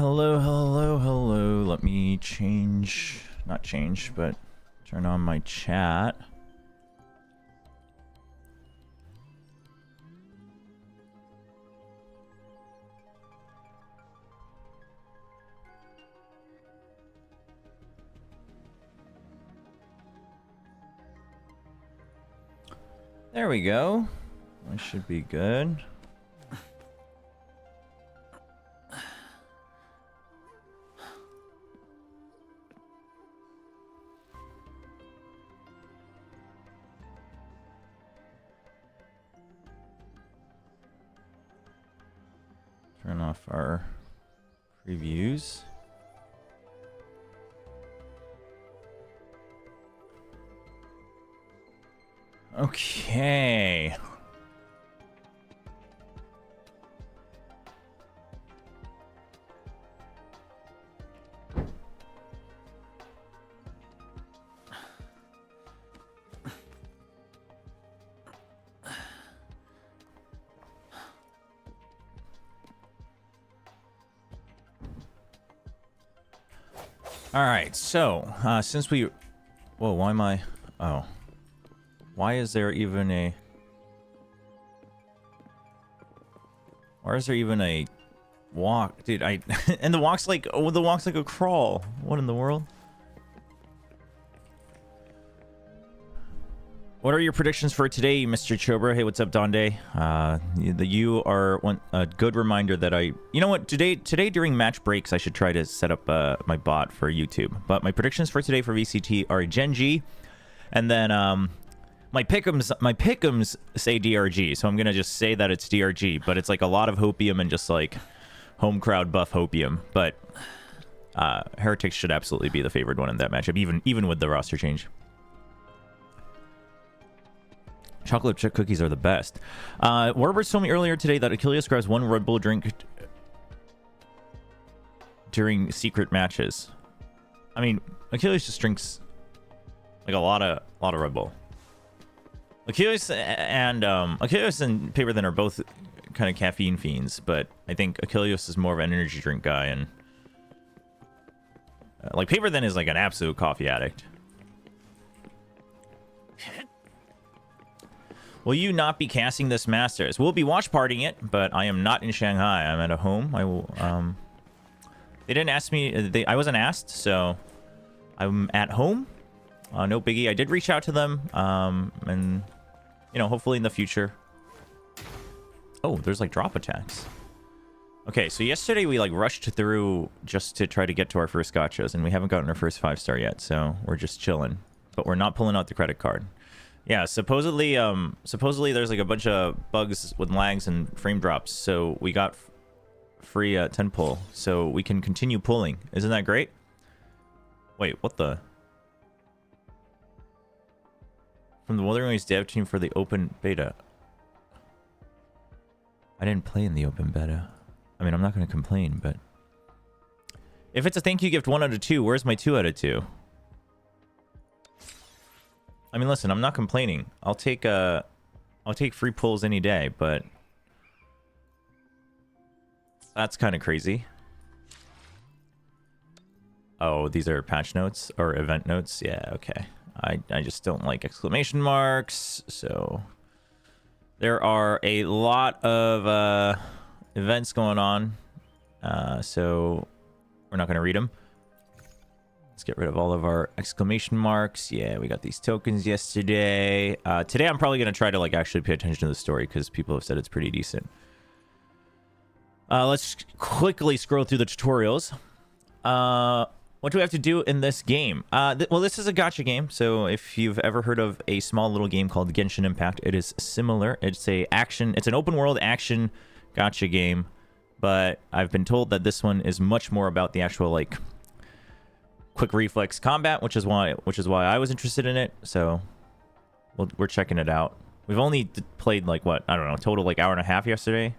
Hello, hello, hello. Let me not change, but turn on my chat. There we go. I should be good. Turn off our previews. Okay. All right, so since we, whoa, why am I? Oh, why is there even a? Why is there even a walk, dude? And the walk's like, oh, the walk's like a crawl. What in the world? What are your predictions for today, Mr. Chobra? Hey, what's up, Donde? You are a good reminder that you know what? Today during match breaks, I should try to set up my bot for YouTube. But my predictions for today for VCT are a Genji, and then my pick'ems say DRG. So I'm gonna just say that it's DRG, but it's like a lot of Hopium and just like home crowd buff Hopium. But Heretics should absolutely be the favored one in that matchup, even with the roster change. Chocolate chip cookies are the best. Warbirds told me earlier today that Achilles grabs one Red Bull drink during secret matches. I mean, Achilles just drinks like a lot of Red Bull. Achilles and Paper Thin are both kind of caffeine fiends, but I think Achilles is more of an energy drink guy, and like Paper Thin is like an absolute coffee addict. Will you not be casting this Masters? We'll be watch partying it, but I am not in Shanghai. I'm at a home. I will. They didn't ask me. I wasn't asked, so I'm at home. No biggie. I did reach out to them, and you know, hopefully in the future. Oh, there's like drop attacks. Okay, so yesterday we like rushed through just to try to get to our first gachas, and we haven't gotten our first 5-star yet, so we're just chilling. But we're not pulling out the credit card. Yeah, supposedly there's like a bunch of bugs with lags and frame drops, so we got free 10 pull, so we can continue pulling. Isn't that great? Wait, what the? From the Wuthering dev team for the open beta. I didn't play in the open beta. I mean, I'm not going to complain, but if it's a thank you gift 1 out of 2, where's my 2 out of 2? I mean, listen, I'm not complaining. I'll take free pulls any day, but that's kind of crazy. Oh, these are patch notes or event notes? Yeah, okay. I just don't like exclamation marks, so there are a lot of events going on, so we're not going to read them. Let's get rid of all of our exclamation marks. Yeah, we got these tokens yesterday. Today I'm probably going to try to like actually pay attention to the story because people have said it's pretty decent. Let's quickly scroll through the tutorials. What do we have to do in this game? Well, this is a gacha game, so if you've ever heard of a small little game called Genshin Impact, it is similar. It's an open world action gacha game, but I've been told that this one is much more about the actual like quick reflex combat, which is why I was interested in it. So we're checking it out. We've only played like what, I don't know, total like hour and a half yesterday.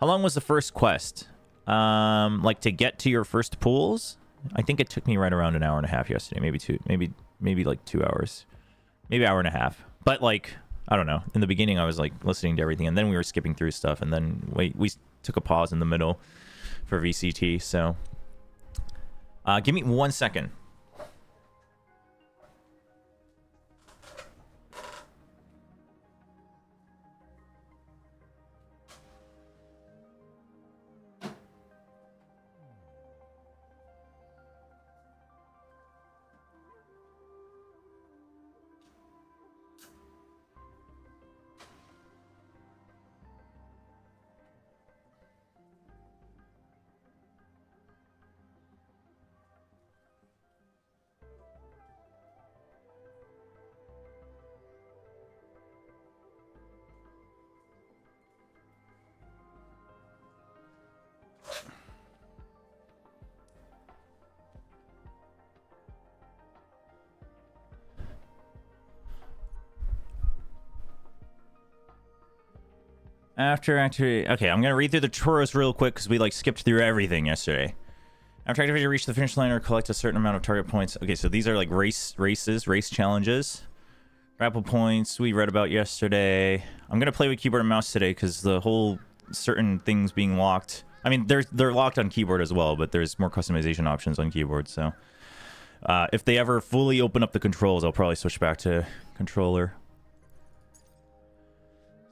How long was the first quest? Like to get to your first pools? I think it took me right around an hour and a half yesterday, maybe like 2 hours, maybe hour and a half. But like, I don't know. In the beginning, I was like listening to everything, and then we were skipping through stuff, and then we took a pause in the middle for VCT. So Give me 1 second. After activity... Okay, I'm going to read through the tutorials real quick because we, like, skipped through everything yesterday. After activity, reach the finish line or collect a certain amount of target points. Okay, so these are, like, race challenges. Grapple points we read about yesterday. I'm going to play with keyboard and mouse today because the whole certain things being locked... I mean, they're locked on keyboard as well, but there's more customization options on keyboard, so... if they ever fully open up the controls, I'll probably switch back to controller.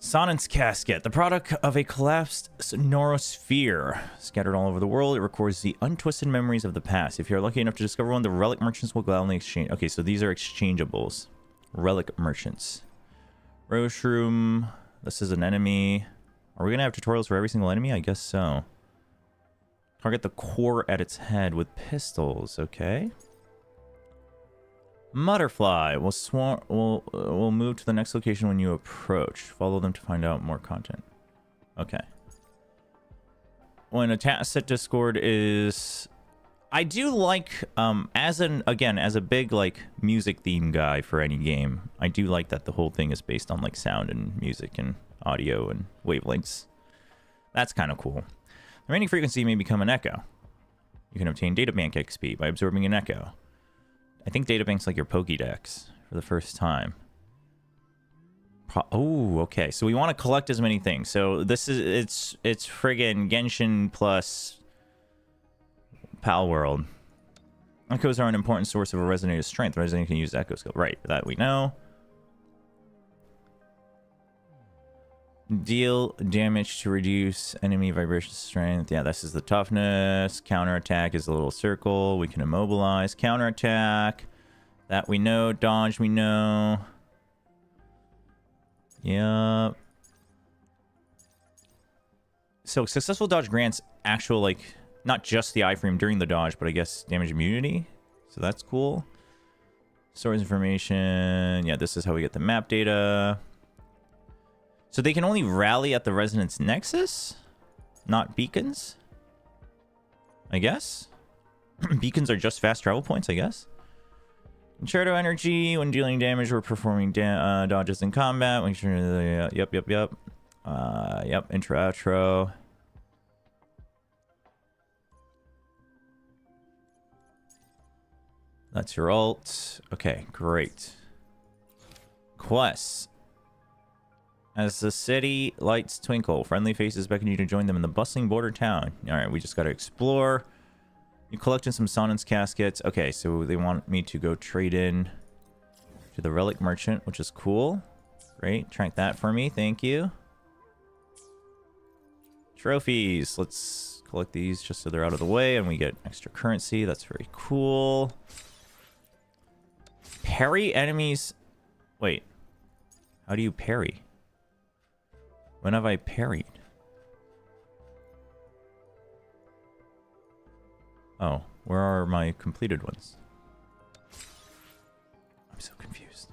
Sonnet's Casket, the product of a collapsed neurosphere. Scattered all over the world, it records the untwisted memories of the past. If you're lucky enough to discover one, the relic merchants will gladly exchange. Okay, so these are exchangeables. Relic merchants. Roshroom. This is an enemy. Are we going to have tutorials for every single enemy? I guess so. Target the core at its head with pistols. Okay. Mutterfly will move to the next location when you approach. Follow them to find out more content. Okay. When a tacit discord is... I do like, as a big, like, music theme guy for any game, I do like that the whole thing is based on, like, sound and music and audio and wavelengths. That's kind of cool. The remaining frequency may become an echo. You can obtain databank XP by absorbing an echo. I think databank's like your Pokédex for the first time. Oh, okay. So we want to collect as many things. So this is it's friggin' Genshin plus Pal World. Echoes are an important source of a resonator's strength. The resonator can use echo skill. Right, that we know. Deal damage to reduce enemy vibration strength. Yeah, this is the toughness. Counterattack is a little circle. We can immobilize. Counterattack. That we know. Dodge we know. Yep. So successful dodge grants actual, like, not just the iframe during the dodge, but I guess damage immunity. So that's cool. Stores information. Yeah, this is how we get the map data. So they can only rally at the Resonance Nexus? Not beacons? I guess? Beacons are just fast travel points, I guess? Concerto energy. When dealing damage or performing dodges in combat. Yep. Yep, intro, outro. That's your ult. Okay, great. Quests. As the city lights twinkle, friendly faces beckon you to join them in the bustling border town. Alright, we just gotta explore. You collected some Sonnet's Caskets. Okay, so they want me to go trade in to the Relic Merchant, which is cool. Great, track that for me, thank you. Trophies. Let's collect these just so they're out of the way and we get extra currency. That's very cool. Parry enemies. Wait. How do you parry? When have I parried? Oh, where are my completed ones? I'm so confused.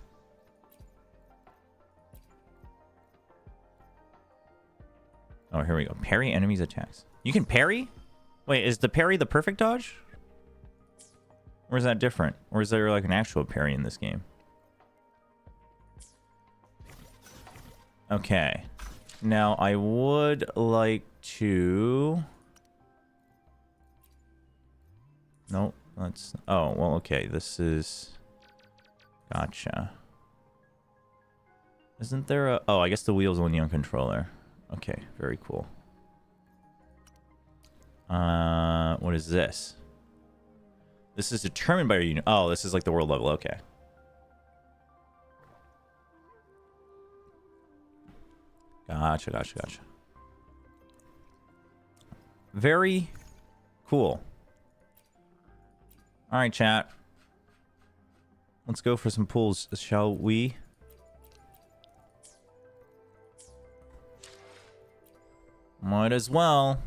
Oh, here we go. Parry enemies' attacks. You can parry? Wait, is the parry the perfect dodge? Or is that different? Or is there like an actual parry in this game? Okay. Now, I would like to... Nope, that's... Oh, well, okay, this is... Gotcha. Isn't there a... Oh, I guess the wheel's only on controller. Okay, very cool. What is this? This is determined by your unit. Oh, this is like the world level. Okay. Gotcha, gotcha, gotcha. Very cool. All right, chat. Let's go for some pulls, shall we? Might as well.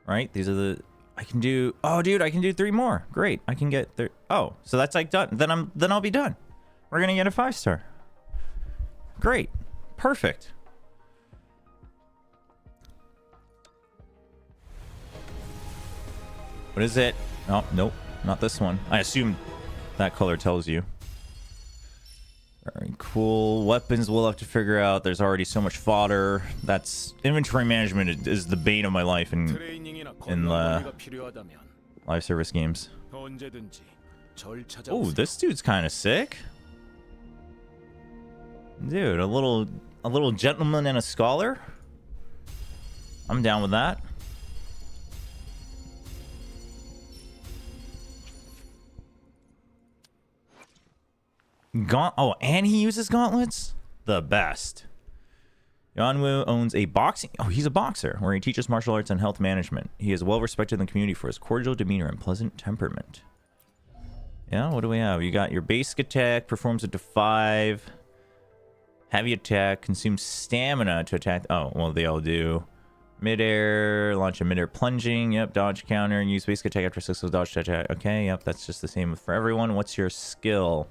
Right? These are the... I can do... Oh, dude, I can do 3 more. Great. I can get... Oh, so that's like done. Then I'll be done. We're gonna get a 5-star. Great. Perfect. What is it? Oh, nope. Not this one. I assume that color tells you. Very cool. Weapons we'll have to figure out. There's already so much fodder. That's... Inventory management is the bane of my life in live service games. Oh, this dude's kind of sick. Dude, a little gentleman and a scholar. I'm down with that. Oh, and he uses gauntlets? The best. Yanwu owns a boxing... Oh, he's a boxer, where he teaches martial arts and health management. He is well respected in the community for his cordial demeanor and pleasant temperament. Yeah, what do we have? You got your basic attack, performs it to 5. Heavy attack, consumes stamina to attack... Oh, well, they all do. Midair, launch a midair plunging. Yep, dodge counter, and use basic attack after 6 of dodge attack. Okay, yep, that's just the same for everyone. What's your skill?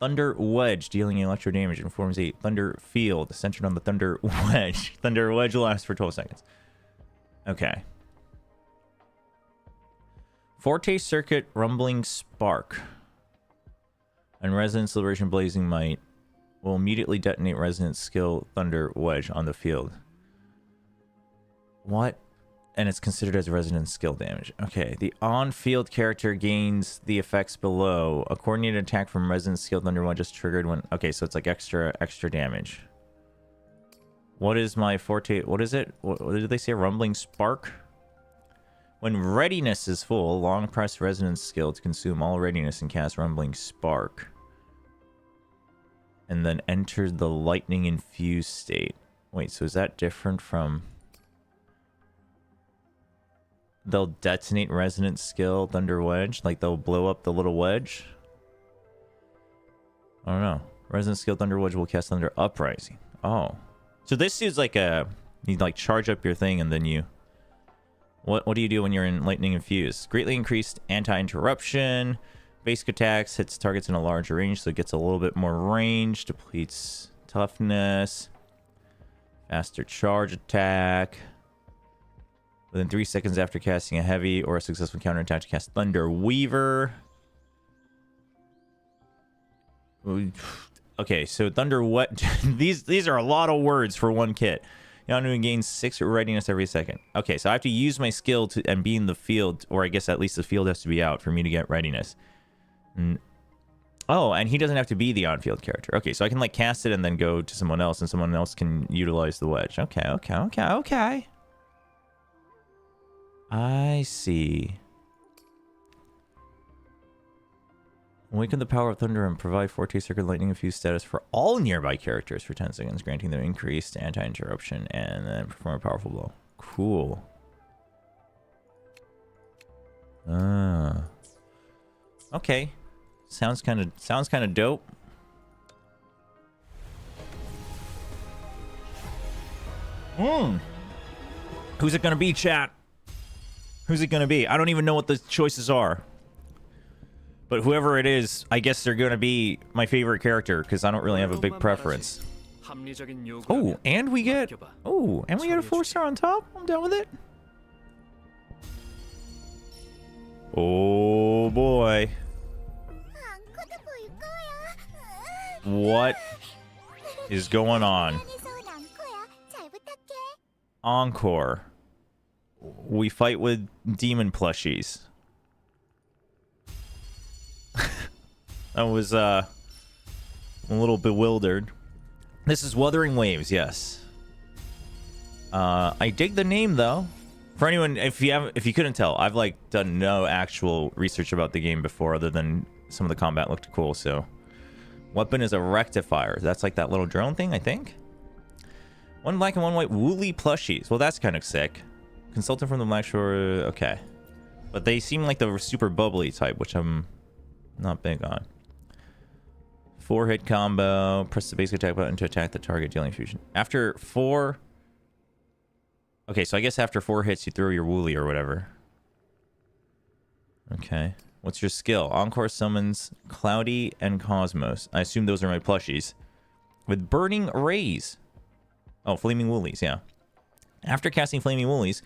Thunder Wedge, dealing electro damage, and forms a thunder field centered on the Thunder Wedge. Thunder Wedge lasts for 12 seconds. Okay. Forte Circuit, Rumbling Spark, and Resonance Liberation Blazing Might will immediately detonate Resonance Skill Thunder Wedge on the field. What? And it's considered as resonance skill damage. Okay, the on-field character gains the effects below. A coordinated attack from resonance skill Thunder Wedge is triggered when... Okay, so it's like extra damage. What is my forte... What is it? What did they say? Rumbling Spark? When readiness is full, long press resonance skill to consume all readiness and cast Rumbling Spark. And then enter the lightning infused state. Wait, so is that different from... They'll detonate resonance skill Thunder Wedge? Like they'll blow up the little wedge? I don't know. Resonance skill Thunder Wedge will cast Thunder Uprising. Oh. So this is like a... You like charge up your thing and then you... What do you do when you're in Lightning Infused? Greatly increased anti-interruption. Basic attacks. Hits targets in a larger range, so it gets a little bit more range. Depletes toughness. Faster charge attack. Within 3 seconds after casting a heavy or a successful counterattack to cast Thunder Weaver. Okay, so Thunder what? These are a lot of words for one kit. Yanu gains 6 readiness every second. Okay, so I have to use my skill to and be in the field, or I guess at least the field has to be out for me to get readiness. Oh, and he doesn't have to be the on-field character. Okay, so I can like cast it and then go to someone else, and someone else can utilize the wedge. Okay. I see. Awaken the power of thunder and provide Forte Circuit Lightning Infused status for all nearby characters for 10 seconds, granting them increased anti-interruption, and then perform a powerful blow. Cool. Okay. Sounds kind of dope. Who's it gonna be, chat? Who's it gonna be? I don't even know what the choices are. But whoever it is, I guess they're gonna be my favorite character because I don't really have a big preference. Oh, and we get a 4-star on top. I'm down with it. Oh boy. What is going on? Encore. We fight with demon plushies. I was a little bewildered. This is Wuthering Waves, yes. I dig the name though. For anyone, if you couldn't tell, I've like done no actual research about the game before, other than some of the combat looked cool. So, weapon is a rectifier. That's like that little drone thing, I think. 1 black and 1 white woolly plushies. Well, that's kind of sick. Consultant from the Black Shore. Okay, but they seem like the super bubbly type, which I'm not big on. 4-hit combo. Press the basic attack button to attack the target, dealing fusion. After 4. Okay, so I guess after 4 hits, you throw your Wooly or whatever. Okay. What's your skill? Encore summons Cloudy and Cosmos. I assume those are my plushies. With Burning Rays. Oh, Flaming Woolies, yeah. After casting Flaming Woolies,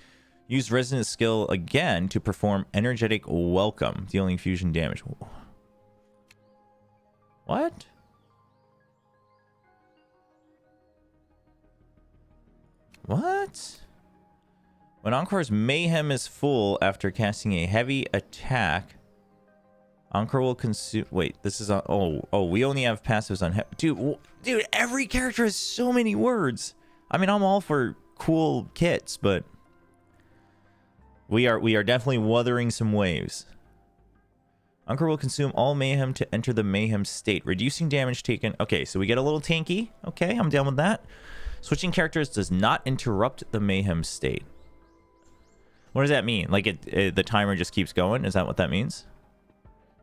use Resonance skill again to perform Energetic Welcome, dealing fusion damage. What? What? When Encore's Mayhem is full after casting a heavy attack, Encore will consume... Wait, this is on... Oh, we only have passives on... Dude, every character has so many words. I mean, I'm all for cool kits, but... We are definitely wuthering some waves. Encore will consume all Mayhem to enter the Mayhem state, reducing damage taken... Okay, so we get a little tanky. Okay, I'm down with that. Switching characters does not interrupt the Mayhem state. What does that mean? Like, the timer just keeps going? Is that what that means?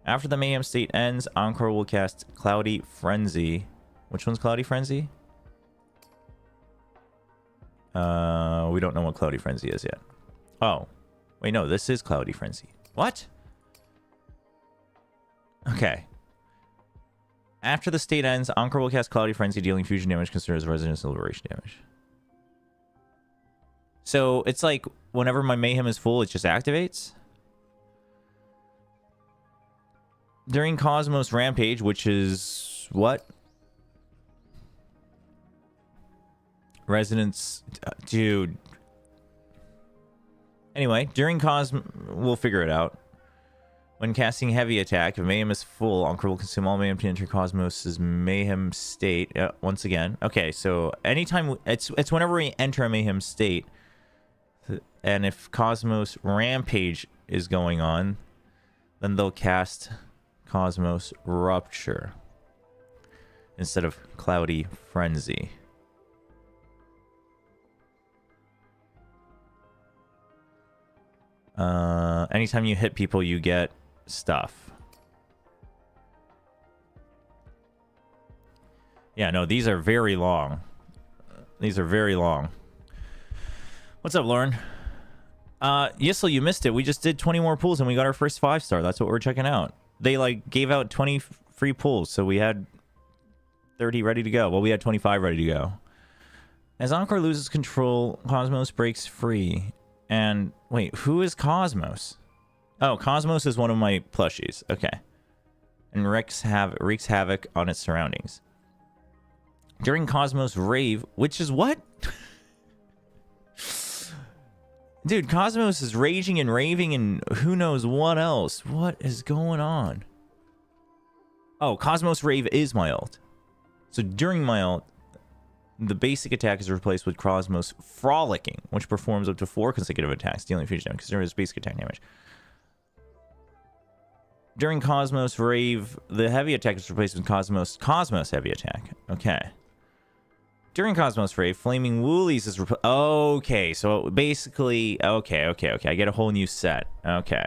After the Mayhem state ends, Encore will cast Cloudy Frenzy. Which one's Cloudy Frenzy? We don't know what Cloudy Frenzy is yet. Oh. Wait, no, this is Cloudy Frenzy. What? Okay. After the state ends, Encore will cast Cloudy Frenzy, dealing fusion damage considered as Resonance and Liberation damage. So, it's like, whenever my Mayhem is full, it just activates? During Cosmos Rampage, which is... what? Resonance... dude. Anyway, during Cosmos... we'll figure it out. When casting Heavy Attack, if Mayhem is full, Encore will consume all Mayhem to enter Cosmos' Mayhem state. Once again. Okay, so anytime... It's whenever we enter a Mayhem state... And if Cosmos Rampage is going on, then they'll cast Cosmos Rupture instead of Cloudy Frenzy. Anytime you hit people, you get stuff. Yeah, no, these are very long. These are very long. What's up, Lauren? Yisel, you missed it. We just did 20 more pulls and we got our first 5-star. That's what we're checking out. They like gave out 20 free pulls, so we had 30 ready to go. Well, we had 25 ready to go. As Encore loses control, Cosmos breaks free. And wait, who is Cosmos? Oh, Cosmos is one of my plushies. Okay. And wreaks havoc on its surroundings. During Cosmos Rave, which is what? Dude, Cosmos is raging and raving and who knows what else. What is going on? Oh, Cosmos Rave is my ult. So during my ult, the basic attack is replaced with Cosmos Frolicking, which performs up to 4 consecutive attacks, dealing fusion damage, considered as basic attack damage. During Cosmos Rave, the heavy attack is replaced with Cosmos Heavy Attack. Okay. During Cosmos Rave, Flaming Woolies is... okay, so basically... Okay. I get a whole new set. Okay.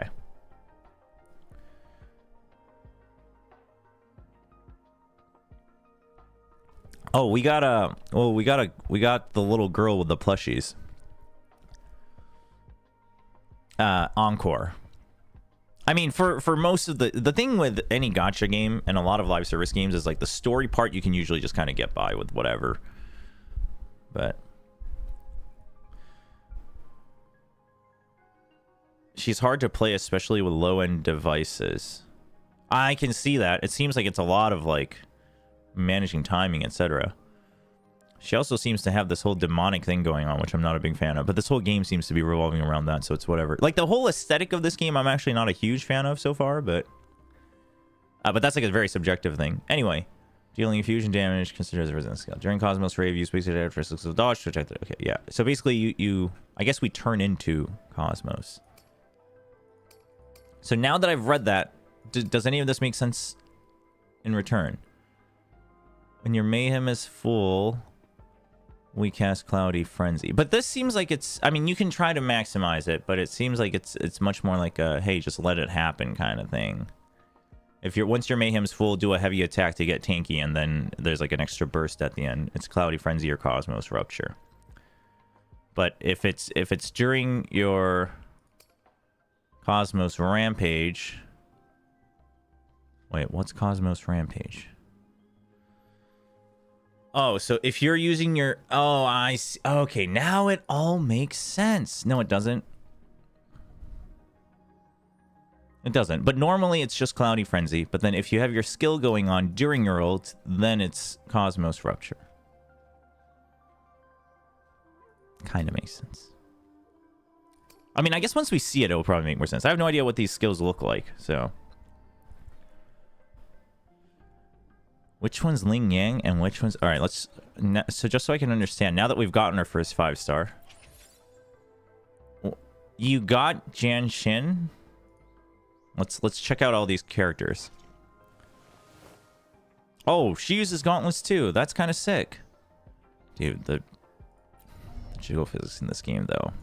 Oh, we got a... well, we got the little girl with the plushies. Encore. I mean, for most of the thing with any gacha game and a lot of live service games is like the story part you can usually just kind of get by with whatever. But she's hard to play, especially with low-end devices. I can see that. It seems like it's a lot of like managing timing, etc. She also seems to have this whole demonic thing going on, which I'm not a big fan of. But this whole game seems to be revolving around that, so it's whatever. Like the whole aesthetic of this game, I'm actually not a huge fan of so far, but that's like a very subjective thing. Anyway, Dealing fusion damage considered as a resistance skill. During Cosmos Rave, use basic characteristics of dodge to attack. Okay, yeah. So basically, you I guess we turn into Cosmos. So now that I've read that, does any of this make sense in return? When your mayhem is full, we cast Cloudy Frenzy. But this seems like it's... I mean, you can try to maximize it, but it seems like it's much more like a, hey, just let it happen kind of thing. If you're once your mayhem's full, do a heavy attack to get tanky, and then there's like an extra burst at the end. It's Cloudy Frenzy or Cosmos Rupture. But if it's during your Cosmos Rampage... Wait, what's Cosmos Rampage? Oh, so if you're using your... Oh, I see. Okay, now it all makes sense. No, it doesn't. It doesn't. But normally it's just Cloudy Frenzy. But then if you have your skill going on during your ult, then it's Cosmos Rupture. Kind of makes sense. I mean, I guess once we see it, it'll probably make more sense. I have no idea what these skills look like, so... Which one's Ling Yang and which one's... Alright, let's... So just so I can understand, now that we've gotten our first 5-star... You got Jan Xin... Let's check out all these characters. Oh, she uses gauntlets too. That's kind of sick. Dude, the jiggle physics in this game, though.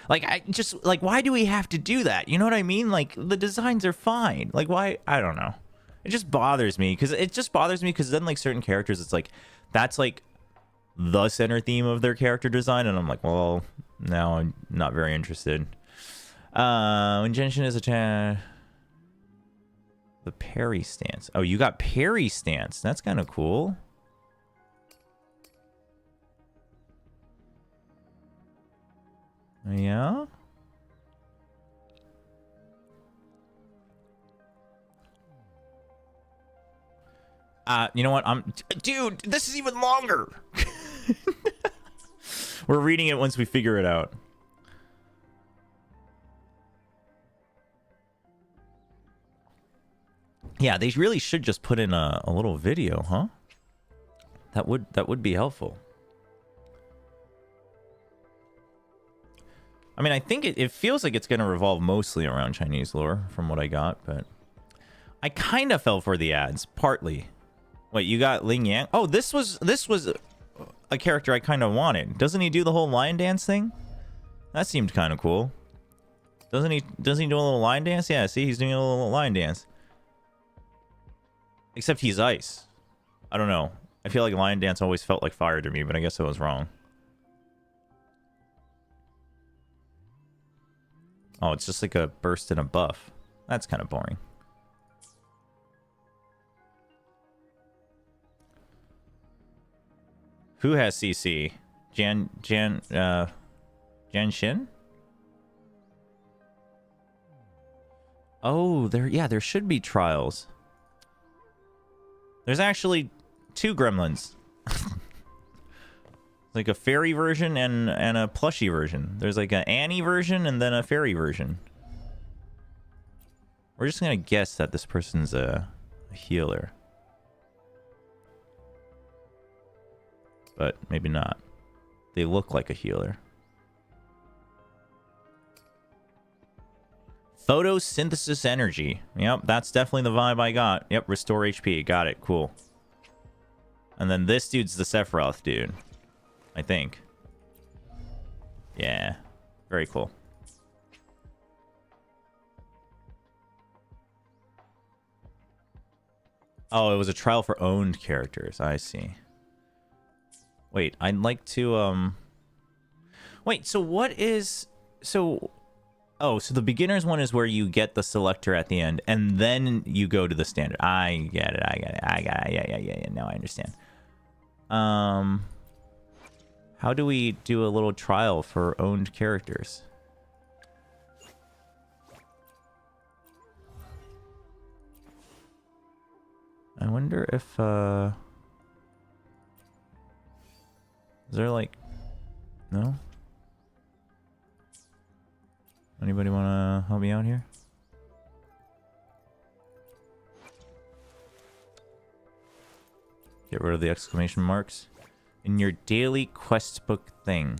Like, why do we have to do that? You know what I mean? Like, the designs are fine. Like, why? I don't know. It just bothers me. Because then, like, certain characters, it's like, that's, like, the center theme of their character design. And I'm like, well, now I'm not very interested. When Genshin is attacked, the parry stance. Oh, you got parry stance. That's kind of cool. Yeah. You know what? Dude, this is even longer. We're reading it once we figure it out. Yeah, they really should just put in a little video, huh? That would be helpful. I mean, I think it feels like it's going to revolve mostly around Chinese lore from what I got, but I kind of fell for the ads, partly. Wait, you got Ling Yang? Oh, this was a character I kind of wanted. Doesn't he do the whole lion dance thing? That seemed kind of cool. Doesn't he do a little lion dance? Yeah, see, he's doing a little lion dance. Except he's ice. I don't know. I feel like lion dance always felt like fire to me, but I guess I was wrong. Oh, it's just like a burst and a buff. That's kind of boring. Who has CC? Jan Xin? Oh, there should be trials. There's actually 2 gremlins. Like a fairy version and a plushie version. There's like an Annie version and then a fairy version. We're just gonna guess that this person's a healer. But maybe not. They look like a healer. Photosynthesis energy. Yep, that's definitely the vibe I got. Yep, restore HP. Got it. Cool. And then this dude's the Sephiroth dude. I think. Yeah. Very cool. Oh, it was a trial for owned characters. I see. Wait, I'd like to, Wait, so what is... So... Oh, so the beginner's one is where you get the selector at the end, and then you go to the standard. I get it. Yeah. Now I understand. How do we do a little trial for owned characters? I wonder if, is there like... No? Anybody want to help me out here? Get rid of the exclamation marks. In your daily quest book thing.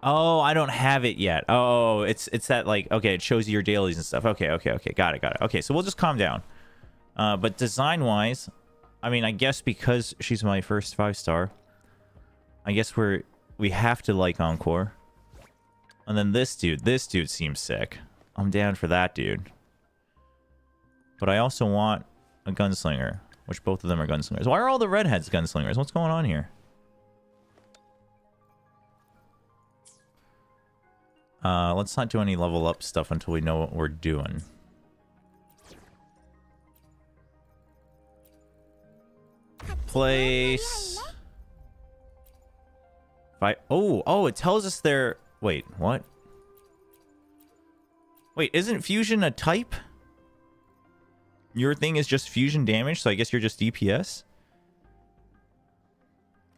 Oh, I don't have it yet. Oh, it's that like, okay, it shows you your dailies and stuff. Okay. Got it. Okay, so we'll just calm down. But design-wise, I mean, I guess because she's my first 5-star, I guess we have to like Encore. And then this dude seems sick. I'm down for that dude. But I also want a gunslinger, which both of them are gunslingers. Why are all the redheads gunslingers? What's going on here? Let's not do any level up stuff until we know what we're doing. Place. Oh, it tells us they're... Wait, what? Wait, isn't fusion a type? Your thing is just fusion damage, so I guess you're just DPS?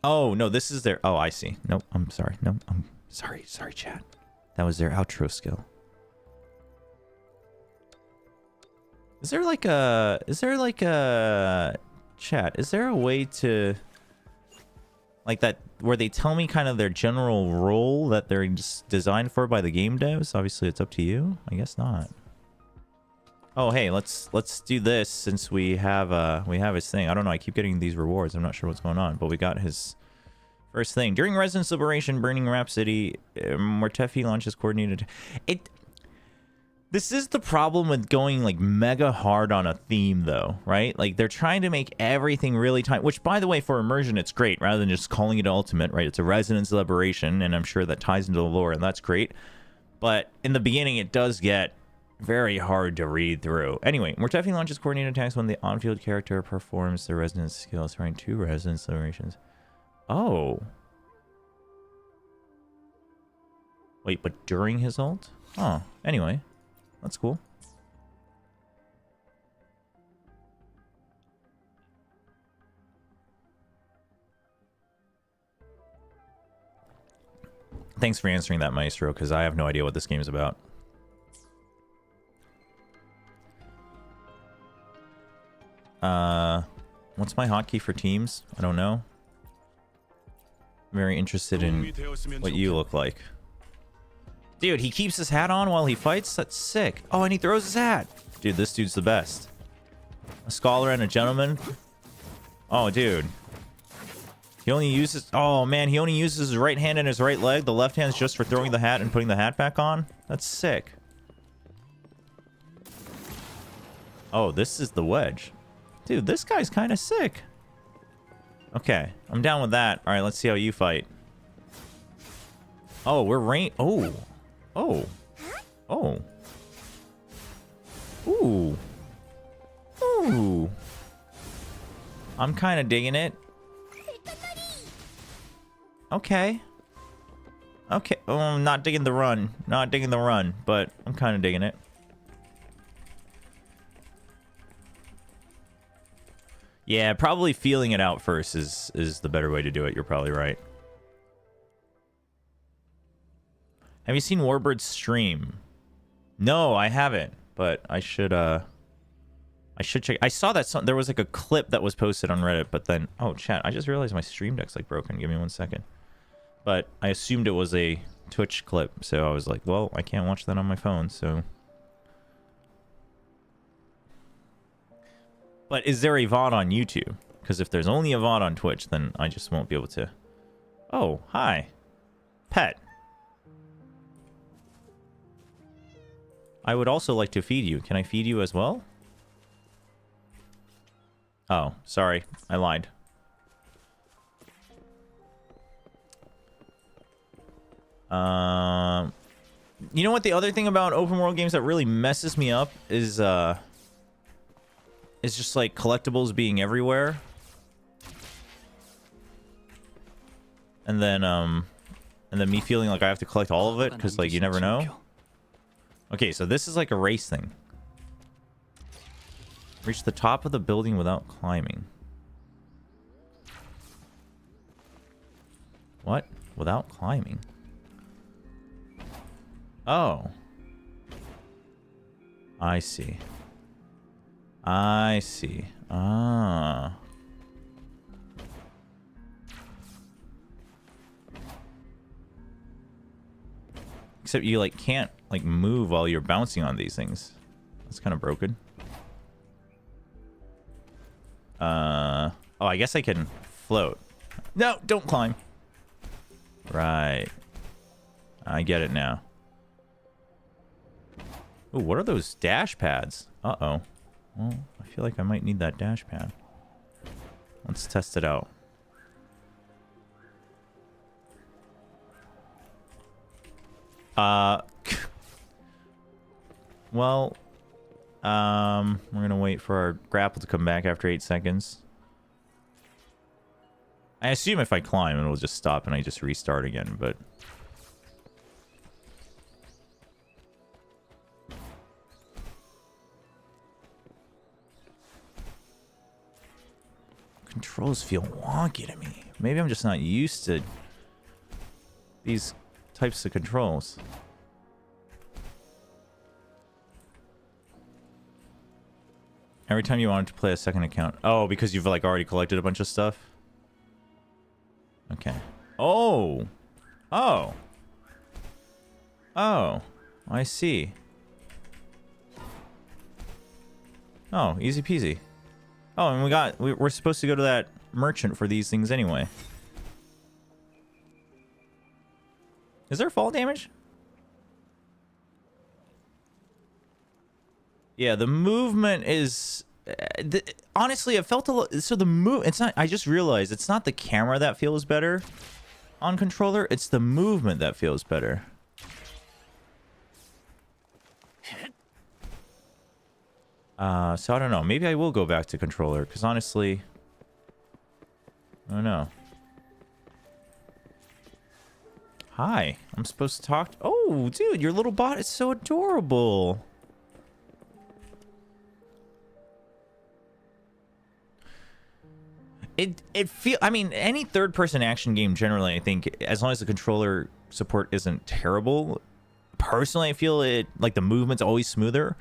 Oh, no, this is their... Oh, I see. Nope, I'm sorry. No, I'm sorry. Sorry, chat. That was their outro skill. Is there like a... Chat, is there a way to... Like that, where they tell me kind of their general role that they're just designed for by the game devs? Obviously, it's up to you. I guess not. Oh, hey, let's do this since we have his thing. I don't know. I keep getting these rewards. I'm not sure what's going on, but we got his first thing. During Resonance Liberation, Burning Rhapsody, Mortefi launches coordinated. This is the problem with going like mega hard on a theme, though, right? Like they're trying to make everything really tight. Which, by the way, for immersion, it's great rather than just calling it ultimate, right? It's a Resonance Liberation, and I'm sure that ties into the lore, and that's great. But in the beginning, it does get very hard to read through. Anyway, Mortefi launches coordinated attacks when the on-field character performs the resonance skill, throwing 2 resonance liberations. Oh. Wait, but during his ult? Oh, anyway. That's cool. Thanks for answering that, Maestro, because I have no idea what this game is about. What's my hotkey for teams? I don't know. I'm very interested in what you look like. Dude, he keeps his hat on while he fights? That's sick. Oh, and he throws his hat. Dude, this dude's the best. A scholar and a gentleman. Oh, dude. He only uses... Oh, man, he only uses his right hand and his right leg. The left hand's just for throwing the hat and putting the hat back on. That's sick. Oh, this is the wedge. Dude, this guy's kind of sick. Okay, I'm down with that. All right, let's see how you fight. Oh, we're rain... Oh. Oh. Oh. Ooh. Ooh. I'm kind of digging it. Okay. Okay. Oh, I'm not digging the run. Not digging the run, but I'm kind of digging it. Yeah, probably feeling it out first is the better way to do it. You're probably right. Have you seen Warbird's stream? No, I haven't, but I should check. I saw that there was like a clip that was posted on Reddit, but then oh chat, I just realized my stream deck's like broken. Give me 1 second. But I assumed it was a Twitch clip, so I was like, well, I can't watch that on my phone, so. But is there a VOD on YouTube? Because if there's only a VOD on Twitch, then I just won't be able to. Oh, hi. Pet. I would also like to feed you. Can I feed you as well? Oh, sorry. I lied. You know what? The other thing about open world games that really messes me up is just like collectibles being everywhere. And then me feeling like I have to collect all of it because like you never know. Okay, so this is like a race thing. Reach the top of the building without climbing. What? Without climbing? Oh. I see. I see. Ah. Except you like can't like move while you're bouncing on these things. That's kind of broken. Oh, I guess I can float. No, don't climb. Right. I get it now. Ooh, what are those dash pads? Uh-oh. Well, I feel like I might need that dash pad. Let's test it out. Well, we're gonna wait for our grapple to come back after 8 seconds. I assume if I climb, it'll just stop and I just restart again, but... Controls feel wonky to me. Maybe I'm just not used to these types of controls. Every time you wanted to play a second account. Oh, because you've like already collected a bunch of stuff? Okay. Oh! Oh! Oh, I see. Oh, easy peasy. Oh, and we're supposed to go to that merchant for these things anyway. Is there fall damage? Yeah, the movement is... honestly, it felt a little... So the move... It's not... I just realized it's not the camera that feels better on controller. It's the movement that feels better. So I don't know. Maybe I will go back to controller, because honestly... I don't know. Hi. I'm supposed to talk... Oh, dude, your little bot is so adorable. It feel... I mean, any third-person action game, generally, I think, as long as the controller support isn't terrible, personally, I feel it... Like, the movement's always smoother.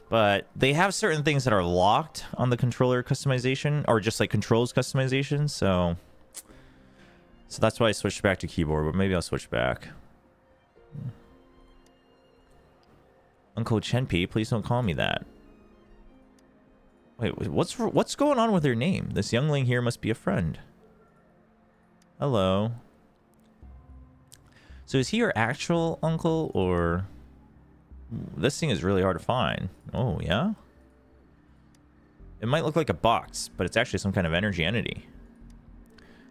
But they have certain things that are locked on the controller customization, or just like controls customization, so that's why I switched back to keyboard, but maybe I'll switch back. Uncle Chenpi, please don't call me that. Wait, what's going on with her name? This youngling here must be a friend. Hello. So is he your actual uncle, or... This thing is really hard to find. Oh, yeah? It might look like a box, but it's actually some kind of energy entity.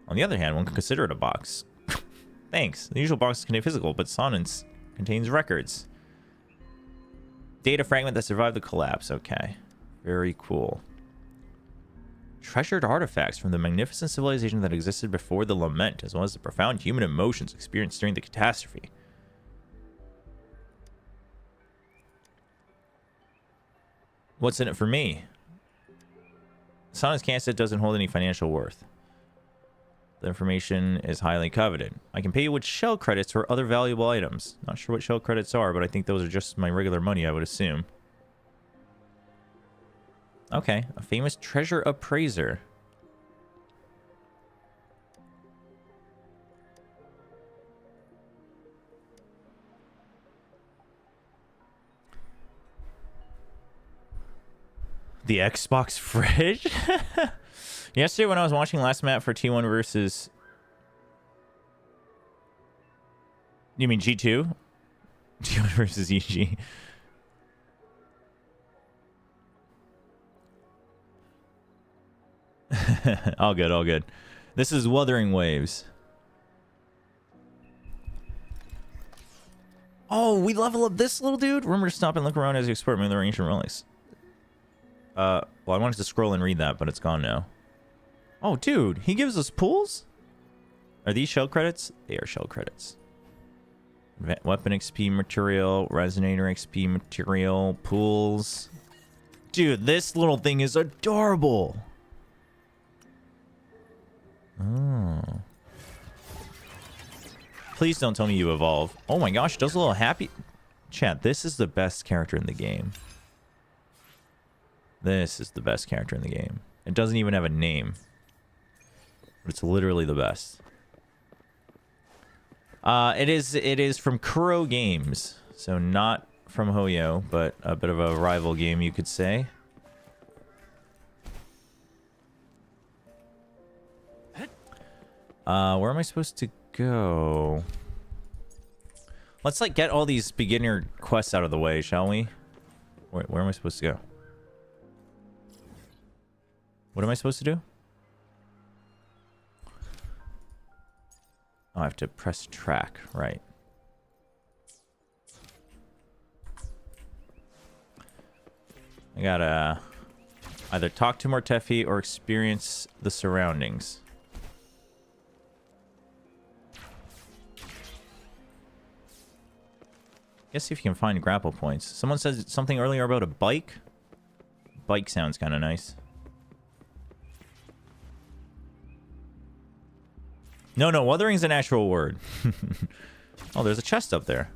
On the other hand, one can consider it a box. Thanks. The usual boxes contain physical, but Sonance contains records. Data fragment that survived the collapse. Okay. Very cool. Treasured artifacts from the magnificent civilization that existed before the lament, as well as the profound human emotions experienced during the catastrophe. What's in it for me? Sonance Cassette doesn't hold any financial worth. The information is highly coveted. I can pay you with shell credits or other valuable items. Not sure what shell credits are, but I think those are just my regular money, I would assume. Okay, a famous treasure appraiser. The Xbox fridge? Yesterday when I was watching last map for T1 versus... You mean G2? T1 versus EG. All good, all good. This is Wuthering Waves. Oh, we level up this little dude? Remember to stop and look around as you explore the ancient relics. Well, I wanted to scroll and read that, but it's gone now. Oh, dude, he gives us pools? Are these shell credits? They are shell credits. Weapon XP material, resonator XP material, pools. Dude, this little thing is adorable. Oh. Please don't tell me you evolve. Oh my gosh, does a little happy... Chat, this is the best character in the game. This is the best character in the game. It doesn't even have a name. But it's literally the best. It is from Kuro Games, so not from Hoyo, but a bit of a rival game, you could say. Where am I supposed to go? Let's like get all these beginner quests out of the way, shall we? Where am I supposed to go? What am I supposed to do? Oh, I have to press track, right. I gotta either talk to Mortefi or experience the surroundings. Guess see if you can find grapple points. Someone says something earlier about a bike. Bike sounds kind of nice. No, Wuthering's an actual word. Oh, there's a chest up there.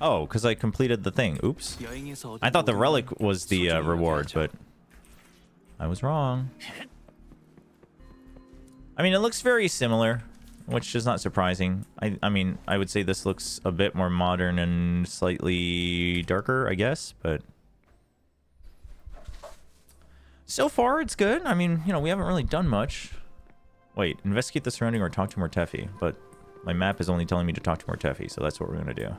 Oh, because I completed the thing. Oops. I thought the relic was the reward, but I was wrong. I mean, it looks very similar, which is not surprising. I mean, I would say this looks a bit more modern and slightly darker, I guess, but so far it's good. I mean, you know, we haven't really done much. Wait, investigate the surrounding or talk to Mortefi, but my map is only telling me to talk to Mortefi, so that's what we're gonna do.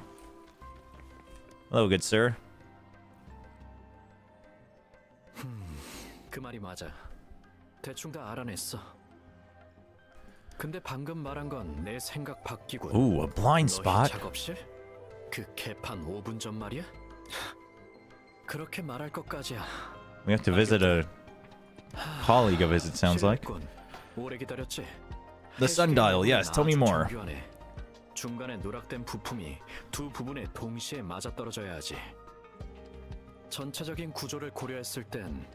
Hello, good sir. 그 말이 맞아. 대충 다 알아냈어. 근데 방금 말한 건 내 생각 바뀌고. Ooh, a blind spot. 작업실? 그 개판 5분 전 말이야? 그렇게 말할 것까지야. We have to visit a colleague of his, it sounds like. 오래 기다렸지. The sundial, yes, tell me more. 중간에 누락된 부품이 두 부분에 동시에 맞아떨어져야 하지. 전체적인 구조를 고려했을 땐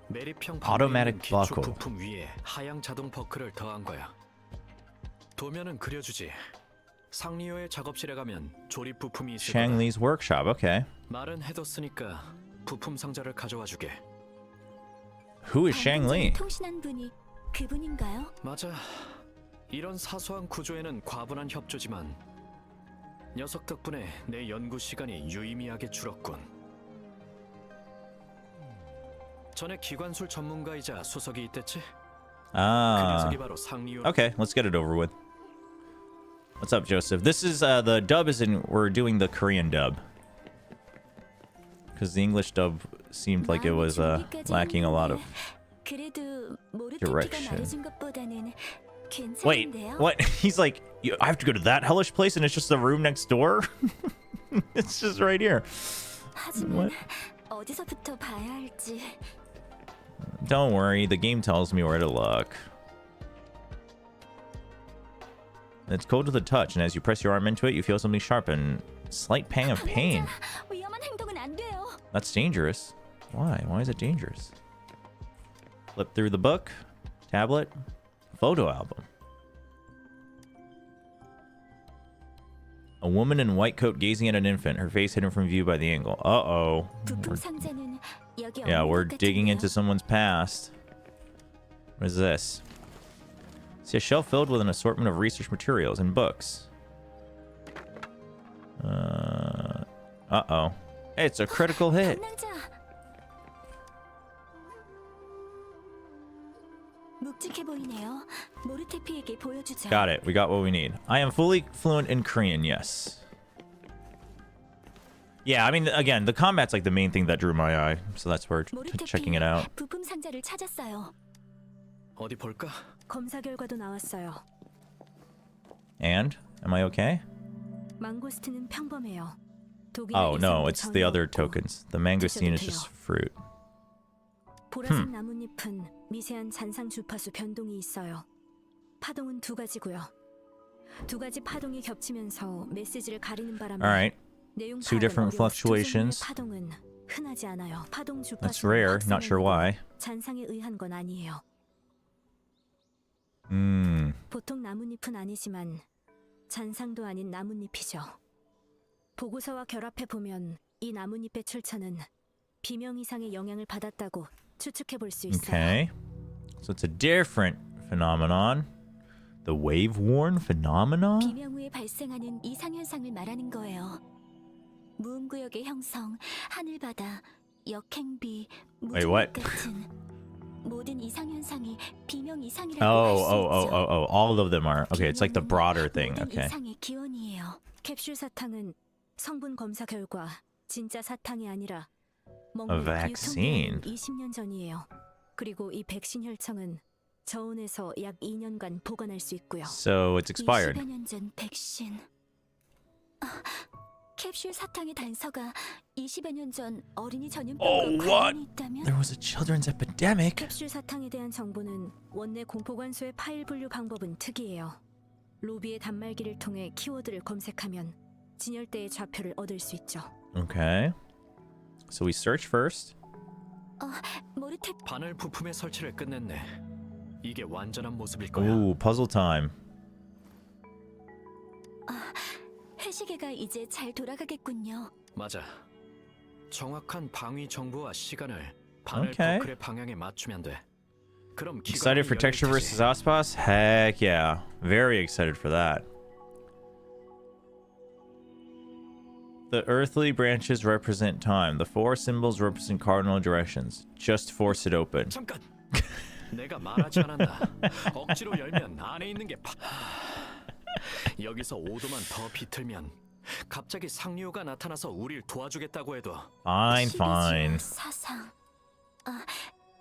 매립형 Automatic 기초 buckle. 부품 위에 하향 자동 버클을 더한 거야. 도면은 그려주지. 상리오의 작업실에 가면 조립 부품이 있을 거야. Shang-Li's workshop, okay. 말은 해뒀으니까 부품 상자를 가져와 주게. Who is Shang-Li? 통신한 분이 그분인가요? 맞아. 이런 사소한 구조에는 과분한 협조지만 녀석 덕분에 내 연구 시간이 유의미하게 줄었군. 전에 기관술 전문가이자 수석이 있댔지? 그 녀석이 바로 상리오. Okay, let's get it over with. What's up, Joseph? This is the dub is in. We're doing the Korean dub because the English dub seemed like it was lacking a lot of direction. Wait, what? He's like, I have to go to that hellish place, and it's just the room next door. It's just right here. What? 어디서부터 봐야 할지. Don't worry, the game tells me where to look. It's cold to the touch, and as you press your arm into it, you feel something sharp and slight pang of pain. 위험한 행동은 안 돼요. That's dangerous. Why? Why is it dangerous? Flip through the book, tablet, photo album. A woman in a white coat gazing at an infant, her face hidden from view by the angle. Uh-oh. Yeah, we're digging into someone's past. What is this? See a shelf filled with an assortment of research materials and books. Uh-oh. It's a critical hit. Got it. We got what we need. I am fully fluent in Korean, yes. Yeah, I mean, again, the combat's like the main thing that drew my eye, so that's where checking it out. 부품 상자를 찾았어요. 어디 볼까? 검사 결과도 나왔어요. And? Am I okay? 망고스틴은 평범해요. Oh, no, it's the other tokens. The mangosteen is just fruit. 보라색 나뭇잎은 미세한 잔상 주파수 변동이 있어요. 파동은 두 가지고요. 두 가지 파동이 겹치면서 메시지를 가리는 바람에 Alright. Two different fluctuations. 파동은 흔하지 않아요. 파동 That's 주파수는 rare, not sure why. 잔상에 의한 건 아니에요. 보통 나뭇잎은 아니지만 잔상도 아닌 나뭇잎이죠. 보고서와 결합해 보면 이 나뭇잎의 출처는 비명 이상의 영향을 받았다고 추측해 볼 수 있어요. Okay. So it's a different phenomenon. The wave-worn phenomenon? 비명 후에 발생하는 이상 현상을 말하는 거예요. 무음구역의 형성, 하늘바다, 역행비, Wait, what? 무중력 같은 모든 이상 현상이 비명 이상이라고 Oh, 할 수 oh, oh, 있죠. oh, oh. All of them are. Okay, it's like the broader thing. 모든 Okay. 이상의 기원이에요. 캡슐 사탕은 성분 검사 결과 진짜 사탕이 아니라 A vaccine. 20년 전이에요. 그리고 이 백신 혈청은 저온에서 약 2년간 보관할 수 있고요. So it's expired. 20여 년 전 백신. 캡슐 사탕의 단서가 20여 년 전 어린이 전염병과 Oh, what? 관련이 있다면? There was a children's epidemic. 캡슐 사탕에 대한 정보는 원내 공포관소의 파일 분류 방법은 특이해요. 로비의 단말기를 통해 키워드를 검색하면 진열대의 좌표를 얻을 수 있죠. Okay. So we search first. 모르테 바늘 부품의 설치를 끝냈네. 이게 완전한 모습일 거야. Ooh, puzzle time. 회시계가 이제 잘 돌아가겠군요. 맞아. 정확한 방위 정보와 시간을 바늘 Okay. 버클의 방향에 맞추면 돼. 그럼 Excited for Texture vs. Aspas? Heck yeah. Very excited for that. The earthly branches represent time. The four symbols represent cardinal directions. Just force it open. 잠깐. 내가 말하지 않았나. 억지로 열면 안에 있는 게 여기서 5도만 더 비틀면 갑자기 상류가 나타나서 우릴 도와주겠다고 해도 Fine, fine. 사상.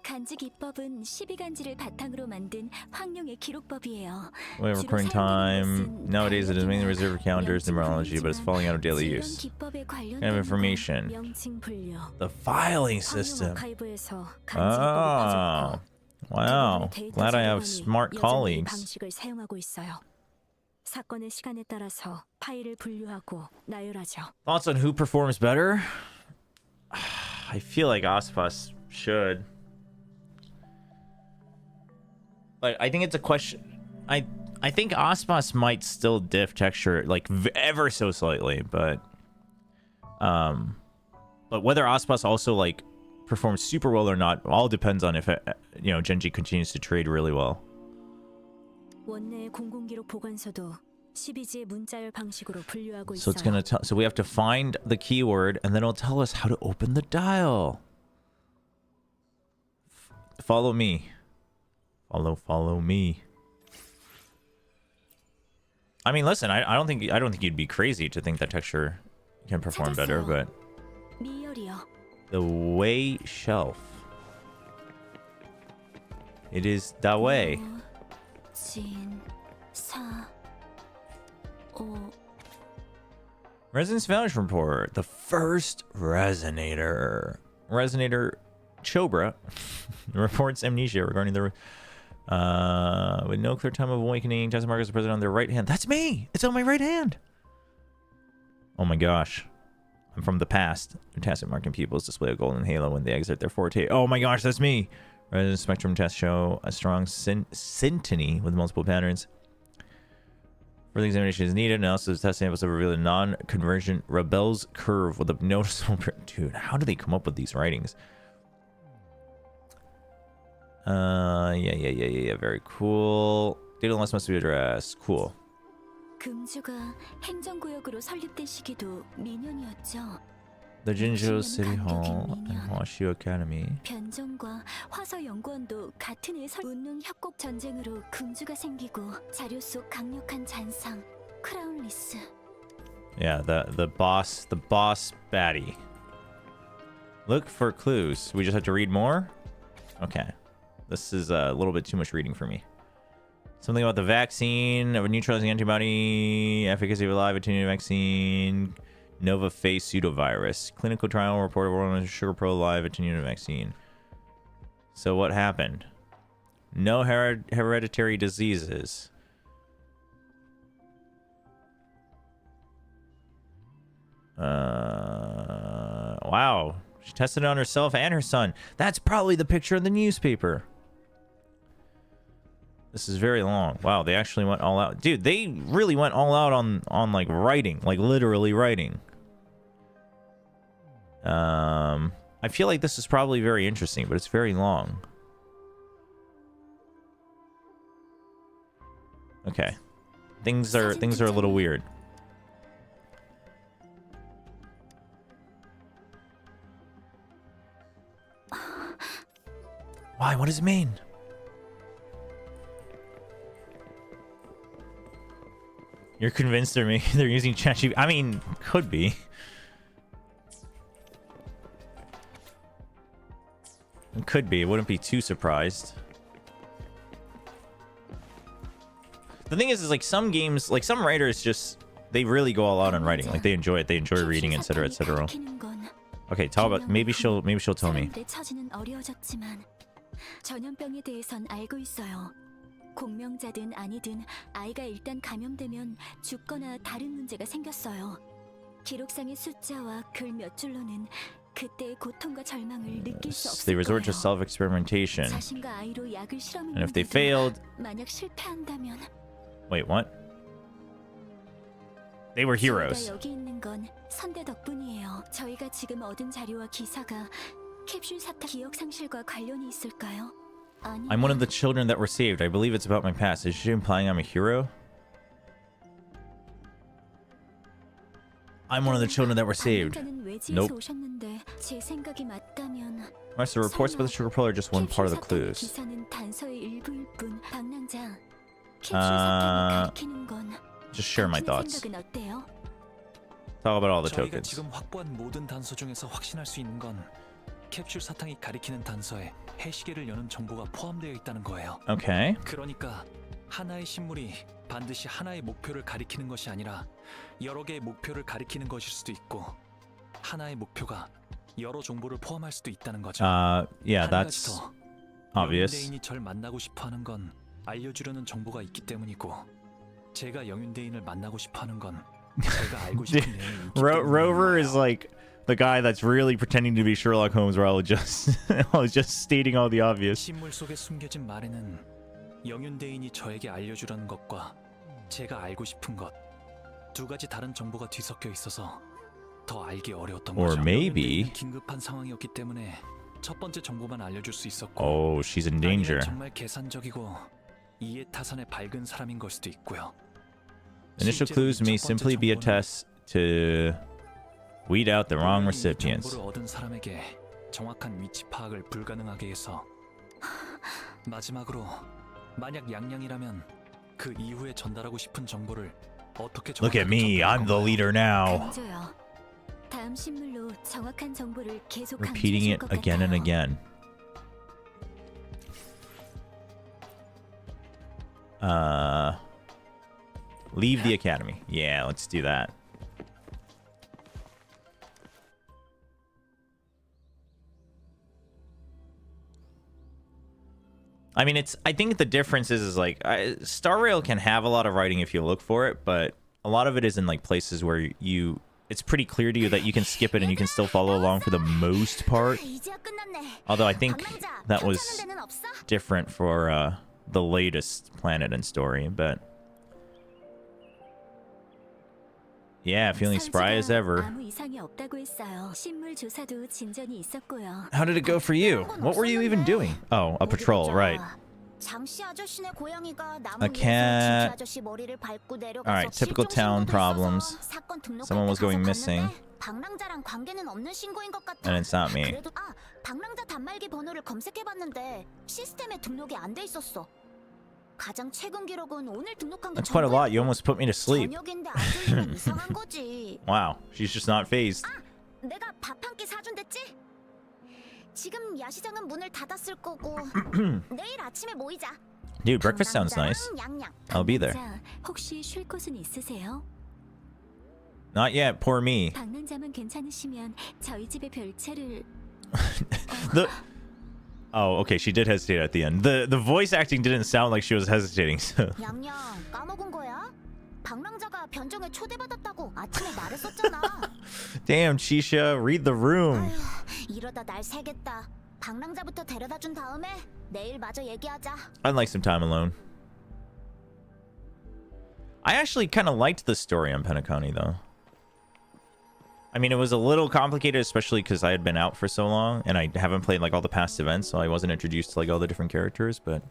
간지 기법은 12간지를 바탕으로 만든 황룡의 기록법이에요. Way of recording time. Nowadays it is mainly reserved for calendars, numerology, but it's falling out of daily use. Kind of information. The filing system. Oh. Wow. Glad I have smart colleagues. 방식을 사용하고 있어요. 사건의 시간에 따라서 파일을 분류하고 나열하죠. Thoughts on who performs better? I feel like Aspas should. Like, I think it's a question. I think Aspas might still diff texture like ever so slightly, but whether Aspas also like performs super well or not all depends on if Genji continues to trade really well. 원내의 공공기록 보관소도 12지의 문자열 방식으로 분류하고 So 있어요. it's gonna tell. So we have to find the keyword, and then it'll tell us how to open the dial. Follow me. Follow me. I mean, listen. I don't think you'd be crazy to think that texture can perform better, but 미열이요. the way shelf. It is that way. 진, 사, 오. Resonance Values Report. The first resonator. Resonator Chobra reports amnesia regarding the with no clear time of awakening. Test markers are present on their right hand. That's me. It's on my right hand. Oh my gosh. I'm from the past. Tacit marking pupils display a golden halo when they exit their forte. Oh my gosh, that's me. Resonance spectrum tests show a strong syntony with multiple patterns. Further examination is needed. Analysis of test samples have revealed a non-convergent Rebel's curve with a noticeable... Dude, how do they come up with these writings? Yeah. Very cool. Data loss must be addressed. Cool. 금주가 행정구역으로 설립된 시기도 민년이었죠. The Jinzhou City Hall and Huaxiu Academy. 변종과 화서 연구원도 같은 해 운능 협곡 전쟁으로 금주가 생기고 자료 속 강력한 잔상 크라운리스. Yeah, the boss baddie. Look for clues. We just have to read more? Okay. This is a little bit too much reading for me. Something about the vaccine of a neutralizing antibody, efficacy of a live attenuated vaccine, Nova phase pseudovirus, clinical trial report of Sugar Pro live attenuated vaccine. So what happened? No hereditary diseases. Wow. She tested it on herself and her son. That's probably the picture in the newspaper. This is very long. Wow, they actually went all out. Dude, they really went all out on like writing, like literally writing. I feel like this is probably very interesting, but it's very long. Okay. Things are a little weird. Why? What does it mean? You're convinced they're using ChatGPT? I mean, could be. It could be. I wouldn't be too surprised. The thing is like some games, like some writers just, they really go all out on writing. Like they enjoy it. They enjoy reading, etc., etc. Okay, talk about, maybe she'll tell me. 전염병에 대해선 알고 있어요. 공명자든 아니든 아이가 일단 감염되면 죽거나 다른 문제가 생겼어요. 기록상의 숫자와 글 몇 줄로는 그때의 고통과 절망을 느낄 수 없을 They resort 거예요. to self-experimentation. 자신과 아이로 약을 And if they failed, 만약 실패한다면 wait, what? They were heroes. 여기 있는 건 선대 덕분이에요. 저희가 지금 얻은 자료와 기사가 캡슐 사태 기억 상실과 관련이 있을까요? I'm one of the children that were saved. I believe it's about my past. Is she implying I'm a hero? I'm one of the children that were saved. Nope. 제 생각이 맞다면 Master, reports about the sugar pearl are just one part of the clues. 기사는 단서의 일부일 뿐. 방랑자. Just share my thoughts. 생각은 어때요? Talk about all the 저희가 tokens. 지금 확보한 모든 단서 중에서 확신할 수 있는 건 캡슐 사탕이 가리키는 단서에 해시계를 여는 정보가 포함되어 있다는 거예요. Okay. 그러니까 하나의 신물이 반드시 하나의 목표를 가리키는 것이 아니라 여러 개의 목표를 가리키는 것일 수도 있고 하나의 목표가 여러 정보를 포함할 수도 있다는 거죠. Yeah, 한 가지 that's 더. obvious. 영윤대인이 절 만나고 싶어하는 건 알려주려는 정보가 있기 때문이고 제가 영윤대인을 만나고 싶어하는 건 제가 알고 싶은 내용이 있기 Rover is 때문이에요. like the guy that's really pretending to be Sherlock Holmes, while just stating all the obvious. 신물 속에 숨겨진 말에는 영윤대인이 저에게 알려주려는 것과 제가 알고 싶은 것 두 가지 다른 정보가 뒤섞여 있어서 더 알기 어려웠던 Or 거죠. maybe- 영윤대인은 긴급한 상황이었기 때문에 첫 번째 정보만 알려줄 수 있었고 Oh, she's in danger. 아니면 정말 계산적이고 이해타산에 밝은 사람인 걸 수도 있고요. Initial 실제로 clues 이 may 첫 번째 simply be a 정보는 test to weed out the wrong 분명히 이 recipients. 정보를 얻은 사람에게 정확한 위치 파악을 불가능하게 해서 마지막으로 만약 양양이라면 그 이후에 전달하고 싶은 정보를 어떻게 Look at me, I'm the leader now. 강조요. 다음 신물로 정확한 정보를 계속 Repeating 강조해줄 it 것 again and 같아요. again. Leave the academy. Yeah, let's do that. I mean, I think the difference is like Star Rail can have a lot of writing if you look for it, but a lot of it is in like places where it's pretty clear to you that you can skip it and you can still follow along for the most part. 이제야 끝났네. Although I think 방랑자, that was 괜찮은 데는 없어? different for the latest Planet and story, but yeah, feeling spry as ever. 아무 이상이 없다고 했어요. 신물 조사도 진전이 있었고요. How did it go for you? What were you even doing? Oh, a patrol, right. 장씨 아저씨네 고양이가 나무 A 위에서 cat. 진주 아저씨 머리를 밟고 내려가서 Alright, typical 실종 town 신고도 problems. 있어서 사건 등록할 Someone 때 was going 가서 missing. 봤는데 방랑자랑 관계는 없는 신고인 것 같아. And it's not me. 그래도 방랑자 단말기 번호를 검색해봤는데 시스템에 등록이 안 돼 있었어. 가장 최근 기록은 오늘 등록한 게 That's quite a lot. You almost put me to sleep. 저녁인데 안 들리면 이상한 거지. Wow, she's just not phased. 내가 밥 한 끼 사준댔지? 지금 야시장은 문을 닫았을 거고 내일 아침에 모이자. Dude, breakfast sounds nice. 양양. I'll be there. 혹시 쉴 곳은 있으세요? Not yet, poor me. 방랑자만 괜찮으시면 저희 집에 별채를 Oh, okay, she did hesitate at the end. The voice acting didn't sound like she was hesitating. So. 양양 까먹은 거야? 방랑자가 변종에 초대받았다고 아침에 말했었잖아. Damn, Chisha, read the room. 아휴, 이러다 날 새겠다. 방랑자부터 데려다 준 다음에 내일 마저 얘기하자. I'd like some time alone. I actually kind of liked the story on Penacony, though. I mean, it was a little complicated, especially because I had been out for so long, and I haven't played, like, all the past events, so I wasn't introduced to, like, all the different characters, but...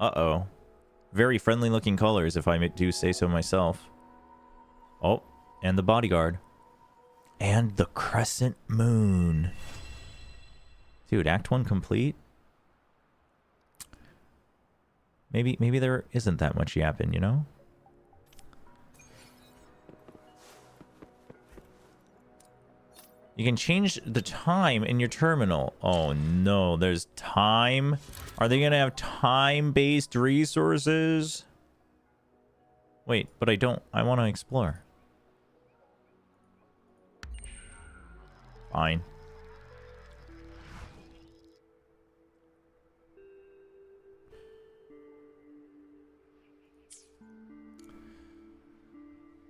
Uh-oh. Very friendly looking colors, if I do say so myself. Oh, and the bodyguard. And the crescent moon. Dude, Act 1 complete? Maybe there isn't that much yapping, you know? You can change the time in your terminal. Oh no, there's time? Are they gonna have time-based resources? Wait, but I want to explore. Fine.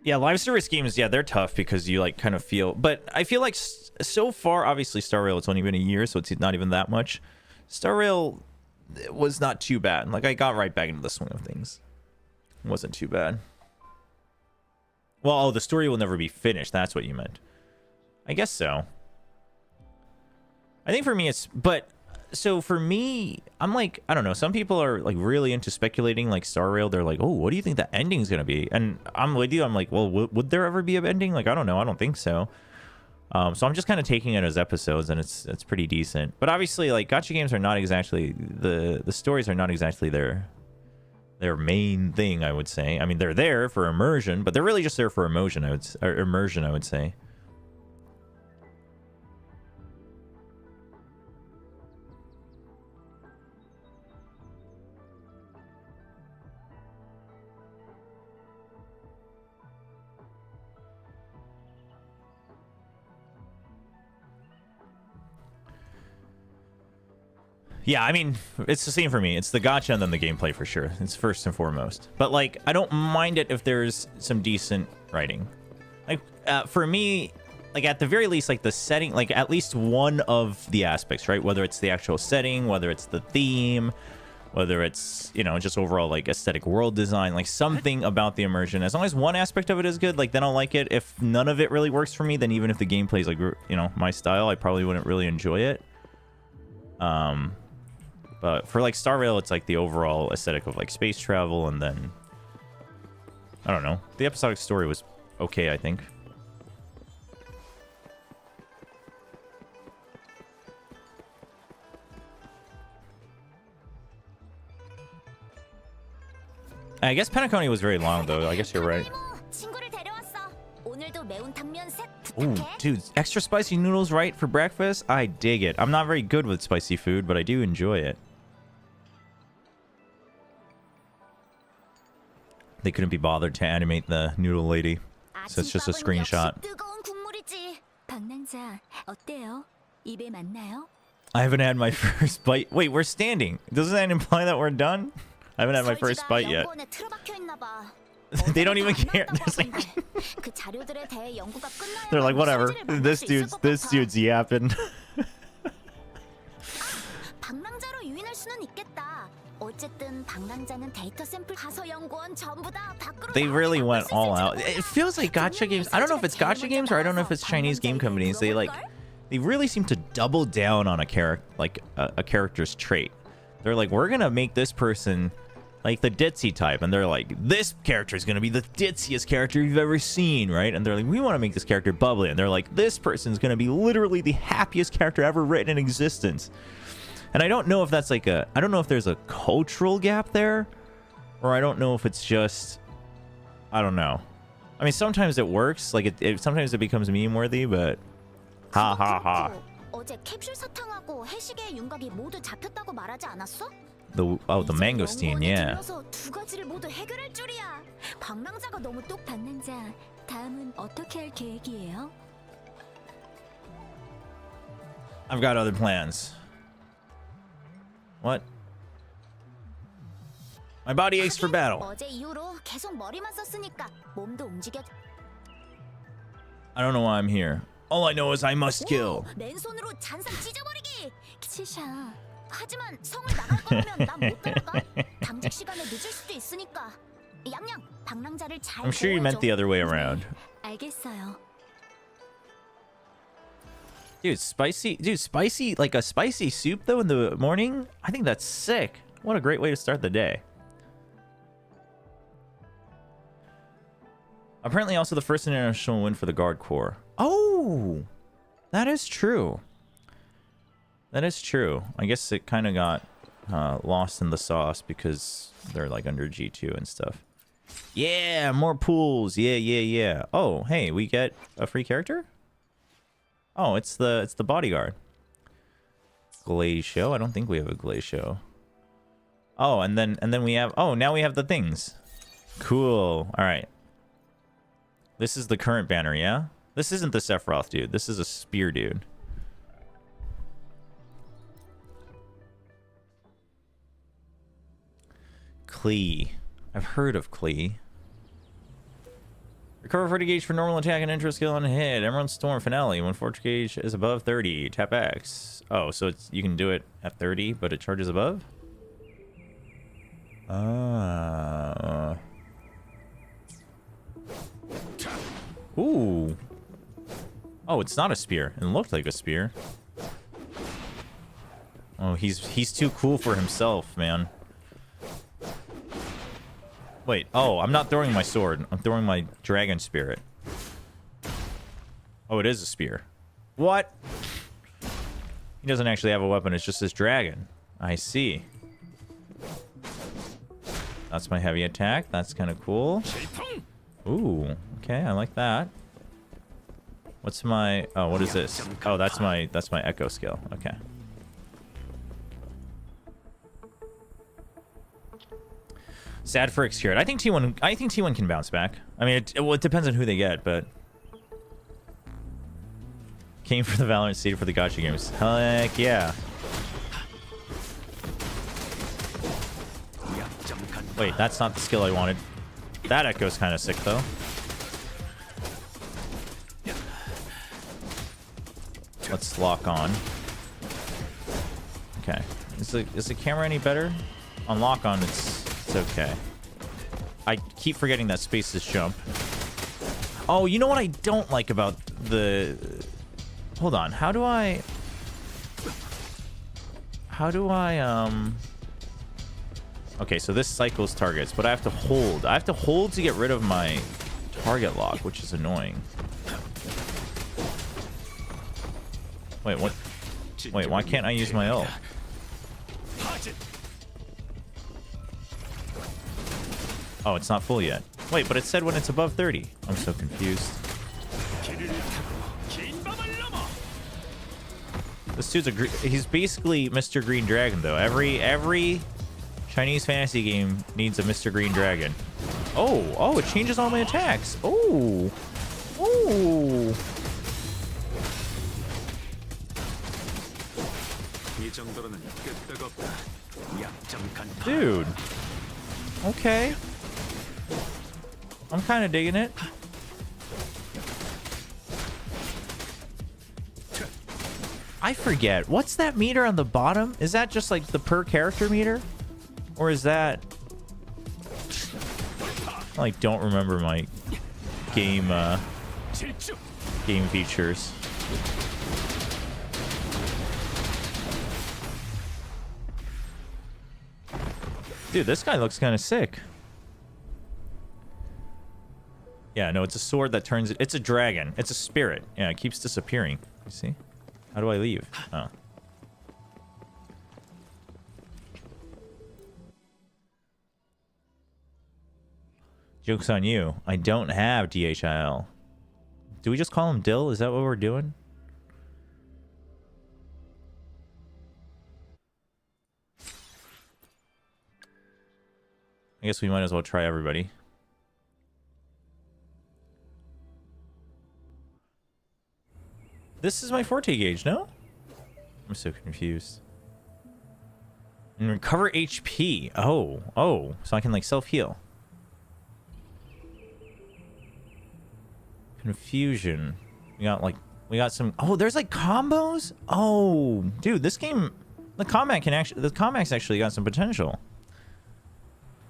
Yeah, live service games, yeah, they're tough because you like kind of feel, but I feel like so far, obviously Star Rail, it's only been a year, so it's not even that much. Star Rail was not too bad. Like, I got right back into the swing of things. It wasn't too bad. Well, oh, the story will never be finished. That's what you meant. I guess so. I think for me it's, but so for me, I'm like, I don't know. Some people are like really into speculating, like Star Rail. They're like, oh, what do you think the ending's gonna be? And I'm with you. I'm like, well, would there ever be an ending? Like, I don't know. I don't think so. So I'm just kind of taking it as episodes, and it's pretty decent. But obviously, like, gacha games are not exactly the stories are not exactly their main thing. I would say. I mean, they're there for immersion, but they're really just there for immersion. I would say. Yeah, I mean, it's the same for me. It's the gacha and then the gameplay for sure. It's first and foremost. But, like, I don't mind it if there's some decent writing. Like, for me, like, at the very least, like, the setting, like, at least one of the aspects, right? Whether it's the actual setting, whether it's the theme, whether it's, you know, just overall, like, aesthetic world design, like, something about the immersion. As long as one aspect of it is good, like, then I'll like it. If none of it really works for me, then even if the gameplay is, like, you know, my style, I probably wouldn't really enjoy it. But for, like, Star Rail, it's, like, the overall aesthetic of, like, space travel, and then... I don't know. The episodic story was okay, I think. I guess Penacony was very long, though. I guess you're right. Ooh, dude, extra spicy noodles right for breakfast? I dig it. I'm not very good with spicy food, but I do enjoy it. They couldn't be bothered to animate the noodle lady, so it's just a screenshot. I haven't had my first bite. Wait, we're standing. Doesn't that imply that we're done? I haven't had my first bite yet. They don't even care. They're like, whatever. This dude's yapping. They really went all out. It feels like gacha games. I don't know if it's gacha games or I don't know if it's Chinese game companies. They really seem to double down on a character, like a character's trait. They're like, we're gonna make this person like the ditzy type, and they're like, this character is gonna be the ditziest character you've ever seen, right? And they're like, we want to make this character bubbly, and they're like, this person's gonna be literally the happiest character ever written in existence. And I don't know if that's like I don't know if there's a cultural gap there, or I don't know if it's just, I don't know. I mean, sometimes it works, like sometimes it becomes meme worthy, but ha ha ha. The mangosteen, yeah. I've got other plans. What? My body aches for battle. I don't know why I'm here. All I know is I must kill. I'm sure you meant the other way around. Dude, spicy, like a spicy soup though in the morning? I think that's sick. What a great way to start the day. Apparently also the first international win for the Guard Corps. Oh! That is true. That is true. I guess it kind of got lost in the sauce because they're like under G2 and stuff. Yeah, more pools. Yeah. Oh, hey, we get a free character? Oh, it's the bodyguard. Glacio. I don't think we have a Glacio. Oh, and then we have... Oh, now we have the things. Cool. All right. This is the current banner, yeah? This isn't the Sephiroth dude. This is a spear dude. Klee. I've heard of Klee. Recover 40 gauge for normal attack and intro skill on a hit. Emerald Storm finale. When 40 gauge is above 30, tap X. Oh, so it's you can do it at 30, but it charges above? Ooh. Oh, it's not a spear. It looked like a spear. Oh, he's too cool for himself, man. Wait, oh, I'm not throwing my sword. I'm throwing my dragon spirit. Oh, it is a spear. What? He doesn't actually have a weapon. It's just his dragon. I see. That's my heavy attack. That's kind of cool. Ooh, okay, I like that. What's my... Oh, what is this? Oh, that's my echo skill. Okay. Sad for Excured. I think T1 can bounce back. I mean, it depends on who they get, but... Came for the Valorant seed for the gacha games. Heck yeah. Wait, that's not the skill I wanted. That echo's kind of sick, though. Let's lock on. Okay. Is the camera any better? On lock on, it's okay. I keep forgetting that space is jump. Oh, you know what I don't like about the... Hold on. How do I... Okay, so this cycles targets, but I have to hold. I have to hold to get rid of my target lock, which is annoying. Wait, what? Wait, why can't I use my ult? Oh, it's not full yet. Wait, but it said when it's above 30. I'm so confused. This dude's he's basically Mr. Green Dragon, though. Every Chinese fantasy game needs a Mr. Green Dragon. Oh, it changes all my attacks. Oh. Dude. Okay. I'm kind of digging it. I forget. What's that meter on the bottom? Is that just like the per character meter? Or is that... I like don't remember my game features. Dude, this guy looks kind of sick. Yeah, no, it's a sword that turns... It's a dragon. It's a spirit. Yeah, it keeps disappearing. You see? How do I leave? Oh. Joke's on you. I don't have DHIL. Do we just call him Dill? Is that what we're doing? I guess we might as well try everybody. This is my forte gauge, no? I'm so confused. And recover HP. Oh, so I can like self-heal. Confusion. We got some... Oh, there's like combos? Oh, dude, this game... The combat's actually got some potential.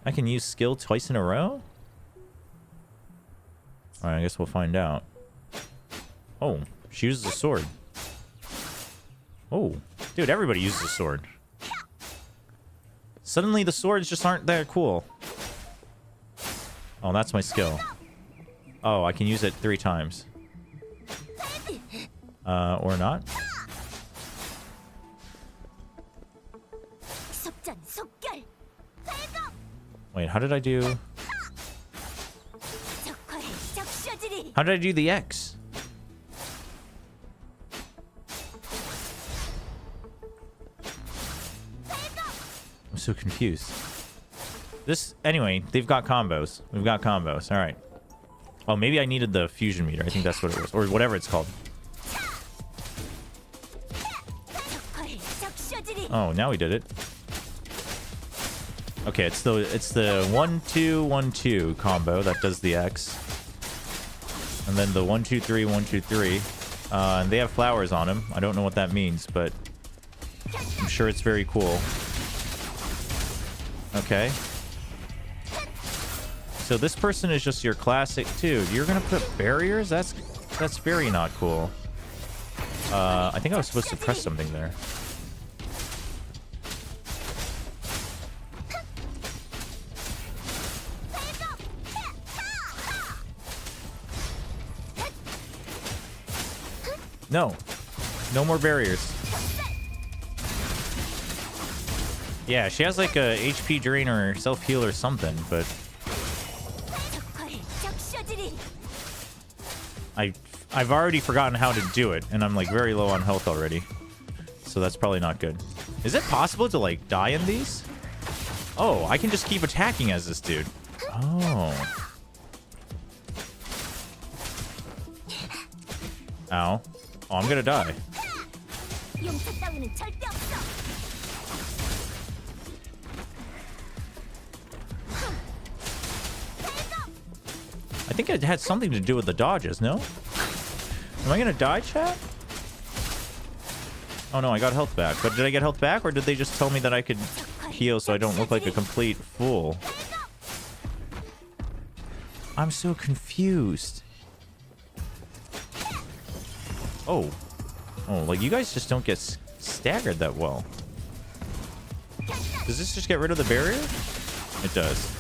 I can use skill twice in a row? Alright, I guess we'll find out. Oh, she uses a sword. Oh, dude, everybody uses a sword. Suddenly the swords just aren't that cool. Oh, that's my skill. Oh, I can use it 3 times. Or not. 속전속결. Wait, how did I do... 적화의 적셔지리. How did I do the X? I'm so confused. This... Anyway, they've got combos. We've got combos. Alright. Oh, maybe I needed the fusion meter. I think that's what it was. Or whatever it's called. 적화의 적셔지리. Oh, now we did it. Okay, it's the 1-2-1-2 combo that does the X. And then the 1-2-3, 1-2-3. And they have flowers on them. I don't know what that means, but I'm sure it's very cool. Okay. So this person is just your classic... Dude, you're gonna put barriers? That's very not cool. I think I was supposed to press something there. No. No more barriers. Yeah, she has like a HP drain or self-heal or something, but... 적화의 적셔지리. I've already forgotten how to do it, and I'm like very low on health already. So that's probably not good. Is it possible to like die in these? Oh, I can just keep attacking as this dude. Oh. Ow. Oh, I'm gonna die. 용서 따위는 절대 없어. I think it had something to do with the dodges, no? Am I gonna die, chat? Oh no, I got health back. But did I get health back, or did they just tell me that I could heal so I don't look like a complete fool? I'm so confused. Oh. Oh, like you guys just don't get staggered that well. Does this just get rid of the barrier? It does.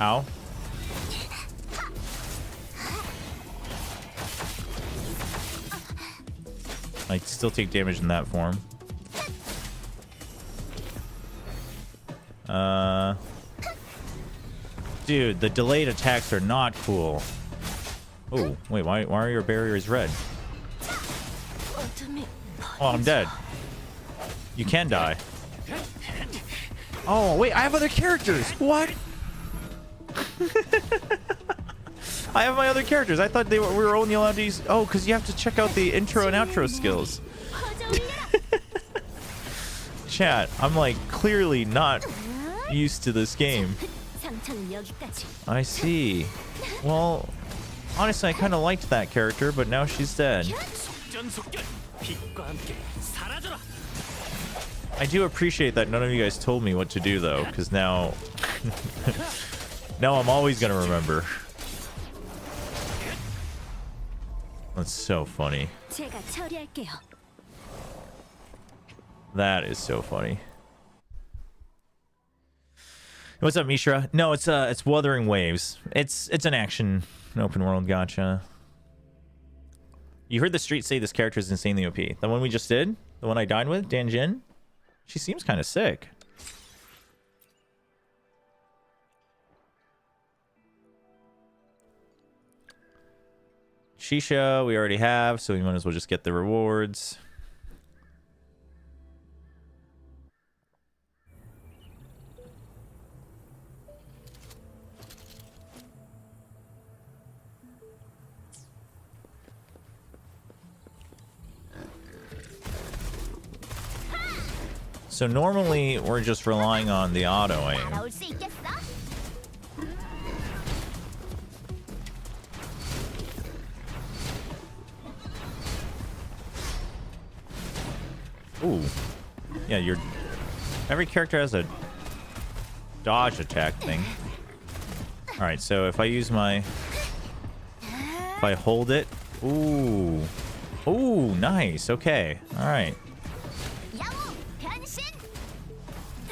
Ow. I still take damage in that form. Dude, the delayed attacks are not cool. Oh, wait, why are your barriers red? Oh, I'm dead. You can die. Oh, wait, I have other characters. What? I have my other characters. I thought we were only allowed to use... Oh, because you have to check out the intro and outro skills. Chat, I'm like clearly not used to this game. I see. Well, honestly, I kind of liked that character, but now she's dead. I do appreciate that none of you guys told me what to do, though, because now... now I'm always going to remember. That's so funny. That is so funny. What's up, Mishra? No, it's Wuthering Waves. It's an action, an open world gacha. You heard the street say this character is insanely OP. The one we just did, the one I died with, Danjin. She seems kind of sick. Shisha, we already have, so we might as well just get the rewards. So normally we're just relying on the auto aim. Ooh. Yeah, every character has a dodge attack thing. Alright, so if I use my... If I hold it... Ooh. Ooh, nice. Okay. Alright.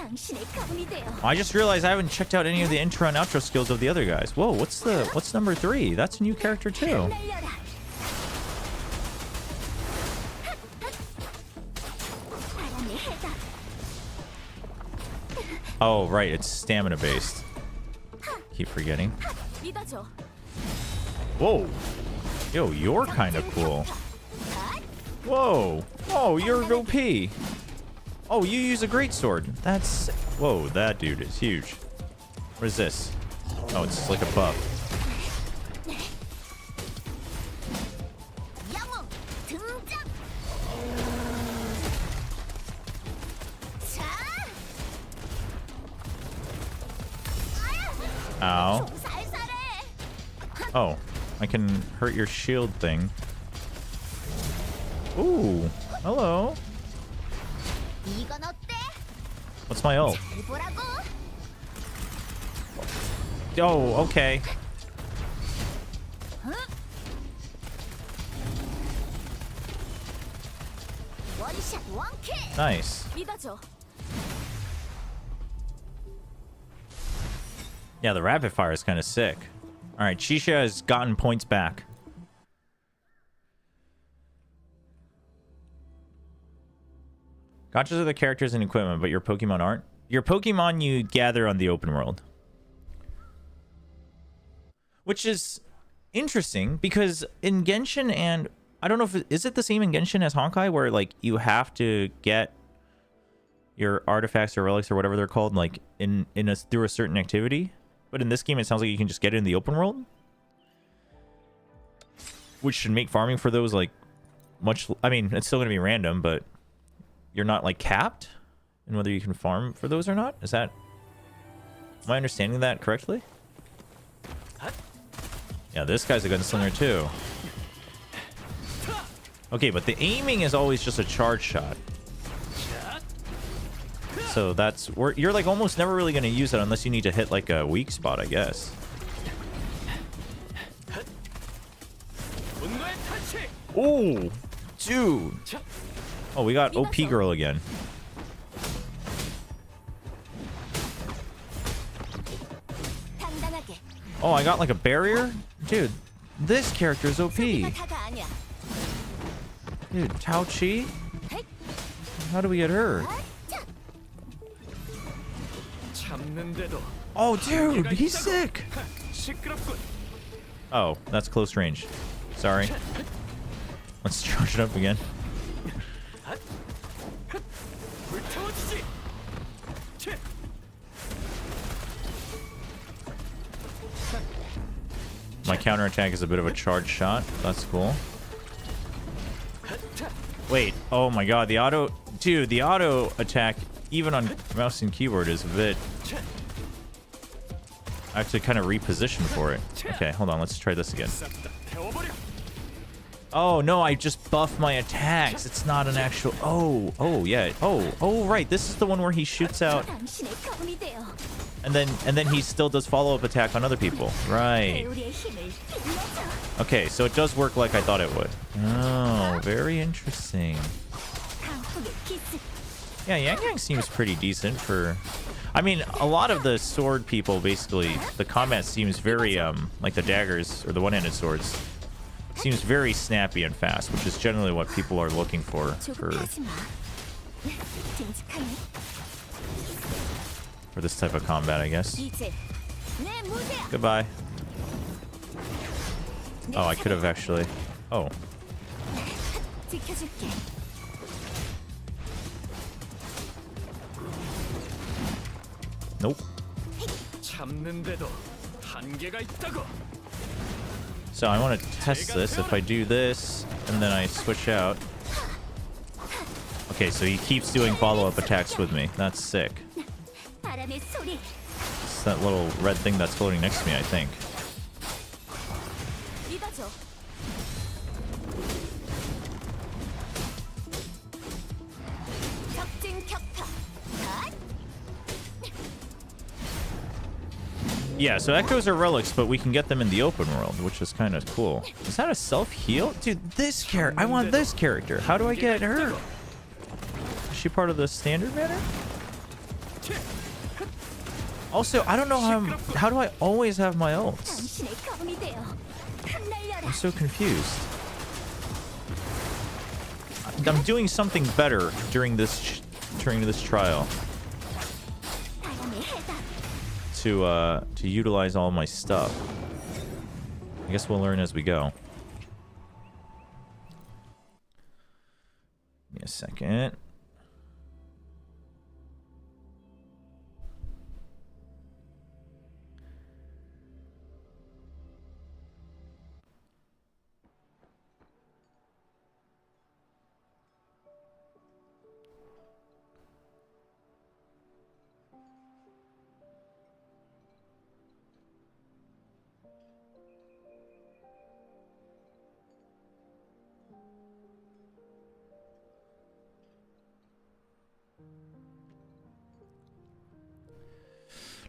당신의 가문이 되어 I just realized I haven't checked out any of the intro and outro skills of the other guys. Whoa, what's number 3? That's a new character too. 날려라. 바람의 해답. Oh, right, it's stamina based. Keep forgetting. 믿어줘. Whoa. Yo, you're kind of cool. Whoa. Oh, you're OP. Oh, you use a greatsword. That's... Whoa, that dude is huge. What is this? Oh, it's like a buff. 영웅 등장. 자. Ow. 살살해. Oh, I can hurt your shield thing. Ooh, hello. 이건 어때? What's my ult? 잘 보라고. Oh, okay. 원샷 원킬. Nice. 믿어줘. Yeah, the rapid fire is kind of sick. All right, Shisha has gotten points back. Gotchas are the characters and equipment, but your Pokemon aren't. Your Pokemon you gather on the open world. Which is interesting, because in Genshin and... I don't know if... Is it the same in Genshin as Honkai, where, like, you have to get your artifacts or relics or whatever they're called, like, through a certain activity? But in this game, it sounds like you can just get it in the open world? Which should make farming for those, like, much... I mean, it's still going to be random, but... You're not, like, capped in whether you can farm for those or not? Is that... Am I understanding that correctly? Yeah, this guy's a gunslinger, too. Okay, but the aiming is always just a charge shot. So that's... You're, like, almost never really going to use it unless you need to hit, like, a weak spot, I guess. Oh! Dude! Oh, we got OP girl again. Oh, I got like a barrier? Dude, this character is OP. Dude, Tao Chi? How do we get her? Oh, dude, he's sick. Oh, that's close range. Sorry. Let's charge it up again. My counterattack is a bit of a charge shot. That's cool. Wait. Oh my god. The auto... Dude, the auto attack, even on mouse and keyboard, is a bit... I have to kind of reposition for it. Okay, hold on. Let's try this again. Oh, no. I just buffed my attacks. It's not an actual... Oh, yeah. Oh, right. This is the one where he shoots out... And then he still does follow-up attack on other people. Right. Okay, so it does work like I thought it would. Oh, very interesting. Yeah, Yang Yang seems pretty decent for... I mean, a lot of the sword people, basically, the combat seems very, like the daggers, or the one-handed swords, seems very snappy and fast, which is generally what people are looking for this type of combat, I guess. Goodbye. Oh, I could have actually... Oh. Nope. So I want to test this. If I do this, and then I switch out... Okay, so he keeps doing follow-up attacks with me. That's sick. It's that little red thing that's floating next to me, I think. Yeah, so echoes are relics, but we can get them in the open world, which is kind of cool. Is that a self-heal? Dude, this character... I want this character. How do I get her? Is she part of the standard banner? Also, I don't know how do I always have my ults? 당신의 검이 되어 흩날려라. I'm so confused. I'm doing something better during this trial 바람의 해답. to utilize all my stuff. I guess we'll learn as we go. Give me a second.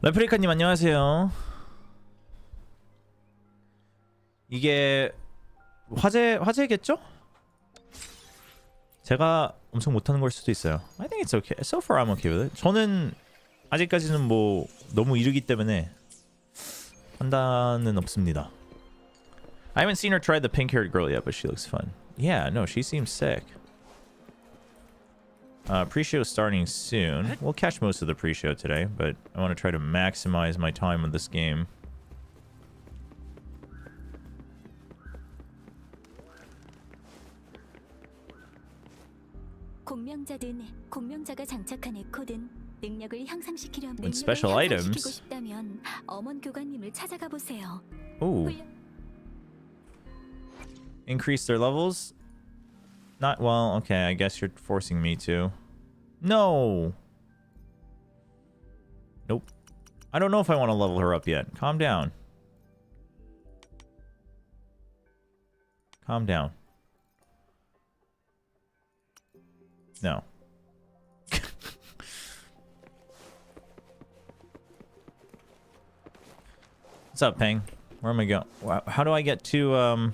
레프리카님 안녕하세요. 이게 화제겠죠? 제가 엄청 못하는 걸 수도 있어요. I think it's okay. So far I'm okay with it. 저는 아직까지는 뭐 너무 이르기 때문에 판단은 없습니다. I haven't seen her try the pink-haired girl yet, but she looks fun. Yeah, no, she seems sick. Pre-show starting soon. We'll catch most of the pre-show today, but I want to try to maximize my time with this game. 공명자가 장착한 에코든 능력을 향상시키려면 With special items. 향상시키고 싶다면 엄원 교관님을 찾아가 보세요. Ooh. Increase their levels? Not well, okay, I guess you're forcing me to. No! Nope. I don't know if I want to level her up yet. Calm down. Calm down. No. What's up, Peng? Where am I going? How do I get to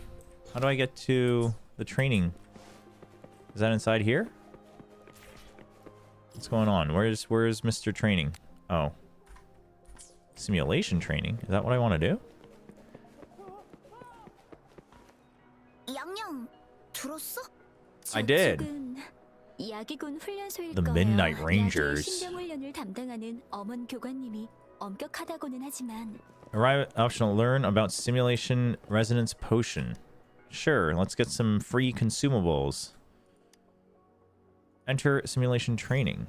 the training? Is that inside here? What's going on? Where's Mr. Training? Oh. Simulation training? Is that what I want to do? 양양, 들었어? I did. 야기군 훈련소일 The 거예요. Midnight Rangers. 신병 훈련을 담당하는 엄원 교관님이 엄격하다고는 하지만 Arrive optional. Learn about simulation resonance potion. Sure, let's get some free consumables. Enter simulation training.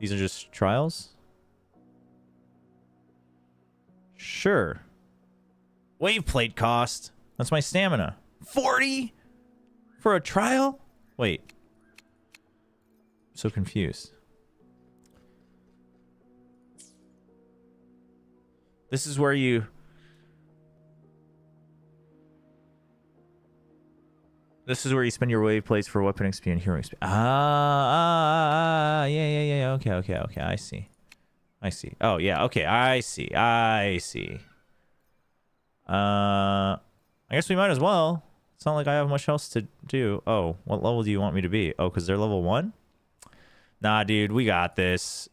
These are just trials? Sure. Wave plate cost. That's my stamina. 40? For a trial? Wait. I'm so confused. This is where you... This is where you spend your wave plates for weapon XP and hero XP. Yeah. Okay. I see. Oh, yeah. Okay, I see. I guess we might as well. It's not like I have much else to do. Oh, what level do you want me to be? Oh, because they're level 1? Nah, dude, we got this.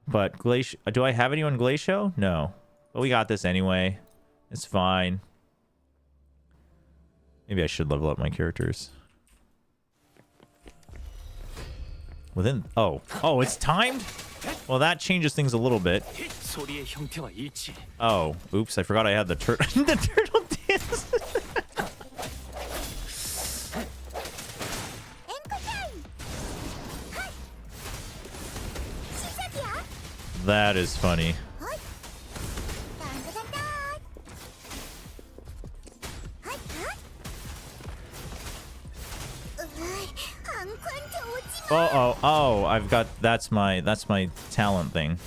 But Glacio... Do I have anyone Glacio? No. But we got this anyway. It's fine. Maybe I should level up my characters. Within... Oh, it's timed? Well, that changes things a little bit. Oh, oops, I forgot I had the the turtle dance. That is funny. Oh, I've got that's my talent thing.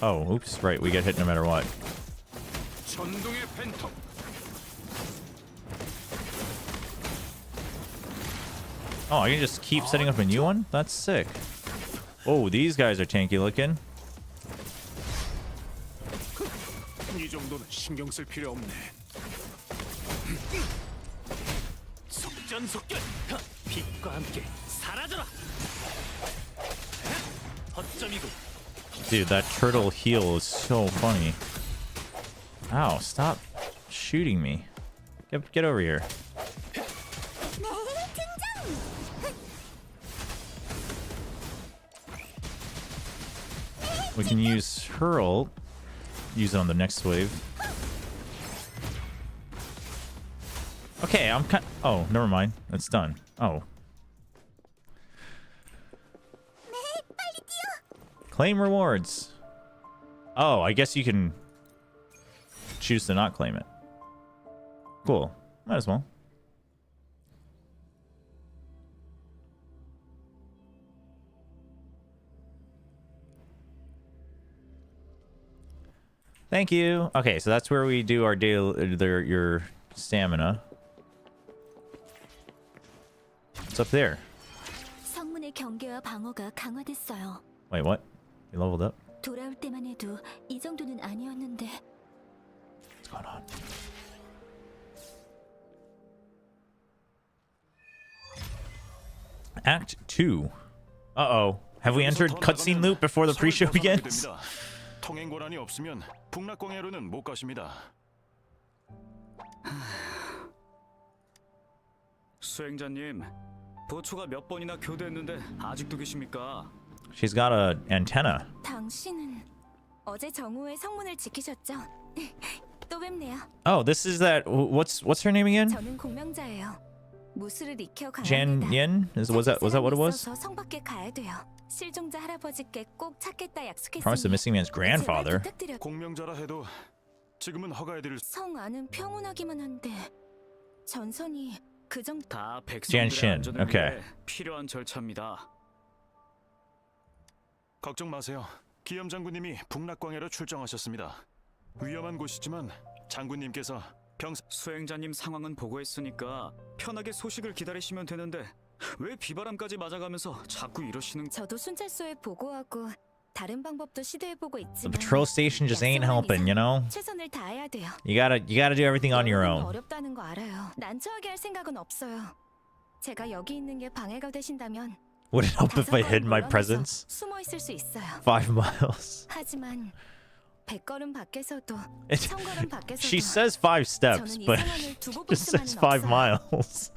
Oh, oops, right, we get hit no matter what. Oh, I can just keep setting up a new one? That's sick. Oh, these guys are tanky looking. 속전속결. 빛과 함께 사라져라. 허점이고. Dude, that turtle heal is so funny. Ow, stop shooting me. Get over here. We can use hurl. Use it on the next wave. Okay, I'm kind. Oh, never mind. It's done. Oh. Claim rewards. Oh, I guess you can choose to not claim it. Cool. Might as well. Thank you. Okay, so that's where we do our daily, your stamina. What's up there? 성문의 경계와 방어가 강화됐어요. Wait, what? You leveled up? 돌아올 때만 해도 이 정도는 아니었는데. What's going on? Act 2. Uh-oh. Have we entered cutscene loop before the pre-show begins? 통행 권한이 없으면 북락광야로는 못 가십니다. 수행자님, 보초가 몇 번이나 교대했는데 아직도 계십니까? She's got a antenna. 당신은 어제 정오에 성문을 지키셨죠? 또 뵙네요. Oh, this is that. What's her name again? 저는 공명자예요. 무술을 익혀 Jan 강합니다. Yen? Was that what it was? 성 밖에 가야 돼요. 실종자 할아버지께 꼭 찾겠다 약속했으니. Promise the missing man's grandfather. 공명자라 해도 지금은 허가해드릴 성 안은 평온하기만 한데 전선이 그 정도. 다 Jan 백성들의 Shin. 안전을 Okay. 위해 필요한 절차입니다. 걱정 마세요. 기염 장군님이 북락광야로 출정하셨습니다. 위험한 곳이지만 장군님께서 수행자님 상황은 보고했으니까 편하게 소식을 기다리시면 되는데 왜 비바람까지 맞아가면서 자꾸 이러시는? 저도 순찰소에 보고하고 다른 방법도 시도해보고 The 있지만 patrol station just ain't helping, you know? 최선을 다해야 돼요. You gotta do everything on your 여러분은 own. 어렵다는 거 알아요. 난처하게 할 생각은 없어요. 제가 여기 있는 게 방해가 되신다면 Would it help if I hid my 물러나서 presence? 숨어 있을 수 있어요. 5 miles. 하지만 100걸음 밖에서도 It- 1000걸음 밖에서도 She says 5 steps, 저는 이 but 상황을 두고 볼 just says 수만은 5 없어요. miles.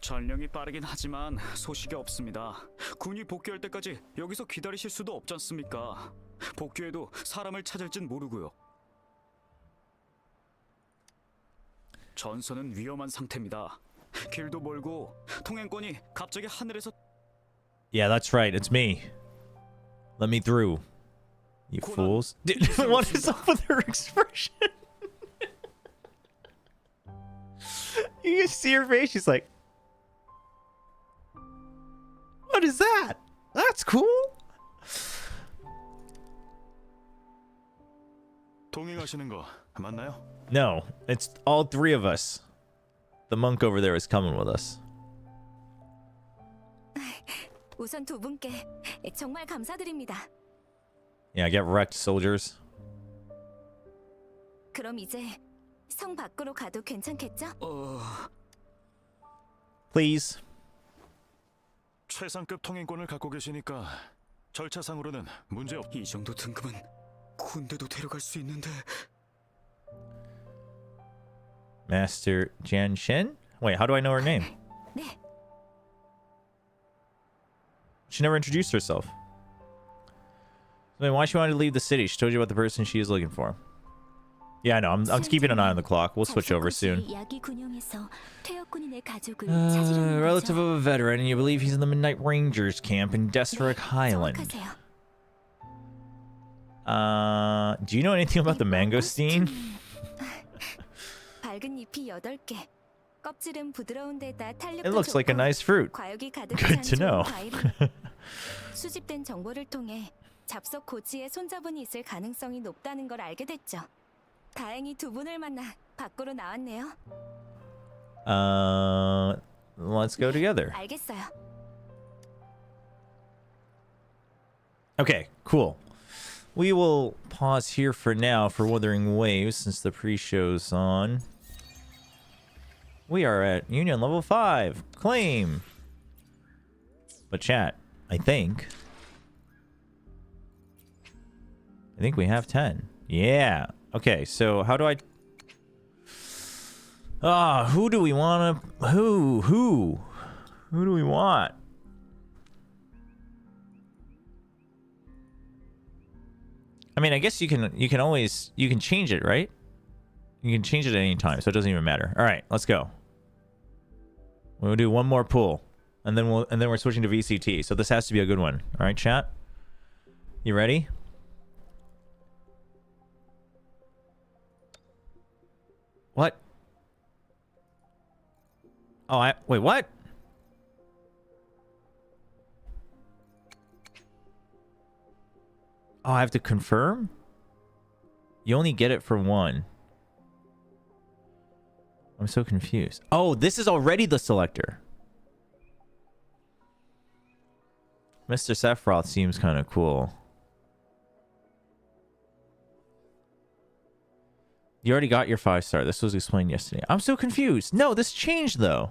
전령이 빠르긴 하지만 소식이 없습니다. 군이 복귀할 때까지 여기서 기다리실 수도 없지 않습니까? 복귀해도 사람을 찾을진 모르고요. 전선은 위험한 상태입니다. 길도 멀고 통행권이 갑자기 하늘에서 Yeah, that's right. It's me. Let me through. You fools. Dude, what is up with her expression? You guys see her face? She's like, what is that? That's cool. 동행하시는 거 맞나요? No, it's all 3 of us. The monk over there is coming with us. 우선 두 분께 정말 감사드립니다. Yeah, get wrecked, soldiers. 그럼 이제 성 밖으로 가도 괜찮겠죠? Please. 최상급 통행권을 갖고 계시니까 절차상으로는 문제 없. 이 정도 등급은 군대도 데려갈 수 있는데. Master Jan Shin? Wait, how do I know her name? 네, She never introduced herself. I mean, why she wanted to leave the city? She told you about the person she is looking for. Yeah, I know. I'm keeping an eye on the clock. We'll switch over soon. 야기 군용에서 퇴역 군인의 가족을 찾으려는 Relative 거죠. of a veteran, and you believe he's in the Midnight Rangers camp in Deserick Highland. 정확하세요. Do you know anything about the mangosteen? 밝은 잎이 8개. 껍질은 부드러운 데다 탄력도 It looks like a 좋고 nice fruit. 과육이 가득 Good 찬 to 좋은 know. 과일은 수집된 정보를 통해 잡석 고지에 손자분이 있을 가능성이 높다는 걸 알게 됐죠. 다행히 두 분을 만나 밖으로 나왔네요. Let's go together. 알겠어요. Okay, cool. We will pause here for now for Wuthering Waves since the pre-show's on. We are at Union level 5. Claim. But chat, I think we have 10. Yeah. Okay, so how do I... who do we want to... Who do we want? I mean, I guess you can always... You can change it, right? You can change it at any time, so it doesn't even matter. All right, let's go. We'll do one more pull, and then we're switching to VCT. So this has to be a good one. All right, chat. You ready? What? Oh, wait, what? Oh, I have to confirm? You only get it for one. I'm so confused. Oh, this is already the selector. Mr. Sephiroth seems kind of cool. You already got your 5-star. This was explained yesterday. I'm so confused. No, this changed, though.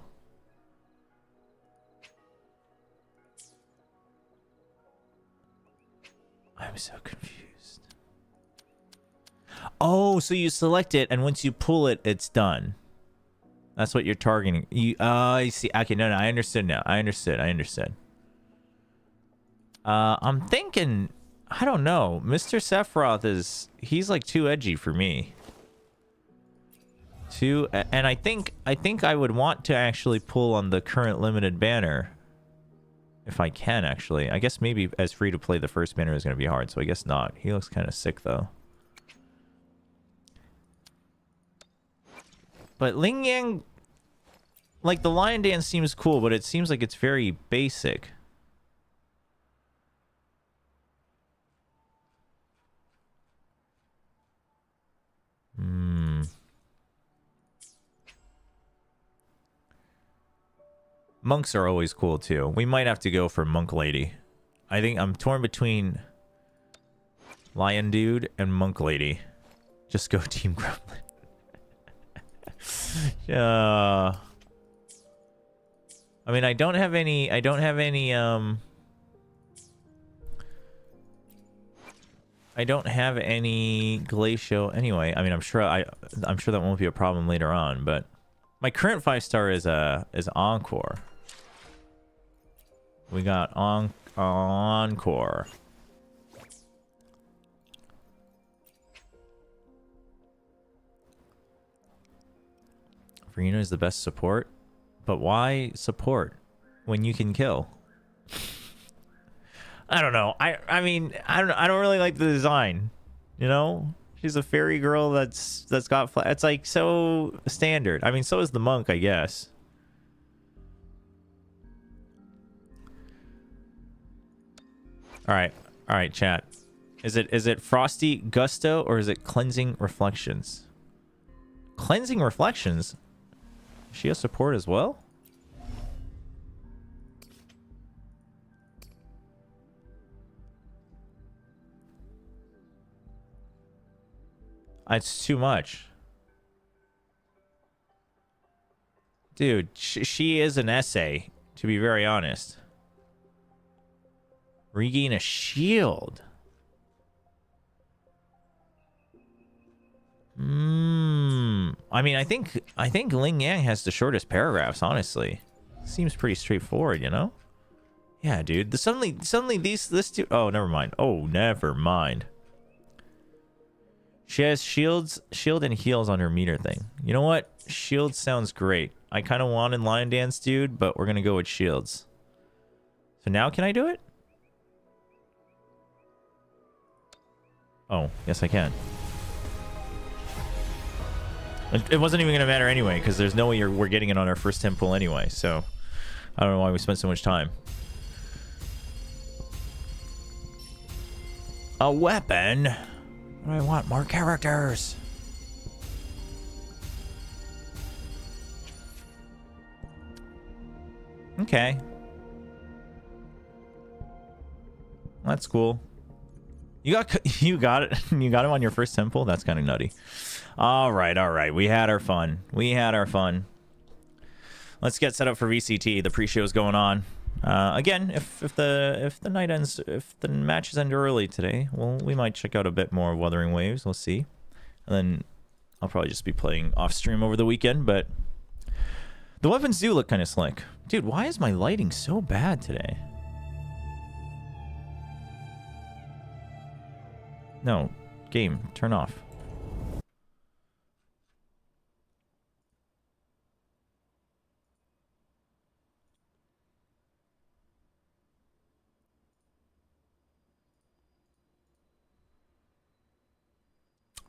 I'm so confused. Oh, so you select it, and once you pull it, it's done. That's what you're targeting. I see. Okay, no, I understood now. I understood. I'm thinking... I don't know. Mr. Sephiroth is... He's, like, too edgy for me. And I think I would want to actually pull on the current limited banner. If I can, actually. I guess maybe as free to play, the first banner is going to be hard, so I guess not. He looks kind of sick, though. But Ling Yang... Like, the lion dance seems cool, but it seems like it's very basic. Monks are always cool, too. We might have to go for Monk Lady. I think I'm torn between Lion Dude and Monk Lady. Just go Team Gremlin. I mean, I don't have any Glacio anyway. I mean, I'm sure that won't be a problem later on, but my current 5-star is Encore. We got Encore. Farina is the best support, but why support when you can kill? I don't know. I mean, I don't really like the design. You know, she's a fairy girl that's got it's like so standard. I mean, so is the monk, I guess. All right, chat. Is it Frosty Gusto or is it Cleansing Reflections? Cleansing Reflections? Is she a support as well? It's too much. Dude, she is an essay, to be very honest. Regain a shield. I mean, I think Ling Yang has the shortest paragraphs, honestly. Seems pretty straightforward, you know? Yeah, dude. Suddenly this two... Oh, never mind. Oh, never mind. She has shield and heals on her meter thing. You know what? Shield sounds great. I kind of wanted Lion Dance, dude, but we're going to go with shields. So now can I do it? Oh, yes I can. It wasn't even going to matter anyway, because there's no way we're getting it on our first 10 pull anyway, so... I don't know why we spent so much time. A weapon? What do I want? More characters! Okay. That's cool. You got it. You got him on your first 10 pull? That's kind of nutty. All right. We had our fun. let's get set up for VCT. The pre-show is going on. Again, if the night ends, if the matches end early today, well, we might check out a bit more of Wuthering Waves. We'll see. And then I'll probably just be playing off stream over the weekend. But the weapons do look kind of slick, dude. Why is my lighting so bad today? No, game, turn off.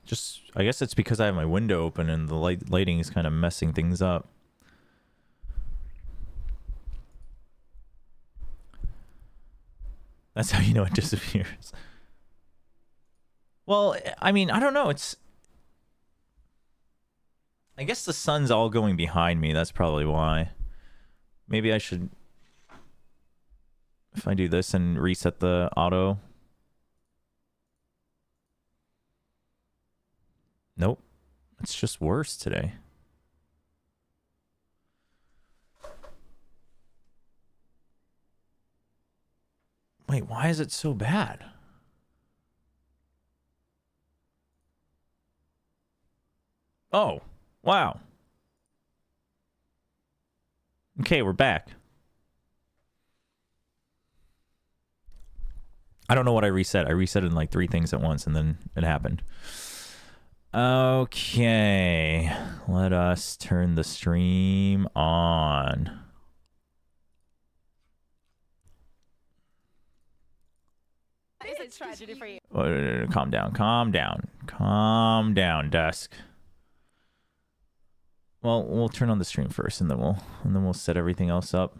Just, I guess it's because I have my window open and the lighting is kind of messing things up. That's how you know it disappears. Well, I mean, I don't know. It's... I guess the sun's all going behind me. That's probably why. Maybe I should... If I do this and reset the auto... Nope. It's just worse today. Wait, why is it so bad? Oh, wow. Okay, we're back. I don't know what I reset. I reset in like 3 things at once and then it happened. Okay, let us turn the stream on. It's a tragedy for you. Calm down, calm down, calm down, Dusk. Well, we'll turn on the stream first, and then we'll set everything else up.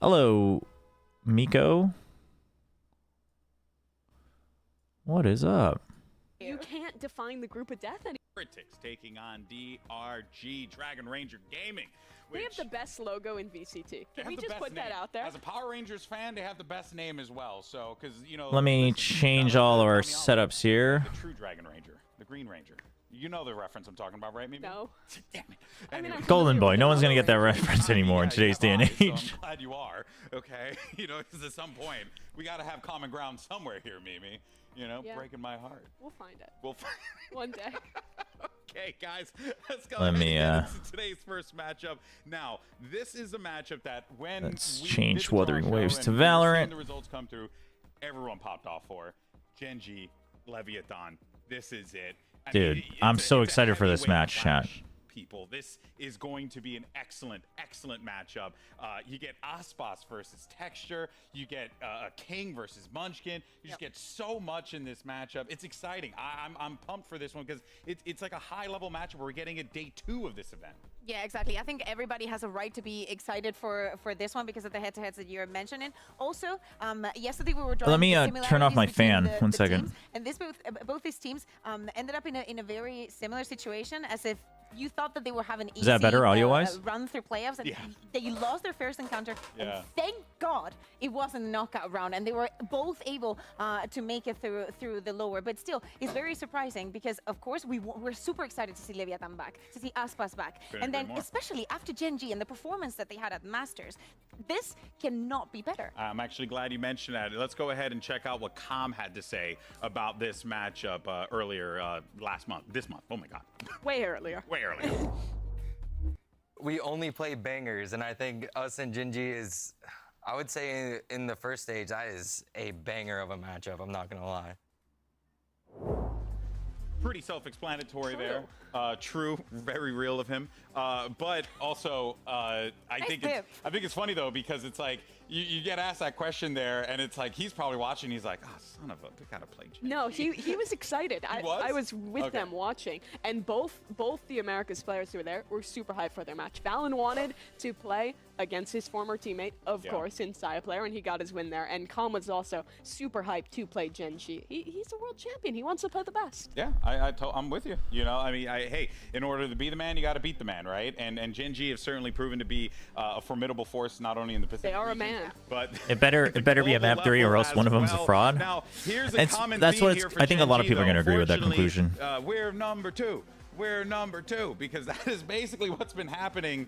Hello, Miko. What is up? You can't define the group of death anymore. Heretics taking on DRG Dragon Ranger Gaming. They have the best logo in VCT. Can we just put that out there? As a Power Rangers fan, they have the best name as well. So, because you know. Let me change all of our setups here. The true Dragon Ranger, the Green Ranger. You know the reference I'm talking about, right? Maybe. No. Damn it. I mean, Golden Boy. No one's gonna get that reference anymore in today's day and age. So I'm glad you are. Okay. You know, because at some point we got to have common ground somewhere here, Mimi. You know, breaking my heart. We'll find it. We'll find one day. Okay, guys, let's go. Let me into today's first matchup. Now, this is a matchup that when let's we change did the Wuthering draw Waves show to and we were Valorant. seeing the results come through, everyone popped off for Genji, Leviathan. This is it. I Dude, mean, I'm it's so a excited for this heavyweight match, chat. clash, people, this is going to be an excellent matchup. You get Aspas versus Texture. You get a King versus Munchkin. You just get so much in this matchup. It's exciting. I'm pumped for this one because it's like a high-level matchup. We're getting a day 2 of this event. Yeah, exactly. I think everybody has a right to be excited for this one because of the head-to-heads that you're mentioning. Also, yesterday we were drawing. Let me turn off my fan. One the second. Teams, and both these teams ended up in a very similar situation, as if you thought that they were having easy, is that better audio-wise? Run through playoffs, and they lost their first encounter. And thank God it wasn't a knockout round, and they were both able to make it through the lower. But still, it's very surprising because, of course, we're super excited to see Leviathan back, to see Aspas back, and then especially after Genji and the performance that they had at Masters, this cannot be better. I'm actually glad you mentioned that. Let's go ahead and check out what Com had to say about this matchup earlier this month. Oh my God. Way earlier. Way earlier. We only play bangers, and I think us and Genji is, I would say in the first stage, that is a banger of a matchup, I'm not gonna lie. Pretty self-explanatory there. True, very real of him. But also, I think it's funny though, because it's like you get asked that question there, and it's like he's probably watching. He's like, "Oh, son of a, they gotta play." Genji. No, he was excited. I was with them watching, and both the Americas players who were there were super hyped for their match. Valen wanted to play against his former teammate, of course, in Saya player, and he got his win there. And Com was also super hyped to play Genji. He's a world champion. He wants to play the best. Yeah, I'm with you. You know, I mean, hey, in order to be the man, you got to beat the man, right? And Genji have certainly proven to be a formidable force, not only in the Pacific They are a region, man. understand. But It better be a map 3 or else one of them's a fraud. Now, here's a That's common what theme it's. here for I think a lot of Gen G, people are going to though. agree with that Unfortunately, conclusion. We're number 2. We're number 2 because that is basically what's been happening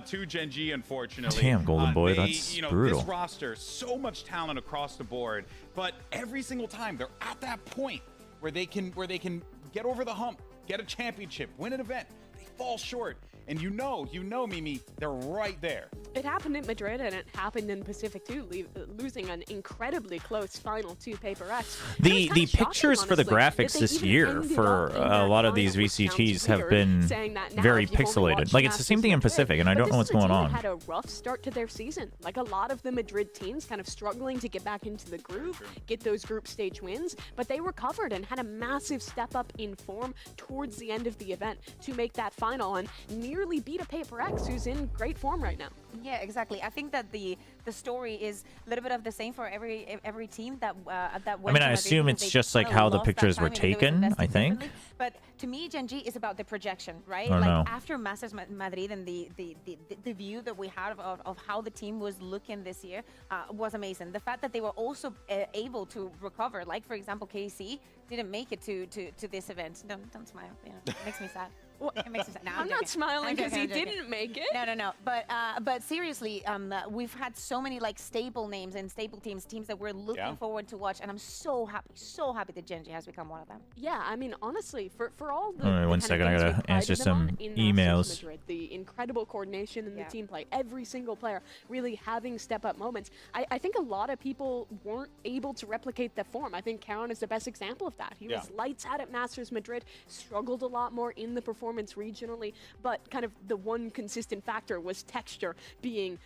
to Gen G, unfortunately. Damn, Golden Boy, that's brutal. This roster, so much talent across the board, but every single time they're at that point where they can get over the hump, get a championship, win an event, they fall short. And you know, Mimi, they're right there. It happened in Madrid and it happened in Pacific too, losing an incredibly close final to Paper X. The pictures for the graphics this year for a lot of these VCTs have been very pixelated. Like, it's the same thing in Pacific, and I don't know what's going on. Had a rough start to their season. Like, a lot of the Madrid teams kind of struggling to get back into the groove, get those group stage wins, but they recovered and had a massive step up in form towards the end of the event to make that final and nearly beat a Paper X, who's in great form right now. Yeah, exactly. I think that the story is a little bit of the same for every team that I mean, I assume it's just like how the pictures were taken, I think. But to me, Gen G is about the projection, right? I don't know. After Masters Madrid and the view that we had of how the team was looking this year was amazing. The fact that they were also able to recover, like for example, KC didn't make it to this event. Don't smile. You know, it makes me sad. It makes me sad. No, I'm not smiling because he didn't make it. No. But seriously, we've had so many like staple names and staple teams that we're looking forward to watch, and I'm so happy that Gen G has become one of them. Yeah, I mean, honestly, for all the All right, one second, I gotta answer some emails. Madrid, the incredible coordination in the team play, every single player really having step-up moments. I think a lot of people weren't able to replicate the form. I think Karen is the best example of that. He was lights out at Masters Madrid, struggled a lot more in the performance regionally, but kind of the one consistent factor was texture being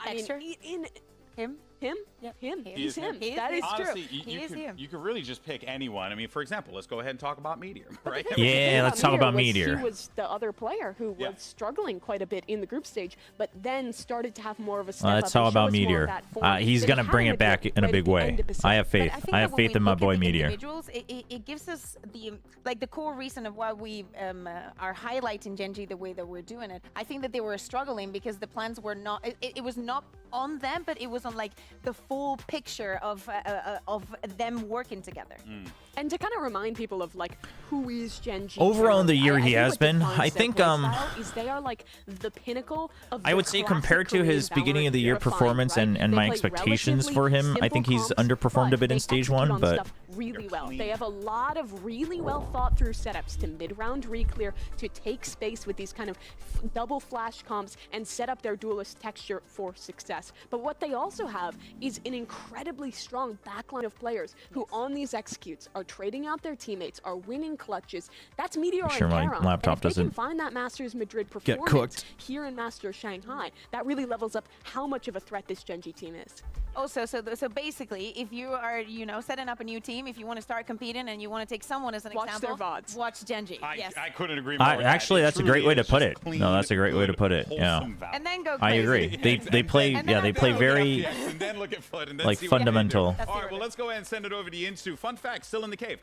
Texture? Him? Yeah, him. He's him. him. That is Honestly, true. you could really just pick anyone. I mean, for example, let's go ahead and talk about Meteor, right? Yeah, let's talk about Meteor. He was the other player who was struggling quite a bit in the group stage, but then started to have more of a step up. Let's talk about Meteor. He's going to bring it back in a big way. I have faith. I have faith in my boy Meteor. It gives us the core reason of why we are highlighting Gen G the way that we're doing it. I think that they were struggling because the plans were not. It was not on them, but it was on like the full picture of them working together. And to kind of remind people of like who is Gen G. Overall in the year I he think has what been, defines I their think playstyle is they are like the pinnacle of I would say compared to his beginning of the year performance and my expectations for him, I think he's underperformed a bit in stage 1, but really well. They have a lot of really well thought through setups to mid-round re-clear, to take space with these kind of double flash comps and set up their duelist texture for success. But what they also have is an incredibly strong backline of players who on these executes are trading out their teammates, are winning clutches. That's Meteor sure and my Karon. laptop and if they doesn't can find that Masters Madrid get performance cooked here in Masters Shanghai, that really levels up how much of a threat this Gen G team is. Also, so basically, if you are, setting up a new team, if you want to start competing and you want to take someone as an example, their VODs. Watch Gen G. Yes. I couldn't agree more. Actually, that's a great way to put it. No, that's a great way to put it. Yeah. And then go I crazy. agree. They play very and then look at Foot and then like see what fundamental. they do. All right, well, let's go ahead and send it over to Yinsu. Fun fact, still in the cave.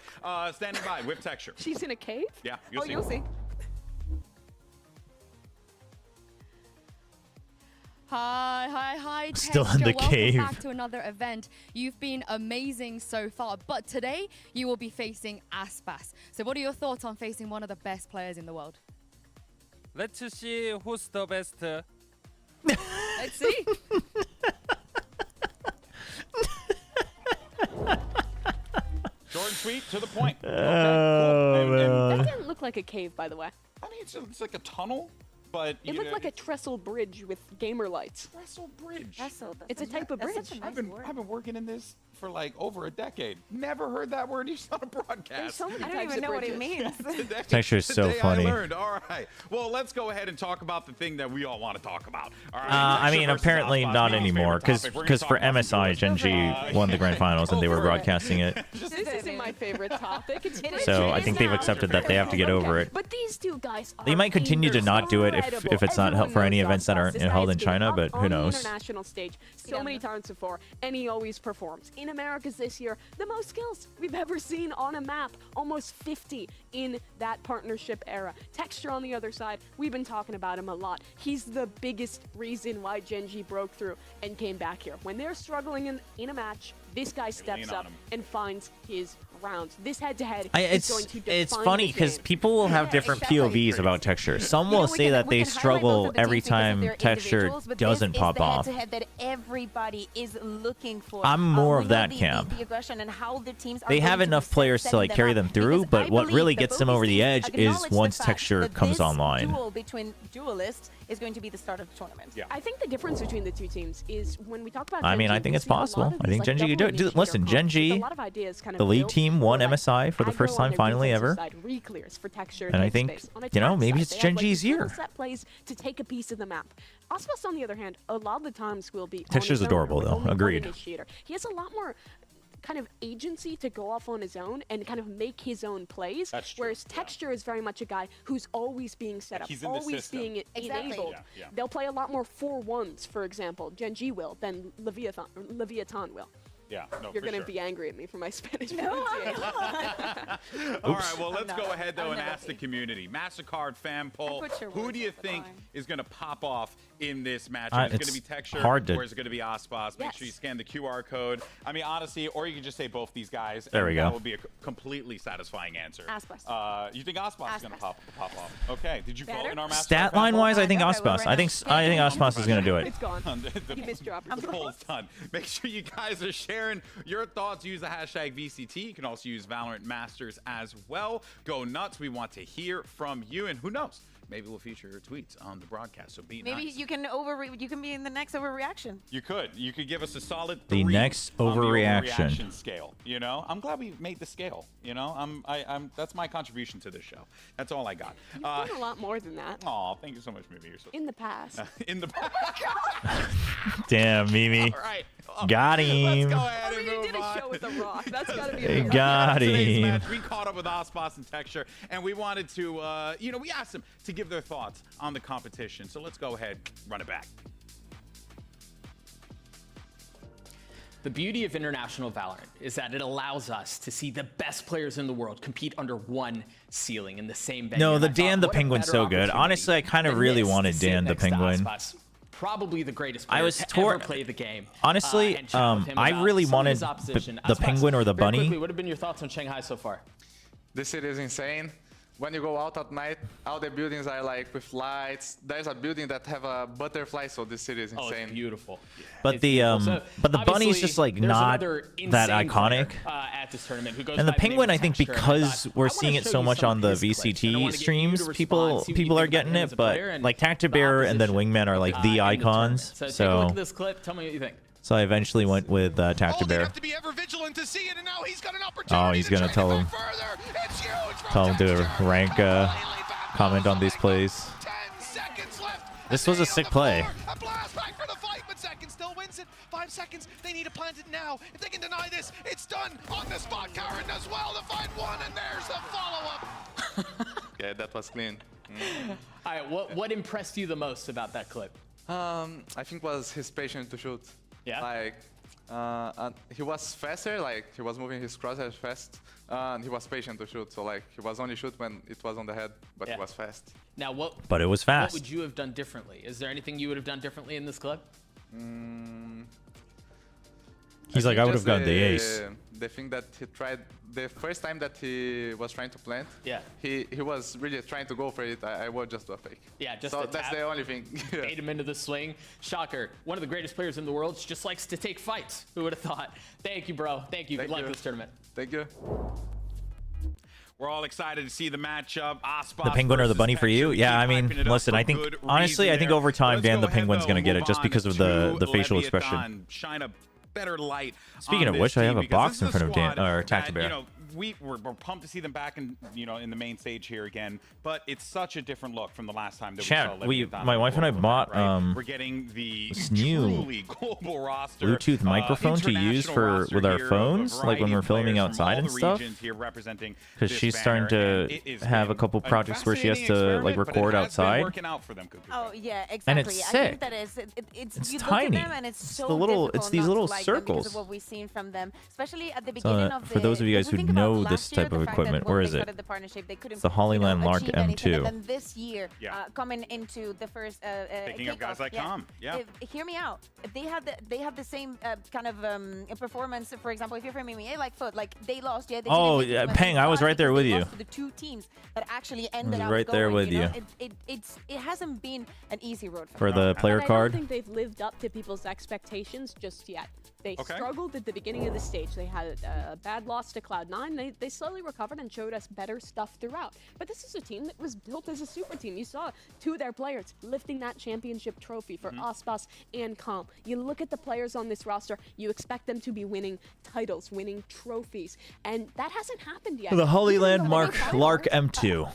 Standing by with texture. She's in a cave? Yeah, You'll see. Hi, Still Texture. in the cave. Welcome back to another event. You've been amazing so far, but today you will be facing Aspas. So what are your thoughts on facing one of the best players in the world? Let's see who's the best. Let's see. Short and sweet, to the point. Okay, Oh, That didn't look like a cave, by the way. I mean, it's like a tunnel, but It looked like a trestle bridge with gamer lights. trestle bridge. It's a type of That's bridge. such a nice I've been working in this for like over a decade. Never heard that word used on a broadcast. There's so many I types don't even of know what it bridges. means. Texture is so Today funny. I learned. All right. Well, let's go ahead and talk about the thing that we all want to talk about. All right. I Texture mean, versus apparently Aspas, not Mimi's anymore, favorite topic. We're gonna because talk for about some MSI, duels. Gen G won the grand finals and they were broadcasting it. This isn't my favorite topic. It's great So I news think they've now. accepted that they have to get over it. But these two guys They are might continue to not do it if it's not held for any events that aren't held in China, but who knows? On the international stage so many times before, and he always performs in Americas this year, the most skills we've ever seen on a map, almost 50 in that partnership era. Texture on the other side, we've been talking about him a lot. He's the biggest reason why Gen.G broke through and came back here. When they're struggling in a match, this guy steps up and finds his rounds. This head-to-head is going to define it's funny because people will have different POVs about Texture. Some will say that they struggle every time Texture doesn't pop off. That everybody is looking for. I'm more of that camp. They have enough players to like carry them through, but what really gets them over the edge is once Texture comes online. Duel between duelists is going to be the start of the tournament. Yeah. I think the difference between the two teams is when we talk about I mean, I think it's possible. I think Gen.G could do it. Dude, listen, Gen.G, the league team won MSI for the first time finally ever. And I think, you know, maybe it's Gen.G's year. Set plays to take a piece of the map. Aspas, on the other hand, a lot of the times will be Texture's adorable, though. Agreed. He has a lot more kind of agency to go off on his own and kind of make his own plays. That's true. Whereas Texture is very much a guy who's always being set up, always being enabled. They'll play a lot more 4-1s, for example, Gen.G will, than Leviathan will. Yeah, no, You're going to sure. be angry at me for my Spanish pronunciation. All right, well, let's go ahead, though, and ask the community. MasterCard fan poll, who do you think is going to pop off in this matchup? Is it going to be Texture or is it going to be Aspas? Make sure you scan the QR code. I mean, honestly, or you can just say both these guys. There we go. That will be a completely satisfying answer. Aspas. You think Aspas is going to pop off? Okay. Did you vote in our MasterCard Stat line wise, I think Aspas. I think Aspas is going to do it. It's gone. You missed your The poll's done. Make sure you guys are sharing your thoughts. Use the hashtag VCT. You can also use Valorant Masters as well. Go nuts. We want to hear from you. And who knows? Maybe we'll feature your tweets on the broadcast. So be Maybe nice. you can be in the next overreaction. You could give us a solid The 3 next on the overreaction. overreaction scale. You know, I'm glad we made the scale. You know, I'm that's my contribution to this show. That's all I got. You've done a lot more than that. Aw, thank you so much, Mimi. You're so in the past. in the past. Damn, Mimi. All right. Got him. Let's go ahead and You move did a on. show with a rock. That's got to be a Got Today's him. match, we caught up with Aspas and Texture, and we wanted to, we asked them to give their thoughts on the competition. So let's go ahead, run it back. The beauty of international Valorant is that it allows us to see the best players in the world compete under one ceiling in the same venue. No, the And I thought, Dan the what a Penguin's better so good. opportunity Honestly, I kind of than really this to wanted sit Dan the next to Penguin. Aspas. Probably the greatest I player was to torn. ever play the game. Honestly, and chat with him I about really some of wanted his opposition. the Aspas, Penguin or the very Bunny. quickly, what have been your thoughts on Shanghai so far? The city is insane. When you go out at night, all the buildings are like with lights. There's a building that have a butterfly, so this city is insane. Oh, it's beautiful. But the bunny's just like there's not another that insane iconic. player, at this tournament who goes And the by name Penguin, of I think, Texture, and because thought, we're I seeing wanna it show so you much some on of the his clips, and I VCT wanna get you to streams, respond, people see what you are think about getting him it. as a player But and like the Tactibear and then opposition, Wingman are like the in the tournament. icons. So take a look So at this clip. Tell me what you think. I eventually went with Tactibear. to be ever vigilant to see it, and now he's got an Oh, opportunity he's gonna tell him. It's huge from Tell him to rank comment on these plays. 10 seconds left. This was a sick play. A blast back for the fight, but Second still wins it. 5 seconds. They need to plant it now. If they can deny this, it's done. On the spot, Karen does well to find one, and there's the follow-up. Yeah, that was clean. All right, what impressed you the most about that clip? I think was his patience to shoot. Yeah. Like, he was faster. Like he was moving his crosshairs fast. And he was patient to shoot. So like he was only shoot when it was on the head, but he was fast. Now But it was What fast. would you have done differently? Is there anything you would have done differently in this clip? He's like, I would have just gone the ace. The thing that he tried, the first time that he was trying to plant, Yeah. he was really trying to go for it. I would just do a fake. Yeah, just so a that's tap, the only thing. bait him into the swing. Shocker. One of the greatest players in the world just likes to take fights. Who would have thought? Thank you, bro. Thank you. Good luck this tournament. Thank you. We're all excited to see the matchup. Aspas The Penguin or the versus Bunny for you? Texture. Yeah, I Keep mean, hyping it up listen, for I think, good honestly, reason I think there. over time, Let's Dan go the ahead, Penguin's though, going to get it move just on because of to the facial expression. Leviathan. Shine a better light. Speaking on of this which, I have team a because box this in is a front of Dan squad or that, Tactibear. we're pumped to see them back in in the main stage here again, but it's such a different look from the last time that Chat, we saw my wife and I bought we're getting the this new truly global roster Bluetooth microphone to use with our phones, like when we're filming outside and stuff. Because she's starting to have a couple projects where she has to like record outside. Oh yeah, exactly. And it's sick. I think that it's It's you tiny. Look at them and it's so the little, difficult it's these not little to like them because circles. of what we've seen from them, especially at the beginning of for those of you guys who know this type of equipment, where is it? It's the Hollyland Lark M2. And then this year, coming into the first Speaking of guys like Tom, hear me out. They have the same kind of performance. For example, if you're from MMA, like Foot, like they lost. Yeah. They Peng, I was right there with you. The two teams that actually ended up right there with you. It hasn't been an easy road for the player card. I don't think they've lived up to people's expectations just yet. They struggled at the beginning of the stage. They had a bad loss to Cloud9. They slowly recovered and showed us better stuff throughout. But this is a team that was built as a super team. You saw two of their players lifting that championship trophy for Aspas and Calm. You look at the players on this roster, you expect them to be winning titles, winning trophies. And that hasn't happened yet. The Hollyland Lark M2.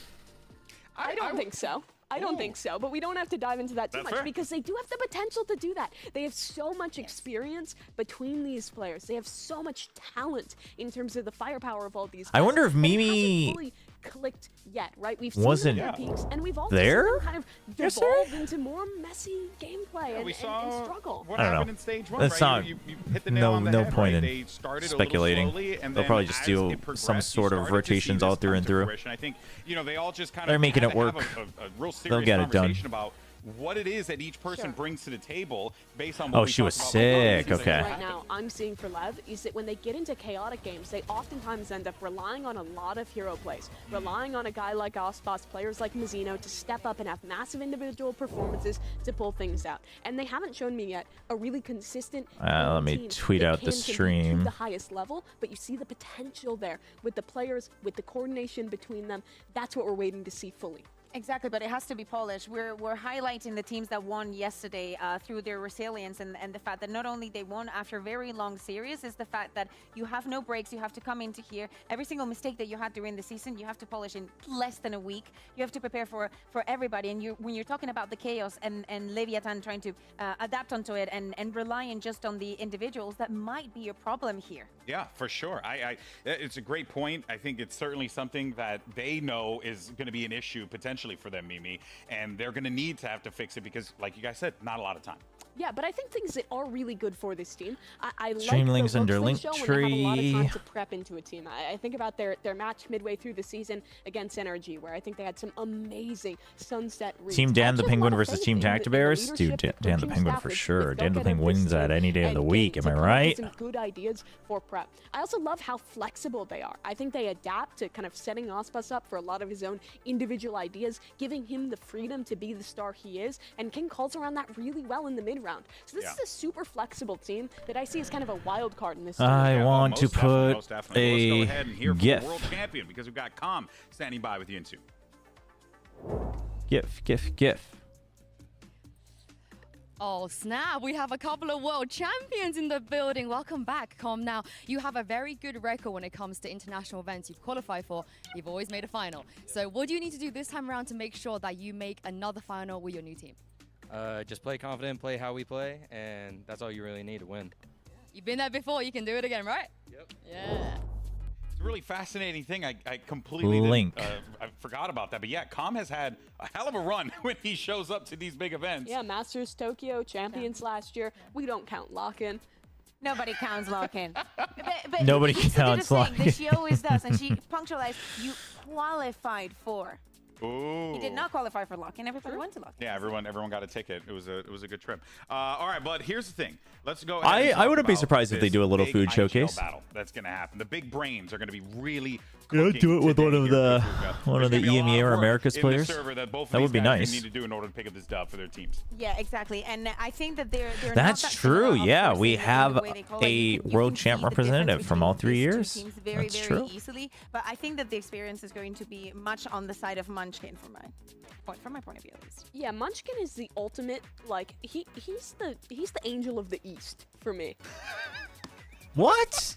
I don't think so. I don't think so, but we don't have to dive into that too much because they do have the potential to do that. They have so much experience between these players. They have so much talent in terms of the firepower of all these guys. I wonder if Mimi fully clicked yet, right? We've seen their peaks, and we've also seen them kind of devolve into more messy gameplay and struggle. What happened in stage one, That's right? not. You hit the nail on the No head, point right? in They started speculating. a little slowly, and They'll then probably just as do it progressed, some sort you of started to see rotations this all through come and to through. fruition. I think they all just kind of They're making had it to have work. a real serious They'll get it done. conversation about what it is that each person brings to the table based on Oh, what we she was talked sick. about. Okay. Right now, I'm seeing for Lev is that when they get into chaotic games, they oftentimes end up relying on a lot of hero plays, relying on a guy like Aspas, players like Mizzino to step up and have massive individual performances to pull things out. And they haven't shown me yet a really consistent Let me team tweet that out the can compete stream. to the highest level, but you see the potential there with the players, with the coordination between them. That's what we're waiting to see fully. Exactly, but it has to be polished. We're highlighting the teams that won yesterday through their resilience and the fact that not only they won after a very long series, is the fact that you have no breaks. You have to come into here. Every single mistake that you had during the season, you have to polish in less than a week. You have to prepare for everybody. And when you're talking about the chaos and Leviathan trying to adapt onto it and relying just on the individuals, that might be a problem here. Yeah, for sure. It's a great point. I think it's certainly something that they know is going to be an issue potentially for them, Mimi, and they're going to need to have to fix it because, like you guys said, not a lot of time. Yeah, but I think things that are really good for this team. I like Stream the links looks under they link show when they have a lot of time tree. to prep into a team. I think about their match midway through the season against NRG, where I think they had some amazing sunset reads. Team Dan the I actually have a Penguin lot of versus faith Team in the Tactibears? Dude, leadership, Dan the coaching Penguin staff for if sure. they'll Dan the get Penguin up this wins that soon any day of the and week. get Am I to come up with right? Some good ideas for prep. I also love how flexible they are. I think they adapt to kind of setting Aspas up for a lot of his own individual ideas, giving him the freedom to be the star he is, and King calls around that really well in the mid-round. So this is a super flexible team that I see as kind of a wild card in this team. I want to put Most definitely. Well, let's go ahead and hear from GIF. the world champion because we've got Com standing by with you in two. GIF. Oh, snap. We have a couple of world champions in the building. Welcome back, Com. Now, you have a very good record when it comes to international events you've qualified for. You've always made a final. So what do you need to do this time around to make sure that you make another final with your new team? Just play confident, play how we play, and that's all you really need to win. You've been there before. You can do it again, right? Yep. Yeah. It's a really fascinating thing. I completely I forgot about that. But yeah, Com has had a hell of a run when he shows up to these big events. Yeah, Masters Tokyo champions last year. We don't count lock-in. Nobody counts lock-in. but Nobody he counts lock-in. lock-in. She always does, and she punctualized, you qualified for. Ooh. He did not qualify for lock-in. Everybody went to lock-in. Yeah, everyone got a ticket. It was a good trip. All right, but here's the thing. Let's go ahead. And I talk wouldn't be about surprised if they this do a little big food IGL showcase. battle that's going to happen. The big brains are going to be really. Yeah, do it with today one of here the at Fukuoka. one of the There's gonna be a lot EMEA of or work Americas in the players. server that both of That these would be guys nice. need to do in order to pick up this dub for their teams. Yeah, exactly. And I think that they're That's not that true. similar, of Yeah, course, we in the have way they call it. a You world can champ see the difference representative from all 3 between these years. two teams very, That's very true. easily. But I think that the experience is going to be much on the side of Munchkin from my point of view, at least. Yeah, Munchkin is the ultimate, like, he's the angel of the East for me. What?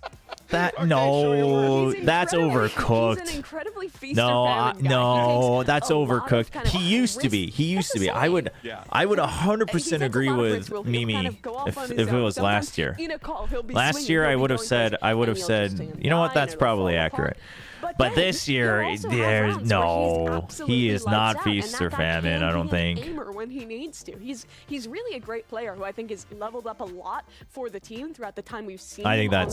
That no, that's overcooked. He's an incredibly feast No, or famine guy. no, He that's takes a lot of overcooked. kind of He used to be. risks. He used to be. I would 100% agree with Mimi if it was last year. Last year, I would have said, you know what, that's probably accurate. But this year, there's no. He is not feast or famine, I don't think. Aimer when he needs to. He's really a great player who I think has leveled up a lot for the team throughout the time we've seen. I think him on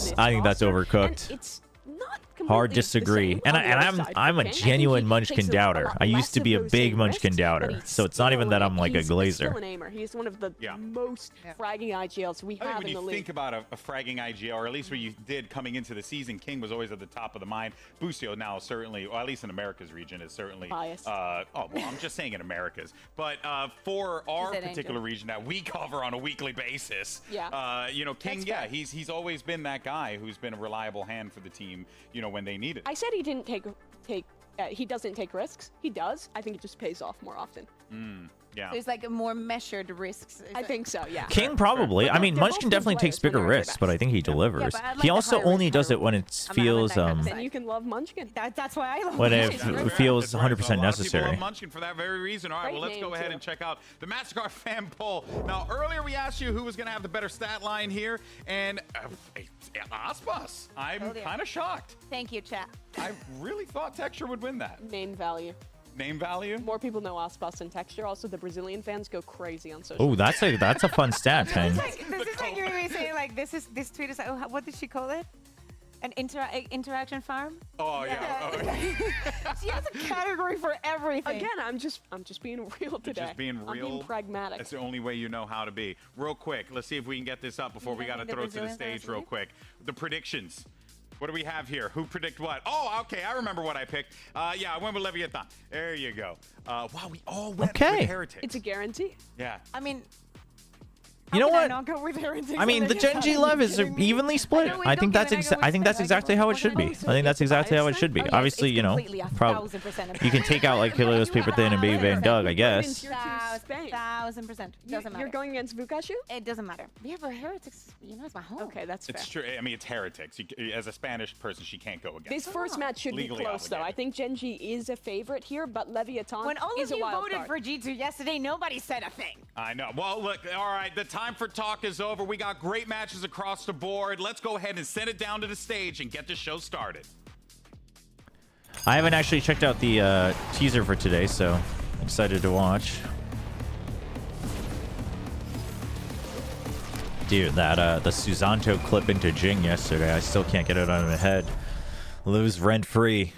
that's this overcooked. And it's not Hard completely disagree. the And same on the other side I'm for a King. I think genuine he Munchkin takes a doubter. lot I used less to of be a those big same Munchkin risks, doubter. but he's So it's not even that I'm like a he's still glazer. an aimer. He's one of the most fragging IGLs we I think have when in the you league. think about a fragging IGL, or at least what you did coming into the season, King was always at the top of the mind. Busio now certainly, or at least in America's region, is certainly biased. Oh well, I'm just saying in America's, but for our an particular angel. region that we cover on a weekly basis, Yeah. you know, King, That's fair. he's always been that guy who's been a reliable hand for the team, you know, when they need it. I said he didn't he doesn't take risks. He does. I think it just pays off more often. Yeah. There's like a more measured risks. I think so, yeah. King probably. I mean, they're Munchkin both definitely good takes players bigger when they're at risks, their but I think he delivers. but I like He the also high only risk, does high it when it reward. feels Then you can love Munchkin. That's why I love when Munchkin. it feels That's right. 100% A lot of people necessary. love Munchkin for that very reason. All right, well, Great let's go name, ahead too. and check out the MasterCard fan poll. Now, earlier we asked you who was going to have the better stat line here, and Aspas. I'm Oh, dear. kind of shocked. Thank you, chat. I really thought Texture would win that. Name value. Name value? More people know Aspas and Texture. Also, the Brazilian fans go crazy on social Oh, that's a fun stat, man. This is like you're really saying like this tweet is like, oh, what did she call it? An interaction farm? Oh yeah. Oh, yeah. She has a category for everything. Again, I'm just being real today. Just being real. I'm being pragmatic. That's the only way you know how to be. Real quick, let's see if we can get this up before we got to think the throw it to the Brazilians are stage real asleep? quick. The predictions. What do we have here? Who predict what? Oh, okay. I remember what I picked. Yeah, I went with Leviathan. There you go. Wow, we all went Okay. with Heretics. It's a guarantee. Yeah. I mean, You know how can I what? not go with Heretics I mean, when the they Gen just G haven't love been is kidding me? evenly split. know, I think that's I go I think that's with exactly how it should be. I think that's exactly how it should be. Oh, yes, Obviously, it's you know, completely 1000% you can take out like Helios, Paper Thin, and Baby Bang Doug, I guess. Tier 2 Spain. 1000%. Doesn't matter. You're going against Vukashu? It doesn't matter. Yeah, but Heretics, you know, it's my home. Okay, that's fair. It's true. I mean, it's Heretics. As a Spanish person, she can't go against. This first match should be Legally close, though. I obligated. think Gen G is a favorite here, but Leviathan When all is of a you wild voted card. for G2 yesterday, nobody said a thing. I know. Well, look, all right, the time for talk is over. We got great matches across the board. Let's go ahead and send it down to the stage and get the show started. I haven't actually checked out the teaser for today, so excited to watch. Dude, that the Susanto clip into Jing yesterday, I still can't get it out of my head. Lose rent free.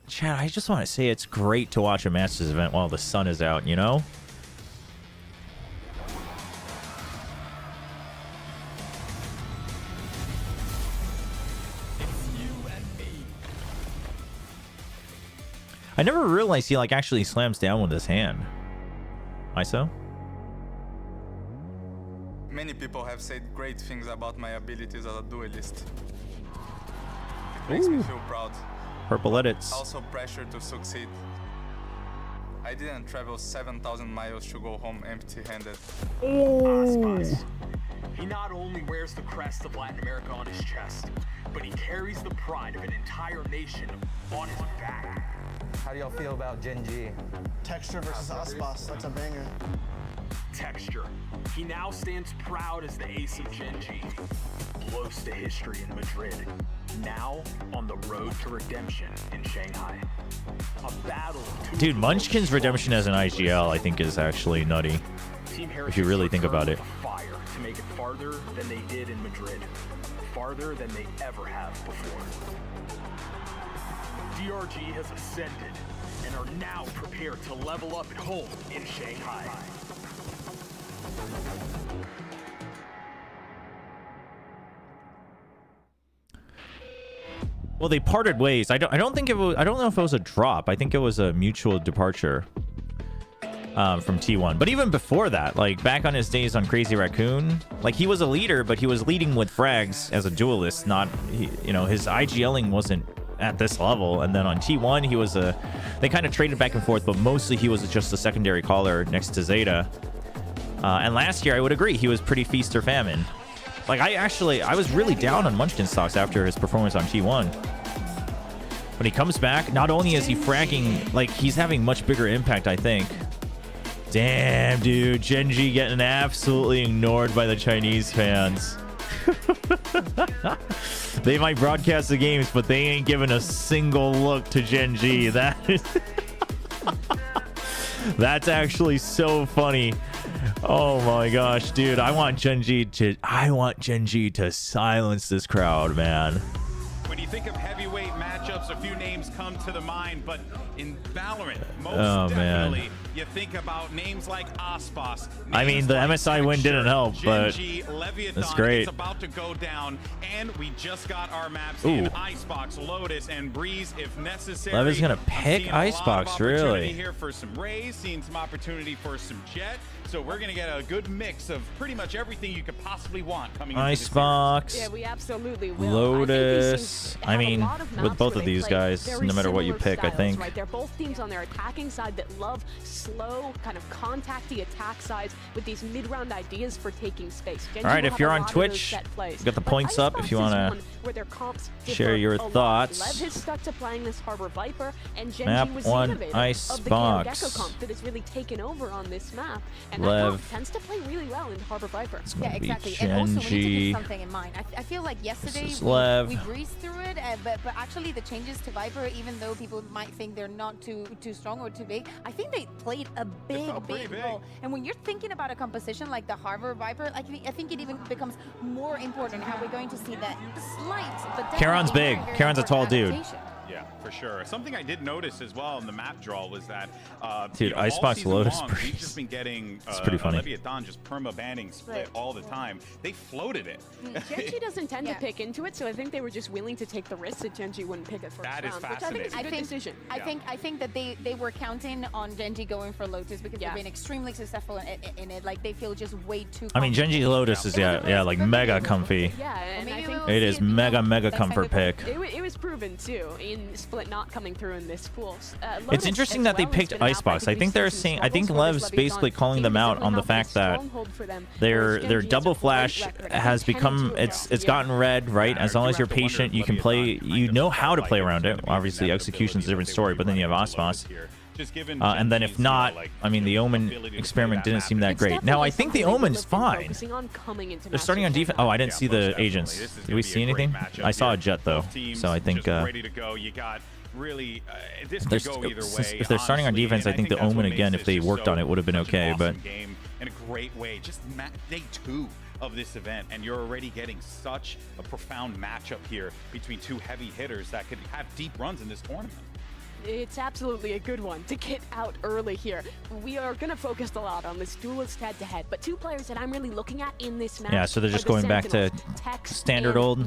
Chad, I just want to say it's great to watch a Masters event while the sun is out, you know? I never realized he like actually slams down with his hand. ISO? Many people have said great things about my abilities as a duelist. It makes me feel proud. Purple edits. Also pressure to succeed. I didn't travel 7,000 miles to go home empty-handed. Aspas. He not only wears the crest of Latin America on his chest, but he carries the pride of an entire nation on his back. How do y'all feel about Gen G? Texture versus Aspas, that's a banger. Texture. He now stands proud as the ace of Gen G. Close to history in Madrid. Now on the road to redemption in Shanghai. A battle of two Dude, Munchkin's redemption as an IGL, I think, is actually nutty. Team If you really think about it. fire to make it farther than they did in Madrid. Farther than they ever have before. DRG has ascended and are now prepared to level up at home in Shanghai. Well, they parted ways. I don't think it was. I don't know if it was a drop. I think it was a mutual departure from T1. But even before that, like back on his days on Crazy Raccoon, like he was a leader, but he was leading with frags as a duelist. Not, you know, his IGLing wasn't at this level. And then on T1, he was a. They kind of traded back and forth, but mostly he was just a secondary caller next to Zeta. And last year, I would agree, he was pretty feast or famine. Like, I was really down on Munchkin's stocks after his performance on T1. When he comes back, not only is he fragging, like, he's having much bigger impact, I think. Damn, dude. Genji getting absolutely ignored by the Chinese fans. They might broadcast the games, but they ain't giving a single look to Genji. That is... That's actually so funny. Oh my gosh, dude. I want Genji to silence this crowd, man. When you think of heavyweight matchups, a few names come to the mind, but in Valorant, most definitely, you think about names like Aspas. I mean, the MSI win didn't help, but it's great. It's about to go down, and we just got our maps in Icebox, Lotus, and Breeze if necessary. Lev is gonna pick Icebox, really. Here for some Rays, seeing some opportunity for some Jet. So we're gonna get a good mix of pretty much everything you could possibly want coming into Icebox. Yeah, we absolutely will. Lotus. I mean, with both of these guys, no matter what you pick, I think. Right, they're both teams on their attacking side that love slow, kind of contacty attack sides with these mid-round ideas for taking space. All right, if you're on Twitch, you got the points up if you want to share your thoughts. Lev has stuck to playing this Harbor Viper, and Genji Map was 1 innovative Icebox. of the Cam Gecko comp that has really taken over on this map. And that Lev comp tends to play really well in Harbor Viper. Yeah, exactly. And also, we need to keep something in mind. I feel like yesterday we breezed through it, but actually the changes to Viper, even though people might think they're not too strong or too big, I think they played a big role. And when you're thinking about a composition like the Harbor Viper, I think it even becomes more important how we're going to see that slight, but Karon's big. Karon's a tall dude. Yeah, for sure. Something I did notice as well in the map draw was that, dude, Icebox Lotus Breeze. We've just been getting it's pretty funny. Leviathan just perma-banning split all the time. They floated it. Genji doesn't tend to pick into it, so I think they were just willing to take the risk that Genji wouldn't pick it first That is round, which fascinating. I think is a good decision. I think that they were counting on Genji going for Lotus because they've been extremely successful in it. Like, they feel just way too I mean, Genji Lotus is like mega comfy. Yeah, and I think it is mega comfort pick. It was proven too in Split not coming through in this pool. It's interesting that they picked Icebox. I think they're saying, I think Lev's basically calling them out on the fact that their double flash has become, it's gotten red, right? As long as you're patient, you can play, you know how to play around it. Obviously, execution's a different story, but then you have Aspas. And then if not, I mean, the Omen experiment didn't seem that great. Now, I think the Omen's fine. They're starting on defense. Oh, I didn't see the agents. Did we see anything? I saw a Jet, though. So I think really, if they're starting on defense, I think the Omen again, if they worked on it, would have been okay. But in a great way, just day 2 of this event, and you're already getting such a profound matchup here between two heavy hitters that could have deep runs in this tournament. It's absolutely a good one to get out early here. We are going to focus a lot on this duelist head-to-head, but two players that I'm really looking at in this match. Yeah, so they're just going back to standard old.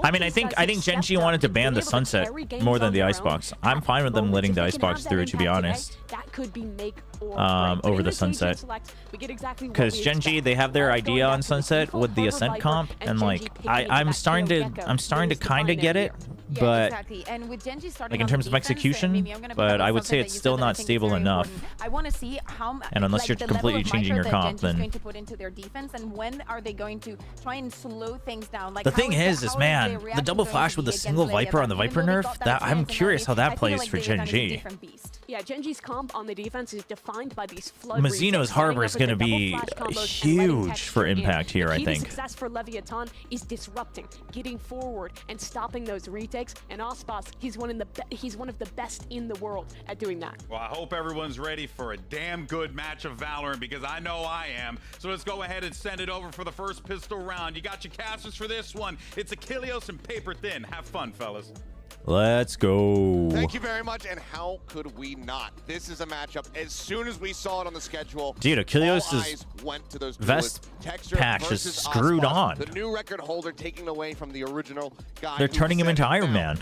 I mean, I think Genji wanted to ban the Sunset more than the Icebox. I'm fine with them letting the Icebox through, to be honest. That could be make over the Sunset, because Genji, they have their idea on Sunset with the Ascent comp, and like I'm starting to kind of get it, but and with Genji starting like in terms of execution, but I would say it's still not stable enough. I want to see how, and unless you're completely changing your comp, then going to put into their defense, and when are they going to try and slow things down? Like, the thing is man, the double flash with the single Viper on the Viper nerf, that I'm curious how that plays for Genji. Yeah, Genji's comp on the defense is defined by these flood Mazino's Harbor is going to be huge for impact here, I think. Success for Leviathan is disrupting, getting forward, and stopping those retakes. And Aspas, he's one of the best in the world at doing that. Well, I hope everyone's ready for a damn good match of Valorant, because I know I am. So let's go ahead and send it over for the first pistol round. You got your casters for this one. It's Achilleos and Paper Thin. Have fun, fellas. Let's go. Thank you very much, and how could we not? This is a matchup. As soon as we saw it on the schedule, dude, Achilleos' vest patch is screwed on. The new record holder taking away from the original guy. They're turning him into Iron Man.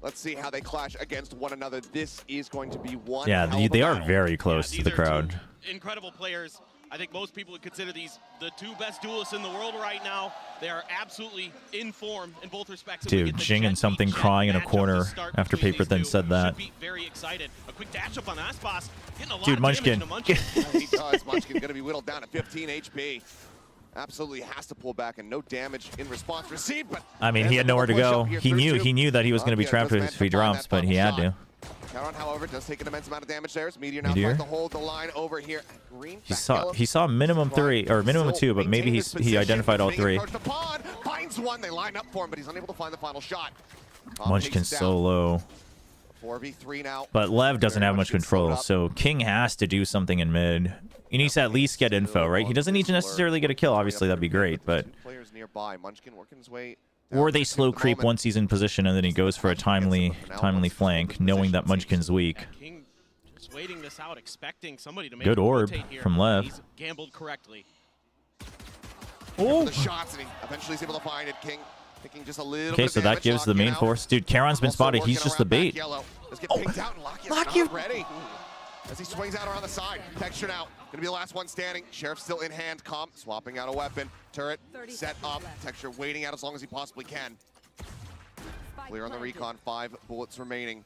Let's see how they clash against one another. This is going to be one. Yeah, they are very close to the crowd. Incredible players. I think most people would consider these the two best duelists in the world right now. They are absolutely in form in both respects. Dude, Jing and something crying in a corner after Paper Thin said that. Very excited. A quick dash up on Aspas. Dude, Munchkin. He does. Munchkin's going to be whittled down to 15 HP. absolutely has to pull back, and no damage in response received. But I mean, he had nowhere to go. He knew that he was going to be trapped if he drops, but he had to. Charon, however, does take an immense amount of damage there. Meteor now tries to hold the line over here. Green He saw minimum 3 or minimum 2, but maybe he identified all 3. Finds one. They line up for him, but he's unable to find the final shot. Munchkin's so low. 4v3 now. But Lev doesn't have much control, so King has to do something in mid. He needs to at least get info, right? He doesn't need to necessarily get a kill. Obviously, that'd be great, but... Players nearby. Munchkin working his way. Or they slow creep once he's in position, and then he goes for a timely flank, knowing that Munchkin's weak. King just waiting this out, expecting somebody to make Good a orb rotate here. from Lev. He's gambled correctly. Oh! The shots, and he eventually is able to find it. King thinking just a little Okay, bit so that gives the main force. Dude, Charon's been spotted. He's just the bait. Let's get pinked out, and Lockie's not ready. As he swings out around the side. Texture now. Gonna be the last one standing. Sheriff still in hand. Comp swapping out a weapon. Turret set up. Texture waiting out as long as he possibly can. Clear on the recon. 5 bullets remaining.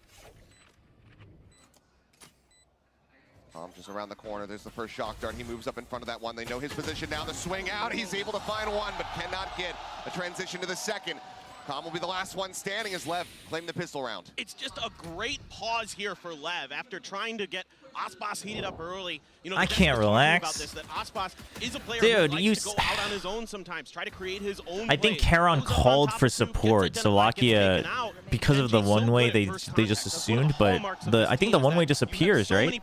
Comp just around the corner. There's the first shock dart. He moves up in front of that one. They know his position now. The swing out. He's able to find one, but cannot get a transition to the second. Com will be the last one standing as Lev claimed the pistol round. It's just a great pause here for Lev after trying to get Aspas heated up early. You know, I can't relax. about this, that Aspas is a player Dude, who likes to go out on his own sometimes, try to create his own I think plays. Charon called for support, so Lakia, because of the one-way, they just assumed, but I think the one-way disappears, right?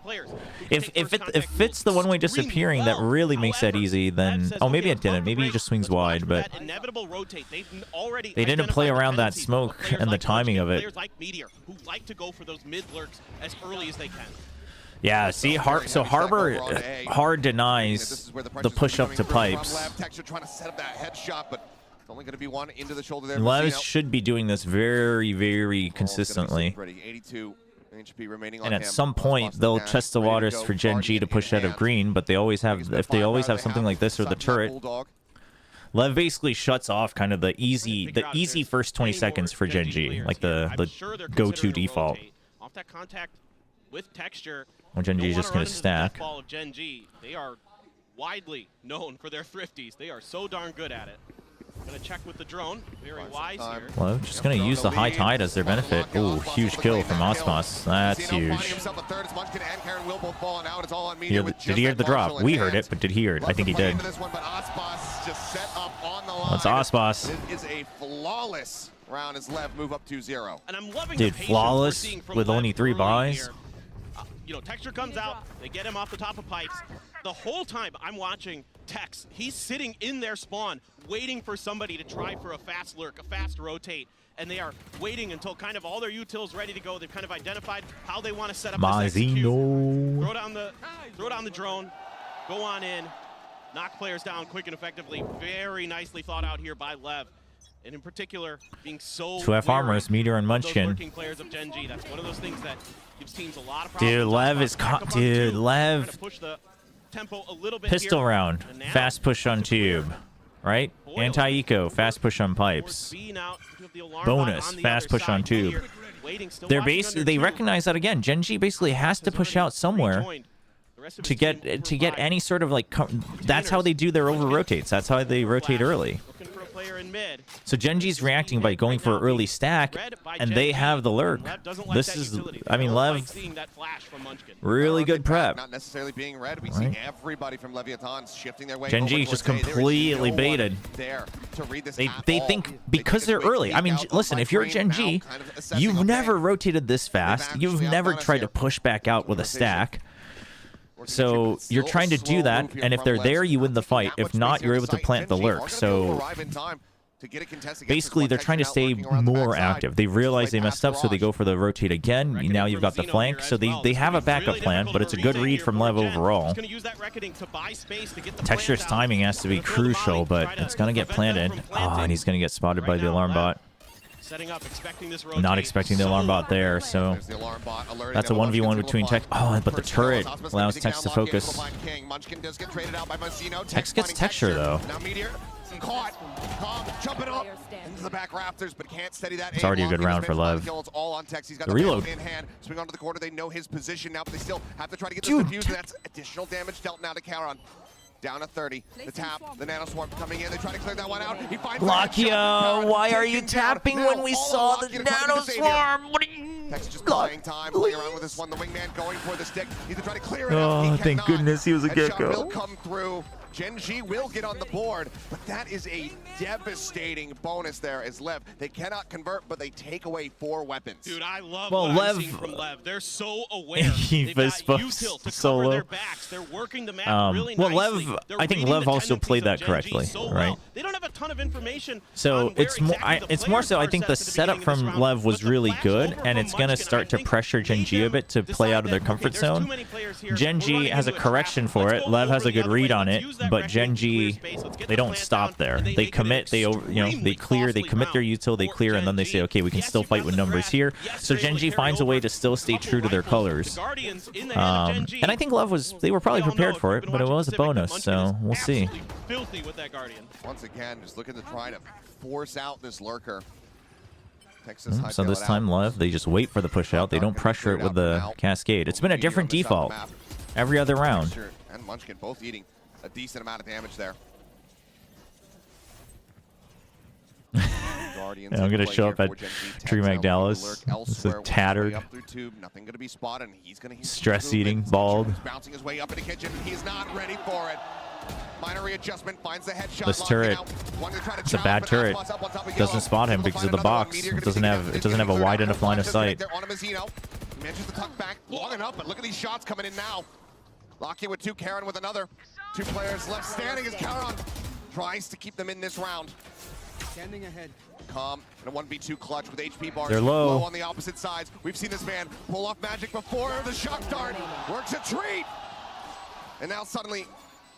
If it's the one-way disappearing that really makes that easy, then... Oh, maybe it didn't. Maybe he just swings wide, but... They didn't play around that smoke and the timing of it. Players like Meteor, who like to go for those mid lurks as early as they can. Yeah, see, Harbor hard denies the push up to pipes. Texture trying to set up that headshot, but it's only going to be one into the shoulder there. Lev should be doing this very, very consistently. 82 HP remaining on And at him. some point, they'll test the waters for Gen G to push out of green, but they always have, if they always have something like this or the turret, Lev basically shuts off kind of the easy first 20 seconds for Gen G, like the go-to default. Off that contact with Texture. When Gen G is just going to stack. Of Gen G. They are widely known for their thrifties. They are so darn good at it. Gonna check with the drone. Very wise here. Well, just going to use the high tide as their benefit. Ooh, huge kill from Osmos. That's huge. Did he hear the drop? We heard it, but did he hear it? I think he did. That's Osmos. It is a flawless round as Lev move up 2-0. And I'm loving Dude, flawless with only 3 buys. You know, Texture comes out, they get him off the top of pipes. The whole time I'm watching Tex, he's sitting in their spawn, waiting for somebody to try for a fast lurk, a fast rotate, and they are waiting until kind of all their utils ready to go. They've kind of identified how they want to set up this execute. Throw down the drone, go on in, knock players down quick and effectively. Very nicely thought out here by Lev. And in particular, being so 2F armors, Meteor and Munchkin. Players of Gen G. That's one of those things that gives teams a lot of problems. Dude, Lev is dude, Lev. Push the tempo a little bit Pistol here. round, fast push on tube, right? Anti-eco, fast push on pipes. Bonus, fast push on tube. They're basically, they recognize that again. Gen G basically has to push out somewhere to get any sort of like. That's how they do their over rotates. That's how they rotate early. So Gen G's reacting by going for an early stack, and they have the lurk. This is, I mean, Lev, really good prep. Not necessarily being red. We see everybody from Leviathan shifting their way. Gen G just completely baited. They think because they're early. I mean, listen, if you're Gen G, you've never rotated this fast. You've never tried to push back out with a stack. So you're trying to do that, and if they're there, you win the fight. If not, you're able to plant the lurk. So basically, they're trying to stay more active. They realize they messed up, so they go for the rotate again. Now you've got the flank, so they have a backup plan, but it's a good read from Lev overall. Texture's timing has to be crucial, but it's going to get planted. Oh, and he's going to get spotted by the alarm bot. Not expecting the alarm bot there, so that's a 1v1 between Tex. Oh, but the turret allows Tex to focus. Tex gets Texture, though. Caught. Jumping up into the back rafters, but can't steady that. It's already a good round for Lev. All on Tex. He's got the reload in hand. Swing onto the corner. They know his position now, but they still have to try to get this defused. That's additional damage dealt now to Charon. Down to 30. The tap, the nano swarm coming in. They try to clear that one out. He finds Lakia, why are you tapping when we saw the nano swarm? What are you? Tex just buying time, playing around with this one. The wingman going for the stick. He's trying to clear it out. Oh, thank goodness he was a Headshot gecko. will come through. Gen G will get on the board, but that is a devastating bonus there as Lev. They cannot convert, but they take away 4 weapons. Dude, I love Well, what Lev, I'm seeing from Lev. They're so aware. He They've got was util to solo. cover their backs. They're working the map really well, nicely. Lev, They're I think reading Lev the also tendencies played of that Gen G correctly, so right? well. They don't have a ton of information. So on where it's more, exactly it's more so. I think the setup from Lev was really good, and it's gonna start to pressure Gen G a bit to play out of their comfort zone. Gen G has a correction for it. Lev has a good read on it, but Gen G, they don't stop there. They commit. They they clear. They commit their util. They clear, and then they say, okay, we can still fight with numbers here. So Gen G finds a way to still stay true to their colors. And I think Lev was. They were probably prepared for it, but it was a bonus. So we'll see. Filthy with that Guardian. Once again, just looking to try to force out this lurker. So this time, Lev, they just wait for the push out. They don't pressure it with the cascade. It's been a different default every other round. And Munchkin both eating a decent amount of damage there. Yeah, I'm gonna show up at Tree Magdalis. This is tattered, stress eating, bald. Bouncing his way up in the kitchen. He's not ready for it. Minor readjustment, finds the headshot. This turret, it's a bad turret. Doesn't spot him because of the box. It doesn't have a wide enough line of sight. Manages to tuck back long enough, but look at these shots coming in now. Lakia with 2, Karen with another. 2 players left standing as Karen tries to keep them in this round. Standing ahead. Calm and a 1v2 clutch with HP bars. They're low. On the opposite sides. We've seen this man pull off magic before. The shock dart works a treat. And now suddenly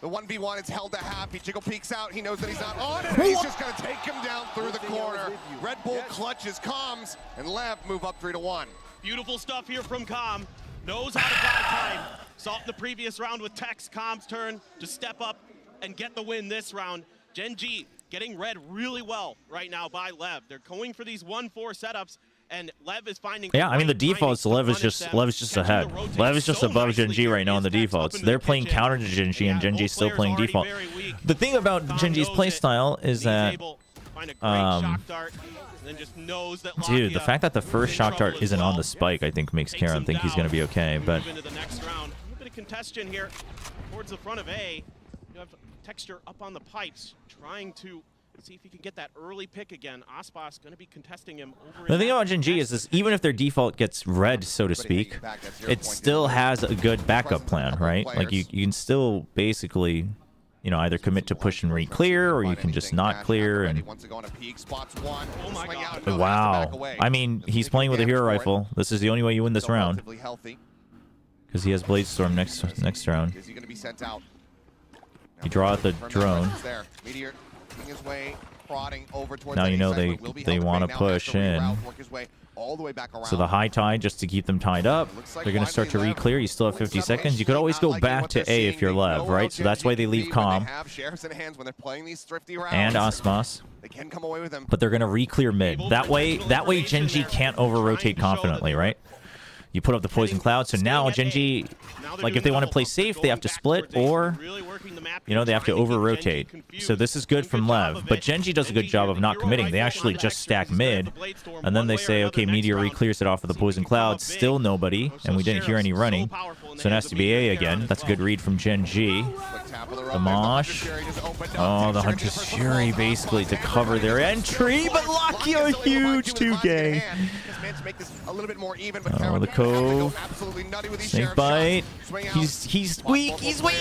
the 1v1 is held to half. He jiggle peeks out. He knows that he's not on it. He's just going to take him down through the corner. Red Bull clutches comms, and Lev move up 3-1. Beautiful stuff here from Com. Knows how to buy time. Saw it in the previous round with Tex. Com's turn to step up and get the win this round. Gen G getting read really well right now by Lev. They're going for these 1-4 setups, and Lev is finding. Yeah, I mean the defaults. Lev is just ahead. Lev is just above Gen G right now on the defaults. They're playing counter to Gen G, and Gen G's still playing default. The thing about Gen G's playstyle is that, dude, the fact that the first shock dart isn't on the spike, I think makes Karen think he's gonna be okay. But into the next round, a little bit of congestion here towards the front of A. You have Texture up on the pipes, trying to see if he can get that early pick again. Aspas going to be contesting him over. the thing about Gen G is this: even if their default gets red, so to speak, it still has a good backup plan, right? Like you can still basically, either commit to push and re-clear, or you can just not clear. And wow, I mean, he's playing with a hero rifle. This is the only way you win this round, because he has Blade Storm next round. Is he going to be sent out? You draw out the drone. Meteor making his way, prodding over towards Now you know they want to push in. All the way back around. So the high tide, just to keep them tied up, they're going to start to re-clear. You still have 50 seconds. You could always go back to A if you're Lev, right? So that's why they leave Calm and Aspas. They can come away with them. But they're going to re-clear mid. That way Gen G can't over-rotate confidently, right? You put up the poison cloud, so now Gen G, like if they want to play safe, they have to split, or they have to over-rotate. So this is good from Lev, but Gen G does a good job of not committing. They actually just stack mid, and then they say, okay, Meteor re-clears it off of the poison cloud, still nobody, and we didn't hear any running, so it has to be A again. That's a good read from Gen G. The Mosh. Oh, the Hunter's Fury basically to cover their entry, but Lakia huge 2K. Oh, the Cove. Snake Bite. He's weak. He's weak.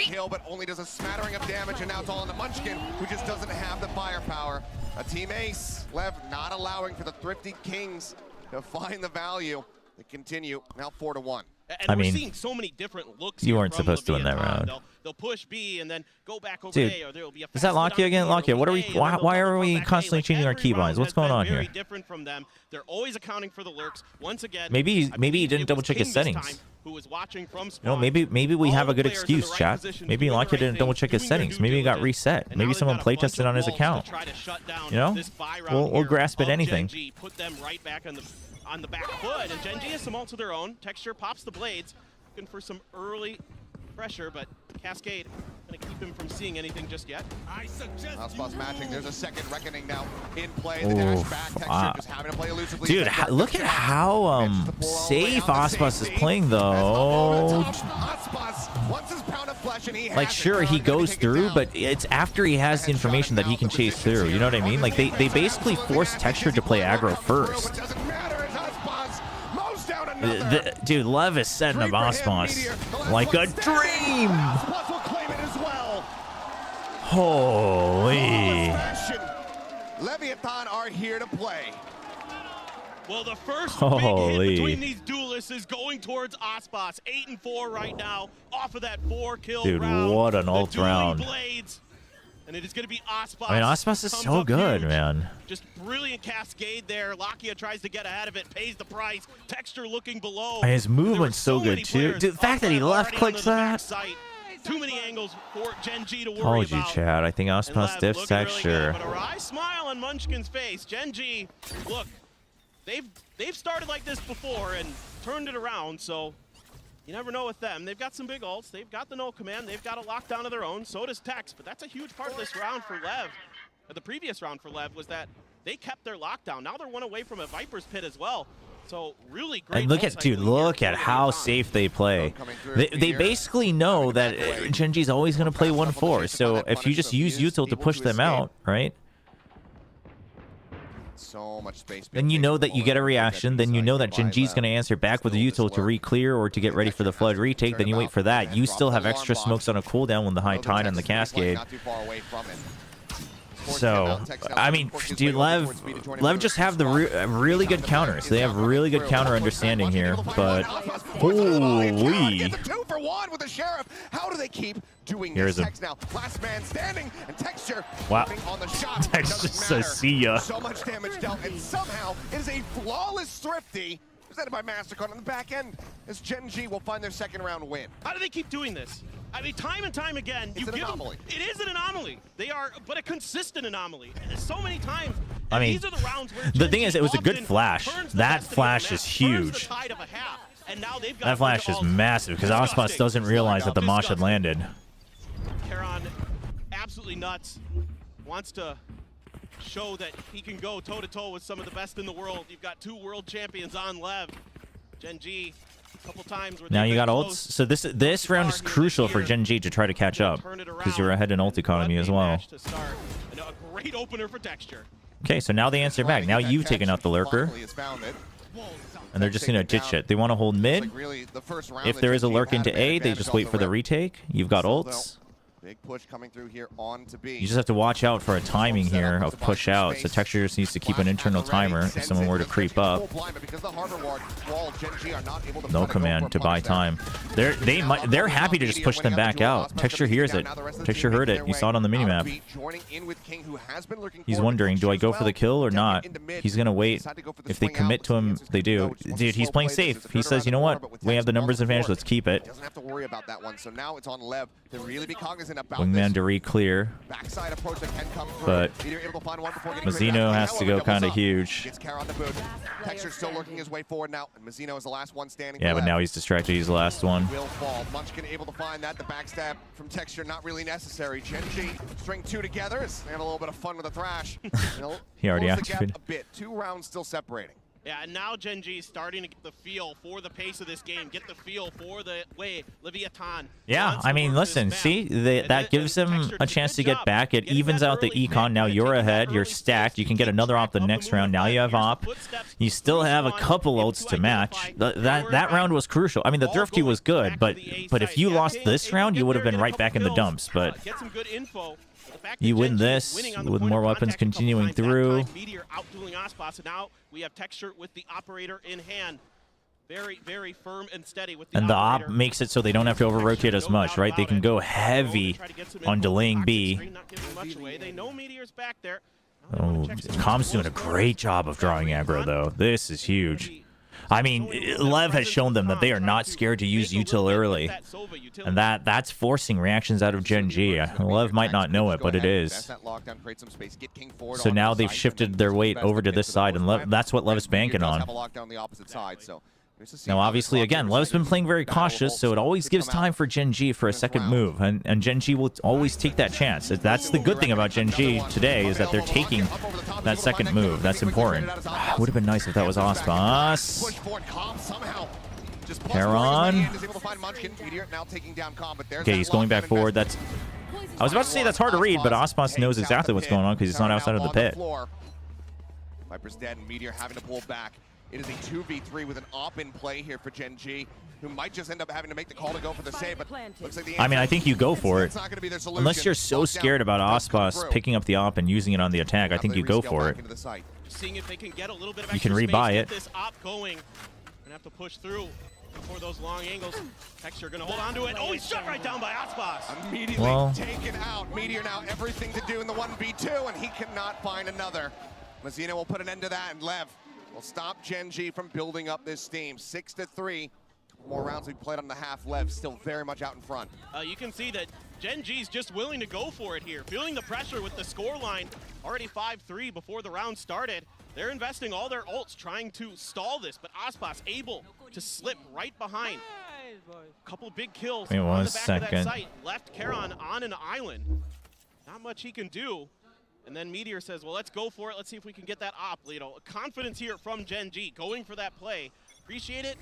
Kill, but only does a smattering of damage, and now it's all on the Munchkin, who just doesn't have the firepower. A team ace. Lev not allowing for the Thrifty Kings to find the value. They continue now 4-1. And we're seeing so many different looks. You weren't supposed to win that round. They'll push B and then go back over Dude, A, or there'll be a is that Lakia again? Lakia, what are we? Why are we constantly changing our keybinds? What's going on here? Different from them. They're always accounting for the lurks. Once again, Maybe he didn't double check his settings. Who was watching from spawn. Maybe we have a good excuse, chat. Maybe Lakia didn't double check his settings. Maybe he got reset. Maybe someone playtested on his account. We'll grasp at anything. Put them right back on the back foot, and Gen G has some ults of their own. Texture pops the blades, looking for some early pressure, but Cascade gonna keep him from seeing anything just yet. I suggest Aspas matching. There's a second reckoning now in play. The dash back. Texture just having to play elusively. Dude, look at how safe Aspas is playing though. Like, sure, he goes through, but it's after he has the information that he can chase through. You know what I mean? Like, they basically force Texture to play aggro first. Dude, Lev is setting up Aspas like a dream. Holy. Leviathan are here to play. Well, the first big hit between these duelists is going towards Aspas. 8-4 right now, off of that 4-kill round. Dude, what an ult round. Blades. And it is going to be Aspas. I mean, Aspas is so good, man. Just brilliant cascade there. Lakia tries to get ahead of it, pays the price. Texture looking below. And his movement's so good, too. Dude, the fact that he left-clicks that. Too many angles for Gen G to worry Told you, about. Chad. I think Aspas diffs Texture. But a wry smile on Munchkin's face. Gen G, look, they've started like this before and turned it around, so you never know with them. They've got some big ults. They've got the no command. They've got a lockdown of their own. So does Tex, but that's a huge part of this round for Lev. The previous round for Lev was that they kept their lockdown. Now they're one away from a Viper's Pit as well. So really great. And look at how safe they play. They basically know that Genji's always going to play 1-4. So if you just use util to push them out, right? So much space. Then you know that you get a reaction. Then you know that Genji's going to answer back with a util to re-clear or to get ready for the flood retake. Then you wait for that. You still have extra smokes on a cooldown with the high tide and the cascade. So, I mean, dude, Lev just have the really good counters. They have really good counter understanding here, but holy. 2-for-1 with the Sheriff. How do they keep doing Here's this? Tex now, last man standing, and Texture wow. on the shot. Tex just says, see ya. So much damage dealt, and somehow it is a flawless Thrifty presented by MasterCard on the back end as Gen G will find their second round win. How do they keep doing this? I mean, time and time again, It's an anomaly. It is an anomaly. They are, but a consistent anomaly. So many times. I mean, these are the rounds where the thing is, it was a good flash. That flash is huge. That flash is massive because Aspas doesn't realize that the Mosh had landed. Karon, absolutely nuts. Wants to show that he can go toe-to-toe with some of the best in the world. You've got 2 world champions on Lev. Gen G. Couple times where now you got ults. So this round is crucial for Gen G to try to catch up because you're ahead in ult economy as well. A great opener for Texture. Okay, so now they answer back. Now you've taken out the lurker, and they're just gonna ditch it. They want to hold mid. If there is a lurk into A, they just wait for the retake. You've got ults. Big push coming through here on to B. You just have to watch out for a timing here of push out. So Texture just needs to keep an internal timer if someone were to creep up. No command to buy time. They're happy to just push them back out. Texture hears it. Texture heard it. You saw it on the minimap. He's wondering, do I go for the kill or not? He's gonna wait. If they commit to him, they do. Dude, he's playing safe. He says, you know what? We have the numbers advantage. Let's keep it. Doesn't have to worry about that one. So now it's on Lev to really be cognizant about Wingman to re-clear. backside approach that can come through. But Either able to find one before getting Mazzino has to go kind of huge. Gets Kara on the boot. Texture still working his way forward now, and Mazzino is the last one standing. Yeah, but now he's distracted. He's the last one. Will fall. Munchkin able to find that. The backstab from Texture not really necessary. Gen G string 2 together. They have a little bit of fun with the thrash. He already Close the gap activated. a bit. 2 rounds still separating. Yeah, and now Gen G is starting to get the feel for the pace of this game, get the feel for the way Leviathan. Yeah, I mean, listen, see, that gives him a chance to get back. It evens out the econ. Now you're ahead. You're stacked. You can get another op the next round. Now you have op. You still have a couple ults to match. That round was crucial. I mean, the Thrifty was good, but if you lost this round, you would have been right back in the dumps. But Get some good info. you win this with more weapons continuing through. Meteor outdueling Aspas, and now we have Texture with the operator in hand. Very, very firm and steady with the And the operator. op makes it so they don't have to over-rotate as much, right? They can go heavy on delaying B. Not giving much away. They know Meteor's back there. Oh, Com's doing a great job of drawing aggro, though. This is huge. I mean, Lev has shown them that they are not scared to use util early. And that's forcing reactions out of Gen G. Lev might not know it, but it is. So now they've shifted their weight over to this side, and that's what Lev's banking on. Now, obviously, again, Lev's been playing very cautious, so it always gives time for Gen G for a second move, and Gen G will always take that chance. That's the good thing about Gen G today, is that they're taking that second move. That's important. Would have been nice if that was Aspas. Heron. Okay, he's going back forward. That's. I was about to say that's hard to read, but Aspas knows exactly what's going on because he's not outside of the pit. Viper's dead, and Meteor having to pull back. It is a 2v3 with an op in play here for Gen G, who might just end up having to make the call to go for the save, but looks like the I mean, I think you go for it. It's not gonna be their solution. Unless you're so scared about Aspas picking up the op and using it on the attack, I think you go for it. Seeing if they can get a little bit of You can extra rebuy space, it. get this op going. Gonna have to push through for those long angles. Texture gonna hold on to it. Oh, he's shut right down by Aspas. Immediately taken out. Meteor now everything to do in the 1v2, and he cannot find another. Mazzina will put an end to that, and Lev will stop Gen G from building up this steam. 6-3. More rounds we've played on the half. Lev still very much out in front. You can see that Gen G's just willing to go for it here. Feeling the pressure with the scoreline already 5-3 before the round started. They're investing all their ults trying to stall this, but Aspas able to slip right behind. A couple big kills Wait on one the back of that second. site. Left Charon on an island. Not much he can do. And then Meteor says, well, let's go for it. Let's see if we can get that op. You know, confidence here from Gen G, going for that play. Appreciate it,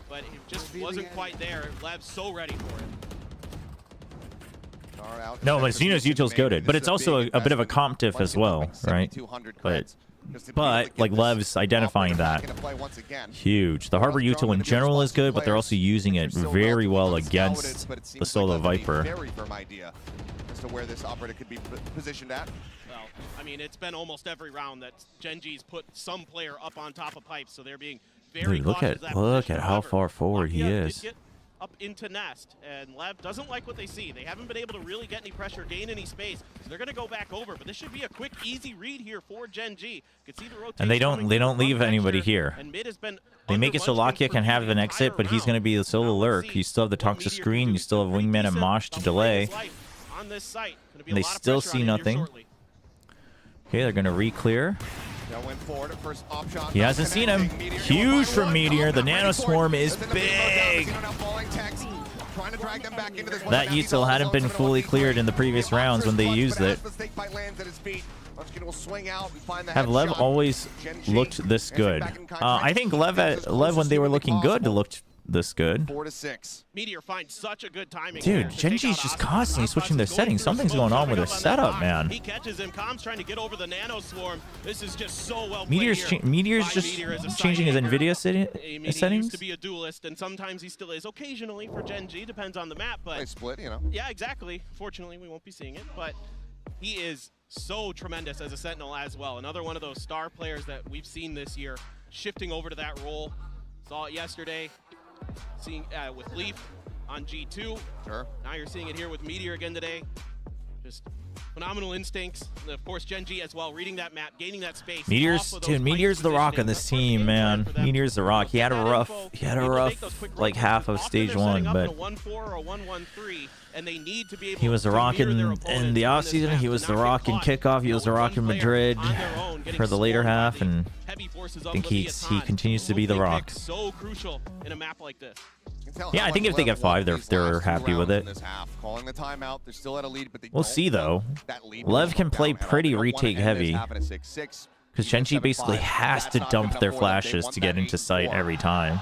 but it just wasn't quite there. Lev's so ready for it. No, but Xeno's util's goated, but it's also a bit of a comp diff as well, right? But like Lev's identifying that. Huge. The Harbor util in general is good, but they're also using it very well against the solo Viper. Very firm idea as to where this operator could be positioned at. Well, I mean, it's been almost every round that Gen G's put some player up on top of pipes, so they're being very Dude, look cautious. at how far forward he is. Get up into Nest, and Lev doesn't like what they see. They haven't been able to really get any pressure, gain any space, so they're going to go back over. But this should be a quick, easy read here for Gen G. You can see the rotation And they don't leave anybody here. and mid has been They make it so Lakia can have an exit, but he's going to be the solo lurk. You still have the Toxic Screen. You still have Wingman and Mosh to delay. on this site. Gonna be And a they lot of still pressure see on it here nothing. shortly. Okay, they're going to re-clear. Went forward at first op shot. He hasn't seen him. Huge from Meteor. The Nano Swarm is big. That util hadn't been fully cleared in the previous rounds when they used it. Have Lev always looked this good? I think Lev when they were looking good looked this good. 4-6. Meteor finds such a good timing. Dude, Gen G's just constantly switching their settings. Something's going on with their setup, man. He catches him. Com's trying to get over the Nano Swarm. This is just so well played Meteor's here. Meteor's just changing his NVIDIA I mean, he settings. used to be a duelist, and sometimes he still is. Occasionally for Gen G, depends on the map. But They split, you know. yeah, exactly. Fortunately, we won't be seeing it, but he is so tremendous as a Sentinel as well. Another one of those star players that we've seen this year, shifting over to that role. Saw it yesterday, seeing with Leaf on G2. Sure. Now you're seeing it here with Meteor again today. Just phenomenal instincts. And of course, Gen G as well, reading that map, gaining that space. Meteor's the rock on this team, man. Meteor's the rock. He had a rough like half of stage one, but and they need to be able he was the rock in the offseason. He was the rock in kickoff. He was the rock in Madrid for the later half, and I think he continues to be the rock. So crucial in a map like this. Yeah, I think if they get 5, they're happy with it. Calling the timeout. They're still at a lead, but they We'll see though. Lev can play pretty retake heavy because Gen G basically has to dump their flashes to get into sight every time.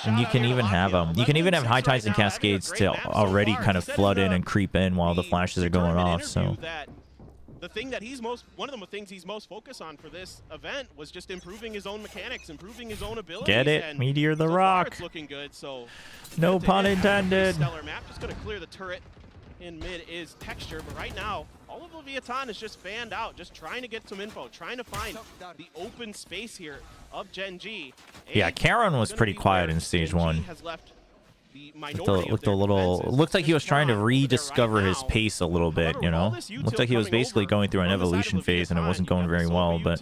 And you can even have high tides and cascades to already kind of flood in and creep in while the flashes are going off. So the thing that one of the things he's most focused on for this event was just improving his own mechanics, improving his own abilities. Get it, and Meteor the so far rock. it's looking good. So no pun intended. Stellar map, just gonna clear the turret in mid is Texture, but right now all of Leviathan is just fanned out, just trying to get some info, trying to find the open space here of Gen G. Yeah, Charon was pretty quiet in stage 1. Looked like he was trying to rediscover his pace a little bit, you know? Looked like he was basically going through an evolution phase and it wasn't going very well, but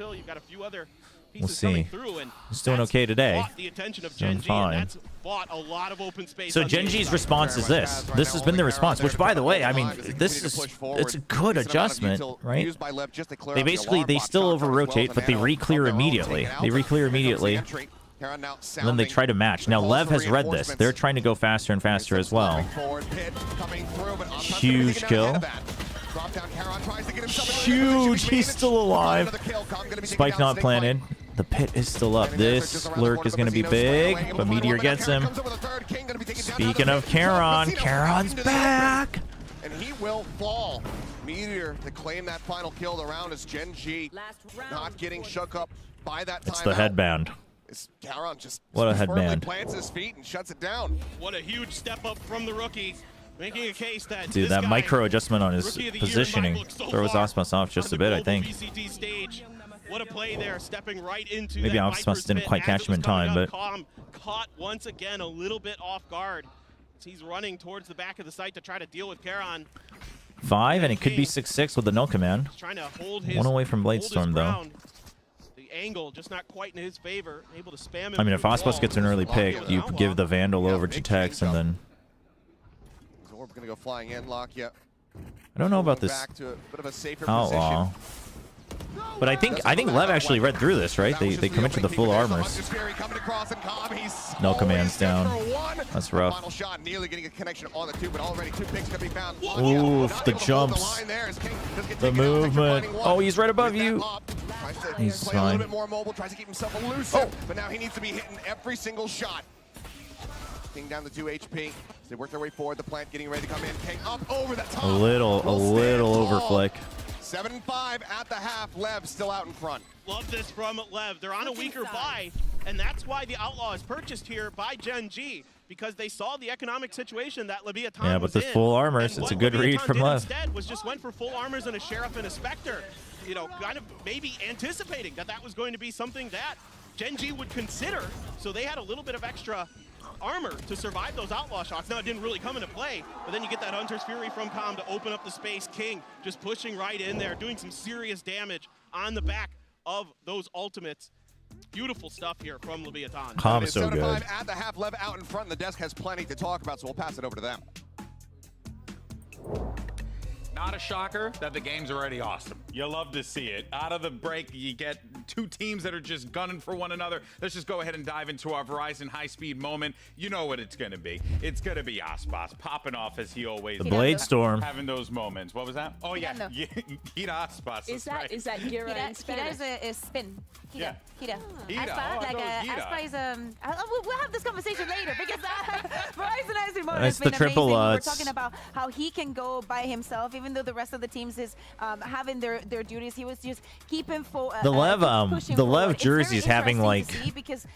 we'll see. He's doing okay today. Doing fine. So Gen G's response is this. This has been the response, which by the way, I mean, it's a good adjustment, right? They still over-rotate, but they re-clear immediately. Karon now And then they try to match. Now Lev has read this. They're trying to go faster and faster as well. Huge kill. Huge. He's still alive. Spike not planted. The pit is still up. This lurk is going to be big, but Meteor gets him. Speaking of Karon, Karon's back. And he will fall. Meteor to claim that final kill. The round is Gen G not getting shook up by that time. It's the headband. Karon just what a headband. Plants his feet and shuts it down. What a huge step up from the rookie. Making a case that dude, that micro adjustment on his positioning throws Aspas off just a bit, I think. VCT stage. What a play there, stepping right into maybe Aspas didn't quite catch him in time, but caught once again a little bit off guard. He's running towards the back of the site to try to deal with Karon. 5, and it could be 6-6 with the no command. Trying to hold his, one away from Bladestorm though. The angle just not quite in his favor. Able to spam him. I mean, if Aspas gets an early pick, you give the Vandal over to Tex, and then. Zorb gonna go flying in, lock. Yeah. I don't know about this Outlaw. But I think Lev actually read through this, right? They commit to the full armors. No commands down. That's rough. Oof, the jumps. The movement. Oh, he's right above you. He's fine. But now he needs to be hitting every single shot. King down to 2 HP. They work their way forward. The plant getting ready to come in. King up over the top. A little overflick. 7-5 at the half. Lev still out in front. Love this from Lev. They're on a weaker buy, and that's why the Outlaw is purchased here by Gen G, because they saw the economic situation that Leviathan yeah, but this full armors, it's a good read from Lev. Instead was just went for full armors and a Sheriff and a Spectre. You know, kind of maybe anticipating that that was going to be something that Gen G would consider, so they had a little bit of extra armor to survive those Outlaw shots. Now, it didn't really come into play, but then you get that Hunter's Fury from Com to open up the space. King just pushing right in there, doing some serious damage on the back of those ultimates. Beautiful stuff here from Leviathan. Com is so good. At the half, Lev out in front, and the desk has plenty to talk about, so we'll pass it over to them. Not a shocker that the game's already awesome. You love to see it. Out of the break, you get two teams that are just gunning for one another. Let's just go ahead and dive into our Verizon high-speed moment. You know what it's going to be. It's going to be Aspas popping off as he always the Bladestorm. Having those moments. What was that? Oh, yeah. Hida Aspas. Is that Gira in Spanish? Hida is spin. Hida. Yeah. Hida. Hida. Aspa, like Aspa is we'll have this conversation later because Verizon has been it's the triple amazing. We're talking about how he can go by himself, even though the rest of the teams is having their duties. He was just keeping the Lev jerseys having like because,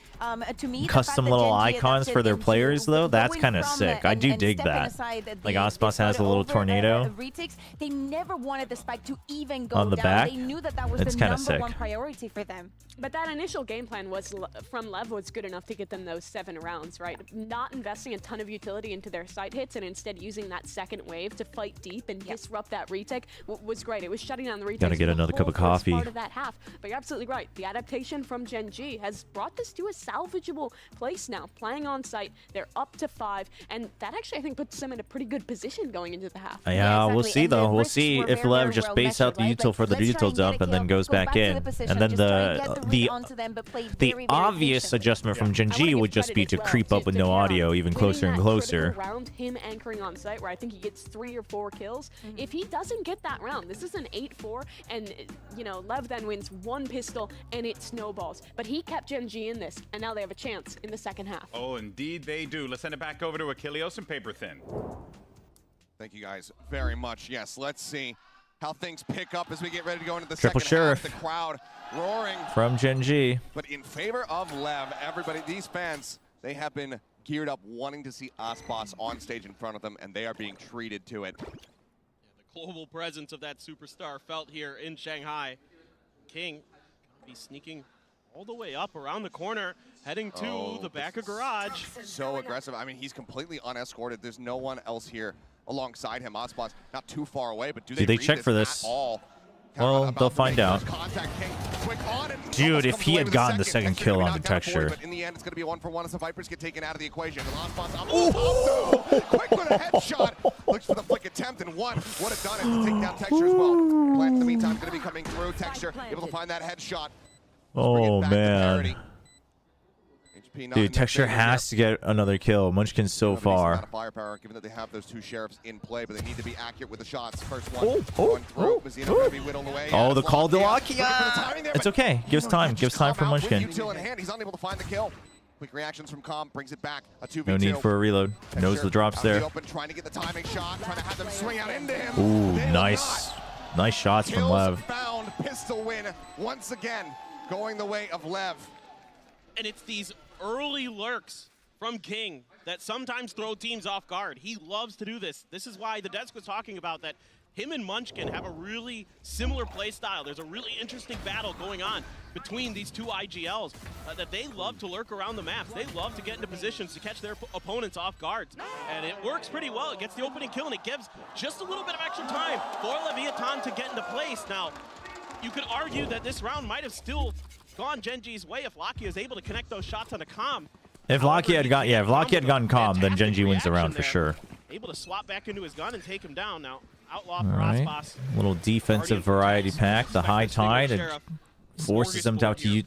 to me, custom little icons for their players though. That's kind of sick. I do dig that. Like Aspas has a little tornado. Retakes, they never wanted the spike to even go on the down. back. They knew that that was it's the number one priority for them. But that initial game plan was from Lev was good enough to get them those 7 rounds, right? Not investing a ton of utility into their side hits and instead using that second wave to fight deep and disrupt that retake was great. It was shutting down the retake. Gotta get another cup of coffee. Part of that half. But you're absolutely right. The adaptation from Gen G has brought this to a salvageable place now. Playing on site, they're up to 5, and that actually I think puts them in a pretty good position going into the half. Yeah, exactly. We'll see though. We'll see if Lev just baits out the util for the util dump and then goes back in, and then the obvious adjustment from Gen G would just be to creep up with no audio even closer and closer. Round him anchoring on site where I think he gets 3 or 4 kills. If he doesn't get that round, this is an 8-4, and you know Lev then wins 1 pistol and it snowballs. But he kept Gen G in this, and now they have a chance in the second half. Oh, indeed they do. Let's send it back over to Achilleos and Paper Thin. Thank you guys very much. Yes, let's see how things pick up as we get ready to go into the Triple second Sheriff. half. The crowd roaring from Gen G. But in favor of Lev, everybody, these fans, they have been geared up wanting to see Aspas on stage in front of them, and they are being treated to it. Yeah, the global presence of that superstar felt here in Shanghai. King be sneaking all the way up around the corner, heading to the back of garage. So aggressive. I mean, he's completely unescorted. There's no one else here alongside him. Aspas not too far away, but do they check for this? At all? Well, they'll find out. Dude, if he had gotten the second kill on the texture. But in the end, it's going to be a 1-for-1 as the Vipers get taken out of the equation. Quick with a headshot. Looks for the flick attempt, and one would have done it to take down Texture as well. Plant in the meantime going to be coming through. Texture able to find that headshot. Oh, man. Dude, Texture has to get another kill. Munchkin's so far. Firepower, given that they have those two sheriffs in play, but they need to be accurate with the shots. First one, Mazzino gonna be whittled away. Oh, the call to Lakia. It's okay. Gives time. Gives time for Munchkin. Util in hand, he's unable to find the kill. Quick reactions from Com brings it back. A 2v2. No need for a reload. Knows the drop's there. Open, trying to get the timing shot, trying to have them swing out into him. Ooh, nice. Nice shots from Lev. Found pistol win once again, going the way of Lev. And it's these early lurks from King that sometimes throw teams off guard. He loves to do this. This is why the desk was talking about that him and Munchkin have a really similar play style. There's a really interesting battle going on between these two IGLs that they love to lurk around the maps. They love to get into positions to catch their opponents off guards. And it works pretty well. It gets the opening kill, and it gives just a little bit of extra time for Leviathan to get into place. Now, you could argue that this round might have still gone Genji's way if Lakia is able to connect those shots on a calm. If Lakia had got, if Lakia had gotten calm, then Genji wins the round for sure. Able to swap back into his gun and take him down now. Outlaw All for right, Aspas. little defensive variety pack. The high tide and forces them to have to use.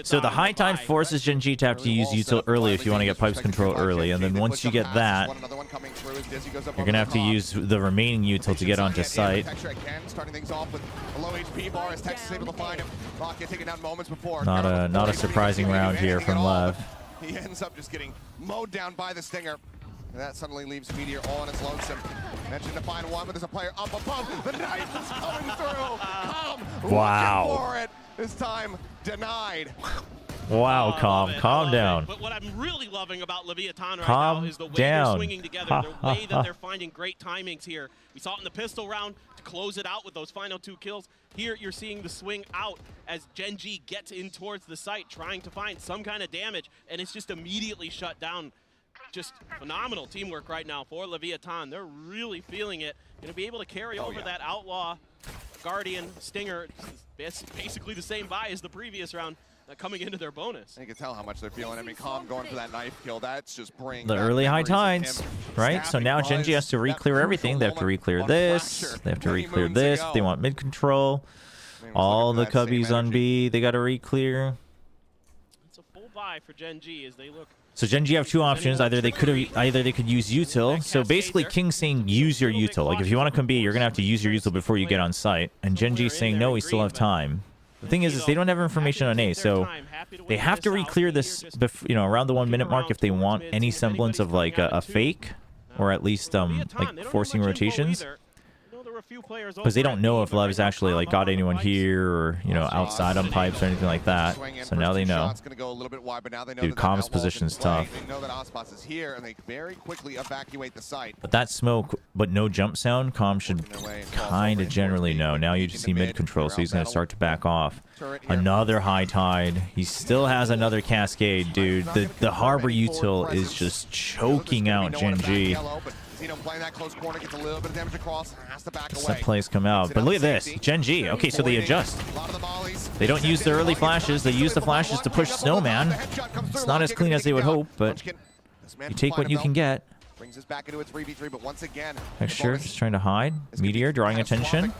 So the high tide forces Genji to have to use util early if you want to get pipes control early, and then once you get that, you're gonna have to use the remaining util to get onto site. Starting things off with a low HP bar as Texas able to find him. Lakia taking down moments before. Not a surprising round here from Lev. He ends up just getting mowed down by the Stinger. And that suddenly leaves Meteor all on his lonesome. Mentioned to find one, but there's a player up above. The knife is coming through. Wow. Looking for it. This time denied. Wow, calm down. But what I'm really loving about Leviathan right Calm now is the way down. they're swinging together, the way that they're finding great timings here. We saw it in the pistol round to close it out with those final 2 kills. Here you're seeing the swing out as Genji gets in towards the site, trying to find some kind of damage, and it's just immediately shut down. Just phenomenal teamwork right now for Leviathan. They're really feeling it. Going to be able to carry over that Outlaw, Guardian, Stinger. It's basically the same buy as the previous round coming into their bonus. You can tell how much they're feeling. I mean, Calm going for that knife kill. That's just bringing The early high tides, right? So now Genji has to re-clear everything. They have to re-clear this. They have to re-clear this. They want mid control. All the cubbies on B, they got to re-clear. It's a full buy for Genji as they look. So Genji have 2 options. Either they could use util. So basically, King's saying use your util. Like if you want to come B, you're gonna have to use your util before you get on site. And Genji's saying no, we still have time. The thing is they don't have information on A, so they have to re-clear this, around the 1 minute mark if they want any semblance of like a fake, or at least like forcing rotations. Because they don't know if Lev's actually like got anyone here or outside on pipes or anything like that. So now they know. Dude, Com's position's tough. They know that Aspas is here, and they very quickly evacuate the site. But that smoke, but no jump sound, Com should kind of generally know. Now you just see mid control, so he's going to start to back off. Another high tide. He still has another cascade, dude. The harbor util is just choking out Genji. Playing that close corner, gets a little bit of damage across, has to back away. Set plays come out. But look at this. Genji. Okay, so they adjust. They don't use the early flashes. They use the flashes to push Snowman. It's not as clean as they would hope, but you take what you can get. Brings us back into a 3v3, but once again, Texture just trying to hide. Meteor drawing attention.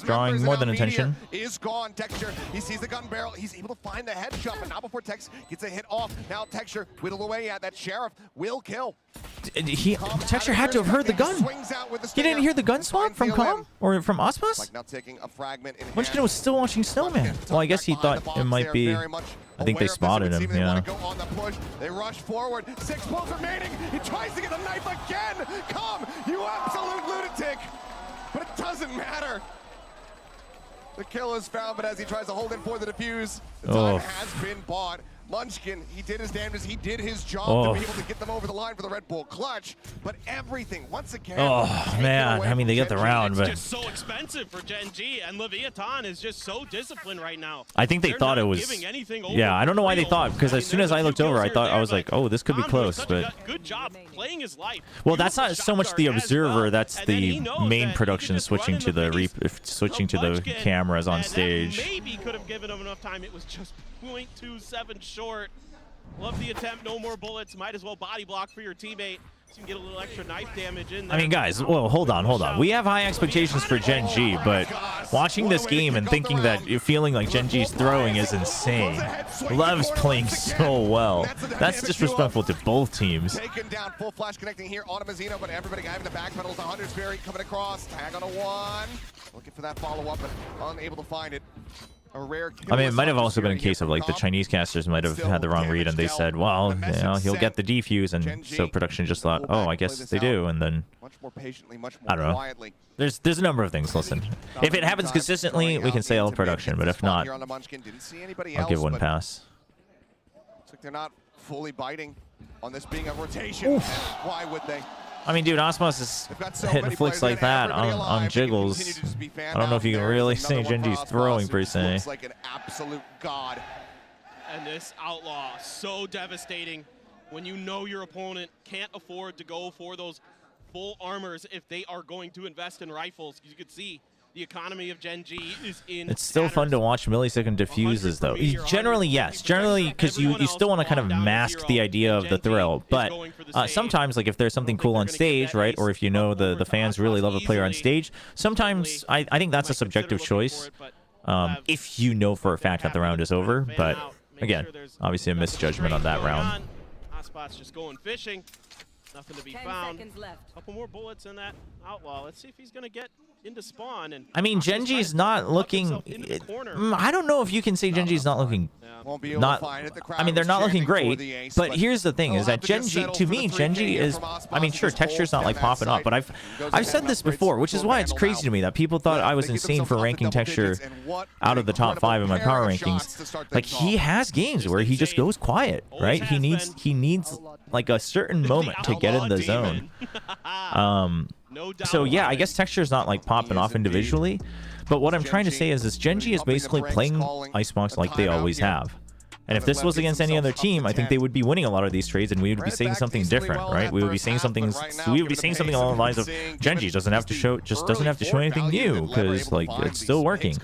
Drawing more than attention. Is gone. Texture. He sees the gun barrel. He's able to find the headshot, but not before Tex gets a hit off. Now Texture whittled away at that sheriff. Will kill. Texture had to have heard the gun. He didn't hear the gun swap from Com or from Aspas? Like now taking a fragment in Munchkin was still watching Snowman. Well, I guess he thought it might be. I think they spotted him. Yeah. They rush forward. 6 pulls remaining. He tries to get the knife again. Come, you absolute lunatic. But it doesn't matter. The kill is found, but as he tries to hold in for the defuse, the time has been bought. Munchkin, he did his damage, he did his job to be able to get them over the line for the Red Bull clutch, but everything, once again, man, I mean, they get the round, but... It's just so expensive for Genji, and Leviathan is just so disciplined right now. I think they thought it was... Yeah, I don't know why they thought, because as soon as I looked over, I was like, oh, this could be close, but... Good job playing his life. Well, that's not so much the observer, that's the main production switching to the cameras on stage. Maybe could have given him enough time, it was just 0.27 short. Love the attempt, no more bullets, might as well body block for your teammate. You can get a little extra knife damage in I there. mean, guys, well, hold on. We have high expectations for Gen G, but watching this game and thinking that you're feeling like Gen G's throwing is insane. Lev's playing so well. That's disrespectful to both teams. Taken down, full flash connecting here on a Mazzino, but everybody having the back pedals. 100 Spirit coming across, tag on a 1. Looking for that follow-up, but unable to find it. A rare I mean, it might have also been a case of like the Chinese casters might have had the wrong read and they said, well, you know, he'll get the defuse, and so production just thought, oh, I guess they do, and then much more patiently, much more I don't know. quietly. There's a number of things. Listen, if it happens consistently, we can say all production, but if not, I'll give one pass. Looks like they're not fully biting on this being a rotation. Why would they? I mean, dude, Osmos is hitting flicks like that on jiggles. I don't know if you can really say Gen G's throwing per se. Looks like an absolute god. And this outlaw, so devastating when you know your opponent can't afford to go for those full armors if they are going to invest in rifles. You can see the economy of Gen G is in It's still fun to watch millisecond diffuses, though. Generally, yes. Generally, because you still want to kind of mask the idea of the thrill. But sometimes, like if there's something cool on stage, right, or if you know the fans really love a player on stage, sometimes I think that's a subjective choice. If you know for a fact that the round is over. But again, obviously a misjudgment on that round. Hotspot's just going fishing. Nothing to be found. Couple more bullets in that outlaw. Let's see if he's going to get into spawn. And I mean, Gen G's not looking. I don't know if you can say Gen G's not looking. I mean, they're not looking great. But here's the thing: is that Gen G, to me, Gen G is. I mean, sure, texture's not like popping up, but I've said this before, which is why it's crazy to me that people thought I was insane for ranking texture out of the top 5 in my power rankings. Like he has games where he just goes quiet, right? He needs like a certain moment to get in the zone. So yeah, I guess texture is not like popping off individually, but what I'm trying to say is this: Gen G is basically playing Icebox like they always have. And if this was against any other team, I think they would be winning a lot of these trades, and we would be saying something different, right? We would be saying something. We would be saying something along the lines of Gen G doesn't have to show anything new because like it's still working.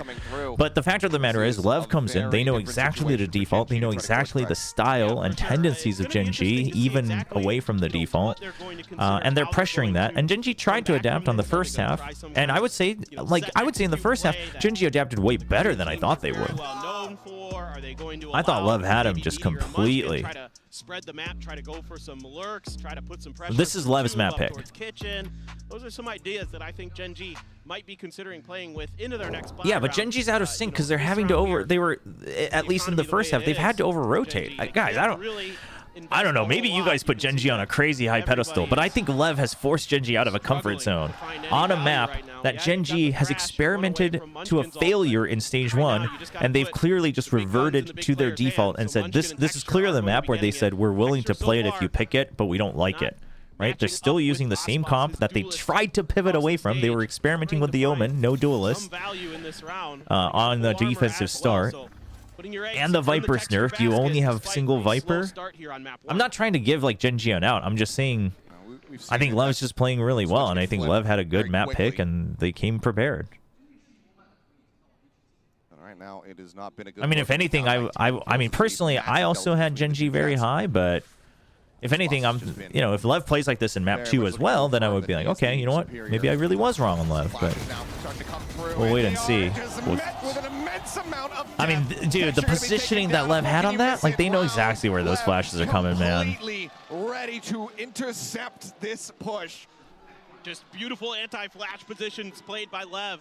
But the fact of the matter is, Lev comes in. They know exactly the default. They know exactly the style and tendencies of Gen G, even away from the default, and they're pressuring that. And Gen G tried to adapt on the first half, and I would say in the first half, Gen G adapted way better than I thought they would. I thought Lev had him just completely. Try to spread the map, try to go for some lurks, try to put some pressure. This is Lev's map pick. Kitchen. Those are some ideas that I think Gen G might be considering playing with into their next. Yeah, but Gen G's out of sync because they're having to They were at least in the first half. They've had to over rotate. Guys, I don't know. Maybe you guys put Gen G on a crazy high pedestal, but I think Lev has forced Gen G out of a comfort zone on a map that Gen G has experimented to a failure in stage 1, and they've clearly just reverted to their default and said this is clearly the map where they said we're willing to play it if you pick it, but we don't like it. Right? They're still using the same comp that they tried to pivot away from. They were experimenting with the Omen, no duelist, on the defensive start. And the Viper's nerfed. You only have single Viper. I'm not trying to give like Gen G an out. I'm just saying I think Lev's just playing really well, and I think Lev had a good map pick, and they came prepared. Right now, it has not been a good. I mean, if anything, I mean personally, I also had Gen G very high, but if anything, if Lev plays like this in map 2 as well, then I would be like, okay, you know what? Maybe I really was wrong on Lev, but we'll wait and see. I mean, dude, the positioning that Lev had on that, like, they know exactly where those flashes are coming, man. Ready to intercept this push. Just beautiful anti-flash positions played by Lev.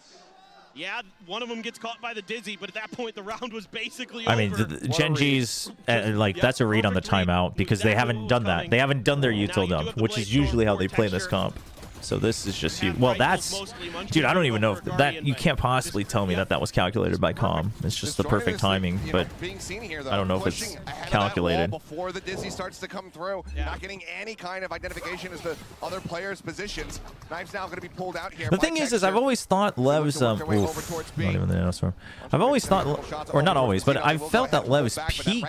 Yeah, one of them gets caught by the Dizzy, but at that point, the round was basically over. I mean, Gen G's, like, that's a read on the timeout because they haven't done that. They haven't done their util dump, which is usually how they play this comp. So this is just huge. Well, that's... Dude, I don't even know if that... You can't possibly tell me that was calculated by Com. It's just the perfect timing, but I don't know if it's calculated. Before the Dizzy starts to come through, not getting any kind of identification as to other players' positions. Knife's now going to be pulled out here. The thing is I've always thought Lev's... not even the Nanostorm. I've always thought... Or not always, but I felt that Lev's peak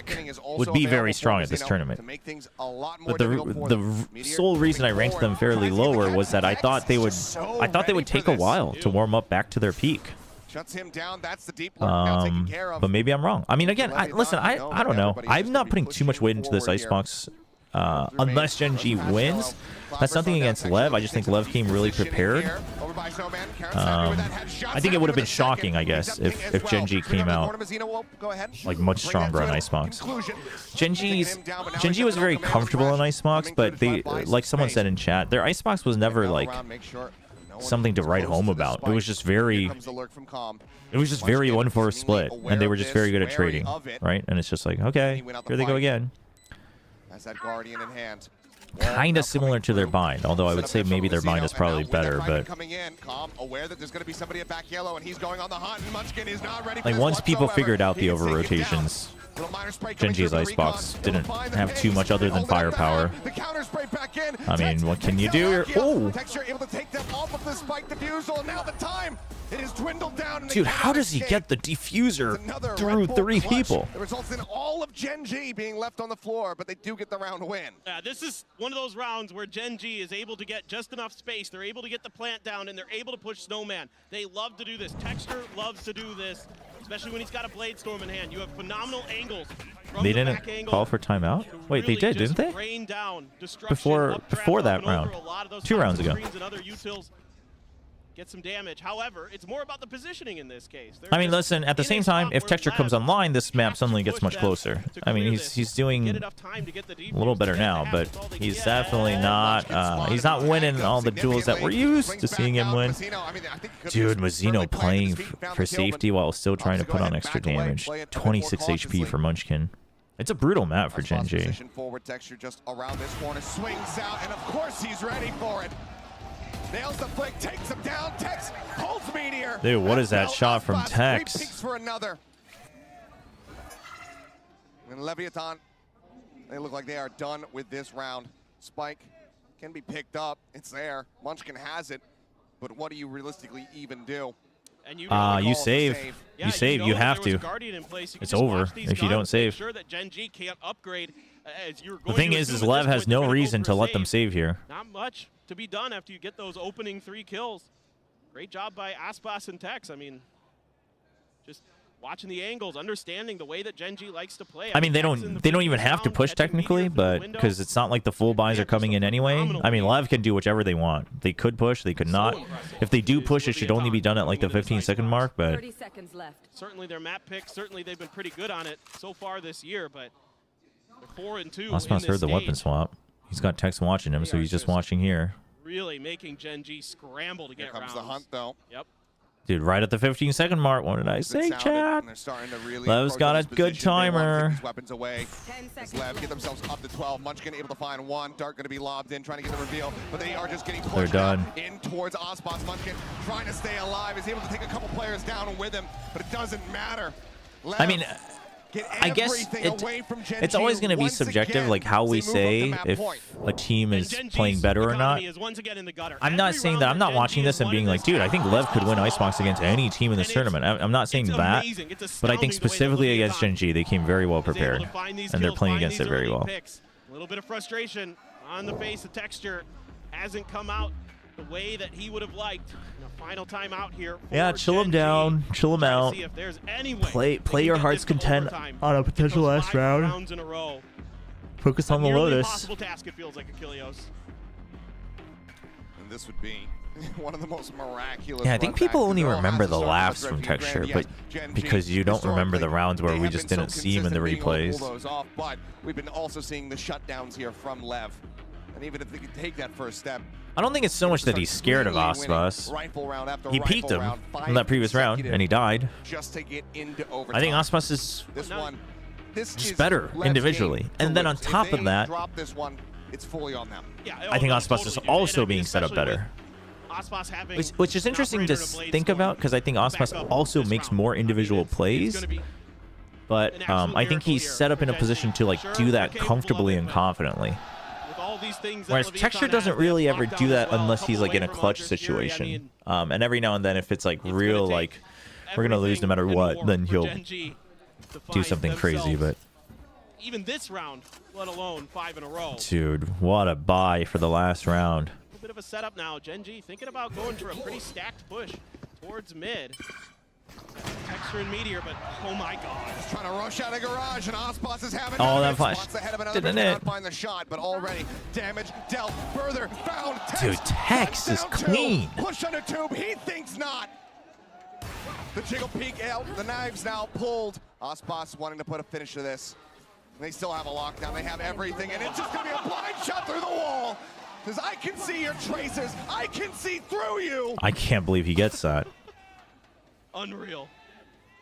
would be very strong at this tournament. But the sole reason I ranked them fairly lower was that I thought they would take a while to warm up back to their peak. Shuts him down. That's the deep lurk now taken care of. But maybe I'm wrong. I mean, again, listen, I don't know. I'm not putting too much weight into this Icebox unless Gen G wins. That's nothing against Lev. I just think Lev came really prepared. I think it would have been shocking, I guess, if Gen G came out like much stronger on Icebox. Gen G was very comfortable on Icebox, but they, like someone said in chat, their Icebox was never like something to write home about. It was just very 1-4 split, and they were just very good at trading, right? And it's just like, okay, here they go again. Has that Guardian in hand. Kind of similar to their bind, although I would say maybe their bind is probably better, but aware that there's going to be somebody at back yellow, and he's going on the hunt, and Munchkin is not ready for like this once people whatsoever. figured out the over rotations, Gen G's Icebox didn't have too much other than firepower. I mean, what can you do here? Oh! Texture able to take them off of the spike defusal, and now the time it is dwindled down. Dude, how does he get the diffuser through 3 people? It results in all of Gen G being left on the floor, but they do get the round win. This is one of those rounds where Gen G is able to get just enough space. They're able to get the plant down, and they're able to push Snowman. They love to do this. Texture loves to do this, especially when he's got a Blade Storm in hand. You have phenomenal angles. They didn't call for timeout? Wait, they did, didn't they? Before that round. 2 rounds ago. Get some damage. However, it's more about the positioning in this case. I mean, listen, at the same time, if Texture comes online, this map suddenly gets much closer. I mean, he's doing a little better now, but he's definitely not he's not winning all the duels that we're used to seeing him win. Dude, Mazzino playing for safety while still trying to put on extra damage. 26 HP for Munchkin. It's a brutal map for Gen G. Forward Texture just around this corner, swings out, and of course he's ready for it. Nails the flick, takes him down. Tex holds Meteor. Dude, what is that shot from Tex? Peeks for another. And Leviathan, they look like they are done with this round. Spike can be picked up. It's there. Munchkin has it. But what do you realistically even do? And you save. You save. You have to. It's over if you don't save. Sure that Gen G can't upgrade as you're The going thing is Lev has no reason to let them save here. Not much to be done after you get those opening 3 kills. Great job by Aspas and Tex. I mean, just watching the angles, understanding the way that Gen G likes to play. I mean, they don't even have to push technically, but because it's not like the full buys are coming in anyway. I mean, Lev can do whichever they want. They could push, they could not. If they do push, it should only be done at like the 15-second mark, but 30 seconds left. Certainly their map picks, certainly they've been pretty good on it so far this year, but they're 4-2. Aspas heard the weapon swap. He's got Tex watching him, so he's just watching here. Really making Gen G scramble to get rounds. Here comes the hunt, though. Yep. Dude, right at the 15-second mark. What did I say, chat? Lev's got a good timer. Weapons away. As Lev get themselves up to 12. Munchkin able to find 1. Dart going to be lobbed in, trying to get the reveal, but they are just getting pushed They're done. in towards Aspas. Munchkin trying to stay alive. Is able to take a couple players down with him, but it doesn't matter. I mean, I guess it's always going to be subjective, like how we say if a team is playing better or not. I'm not saying that. I'm not watching this and being like, dude, I think Lev could win Icebox against any team in this tournament. I'm not saying that, but I think specifically against Gen G, they came very well prepared, and they're playing against it very well. A little bit of frustration on the face of Texture. Hasn't come out the way that he would have liked. Final time out here. Yeah, chill him down, chill him out. Play your heart's content on a potential last round. Focus on the Lotus. Impossible task, it feels like, Achilleos. And this would be one of the most miraculous. Yeah, I think people only remember the laughs from Texture, but because you don't remember the rounds where we just didn't see him in the replays. But we've been also seeing the shutdowns here from Lev. And even if they could take that first step, I don't think it's so much that he's scared of Aspas. He peeked him in that previous round, and he died. Just to get into overtime. I think Aspas is just better individually. And then on top of that, it's fully on them. I think Aspas is also being set up better. Which is interesting to think about, because I think Aspas also makes more individual plays. But I think he's set up in a position to like do that comfortably and confidently. Whereas Texture doesn't really ever do that unless he's like in a clutch situation. And every now and then, if it's like real, like we're gonna lose no matter what, then he'll do something crazy. But even this round, let alone 5 in a row. Dude, what a buy for the last round. A bit of a setup now. Gen G thinking about going for a pretty stacked push towards mid. Texture and Meteor, but oh my god. Just trying to rush out of garage, and Ospas is having Oh, that flash. ahead of another, Didn't but it? cannot find the shot, but already damage dealt further. Found Tex. Dude, Tex is Down two. clean. Push on the tube. He thinks not. The jiggle peek out. The knives now pulled. Ospas wanting to put a finish to this. They still have a lockdown. They have everything, and it's just going to be a blind shot through the wall. Because I can see your traces. I can see through you. I can't believe he gets that. Unreal.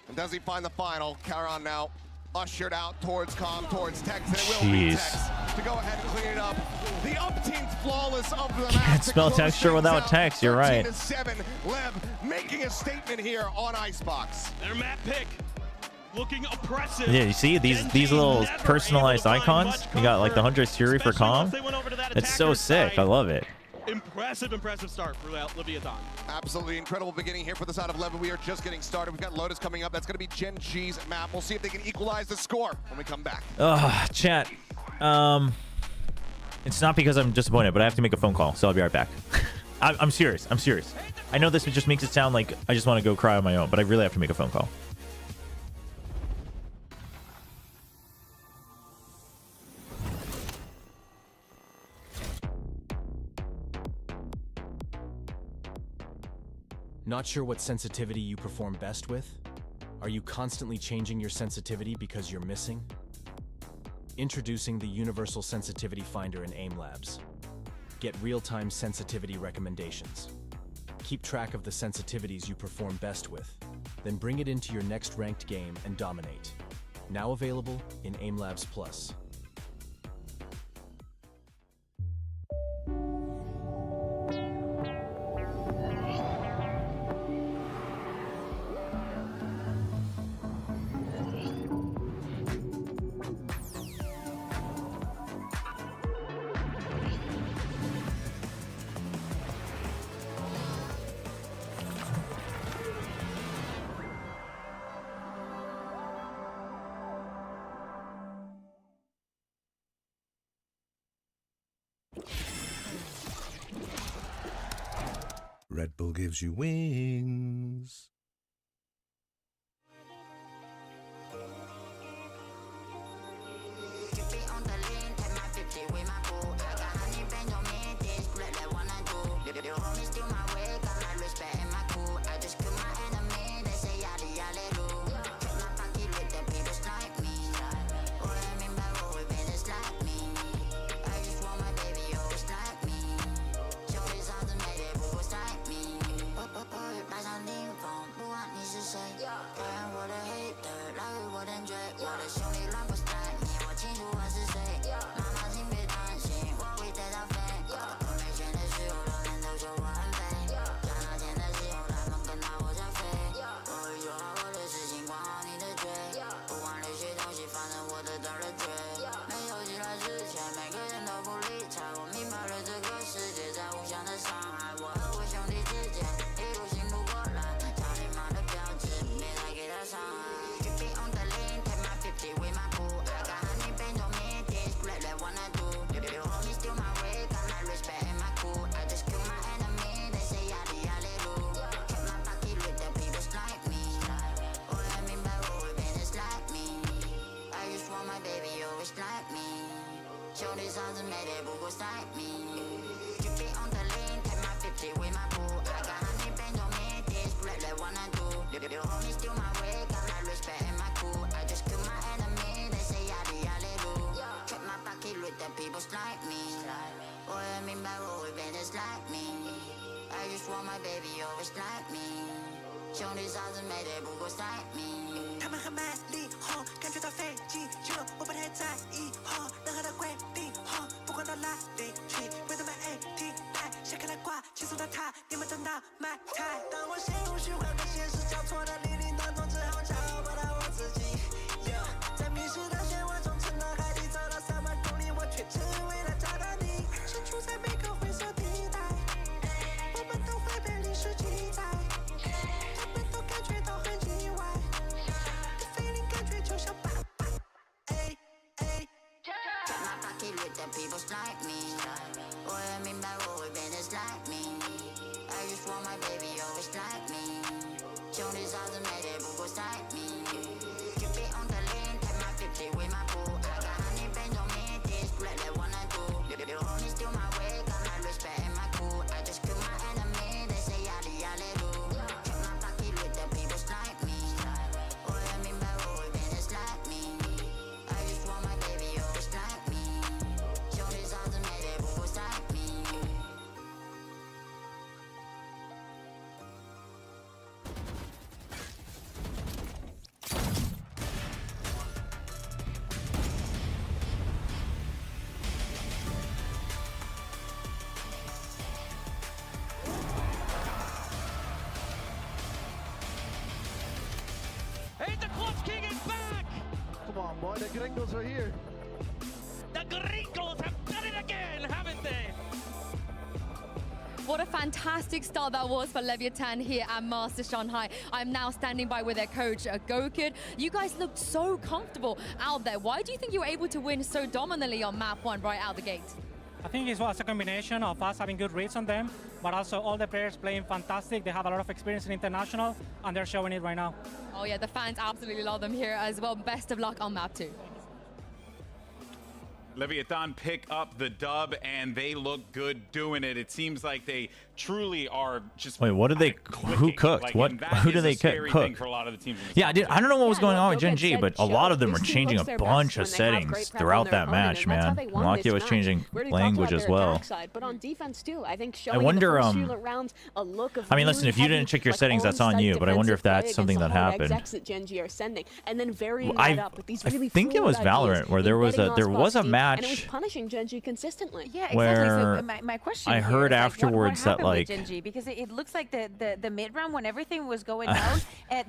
And does he find the final? Charon now ushered out towards towards Tex, and it will be Tex to go ahead and clean it up. The up-team's flawless of the match. Can't spell texture without Tex. You're right. 13-7. Lev making a statement here on Icebox. Their map pick. Looking oppressive. Yeah, you see these little personalized icons? You got like the Hunter's Fury for Calm. It's so sick. I love it. Impressive start for Leviathan. Absolutely incredible beginning here for the side of Lev. We are just getting started. We've got Lotus coming up. That's going to be Gen G's map. We'll see if they can equalize the score when we come back. Chat. It's not because I'm disappointed, but I have to make a phone call, so I'll be right back. I'm serious. I'm serious. I know this just makes it sound like I just want to go cry on my own, but I really have to make a phone call. Not sure what sensitivity you perform best with? Are you constantly changing your sensitivity because you're missing? Introducing the Universal Sensitivity Finder in AIM Labs. Get real-time sensitivity recommendations. Keep track of the sensitivities you perform best with, then bring it into your next ranked game and dominate. Now available in AIM Labs Plus. Red Bull gives you wings. Hey, the Clutch King is back! Come on, boy, the gringos are here. The Gringos have done it again, haven't they? What a fantastic start that was for Leviathan here at Master Shanghai. I'm now standing by with their coach, Gokid. You guys looked so comfortable out there. Why do you think you were able to win so dominantly on map 1 right out the gate? I think it was a combination of us having good reads on them, but also all the players playing fantastic. They have a lot of experience in international, and they're showing it right now. Oh yeah, the fans absolutely love them here as well. Best of luck on map 2. Leviathan pick up the dub, and they look good doing it. It seems like they truly are just. Wait, what did they? Who cooked? Like, What? Who did they cook? For a lot of the teams in this Yeah, I don't know what was going on with Gen G, said but a lot of them were changing a bunch of settings throughout that match, man. Lakia was changing language as well. But on defense too, I think I wonder. rounds, a look of I mean, listen, if you didn't check your settings, that's on you. But I wonder if that's something that happened. That Gen G are sending, and then varying I that up with these really think it was Valorant where there was a match. and it was punishing Gen G consistently. Yeah, exactly. Where so my question I here heard is, afterwards what that like with Gen G? Because it looks like the mid round when everything was going down,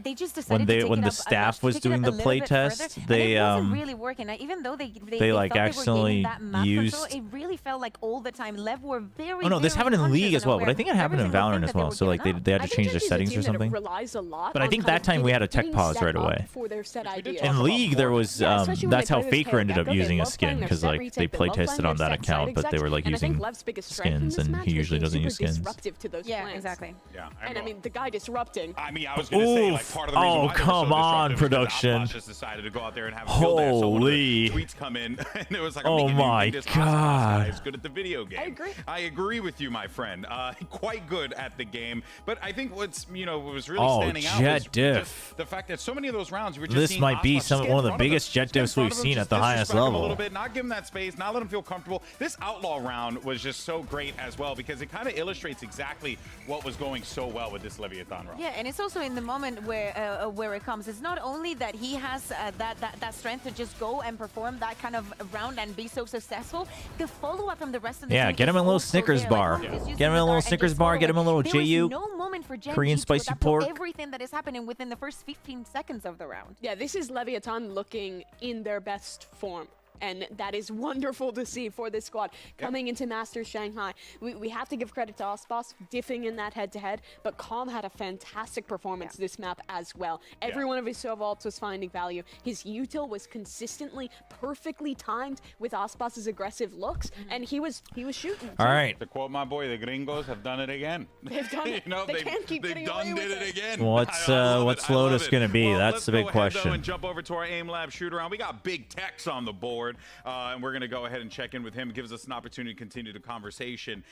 they just decided to take when it the up staff a was notch, to doing take the it a play little bit test, further, they and it wasn't really working. Even though they like thought accidentally they were gaining that map used. control, it really felt like all the time Lev were very. Oh no, this very happened in conscious League as and well, but aware I think it of happened in every single Valorant thing as that they well. were So like giving they up. had to change their settings or something. Relies a lot But I on think kind that of time we had a tech getting pause set right up away. for their set ideas. In League, there was especially when that's they how play this Faker ended up character, using they a love playing skin their because set like retake, they they play love playing tested on their that set side account, but they were like execs, and I think using Lev's biggest strength in skins, this and match he was usually being doesn't super use skins. disruptive to those plans. exactly. Yeah, and I mean, the guy disrupting. I mean, I was going to say, like, part of the reason why they were so come on, disruptive is because production. Aspas just decided to go out there and have a field day. So one of the tweets come in, and it was like, I'm Oh making my you Aspas God. guys good at the video game. I agree with you, my friend. Quite good at the game. But I think what was really standing out was diff. the fact that so many of those rounds you were just This seeing might be Aspas just get one of in the front biggest jet them, diffs we've seen at just the highest disrespect them level. a little bit, not give them that space, not let them feel comfortable. This outlaw round was just so great as well because it kind of illustrates exactly what was going so well with this Leviathan round. Yeah, and it's also in the moment where it comes. It's not only that he has that strength to just go and perform that kind of round and be so successful. The follow-up from the rest of the team Get him a is little also Snickers there. bar. Like, Get him a little Snickers bar. Get him a little there JU. was no moment for Gen Korean G to spicy adapt to pork. everything that is happening within the first 15 seconds of the round. Yeah, this is Leviathan looking in their best form. And that is wonderful to see for this squad coming into Masters Shanghai. We have to give credit to Aspas diffing in that head-to-head, but Calm had a fantastic performance this map as well. Every one of his solo ults was finding value. His util was consistently perfectly timed with Aspas's aggressive looks, and he was shooting. All right. To quote my boy, the gringos have done it again. They've done it. They can't keep they've getting done away with it again. What's I love what's it. I love Lotus it. gonna be? Well, That's let's the big go ahead, though, question. and jump over to our aim lab shoot around. We got Big Tex on the board, and we're gonna go ahead and check in with him. It gives us an opportunity to continue the conversation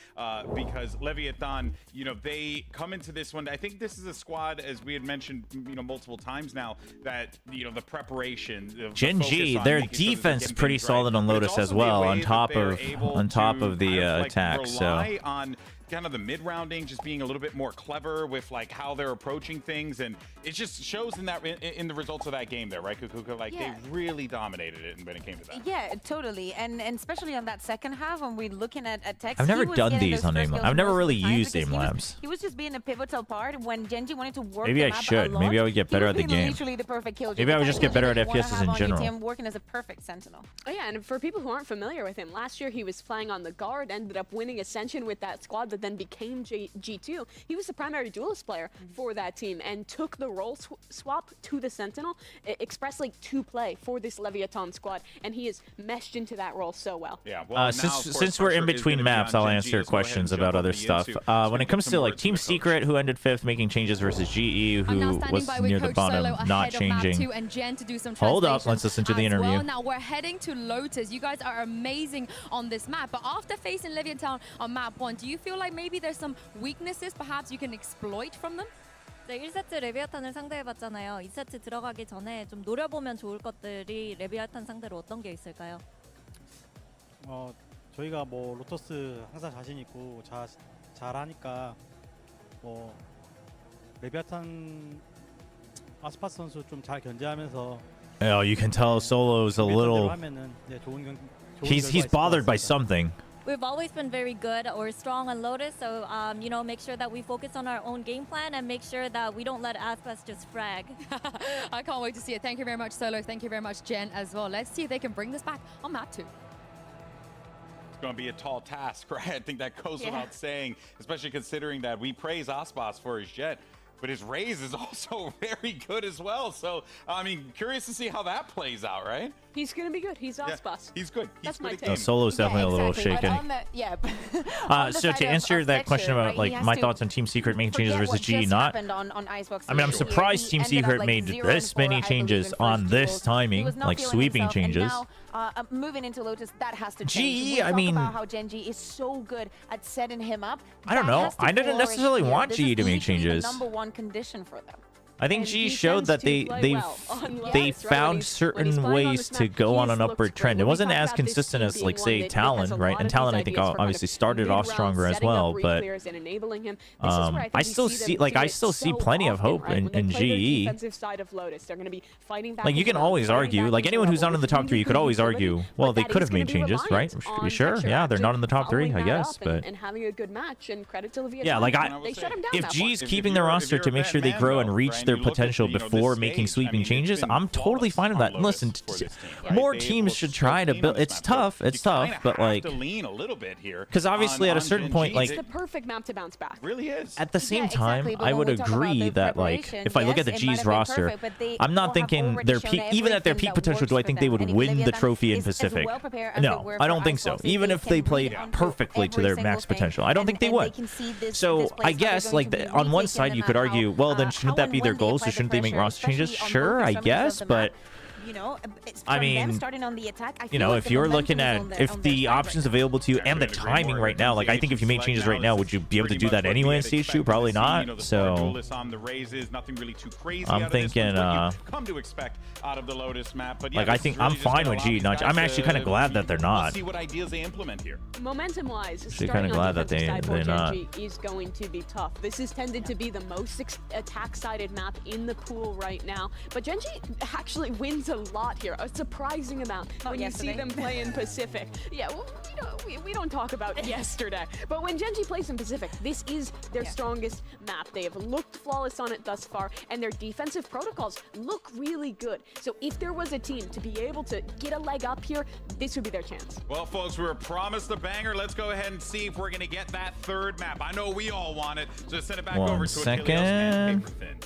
because Leviathan, they come into this one. I think this is a squad, as we had mentioned, multiple times now, that the preparation. Gen G, their defense is pretty solid on Lotus as well, on top of the attack. So. Rely on kind of the mid-rounding, just being a little bit more clever with like how they're approaching things, and it just shows in the results of that game there, right, Kukuka? Like they really dominated it when it came to that. Yeah, totally, and especially on that second half when we're looking at text. I've never done these on aim labs. I've never really used aim labs. He was just being a pivotal part when Gen G wanted to work. Maybe I should. Maybe I would get better at the game. Literally the perfect kill. Maybe I would just get better at FPSs in general. Him working as a perfect sentinel. Oh yeah, and for people who aren't familiar with him, last year he was playing on the guard, ended up winning Ascension with that squad that then became G2. He was the primary duelist player for that team and took the role swap to the Sentinel expressly to play for this Leviathan squad, and he has meshed into that role so well. Yeah. Well, since we're in between maps, I'll answer questions about other stuff. When it comes to like Team Secret, who ended 5th, making changes, versus GE, who was near the bottom, not changing. And Jen to do some Hold up, let's listen to the interview. Well, now we're heading to Lotus. You guys are amazing on this map, but after facing Leviathan on map 1, do you feel like maybe there's some weaknesses perhaps you can exploit from them? 네, 1세트 레비아탄을 상대해봤잖아요. 2세트 들어가기 전에 좀 노려보면 좋을 것들이 레비아탄 상대로 어떤 게 있을까요? 저희가 뭐 로터스 항상 자신 있고 잘하니까 뭐 레비아탄 아스파스 선수 좀 잘 견제하면서 Oh, you can tell Solo's a little. He's bothered by something. We've always been very good or strong on Lotus, so you know, make sure that we focus on our own game plan and make sure that we don't let Aspas just frag. I can't wait to see it. Thank you very much, Solo. Thank you very much, Jen, as well. Let's see if they can bring this back on map 2. It's going to be a tall task, right? I think that goes without saying, especially considering that we praise Aspas for his jet, but his raise is also very good as well. So, I mean, curious to see how that plays out, right? He's going to be good. He's Aspas. He's good. That's my take. Solo's definitely a little shaken. So to answer that question about like my thoughts on Team Secret making changes versus GE not, I mean, I'm surprised Team Secret made this many changes on this timing, like sweeping changes. Moving into Lotus, that has to change. GE, I mean, about how Gen G is so good at setting him up. I don't know. I didn't necessarily want GE to make changes. The #1 condition for them. I think GE showed that they found certain ways to go on an upward trend. It wasn't as consistent as like say Talon, right? And Talon I think obviously started off stronger as well, but I still see plenty of hope in GE. Like you can always argue, like anyone who's not in the top 3, you could always argue, well they could have made changes, right? Sure, yeah, they're not in the top 3, I guess, but and having a good match and credit to Leviathan. yeah, like they shut him down. if GE's keeping their roster to make sure they grow and reach their potential before making sweeping changes, I'm totally fine with that. And listen, more teams should try to build. It's tough, but like, because obviously at a certain point, like, it's the perfect map to bounce back. Really is. At the same time, I would agree that like, if I look at the G's roster, I'm not thinking their peak, even at their peak potential, do I think they would win the trophy in Pacific? No, I don't think so. Even if they played perfectly to their max potential, I don't think they would. So I guess like on one side you could argue, well then shouldn't that be their goal? So shouldn't they make roster changes? Sure, I guess, but I mean, you know, if you're looking at if the options available to you and the timing right now, like I think if you made changes right now, would you be able to do that anyway in stage 2? Probably not. So I'm thinking, like I think I'm fine with GE. I'm actually kind of glad that they're not. See what ideas they implement here. Momentum-wise, Actually kind of glad that they're not. Is going to be tough. This is tended to be the most attack-sided map in the pool right now, but Gen G actually wins a lot here, a surprising amount when you see them play in Pacific. Yeah, well, we don't talk about yesterday, but when Gen G plays in Pacific, this is their strongest map. They have looked flawless on it thus far, and their defensive protocols look really good. So if there was a team to be able to get a leg up here, this would be their chance. Well, folks, we were promised the banger. Let's go ahead and see if we're going to get that third map. I know we all want it, so send it back over to Achilles and Paperfin.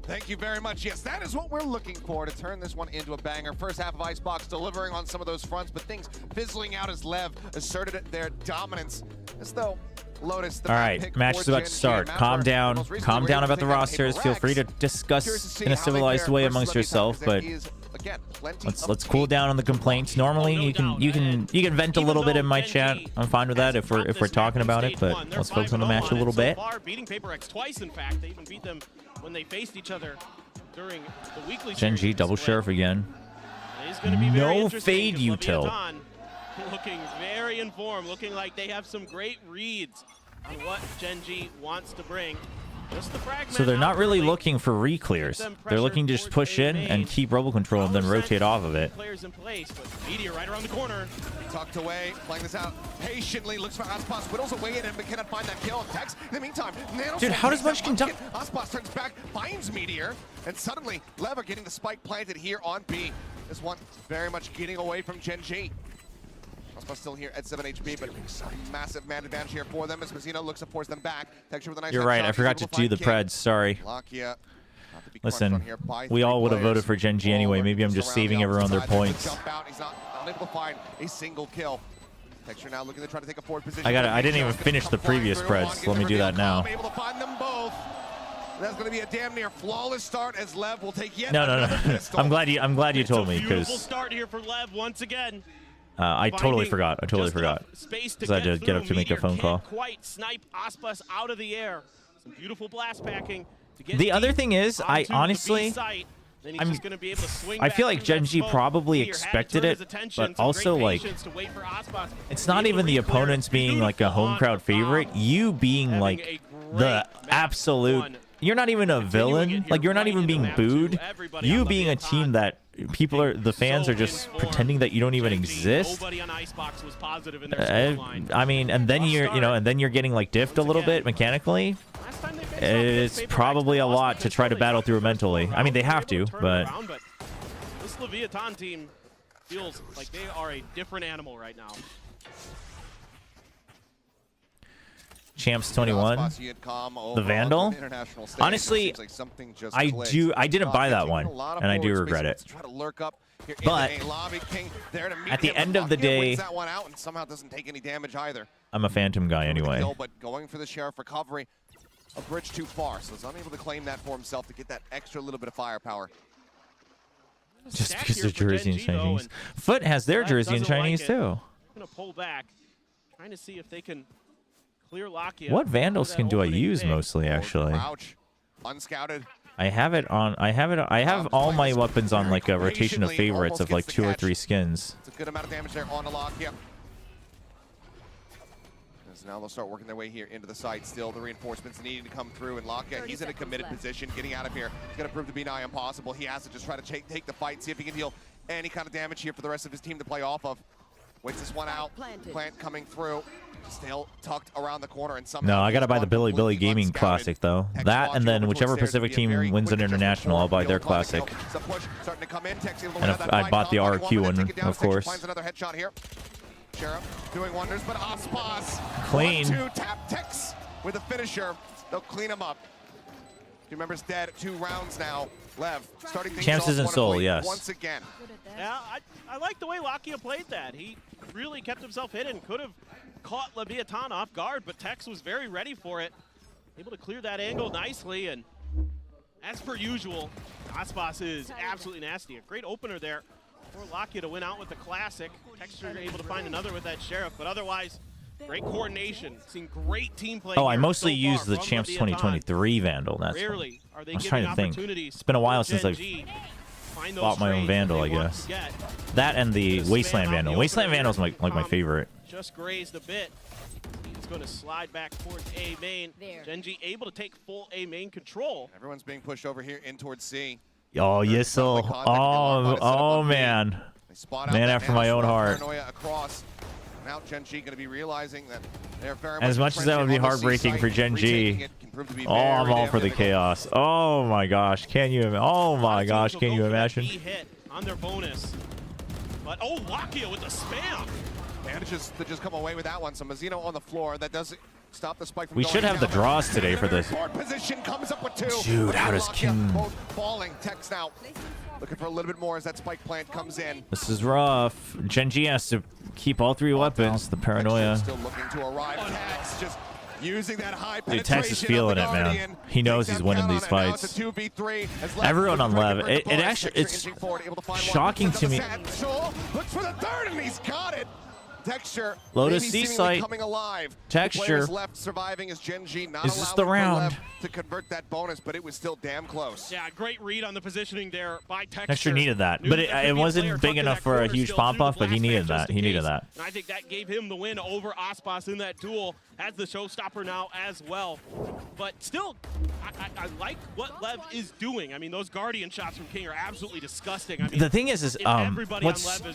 Thank you very much. Yes, that is what we're looking for, to turn this one into a banger. First half of Icebox delivering on some of those fronts, but things fizzling out as Lev asserted their dominance. As though Lotus, the all right, match is about to start. Calm down about the rosters. Feel free to discuss in a civilized way amongst yourself, but let's cool down on the complaints. Normally you can vent a little bit in my chat. I'm fine with that if we're talking about it, but let's focus on the match a little bit. Beating PaperX twice, in fact. They even beat them when they faced each other during the weekly Gen G double sheriff again. No fade util. Looking very informed, looking like they have some great reads on what Gen G wants to bring. So they're not really looking for re-clears. They're looking to just push in and keep robo control and then rotate off of it. Players in place, but Meteor right around the corner. Tucked away, playing this out patiently, looks for Aspas, whittles away at him, but cannot find that kill. Tex, in the meantime, dude, how does Munchkin duck? Aspas turns back, finds Meteor, and suddenly Lever getting the spike planted here on B. This one very much getting away from Gen G. Aspas still here at 7 HP, but massive man advantage here for them as Mazzino looks to force them back. Texture with a nice You're right. shot. I forgot to do the Preds. Sorry. Lakia, Listen, we all would have voted for Gen G anyway. Maybe I'm just saving everyone their points. Jump out. He's not unable to find a single kill. Texture now looking to try to take a forward position. I didn't even finish the previous Preds. Let me do that now. Able to find them both. That's going to be a damn near flawless start as Lev will take yet No. another pistol. I'm glad you told me Beautiful because start here for Lev once again. I totally forgot. I totally forgot Space to because I had to get up to make a phone call. Quite snipe Aspas out of the air. Some beautiful blast packing. To get The other thing is, I honestly, I feel like Gen G probably expected it, but also like, it's not even the opponents being like a home crowd favorite. You being like the absolute, you're not even a villain. Like you're not even being booed. You being a team that people are, the fans are just pretending that you don't even exist. I mean, and then you're getting like diffed a little bit mechanically. It's probably a lot to try to battle through mentally. I mean, they have to, but this Leviathan team feels like they are a different animal right now. Champs 21, the Vandal. Honestly, I didn't buy that one, and I do regret it. But at the end of the day, I'm a Phantom guy anyway. But going for the Sheriff recovery, a bridge too far, so he's unable to claim that for himself to get that extra little bit of firepower. Just because they're Jersey and Chinese. Foot has their Jersey and Chinese too. Gonna pull back, trying to see if they can clear Lakia. What Vandal skin do I use mostly, actually? Unscouted. I have all my weapons on like a rotation of favorites of like 2 or 3 skins. It's a good amount of damage there on Lakia. Now they'll start working their way here into the site. Still, the reinforcements needing to come through, and Lakia, he's in a committed position. Getting out of here is going to prove to be nigh impossible. He has to just try to take the fight, see if he can deal any kind of damage here for the rest of his team to play off of. Waits this one out. Plant coming through. Still tucked around the corner, and somehow. No, I gotta buy the Billy Gaming Classic though. That and then whichever Pacific team wins an international, I'll buy their Classic. And if I bought the RQ one, of course. Finds another headshot here. Sheriff doing wonders, but Aspas. Clean. 1-2 tap Tex with a finisher. They'll clean him up. 2 members dead. 2 rounds now. Lev starting things Champs off isn't soul, yes. once again. Yeah, I like the way Lakia played that. He really kept himself hidden. Could have caught Leviathan off guard, but Tex was very ready for it. Able to clear that angle nicely, and as per usual, Aspas is absolutely nasty. A great opener there for Lakia to win out with the Classic. Texture able to find another with that Sheriff, but otherwise, great coordination. Seen great team play. Oh, I mostly use the Champs 2023 Vandal. That's rarely are they I was trying to think. opportunities. It's been a while for since Gen I've G find bought those my own trades Vandal, that I they want guess. to get. That and the Wasteland Vandal. Wasteland Vandal is like my favorite. Just grazed a bit. He's going to slide back towards A main. Gen G able to take full A main control. Everyone's being pushed over here in towards C. Oh, yes, so. Oh, man. Man after my own heart. Across. Now Gen G going to be realizing that they're very As much as that would be heartbreaking for Gen G. Oh, I'm all for the chaos. Oh my gosh, can you? Oh my gosh, can you imagine? Hit on their bonus, but oh, Lakia with the spam. Manages to just come away with that one. So Mazzino on the floor. That does stop the spike from We going should have the down. draws today for this. Position comes up with 2. Dude, how does King? Both falling. Tex now looking for a little bit more as that spike plant comes in. This is rough. Gen G has to keep all 3 weapons. The paranoia. Still looking to arrive. Tex just using that high Dude, Tex is feeling it, man. He knows he's winning these fights. Everyone on Lev. It actually, it's shocking to me. Looks for the 3rd and he's got it. Texture. Lotus maybe C-Site. coming alive. Texture. The left surviving as Gen G not Is this the allowing for round? Lev to convert that bonus, but it was still damn close. Yeah, great read on the positioning there by Texture. Texture needed that, but it wasn't big enough for a huge pop off. But he needed that. He needed that. And I think that gave him the win over Aspas in that duel as the showstopper now as well. But still, I like what Lev is doing. I mean, those Guardian shots from King are absolutely disgusting. I mean, The thing is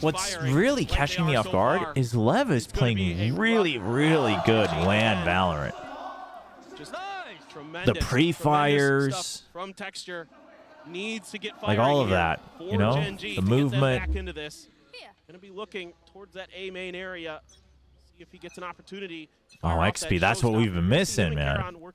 what's really catching me off guard is Lev is playing really, really good LAN Valorant. Just tremendous, The pre-fires, from Texture needs to get like all of firing that, here you know, for Gen G the to get them movement. back into this. Gonna be looking towards that A main area. See if he gets an opportunity. Oh, XP, that's what we've been missing, man. You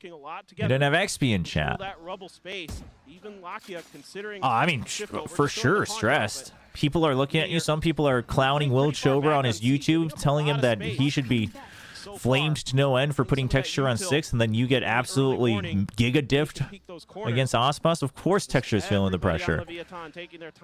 didn't have XP in chat. That rubble space. Even Lakia considering. Oh, I mean, for sure, stressed. People are looking at you. Some people are clowning WillChobra on his YouTube, telling him that he should be flamed to no end for putting Texture on 6, and then you get absolutely giga diffed against Aspas. Of course Texture is feeling the pressure.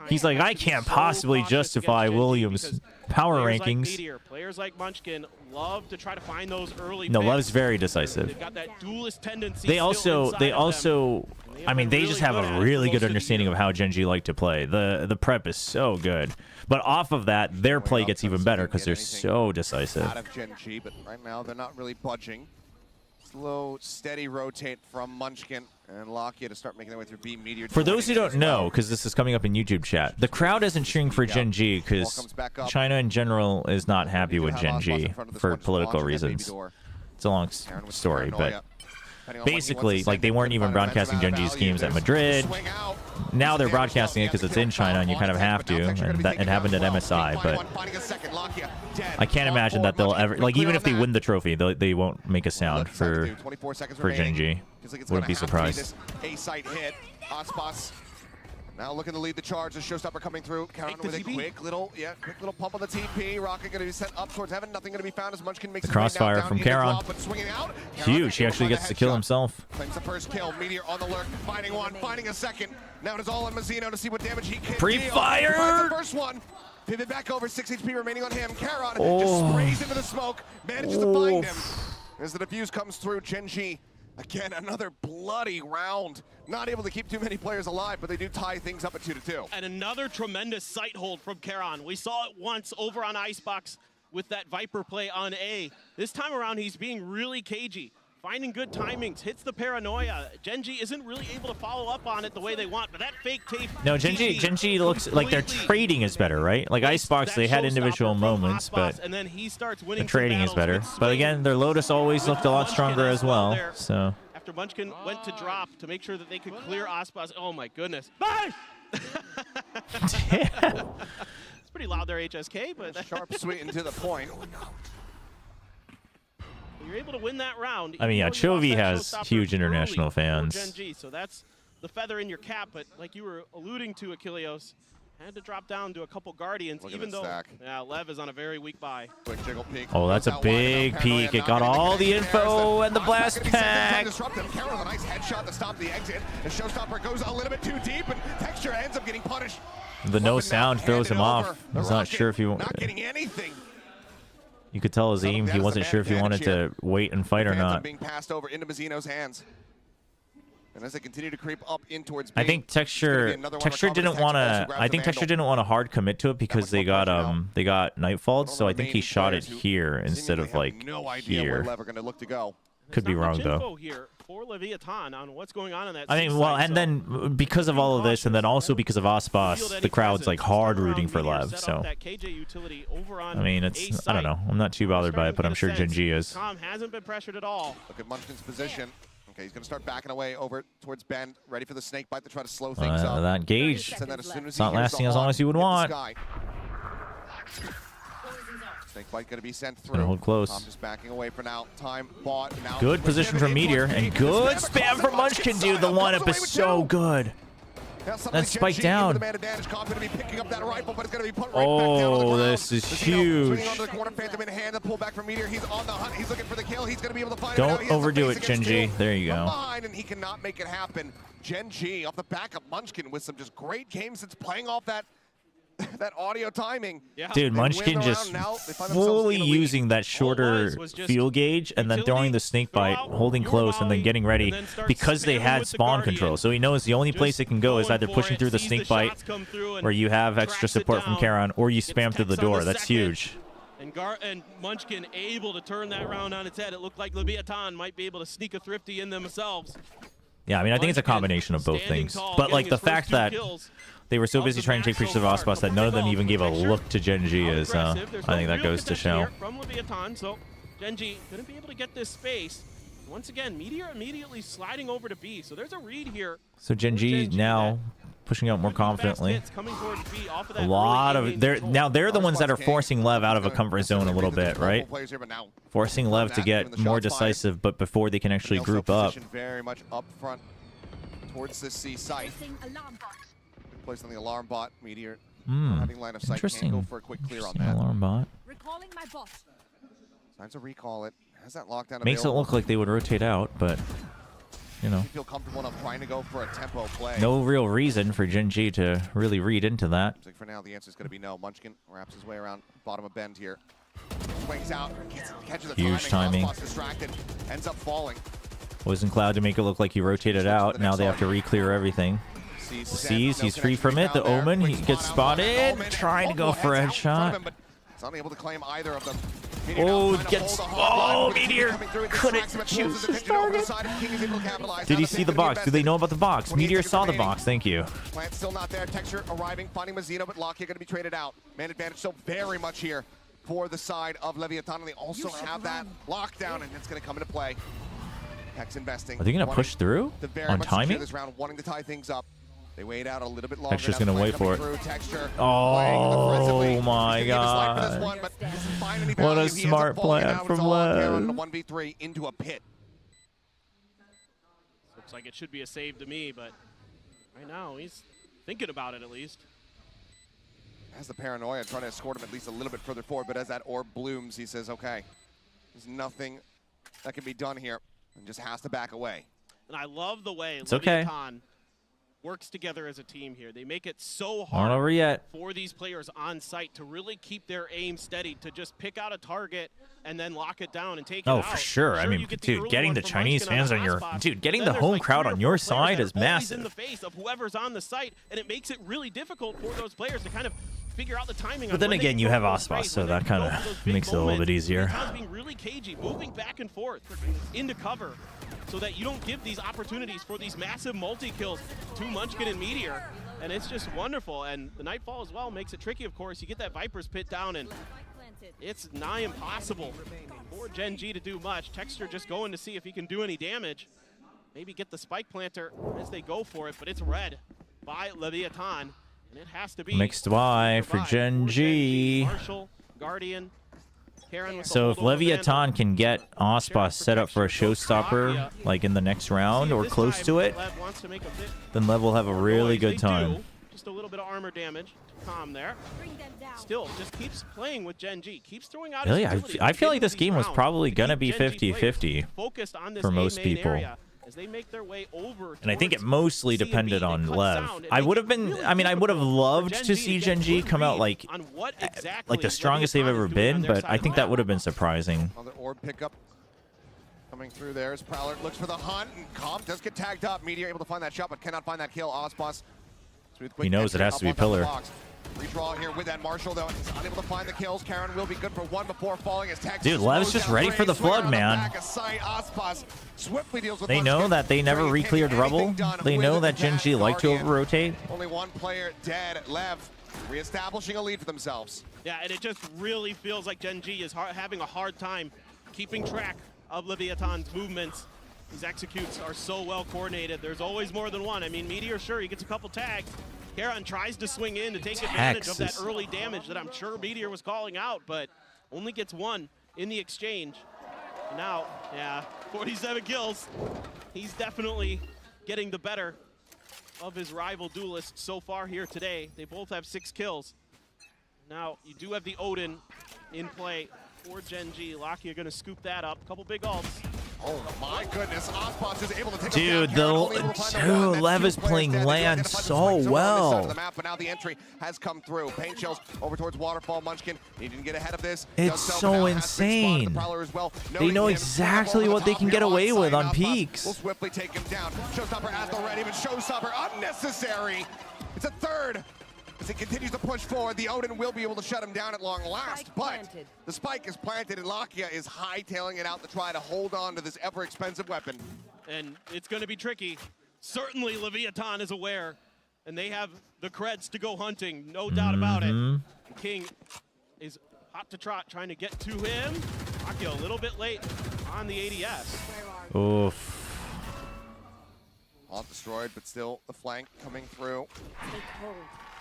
He's like, I can't possibly justify William's power rankings. Players like Munchkin love to try to find those early No, picks. Love's very decisive. They've got that duelist tendency They still also I mean, they just have a really good understanding of how Gen G like to play. The prep is so good. But off of that, their play gets even better because they're so decisive. Out of Gen G, but right now they're not really budging. Slow, steady rotate from Munchkin and Lakia to start making their way through B. Meteor. For those who don't know, because this is coming up in YouTube chat, the crowd isn't cheering for Gen G because China in general is not happy with Gen G for political reasons. It's a long story, but basically, like, they weren't even broadcasting Gen G's games at Madrid. Now they're broadcasting it because it's in China and you kind of have to, and it happened at MSI, but I can't imagine that they'll ever, like, even if they win the trophy, they won't make a sound for Gen G. Wouldn't be surprised. A-site hit. Aspas now looking to lead the charge. The showstopper coming through. Count with a quick little pump on the TP. Rocket going to be sent up towards heaven. Nothing going to be found as Munchkin makes The crossfire from Charon. Huge. He actually gets to kill himself. Claims the first kill. Meteor on the lurk. Finding one. Finding a second. Now it is all on Mazzino to see what damage he can Pre-fire! Finds the first one. Pivot back over. 6 HP remaining on him. Charon just sprays into the smoke. Manages to find him. As the defuse comes through, Gen G. Again, another bloody round. Not able to keep too many players alive, but they do tie things up at 2-2. And another tremendous sight hold from Charon. We saw it once over on Icebox with that Viper play on A. This time around, he's being really cagey. Finding good timings, hits the paranoia. Gen G isn't really able to follow up on it the way they want, but that fake tape. No, Gen G looks like their trading is better, right? Like Icebox, they had individual moments, but and then he starts winning the trading is better. But again, their Lotus always looked a lot stronger as well. So after Munchkin went to drop to make sure that they could clear Aspas. Oh my goodness. It's pretty loud there, HSK, but sharp, sweet, and to the point. You're able to win that round. I mean, yeah, Chovy has huge international fans. Gen G, so that's the feather in your cap. But like you were alluding to, Achilleos, had to drop down to a couple Guardians, even though Lev is on a very weak buy. Quick jiggle peek. Oh, that's a big peek. It got all the info and the blast pack. Carol with a nice headshot to stop the exit. The showstopper goes a little bit too deep, and Texture ends up getting punished. The no sound throws him off. He's not sure if he not getting anything. You could tell his aim. He wasn't sure if he wanted to wait and fight or not. Being passed over into Mazzino's hands. And as they continue to creep up in towards B, I think Texture didn't want to. I think Texture didn't want to hard commit to it because they got Nightfall. So I think he shot it here instead of like here. Could be wrong though. For Leviathan on what's going on in that. I mean, well, and then because of all of this, and then also because of Aspas, the crowd's like hard rooting for Lev. So I mean, it's I don't know. I'm not too bothered by it, but I'm sure Gen G is. Tom hasn't been pressured at all. Look at Munchkin's position. Okay, he's going to start backing away over towards Ben, ready for the snake bite to try to slow things up. That gauge, it's not lasting as long as you would want. Snake bite going to be sent through. Hold close. Tom just backing away for now. Time bought. Now good position from Meteor and good spam from Munchkin, dude. The lineup is so good. That spike down. Oh, this is huge. Don't overdo it, Gen G. There you go. And he cannot make it happen. Gen G off the back of Munchkin with some just great games since playing off that audio timing. Dude, Munchkin just fully using that shorter field gauge and then throwing the snake bite, holding close, and then getting ready because they had spawn control. So he knows the only place it can go is either pushing through the snake bite where you have extra support from Charon or you spam through the door. That's huge. And Munchkin able to turn that round on its head. It looked like Leviathan might be able to sneak a thrifty in themselves. Yeah, I mean, I think it's a combination of both things. But like the fact that they were so busy trying to take pictures of Aspas that none of them even gave a look to Gen G is, I think that goes to show. From Leviathan, so Gen G couldn't be able to get this space. Once again, Meteor immediately sliding over to B. So there's a read here. So Gen G now pushing out more confidently. Hits coming towards B off of that A lot early of they're the ones that are forcing Lev out of a comfort zone a little bit, right? Forcing Lev to get more decisive, but before they can actually group up. Very much up front towards this C site. Placed on the alarm bot. Meteor having line of sight. Interesting. Can't go for a quick clear on that. Alarm bot. Recalling my bot. Time to recall it. Has that lockdown Makes it available. look like they would rotate out, but you know, You feel comfortable enough trying to go for a tempo play. no real reason for Gen G to really read into that. Looks like for now the answer is going to be no. Munchkin wraps his way around bottom of bend here. Swings out, catches the Huge timing. Osmo's distracted, ends up falling. Poison Cloud to make it look like he rotated out. Now they have to re-clear everything. The Seas, he's free from it. The Omen, he gets spotted. Trying to go for a headshot. It's unable to claim either of them. Oh, gets. Oh, Meteor couldn't choose his target. Did he see the box? Did they know about the box? Meteor saw the box. Thank you. Plant still not there. Texture arriving, finding Mazzino, but Lockyer going to be traded out. Man advantage so very much here for the side of Leviathan. And they also have that lockdown, and it's going to come into play. Hex investing. Are they going to push through on timing? This round, wanting to tie things up. They wait out a little bit longer. Texture's going to wait for it. Texture Oh my god. What a smart plan from Lev. 1v3 into a pit. Looks like it should be a save to me, but right now he's thinking about it at least. Has the paranoia trying to escort him at least a little bit further forward, but as that orb blooms, he says, okay, there's nothing that can be done here, and just has to back away. And I love the way It's okay. Leviathan works together as a team here. They make it so Not hard over yet. for these players on site to really keep their aim steady, to just pick out a target and then lock it down and take it out. Oh, for sure. I mean, dude, getting the Chinese fans on your... Dude, getting the home crowd on your side is massive. In the face of whoever's on the site, and it makes it really difficult for those players to kind of figure out the timing. But then again, you have Ospas, so that kind of makes it a little bit easier. Leviathan's being really cagey, moving back and forth into cover, so that you don't give these opportunities for these massive multi-kills to Munchkin and Meteor. And it's just wonderful. And the Nightfall as well makes it tricky, of course. You get that Viper's Pit down, and it's nigh impossible for Gen G to do much. Texture just going to see if he can do any damage. Maybe get the Spike Planter as they go for it, but it's red by Leviathan. And it has to be Mixed Y for Gen G. Marshall, Guardian, So if Leviathan can get Ospas set up for a showstopper, like in the next round or close to it, then Lev will have a really good time. Just a little bit of armor damage. Calm there. Still, just keeps playing with Gen G. Keeps throwing out. Really, I feel like this game was probably gonna be 50-50 for most people. As they make their way over, And I think it mostly depended on Lev. I would have been, I mean, I would have loved to see Gen G come out like the strongest they've ever been, but I think that would have been surprising. Another orb pickup coming through there as Prowler looks for the hunt, and Comp does get tagged up. Meteor able to find that shot, but cannot find that kill. Ospas. He knows it has to be Pillar. Redraw here with that Marshall, though. He's unable to find the kills. Karen will be good for one before falling as Texas. Dude, Lev's just ready for the flood, man. They know that they never re-cleared Rubble. They know that Gen G like to over-rotate. Only one player dead. Lev reestablishing a lead for themselves. Yeah, and it just really feels like Gen G is having a hard time keeping track of Leviathan's movements. These executes are so well coordinated. There's always more than one. I mean, Meteor, sure, he gets a couple tags. Karon tries to swing in to take advantage of that early damage that I'm sure Meteor was calling out, but only gets one in the exchange. And now, yeah, 47 kills. He's definitely getting the better of his rival duelist so far here today. They both have 6 kills. Now, you do have the Odin in play for Gen G. Lakia going to scoop that up. Couple big ults. Oh my goodness, Ospas is able to take Dude, Lev is playing land so well. The map, but now the entry has come through. Paint shells over towards Waterfall. Munchkin needing to get ahead of this. It's so insane. They know exactly what they can get away with on peaks. Will swiftly take him down. Showstopper as already, but Showstopper unnecessary. It's a third. As he continues to push forward, the Odin will be able to shut him down at long last, but the spike is planted and Lakia is hightailing it out to try to hold on to this ever-expensive weapon. And it's going to be tricky. Certainly Leviathan is aware, and they have the creds to go hunting, no doubt about it. King is hot to trot, trying to get to him. Lakia a little bit late on the ADS. Oof. All destroyed, but still the flank coming through.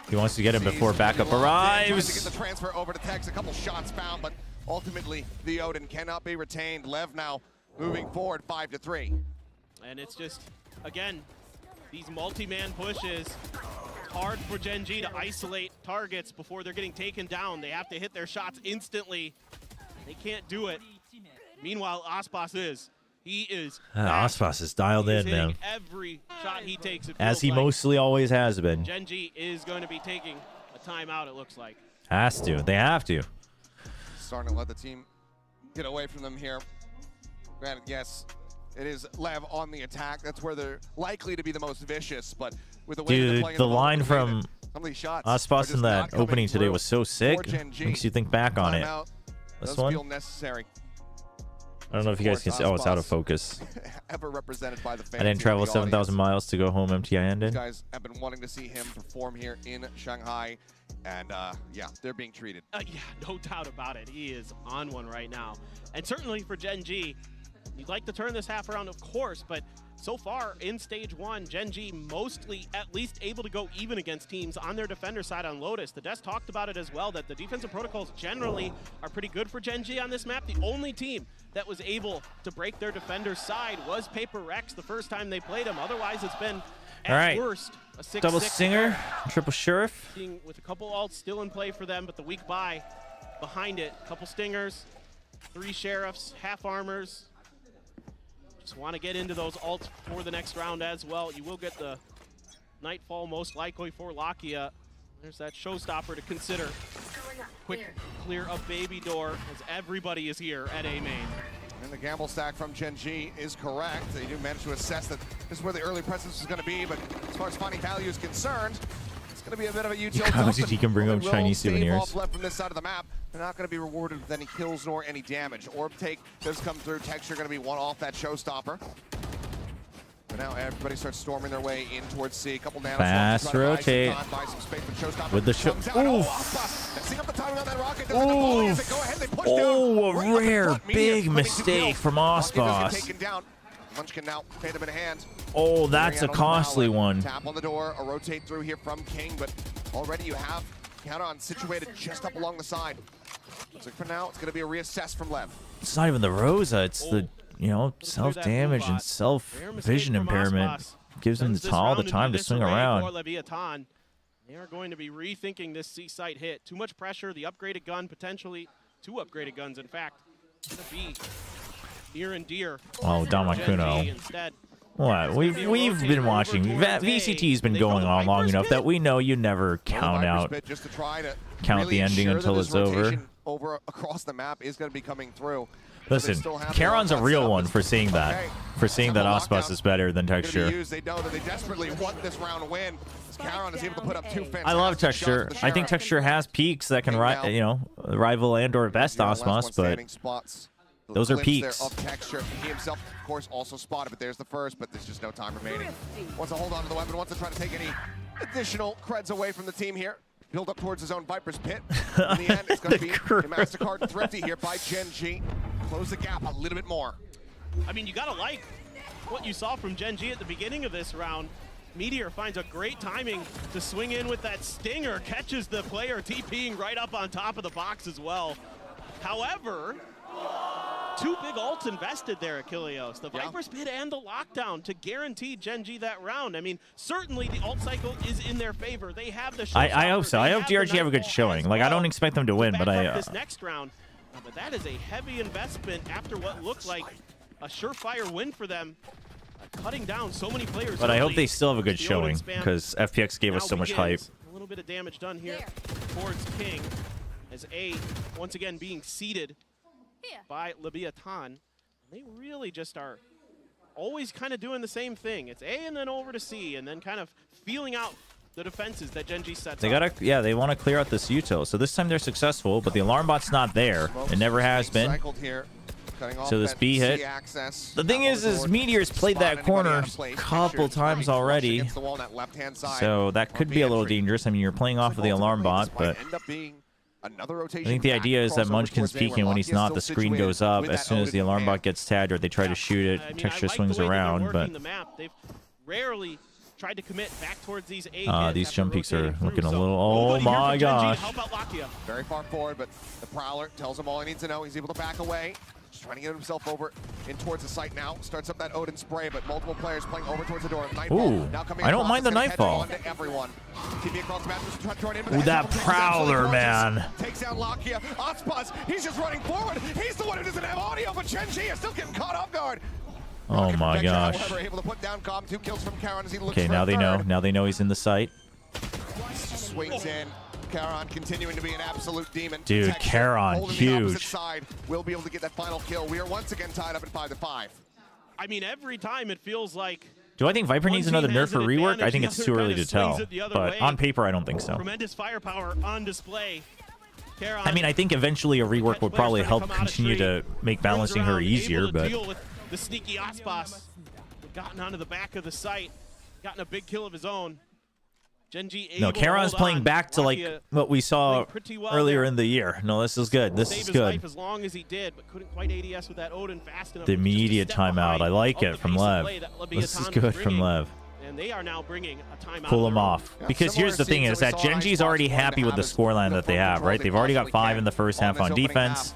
He wants to get him before backup Tries to arrives. get the transfer over to Tex. A couple shots found, but ultimately the Odin cannot be retained. Lev now moving forward 5-3. And it's just, again, these multi-man pushes. It's hard for Gen G to isolate targets before they're getting taken down. They have to hit their shots instantly. They can't do it. Meanwhile, Aspas is. He is. Aspas is dialed in, man. Every shot he takes, it As feels he like mostly always has been. Gen G is going to be taking a timeout, it looks like. Has to. They have to. Starting to let the team get away from them here. Granted, yes, it is Lev on the attack. That's where they're likely to be the most vicious, but with the way they're playing Dude, the line from some of these shots Aspas in that opening today was so sick. Gen G. Makes you think back on it. Timeout This does one? feel necessary. I don't know if you guys can see. Oh, it's out of focus. Ever represented by the fans. I didn't travel 7,000 miles to go home empty handed. These guys have been wanting to see him perform here in Shanghai, and yeah, they're being treated. Yeah, no doubt about it. He is on one right now. And certainly for Gen G, you'd like to turn this half around, of course, but so far in stage one, Gen G mostly at least able to go even against teams on their defender side on Lotus. The Desk talked about it as well, that the defensive protocols generally are pretty good for Gen G on this map. The only team that was able to break their defender's side was Paper Rex the first time they played him. Otherwise, it's been at worst a 6-6. Double Stinger, triple Sheriff. With a couple ults still in play for them, but the weak buy behind it. Couple Stingers, 3 Sheriffs, half armors. Just want to get into those ults for the next round as well. You will get the Nightfall most likely for Lakia. There's that showstopper to consider. Quick clear of Baby Door as everybody is here at A main. And the gamble stack from Gen G is correct. They do manage to assess that this is where the early presence is going to be, but as far as finding value is concerned, it's going to be a bit of a utility. He can bring home Chinese souvenirs. Left from this side of the map. They're not going to be rewarded with any kills nor any damage. Orb take does come through. Texture going to be one off that showstopper. But now everybody starts storming their way in towards C. A couple nanos. Fast rotate. With the show. Oh, a rare big mistake from Aspas. Munchkin now pay them in hand. Oh, that's a costly one. Tap on the door, a rotate through here from King, but already you have Count-On situated just up along the side. So for now, it's going to be a reassess from Lev. It's not even the Rosa. It's the, you know, self-damage and self-vision impairment. Gives him all the time to swing around. They are going to be rethinking this C-site hit. Too much pressure, the upgraded gun, potentially 2 upgraded guns, in fact. It's going to be near and dear. Oh, Damakuno. What? We've been watching. VCT's been going on long enough that we know you never count the ending until it's over. Over across the map is going to be coming through. Listen, Charon's a real one for seeing that. For seeing that Aspas is better than Texture. They know that they desperately want this round win. Charon is able to put up 2 fantastic I love Texture. I think Texture has peaks that can, rival and/or best Aspas, but those are peaks. Of Texture. He himself, of course, also spotted, but there's the first, but there's just no time remaining. Wants to hold on to the weapon, wants to try to take any additional creds away from the team here. Build up towards his own Viper's Pit. In the end, it's going to be a MasterCard Thrifty here by Gen G. Close the gap a little bit more. I mean, you got to like what you saw from Gen G at the beginning of this round. Meteor finds a great timing to swing in with that Stinger, catches the player TPing right up on top of the box as well. However, 2 big ults invested there, Achilleos. The Viper's Pit and the Lockdown to guarantee Gen G that round. I mean, certainly the ult cycle is in their favor. They have the I hope so. I hope DRG have a good showing. Like, I don't expect them to win, but this next round. But that is a heavy investment after what looked like a surefire win for them. Cutting down so many players. But I hope they still have a good showing, because FPX gave us so much hype. A little bit of damage done here towards King, as A once again being seeded by Leviathan. They really just are always kind of doing the same thing. It's A and then over to C, and then kind of feeling out the defenses that Gen G sets up. They want to clear out this util. So this time they're successful, but the alarm bot's not there. It never has been. So this B hit. The thing is Meteor's played that corner a couple times already. So that could be a little dangerous. I mean, you're playing off of the alarm bot, but I think the idea is that Munchkin's peeking. When he's not, the screen goes up. As soon as the alarm bot gets tagged or they try to shoot it, Texture swings around. But rarely tried to commit back towards these A hits These after jump peaks are rotating looking through. a So little. Oh nobody here my from Gen G to gosh. help out Lakia. Very far forward, but the Prowler tells him all he needs to know. He's able to back away. Just trying to get himself over in towards the site now. Starts up that Odin spray, but multiple players playing over towards the door. Nightfall Ooh, now coming I don't across. mind the It's gonna catch Nightfall. on to everyone. TV across the map, just throwing in, but the Ooh, heads that up, James Prowler, absolutely man. crushes. Takes down Lakia. Ospas, he's just running forward. He's the one who doesn't have audio, but Gen G is still getting caught off guard. Oh my Protection, gosh. however, able to put down Comm. 2 kills from Karon as he looks Okay, for now a they know. third. Now they know he's in the site. Swings in. Karon continuing to be an absolute demon. Dude, Texture Karon, holding the opposite huge. side. Will be able to get that final kill. We are once again tied up at 5-5. I mean, every time it feels like Do I think Viper one needs team another nerf has or an rework? advantage, I think the it's other too early kinda to tell. swings it the other But way. on paper, I don't think so. Tremendous firepower on display. Karon, I mean, I think eventually a rework would probably help continue to make balancing her easier, able to but deal with the sneaky Ospas. Gotten onto the back of the site, gotten a big kill of his own. Gen G able no, to Karon's hold playing on. back to like Lakia what we saw playing pretty well earlier there. in the year. No, this is good. This Saved is his good. life as long as he did, but couldn't quite ADS with that Odin fast enough. The Just a immediate step timeout. behind I like of it the from pace of Lev. play that This is Leviathan good was from bringing, Lev. And they are now bringing a timeout. Pull of him their own. off. Because here's the thing is that Gen G's already happy with the scoreline that they have, right? They've already got 5 in the first half on defense.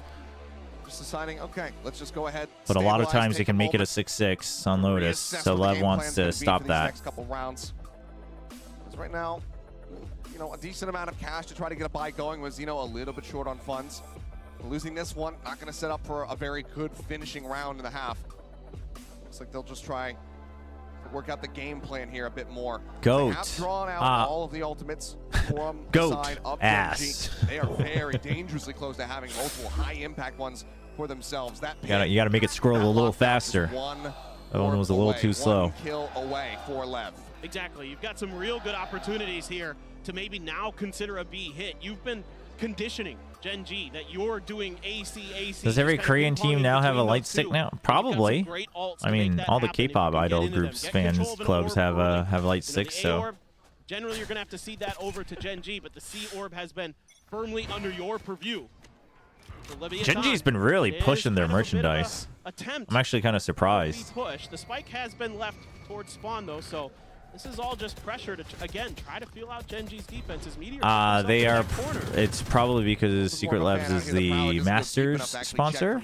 Just deciding, okay, let's just go ahead. But a lot of stabilize, times they take can a make it a moment, 6-6 on Lotus. reassess So what the Lev game wants plan's to gonna be stop for these that. next couple rounds. 'Cause right now, you know, a decent amount of cash to try to get a buy going was, you know, a little bit short on funds. Losing this one, not going to set up for a very good finishing round in the half. Looks like they'll just try to work out the game plan here a bit more. Goat. They have drawn out all of the ultimates from the Goat side of ass. Gen G. They are very dangerously close to having multiple high-impact ones for themselves. That You gotta make it scroll a little faster. That one was a little too slow. Kill away for Lev. Exactly. You've got some real good opportunities here to maybe now consider a B hit. You've been conditioning Gen G that you're doing AC. Does every Korean team now have a light stick now? Probably. I mean, all the K-pop idol groups, fans, clubs have light sticks. So generally, you're gonna have to cede that over to Gen G, but the C orb has been firmly under your purview. Gen G's been really pushing their merchandise. I'm actually kind of surprised. Push. The spike has been left towards spawn though, so this is all just pressure to again try to feel out Gen G's defense. As Meteor They are. It's probably because Secret Labs is the Masters sponsor.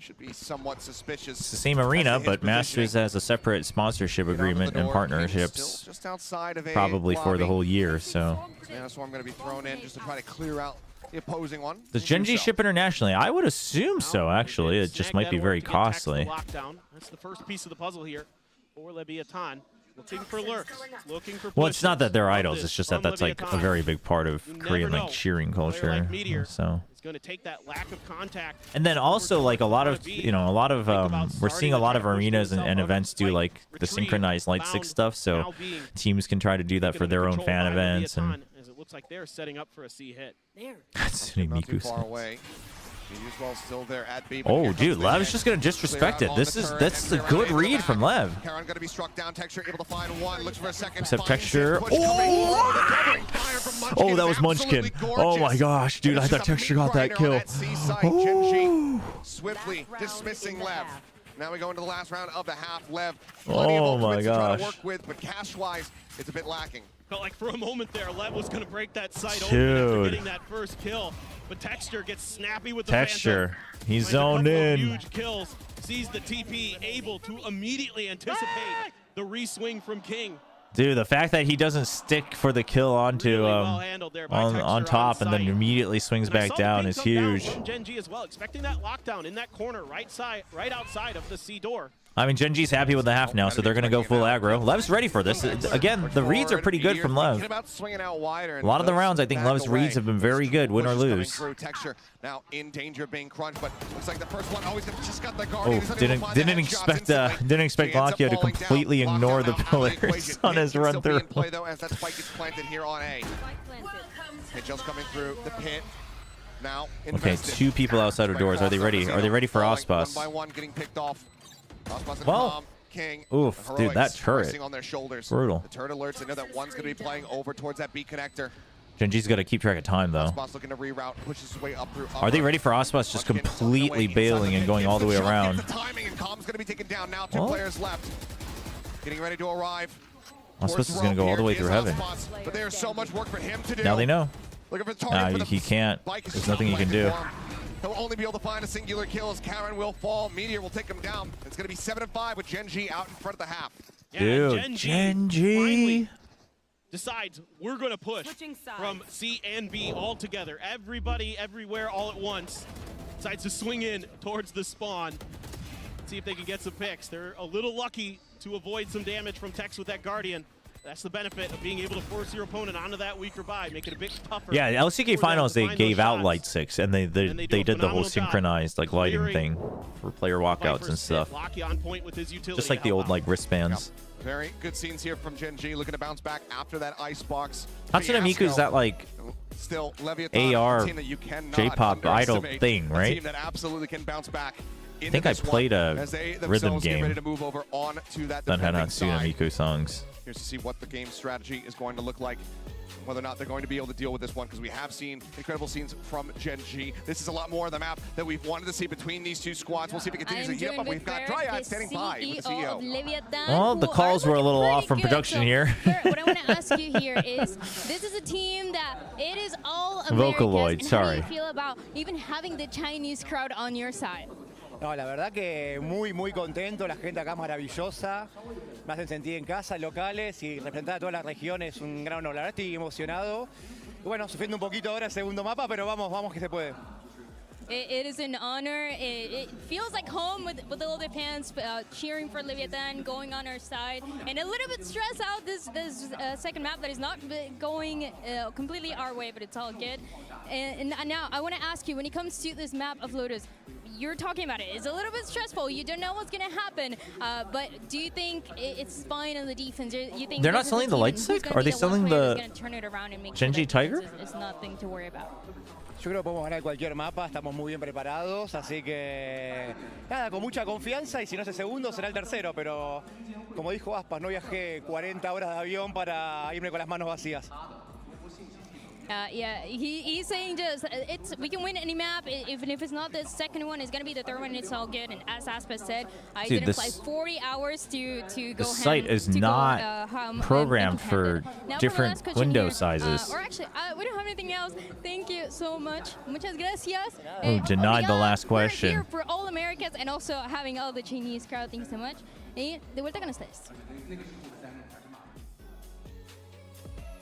Should be somewhat suspicious. It's the same arena, but Masters has a separate sponsorship agreement and partnerships, just outside of probably for the whole year. So that's why I'm going to be thrown in just to try to clear out the opposing one. does Gen G ship internationally? I would assume so. Actually, it just might be very costly. That's the first piece of the puzzle here for Leviathan. Looking for lurks, looking for Well, it's not that they're pushes idols. of It's just this that that's from like a Leviathan. very big part of You Korean never like know. cheering A player culture. like Meteor So. is going to take that lack of contact. And then also like a lot of we're seeing a lot of arenas and events do like the synchronized light stick stuff, so teams can try to do that for their own fan events. And As it looks like they're setting up for a C hit. that's Not too Miku. far away. Meteor's well still there at B, but Oh, here dude, comes Lev's the just gonna hit. disrespect Clear it. out This on is the that's turret, a and good Karon read from Lev. Karon going to be struck down. Texture able to find one. Looks for a second. Except finds Texture. it. Push coming forward. The covering fire from Munchkin Oh, that is was Munchkin. absolutely Oh my gorgeous. gosh, dude, I It's thought just a Texture got that meat kill. grinder on that C site. Gen G swiftly dismissing Lev. Now we go into the last round of the half. Lev, plenty of Oh my ultimates to try to gosh. work with, but cash-wise, it's a bit lacking. Felt like for a moment there, Lev was going to break that site open Dude. after getting that first kill. But Texture gets snappy with the Texture, Phantom. he's Finds a couple zoned of in. Huge kills. Sees the TP, able to immediately anticipate the re-swing from King. Dude, the fact that he doesn't stick for the kill onto on top and then immediately swings And I back saw the down ping is come down huge. from Gen G as well, expecting that lockdown in that corner right outside of the C door. I mean, Gen G's happy with the half now, so they're going to go full aggro. Lev's ready for this. Again, the reads are pretty good from Lev. Thinking about swinging out wider, A and lot of the rounds, I think back Lev's away. reads have been very good, win or Pushes coming lose. through. Texture now in danger of being crunched, but looks like the first one always just got the guard. Oh, didn't expect Lakia to completely ignore the pillars on his run through. Play though, as that spike gets planted here on A. Hit just coming through the pit. Now Okay, invested. 2 people outside of doors. Are they ready? Are they ready for Falling Ospas? One by one, getting picked off. Ospas and Well, Tom, King, oof, and dude, that Heroics turret. resting on their shoulders. Brutal. The turret alerts. They know that one's going to be playing over towards that B connector. Gen G's got to keep track of time, though. Ospas looking to reroute, pushes his way up through. Are they ready for Ospas just completely bailing and going all the way around? The timing and Comm's going to be taken down now. 2 Well. players left. getting ready to arrive. Ospas is going to go all the way through heaven. But there's so much work for him to do. Now they know. Looking for the target for He can't. There's nothing he can do. He'll only be able to find a singular kill as Karen will fall. Meteor will take him down. It's going to be 7-5 with Gen G out in front of the half. Yeah, Dude, Gen G decides we're going to push from C and B all together. Everybody, everywhere, all at once. Decides to swing in towards the spawn. See if they can get some picks. They're a little lucky to avoid some damage from Tex with that Guardian. That's the benefit of being able to force your opponent onto that weaker buy, make it a bit tougher. Yeah, LCK finals they gave out light 6 and they did the whole synchronized like lighting thing for player walkouts and stuff. Locky on point with his utility. Just like the old like wristbands. Very good scenes here from Gen G, looking to bounce back after that icebox. Hatsune Miku is that like still Leviathan, AR team that you cannot J-pop idol underestimate. thing, A right? team that absolutely can bounce back. I think I played a rhythm game ready to move over on to that that had defending Hatsune side. Miku songs. Here's to see what the game strategy is going to look like, whether or not they're going to be able to deal with this one, because we have seen incredible scenes from Gen G. This is a lot more of the map that we've wanted to see between these two squads. We'll see if it continues to heat up, but we've got Dryad standing by with the CEO. Well, the calls were a little off from production here. What I want to ask you here is, this is a team that it is all Americans. Vocaloid, and sorry. How do you feel about even having the Chinese crowd on your side? No, la verdad que muy contento, la gente acá es maravillosa, me hacen sentir en casa, locales y representar a toda la región es un gran honor. La verdad estoy emocionado. Y bueno, sufriendo un poquito ahora el segundo mapa, pero vamos que se puede. It is an honor. It feels like home with all the fans cheering for Leviathan, going on our side, and a little bit stressed out this second map that is not going completely our way, but it's all good. And now I want to ask you, when it comes to this map of Lotus, you're talking about it. It's a little bit stressful. You don't know what's going to happen. But do you think it's fine on the defense? You think They're not selling the light stick? Are they selling the Gen G Tiger? It's nothing to worry about. Yo creo que podemos ganar cualquier mapa, estamos muy bien preparados, así que nada, con mucha confianza y si no es el segundo será el tercero, pero como dijo Aspas, no viajé 40 horas de avión para irme con las manos vacías. Yeah, he's saying just we can win any map. Even if it's not the second one, it's gonna be the third one. It's all good. And as Aspa said, I Dude, didn't play 40 hours to go. The site is not programmed for different window sizes. Or actually, we don't have anything else. Thank you so much. Muchas gracias. Oh, denied the last We're question. here for all Americans and also having all the Chinese crowd. Thank you so much. Y de vuelta con ustedes.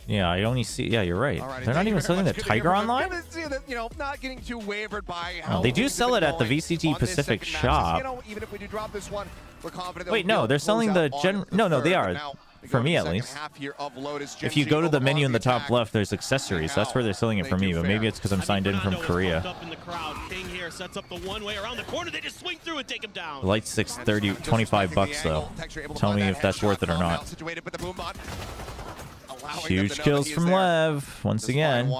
Yeah, I only see. Yeah, you're right. Alrighty, They're not even selling the Tiger online. Good to see that, not getting too wavered by Oh, how they do things sell have it been at the going VCT on this Pacific second match. shop. Even if we do drop this one, we're confident that Wait, we'll no, they're close selling out the on gen. the No, they third. are. Now, we For go me, to at the least. second half here of Lotus. If Gen you G go to the over menu on in the top attack. left, there's accessories. That's where they're selling it for me, but maybe it's because I'm signed in from Korea. Up in the crowd. King here sets up the one-way around the corner. They just swing through and take him down. Light 6, 30, 25 bucks though. Tell me if that's worth it or not. Huge kills from Lev once again.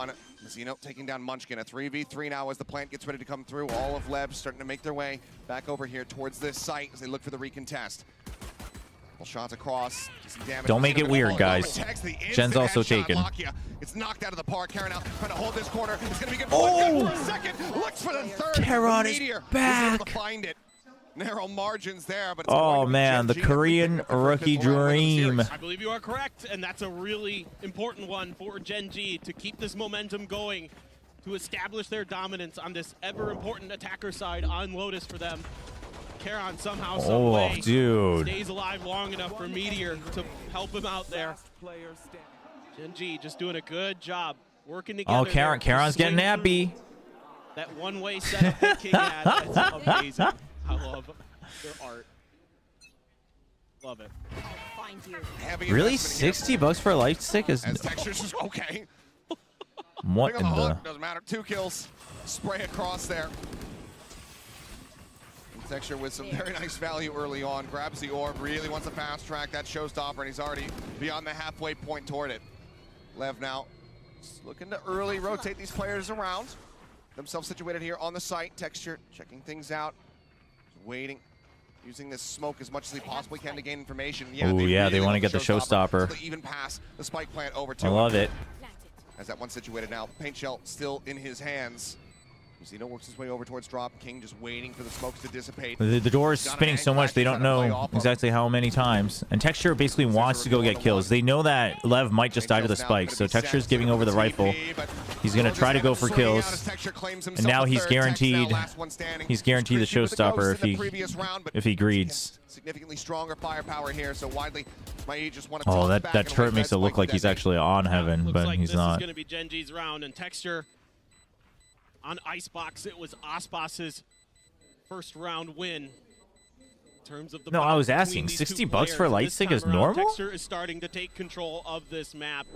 Zeno taking down Munchkin. A 3v3 now as the plant gets ready to come through. All of Lev starting to make their way back over here towards this site as they look for the recontest. Well, shots across. Some damage. Don't make it weird, guys. Gen's also taken. It's knocked out of the park. Karen out trying to hold this corner. It's going to be good Oh! for a second. Looks for the third. Karen is Meteor back. able to find it. Narrow margins there, but it's Oh man, the Korean rookie dream. I believe you are correct, and that's a really important one for Gen G to keep this momentum going, to establish their dominance on this ever-important attacker side on Lotus for them. Karon somehow, some way, dude. stays alive long enough for Meteor to help him out there. Gen G just doing a good job working together. Oh, Karon's getting happy. That one-way setup that King had, that's amazing. I love their art. Love it. Really? 60 bucks for a light stick is Texture's just okay. what in the? Doesn't matter. 2 kills. Spray across there. And Texture with some very nice value early on. Grabs the orb. Really wants to fast track that showstopper, and he's already beyond the halfway point toward it. Lev now just looking to early rotate these players around. Themselves situated here on the site. Texture checking things out. Waiting. Using this smoke as much as he possibly can to gain information. Oh yeah, they want to get the showstopper. So they even pass the spike plant over to I love it. As that one situated now, paint shell still in his hands. Zeno works his way over towards drop. King just waiting for the smokes to dissipate. The door is spinning so much they don't know exactly how many times. And Texture basically wants to go get kills. They know that Lev might just die to the spike, so Texture's giving over the rifle. He's gonna try to go for kills, and now he's guaranteed. He's guaranteed the showstopper if he greeds. Significantly stronger firepower here, so widely might just want to Oh, that turret makes it look like he's actually on heaven, but he's not. This is going to be Genji's round, and Texture on Icebox. It was Ospas's first round win. In terms of the No, I was asking, 60 bucks for a light stick is normal? Texture is starting to take control of this map.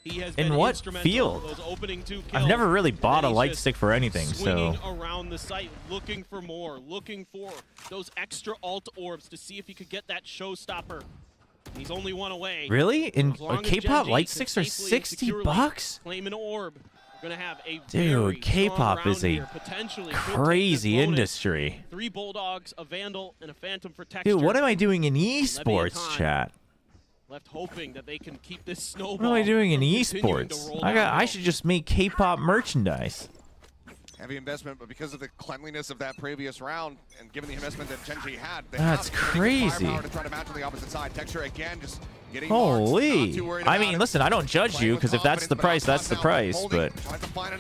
He has In been what instrumental field? in those opening 2 kills. I've never really bought a And he's light just stick for anything, so swinging around the site, looking for more, looking for those extra alt orbs to see if he could get that showstopper. He's only one away. Really? In As long as K-pop Genji light can sticks are safely and 60 securely bucks? Claim an orb. We're gonna have a Dude, K-pop is a crazy industry. 3 Bulldogs, a Vandal, and a Phantom for Texture. Dude, what am I doing in esports, chat? Left hoping that they can keep this snowball. What am I doing in from continuing to esports? roll I downhill. should just make K-pop merchandise. Heavy investment, but because of the cleanliness of that previous round, and given the investment that Genji had, they That's have pretty good crazy. firepower to try to match on the opposite side. Texture again, just getting Holy! I mean, listen, I don't judge you because if that's the price, that's the price. But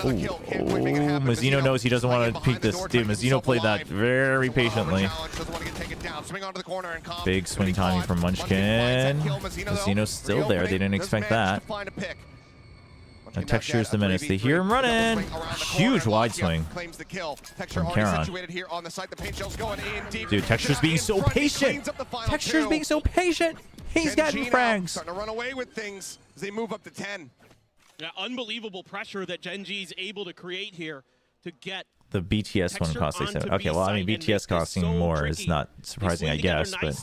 Mazzino knows he doesn't want to peek this. Dude, Mazzino played that very patiently. Big swing timing from Munchkin. Mazzino's still there. They didn't expect that. And Texture's the menace. They hear him running. Huge wide swing from Charon. Dude, Texture's being so patient. Texture's being so patient. He's getting frags. Starting to run away with things as they move up to 10. Yeah, unbelievable pressure that Genji's able to create here to get The BTS one costs like $7. Okay, well, I mean, BTS costing more is not surprising, I guess, but...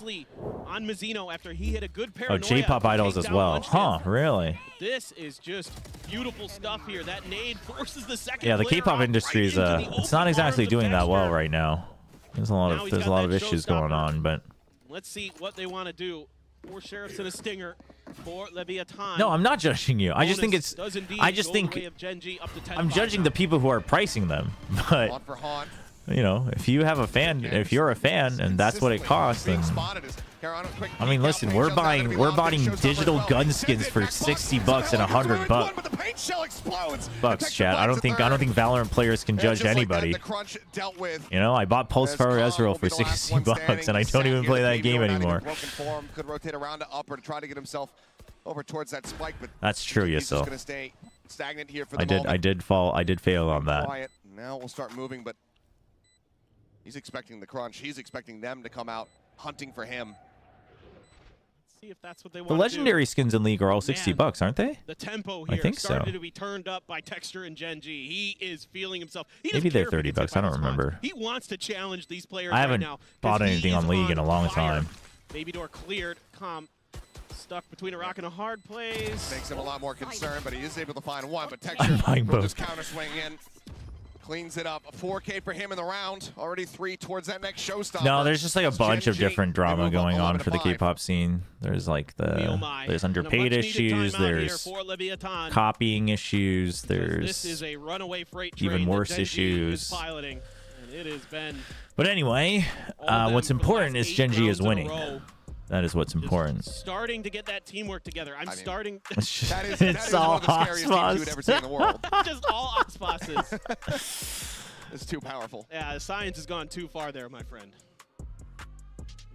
on Mazzino after he hit a good Oh, paranoia J-pop to idols take as down well. Munchkin. Huh, really? This is just beautiful stuff here. That nade forces the second Yeah, the player K-pop out industry is, right into the it's not open exactly arms of doing that Texture. well right now. There's a lot of issues going on, but... Let's see what they want to do. 4 Sheriffs and a Stinger for Leviathan. No, I'm not judging you. I just think Bonus it's... does indeed I just go think... the way of Genji up to 10 I'm judging the people who are pricing them, but... You know, if you have a fan, if you're a fan, and that's what it costs, then... I mean, listen, we're buying digital gun skins for 60 bucks and 100 bucks, chat. I don't think Valorant players can judge anybody. You know, I bought Pulse Fire Ezreal for 60 bucks, and I don't even play that game anymore. Could rotate around to upper to try to get himself over towards that spike, but That's true, he's just Yasuo. going to stay stagnant here for the I did fail on that. Quiet. Now we'll start moving, but he's expecting the crunch. He's expecting them to come out hunting for him. See if that's what they The want legendary skins in League are all 60 bucks, aren't they? The tempo I here think so. started to be turned up by Texture and Genji. He is feeling himself. He Maybe doesn't they're care if he 30 gets hit bucks. by I don't response. remember. He wants to challenge these players I haven't right now. bought 'cause he anything is on League in a long fire. time. Baby door cleared. Calm. Stuck between a rock and a hard place. Makes him a lot more concerned, but he is able to find one. But Texture buying will both. just counter swing in. Cleans it up. A 4K for him in the round. Already 3 towards that next showstopper. No, there's just like a bunch of Genji, different they drama move up going on 11 for the to 5. K-pop scene. There's like there's underpaid issues, there's copying issues, This there's is a runaway freight train even that worse Genji issues. is piloting, and it has been But anyway, what's important is Genji is winning. That is what's important. starting to get that teamwork together. I'm starting. It's just- That is it's one all of the scariest teams you would ever see in the world. Just all Ospasses. It's too powerful. Yeah, the science has gone too far there, my friend.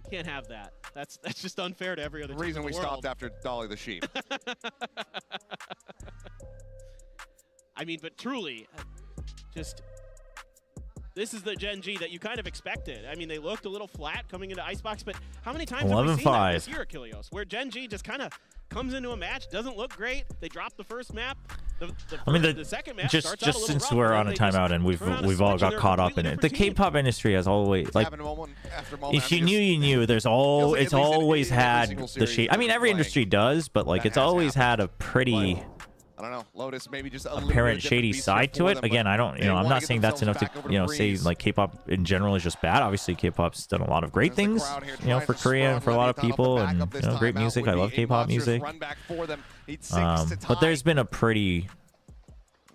We can't have that. That's just unfair to every other The team reason in we the world. stopped after Dolly the Sheep. I mean, but truly, just this is the Genji that you kind of expected. I mean, they looked a little flat coming into Icebox, but how many times have we seen that 11-5. this year at Kilios, where Genji just kind of comes into a match, doesn't look great, they drop the first map, I mean, the second match just starts out a little since rough, we're and on then a they just timeout and turn on a we've all switch and got they're a caught up in completely it. The different team. K-pop industry has always like, Having moment after moment. if you knew, there's all like it's at least in always every had single the series shade. that I mean, they're every playing, industry does, but like that it's has always had a pretty I don't know. Lotus maybe just a little apparent bit shady different side beast to for it. them, Again, but I don't, they I'm wanna not get saying that's enough themselves to, back over to say Breeze. like K-pop in general is just bad. Obviously, K-pop's done a lot of great things, crowd here you know, tries for to Korea and sprung for a lot of Leviathan off the people, back and up this you know, great timeout music. would I be love a K-pop monstrous music. run back for them. He'd 6 to But tie. there's been a pretty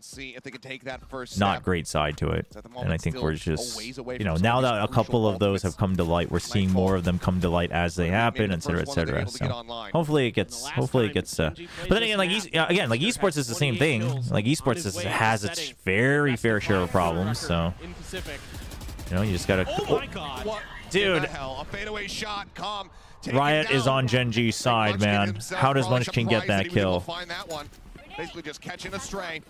see if they can take that first not step. great side to it. At the And moment, I think still we're a just, ways away you know, from now some of that a these couple crucial of those have come to light, we're seeing more of them come to light as they happen, et cetera, et cetera. So hopefully it gets, but then again, like like esports is the same thing. Like esports has its very fair share of problems. So you know, you just gotta. Dude, a fadeaway shot. Calm. Riot is on Gen G's side, man. How does Munchkin get that kill? Find that one. Basically just catching a stray.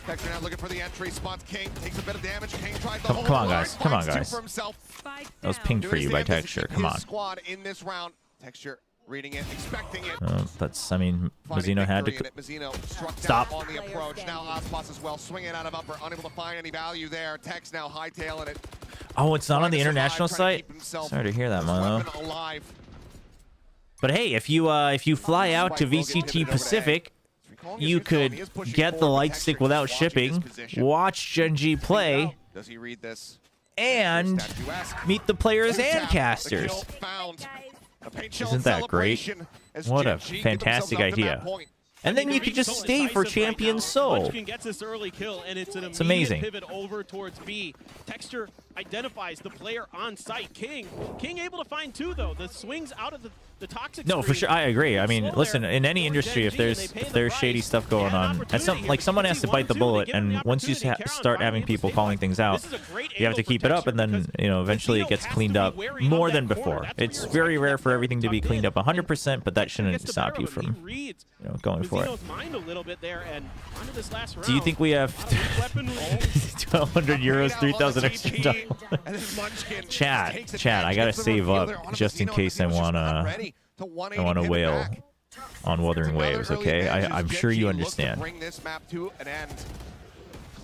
Texture now looking for the entry. Spots King. Takes a bit of damage. King tries the Come on, guys. Come on, guys. That was pinged for you by Texture. Come on. Squad in this round. Texture reading it, expecting it. That's, I mean, Mazzino had to. Mazzino struck Stop. down on the approach. Now Ospas as well, swinging out of upper, unable to find any value there. Tex now hightailing it. Oh, it's not on the international site? Sorry to hear that, Milo. But hey, if you fly out to VCT Pacific, you could get the light stick without shipping, watch Gen G play, Does he read this? and meet the players and casters. Isn't that great? What a fantastic idea. And then you could just stay for Champion Soul. Munchkin gets this early kill, and it's an immediate amazing. pivot over towards B. Texture identifies the player on site. King able to find two, though. The swings out of the toxic No, for sure, I agree. I mean, listen, in any industry, if there's shady stuff going on, and someone has to bite the bullet, and once you start having people calling things out, you have to keep it up, and then eventually it gets cleaned up more than before. It's very rare for everything to be cleaned up 100%, but that shouldn't stop you from going for it. Do you think we have 1,200 euros, 3,000 extra dollars? Chat, I gotta save up just in case I wanna whale on Wuthering Waves. Okay, I'm sure you understand.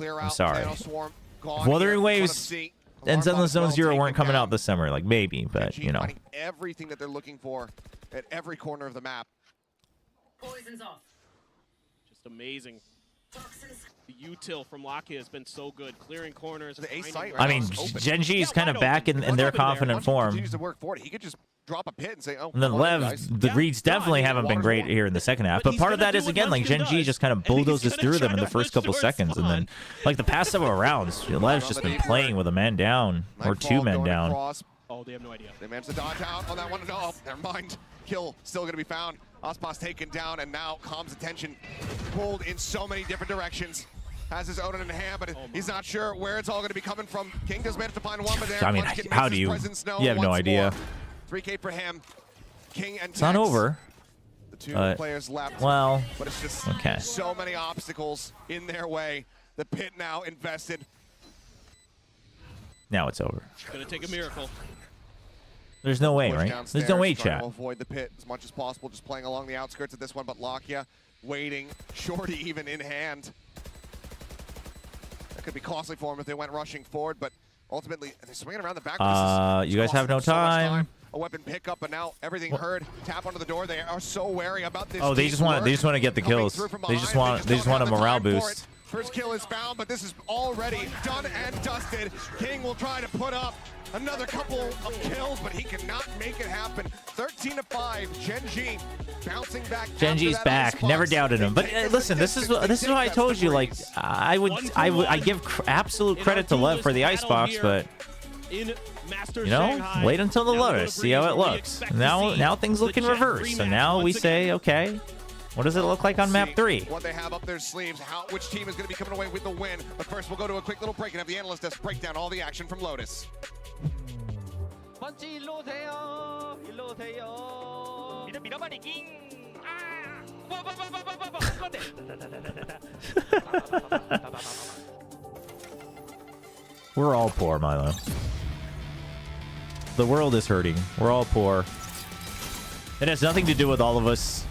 I'm sorry. If Wuthering Waves and Zenless Zone Zero weren't coming out this summer, like maybe, but everything that they're looking for at every corner of the map. Poison's off. Just amazing. The util from Lakia has been so good, clearing corners. I mean, Gen G is kind of back in their confident form. He could just drop a pit and say, "Oh." And then the reads definitely haven't been great here in the second half. But part of that is, again, like Gen G just kind of bulldozes through them in the first couple seconds. And then, like the past several rounds, Lev's just been playing with a man down or two men down. Oh, they have no idea. They managed to dodge out on that one. No, never mind. Kill still going to be found. Ospas taken down, and now Calm's attention pulled in so many different directions. Has his Odin in hand, but he's not sure where it's all going to be coming from. King does manage to find one, but there. I mean, how do you? You have no idea. 3K for him. King and it's not over. The two players left. Well, but it's just okay. So many obstacles in their way. The pit now invested. Now it's over. Gonna take a miracle. There's no way, right? There's no way, chat. Avoid the pit as much as possible, just playing along the outskirts of this one, but Lakia waiting, Shorty even in hand. That could be costly for him if they went rushing forward, but ultimately they're swinging around the back. You guys have no time. A weapon pickup, but now everything heard. Tap onto the door. They are so wary about this. Oh, they just want to get the kills. They just want a morale boost. First kill is found, but this is already done and dusted. King will try to put up another couple of kills, but he cannot make it happen. 13-5, Gen G bouncing back. Gen G's back. Never doubted him. But listen, this is what I told you. Like I give absolute credit to Lev for the icebox, but wait until the Lotus, see how it looks. Now things look in reverse. So now we say, okay, what does it look like on map 3? What they have up their sleeves, which team is going to be coming away with the win. But first, we'll go to a quick little break and have the analyst desk break down all the action from Lotus. We're all poor, Milo. The world is hurting. We're all poor. It has nothing to do with all of us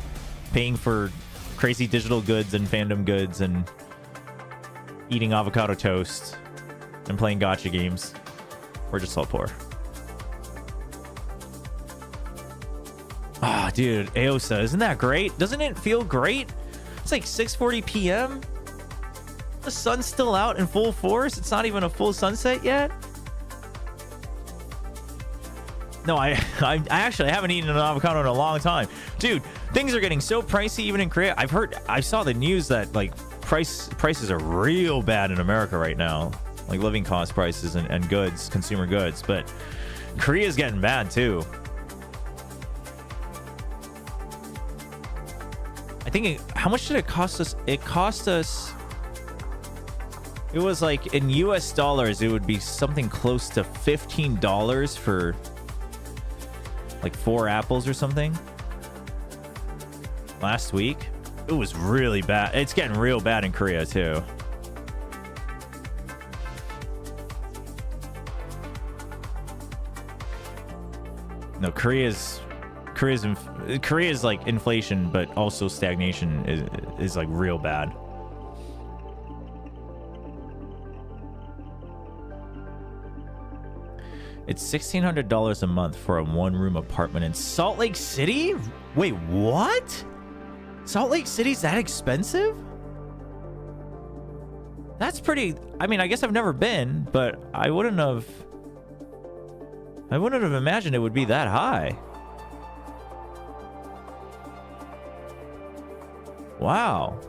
paying for crazy digital goods and fandom goods and eating avocado toast and playing gacha games. We're just all poor. Ah, dude, Aosa, isn't that great? Doesn't it feel great? It's like 6:40 p.m. The sun's still out in full force. It's not even a full sunset yet. No, I actually haven't eaten an avocado in a long time. Dude, things are getting so pricey even in Korea. I saw the news that like prices are real bad in America right now, like living cost prices and goods, consumer goods. But Korea's getting bad too. I think how much did it cost us? It cost us. It was like in US dollars, it would be something close to $15 for like 4 apples or something. Last week, it was really bad. It's getting real bad in Korea too. No, Korea's like inflation, but also stagnation is like real bad. It's $1,600 a month for a 1-room apartment in Salt Lake City? Wait, what? Salt Lake City's that expensive? That's pretty... I mean, I guess I've never been, but I wouldn't have imagined it would be that high. Wow.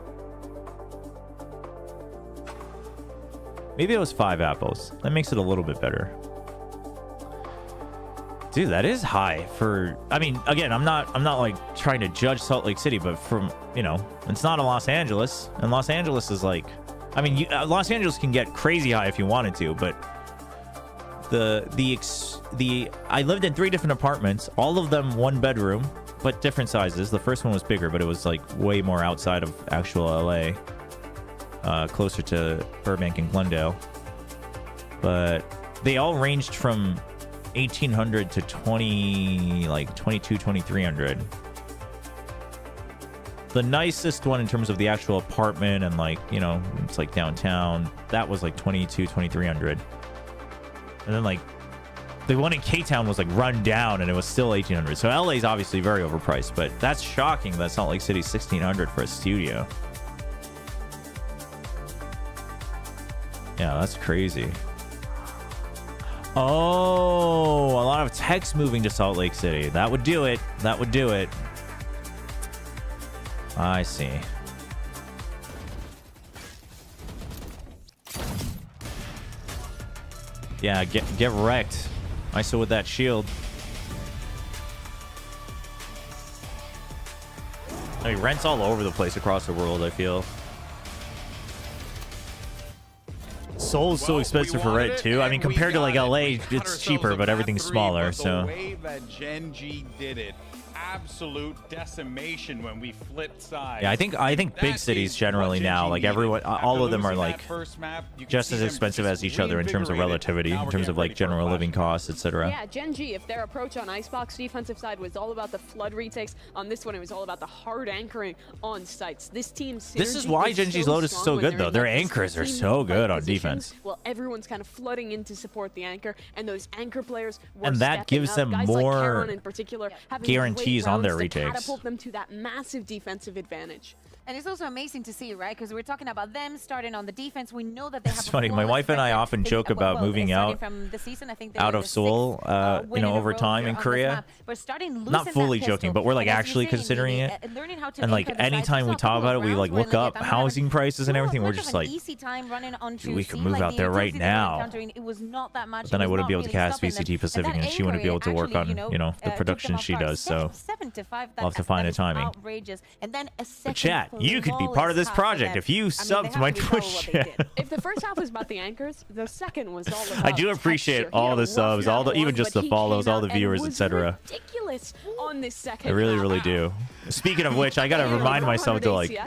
Maybe it was 5 apples. That makes it a little bit better. Dude, that is high for... I mean, again, I'm not like trying to judge Salt Lake City, but from, you know, it's not in Los Angeles, and Los Angeles is like... I mean, Los Angeles can get crazy high if you wanted to, but I lived in 3 different apartments, all of them 1 bedroom, but different sizes. The first one was bigger, but it was like way more outside of actual LA, closer to Burbank and Glendale. But they all ranged from 1,800 to 2,200. The nicest one in terms of the actual apartment and like, you know, it's like downtown, that was like 2,300. And then like the one in K-Town was like run down and it was still 1,800. So LA is obviously very overpriced, but that's shocking that Salt Lake City's 1,600 for a studio. Yeah, that's crazy. Oh, a lot of techs moving to Salt Lake City. That would do it. That would do it. I see. Yeah, get wrecked. ISO with that shield. I mean, rent's all over the place across the world, I feel. Seoul's so expensive for rent too. I mean, compared to like LA, it's cheaper, but everything's smaller. So the way that Gen G did it, absolute decimation when we flipped sides. yeah, I think big cities generally now, like everyone, all of them are like just as expensive as each other in terms of relativity, in terms of like general living costs, etc. Yeah, Gen G, if their approach on Icebox defensive side was all about the flood retakes, on this one it was all about the hard anchoring on sites. This team's This is why Gen G's Lotus is so good though. Their anchors are so good on defense. Well, everyone's kind of flooding in to support the anchor, and those anchor players were And that stepping gives up. them Guys like more Caron in particular having guarantees great on their rounds to retakes. catapult them to that massive defensive advantage. And it's also amazing to see, right? Because we're talking about them starting on the defense. We know that they have. It's funny. My wife and I often joke about moving out from the season. I think out of Seoul, you know, over time in Korea. We're starting Not fully joking, but we're like actually considering it. And like anytime we talk about it, we like look up housing prices and everything. We're just like, we could move out there right now. But then I wouldn't be able to cast VCT Pacific, and she wouldn't be able to work on, you know, the production she does. So I'll have to find a timing. But chat, you could be part of this project if you sub to my Twitch channel. If the first half was about the anchors, the second was all about I do appreciate all the subs, all the even just the follows, all the viewers, etc. Ridiculous on this second. I really do. Speaking of which, I gotta remind myself to like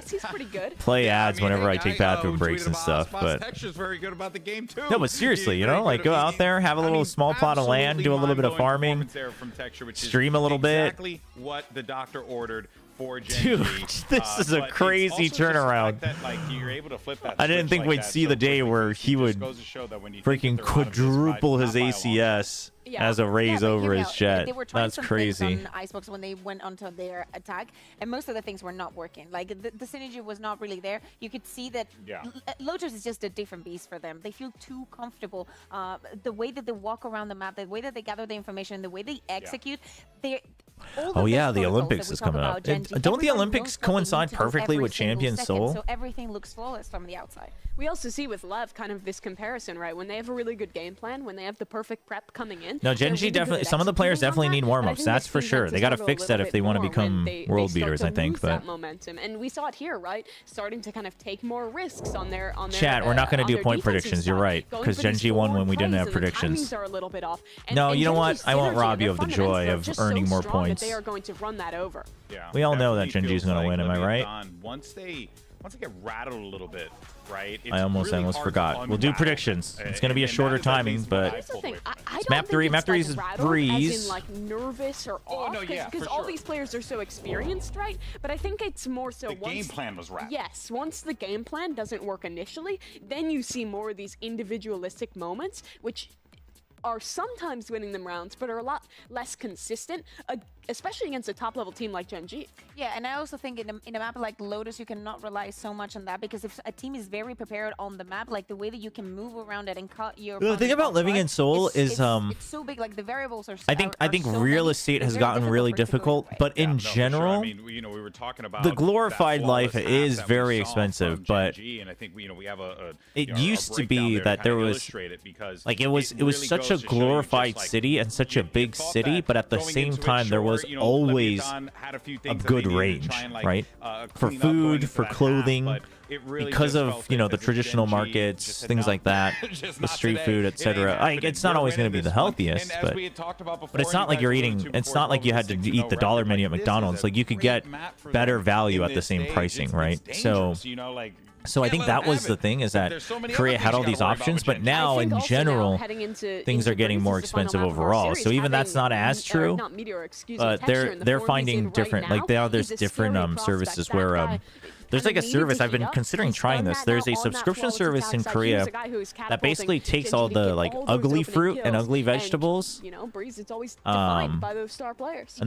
play ads whenever I take bathroom breaks and stuff. But Texture's very good about the game too. no, but seriously, you know, like go out there, have a little small plot of land, do a little bit of farming, stream a little bit. Exactly what the doctor ordered for Gen Dude, G. this is a But it's crazy also just turnaround. the fact that, like, you're able to flip that I didn't switch think like we'd that see so the day quickly. where It he just would goes to show that when you freaking quadruple his ACS as a raise over his jet. They were trying That's some crazy. things on Icebox when they went onto their attack, and most of the things were not working. Like the synergy was not really there. You could see that Lotus is just a different beast for them. They feel too comfortable. The way that they walk around the map, the way that they gather the information, the way they execute, Oh yeah, the Olympics is coming up. Don't the Olympics coincide perfectly with Champion Seoul? So everything looks flawless from the outside. We also see with Lev kind of this comparison, right? When they have a really good game plan, when they have the perfect prep coming in. No, Genji definitely. Some of the players definitely need warm-ups. That's for sure. They got to fix that if they want to become world beaters, I think. But that momentum, and we saw it here, right? Starting to kind of take more risks on their chat. We're not going to do point predictions. You're right, because Genji won when we didn't have predictions. No, you know what? I won't rob you of the joy of earning more points. They are going to run that over. Yeah, we all know that Genji's going to win. Am I right? Once they get rattled a little bit, right? I almost forgot. We'll do predictions. It's going to be a shorter timing, but Here's the thing. I don't map 3. Map 3 is breeze. As in like nervous or off, because all these players are so experienced, right? But I think it's more so the game plan was rattled. Yes, once the game plan doesn't work initially, then you see more of these individualistic moments, which are sometimes winning them rounds, but are a lot less consistent, especially against a top-level team like Genji. Yeah, and I also think in a map like Lotus, you cannot rely so much on that, because if a team is very prepared on the map, like the way that you can move around it and cut your. The thing about living in Seoul is it's so big. Like the variables are. I think real estate has gotten really difficult, but in general, I mean, we were talking about the glorified life is very expensive. But and I think we have it used to be that there was like it was such a glorified city and such a big city, but at the same time there was always a good range, right? For food, for clothing, because of the traditional markets, things like that, the street food, etc. Like it's not always going to be the healthiest, but it's not like you're eating. It's not like you had to eat the dollar menu at McDonald's. Like you could get better value at the same pricing, right? So I think that was the thing, is that Korea had all these options, but now in general things are getting more expensive overall. So even that's not as true. But they're finding different, like there's different services where there's like a service I've been considering trying this. There's a subscription service in Korea that basically takes all the like ugly fruit and ugly vegetables, and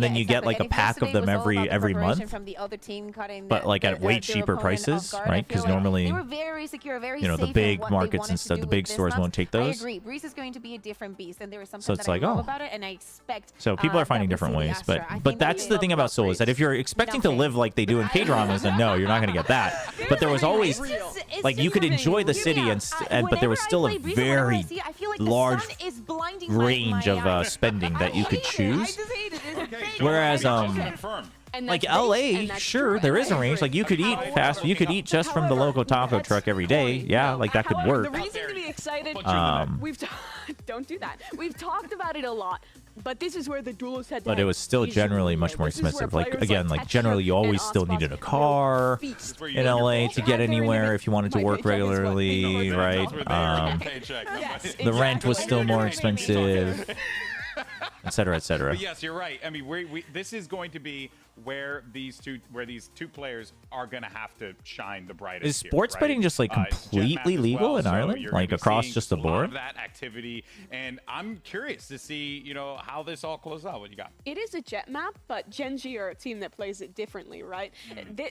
then you get like a pack of them every month, but like at way cheaper prices, right? Because normally, the big markets and stuff, the big stores won't take those. I agree. Breeze is going to be a different beast, and there is something So it's that like, I love about it, and I expect. So people are finding different ways, but that's the thing about Seoul, is that if you're expecting to live like they do in K-dramas, then no, you're not going to get that. But there was always like you could enjoy the city but there was still a very large range of spending that you could choose. Whereas like LA, sure, there is a range. Like you could eat fast. You could eat just from the local taco truck every day. Yeah, like that could work. The reason to be excited, don't do that. We've talked about it a lot, but this is where the duelist had. But it was still generally much more expensive. Like again, like generally, you always still needed a car in LA to get anywhere if you wanted to work regularly, right? The rent was still more expensive, etc., etc. But yes, you're right. I mean, this is going to be where these two players are going to have to shine the brightest. Is sports betting just like completely legal in Ireland, like across just the board? That activity, and I'm curious to see how this all closes out. What you got? It is a jet map, but Genji are a team that plays it differently, right?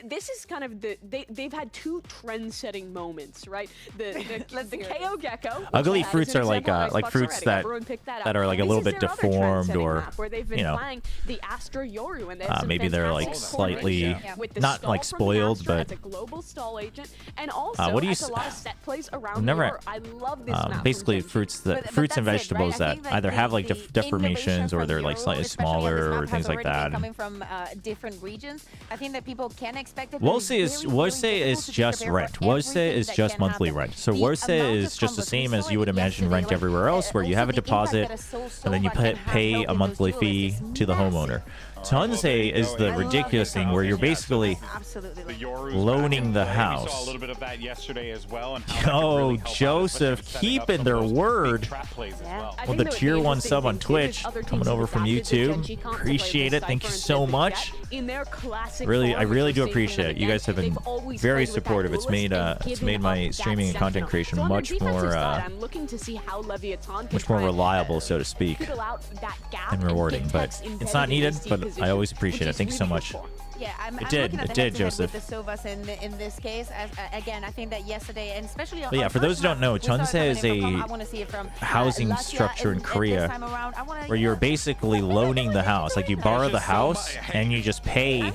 This is kind of they've had two trend-setting moments, right? The KO Gecko. Ugly fruits are like fruits that are like a little bit deformed, or where they've been playing the Astra Yoru, and they have maybe they're like slightly not like spoiled, but a global stall agent, and also what do you a lot of set plays around never I love this map. basically fruits and vegetables that either have like deformations or they're like slightly smaller or things like that. Coming from different regions, I think that people can expect it. Wose is just rent. Wose is just monthly rent. So Wose is just the same as you would imagine rent everywhere else, where you have a deposit and then you pay a monthly fee to the homeowner. Tunsei is the ridiculous thing where you're basically loaning the house. We saw a little bit of that yesterday as well. Oh, Joseph keeping their word. With the tier 1 sub on Twitch coming over from YouTube. Appreciate it. Thank you so much. Really, I really do appreciate it. You guys have been very supportive. It's made my streaming and content creation much more reliable, so to speak, and rewarding. But it's not needed, but I always appreciate it. Thank you so much. Yeah, I'm It looking at did, the head-to-head Joseph. with the Sovas in this case. Again, I think that yesterday, and especially on But yeah, on for those first who don't know, map, we saw it Chunse coming is in from a I wanna see it from, housing Latvia, structure in and this Korea time around, I wanna, where you're basically loaning the house. Like you borrow the house and you just pay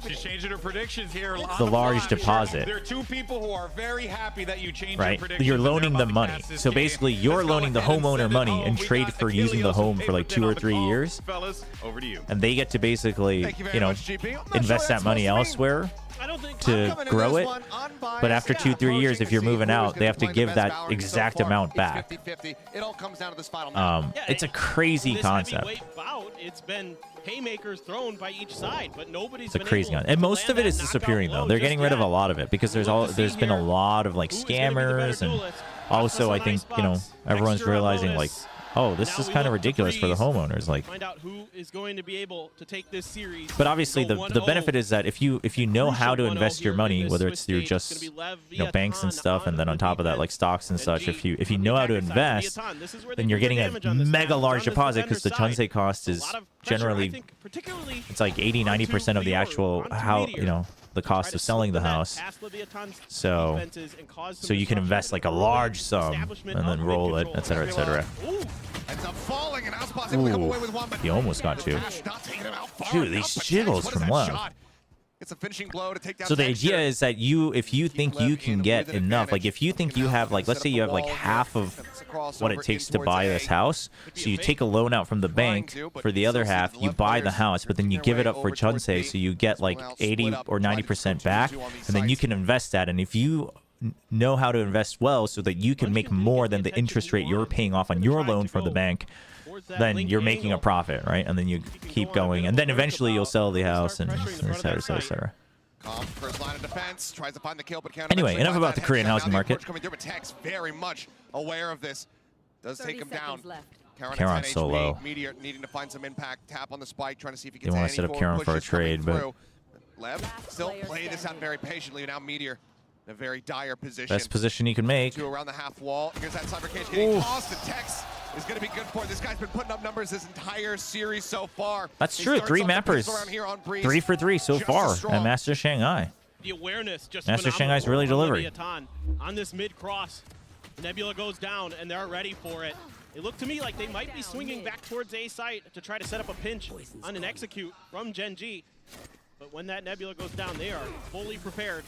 She's changing her predictions here. the large deposit. There are two people who are very happy that you changed your Right? predictions. You're and they're loaning about the to money. cast this So game. basically, you're Let's go loaning the ahead and homeowner send it money home. in We trade got for using the Achilles home for like Abraham 2 or on the 3 call. years. Fellas, over to you. And they get to basically, you know, invest that money elsewhere to grow it. But after 2-3 years, if you're moving out, they have to give that exact amount back. 50-50. It all comes down to this final It's a crazy This concept. heavyweight bout, it's been haymakers thrown by each side, but nobody's It's a been crazy able one. And to most of land it is that disappearing knockout though. blow They're just getting rid of a yet. lot of it because there's been a lot of like scammers and also I think, you know, everyone's realizing like, oh, this is kind of ridiculous for the homeowners. Like, Find out who is going to be able to take this series. but obviously go the 1-0. benefit is that if you know how to invest your money, whether it's through just banks and stuff, and then on top of that like stocks and such, if you know how to invest, then you're getting a mega large deposit because the Chunse cost is generally it's like 80-90% of the actual the cost of selling the house. So you can invest like a large sum and then roll it, etc., etc. Ends up falling, and Aspas able to come away with one, but He almost got you. not taking him out far Dude, enough, these but jiggles Tex, what from is that left. shot? It's a finishing blow to take down So the Texture. idea is that if you think you can get enough, like if you think you have like, let's say you have like half of what it takes to buy this house, so you take a loan out from the bank for the other half, you buy the house, but then you give it up for Chunse, so you get like 80 or 90% back, and then you can invest that. And if you know how to invest well so that you can make more than the interest rate you're paying off on your loan from the bank, then you're making a profit, right? And then you keep going, and then eventually you'll sell the house and etc., etc. First line of defense, tries to find the kill, but can't Anyway, eventually enough find about that the Korean headshot. housing Now the market. approach coming through, but Tex very much aware of this. Does take him down. Karon's so low. Meteor needing to find some impact. Tap on the spike, trying to see if he They gets want any to set up forward Karon for a pushes coming trade, but through. Lev still play this out very patiently. Now Meteor in a very dire position. Best position he can make. Two around the half wall. Here's that cyber cage getting tossed, and Tex is going to be good for it. This guy's been putting up numbers this entire series so far. That's He true. starts 3 off the pistol mappers, round here on Breeze. 3 for 3 so Just far as at strong. Master Shanghai. The awareness just Master phenomenal Shanghai's really from delivering. Leviathan. On this mid cross, Nebula goes down, and they're ready for it. It looked to me like they might be swinging back towards A site to try to set up a pinch on an execute from Genji. But when that Nebula goes down, they are fully prepared.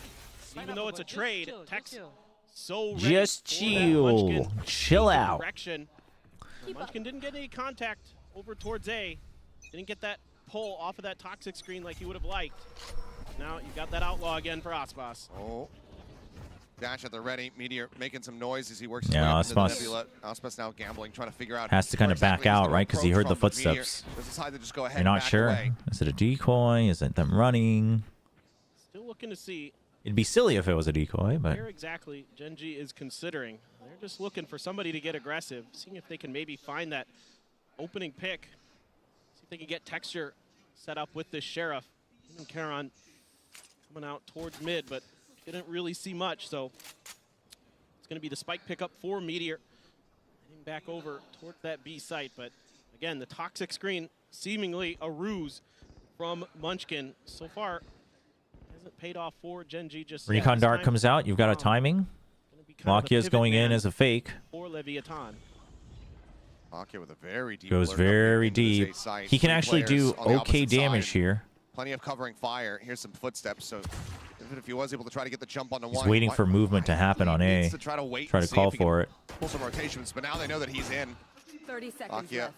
Even though it's a trade, Tex so ready Just for that chill. Munchkin Chill out. direction. Munchkin didn't get any contact over towards A. Didn't get that pull off of that toxic screen like he would have liked. Now you got that outlaw again for Aspas. Oh. Dash at the ready. Meteor making some noise as he works his Yeah, way up into the Aspas Nebula. Aspas now gambling, trying to figure out. Has to kind where of back exactly he's out, gonna right? Because he heard the approach from, but Meteor footsteps. does decide to just go ahead You're and not back sure. away. Is it a decoy? Is it them running? Still looking to see It'd be silly if it was a decoy, but where exactly Genji is considering. They're just looking for somebody to get aggressive, seeing if they can maybe find that opening pick. See if they can get Texture set up with this Sheriff. Even Karon coming out towards mid, but didn't really see much, so it's going to be the spike pickup for Meteor. Heading back over towards that B site, but again, the toxic screen seemingly a ruse from Munchkin. So far, hasn't paid off for Genji just yet. Recon This Dart time comes out. You've got a timing. kind of the Lakia's pivot going in man as a fake. for Leviathan. Lakia with a very deep Goes alert coming very into this deep. A site. He can 3 actually players do on the okay opposite damage side. here. Plenty of covering fire. Here's some footsteps, so even if he was able to try to get the jump on the He's one, waiting for movement to happen on A. needs to try to wait Try and to see call if he can for it. pull some rotations, but now they know that he's in. 30 seconds Lakia left.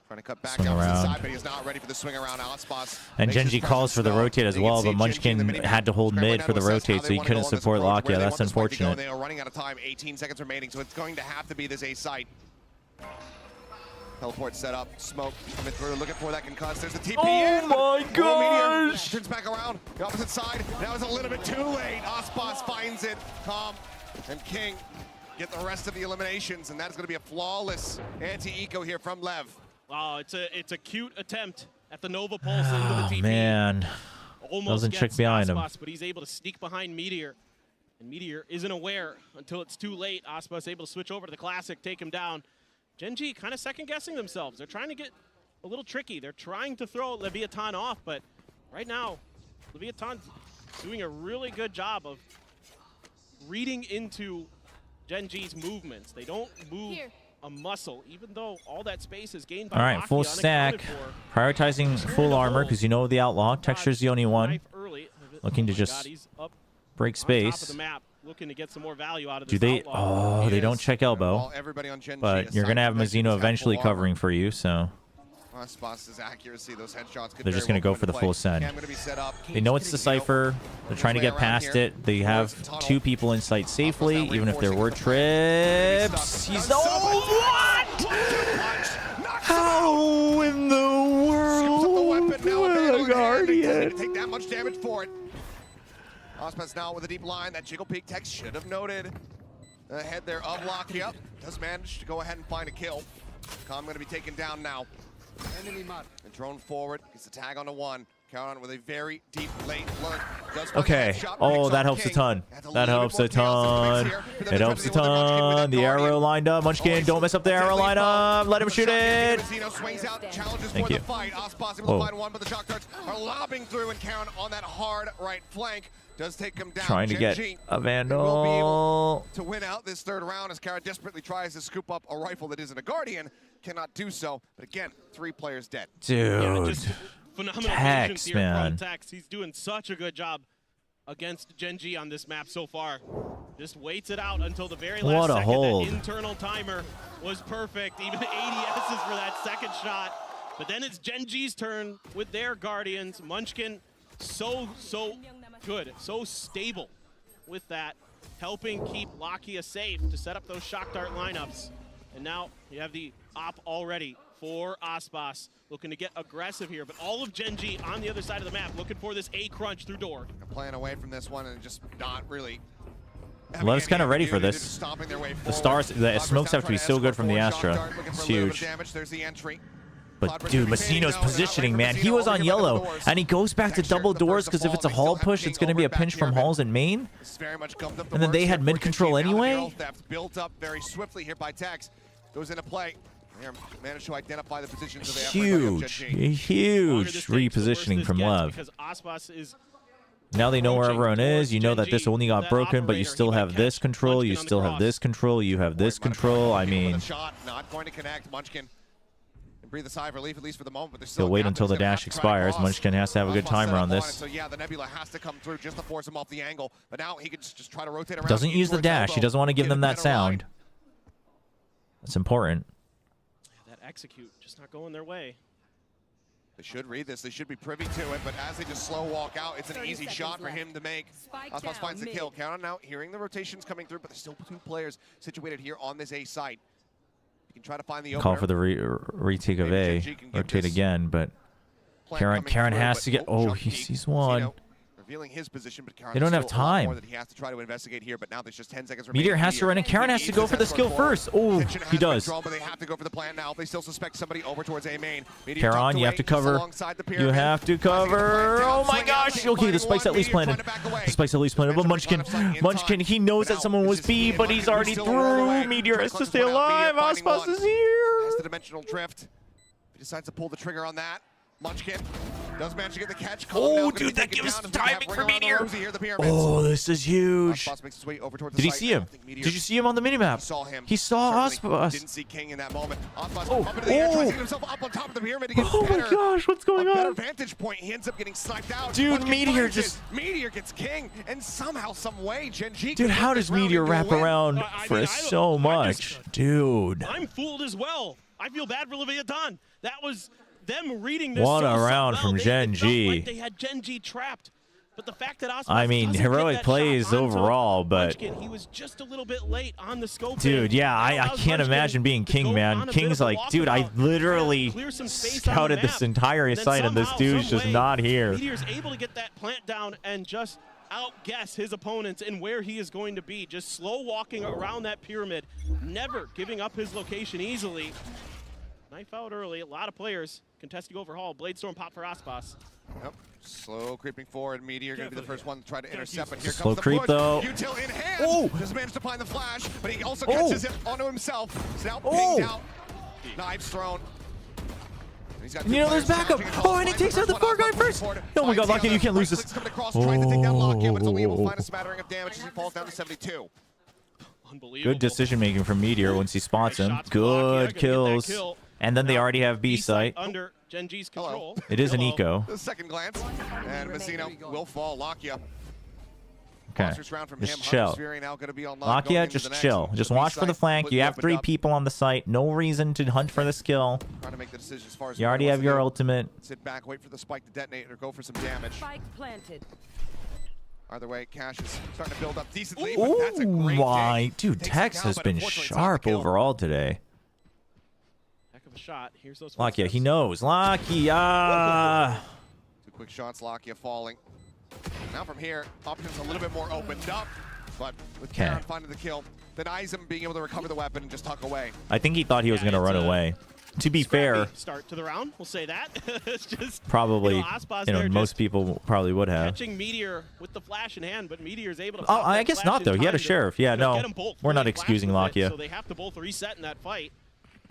trying to cut back Swing down to the around. side, but he's not ready for the swing around. Aspas And makes his Genji calls for the presence rotate known. as You well, can but see Genji in the Munchkin mini-map had to hold scrambling mid down for to the assess how rotate, they so he wanna couldn't go on this support approach, where Lakia. they That's want the spike to go, unfortunate. and they are running out of time. 18 seconds remaining, so it's going to have to be this A site. Teleport set up, smoke coming through, looking for that concuss. There's the TP Oh in. my Meteor gosh! turns back around, the opposite side. That was a little bit too late. Aspas finds it. Tom and King get the rest of the eliminations, and that is going to be a flawless anti-eco here from Lev. Oh, it's a cute attempt at the Nova Pulse into the Oh, TP. man. Almost Doesn't gets check behind him. Aspas, but he's able to sneak behind Meteor. And Meteor isn't aware until it's too late. Aspas able to switch over to the Classic, take him down. Genji kind of second-guessing themselves. They're trying to get a little tricky. They're trying to throw Leviathan off, but right now, Leviathan's doing a really good job of reading into Gen G's movements. They don't move a muscle, even though all that space is gained by All right, full stack. Prioritizing full armor because you know the outlaw. Texture's the only one. Looking to just break space. Looking to get some more value out of Do this they? outlaw. Oh, they don't check elbow. Everybody on Gen G But you're gonna have Mizuno eventually covering for you, so. Aspas' accuracy, those headshots could They're just going to go for the full send. They know it's the Cypher. They're trying to get past it. They have 2 people in sight safely, even if there were trips. He's... Oh, what? How in the world? What a Guardian. Take that much damage for it. Aspas now with a deep line. That Jiggle Peak Tech should have noted. Ahead there of Locky up. Does manage to go ahead and find a kill. Com going to be taken down now. And drone forward, gets the tag onto 1. Caron with a very deep late look. Okay. Oh, that helps a ton. That helps a ton. It helps a ton. The arrow lined up. Munchkin, don't mess up the arrow lineup. Let him shoot it. Thank you. Whoa. But the shock darts are lobbing through, and Caron on that hard right flank does take him down. Trying to get a Vandal. To win out this 3rd round as Caron desperately tries to scoop up a rifle that isn't a Guardian. Cannot do so. But again, 3 players dead. Dude. Phenomenal Tex, here man. from Tex. He's doing such a good job against Gen G on this map so far. Just waits it out until the very last second. Hold. That internal timer was perfect. Even ADSs for that second shot. But then it's Gen G's turn with their Guardians. Munchkin, so good, so stable with that, helping keep Lakia safe to set up those shock dart lineups. And now you have the op already for Aspas, looking to get aggressive here, but all of Gen G on the other side of the map looking for this A crunch through door. Playing away from this one and just not really. Love's kind of ready for this. The stars, the smokes have to be so good from the Astra. It's huge. There's the entry. But dude, Messino's positioning, man. He was on yellow, and he goes back to double doors because if it's a Hall push, it's going to be a pinch from Halls and main. And then they had mid control anyway. Built up very swiftly here by Tex. Goes into play. Managed to identify the positions of huge repositioning from Love. Now they know where everyone is. You know that this only got broken, but you still have this control. You still have this control. You have this control. I mean, not going to connect. Munchkin breathe a sigh of relief, at least for the moment, but there's still wait until the dash expires. Munchkin has to have a good timer on this. So yeah, the Nebula has to come through just to force him off the angle. But now he can just try to rotate around. Doesn't use the dash. He doesn't want to give them that sound. That's important. That execute just not going their way. They should read this. They should be privy to it. But as they just slow walk out, it's an easy shot for him to make. Aspas finds the kill. Count on now, hearing the rotations coming through, but there's still 2 players situated here on this A site. You can try to find the opener. Call for the retake of A. Rotate again, but Caron has to get. Oh, he sees one. Revealing his position, but they don't have time. That he has to try to investigate here, but now there's just 10 seconds Meteor has to run, and Caron has to go for the skill first. Oh, he does. But they have to go for the plan now. They still suspect somebody over towards A main. Caron, you have to cover. You have to cover. Oh my gosh. Okay, the spike's at least planted. The spike's at least planted. But Munchkin, he knows that someone was B, but he's already through. Meteor has to stay alive. Aspas is here. Has the dimensional drift. He decides to pull the trigger on that. Munchkin does manage to get the catch. Oh, dude, that gives timing for Meteor. Oh, this is huge. Did he see him? Did you see him on the minimap? He saw Aspas. Didn't see King in that moment. Oh, up into the air, tries to get himself up on top of the pyramid to get my gosh, what's going on? Better vantage point. He ends up getting sniped out. Dude, Meteor just... Meteor gets King, and somehow, some way, Gen G... Dude, how does Meteor wrap around for so much? Dude. I'm fooled as well. I feel bad for Leviathan. That was... them reading this what a round from Gen G. Like they had Gen G trapped, but the fact that Aspas I mean, heroic plays overall, but he was just a little bit late on the scope. Dude, yeah, I can't imagine being King, man. King's like, dude, I literally scouted this entire site, and this dude's just not here. Meteor's able to get that plant down and just outguess his opponents and where he is going to be. Just slow walking around that pyramid, never giving up his location easily. Knife out early. A lot of players contesting overhaul. Bladestorm pop for Aspas. Yep. Slow creeping forward. Meteor going to be the first one to try to intercept, but here slow comes the creep push. though. Util in hand. Oh! Just managed to find the flash, but he also catches it onto himself. He's now pinged out. Knives thrown. And you know there's backup. Oh, and he takes out the 4 guy first. Oh my god, Lakia, you can't lose this. Trying to take down Lakia, but it's only able to find a smattering of damage as he falls down to 72. Unbelievable. Good decision making from Meteor once he spots him. Good kills. And then they already have B site. Under Gen G's control. It is an eco. The second glance, and Mazzino will fall. Lakia. Okay, just chill. Lakia, just chill. Just watch for the flank. You have 3 people on the site. No reason to hunt for the skill. Trying to make the decision as far as you already have your ultimate. Sit back, wait for the spike to detonate, or go for some damage. Spike planted. Either way, Cash is starting to build up decently, but that's a great my dig. dude, Tex has been sharp overall today. Heck of a shot. Here's those Lakia, he knows. Lakia. 2 quick shots, Lakia falling. Now from here, options a little bit more opened up, but with Karen finding the kill, denies him being able to recover the weapon and just tuck away. I think he thought he was going to run away. To be fair, start to the round, we'll say that. It's just probably, there most people probably would have. Catching Meteor with the flash in hand, but Meteor's able to. Oh, I guess not though. He had a sheriff. Yeah, no, we're not excusing Lakia. So they have to both reset in that fight.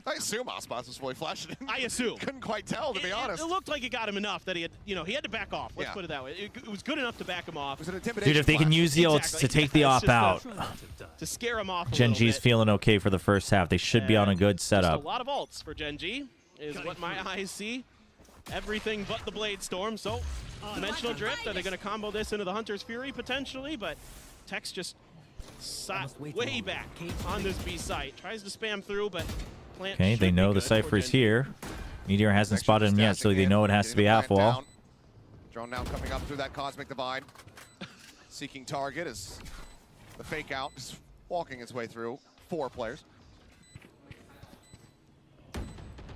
I assume Aspas was fully flashing. I assume. Couldn't quite tell, to be honest. It looked like it got him enough that he had, he had to back off. Let's put it that way. It was good enough to back him off. Dude, if they can use the ults to take the op out, to scare him off. Gen G's feeling okay for the first half. They should be on a good setup. A lot of ults for Gen G is what my eyes see. Everything but the Blade Storm. So, Dimensional Drift. Are they going to combo this into the Hunter's Fury potentially? But Tex just sat way back on this B site. Tries to spam through, but. Okay, they know the Cypher's here. Meteor hasn't spotted him yet, so they know it has to be half wall. Drone now coming up through that Cosmic Divide. Seeking target as the fake out is walking its way through 4 players.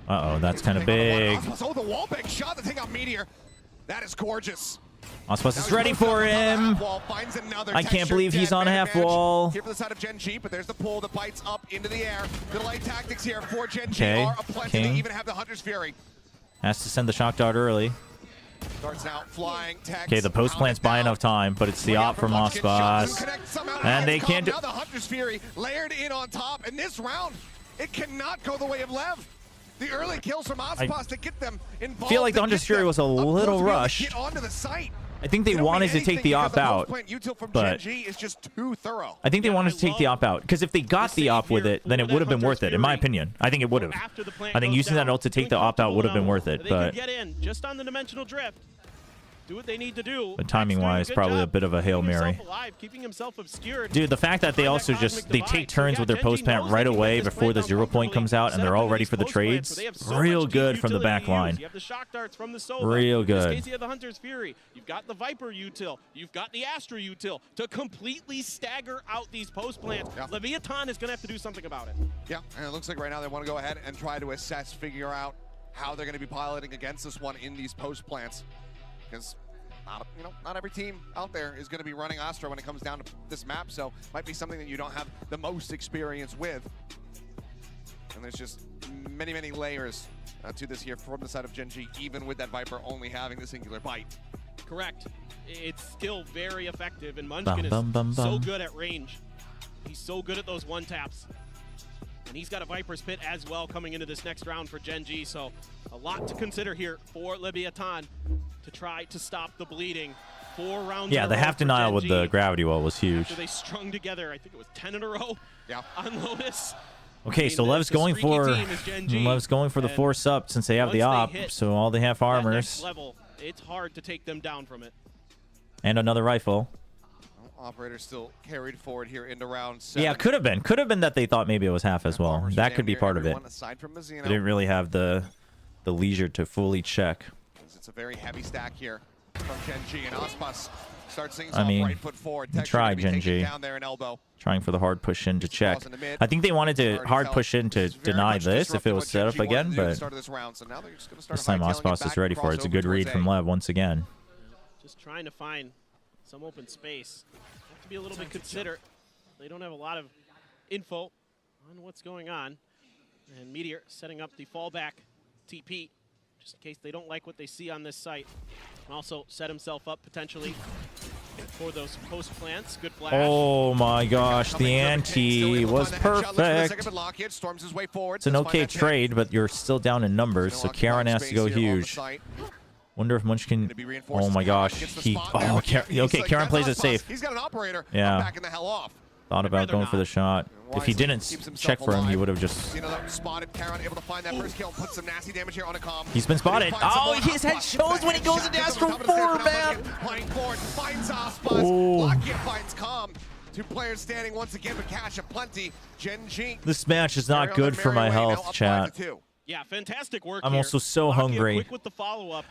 Uh-oh, that's kind of big. Oh, the wall bank shot to take out Meteor. That is gorgeous. Ospas is ready for him. I can't believe he's on half wall. Here for the side of Gen G, but there's the pull that bites up into the air. The delay tactics here for Gen G are aplenty. They even have the Hunter's Fury. Has to send the shock dart early. Starts now flying. Okay, the post plant's by enough time, but it's the op from Ospas. And they can't do. Now the Hunter's Fury layered in on top, and this round, it cannot go the way of Lev. The early kills from Ospas to get them involved. I feel like the Hunter's Fury was a little rushed. I think they wanted to take the op out, but I think they wanted to take the op out because if they got the op with it, then it would have been worth it, in my opinion. I think it would have. I think using that ult to take the op out would have been worth it, but get in just on the Dimensional Drift. Do what they need to do. But timing-wise, probably a bit of a Hail Mary. Keeping himself obscured. Dude, the fact that they also they take turns with their post plant right away before the 0 point comes out and they're all ready for the trades, real good from the back line. You have the shock darts from the Sova. Real good. In this case, you have the Hunter's Fury. You've got the Viper util. You've got the Astra util to completely stagger out these post plants. Leviathan is going to have to do something about it. Yeah, and it looks like right now they want to go ahead and try to assess, figure out how they're going to be piloting against this one in these post plants. Because not every team out there is going to be running Astra when it comes down to this map, so might be something that you don't have the most experience with. And there's just many, many layers to this here from the side of Gen G, even with that Viper only having the singular bite. Correct. It's still very effective, and Munchkin is so good at range. He's so good at those one-taps. And he's got a Viper's Pit as well coming into this next round for Gen G, so a lot to consider here for Leviathan to try to stop the bleeding. 4 rounds yeah, the half denial with the gravity wall was huge. So they strung together, I think it was 10 in a row on Lotus. Okay, so Lev's going for the force up since they have the op, so all they have armors. Level, it's hard to take them down from it. And another rifle. Operator still carried forward here into round 7. Yeah, could have been. Could have been that they thought maybe it was half as well. That could be part of it. They didn't really have the leisure to fully check. It's a very heavy stack here from Gen G, and Aspas starts things I mean, off right foot forward. try Gen G. Down there in elbow. Trying for the hard push in to check. I think they wanted to hard push in to deny this if it was set up again, but this time Aspas is ready for it. It's a good read from Lev once again. Just trying to find some open space. Have to be a little bit considerate. They don't have a lot of info on what's going on. And Meteor setting up the fallback TP just in case they don't like what they see on this site. And also set himself up potentially for those post plants. Good flash. Oh my gosh, the ante was perfect. It's an okay trade, but you're still down in numbers, so Karen has to go huge. Wonder if Munchkin. Oh my gosh, he. Oh, okay, Karen plays it safe. He's got an operator. Yeah. Backing the hell off. Thought about going for the shot. If he didn't check for him, he would have just. Spotted. Karen able to find that first kill, put some nasty damage here on a comm. He's been spotted. Oh, his head shows when he goes into Astro 4, man. Playing forward, finds Aspas. Lockyer finds comm. 2 players standing once again, but cash aplenty. Genji. This match is not good for my health, chat. Yeah, fantastic work. I'm also so hungry. Quick with the follow-up.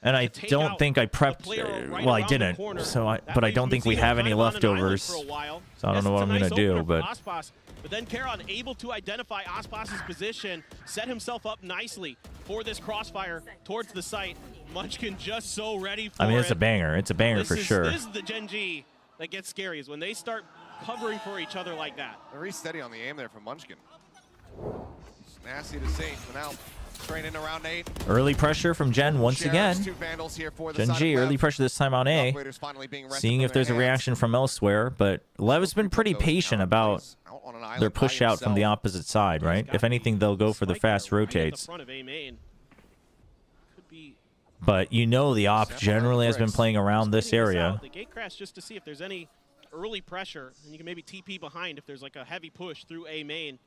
And I don't think I prepped. Well, I didn't. But I don't think we have any leftovers. So I don't know what I'm gonna do. But then Karon able to identify Aspas's position, set himself up nicely for this crossfire towards the site. Munchkin just so ready for it. I mean, it's a banger. It's a banger for sure. This is the Genji that gets scary, is when they start covering for each other like that. Very steady on the aim there from Munchkin. It's nasty to see. But now training around 8. Early pressure from Gen once again. Genji, early pressure this time on A. Seeing if there's a reaction from elsewhere, but Lev's been pretty patient about their push out from the opposite side, right? If anything, they'll go for the fast rotates. But you know the op generally has been playing around this area. The gate crash just to see if there's any early pressure, and you can maybe TP behind if there's like a heavy push through A main.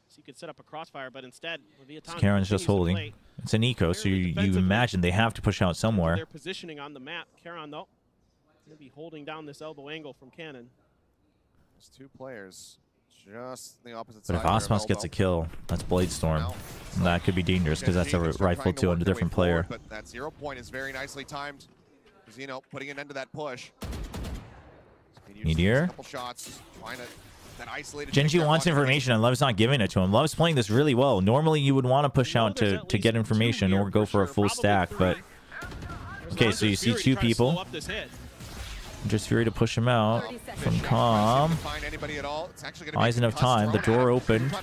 So you could set up a crossfire, but instead, Karen's just holding. It's an eco, so you imagine they have to push out somewhere. They're positioning on the map. Karen, though, going to be holding down this elbow angle from Cannon. There's 2 players just the opposite side. But if Aspas gets a kill, that's Bladestorm. That could be dangerous because that's a rifle to a different player. But that 0 point is very nicely timed. Zeno putting an end to that push. Meteor. Couple shots, trying to. Genji wants information and Love's not giving it to him. Love's playing this really well. Normally you would want to push out to get information or go for a full stack, but okay, so you see 2 people. Just Fury to push him out from Calm. Buys enough time. The door opened.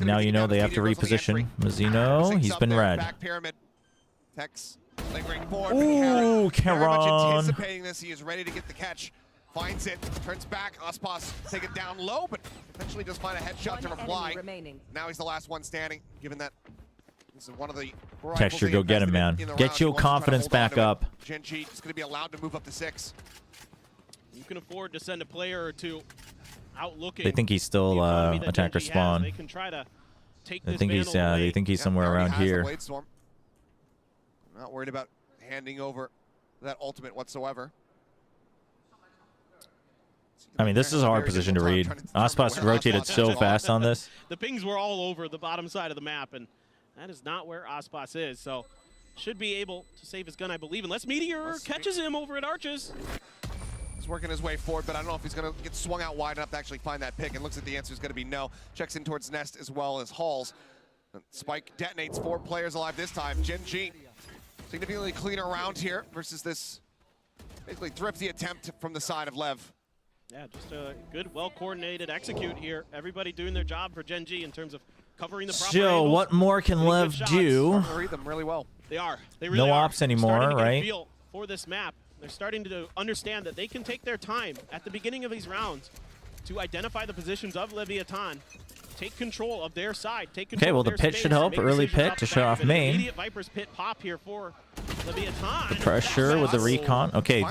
Now you know they have to reposition. Mazzino, he's been red. Ooh, Karon. Anticipating this, he is ready to get the catch. Finds it, turns back, Aspas take it down low, but eventually does find a headshot to reply. Now he's the last one standing, given that this is one of the Texture, go get him, man. Get your confidence back up. Genji is going to be allowed to move up to 6. You can afford to send a player or 2 out looking. They think he's still attacker spawn. They can try to take they think he's somewhere around here. Not worried about handing over that ultimate whatsoever. I mean, this is a hard position to read. Aspas rotated so fast on this. The pings were all over the bottom side of the map, and that is not where Aspas is. So should be able to save his gun, I believe, unless Meteor catches him over at Arches. He's working his way forward, but I don't know if he's going to get swung out wide enough to actually find that pick, and looks like the answer is going to be no. Checks in towards Nest as well as Halls. Spike detonates 4 players alive this time. Genji significantly cleaner around here versus this basically thrifty attempt from the side of Lev. Yeah, just a good, well-coordinated execute here. Everybody doing their job for Genji in terms of covering the proper So, angles, what more can Lev do? Read them really well. They are. They really no are. ops anymore, starting to get a right? feel for this map. They're starting to understand that they can take their time at the beginning of these rounds to identify the positions of Leviathan, take control of their side, take control Okay, well, of the their pit space, should help. make Early decisions pit to the show back off of it. main. Immediate Viper's pit pop here for Leviathan. Pressure with the recon. Okay,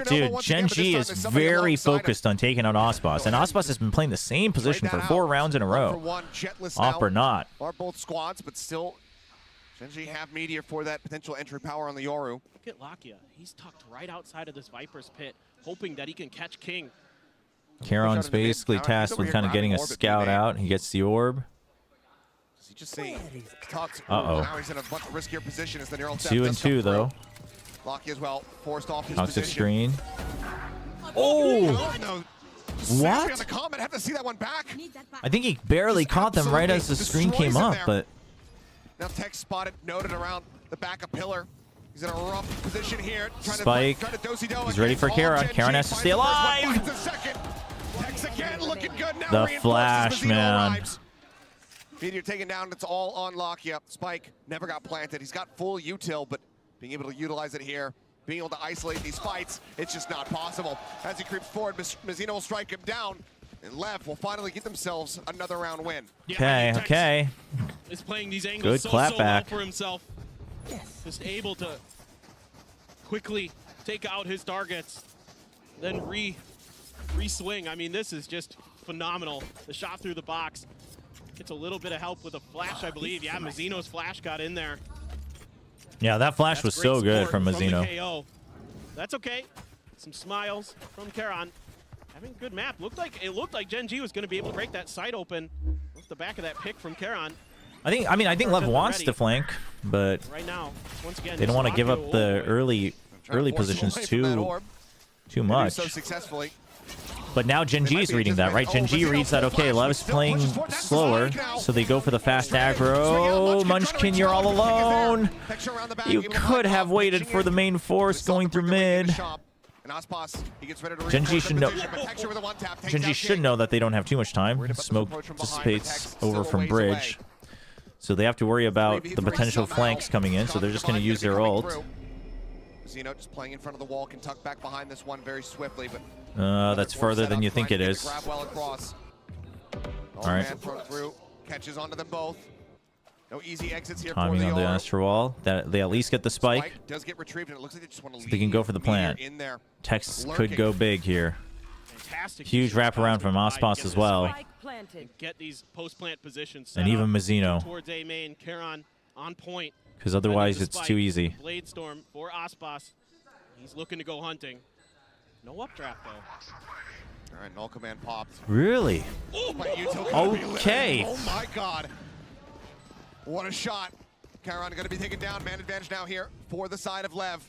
dude, Genji is very focused on taking out Aspas, and Aspas has been playing the same position for 4 rounds in a row. Op or not. Are both squads, but still, Genji have Meteor for that potential entry power on the Yoru. Look at Lakia. He's tucked right outside of this Viper's pit, hoping that he can catch King. Karon's basically tasked with kind of getting a scout out. He gets the orb. Does he just say talks? Uh-oh. Now he's in a much riskier position as the neural 2 and 2 though. Lucky as well, forced off his Toxic position. screen. Oh! No. What? On the comment, have to see that one back. I think he barely caught them right as the screen came up, but now Tech spotted, noted around the backup pillar. He's in a rough position here. Spike. He's ready for Karon. Karon has to stay alive. Tech's again looking good now. The flash, man. Meteor taken down. It's all on Lakia. Spike never got planted. He's got full util, but being able to utilize it here being able to isolate these fights, it's just not possible. As he creeps forward, Mizzino will strike him down, and Lev will finally get themselves another round win. Okay, okay. Is playing these angles Good clap so back. well for himself. Just able to quickly take out his targets, then re-swing. I mean, this is just phenomenal. The shot through the box. Gets a little bit of help with a flash, I believe. Yeah, Mizzino's flash got in there. Yeah, that flash was so good from Mizzino. The KO. That's okay. Some smiles from Karon. Having a good map. It looked like Gen G was going to be able to break that side open off the back of that pick from Karon. I think Lev wants to flank, but right now, once again, they don't want to give up the early positions too much. So successfully. But now Gen G is reading that, right? Gen G reads that, okay, Lev's playing slower, so they go for the fast aggro. Munchkin, you're all alone. You could have waited for the main force going through mid. Gen G should know. Gen G should know that they don't have too much time. Smoke dissipates over from bridge. So they have to worry about the potential flanks coming in, so they're just going to use their ult. Mizzino just playing in front of the wall, can tuck back behind this one very swiftly, but that's further than you think it is. grab well across. All right. Thrown through, catches onto them both. No easy exits here Timing for on the Astro Wall. That they at least get the spike. Does get retrieved, and it looks like they just want to So they can go for the plant. in there. Tex could go big here. Huge wraparound from Ospas as well. Get these post-plant positions And even Mizzino. towards A main. Karon on point. Because otherwise it's too easy. Blade Storm for Ospas. He's looking to go hunting. No updraft though. All right, null command popped. Really? Okay. Okay. Oh my God. What a shot. Karon going to be taken down. Man advantage now here for the side of Lev.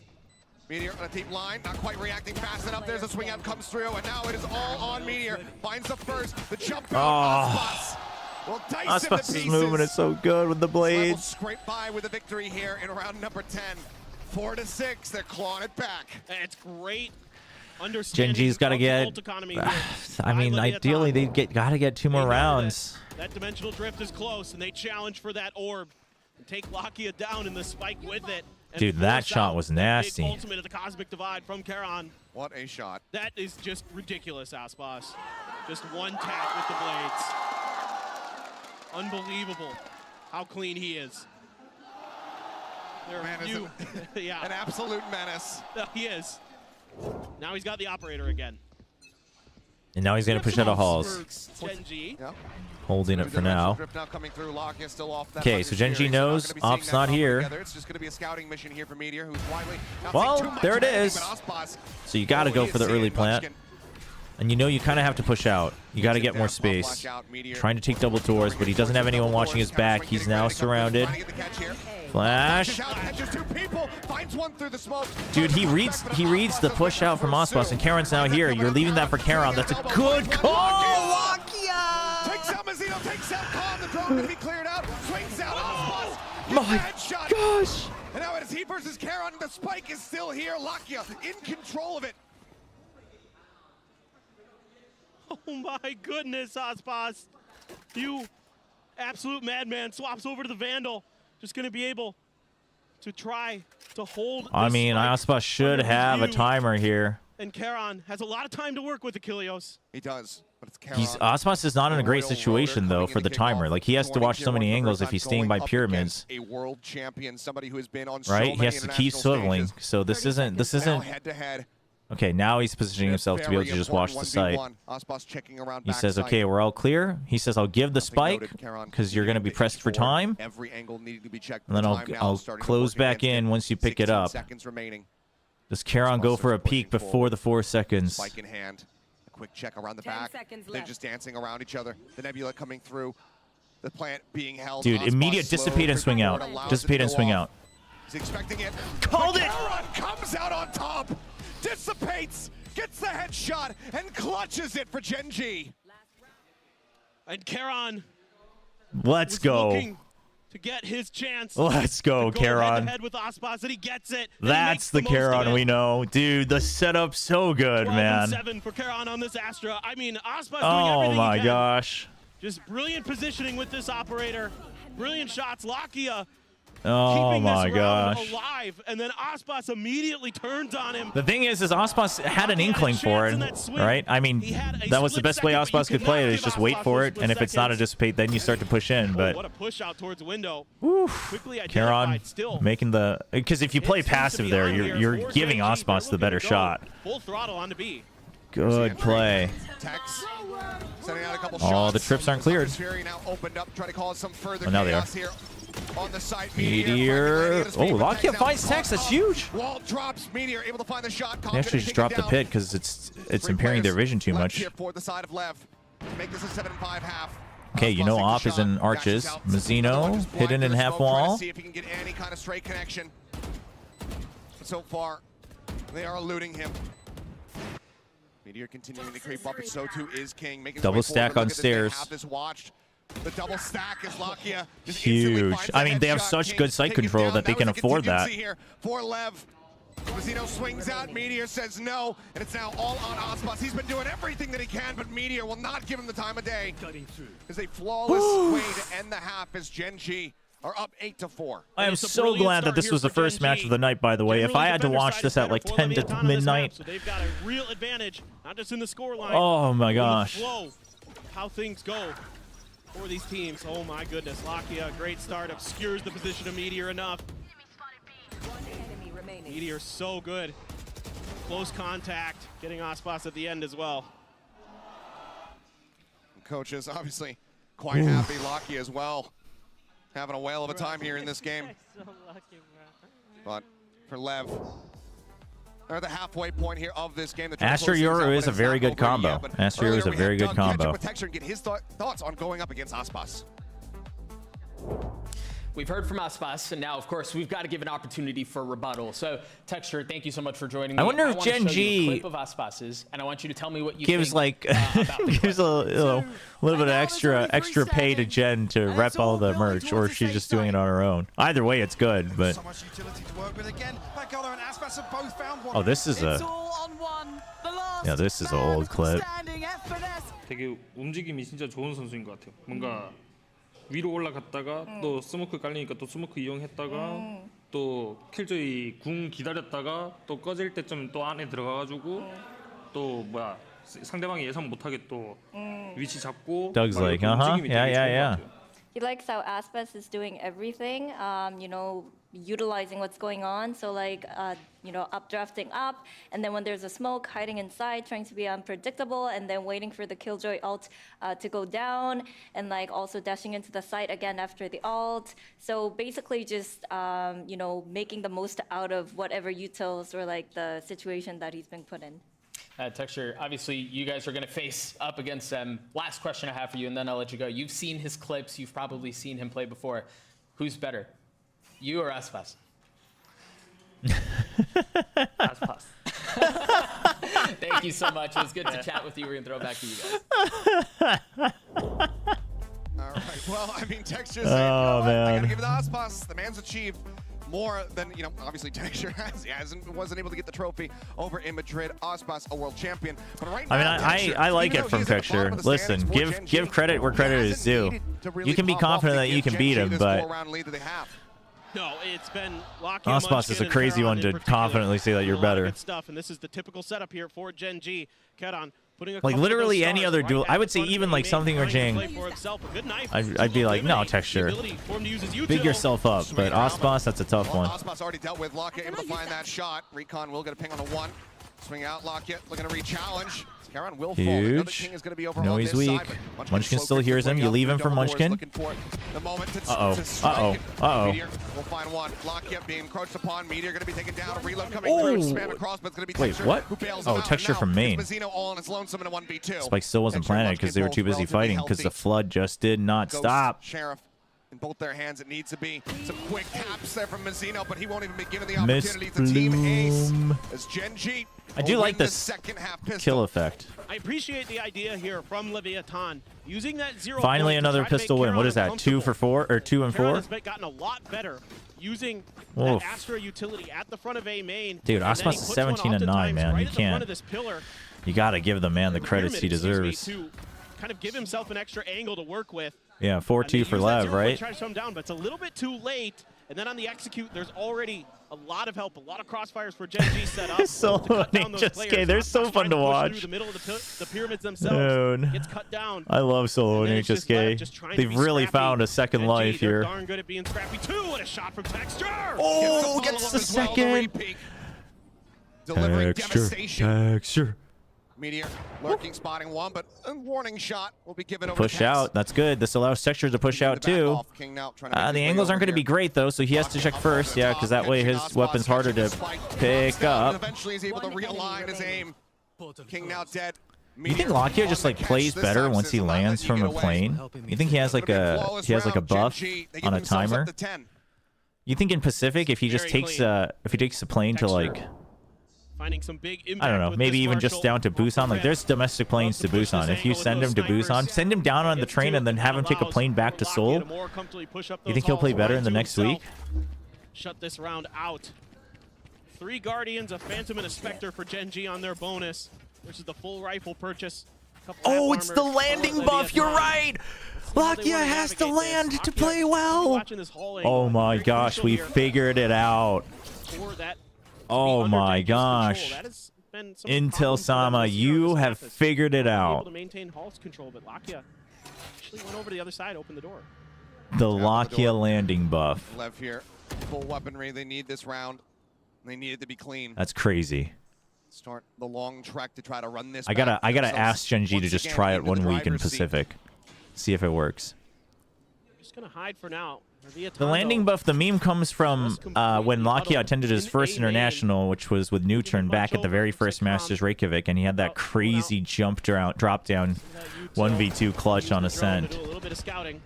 Meteor on a deep line, not quite reacting fast enough. There's a swing out, comes through, and now it is all on Meteor. Finds the first, the jump out, Ospas. Well, Ospas is moving it so good with the blades. Scrape by with a victory here in round number 10. 4-6, they're clawing it back. It's great. Gen G's got to get. I mean, ideally they gotta get 2 more rounds. That dimensional drift is close, and they challenge for that orb. And take Lakia down in the spike with it. Dude, that shot was nasty. Big ultimate of the Cosmic Divide from Karon. What a shot. That is just ridiculous, Aspas. Just one tap with the blades. Unbelievable how clean he is. There are few, yeah. An absolute menace. He is. Now he's got the operator again. And now he's going to push out of halls. Gen G. Yep. Holding it for now. Okay, so Gen G knows Op's not here. It's just going to be a scouting mission here for Meteor, who's widely Well, there it is. So you got to go for the early plant. And you know you kind of have to push out. You got to get more space. Trying to take double doors, but he doesn't have anyone watching his back. He's now surrounded. Flash. Dude, he reads the push out from Ospas, and Karon's now here. You're leaving that for Karon. That's a good call. Takes out Mizzino, takes out Khan. The drone going to be cleared out. Swings out Ospas. My gosh. And now it is he versus Karon. The spike is still here. Lakia in control of it. Oh my goodness, Ospas. You absolute madman. Swaps over to the Vandal. Just going to be able to try to hold. I mean, Ospas should have a timer here. And Karon has a lot of time to work with Achilleos. He does, but it's Karon. Ospas is not in a great situation though for the timer. Like he has to watch so many angles if he's staying by pyramids. A world champion, somebody who has been on right? He has to keep swiveling. So this isn't. Head to head. Okay, now he's positioning himself to be able to just watch the site. He says, okay, we're all clear. He says, I'll give the spike because you're going to be pressed for time. Every angle needed to be checked. And then I'll close back in once you pick it up. Does Karon go for a peek before the 4 seconds? Spike in hand. A quick check around the back. They're just dancing around each other. The Nebula coming through. The plant being held. Dude, immediate dissipate and swing out. Dissipate and swing out. He's expecting it. Called it! Karon comes out on top. Dissipates, gets the headshot, and clutches it for Gen G. And Karon. Let's go. To get his chance. Let's go, Karon. Head with Ospas, and he gets it. That's the Karon we know. Dude, the setup's so good, man. 7 for Karon on this Astra. I mean, Ospas doing oh everything my he can. gosh. Just brilliant positioning with this operator. Brilliant shots. Lakia Oh keeping my this round gosh. alive, and then Aspas immediately turns on him. The thing is Aspas had an inkling for it, right? I mean, that was the best way Aspas could play it, is just wait for it, and if it's not a dissipate, then you start to push in, but... What a push out towards the window. Quickly Charon identified still. making the... Because if you play passive there, you're giving Aspas the better shot. Full throttle on to B. Good play. Tex sending out a couple Oh, shots. the trips aren't cleared. Fury now opened up, trying to cause some further Oh, now they are. chaos here on the side. Meteor. Oh, Lakia finds Tex. That's huge. Wall drops. Meteor able to find the shot. They actually just dropped the pit because it's impairing their vision too much. Here for the side of Lev. Make this a 7-5 half. Okay, you know Op is in arches. Mazzino hidden in half wall. See if he can get any kind of straight connection. So far, they are eluding him. Meteor continuing to creep up, but so too is King. Making Double stack on stairs. Have this watched. The double stack is Lakia. Huge. I mean, they have such good site control that they can afford that. Here for Lev. Mazzino swings out. Meteor says no, and it's now all on Aspas. He's been doing everything that he can, but Meteor will not give him the time of day. Is a flawless way to end the half as Gen G are up 8-4. I am so glad that this was the first match of the night, by the way. If I had to watch this at like 10 to midnight. So they've got a real advantage, not just in the scoreline. Oh my gosh. Flow, how things go for these teams. Oh my goodness. Lakia, great start, obscures the position of Meteor enough. Meteor so good. Close contact, getting Aspas at the end as well. Coaches obviously quite happy. Lakia as well. Having a whale of a time here in this game. But for Lev, they're at the halfway point here of this game. Astra Yoru is a very good combo. Astra Yoru is a very good combo. And get his thoughts on going up against Aspas. We've heard from Aspas, and now, of course, we've got to give an opportunity for rebuttal. So, Texture, thank you so much for joining me. I wonder if Gen G clip of Aspas's, and I want you to tell me what you gives think, like gives a little bit of extra pay to Jen to rep all the merch, or if she's just doing it on her own. Either way, it's good. But oh, this is a this is an old clip. 되게 움직임이 진짜 좋은 선수인 것 같아요. 뭔가 위로 올라갔다가 또 스모크 깔리니까 또 스모크 이용했다가 또 킬조이 궁 기다렸다가 또 꺼질 때쯤 또 안에 들어가가지고 또 뭐야 상대방이 예상 못하게 또 위치 잡고 Doug's like, yeah. He likes how Aspas is doing everything, you know, utilizing what's going on. So like, you know, updrafting up, and then when there's a smoke, hiding inside, trying to be unpredictable, and then waiting for the Killjoy ult to go down, and like also dashing into the site again after the ult. So basically just, you know, making the most out of whatever utils or like the situation that he's been put in. Texture, obviously, you guys are going to face up against them. Last question I have for you, and then I'll let you go. You've seen his clips. You've probably seen him play before. Who's better, you or Aspas? Aspas. Thank you so much. It was good to chat with you. We're going to throw it back to you guys. All right. Well, I mean, Texture's Oh, saying, you know what? I man. gotta give it to Aspas. The man's achieved more than, you know, obviously Texture wasn't able to get the trophy over in Madrid. Aspas, a world champion. But right I mean, now, Texture, I like even it though from he's at the Texture. bottom of the Listen, standings for Gen give G, credit where credit is due. You can be confident that you can beat him, but No, it's been Lakia, Aspas is a Munchkin, crazy and one Charon to in particular. confidently say that you're A lot of better. good stuff, and this is the typical setup here for Gen G. Charon putting a Like couple of literally those any stars other right duel, at I the would say front of even the like main, something or trying to Jang, play for himself. A good knife. I'd be like, no, The Texture, ability for him to use his big util. yourself up. But Aspas, that's a tough one. Aspas already dealt with. Lakia able to find that shot. Recon will get a ping on the one. Swing out, Lakia looking to re-challenge. Charon will fall. Another King is going to be over No, on he's this weak. side, but Munchkin still hears him. You leave him for Munchkin. Uh-oh. Meteor will find one. Lakia being encroached upon. Meteor going to be taken down. A reload coming Oh. through. Spam across, but it's going to be Wait, Texture what? who bails Oh, him out. Texture Now from main. it's Mazzino all on his lonesome in a 1v2. Spike still wasn't Texture, planted because they were Munchkin too busy both fighting relatively because the healthy. flood just did not Ghost stop. Sheriff in both their hands. It needs to be some quick taps there from Mazzino, but he won't even be given the opportunity. It's a team ace as Gen G. I do will like win the this second half pistol. kill effect. I appreciate the idea here from Leviathan using that 0 Finally, point to another try to make pistol win. What Charon is that? 2 for 4 or 2 and 4? Charon has gotten a lot better using Oof. that Astra utility at the front of A main. Dude, and then Aspas he is puts 17 one and 9, oftentimes man. right You at the front can't. of this pillar. You got to give the man the credits he Pyramid, excuse me, deserves. to kind of give himself an extra angle to work with. Yeah, 4-2 for Use that Lev, 0 point right? to try to slow him down, but it's a little bit too late. And then on the execute, there's already a lot of help, a lot of crossfires for Gen G set up. Solo HSK, they're so fun to watch. The middle of the pyramids themselves Dude. gets cut down. I love Solo and HSK. They've really found a second life they're here. darn good at being scrappy too. What a shot from Texture! Oh, gets the second. Delivering Texture. devastation. Texture. Meteor lurking, spotting one, but a warning shot will be given over Push to Tex. out. That's good. This allows Texture to push out too. King now trying to make The his way angles aren't over going to be here. great though, so he has to check first. Yeah, because that way his weapon's harder to pick And up. eventually he's able to realign his aim. King now dead. You think Lakia just like plays better once he lands from a plane? You think he has like a buff on a timer? You think in Pacific if he just takes a plane to like, Finding some big impact I don't know, with maybe this even just Marshall. down to Busan. Like there's domestic planes to Busan. If you send him to Busan, send him down on the train and then have him take a plane back to Seoul. You think he'll play better in the next week? Shut this round out. 3 Guardians, a Phantom, and a Spectre for Gen G on their bonus. This is the full rifle purchase. Oh, it's the landing buff. You're right. Lakia has to land to play well. Oh my gosh, we figured it out. Oh my gosh. Intel Sama, you have figured it Able out. to maintain Hulk's control, but Lakia actually went over to the other side, opened the door. The Lakia landing buff. Lev here, full weaponry. They need this round. They need it to be clean. That's crazy. Start the long trek to try to run this. I gotta back for themselves. ask Gen G to just Once try again it one into the week in driver's seat. Pacific. See if it works. Just gonna hide for now. The landing buff, the meme comes from when Lakia attended his first international, which was with New Turn back at the very first Masters Reykjavik, and he had that crazy drop down 1v2 clutch on Ascent. A little bit of scouting.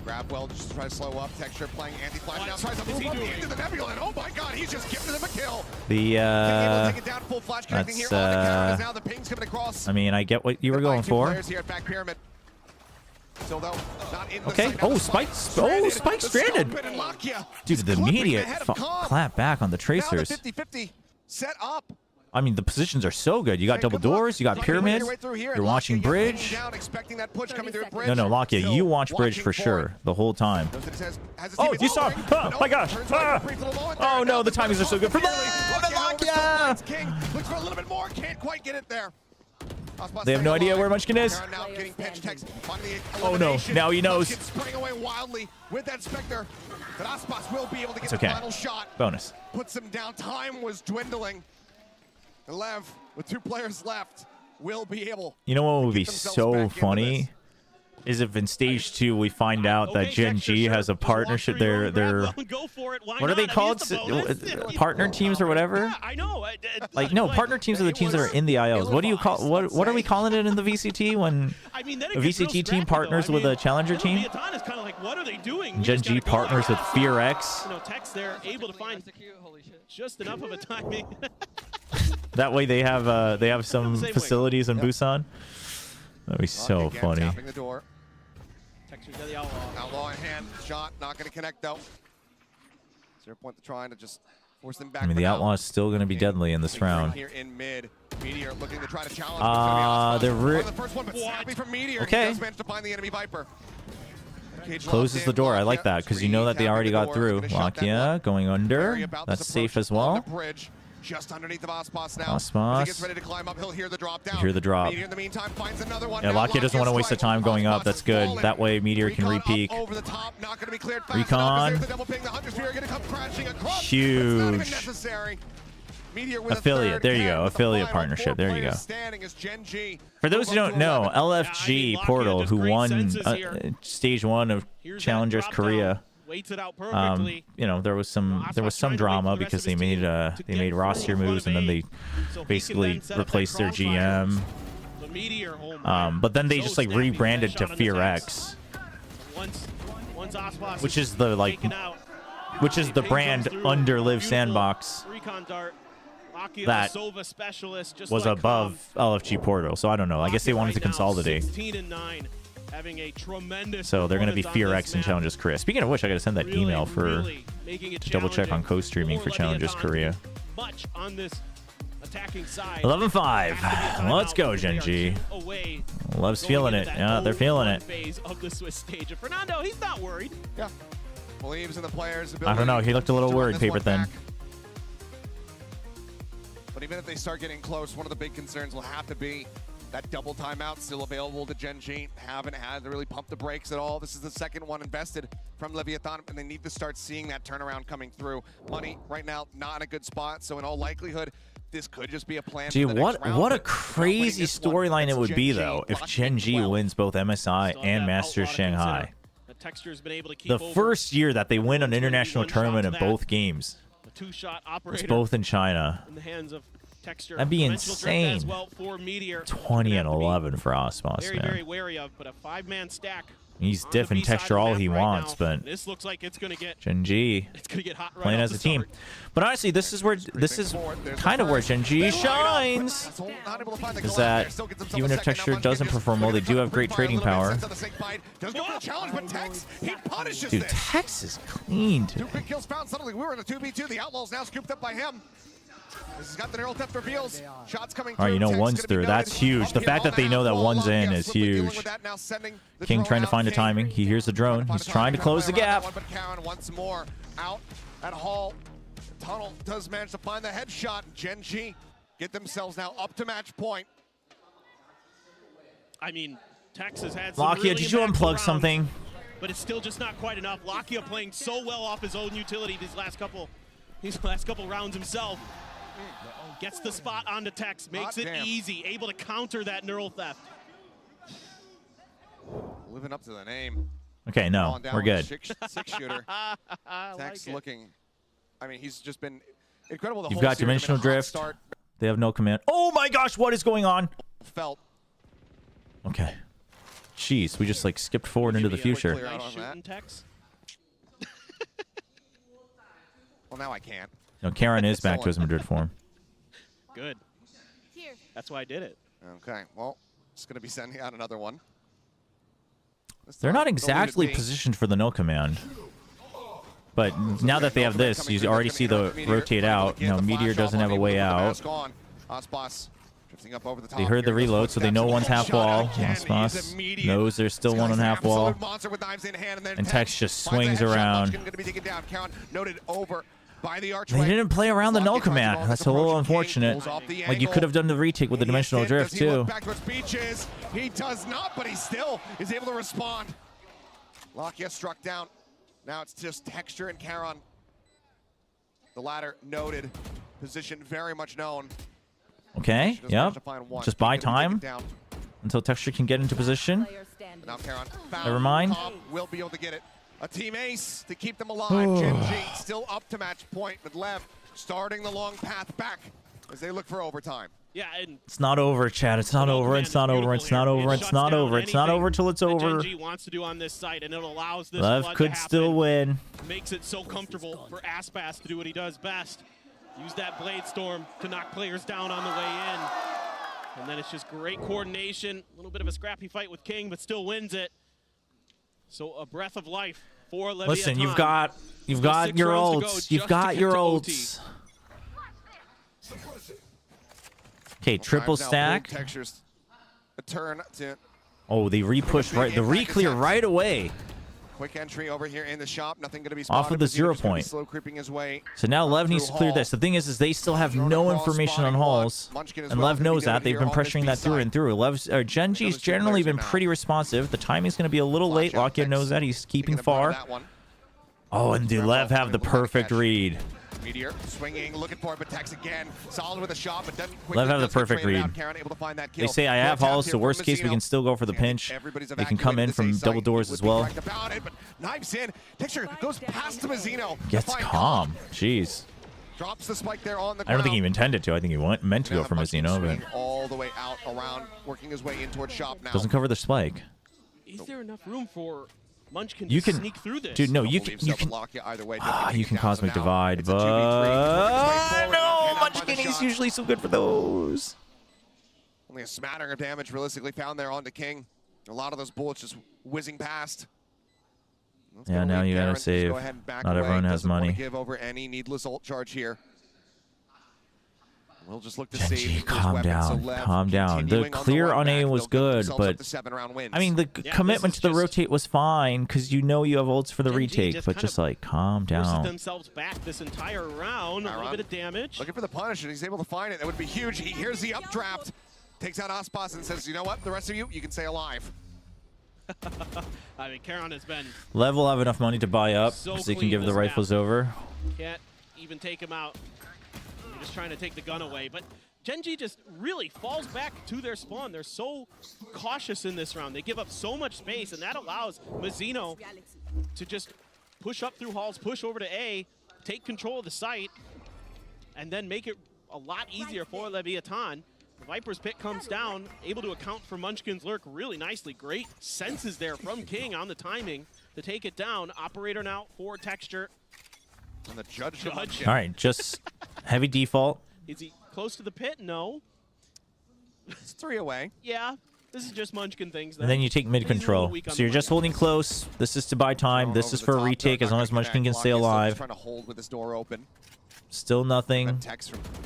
Grab well, just to try to slow up. Texture playing anti-flash now, tries to move up into the nebula, and oh my god, he's just gifted him a kill. That's Now the ping's coming across. I mean, I get what you were going for. Players here at back pyramid. Still though, not in the Okay. sight. Now Oh, the Spike. stranded. Oh, Spike The stranded. scope and Lakia Dude, the clipping immediate ahead of Calm. clap back on the Now the tracers. 50-50 set up. I mean, the positions are so good. You got double doors. You got pyramid. You're watching bridge. Down, expecting that push coming through bridge. No, Lakia, Still you watch bridge watching for sure the whole time. Knows that it has his Oh, teammates you saw! following, Oh but my gosh! turns right Ah. for free for the moment Oh there. no, Now the timings are so good for Lakia. King looks for a little bit more, can't quite get it there. They have no idea where Munchkin is. Now getting pinched, Tex finding the Oh no, elimination. now he knows. Munchkin spraying away wildly with that Spectre, but Aspas will be able to get It's okay. the final shot. Bonus. Puts him down. Time was dwindling. And Lev, with 2 players left, will be able. You know what would be Get themselves so back into funny? Is if in stage 2 we find out that Gen G has a partnership. They're what are they called? Partner teams or whatever? I know. Like no, partner teams are the teams that are in the ILs. What do you call what are we calling it in the VCT when a VCT team partners with a challenger team? Is kind of like, what are they doing? Gen G partners with Fear X. You know, Tex, they're able to find just enough of a timing. That way they have some facilities in Busan. That'd be so Again, funny. Tapping the door. Texture's got the outlaw. Outlaw in hand. Shot not going to connect though. 0 point to trying to just force them back. I mean, the outlaw is still going to be deadly in this round. Here in mid, Meteor looking to try to challenge. They're the first one, but snappy from Meteor. Okay. He does manage to find the enemy Viper. Cage Closes locked the in. door. I like Lakia, that because you know that they tapping already the got door. through. Gonna shut that Lakia going under. Very about That's this safe approach as on well. the bridge, just underneath of Aspas now. Aspas. As he gets ready to climb up, he'll hear the drop down. Hear the drop. Meteor in the meantime finds another one. Yeah, Now Lakia doesn't want to waste the time going up. That's good. That way Meteor can re-peek. Over the top, not going to be cleared fast Recon. enough, 'cause there's the double ping. The Hunter Spear going to come crashing across. Huge. It's not even necessary. Meteor with Affiliate. a third There you and go. the Affiliate final partnership. 4 There you go. players standing as Gen G For those who move up don't to know, 11. LFG Portal, who won stage 1 of Challengers Korea, you know, there was some drama because they made roster moves and then they basically replaced their GM. But then they just like rebranded to Fear X, which is the brand under Live Sandbox that was above LFG Portal. So I don't know. I guess they wanted to consolidate. So they're going to be Fear X and Challengers Korea. Speaking of which, I got to send that email to double check on co-streaming for Challengers Korea. 11-5. Let's go, Gen G. Love's feeling it. Yeah, they're feeling it. Phase of the Swiss stage. And Fernando, he's not worried. Yeah. Believes in the players' I don't know. He looked a little worried, Paper Thin. But even if they start getting close, one of the big concerns will have to be that double timeout still available to Gen G. Haven't had to really pump the brakes at all. This is the second one invested from Leviathan, and they need to start seeing that turnaround coming through. Money right now not in a good spot, so in all likelihood, this could just be a plan. Dude, for the next round, what a but crazy storyline it would be, though, if Gen G wins both MSI and Masters Shanghai. The first year that they win an international tournament in both games. It's both in China. That'd be insane. 20 and 11 for Osmos, man. Very wary of, but a 5-man stack. He's diffing Texture all he wants, but this looks like it's gonna get Gen G playing as a team. But honestly, this is kind of where Gen G shines. Is that even if Texture doesn't perform well, they do have great trading power. Dude, Tex is clean today. 2 quick kills found. Suddenly we were in a 2v2. The Outlaws now scooped up by him. This has got the neural theft reveals. Shots coming All right, you know one's through. That's huge. The fact that they know that one's in is huge. King trying to find the timing. He hears the drone. He's trying to close the gap. But Karen once more out at Hall. Tunnel does manage to find the headshot. Gen G get themselves now up to match point. I mean, Tex has had some Lakia, really did you impactful unplug rounds, something? but it's still just not quite enough. Lakia playing so well off his own utility these last couple rounds himself. Gets the spot onto Tex, makes it easy, able to counter that neural theft. Living up to the name. Okay, no, we're good. Six shooter. Tex looking. I mean, he's just been incredible. The You've whole got series. I mean, Dimensional a hot Drift. start. They have no command. Oh my gosh, what is going on? Felt. Okay. Jeez, we just like skipped forward into the future. Nice shooting, Tex. Well, now I can't. No, Karen is back to his Madrid form. Good. That's why I did it. Okay, well, just going to be sending out another one. They're not exactly positioned for the no command. But now that they have this, you already see the rotate out. You know, Meteor doesn't have a way out. They heard the reload, so they know one's half wall. Osmos knows there's still one on half wall. And Tex just swings around. They didn't play around the null command. That's a little unfortunate. Like, you could have done the retake with the Dimensional Drift, too. He does not, but he still is able to respond. Lakia struck down. Now it's just Texture and Charon. The latter noted. Position very much known. Okay, yep. Just buy time until Texture can get into position. Now Charon Never mind. will be able to get it. A team ace to keep them alive. Gen G still up to match point, but Lev starting the long path back as they look for overtime. Yeah, and It's not over, Chad. It's not over. It's not over. It's not over. It's not over. It's not over till it's over. Gen G wants to do on this site, and it allows this Lev flood could to happen. still win. Makes it so comfortable for Aspas to do what he does best. Use that Blade Storm to knock players down on the way in. And then it's just great coordination. A little bit of a scrappy fight with King, but still wins it. So a breath of life for Leviathan. Listen, you've got your ults. You've got your ults. Okay, triple stack. Textures a turn to Oh, they repush right, the re-clear right away. quick entry over here in the shop. Nothing going to be Off of the spotted. 0 Meteor's gonna be point. slow creeping his way. So now Lev needs to clear this. The thing is they still have no information on halls, and Lev knows that. They've been pressuring that through and through. Gen G's generally been pretty responsive. The timing's going to be a little late. Lakia knows that. He's keeping far. Oh, and do Lev have the perfect read? Meteor swinging, looking for it, but Tex again. Solid with a shot, but doesn't quickly Lev have the does get perfect traded read. out. Karen able to find that They kill. say I have Well halls, tapped so here worst from case we can Mazzino. still go for the pinch. They can come in from double doors as well. Correct about it, but Knives in. Texture goes past to Mazzino. Gets calm. Jeez. Drops the spike there on the I don't think he ground. intended to. I think he meant to go for Mazzino, but All the way out around, working his way in towards shop now. doesn't cover the spike. Is there enough room for Munchkin You to can, sneak through this? dude. No, you can. You can Cosmic Divide, but no, Munchkin is usually so good for those. Only a smattering of damage realistically found there onto King. A lot of those bullets just whizzing past. That's Yeah, gonna now leave you gotta Karen to save. go ahead and back Not away. everyone has Doesn't wanna money. give over any needless ult charge here. We'll just look to Genji, calm down, calm down. The clear on A was good, but I mean the commitment to the rotate was fine because you know you have ults for the retake, but just like calm down. Themselves back this entire round. A little bit of damage. Looking for the punish, and he's able to find it. That would be huge. He hears the updraft, takes out Aspas, and says, "You know what? The rest of you can stay alive." I mean, Karon has been. Lev will have enough money to buy up So so he can clean give the this rifles map. over. Can't even take him out. They're just trying to take the gun away. But Genji just really falls back to their spawn. They're so cautious in this round. They give up so much space, and that allows Mizzino to just push up through halls, push over to A, take control of the site, and then make it a lot easier for Leviathan. The Viper's Pit comes down, able to account for Munchkin's Lurk really nicely. Great senses there from King on the timing to take it down. Operator now for Texture. And the judge. All right, just heavy default. Is he close to the pit? No. It's 3 away. Yeah, this is just Munchkin things. And then you take mid control. So you're just holding close. This is to buy time. This is for a retake as long as Munchkin can stay alive. Trying to hold with this door open. Still nothing.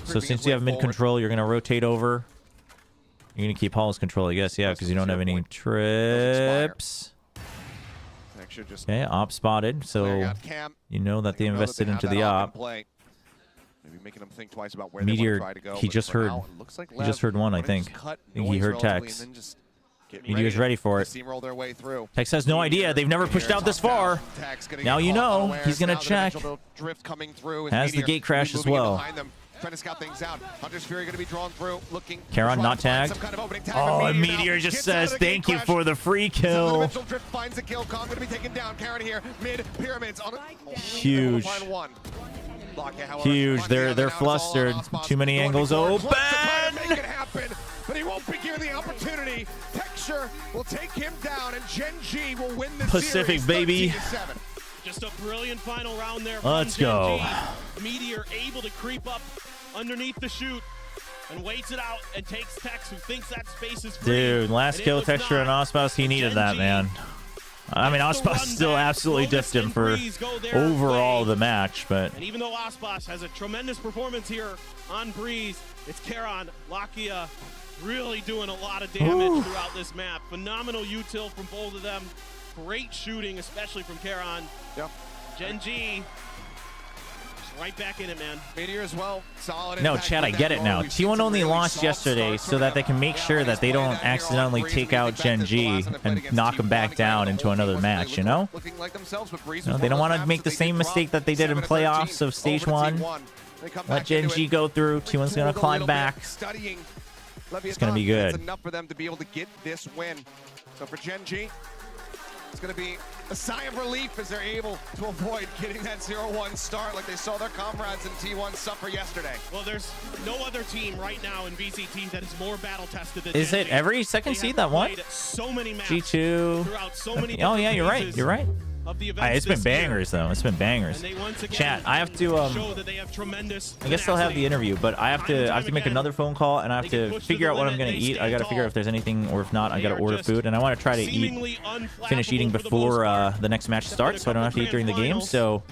So since you have mid control, you're going to rotate over. You're going to keep Hall's control, I guess. Yeah, because you don't have any trips. Okay, op spotted. So you know that they invested into the op. Maybe making them think twice about where Meteor, they want to try to go. he just heard. He just heard one, I think. I think he heard Tex. Meteor's ready for it. Steamroll their way through. Tex has no idea. They've never pushed out this far. Now you know. He's going to check. Has the gate crash as well. Trying to scout things out. Hunter's Fury going to be drawn through, looking. Karon not tagged. Oh, and Meteor just says thank you for the free kill. Drift finds the kill. Kong going to be taken down. Karon here, mid pyramids on a huge. Huge. They're flustered. Too many angles open. Make it happen, but he won't be given the opportunity. Texture will take him down, and Genji will win the Pacific, series, baby. 13-7. Just a brilliant final round there. Let's go. Meteor able to creep up underneath the chute and waits it out and takes Tex, who thinks that space is free. Dude, last kill Texture and Ospas, he needed that, man. I mean, Ospas still absolutely diffed him for overall the match, but... And even though Ospas has a tremendous performance here on Breeze, it's Karon, Lakia really doing a lot of damage throughout this map. Phenomenal util from both of them. Great shooting, especially from Karon. Yep. Genji, right back in it, man. Meteor as well, solid. No, Chad, I get it now. T1 only lost yesterday so that they can make sure that they don't accidentally take out Genji and knock him back down into another match, you know? No, they don't want to make the same mistake that they did in playoffs of stage 1. Let Genji go through. T1's going to climb back. It's going to be good. That's enough for them to be able to get this win. So for Genji, it's going to be a sigh of relief as they're able to avoid getting that 0-1 start like they saw their comrades in T1 suffer yesterday. Well, there's no other team right now in VCT that is more battle-tested than Is Genji. it every second seed that won? So many maps G2. throughout so many Oh, yeah, you're right. You're right. of the events It's been this year. bangers, though. It's been bangers. And they once again Chat, I have to show that they have tremendous I guess they'll have the interview, but I have to make another phone call and I have to figure out what I'm gonna eat. I gotta figure out if there's anything, or if not, I gotta order food, and I want to try to finish eating before the next match starts, so I don't have to eat during the game. So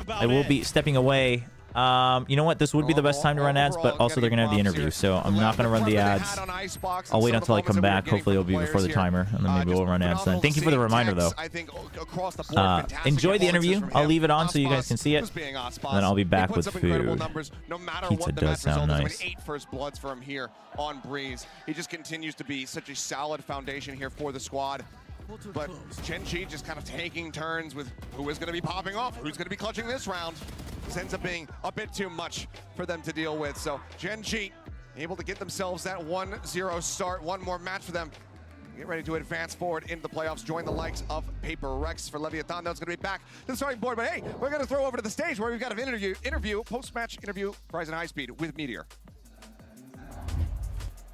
I will be stepping away. You know what? This would be the best time to run ads, but also they're gonna have the interview, so I'm not gonna run the ads. I'll wait until I come back. Hopefully it'll be before the timer, and then maybe we'll run ads then. Thank you for the reminder, though. Enjoy the interview. I'll leave it on so you guys can see it, and then I'll be back with food. Pizza does sound nice. 8 first bloods for him here on Breeze. He just continues to be such a solid foundation here for the squad. But Genji just kind of taking turns with who is going to be popping off, who's going to be clutching this round. This ends up being a bit too much for them to deal with. So Genji able to get themselves that 1-0 start. One more match for them. Get ready to advance forward into the playoffs. Join the likes of Paper Rex for Leviathan. That's going to be back to the starting board. But hey, we're going to throw over to the stage where we've got an interview, post-match interview, Rise and High Speed with Meteor.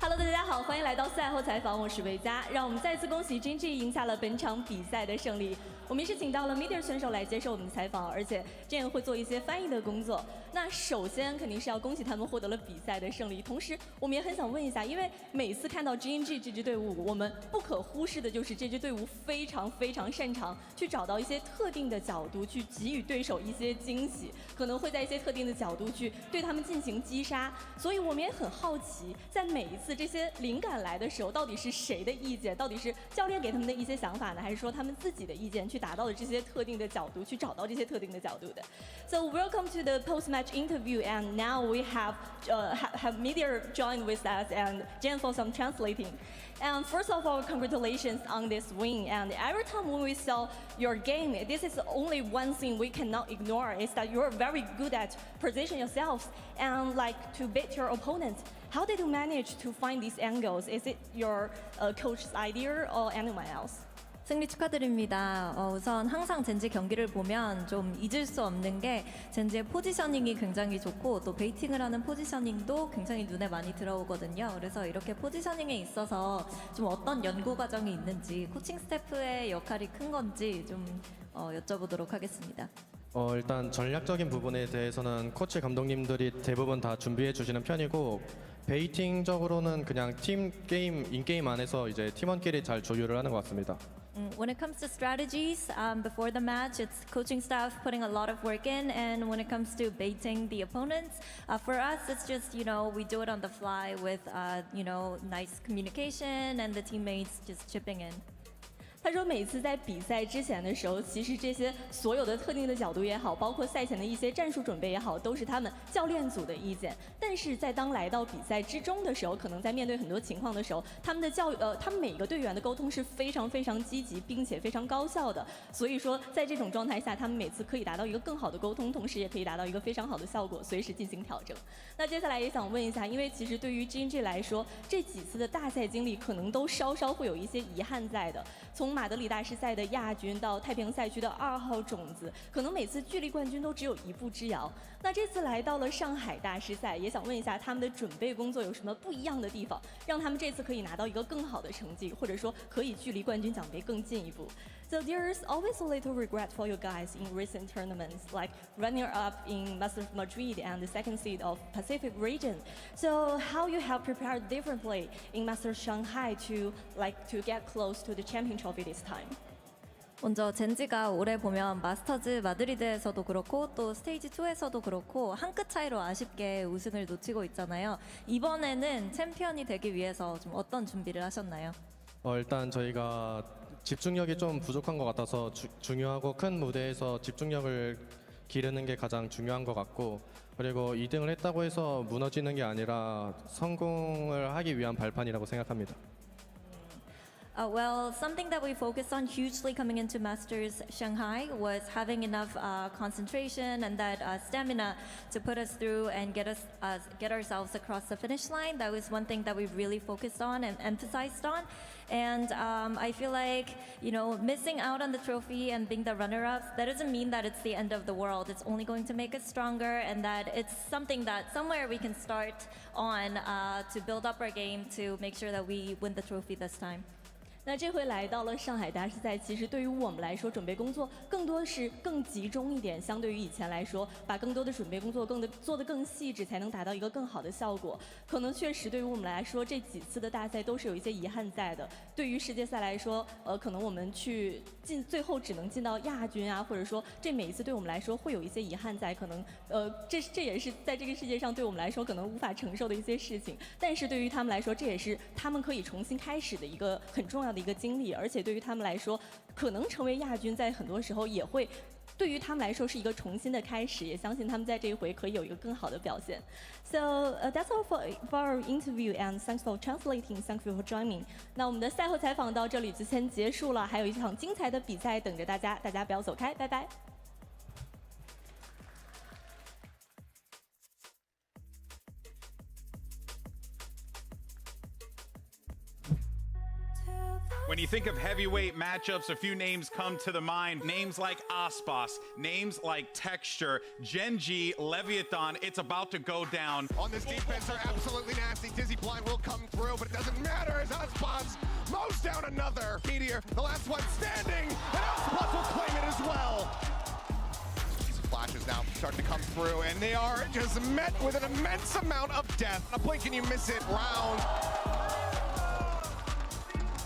Hello， 大家好，欢迎来到赛后采访，我是维嘉。让我们再次恭喜 Genji 赢下了本场比赛的胜利。我们也是请到了 media 选手来接受我们的采访，而且这样会做一些翻译的工作。那首先肯定是要恭喜他们获得了比赛的胜利，同时我们也很想问一下，因为每次看到 GNG 这支队伍，我们不可忽视的就是这支队伍非常擅长去找到一些特定的角度去给予对手一些惊喜，可能会在一些特定的角度去对他们进行击杀。所以我们也很好奇，在每一次这些灵感来的时候，到底是谁的意见？到底是教练给他们的一些想法呢，还是说他们自己的意见去达到的这些特定的角度，去找到这些特定的角度的 ？So welcome to the post-match interview, and now we have media join with us and Jen for some translating. And first of all, congratulations on this win. And every time when we saw your game, this is only one thing we cannot ignore, is that you're very good at position yourselves and like to beat your opponent. How did you manage to find these angles? Is it your coach's idea or anyone else? 승리 축하드립니다. 우선 항상 젠지 경기를 보면 좀 잊을 수 없는 게 젠지의 포지셔닝이 굉장히 좋고 또 베이팅을 하는 포지셔닝도 굉장히 눈에 많이 들어오거든요. 그래서 이렇게 포지셔닝에 있어서 좀 어떤 연구 과정이 있는지 코칭 스태프의 역할이 큰 건지 좀 여쭤보도록 하겠습니다. 일단 전략적인 부분에 대해서는 코치 감독님들이 대부분 다 준비해 주시는 편이고 베이팅적으로는 그냥 팀 게임, 인게임 안에서 이제 팀원끼리 잘 조율을 하는 것 같습니다. When it comes to strategies, before the match, it's coaching staff putting a lot of work in, and when it comes to baiting the opponents, for us, it's just, we do it on the fly with, nice communication and the teammates just chipping in. 他说，每次在比赛之前的时候，其实这些所有的特定的角度也好，包括赛前的一些战术准备也好，都是他们教练组的意见。但是在当来到比赛之中的时候，可能在面对很多情况的时候，他们每一个队员的沟通是非常积极，并且非常高效的。所以说，在这种状态下，他们每次可以达到一个更好的沟通，同时也可以达到一个非常好的效果，随时进行调整。那接下来也想问一下，因为其实对于 GNG 来说，这几次的大赛经历可能都稍会有一些遗憾在的。从马德里大师赛的亚军到太平洋赛区的2号种子，可能每次距离冠军都只有一步之遥。那这次来到了上海大师赛，也想问一下他们的准备工作有什么不一样的地方，让他们这次可以拿到一个更好的成绩，或者说可以距离冠军奖杯更进一步。So there's always a little regret for you guys in recent tournaments, like runner-up in Masters Madrid and the second seed of Pacific region. So how you have prepared differently in Masters Shanghai to get close to the champion trophy this time? 먼저 젠지가 올해 보면 마스터즈 마드리드에서도 그렇고 또 스테이지 2에서도 그렇고 한 끗 차이로 아쉽게 우승을 놓치고 있잖아요. 이번에는 챔피언이 되기 위해서 좀 어떤 준비를 하셨나요? 일단 저희가 집중력이 좀 부족한 것 같아서 중요하고 큰 무대에서 집중력을 기르는 게 가장 중요한 것 같고 그리고 2등을 했다고 해서 무너지는 게 아니라 성공을 하기 위한 발판이라고 생각합니다. Well, something that we focused on hugely coming into Masters Shanghai was having enough concentration and that stamina to put us through and get ourselves across the finish line. That was one thing that we really focused on and emphasized on. And I feel like, missing out on the trophy and being the runner-up, that doesn't mean that it's the end of the world. It's only going to make us stronger and that it's something that somewhere we can start on to build up our game to make sure that we win the trophy this time. 那这回来到了上海大师赛，其实对于我们来说，准备工作更多是更集中一点，相对于以前来说，把更多的准备工作做得更细致，才能达到一个更好的效果。可能确实对于我们来说，这几次的大赛都是有一些遗憾在的。对于世界赛来说，可能我们最后只能进到亚军啊，或者说这每一次对我们来说会有一些遗憾在，可能这也是在这个世界上对我们来说可能无法承受的一些事情。但是对于他们来说，这也是他们可以重新开始的一个很重要的一个经历，而且对于他们来说，可能成为亚军，在很多时候也会对于他们来说是一个重新的开始，也相信他们在这一回可以有一个更好的表现。So that's all for our interview and thanks for translating, thank you for joining. 那我们的赛后采访到这里就先结束了，还有一场精彩的比赛等着大家，大家不要走开，拜拜。When you think of heavyweight matchups, a few names come to the mind. Names like Aspas, names like Texture, Genji, Leviathan. It's about to go down. On this defense, they're absolutely nasty. Dizzy Blind will come through, but it doesn't matter as Aspas mows down another. Meteor, the last one standing, and Aspas will claim it as well. These flashes now start to come through, and they are just met with an immense amount of death. A blink and you miss it round.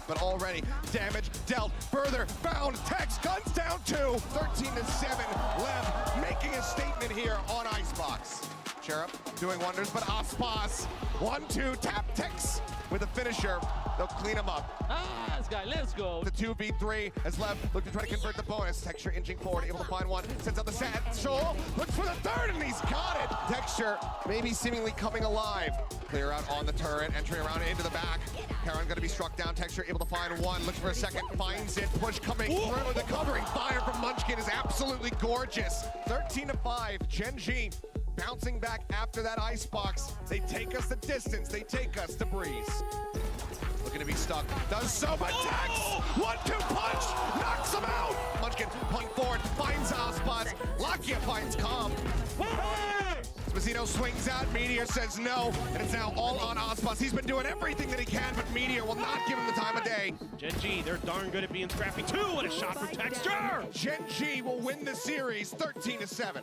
But already damage dealt, further found. Tex guns down 2, 13-7. Lev making a statement here on Icebox. Cherub doing wonders, but Aspas 1-2 tap Tex with a finisher. They'll clean him up. This guy, let's go. The 2v3 as Lev look to try to convert the bonus. Texture inching forward, able to find one. Sends out the set. Shoal looks for the third, and he's got it. Texture maybe seemingly coming alive. Clear out on the turret, entering around into the back. Karen going to be struck down. Texture able to find one. Looks for a second, finds it. Push coming through. The covering fire from Munchkin is absolutely gorgeous. 13-5. Genji bouncing back after that Icebox. They take us the distance. They take us to Breeze. Looking to be stuck. Does so, but Tex! 1-2 punch! Knocks him out! Munchkin pulling forward, finds Aspas. Lakia finds Calm. Spacito swings out, Meteor says no, and it's now all on Aspas. He's been doing everything that he can, but Meteor will not give him the time of day. Genji, they're darn good at being scrappy too. What a shot from Texture! Genji will win the series 13-7.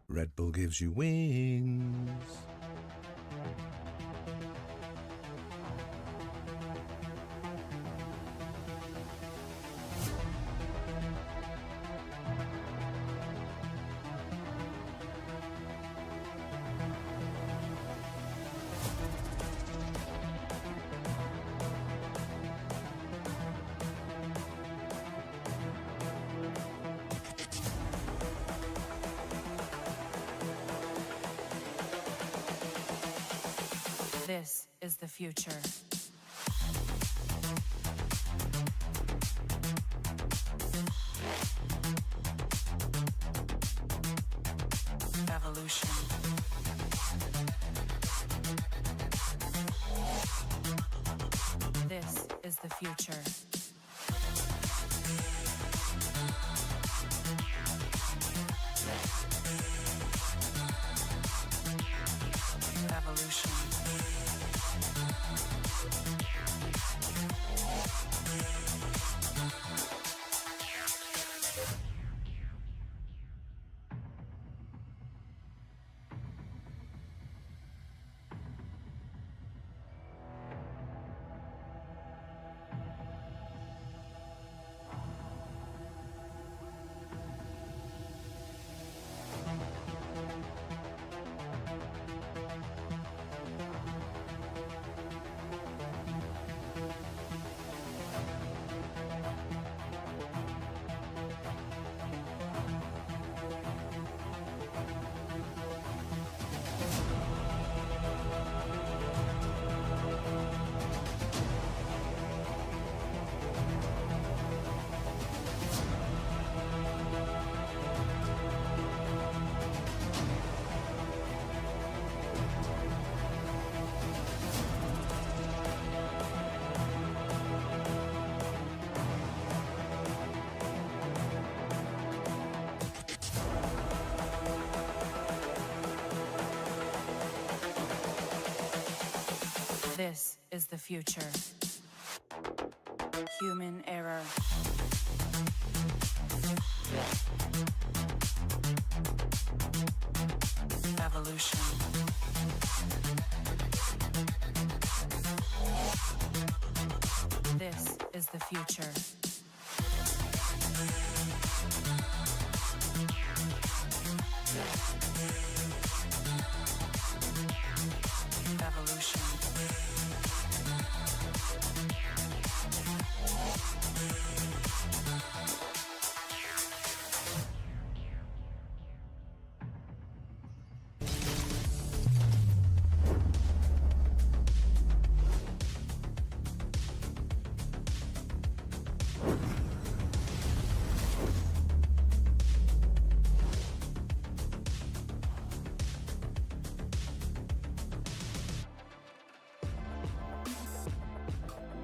Red Bull gives you wings. This is the future. Evolution. This is the future. Evolution. This is the future. Human error. Evolution. This is the future. Evolution.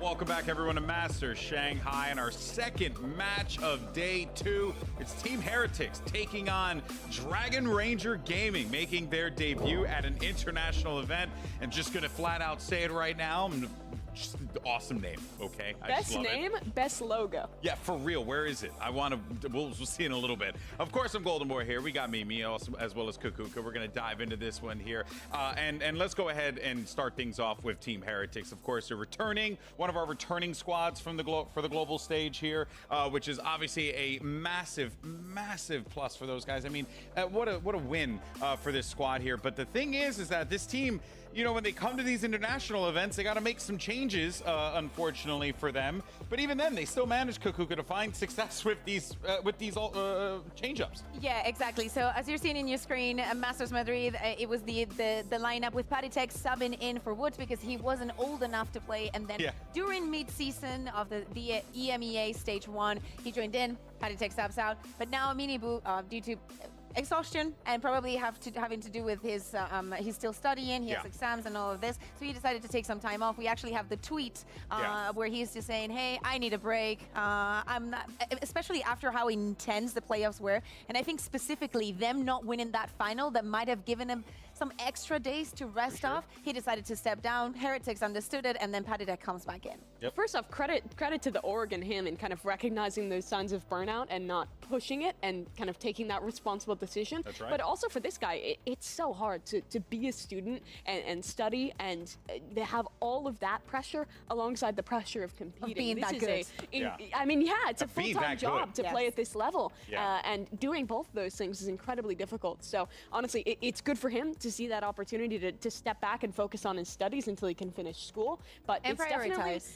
Welcome back, everyone, to Masters Shanghai and our second match of day 2. It's Team Heretics taking on Dragon Ranger Gaming, making their debut at an international event. And just going to flat out say it right now. Just an awesome name, okay? Best name, best logo. Yeah, for real. Where is it? I want to. We'll see in a little bit. Of course, I'm Golden Boy here. We got Mimi also, as well as Kukuka. We're going to dive into this one here, and let's go ahead and start things off with Team Heretics. Of course, they're returning, one of our returning squads from the global stage here, which is obviously a massive plus for those guys. I mean, what a win for this squad here. But the thing is that this team, you know, when they come to these international events, they got to make some changes, unfortunately for them. But even then, they still managed, Kukuka, to find success with these change-ups. Yeah, exactly. So as you're seeing in your screen, Masters Madrid, it was the lineup with Patitech subbing in for Wood because he wasn't old enough to play. And then during mid-season of the EMEA Stage 1, he joined in. Patitech subs out. But now Minibu, due to exhaustion and probably having to do with his he's still studying, he has exams and all of this, so he decided to take some time off. We actually have the tweet where he's just saying, hey, I need a break. I'm not, especially after how intense the playoffs were, and I think specifically them not winning that final that might have given him some extra days to rest off. He decided to step down. Heretics understood it, and then Patitech comes back in. First off, credit to the org and him in kind of recognizing those signs of burnout and not pushing it and kind of taking that responsible decision. That's right. But also for this guy, it's so hard to be a student and study and have all of that pressure alongside the pressure of competing. Of being this that is good. I mean, it's a full-time job to Yes. play at this level. And doing both of those things is incredibly difficult. So honestly, it's good for him to see that opportunity to step back and focus on his studies until he can finish school. But And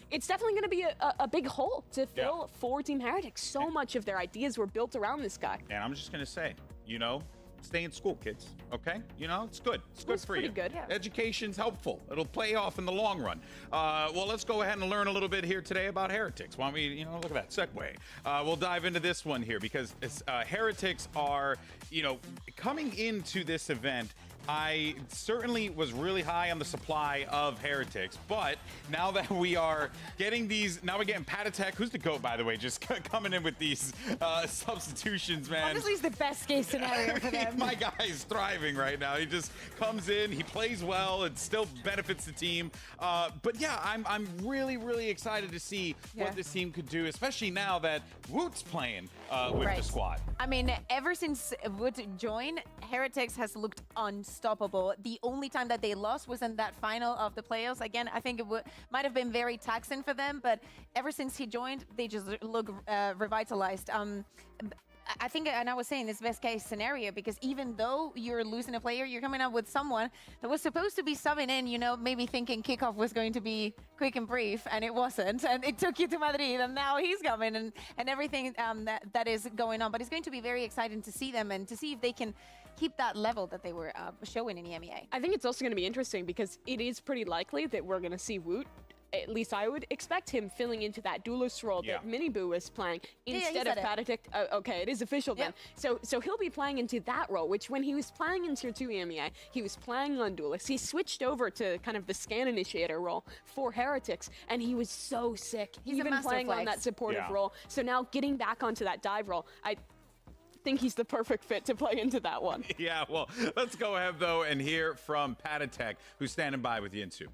it's definitely going to be a big hole to fill for Team Heretics. So much of their ideas were built around this guy. And I'm just going to say, you know, stay in school, kids, okay? You know, it's good. It's good for you. Pretty good. Education's helpful. It'll pay off in the long run. Well, let's go ahead and learn a little bit here today about Heretics. Why don't we, you know, look at that segue. We'll dive into this one here because Heretics are, you know, coming into this event. I certainly was really high on the supply of Heretics, but now that we are getting these, now we're getting Patitech, who's the GOAT, by the way, just coming in with these substitutions, man. Honestly, it's the best case scenario for them. My guy's thriving right now. He just comes in, he plays well, it still benefits the team. But yeah, I'm really excited to see what this team could do, especially now that Woot's playing with the squad. I mean, ever since Wood joined, Heretics has looked unstoppable. The only time that they lost was in that final of the playoffs. Again, I think it might have been very taxing for them, but ever since he joined, they just look revitalized. I think, and I was saying, this best case scenario, because even though you're losing a player, you're coming up with someone that was supposed to be subbing in, you know, maybe thinking kickoff was going to be quick and brief, and it wasn't, and it took you to Madrid, and now he's coming, and everything that is going on. But it's going to be very exciting to see them and to see if they can keep that level that they were showing in EMEA. I think it's also going to be interesting because it is pretty likely that we're going to see Woot. At least I would expect him filling into that duelist role that Miniboo was playing instead of Patitech. Okay, it is official then. So he'll be playing into that role, which when he was playing in Tier 2 EMEA, he was playing on duelist. He switched over to kind of the scan initiator role for Heretics, and he was so sick. He's even playing on that supportive role. So now getting back onto that dive role, I think he's the perfect fit to play into that one. Yeah, well, let's go ahead though and hear from Patitech, who's standing by with Yinsu.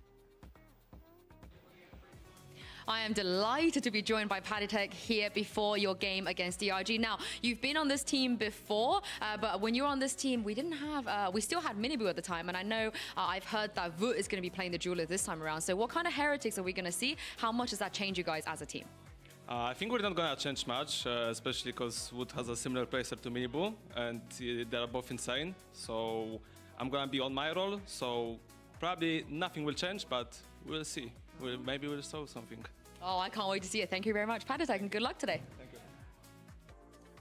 I am delighted to be joined by Paditek here before your game against DRG. Now, you've been on this team before, but when you were on this team, we still had Miniboo at the time, and I know I've heard that Woot is going to be playing the jeweler this time around. So what kind of heretics are we going to see? How much does that change you guys as a team? I think we're not going to change much, especially because Woot has a similar playstyle to Miniboo, and they are both insane. So I'm going to be on my role, so probably nothing will change, but we'll see. Maybe we'll show something. Oh, I can't wait to see it. Thank you very much, Paditek, and good luck today. Thank you.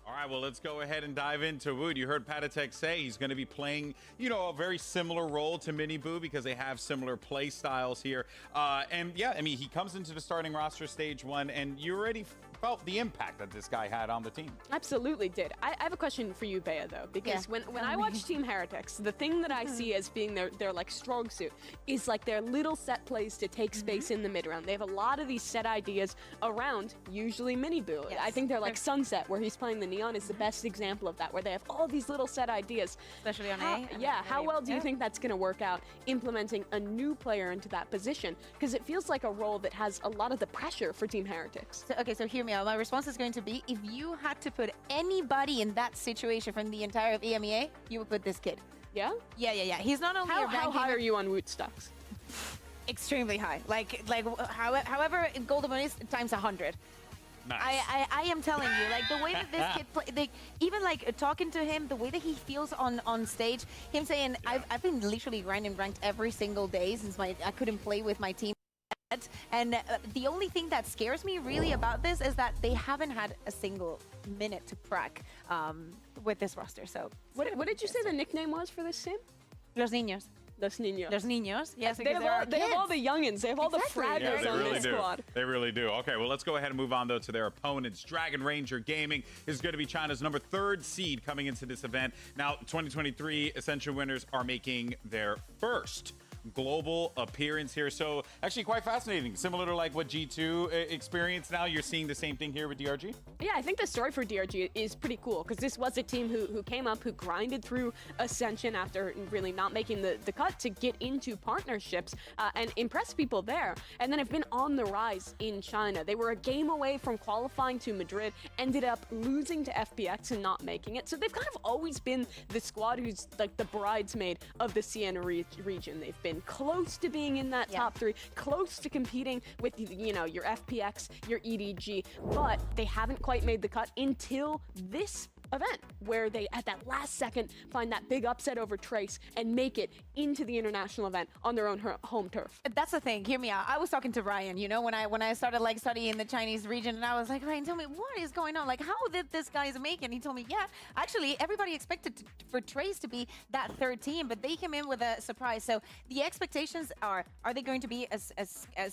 All right, well, let's go ahead and dive into Woot. You heard Paditek say he's going to be playing, a very similar role to Miniboo because they have similar play styles here. And yeah, I mean, he comes into the starting roster stage 1, and you already felt the impact that this guy had on the team. Absolutely did. I have a question for you, Bea, though, because when I watch Team Heretics, the thing that I see as being their like strong suit is like their little set plays to take space in the mid round. They have a lot of these set ideas around usually Miniboo. Yes. I think they're like Sunset, where he's playing the Neon, is the best example of that, where they have all these little set ideas. Especially on A. Yeah, how well do you think that's going to work out implementing a new player into that position? Because it feels like a role that has a lot of the pressure for Team Heretics. So hear me out. My response is going to be, if you had to put anybody in that situation from the entire of EMEA, you would put this kid. Yeah? Yeah. He's not only how high are you on Woot stocks? Extremely high. However Golden Moon is times 100. Nice. I am telling you, like the way that this kid play, even like talking to him, the way that he feels on stage, him saying, I've been literally grinding ranked every single day since I couldn't play with my team. And the only thing that scares me really about this is that they haven't had a single minute to prac with this roster. So what did you say the nickname was for this sim? Los Niños. Los Niños. Los Niños. Yes, they have all the youngins. They have all the fraggers on this squad. They really do. Okay, well, let's go ahead and move on, though, to their opponents. Dragon Ranger Gaming is going to be China's number 3rd seed coming into this event. Now, 2023 Ascension winners are making their first global appearance here. So actually quite fascinating. Similar to like what G2 experienced now, you're seeing the same thing here with DRG? Yeah, I think the story for DRG is pretty cool because this was a team who came up, who grinded through Ascension after really not making the cut to get into partnerships and impress people there. And then have been on the rise in China. They were a game away from qualifying to Madrid, ended up losing to FPX and not making it. So they've kind of always been the squad who's like the bridesmaid of the Siena region. They've been close to being in that top 3, close to competing with, your FPX, your EDG, but they haven't quite made the cut until this event, where they at that last second find that big upset over Trace and make it into the international event on their own home turf. That's the thing. Hear me out. I was talking to Ryan, when I started like studying the Chinese region, and I was like, Ryan, tell me what is going on? Like, how did this guy's make it? And he told me, actually everybody expected for Trace to be that 3rd team, but they came in with a surprise. So the expectations are they going to be as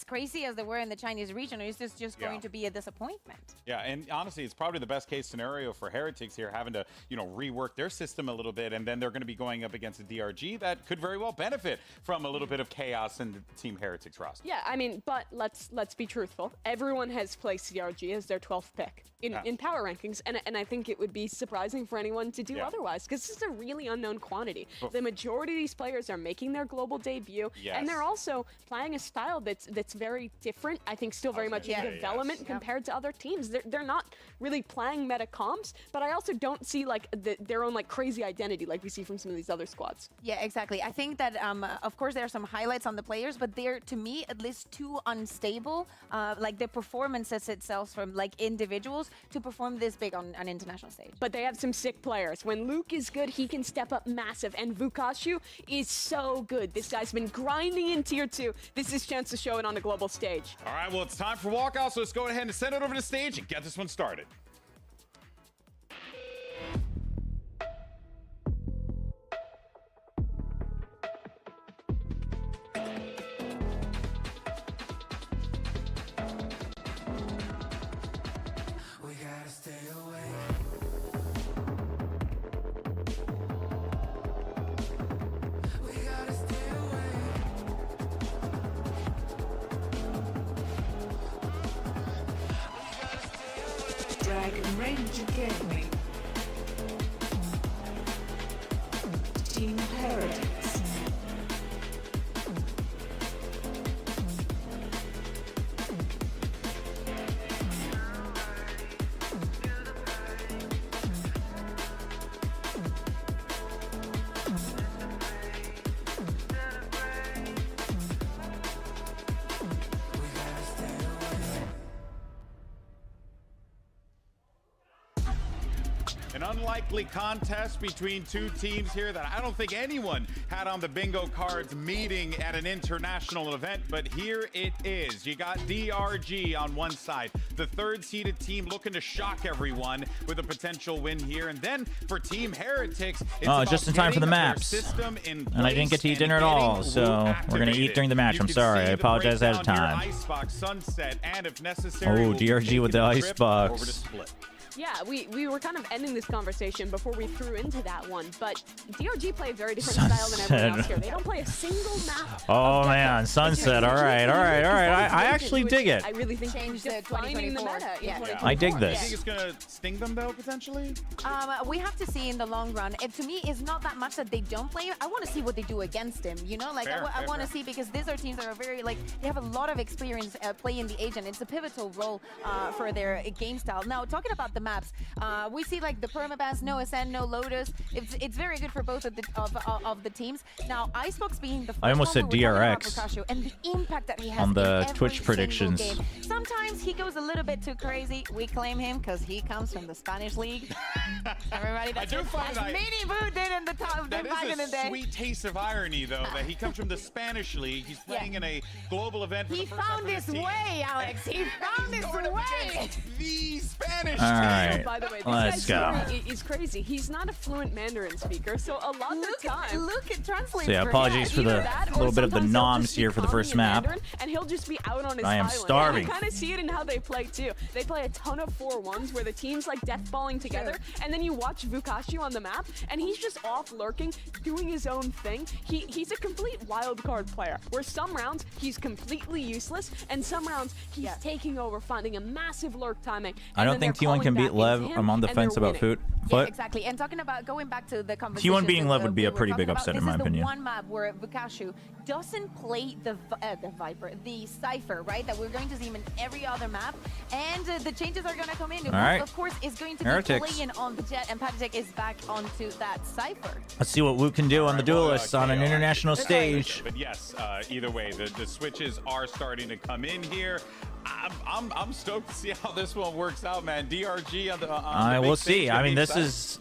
crazy as they were in the Chinese region, or is this just going to be a disappointment? Yeah, and honestly, it's probably the best case scenario for Heretics here, having to, rework their system a little bit, and then they're going to be going up against a DRG that could very well benefit from a little bit of chaos in the Team Heretics roster. Yeah, I mean, but let's be truthful. Everyone has placed DRG as their 12th pick in power rankings, and I think it would be surprising for anyone to do otherwise, because this is a really unknown quantity. The majority of these players are making their global debut, and they're also playing a style that's very different. I think still very much in development compared to other teams. They're not really playing meta comps, but I also don't see like their own like crazy identity like we see from some of these other squads. Yeah, exactly. I think that of course there are some highlights on the players, but they're, to me, at least too unstable. Like the performances itself from like individuals to perform this big on an international stage. But they have some sick players. When Luke is good, he can step up massive, and Vukashu is so good. This guy's been grinding in tier 2. This is his chance to show it on a global stage. All right, well, it's time for walkout, so let's go ahead and send it over to the stage and get this one started. Dragon Ranger Gaming. Team Heretics. unlikely contest between two teams here that I don't think anyone had on the bingo cards meeting at an international event, but here it is. You got DRG on one side, the third-seeded team looking to shock everyone with a potential win here, and then for Team Heretics, it's just in time for the maps. And I didn't get to eat dinner at all, so we're gonna eat during the match. I'm sorry, I apologize ahead of time. Oh, DRG with the icebox. Yeah, we were kind of ending this conversation before we threw into that one, but DRG play a very different style than everyone else here. They don't play a single map. Oh man, Sunset. All right. I actually dig it. I really think change the 2024. Yeah. I dig Do you this. think it's gonna sting them though, potentially? We have to see in the long run. To me, it's not that much that they don't play. I want to see what they do against him. You know, like I want to see, because these are teams that are very they have a lot of experience playing the agent. It's a pivotal role for their game style. Now, talking about the maps, we see like the permabans, no Ascend, no Lotus. It's very good for both of the teams. Now, Icebox being the first I almost said DRX and the impact that he has on the in every Twitch predictions. game. Sometimes he goes a little bit too crazy. We claim him because he comes from the Spanish league. Everybody, that's Mini Boo did in the top that back in the is day. a sweet taste of irony, though, that he comes from the Spanish league. He's playing in a global event. He found his way, Alex. He found his way. The Spanish All right, by the way, this let's go. is crazy. He's not a fluent Mandarin speaker, so a lot of the time. Look at translate. So yeah, apologies for the little bit of the noms here for the first map. Mandarin, and he'll just be out on his I am island. starving. And you kind of see it in how they play too. They play a ton of 4-1s where the team's like deathballing together, and then you watch Vukashu on the map, and he's just off lurking, doing his own thing. He's a complete wild card player, where some rounds he's completely useless, and some rounds he's taking over, finding a massive lurk timing. I don't think T1 can beat Lev. I'm on the fence about foot. Yeah, exactly. And talking about going back to the conversation, T1 beating Lev would be a pretty big upset in my opinion. This is the one map where Vukashu doesn't play the Viper, the Cypher, right? That we're going to see him in every other map, and the changes are going to come in. All right. Of course, is going to Heretics. be playing on the Jet, and Patek is back onto that Cypher. Let's see what Wu can do on the Duelists on an international stage. But yes, either way, the switches are starting to come in here. I'm stoked to see how this one works out, man. DRG on the We'll see. I mean, this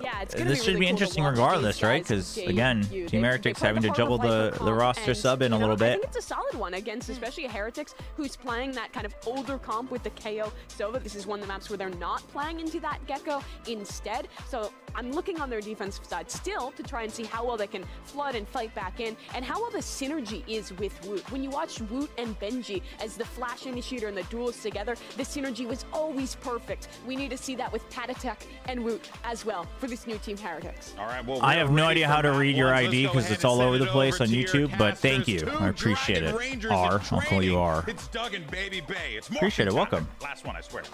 should be interesting regardless, right? Because again, Team Heretics having to juggle the roster sub in a little bit. I think it's a solid one against especially a Heretics who's playing that kind of older comp with the KO Sova. This is one of the maps where they're not playing into that Gecko instead. So I'm looking on their defensive side still to try and see how well they can flood and fight back in, and how well the synergy is with Woot. When you watch Woot and Benji as the Flash Initiator and the duels together, the synergy was always perfect. We need to see that with Patatek and Woot as well for this new Team Heretics. All right, well, I have no idea how to read your ID because it's all over the place on YouTube, but thank you. I appreciate it. R, I'll call you R. It's Doug and Baby Bay. It's Appreciate it. Welcome. Last one, I swear.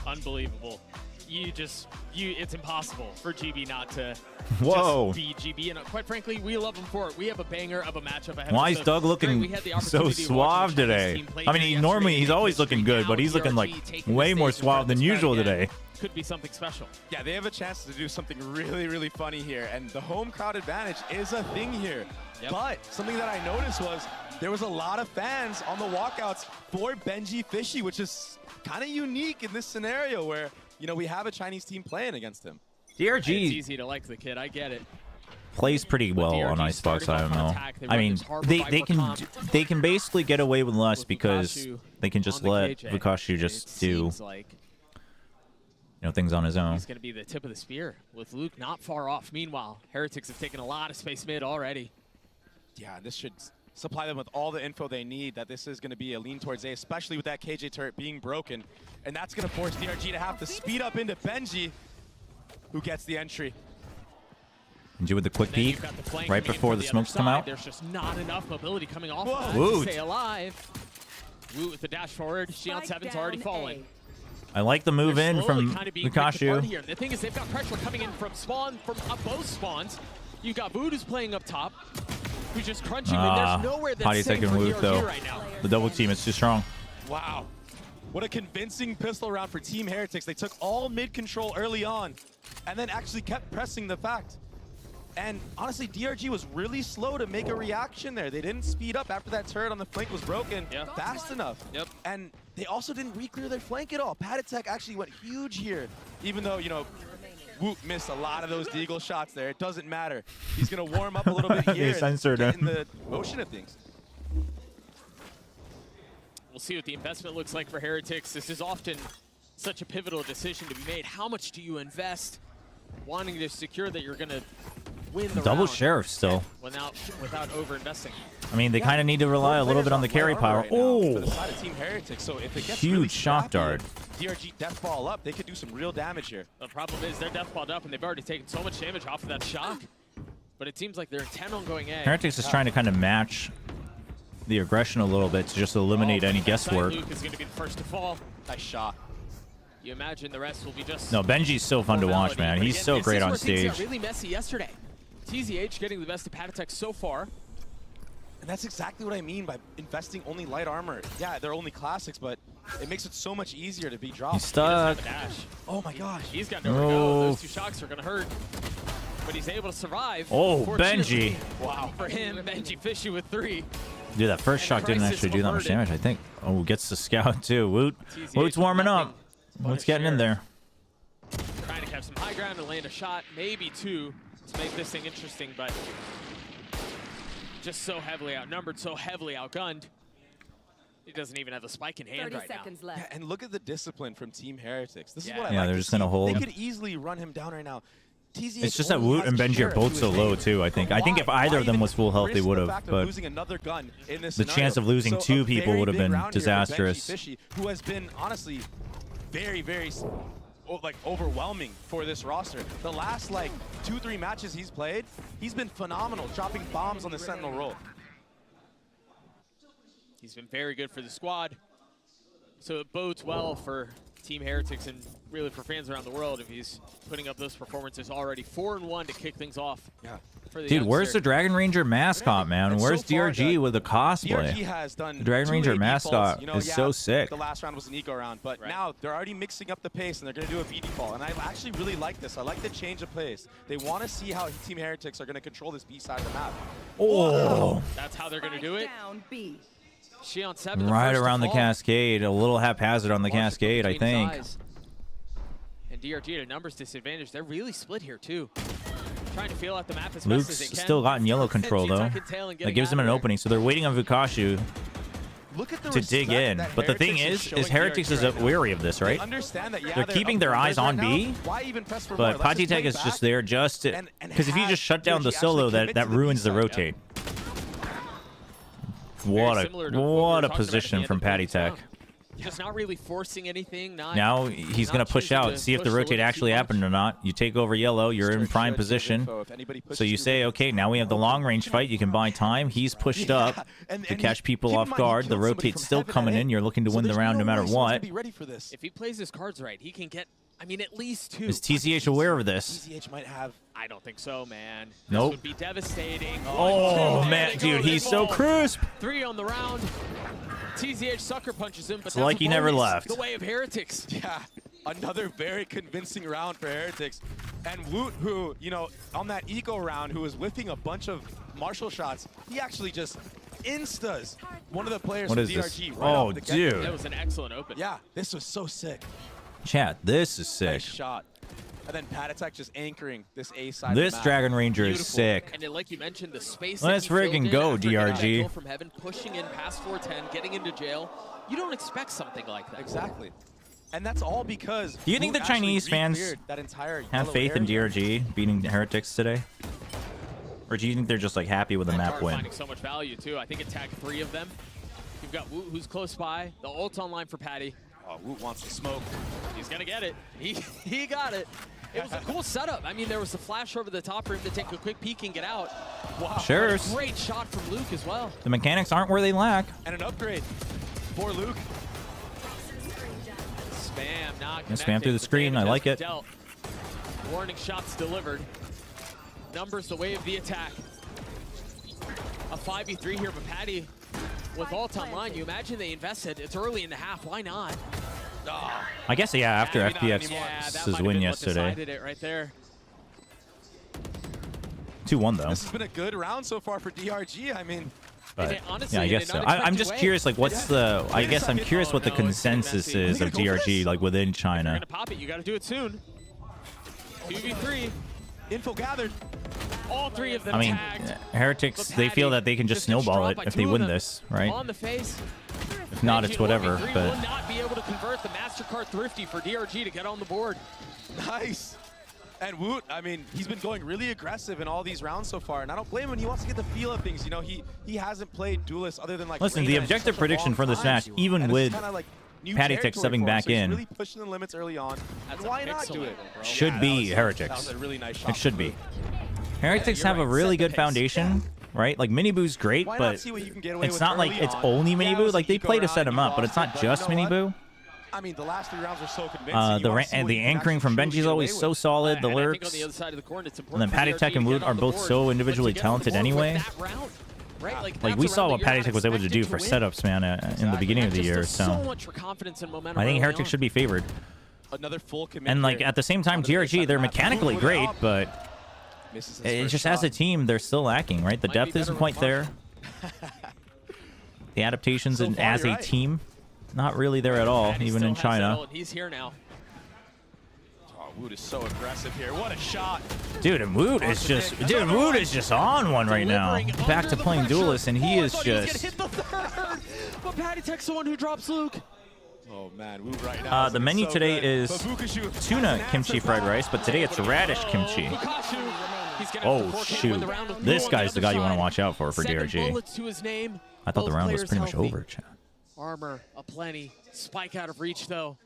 Unbelievable. It's impossible for GB not to Whoa. just be GB. And quite frankly, we love him for it. We have a banger of a matchup ahead. Why is Doug looking so suave today? I mean, he's always looking good, but he's looking like way more suave than usual today. Could be something special. Yeah, they have a chance to do something really, really funny here, and the home crowd advantage is a thing here. Yep. But something that I noticed was there was a lot of fans on the walkouts for Benji Fishy, which is kind of unique in this scenario where, we have a Chinese team playing against him. DRG It's easy to like the kid. I get it. plays pretty well on Icebox. I don't know. I mean, they can basically get away with less because they can just let Vukashu just do things on his own. He's going to be the tip of the spear with Luke not far off. Meanwhile, Heretics have taken a lot of space mid already. Yeah, this should supply them with all the info they need that this is going to be a lean towards A, especially with that KJ turret being broken. And that's going to force DRG to have to speed up into Benji, who gets the entry. Benji with the quick peek right before the smokes come out. There's just not enough mobility coming off Whoa. of that Woot. to stay alive. Woot with the dash forward. Shion 7's already fallen. I like the move in from Vukashu. Here. The thing is, they've got pressure coming in from spawn, from both spawns. You've got Vood who's playing up top, who's just crunching, and there's nowhere that's safe for Woot, DRG though. right now. The double team is too strong. Wow. What a convincing pistol round for Team Heretics. They took all mid control early on and then actually kept pressing the fact. And honestly, DRG was really slow to make a reaction there. They didn't speed up after that turret on the flank was broken fast enough. Yep. And they also didn't re-clear their flank at all. Patatek actually went huge here, even though, Woot missed a lot of those deagle shots there. It doesn't matter. He's going to warm up a little bit here. censored and him. get in the motion of things. We'll see what the investment looks like for Heretics. This is often such a pivotal decision to be made. How much do you invest wanting to secure that you're going to win the Double round Sheriff still. without over-investing? I mean, they kind of need to rely a little bit on the carry power. Oh, huge shock dart. DRG death ball up, they could do some real damage here. The problem is they're death balled up and they've already taken so much damage off of that shock. But it seems like they're intent on going A. Heretics is trying to kind of match the aggression a little bit to just eliminate any guesswork. Luke is going to be the first to fall. Nice shot. You imagine the rest will be just... No, Benji's so fun to watch, man. He's so great on Things got stage. really messy yesterday. TZH getting the best of Patatek so far. And that's exactly what I mean by investing only light armor. Yeah, they're only classics, but it makes it so much easier to be dropped. He's stuck. Oh my gosh. He's got nowhere to go. Those 2 shocks are going to hurt. But he's able to survive. Oh, Fortunately, Benji. Wow. For him, Benji Fishy with 3. Dude, that first shot didn't actually do that much damage, I think. Oh, gets the scout too. Woot's warming up. Woot's getting in there. Trying to catch some high ground and land a shot, maybe 2, to make this thing interesting, but just so heavily outnumbered, so heavily outgunned. He doesn't even have the spike in hand right now. Yeah, and look at the discipline from Team Heretics. This is what I Yeah, like they're to just gonna see. hold. They could easily run him down right now. TZH It's just that only Woot has and Benji are Sheriff, both who so is low a- too, I think. But I think if why either of them even was full health, they risk the would have. fact of But losing another gun in this the chance of losing So 2 a people very would have big been round here for Benji disastrous. Fishy, who has been honestly very, very like overwhelming for this roster. The last like 2-3 matches he's played, he's been phenomenal, dropping bombs on the Sentinel roll. He's been very good for the squad. So it bodes well for Team Heretics and really for fans around the world if he's putting up those performances already. 4-1 to kick things off. Yeah. For the Dude, where's youngster. the Dragon Ranger mascot, man? And Where's so far, DRG with the cosplay? DRG has done The Dragon 2 Ranger AD mascot faults. You know, is yeah, so sick. The last round was an eco round, but now they're already mixing up the pace and they're going to do a V default. And I actually really like this. I like the change of pace. They want to see how Team Heretics are going to control this B side of the map. Oh. That's how they're going to do it. She on 7. Right first to around the fall. cascade. A little haphazard on the cascade, I Between his think. eyes. And DRG at a numbers disadvantage. They're really split here too. Trying to feel out the map as Luke's best as they can. still got in yellow control, Benji though. tucking tail and That getting gives out them of an there. opening. So they're waiting on Vukashu Look at the to dig in. respect that But the thing Heretics is showing Heretics DRG is right now. wary of this, They right? understand that, yeah, They're keeping their eyes on right B, now. Why even press for but more? Let's just Patitek play is back. just there just to... And Because if you have just shut down the DRG solo, actually commit that to the ruins the B side. rotate. Very similar to what we were What a talking about at the position end from of the first Patty round. Just not really forcing anything. Now he's not going to push choosing out, to see if the push a rotate little actually too much. happened or not. You take over yellow, you're in prime position. So you say, okay, now we have the long range fight. You can buy time. He's pushed up to catch people off guard. The rotate's still coming in. You're looking to win the round no matter what. If he plays his cards right, he can get, I mean, at least 2. Is TZH aware of this? TZH might have. I don't think so, man. Nope. This would be devastating. Oh, man, dude, he's so crisp. 3 on the round. TZH sucker punches him, but It's that's like he never always left. the way of Heretics. Yeah, another very convincing round for Heretics. And Woot, who, you know, on that eco round, who was whiffing a bunch of martial shots, he actually just instas one of the players What from is this? DRG. Right Oh, off the get-go. dude. That was an excellent open. Yeah, this was so sick. Chat, this is Nice sick. shot. And then Patatek just anchoring this A side. This of the map. Dragon Ranger is Beautiful. sick. And then, like you mentioned, the space. Let's that he friggin' filled go, in after getting that DRG. goal from heaven, pushing in past 410, getting into jail. You don't expect something like that. Exactly. And that's all because. Do you think Woot the Chinese actually fans re-cleared that entire have yellow faith in area. DRG beating Heretics today? Or do you think they're just like happy with a map Are win? finding so much value too. I think it tagged 3 of them. You've got Woot, who's close by. The ult online for Patty. Oh, Woot wants to smoke. He's gonna get it. He got it. It was a cool setup. I mean, there was the flash over the top for him to take a quick peek and get out. Wow. Sure. What a great shot from Luke as well. The mechanics aren't where they lack. And an upgrade for Luke. Spam not Yeah, spam connecting. through the screen. I damage like has it. been dealt. Warning shots delivered. Numbers the way of the attack. A 5v3 here, but Patty with ult online. You imagine they invested. It's early in the half. Why not? I guess, yeah, after Maybe not FPX's anymore. Yeah, that might have win been what yesterday. decided it right there. 2-1, though. This has been a good round so far for DRG. I mean, But, honestly, yeah, I in guess an so. I'm unexpected just way. curious, like, what's the... I guess I'm curious what the no, it's getting consensus messy. is of DRG, like, within You're China. gonna pop it. You got to do it soon. 2v3. Info gathered. All three of them I mean, tagged. Heretics, they feel that they can just snowball it if they win this, right? On the face. If not, it's whatever. Will But not be able to convert the MasterCard Thrifty for DRG to get on the board. Nice. And Woot, I mean, he's been going really aggressive in all these rounds so far, and I don't blame him. He wants to get the feel of things. You know, he hasn't played Duelist other than like. listen, the Reyna in objective such a prediction long for this time. match, even And with it's kinda like new Patty Tech territory stepping for him, back so he's in, really pushing the limits early on. That's And why a not pixel do it? level, bro. should Yeah, be that Heretics. was a really nice shot It should from be. Woot. Heretics have a really good foundation, right? Like Miniboo's great, Why not but see what you can get away it's with not like early it's on? only Yeah, it Miniboo. was Like an they eco play to round, set him you up, but lost it's not it, but just you know what? Miniboo. I mean, the last 3 rounds were so convincing. The anchoring from Benji's always so solid. The And I think on lurks, the other side of the court, it's and important then for Patty DRG Tech and to Woot get are on the both board, so but to individually get on the talented board with anyway. that round, right? Like that's we a saw round what that Patty you're Tech not was able to do expected for to win. setups, man, in the beginning of the That just year. does so So much for confidence and momentum I think early Heretics on. should be favored. Another full commit And like here. at the same time, DRG, they're mechanically great, but Misses his it's first just as a shot. team, they're still lacking, right? The Might be depth better isn't with quite there. Mark. The adaptations So and far, as a you're right. team, not really there at all, And he even still in has China. it all, and he's here now. Oh, Woot is so aggressive here. What a shot. Dude, and Woot is just on one right now. Delivering Back under to the playing pressure. Duelist, and he Oh, I is thought he was just. gonna hit the third, but Patty Tech's the one who drops Luke. Oh man, Woot right now. is The looking menu so today good. is But Bukashu tuna has an kimchi answer fried back. rice, but today it's radish kimchi. Bukashu, he's gonna have Oh to fork it, shoot, win the round with this Luke on guy's the other guy you want to side. watch out for Second DRG. bullets to his name. I thought the Both round was players pretty much healthy. over, chat. Armor aplenty. Spike out of reach though.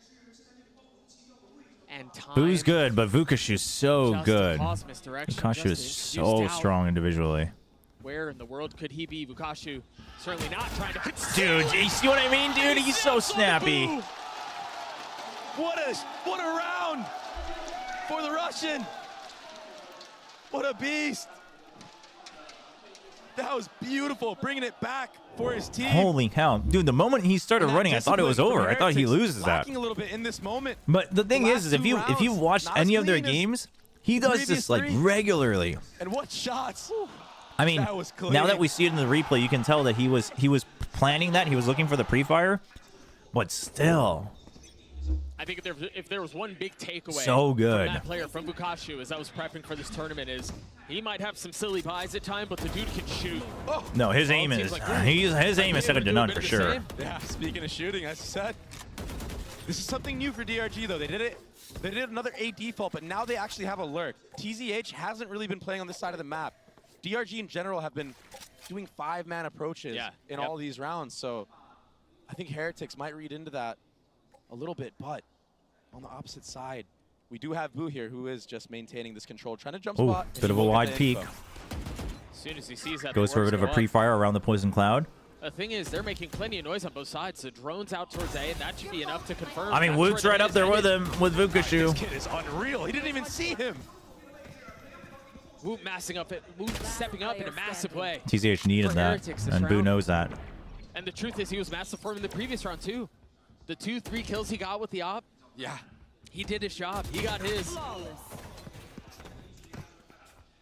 And time. Boo's good, but Vukashu's so Just good. cause misdirection, Vukashu just is to introduce so doubt. strong individually. Where in the world could he be? Bukashu certainly not trying to. Dude, you see what I mean, dude? He's so snappy. What a round for the Russian. What a beast. That was beautiful, bringing it back for his team. Holy cow. Dude, the moment he started And that running, I thought it was discipline over. from I thought he Heretics loses that. lacking a little bit in this moment. But the thing last is if two you rounds, watch not as any of their clean as games, he does previous this like three. regularly. And what shots? I mean, That was clean. now that we see it in the replay, you can tell that he was planning that. He was looking for the pre-fire, but still. I think if there was one big takeaway So good. from that player, from Bukashu, as I was prepping for this tournament, is he might have some silly buys at time, but the dude can shoot. Oh. No, his Well, aim it is seems like his aim is second to none for sure. Yeah, speaking of shooting, as you said, this is something new for DRG though. They did another A default, but now they actually have a lurk. TZH hasn't really been playing on this side of the map. DRG in general have been doing 5-man approaches in all these rounds, so I think Heretics might read into that a little bit, but on the opposite side, we do have Boo here, who is just maintaining this control, trying to jump Ooh, spot. bit of a wide peek. As soon as he sees that, Goes the for a works bit of a go up. pre-fire around the poison cloud. The thing is, they're making plenty of noise on both sides. The drone's out towards A, and that should be enough to confirm. I mean, that's Woot's where right the up there hit with is. him with Vukashu. This kid is unreal. He didn't even see him. Woot massing up it. Woot stepping up in a massive way. TZH needed For that, Heretics this and Boo round. knows that. And the truth is, he was massive for him in the previous round too. The 2-3 kills he got with the op. Yeah. He did his job. He got his.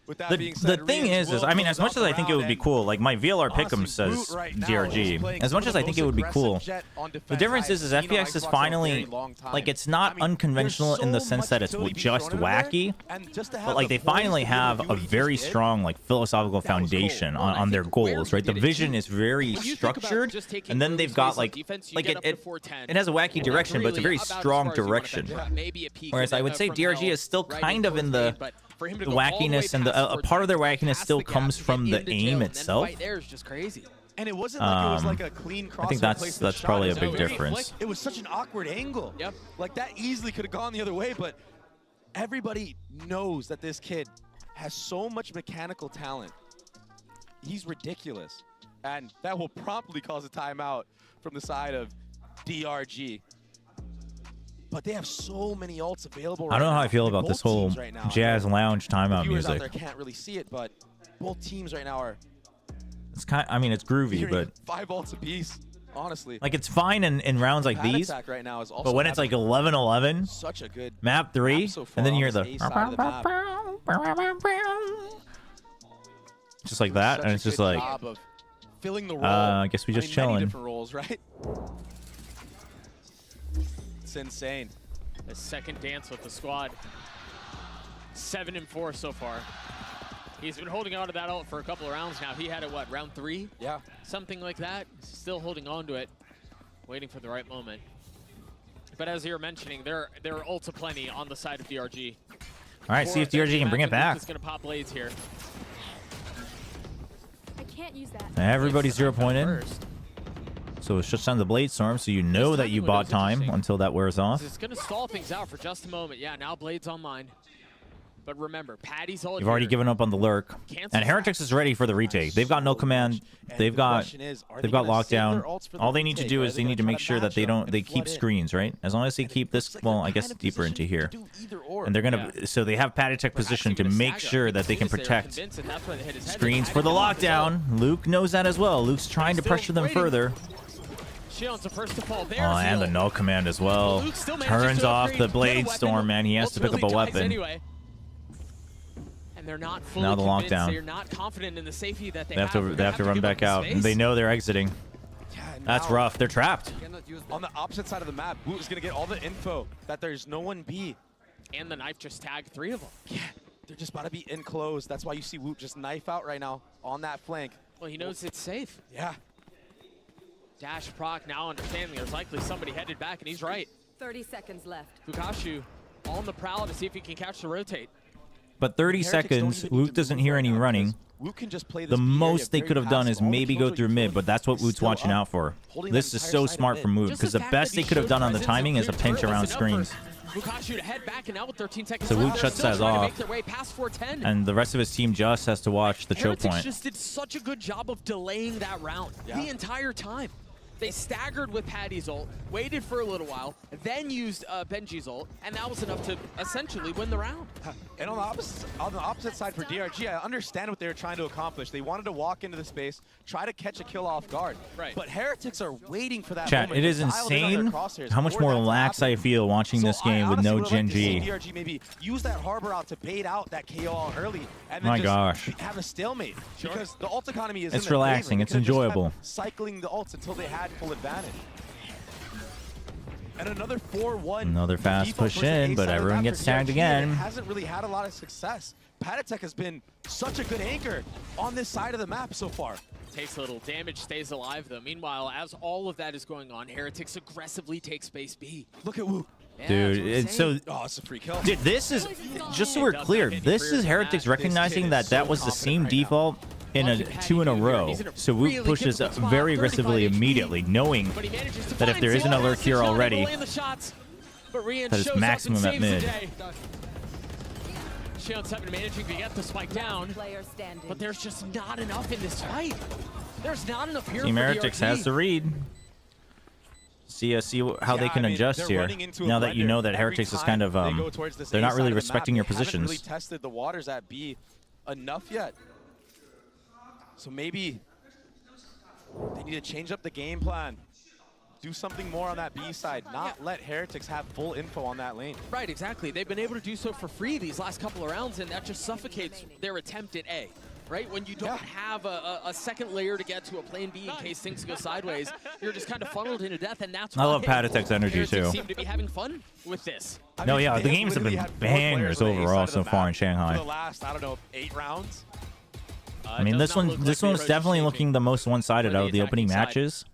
With that The being said, thing Rians is, will I mean, close as much out as the I think it would be round, cool, like my VLR pick'em honestly, says Woot right now is DRG. playing As much some as of I the think it most would be cool, aggressive jet on the defense difference I've is seen on FPS is Xbox in a finally very long time. like it's not I mean, unconventional there's in the so sense much that it's utility being just thrown in there, wacky, and just to have but like the they poise finally to be able to have do a what he very just did, strong like philosophical foundation on their goals, right? The vision is very structured, and then they've got like it has a wacky direction, but it's a very strong direction. Whereas I would say DRG is still kind of in the wackiness, and a part of their wackiness still comes from the aim itself. Right there is just crazy. And it wasn't like it was like a clean cross. I think that's probably a big difference. It was such an awkward angle. Yep. Like that easily could have gone the other way, but everybody knows that this kid has so much mechanical talent. He's ridiculous. And that will promptly cause a timeout from the side of DRG. But they have so many ults available right I don't know how now I feel from about this both whole teams right now. jazz lounge timeout Viewers out music. there can't really see it, but both teams right now are It's kind. I mean, it's groovy, hearing but 5 ults apiece, honestly. like it's fine in rounds like Pad these. Attack right now is also But when it's like having 11-11, such a good map 3, map so and then far you hear on the this A side of the map. just like that, Such and a it's just good like, job of filling the role. I guess we just mean, chilling. many different roles, right? It's insane. A second dance with the squad. 7-4 so far. He's been holding on to that ult for a couple of rounds now. He had it, what, round 3? Yeah. Something like that. Still holding on to it, waiting for the right moment. But as you were mentioning, there are ults aplenty on the side of DRG. All right, see if DRG can bring it back. He's going to pop blades here. I can't use that. Everybody's 0 pointed. So it shuts down the Blade Storm, so you know that you bought time until that wears off. It's going to stall things out for just a moment. Yeah, now Blade's online. But remember, Patty's ult. You've already given up on the lurk, and Heretics is ready for the retake. They've got no command. They've got lockdown. All they need to do is they need to make sure that they keep screens, right? As long as they keep this, well, I guess deeper into here, and they're gonna. So they have Patty Tech positioned to make sure that they can protect screens for the lockdown. Luke knows that as well. Luke's trying to pressure them further. Shion's the first to fall. Oh, and the null command as well. Turns off the Blade Storm, man. He has to pick up a weapon. And they're not fully now the lockdown. They're not confident in the safety that they have to run back out. They know they're exiting. That's rough. They're trapped. On the opposite side of the map, Woot is going to get all the info that there's no one B. And the knife just tagged 3 of them. Yeah, they're just about to be in close. That's why you see Woot just knife out right now on that flank. Well, he knows it's safe. Yeah. Dash proc now understanding there's likely somebody headed back, and he's right. 30 seconds left. Fukashu on the prowl to see if he can catch the rotate. But 30 seconds, Woot doesn't hear any running. The most they could have done is maybe go through mid, but that's what Woot's watching out for. This is so smart from Woot, because the best they could have done on the timing is a pinch around screens. Fukashu to head back, and now with 13 seconds So Woot left, shuts they're that still trying to off, make their way past 410. and the rest of his team just has to watch the choke Heretics point. just did such a good job of delaying that round the entire time. They staggered with Patty's ult, waited for a little while, then used Benji's ult, and that was enough to essentially win the round. And on the opposite side for DRG, I understand what they were trying to accomplish. They wanted to walk into the space, try to catch a kill off guard. Right. But Heretics are waiting for that Chat, moment. it is insane how much more lax I feel watching this game with no Gen G. DRG maybe use that harbor out to bait out that KO early, and then My just gosh. have a stalemate. Because the ult economy is It's in their relaxing, favor. it's They could've just enjoyable. kept cycling the ults until they had full advantage. And another 4-1. Another fast default push push in, A but side of the everyone map gets for tagged DRG, again. and it hasn't really had a lot of success. Patitech has been such a good anchor on this side of the map so far. Takes a little damage, stays alive though. Meanwhile, as all of that is going on, Heretics aggressively take space B. Look at Wu. Yeah, Dude, that's what I'm it's so... saying. Oh, it's a free kill. Dude, this is... Just so we're clear, this is Heretics recognizing that that was the same default in a 2 in a row. So Woot pushes very aggressively immediately, knowing that if there isn't a lurk here already, that is maximum at mid. Shion 7 managing to get the spike down, but there's just not enough in this fight. There's not enough here Team for Heretics DRG. has the read. See how they can adjust here. Now that you know that Heretics is kind of they're not really respecting your positions. They haven't really tested the waters at B enough yet. So maybe they need to change up the game plan. Do something more on that B side. Not let Heretics have full info on that lane. Right, exactly. They've been able to do so for free these last couple of rounds, and that just suffocates their attempt at A. Right? When you don't have a second layer to get to a plan B in case things go sideways, you're just kind of funneled into death, and that's why I love Patitech's energy Heretics too. seem to be having fun with this. No, yeah, the games have been bangers overall so far in Shanghai. For the last, I don't know, 8 rounds. I mean, this one's definitely looking the most one-sided out of the opening matches.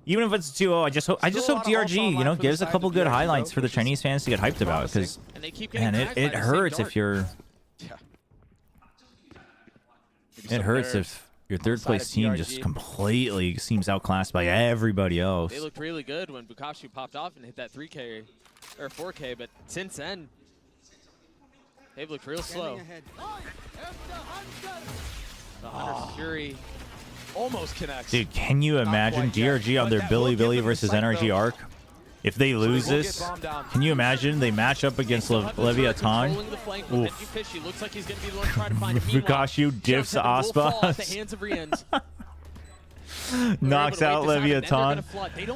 Even if it's 2-0, I just hope DRG, you know, gives a couple good highlights for the Chinese fans to get hyped about, because man, it hurts if you're. It hurts if your third place team just completely seems outclassed by everybody else. They looked really good when Bukashu popped off and hit that 3K or 4K, but since then, they've looked real slow. The Hunter's Fury almost connects. Dude, can you imagine DRG on their Billy versus NRG arc? If they lose this, can you imagine they match up against Leviathan? Oof. Fukashu diffs Aspas. Knocks out Leviathan.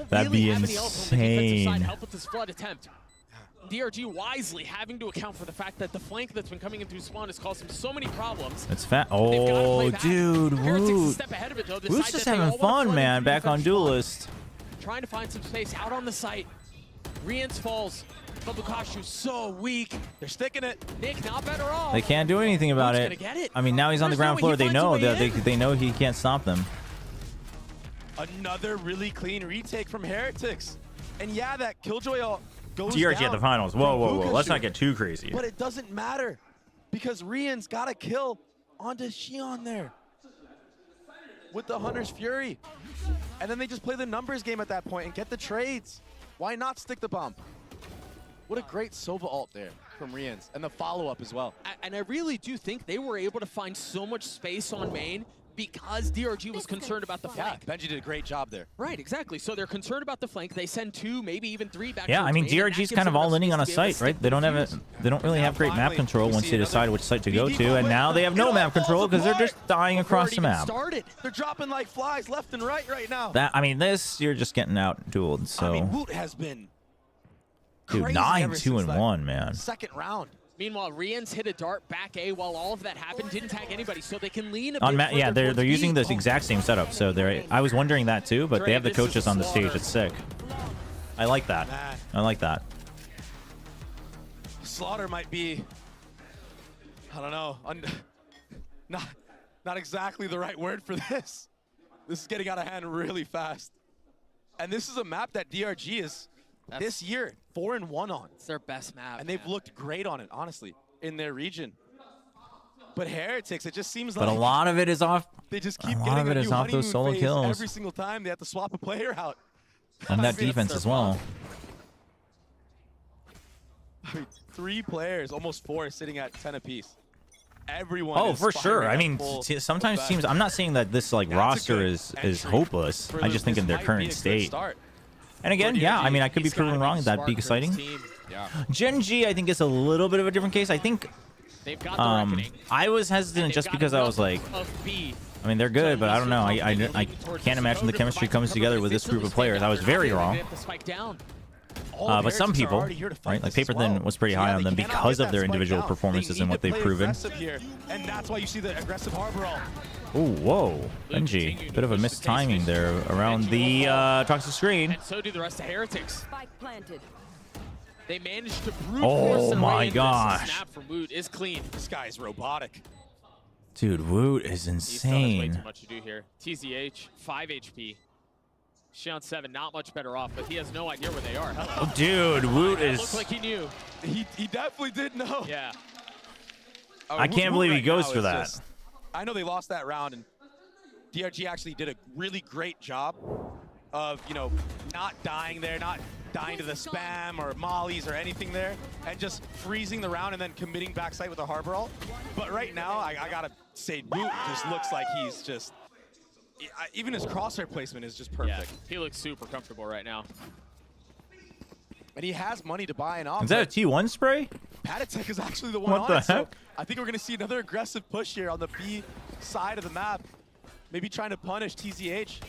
That'd be insane. DRG wisely having to account for the fact that the flank that's been coming in through spawn has caused him so many problems. It's fat. Oh, dude, Woot. Woot's just having fun, man, back on Duelist. Trying to find some space out on the site. Rians falls. But Lukashu's so weak. They're sticking it. Nick, not better off. They can't do anything about Who's it. gonna get it? I mean, now he's on the There's no ground way floor. he They finds a know way that in. they know he can't stop them. Another really clean retake from Heretics. And yeah, that Killjoy goes DRG down at the finals. Whoa, from whoa, whoa. Let's Wuthering. not get too crazy. But it doesn't matter because Rian's got a kill onto Xion there with the Hunter's Fury. And then they just play the numbers game at that point and get the trades. Why not stick the bomb? What a great Sova ult there from Rians and the follow-up as well. And I really do think they were able to find so much space on main because DRG was concerned about the flank. Yeah, Benji did a great job there. Right, exactly. So they're concerned about the flank. They send 2, maybe even 3 back. Yeah, towards I mean, main, and that DRG's gives kind of them all enough in on a space to be able to site, right? stick They don't the have fuse. they don't really have great map control once they decide which site to go to, and now they have no map control because they're just dying across the map. They're dropping like flies left and right now. That I mean, this you're just getting out dueled. So, I mean, Woot has been dude, crazy 9, ever 2, since and that 1, man. second round. Meanwhile, Rians hit a dart back A while all of that happened. Didn't tag anybody, so they can lean a On bit Matt, yeah, further they're towards using B. this exact same setup. So they're. I was wondering that too, but they have the Dre, this coaches is on the stage. slaughter. It's sick. I like that. I like that. Slaughter might be, I don't know, not exactly the right word for this. This is getting out of hand really fast. And this is a map that DRG is this year 4-1 on. It's their best map. And they've looked great on it, honestly, in their region. But Heretics, it just seems But like a lot of it is off. they just keep a lot getting of it a is new off those honeymoon solo phase kills. every single time they have to swap a player out. And that I mean, defense that's as their well. I mean, 3 players, almost 4, sitting at 10 apiece. Everyone. Oh, is for sure. firing I at mean, full sometimes effect. teams. I'm not saying that this like That's a roster good is entry hopeless. for I just think this in their might be a current good state. start. And again, yeah, I mean, I could be proven wrong. That'd be exciting. Yeah. Gen G, I think, is a little bit of a different case. I think They've got the reckoning. I was hesitant just because I was like, Of B. I mean, they're good, but I don't know. I can't imagine the chemistry comes together with this group of players. I was very wrong. They have to spike down. But some people, right, like Paper Thin was pretty high on them because of their individual performances and what they've proven. Here, and that's why you see the aggressive harbor ult. Oh, whoa, Benji, bit of a missed timing there around the toxic screen. And so do the rest of Heretics. Spike planted. They managed to brute Oh force their my way into gosh. this. Snap from Woot is clean. This guy is robotic. Dude, Woot is He still has way insane. too much to do here. TZH, 5 HP. Xion 7, not much better off, but he has no idea where they are. Hello. Oh, dude, Woot That is. looked like he knew. He definitely did know. Yeah. I can't believe he goes for that. I know they lost that round, and DRG actually did a really great job of, you know, not dying there, not dying to the spam or mollies or anything there, and just freezing the round and then committing backside with a harbor ult. But right now, I gotta say, Woot just looks like he's just, even his crosshair placement is just perfect. Yeah, he looks super comfortable right now. And he has money to buy an off. Is that a T1 spray? Patatek is actually the one What on the it, so heck? I think we're going to see another aggressive push here on the B side of the map. Maybe trying to punish TZH.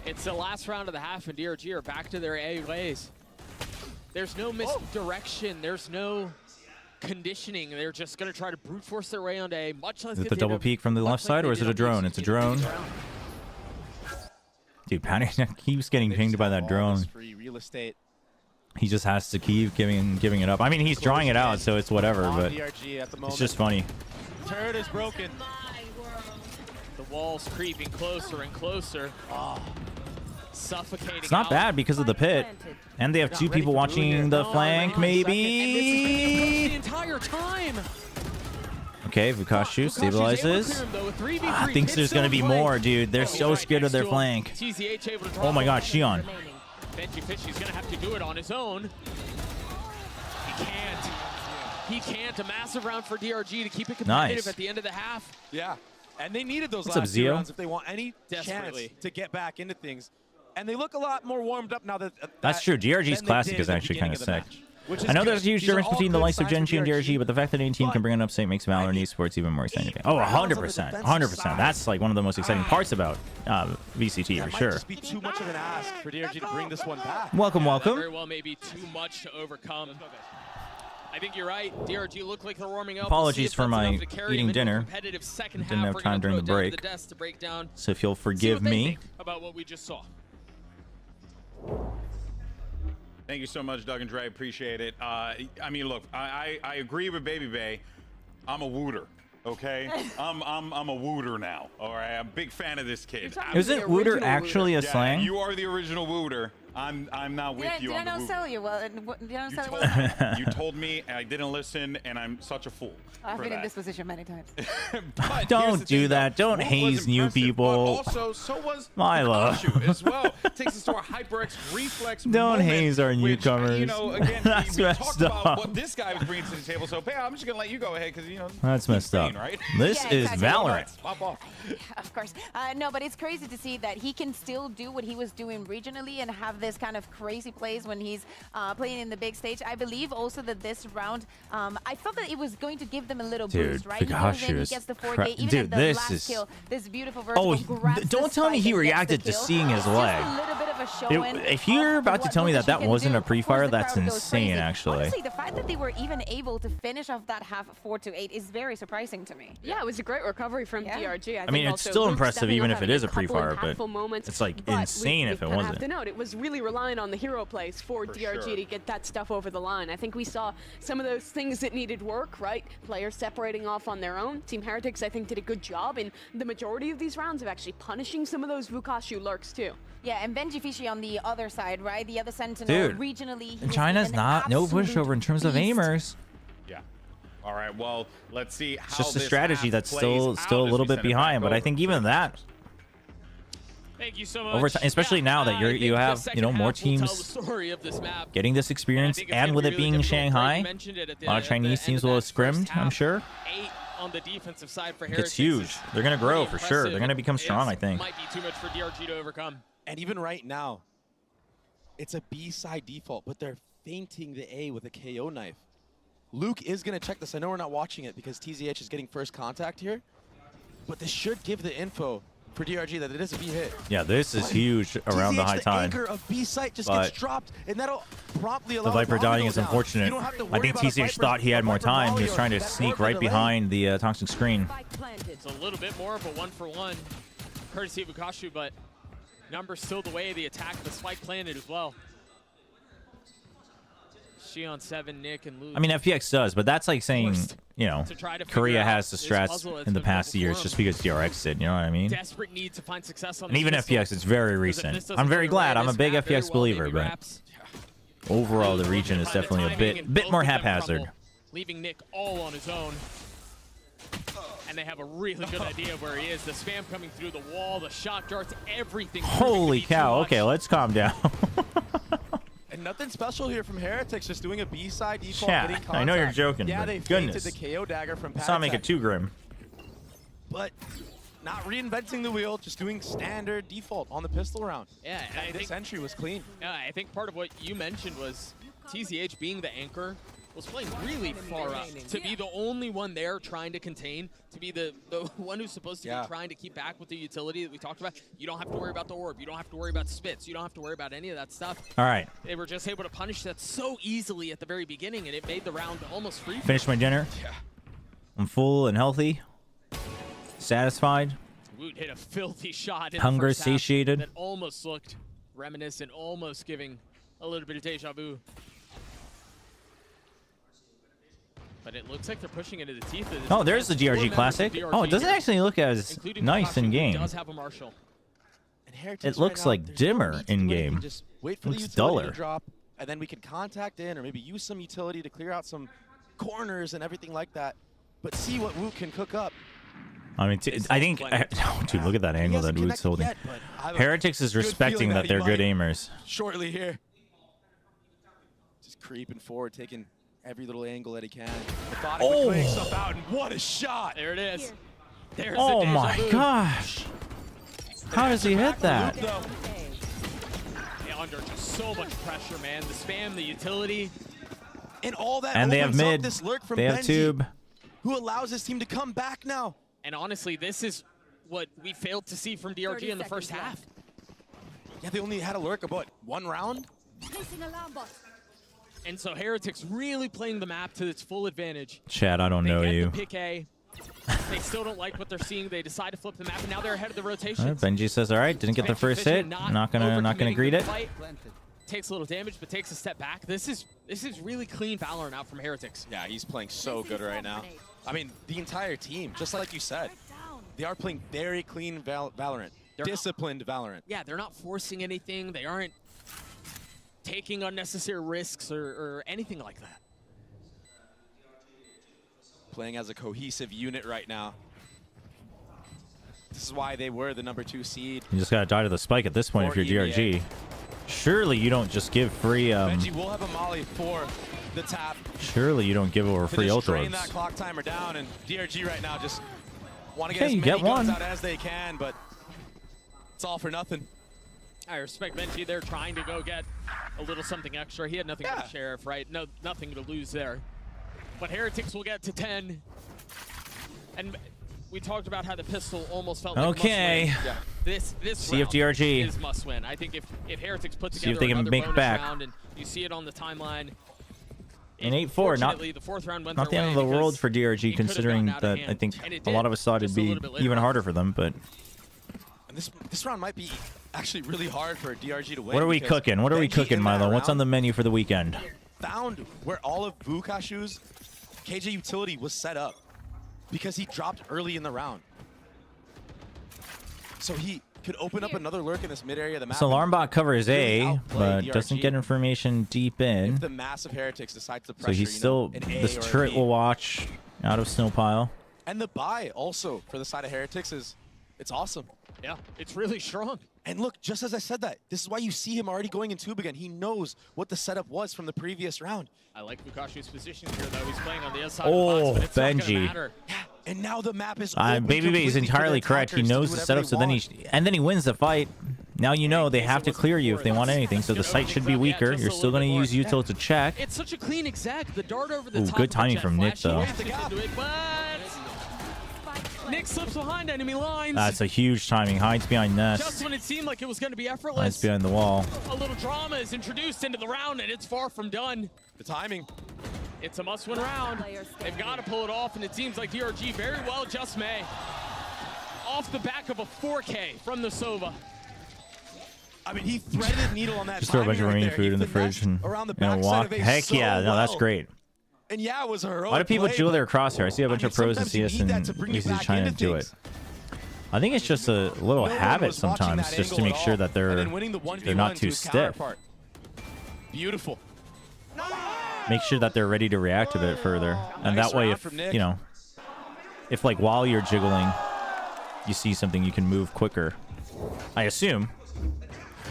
It's the last round of the half, and DRG are back to their A ways. There's no misdirection. There's no conditioning. They're just going to try to brute force their way onto A, much less Is it the double peek from the left side, or is it a drone? It's a drone. Dude, Patatek keeps getting pinged by that drone. Free real estate. He just has to keep giving it up. I mean, he's drawing it out, so it's whatever, On but DRG at the it's moment. just funny. Turret is broken. The wall's creeping closer and closer. Suffocating. It's not out. bad because of the pit. And they have 2 people watching the flank, maybe. The entire time. Okay, Vukashu stabilizes. Thinks there's going to be more, dude. They're so scared of their flank. TZH able to draw Oh my god, Xion. Benji Fishy's gonna have to do it on his own. He can't. He can't. A massive round for DRG to keep it competitive Nice. at the end of the half. Yeah, and they needed those What's up, last 2 Zio? rounds if they want any Desperately. chance to get back into things. And they look a lot more warmed up now that. That's true. DRG's classic is actually kind of sick. I know there's a huge difference between the likes of Gen G and DRG, but the fact that any team can bring an upset makes Valorant esports even more exciting. Oh, 100%. 100%. That's like one of the most exciting parts about VCT for Might sure. just be too much of an ask for DRG to bring this one back. Welcome, welcome. Very well, maybe too much to overcome. I think you're right. DRG look like they're warming up. Apologies for my Didn't eating dinner. Didn't have time during the break. So if you'll forgive me. About what we just saw. Thank you so much, Doug and Dre. Appreciate it. I mean, look, I agree with Baby Bay. I'm a wooter. Okay, I'm a wooter now. All right, I'm a big fan of this kid. Isn't wooter actually a slang? You are the original wooter. I'm not with you. Did I on the not wooter. sell you? Well, did I not sell you well? You told me, and I didn't listen, and I'm such a fool. I've for been in that. this position many times. But Don't here's the do thing, that. though. Don't Wolf haze was new impressive, people. But also, so was Milo. Wuthering as well. Takes us to our HyperX reflex. Don't moment, haze our which, newcomers. You know, again, That's we messed talked about up. what this guy was bringing to the table. So, Pay, I'm just gonna let you go ahead because you know That's messed up. Spain, right? This Yeah, is exactly. Valorant. Pop off. Of course. No, but it's crazy to see that he can still do what he was doing regionally and have this kind of crazy plays when he's playing in the big stage. I believe also that this round, I thought that it was going to give them a little Dude, boost, right? He goes in, he Pikachu's gets the 4K, cra- even Dude, at the this last is- kill, this beautiful vertical Oh, grabs the don't tell me spike he and gets the reacted to kill. seeing his It's just leg. a little bit of a show-in If you're of about to what tell me that Wuthering that can wasn't do. a Of course, pre-fire, the that's crowd goes insane, crazy. actually. Honestly, the fact that they were even able to finish off that half 4-8 is very surprising to me. Yeah, it was a great recovery from DRG. I mean, think it's also still Luke impressive stepping even up, if it having is a couple pre-fire, but impactful moments. it's like But insane if it kinda have wasn't. to note, it was really relying on the hero plays for DRG sure. to get that stuff over the line. I think we saw some of those things that needed work, right? Players separating off on their own. Team Heretics, I think, did a good job in the majority of these rounds of actually punishing some of those Vukashu lurks too. Yeah, and Benji Fishy on the other side, right? The other Sentinel, Dude, regionally. And China's not no pushover in terms of aimers. Yeah. All right. Well, let's see how It's just a this strategy half that's plays still out a as little we bit send it behind, back but I over. think even that Thank you so much. over time, especially now that you have more teams story of this map. getting this experience, think it's and gonna with be it really being difficult. Greg, you Shanghai, mentioned it at a lot of the Chinese end teams of will that have scrimmed, first half. I'm sure. 8 on the defensive side for It's Heretics. huge. is They're going to grow pretty for sure. They're impressive. going to become strong, It's- I think. Might be too much for DRG to overcome. And even right now, it's a B-side default, but they're feinting the A with a KO knife. Luke is going to check this. I know we're not watching it because TZH is getting first contact here, but this should give the info for DRG that it is a B hit. Yeah, this is huge around the TZH, high tide. anchor of B site just But gets dropped, and that'll promptly The allow Viper bomb to dying go is down. unfortunate. You don't have to I worry think about a TCH Viper- thought he had more Viper time. He volley was or trying to that sneak orb right delay. behind the toxic screen. It's a little bit more of a 1-for-1, courtesy of Vukashu, but numbers still the way of the attack. The spike planted as well. She on 7, Nick and Luke. I mean, FPX does, but that's like saying, you know, to try to Korea figure has out the this strats puzzle that's in the been past built years for just them. because DRX did, you know what I mean? Desperate need to find success on And this even pistol. FPX, it's very Because if recent. this doesn't I'm very go your way, glad. I'm a this big map very FPX well maybe believer, but wraps. overall, the region is By the definitely a timing, and bit both more of them haphazard. crumble, leaving Nick all on his own. And they have a really good idea of where he is. The spam coming through the wall, the shot darts, everything. Holy cow. Okay, let's calm down. And nothing special here from Heretics, just doing a B-side default, Chat, getting I know you're contact. joking, Yeah, but they goodness. feinted the KO dagger from Let's not make Patek, it too grim. but not reinventing the wheel, just doing standard default on the pistol round. Yeah, and I this think entry was clean. Yeah, I think part of what you mentioned was TZH being the anchor was playing really far up to be the only one there trying to contain, to be the one who's supposed to be trying to keep back with the utility that we talked about. You don't have to worry about the orb. You don't have to worry about spits. You don't have to worry about any of that stuff. All right. They were just able to punish that so easily at the very beginning, and it made the round almost free. Finished my dinner. I'm full and healthy. Satisfied. Woot hit a filthy shot in Hunger the first half satiated. that almost looked reminiscent, almost giving a little bit of deja vu. But it looks like they're pushing into the teeth of this. Oh, there's the defense. Four DRG members of Classic. DRG Oh, it doesn't here, actually look as including nice in Vukashu, who game. does have a Marshall. And Heretics It right looks now, like there's no dimmer need to in do anything, game. Just wait for Looks the utility duller. to drop, and then we can contact in or maybe use some utility to clear out some corners and everything like that. But see what Wu can cook up. I mean, I think, oh, dude, look at that angle that Woot's holding. yet, but I have a Heretics is good respecting feeling that he they're good might aimers. Shortly here. Just creeping forward, taking every little angle that he can. Methodically clearing stuff out, and what a shot! There it is. There's Oh the deja my vu. gosh. How does he hit that? Yeah, under just so much pressure, man. The spam, the utility. And all that And they have opens up mid. this lurk from They have Benji, tube. who allows his team to come back now. And honestly, this is what we failed to see from DRG in the first half. Yeah, they only had a lurk about one round. And so Heretics really playing the map to its full advantage. Chad, I don't know They get you. the pick A. They still don't like what they're seeing. They decide to flip the map, and now they're ahead of the rotation. All right, Benji says, all right, didn't get the Benji first Fisher hit. not Not gonna overcommitting greet the it. fight. takes a little damage, but takes a step back. This is really clean Valorant out from Heretics. Yeah, he's playing so good right now. I mean, the entire team, just like you said, they are playing very clean Valorant. Disciplined Valorant. Yeah, they're not forcing anything. They aren't taking unnecessary risks or anything like that. Playing as a cohesive unit right now. This is why they were the #2 seed. You just gotta die to the spike at this point if you're DRG. Surely you don't just give free. Benji will have a molly for the tap. Surely you don't give over free Drain ultra. that clock timer down, and DRG right now just want to Okay, get as you many get guns one. out as they can, but it's all for nothing. I respect Benji. They're trying to go get a little something extra. He had nothing for the Sheriff, right? No, nothing to lose there. But Heretics will get to 10. And we talked about how the pistol almost felt like Okay. must win. This See if round DRG is must win. I think if Heretics put See together if they can another make bonus back. round and you see it on the timeline. An 8-4, not Fortunately, the fourth round went not the their end of way the world because for DRG, it could've considering gotten out of that hand, I think and it a lot did, of us thought it'd just a be little bit later even on. harder for them. But And this round might be actually really hard for DRG to win. what are we because cooking? What are we Benji cooking, in that Milo? What's on round the menu for the weekend? Found where all of Vukashu's KJ utility was set up because he dropped early in the round. So he could open up another lurk in this mid area of the map. So Alarmbot covers really A, outplay but DRG. doesn't get information deep in. If the massive Heretics decides to So pressure, he's still you know, an A this or a turret B. will watch out of Snowpile. And the buy also for the side of Heretics it's awesome. Yeah, it's really strong. And look, just as I said that, this is why you see him already going in tube again. He knows what the setup was from the previous round. I like Bukashu's position here, though. He's playing on the other side Oh, of the box, but it's not gonna Benji. matter. And now the map is open Baby Bay is completely for the entirely correct. He attackers to knows do the whatever setup, they so then want. he wins the fight. Now you know they have to clear you if they want anything. So the site should be weaker. You're still going to use util to check. It's such a clean exec. The dart over the Ooh, top. good of the timing jet from Nick, flash. He though. waits to get into it, but Nick slips behind enemy lines. That's a huge timing. Hides behind Just nest. when it seemed like it was going to be Hides effortless, behind the wall. a little drama is introduced into the round, and it's far from done. The timing. It's a must-win round. They've got to pull it off, and it seems like DRG very well just may. Off the back of a 4K from the Sova. I mean, he threaded needle on that. Just throw a bunch of timing right remaining there. food He in the fridge finessed and around the and backside walk. of A Heck so yeah, no, that's well. great. And yeah, it was a heroic Why do people play, jewel but their crosshair? I see a bunch of pros in sometimes you CS need that and to bring you UC back trying to into do it. things. I think it's just a little No one habit was watching sometimes, that just to angle make at sure all. that And they're then winning the 1v1 not to too his stiff. counterpart. Beautiful. Make sure that they're ready to react a bit further, and Nice that way, round if from Nick. you know, if like while you're jiggling, you see something, you can move quicker. I assume.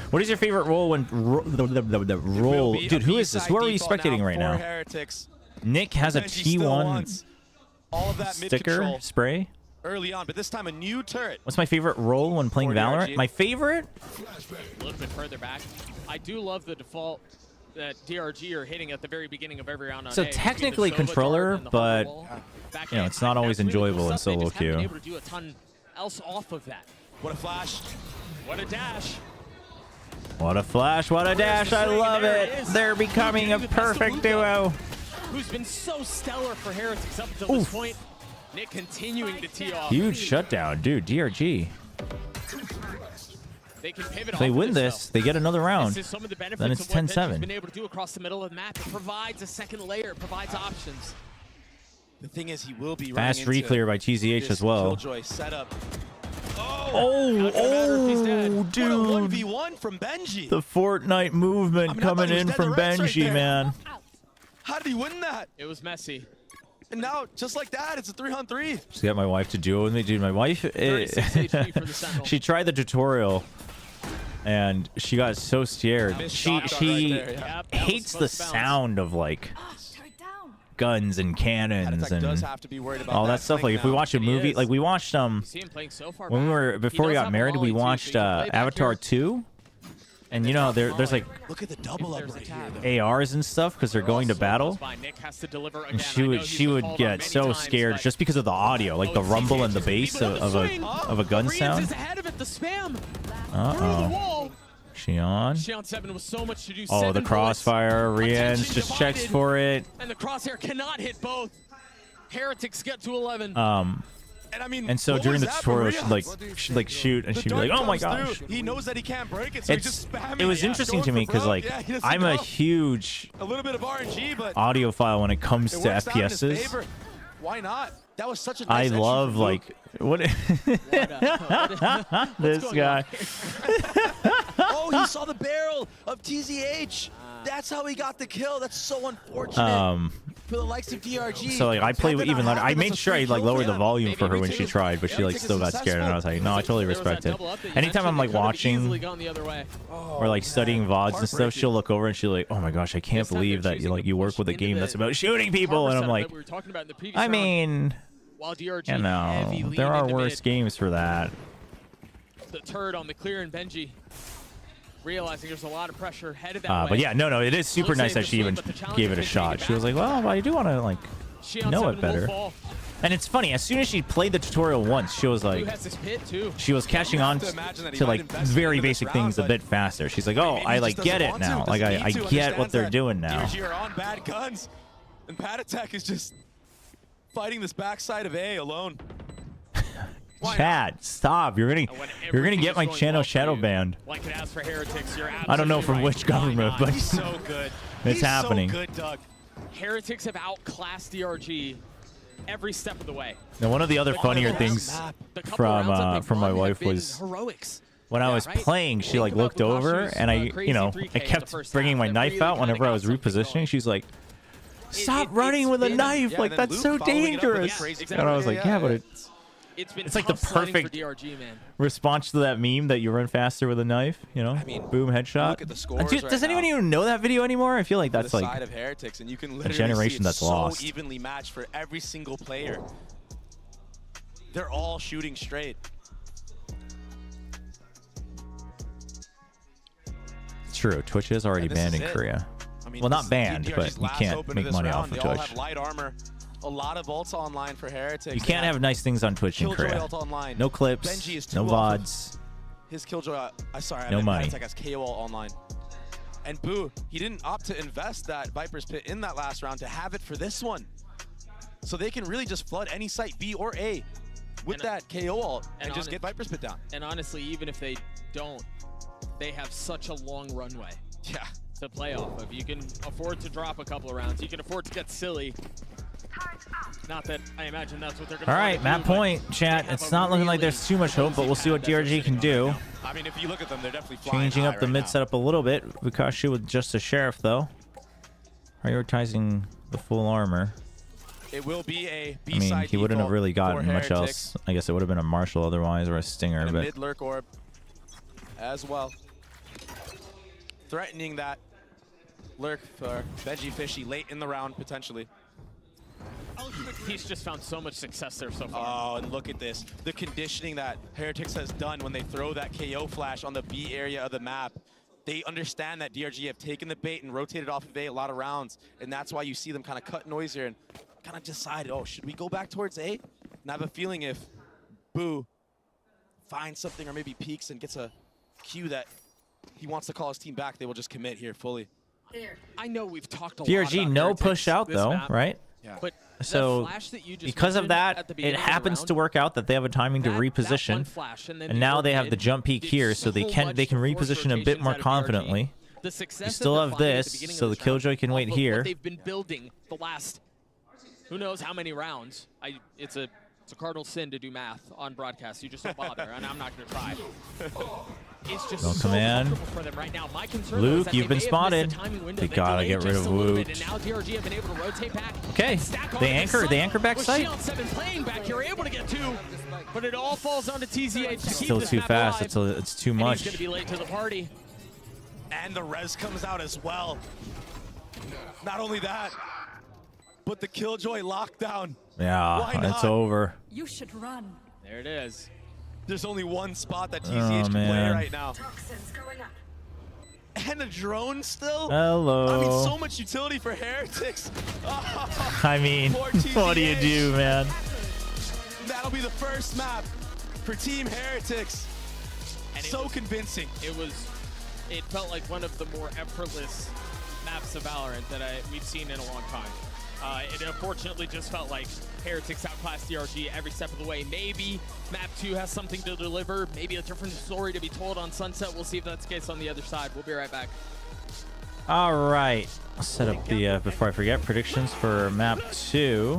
What is your favorite role when the roll? Dude, who is this? Who are we spectating right now? Heretics. Nick has a Benji still T1 wants all of that sticker mid-control spray. early on, but this time a new turret. What's my favorite role when playing For Valorant? DRG. My favorite? A little bit further back. I do love the default that DRG are hitting at the very beginning of every round on So A. Between technically the Sova controller, dart and the but hover wall. Back you know, end. it's not always That's really enjoyable cool in stuff. They solo just haven't been queue. able to do a ton else off of that. What a flash. What a dash. What a flash, what a dash, I love There it. it is. They're becoming a The pistol perfect Luka, duo. Who's been so stellar for Heretics up until this point. Nick continuing to tee off. Huge shutdown, dude, DRG. They can pivot If they off win of this, though. they get another round. This is some of the benefits Then it's of what Benji's 10-7. been able to do across the middle of the map. It provides a second layer, it provides options. The thing is, he will be Fast running into reclear by TZH this as well. Killjoy setup. Oh, dude. 1v1 from Benji. The Fortnite movement I mean, I thought coming he was in dead from to rights right Benji, there. man. How did he win that? It was messy. And now, just like that, it's a 3-on-3. Just got my wife to duo with me, dude. My wife, 36 HP for the Sentinel. she tried the tutorial, and she got so scared. Missed She shotgun right there, yeah. Yep, that was hates the supposed to bounce. sound of like guns and cannons Attack does and have to be worried about all that that stuff. thing Like if we now. watch a He movie, is. like we watched You see him playing so far when we back. were He before we does got have a married, we volley, too, so watched you can play back Avatar here. 2, and you know there's like Look at the double up right here, though. ARs and stuff because they're going to battle. Nick has to deliver And again. she I know would he's she been would called on get many so times, scared but- just because of the audio, like the rumble and the bass of a gun Koreans sound. is ahead of it, the spam. Uh Through the oh. wall. Xion. Xion 7 with so much to do. Oh, 7 the bullets. crossfire. Riens Attention just checks divided. for it. And the crosshair cannot hit both. Heretics get to 11. And I mean, And so what during was the that tutorial, for she'd like shoot, and The she'd be like, dart "Oh my comes gosh!" through, he knows that he can't break it, so he's just spamming It was interesting to going me for because broke. like Yeah, he doesn't I'm a know. huge A little bit of RNG, but audiophile when it comes it to works out in his FPSs. favor. Why not? That was such a I nice entry love from like what this guy. Oh, he saw the barrel of TZH. That's how he got the kill. That's so unfortunate for the likes of DRG. So like I play Had that even not louder. I happened, made that's a sure I free like kill for lowered the him. volume for her when she tried, but she like still got scared, and I was like, no, I totally respect it. Anytime I'm like watching or like studying VODs and stuff, she'll look over and she'll like, oh my gosh, I can't believe that you work with a game that's about shooting people, and I'm like, I mean, you know, there are worse games for that. The turd on the clear and Benji realizing there's a lot of pressure headed that way. But yeah, no, it is super nice that she even gave it a shot. She was like, well, I do want to like know it better. And it's funny, as soon as she played the tutorial once, she was like, she was catching on to like very basic things a bit faster. She's like, oh, I like get it now. Like I get what they're doing now. DRG are on bad guns, and Patatek is just fighting this backside of A alone. Chad, stop! You're gonna get my channel shadow banned. Like it asks for heretics, you're I don't know from absolutely which right. government, but He's so good. it's happening. So good, Doug. Heretics have outclassed DRG every step of the way. Now, one of the other funnier things from my wife was heroics. when I was playing, she like looked over and I kept bringing my knife out whenever I was repositioning. She's like, "Stop running with a knife! Like that's so dangerous!" And I was like, "Yeah, but it's like the perfect DRG, man. response to that meme that you run faster with a knife, you know? I mean, boom, headshot. look at the scores Dude, right does anyone now. even know that video anymore? I feel like that's the like side of Heretics, and you can a literally generation see that's it's lost. so evenly matched for every single player. They're all shooting straight. It's true. Twitch is already this banned is in it. Korea. I mean, Well, this not is banned, DRG's but you last can't open of make this money round. off of They all Twitch. have light armor. A lot of ults online for Heretics. You can't have nice things on Twitch in Killjoy Korea. ult online. No Benji clips, is no two off of VODs. His Killjoy, sorry, I No meant money. Patatek has KO ult online. And Boo, he didn't opt to invest that Viper's Pit in that last round to have it for this one. So they can really just flood any site, B or A, with that KO ult and just get Viper's Pit down. And honestly, even if they don't, they have such a long runway. Yeah. To play off of. You can afford to drop a couple of rounds. You can afford to get silly. Not that I imagine that's what they're going to All right, map point, chat. It's not looking like there's too much hope, but we'll see what DRG can do. I mean, if you look at them, they're definitely flying Changing high up the right mid now. setup a little bit. Vikashi with just a sheriff, though. Prioritizing the full armor. It will be a I mean, B-side he wouldn't have default really gotten for much Heretics. else. I guess it would have been a Marshall otherwise, or a Stinger, And a but mid lurk orb as well. Threatening that lurk for Benji Fishy late in the round, potentially. He's just found so much success there so far. Oh, and look at this. The conditioning that Heretics has done when they throw that KO flash on the B area of the map. They understand that DRG have taken the bait and rotated off of A a lot of rounds, and that's why you see them kind of cut noise here and kind of decide, oh, should we go back towards A? And I have a feeling if Boo finds something or maybe peeks and gets a cue that he wants to call his team back, they will just commit here fully. I know we've talked a lot DRG about no Heretics push out this though, map, right? Yeah. But So that flash that you just because of mentioned that, at the it beginning of the happens round, to work out that they have a timing to that one reposition, flash and then and the now orb they have mid the jump peak did here, so they so can much reposition a bit rotations more out of DRG. confidently. The success You that still they're have finding at the this, beginning so of the this round Killjoy can off wait of here. What they've been building the last, who knows how many rounds. It's a cardinal sin to do math on broadcast. You just don't bother, and I'm not going to try. It's just No so command. comfortable for them right now. My concern Luke, is that you've they been may have spotted. missed a timing window. They They gotta delayed get rid just of a little Woot. bit, and now DRG have been able to rotate back. Okay, Stack on they the anchor site. back With site. Shield 7 playing back, you're able to get two, but it all falls onto TZH to keep Still this too map fast. alive. It's too And much. he's going to be late to the party. And the res comes out as well. Not only that, but the Killjoy lockdown. Why Yeah, it's not? over. You should run. There it is. There's only one spot that Oh, TZH can play man. right now. And a drone still? Hello. I mean, so much utility for Heretics. Oh, I mean, poor what do you TZH. do, man? That'll be the first map for Team Heretics. And so convincing. It felt like one of the more effortless maps of Valorant that we've seen in a long time. It unfortunately just felt like Heretics outclassed DRG every step of the way. Maybe map 2 has something to deliver, maybe a different story to be told on Sunset. We'll see if that's the case on the other side. We'll be right back. All right. I'll set up the, before I forget, predictions for map 2.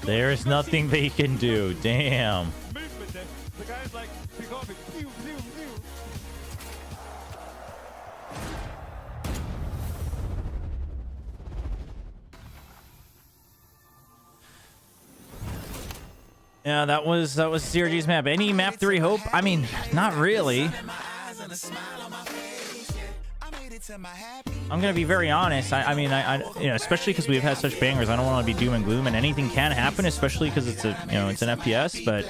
There is nothing they can do. Damn. The guy's like, pick up it. Pew, pew, pew. Yeah, that was CRG's map. Any map 3 hope? I mean, not really. I'm gonna be very honest. I mean, you know, especially because we've had such bangers, I don't want to be doom and gloom, and anything can happen, especially because it's a, you know, it's an FPS. But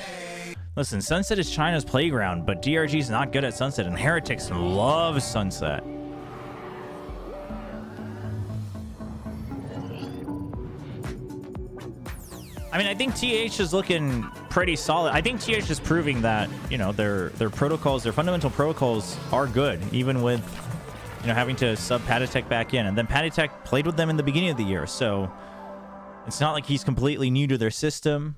listen, Sunset is China's playground, but DRG's not good at Sunset, and Heretics love Sunset. I mean, I think TH is looking pretty solid. I think TH is proving that, you know, their protocols, their fundamental protocols are good, even with, you know, having to sub Patitech back in. And then Patitech played with them in the beginning of the year, so it's not like he's completely new to their system.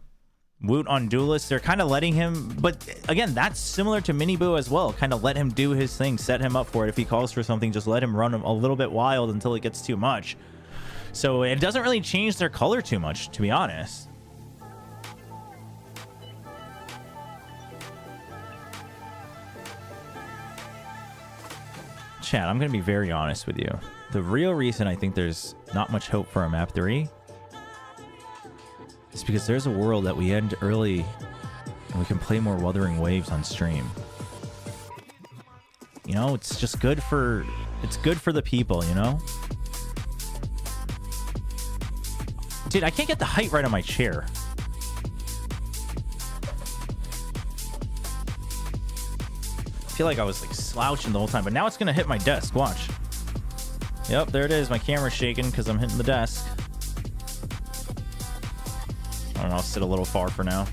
Woot on Duelist, they're kind of letting him, but again, that's similar to Miniboo as well. Kind of let him do his thing, set him up for it. If he calls for something, just let him run a little bit wild until it gets too much. So it doesn't really change their color too much, to be honest. Chat, I'm going to be very honest with you. The real reason I think there's not much hope for a map 3 is because there's a world that we end early and we can play more Wuthering Waves on stream. You know, it's just good for, it's good for the people, you know? Dude, I can't get the height right on my chair. I feel like I was like slouching the whole time, but now it's gonna hit my desk. Watch. Yep, there it is. My camera's shaking because I'm hitting the desk. I don't know, I'll sit a little far for now.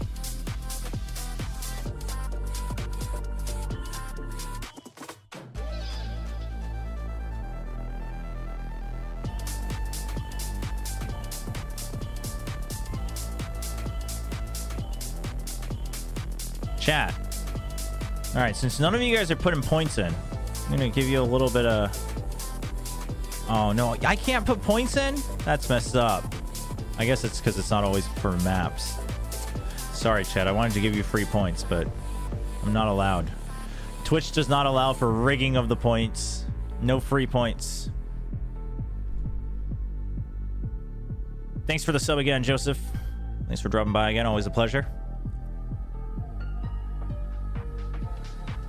Chat. All right, since none of you guys are putting points in, I'm gonna give you a little bit of... Oh no, I can't put points in? That's messed up. I guess it's because it's not always for maps. Sorry, chat, I wanted to give you free points, but I'm not allowed. Twitch does not allow for rigging of the points. No free points. Thanks for the sub again, Joseph. Thanks for dropping by again, always a pleasure.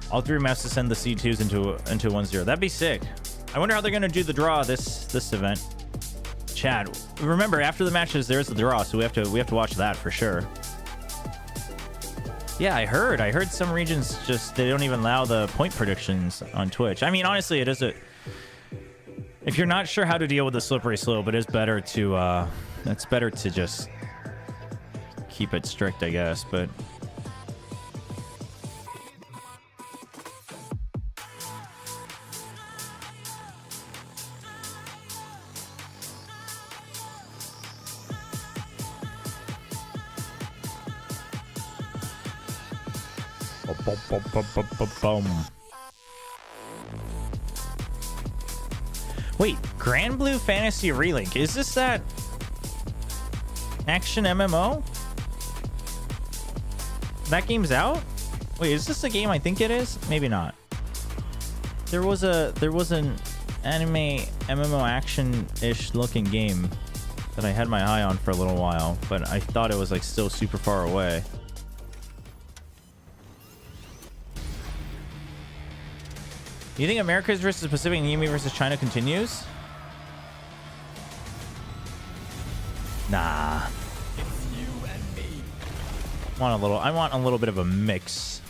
All 3 maps to send the C2s into 1-0. That'd be sick. I wonder how they're gonna do the draw this event. Chad, remember after the matches there's the draw, so we have to watch that for sure. Yeah, I heard some regions just they don't even allow the point predictions on Twitch. I mean, honestly, it is a, if you're not sure how to deal with the slippery slope, it is better to it's better to just keep it strict, I guess, but wait, Grand Blue Fantasy Relink, is this that action MMO? That game's out? Wait, is this the game I think it is? Maybe not. There was an anime MMO action-ish looking game that I had my eye on for a little while, but I thought it was like still super far away. You think America's versus Pacific and EMEA versus China continues? Nah. It's you and me. I want a little bit of a mix.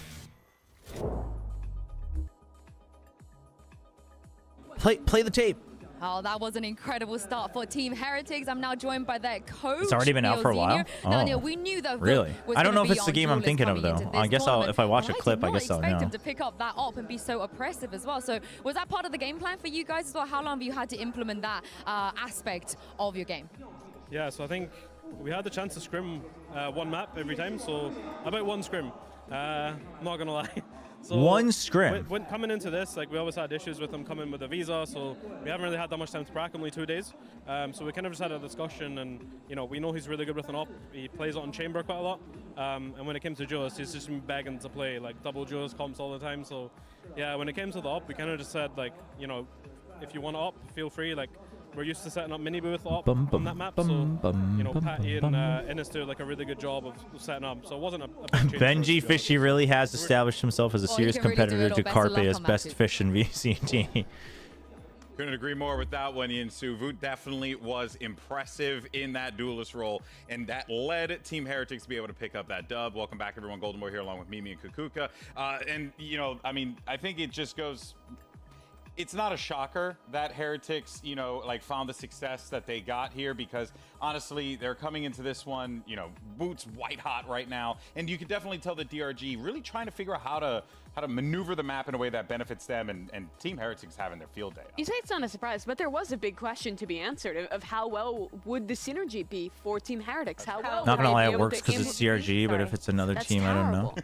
Play the tape. Oh, that was an incredible start for Team Heretics. I'm now joined by their coach. It's already been out Neil for a while. Senior. Now, Neil, we knew that Really? was I don't know gonna if it's be the game on I'm thinking of Duelist though. coming into I this guess tournament. if I watch a And clip, I guess I'll I did not expect know. him to pick up that up and be so oppressive as well. So was that part of the game plan for you guys as well? How long have you had to implement that aspect of your game? Yeah, so I think we had the chance to scrim one map every time, so about one scrim. I'm not gonna lie. So One scrim. When coming into this, like we always had issues with him coming with a visa, so we haven't really had that much time to practice, only 2 days. So we kind of just had a discussion, and we know he's really good with an op. He plays on chamber quite a lot, and when it came to duelists, he's just been begging to play like double duelist comps all the time. So yeah, when it came to the op, we kind of just said like, if you want to op, feel free. Like we're used to setting up mini booth op on that map, so Patty and Innes do like a really good job of setting up. So it wasn't a big change for us, Benji Fishy really has established himself as a serious competitor to Carpe as best fish in VCT. Couldn't agree more with that one, Yinsu. Voot definitely was impressive in that duelist role, and that led Team Heretics to be able to pick up that dub. Welcome back, everyone. Golden Boy here along with Mimi and Kukuka. And, I mean, I think it just goes... It's not a shocker that Heretics, found the success that they got here, because honestly, they're coming into this one, Voot's white hot right now, and you can definitely tell the DRG really trying to figure out how to maneuver the map in a way that benefits them, and Team Heretics having their field day. You say it's not a surprise, but there was a big question to be answered of how well would the synergy be for Team Heretics? How well? Not gonna lie, it works because it's CRG, but if it's another team, I don't know.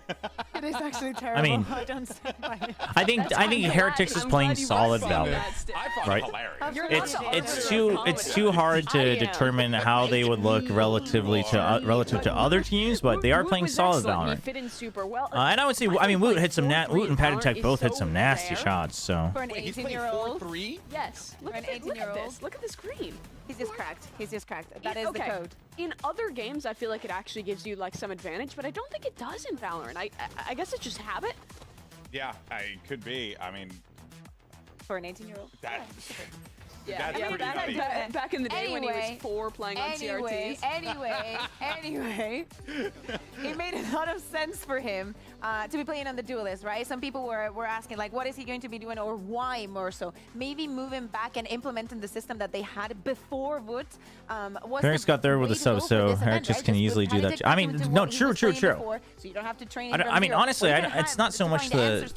It is actually terrible. I mean, don't stand by it. I think Heretics is playing solid Valor, right? It's too hard to determine how they would look relative to other teams, but they are playing solid Valor. Fit in super well. And I would say, Woot hit some Woot and Patty Tech both hit some nasty shots. So For an 18-year-old. Yes. Look at this. Look at this green. He's just cracked. He's just cracked. That is the code. In other games, I feel like it actually gives you like some advantage, but I don't think it does in Valorant. I guess it's just habit. Yeah, it could be. I mean, for an 18-year-old. Yeah, That's pretty nutty. back in the day when he was 4 playing on CRTs. Anyway, it made a lot of sense for him to be playing on the duelist, right? Some people were asking, like, what is he going to be doing, or why more so? Maybe moving back and implementing the system that they had before Wood. Parents got there with a sub, so Heretics can easily do that. I mean, no, true. So you don't have to train. I mean, honestly, it's not so much the.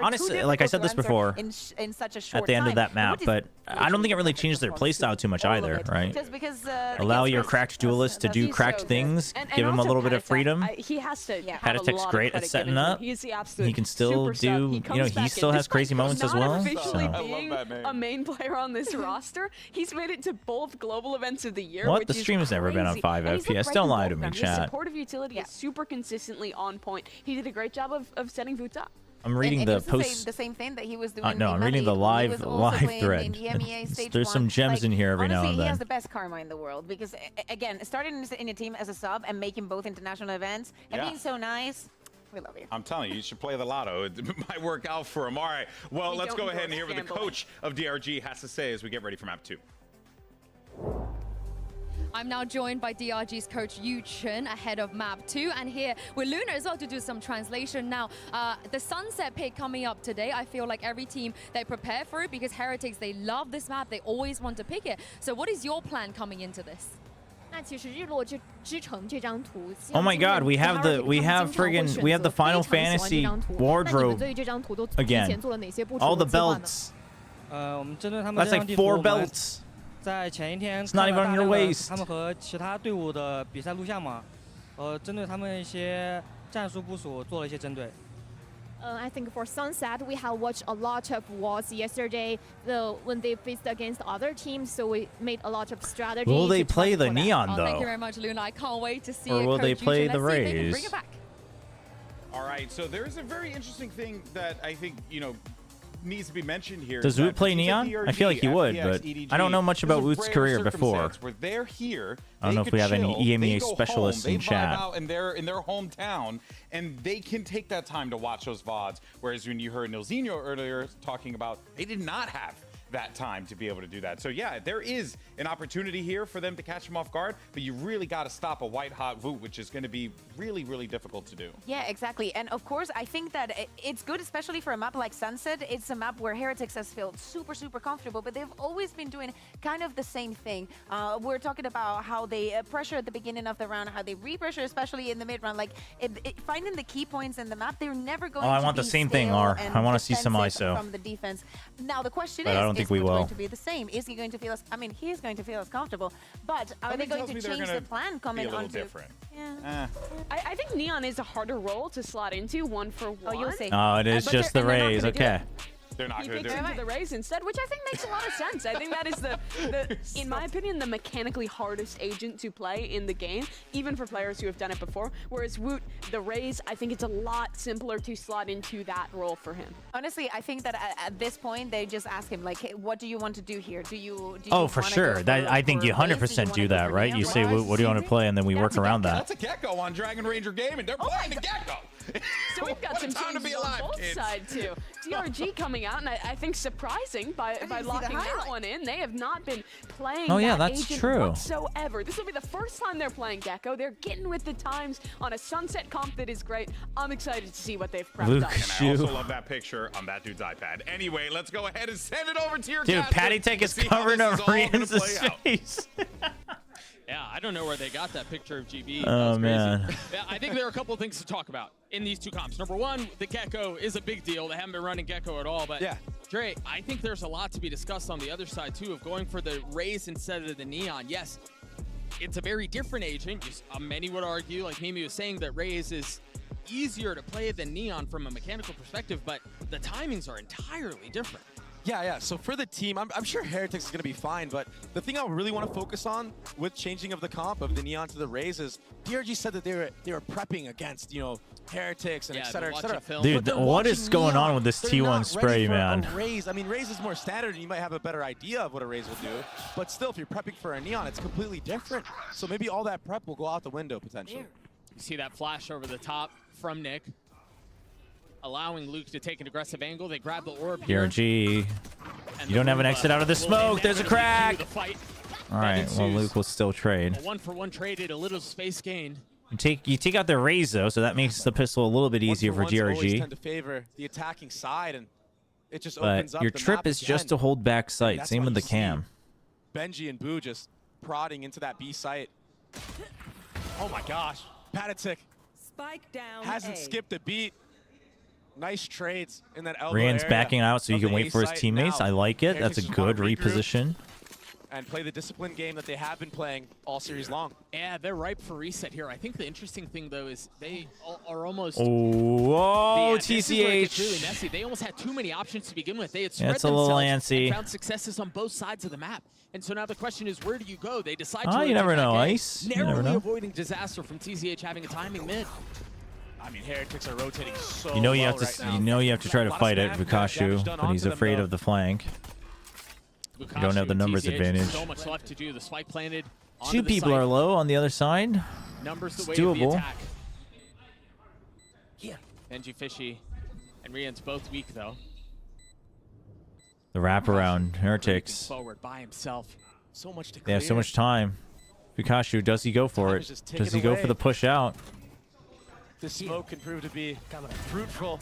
Honestly, like I said this before, in such a short at the end of time. that map, but I don't think it really changed their playstyle too much either, right? Just because, allow your cracked duelist to do cracked things, give him a little bit of freedom. He has to. Patitech's great at setting up. He's the absolute. He can still do, he still has crazy moments as well. Officially being a main player on this roster, he's made it to both global events of the year. What? The stream has never been on 5 FPS. Don't lie to me, chat. His supportive utility is super consistently on point. He did a great job of setting Voot up. I'm reading the post. The same thing that he was doing. No, I'm reading the live thread. There's some gems in here every now and Honestly, then. he has the best karma in the world because, again, starting in a team as a sub and making both international events and being so nice. We love you. I'm telling you, you should play the lotto. It might work out for him. All right. Well, let's go ahead and hear what the coach of DRG has to say as we get ready for map 2. I'm now joined by DRG's coach Yu Chen ahead of map 2, and here with Luna as well to do some translation. Now, the sunset pick coming up today, I feel like every team, they prepare for it because Heretics, they love this map, they always want to pick it. So what is your plan coming into this? Oh my God, we have the Final Fantasy wardrobe again. All the belts. That's like 4 belts. 在前一天 It's not even on your waist. 他们和其他队伍的比赛录像嘛，针对他们一些战术部署做了一些针对。 I think for Sunset, we have watched a lot of wars yesterday when they faced against other teams, so we made a lot of strategy. Will they play the neon Oh, though? thank you very much, Luna. I can't wait to see Or it. will Coach they play Yu Chen. the Let's see if they can Rays? bring it back. All right. So there's a very interesting thing that I think, needs to be mentioned here. Does Woot play neon? I feel like he would, but I don't know much about Woot's career before. Where they're here, I don't know if we have any EMEA specialists in chat. Out in their hometown, and they can take that time to watch those VODs. Whereas when you heard Nilzinho earlier talking about, they did not have that time to be able to do that. So yeah, there is an opportunity here for them to catch him off guard, but you really got to stop a white hot Woot, which is going to be really, really difficult to do. Yeah, exactly. And of course, I think that it's good, especially for a map like Sunset. It's a map where Heretics has felt super, super comfortable, but they've always been doing kind of the same thing. We're talking about how they pressure at the beginning of the round, how they re-pressure, especially in the mid-round. Like, finding the key points in the map, they're never going to I want the same thing, R. I want to see some ISO. From the defense. Now, the question But I don't think we will. going to be the same? Is he going to feel as, I mean, he is going to feel as comfortable, but are they going to change the plan coming on to... different. Yeah. I think Neon is a harder role to slot into, 1-for-1. Oh, you'll see. Oh, it is just the Rays. Okay. They're not He going to picks do it. into the Rays instead, which I think makes a lot of sense. I think that is the in my opinion, the mechanically hardest agent to play in the game, even for players who have done it before. Whereas Woot, the Rays, I think it's a lot simpler to slot into that role for him. Honestly, I think that at this point, they just ask him, like, hey, what do you want to do here? Do you Oh, for sure. That I think you 100% do that, right? You say, what do you want to play? And then we work around that. That's a Gecko on Dragon Ranger Gaming. They're playing the Gecko. So we've got some time to be changes alive, on both kids. sides too. DRG coming out, and I think surprising by locking that one in. They have not been playing that that's agent true. whatsoever. This will be the first time they're playing Gecko. They're getting with the times on a Sunset comp that is great. I'm excited to see what they've prepped up. And I also love that picture on that dude's iPad. Anyway, let's go ahead and send it over to your Dude, caster Patty Tech to is see how covering this up is all gonna Rian's play out. face. Yeah, I don't know where they got that picture of GB. Oh, man. Yeah, I think there are a couple of things to talk about in these two comps. Number one, the Gecko is a big deal. They haven't been running Gecko at all. But yeah, Dre, I think there's a lot to be discussed on the other side, too, of going for the Rays instead of the Neon. Yes, it's a very different agent. Just, many would argue, like Mimi was saying, that Rays is easier to play than Neon from a mechanical perspective, but the timings are entirely different. Yeah. So for the team, I'm sure Heretics is going to be fine, but the thing I really want to focus on with changing of the comp of the Neon to the Rays is DRG said that they were prepping against, Heretics and et cetera. Dude, what is going on with this T1 spray, man? Rays, I mean, Rays is more standard, and you might have a better idea of what a Rays will do, but still, if you're prepping for a Neon, it's completely different. So maybe all that prep will go out the window, potentially. You see that flash over the top from Nick, allowing Luke to take an aggressive angle. They grab the orb here. DRG. You don't have an exit out of the smoke. There's a crack. All right, well, Luke will still trade. A 1-for-1 traded, a little space gained. You take out the Rays, though, so that makes the pistol a little bit easier for Always DRG. tend to favor the attacking side, and it just But opens up your the trip map is just to again. hold back sight. That's Same why with the you see cam. Benji and Boo just prodding into that B site. Oh my gosh. Patatic Spike down. hasn't skipped a beat. Nice trades in that elbow Rian's area backing out so you of can the wait A for his site. teammates. Now, I like it. That's a Heretics just good wanna regroup reposition. and play the disciplined game that they have been playing all series long. Yeah, they're ripe for reset here. I think the interesting thing, though, is they are almost... Oh, This is where it gets really TCH. messy. They almost had too many options to begin with. They had spread It's a little themselves antsy. and found successes on both sides of the map. And so now the question is, where do you go? They decide to Oh, you rotate never back know, A, Ice. You never narrowly know. avoiding disaster from TCH having a timing mid. I mean, Heretics are rotating so You know you well have to. right now. You know you have to try to A lot of fight it, smash damage Vikashu, done but he's onto them, afraid though. of the flank. You don't have the numbers TCH, advantage. So much left to do. The spike planted. Two people are low on the other side. Numbers the It's way of the doable. attack. Benji Fishy and Rian's both weak, though. The wraparound Heretics. Forward by himself. So much to They have so much time. Vikashu, does he go for Time it? is just ticking Does he go away. for the push out? This smoke can prove to be fruitful.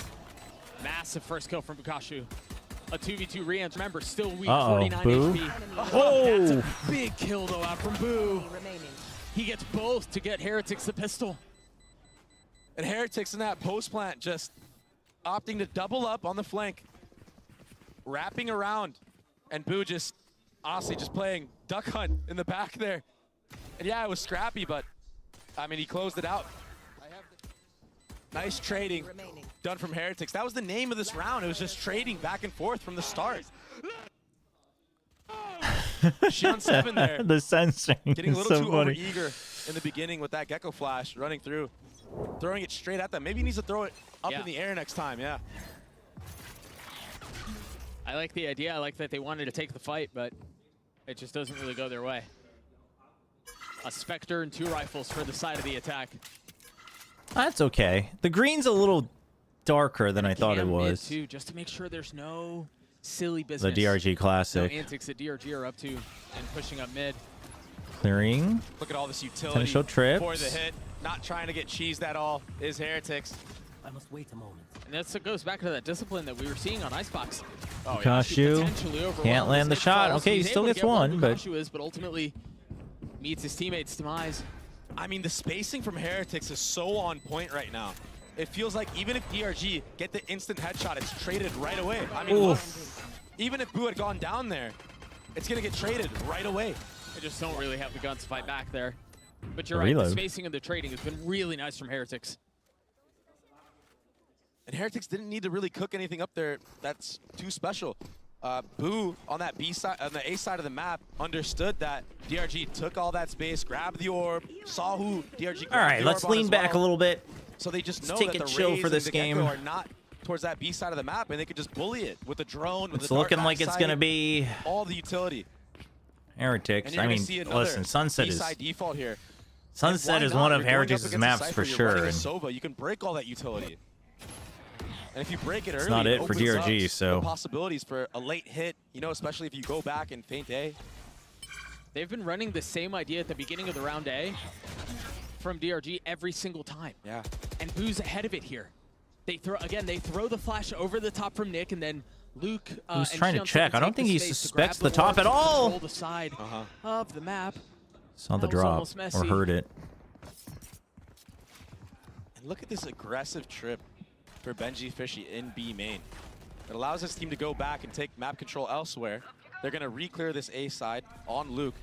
Massive first kill from Bukashu. A 2v2 Rian. Remember, still weak. Uh-oh, 49 Boo. HP. Oh! That's a big kill, though, out from Boo. He gets both to get Heretics the pistol. And Heretics in that post plant just opting to double up on the flank. Wrapping around. And Boo just, honestly, just playing duck hunt in the back there. And yeah, it was scrappy, but, I mean, he closed it out. Nice trading done from Heretics. That was the name of this round. It was just trading back and forth from the start. Shion 7 there. The censoring Getting a is little so too funny. over-eager in the beginning with that Gecko flash running through. Throwing it straight at them. Maybe he needs to throw it up in the air next time, yeah. I like the idea. I like that they wanted to take the fight, but it just doesn't really go their way. A Spectre and 2 rifles for the side of the attack. That's okay. The green's a little darker than I thought it Cam mid was. too, just to make sure there's no silly business. The DRG Classic. No antics that DRG are up to and pushing up mid. Clearing. Look at all this utility Potential trips. for the hit. Not trying to get cheesed at all is Heretics. I must wait a moment. And that goes back to that discipline that we were seeing on Icebox. Kashu can't land the shot. Okay, he still gets one, but Kashu is, but ultimately meets his teammate's demise. I mean, the spacing from Heretics is so on point right now. It feels like even if DRG get the instant headshot, it's traded right away. I mean, look, even if Boo had gone down there, it's going to get traded right away. They just don't really have the guns to fight back there. But you're right, the spacing and the trading has been really nice from Heretics. And Heretics didn't need to really cook anything up there that's too special. Boo on that B side, on the A side of the map, understood that DRG took all that space, grabbed the orb, saw who DRG grabbed. All right, let's lean back a little bit. So they just know take that it the chill Rays for and this the game. Gecko are not towards that B side of the map, and they could just bully it with the drone, with It's the dart looking like it's backside, going to be all the utility. Heretics. I mean, listen, Sunset is B-side default here. Sunset is one of Heretics' maps for sure. And Sova, you can break all that utility. And if you break it early, it's not it for opens DRG, up so the possibilities for a late hit, you know, especially if you go back and feint A. They've been running the same idea at the beginning of the round A from DRG every single time. Yeah. And Boo's ahead of it here. They throw the flash over the top from Nick, and then Luke Who's and trying to Shion check? I don't think he space to suspects grab the top orb at and all. control the side of the map. saw the That was drop almost messy. or heard it. And look at this aggressive trip for Benji Fishy in B main. It allows his team to go back and take map control elsewhere. They're going to re-clear this A side on Luke.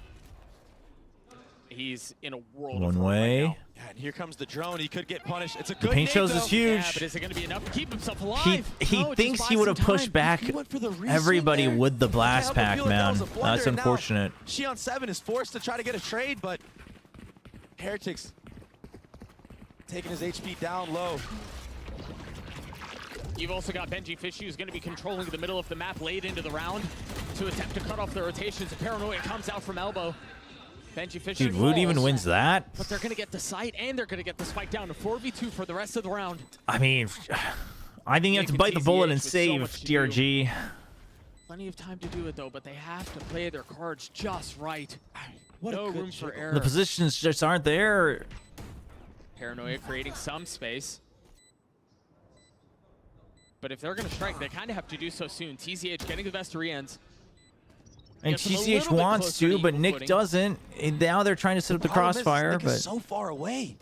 He's in a world One of hurt way. right now. Yeah, and here comes the drone. He could get punished. It's a The good paint nade, shows though. is huge. Yeah, but is it going to be enough to keep himself alive? He No, it thinks just he buys would have some pushed time. back He went for the resync everybody there. with the blast I can't pack, help but feel like that man. was a blunder, That's and now unfortunate. Shion 7 is forced to try to get a trade, but Heretics taking his HP down low. You've also got Benji Fishy, who's going to be controlling the middle of the map late into the round to attempt to cut off the rotations. Paranoia comes out from elbow. Benji Fishy Dude, Wood even falls, wins that. but they're going to get the site, and they're going to get the spike down to 4v2 for the rest of the round. I mean, I think you have to bite the bullet and save DRG. Plenty of time to do it, though, but they have to play their cards just right. What no a good room for jiggle. error. The positions just aren't there. Paranoia creating some space. But if they're going to strike, they kind of have to do so soon. TZH getting the best of re-ends. And Gets them a TCH little bit wants closer to, but equal Nick footing. doesn't. And now they're trying to set up the Problem is, crossfire, Nick but is so far away.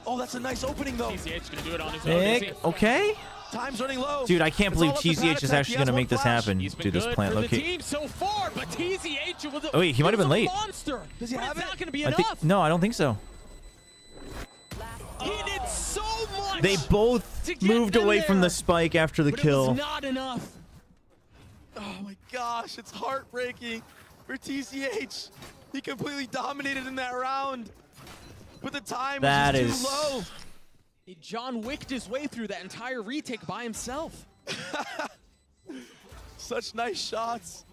Oh, that's a nice opening, though. TZH going to do it on his own. is he? Nick, okay? Time's running low. Dude, I can't It's believe all up to TZH is Patatek. actually He going to has make one this flash. happen. He's been Dude, this good plant for the locate. team so far, but TZH was a, Oh, wait, he might have been late. monster. Does he but have it's it? not going to be I enough. think, no, I don't think so. He did so much. They both to get moved them away from there, the spike after the but kill. It was not enough. Oh my gosh, it's heartbreaking for TCH. He completely dominated in that round. But the time That was is- just too low. He John Wicked his way through that entire retake by himself. Such nice shots.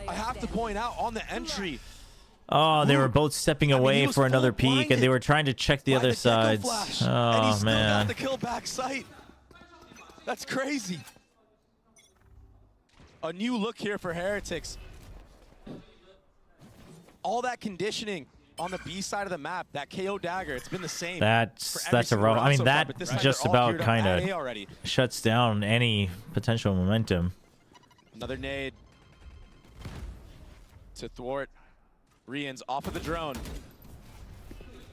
I have to point out on the entry. Oh, they were both stepping away for another peek, and they were trying to check the other sides. and he Oh, still man. got the kill back sight. That's crazy. A new look here for Heretics. All that conditioning on the B side of the map, that KO dagger, it's been the same. That's for every a single rough. round I mean, so far, that but this time just they're all about geared up kind at A of already. shuts down any potential momentum. Another nade to thwart Rian's off of the drone.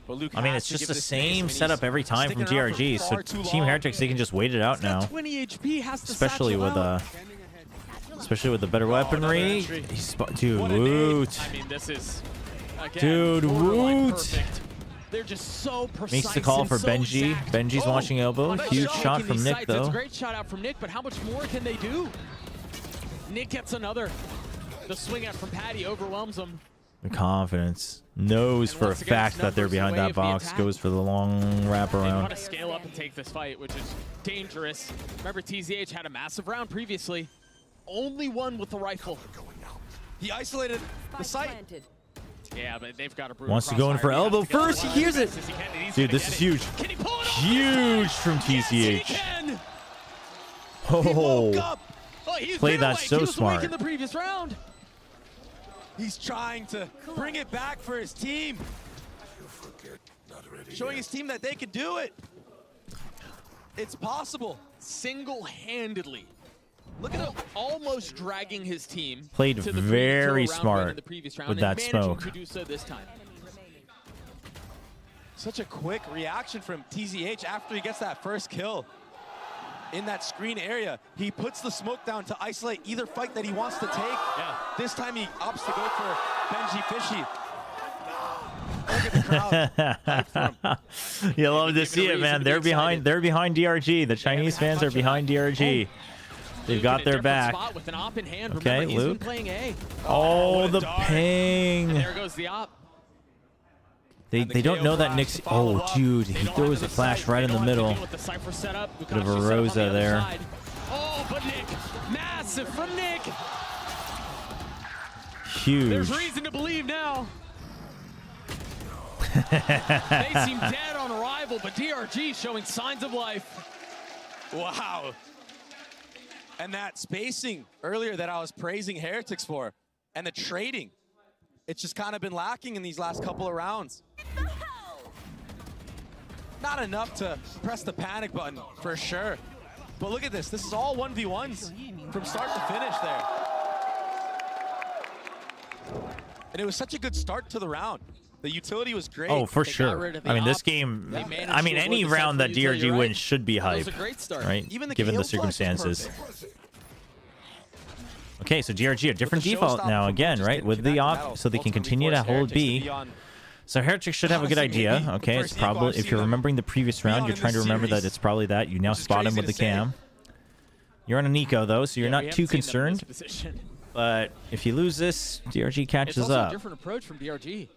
But Luke I mean, has it's to just give the this space. I same mean, setup he's every time from sticking around for DRG. So far too Team long. Heretics, they can just wait it out now. 20 HP has to Especially satchel with out. especially with the better weaponry. Dude, What a nade. Woot. I mean, this is again, Dude, borderline Woot. perfect. They're just so precise. Makes the call and for so Benji. exact. Benji's watching elbow. Nice Huge shot taking from these Nick, sights. That's though. a great shot out from Nick, but how much more can they do? Nick gets another. The swing out from Patty overwhelms him. The confidence. Knows for a once again, fact that they're numbers behind away that of the box. attack. Goes for the long They want wraparound. to scale up and take this fight, which is dangerous. Remember, TZH had a massive round previously. Only one with the rifle. He isolated the site. Yeah, but they've got a brutal Wants to go in for crossfire. He elbow has to go first. He as hears it. fast as he can, and he's Dude, gonna this get is it. huge. Can he pull it off? Huge from TCH. Can. Oh, He's played been that awake. so He was awake smart. in the previous round. He's trying to bring it back for his team. Showing his team that they can do it. It's possible. Single-handedly. Look at him almost dragging his team. Played to the very 3-0 round win smart in the previous round with and that managing smoke. to do so this time. Such a quick reaction from TZH after he gets that first kill. In that screen area, he puts the smoke down to isolate either fight that he wants to take. Yeah. This time he opts to go for Benji Fishy. Look at the crowd. You love to see it, man. They're behind. They're behind DRG. The Chinese fans are behind DRG. They've got their back. Spot with an op in hand. Okay, Remember, he's been Luke. playing A. Oh, the ping. And there goes the op. They don't know that Nick's. Oh, dude, he throws a flash right in the middle. With the Cypher setup. Bit of a Rosa there. Oh, but Nick, massive from Nick. Huge. There's reason to believe now. They seem dead on arrival, but DRG showing signs of life. Wow. And that spacing earlier that I was praising Heretics for, and the trading, it's just kind of been lacking in these last couple of rounds. Not enough to press the panic button, for sure. But look at this. This is all 1v1s from start to finish there. And it was such a good start to the round. The utility was great. Oh, for sure. I mean, this game. I mean, any round that DRG wins should be hype, right? Even the Given KO the flash was circumstances. perfect. Okay, so DRG a different The default showstopper now from again, just right? didn't With the connect op, metal. so they can Ultimately continue to forced hold Heretics to B. be on- So Heretics should have a good Honestly, idea. maybe the Okay, it's first equal probably I've if seen you're them remembering the previous be round, on you're in trying to this remember that series, it's probably that. You now which is spot him crazy with the to say. cam. You're on an eco though, so you're Yeah, not we too haven't seen them in this concerned. position. But if you lose this, DRG It's catches also a up. different approach from DRG.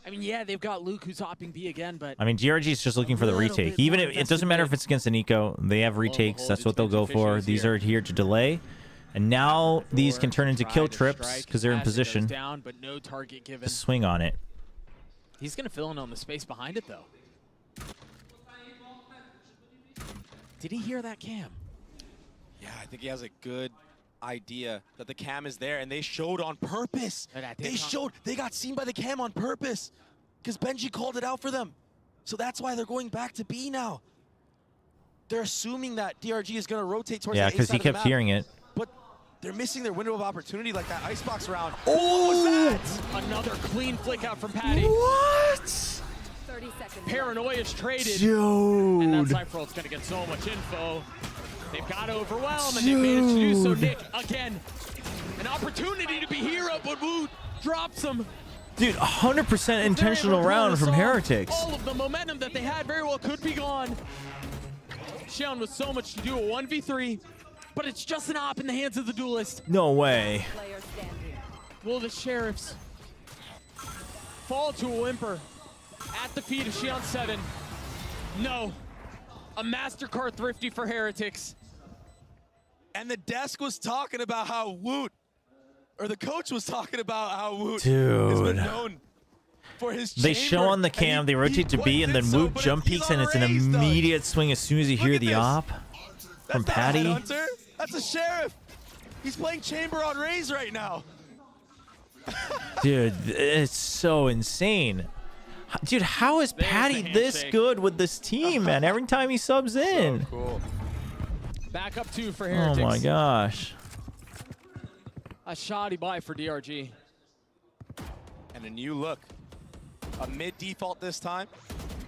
I mean, yeah, they've got Luke who's hopping B again, but I mean, DRG is just looking for the little retake. bit Even more if it doesn't matter if it's against an eco, they have retakes. That's what they'll go for. These are here to delay. And now these can turn into kill trips because they're in as it goes position down, but no target given. to swing on it. He's going to fill in on the space behind it, though. Did he hear that cam? Yeah, I think he has a good idea that the cam is there, and they showed on purpose. They got seen by the cam on purpose because Benji called it out for them. So that's why they're going back to B now. They're assuming that DRG is going to rotate towards Yeah, the A because side he of the kept map, hearing it. But they're missing their window of opportunity like that icebox round. Oh, what was that? Another clean flick out from Patty. What? 30 seconds. Paranoia is traded. Dude. And that Cypher ult's going to get so much info. They've got to overwhelm, and they managed to do so. Dude. Nick, again, an opportunity to be hero, but Woot drops him. Dude, 100% intentional round from Heretics. All of the momentum that they had very well could be gone. Xion with so much to do, a 1v3, but it's just an op in the hands of the duelist. No way. Will the Sheriffs fall to a whimper at the feet of Xion 7? No. A MasterCard thrifty for Heretics. And the desk was talking about how Woot, or the coach was talking about how Woot has Dude. been known for his They chamber, show on the and cam, he they rotate to B, and then so, Woot but jump he's peeks, and on it's an raise, Doug. immediate swing as soon as you hear at the this. op from That's not a Patty. headhunter. That's a sheriff. He's playing chamber on Raze right now. Dude, it's so insane. Dude, how is Patty this good with this team, man? Every time he subs in. Cool. Back up 2 for Oh Heretics. my gosh. A shoddy buy for DRG. And a new look. A mid default this time,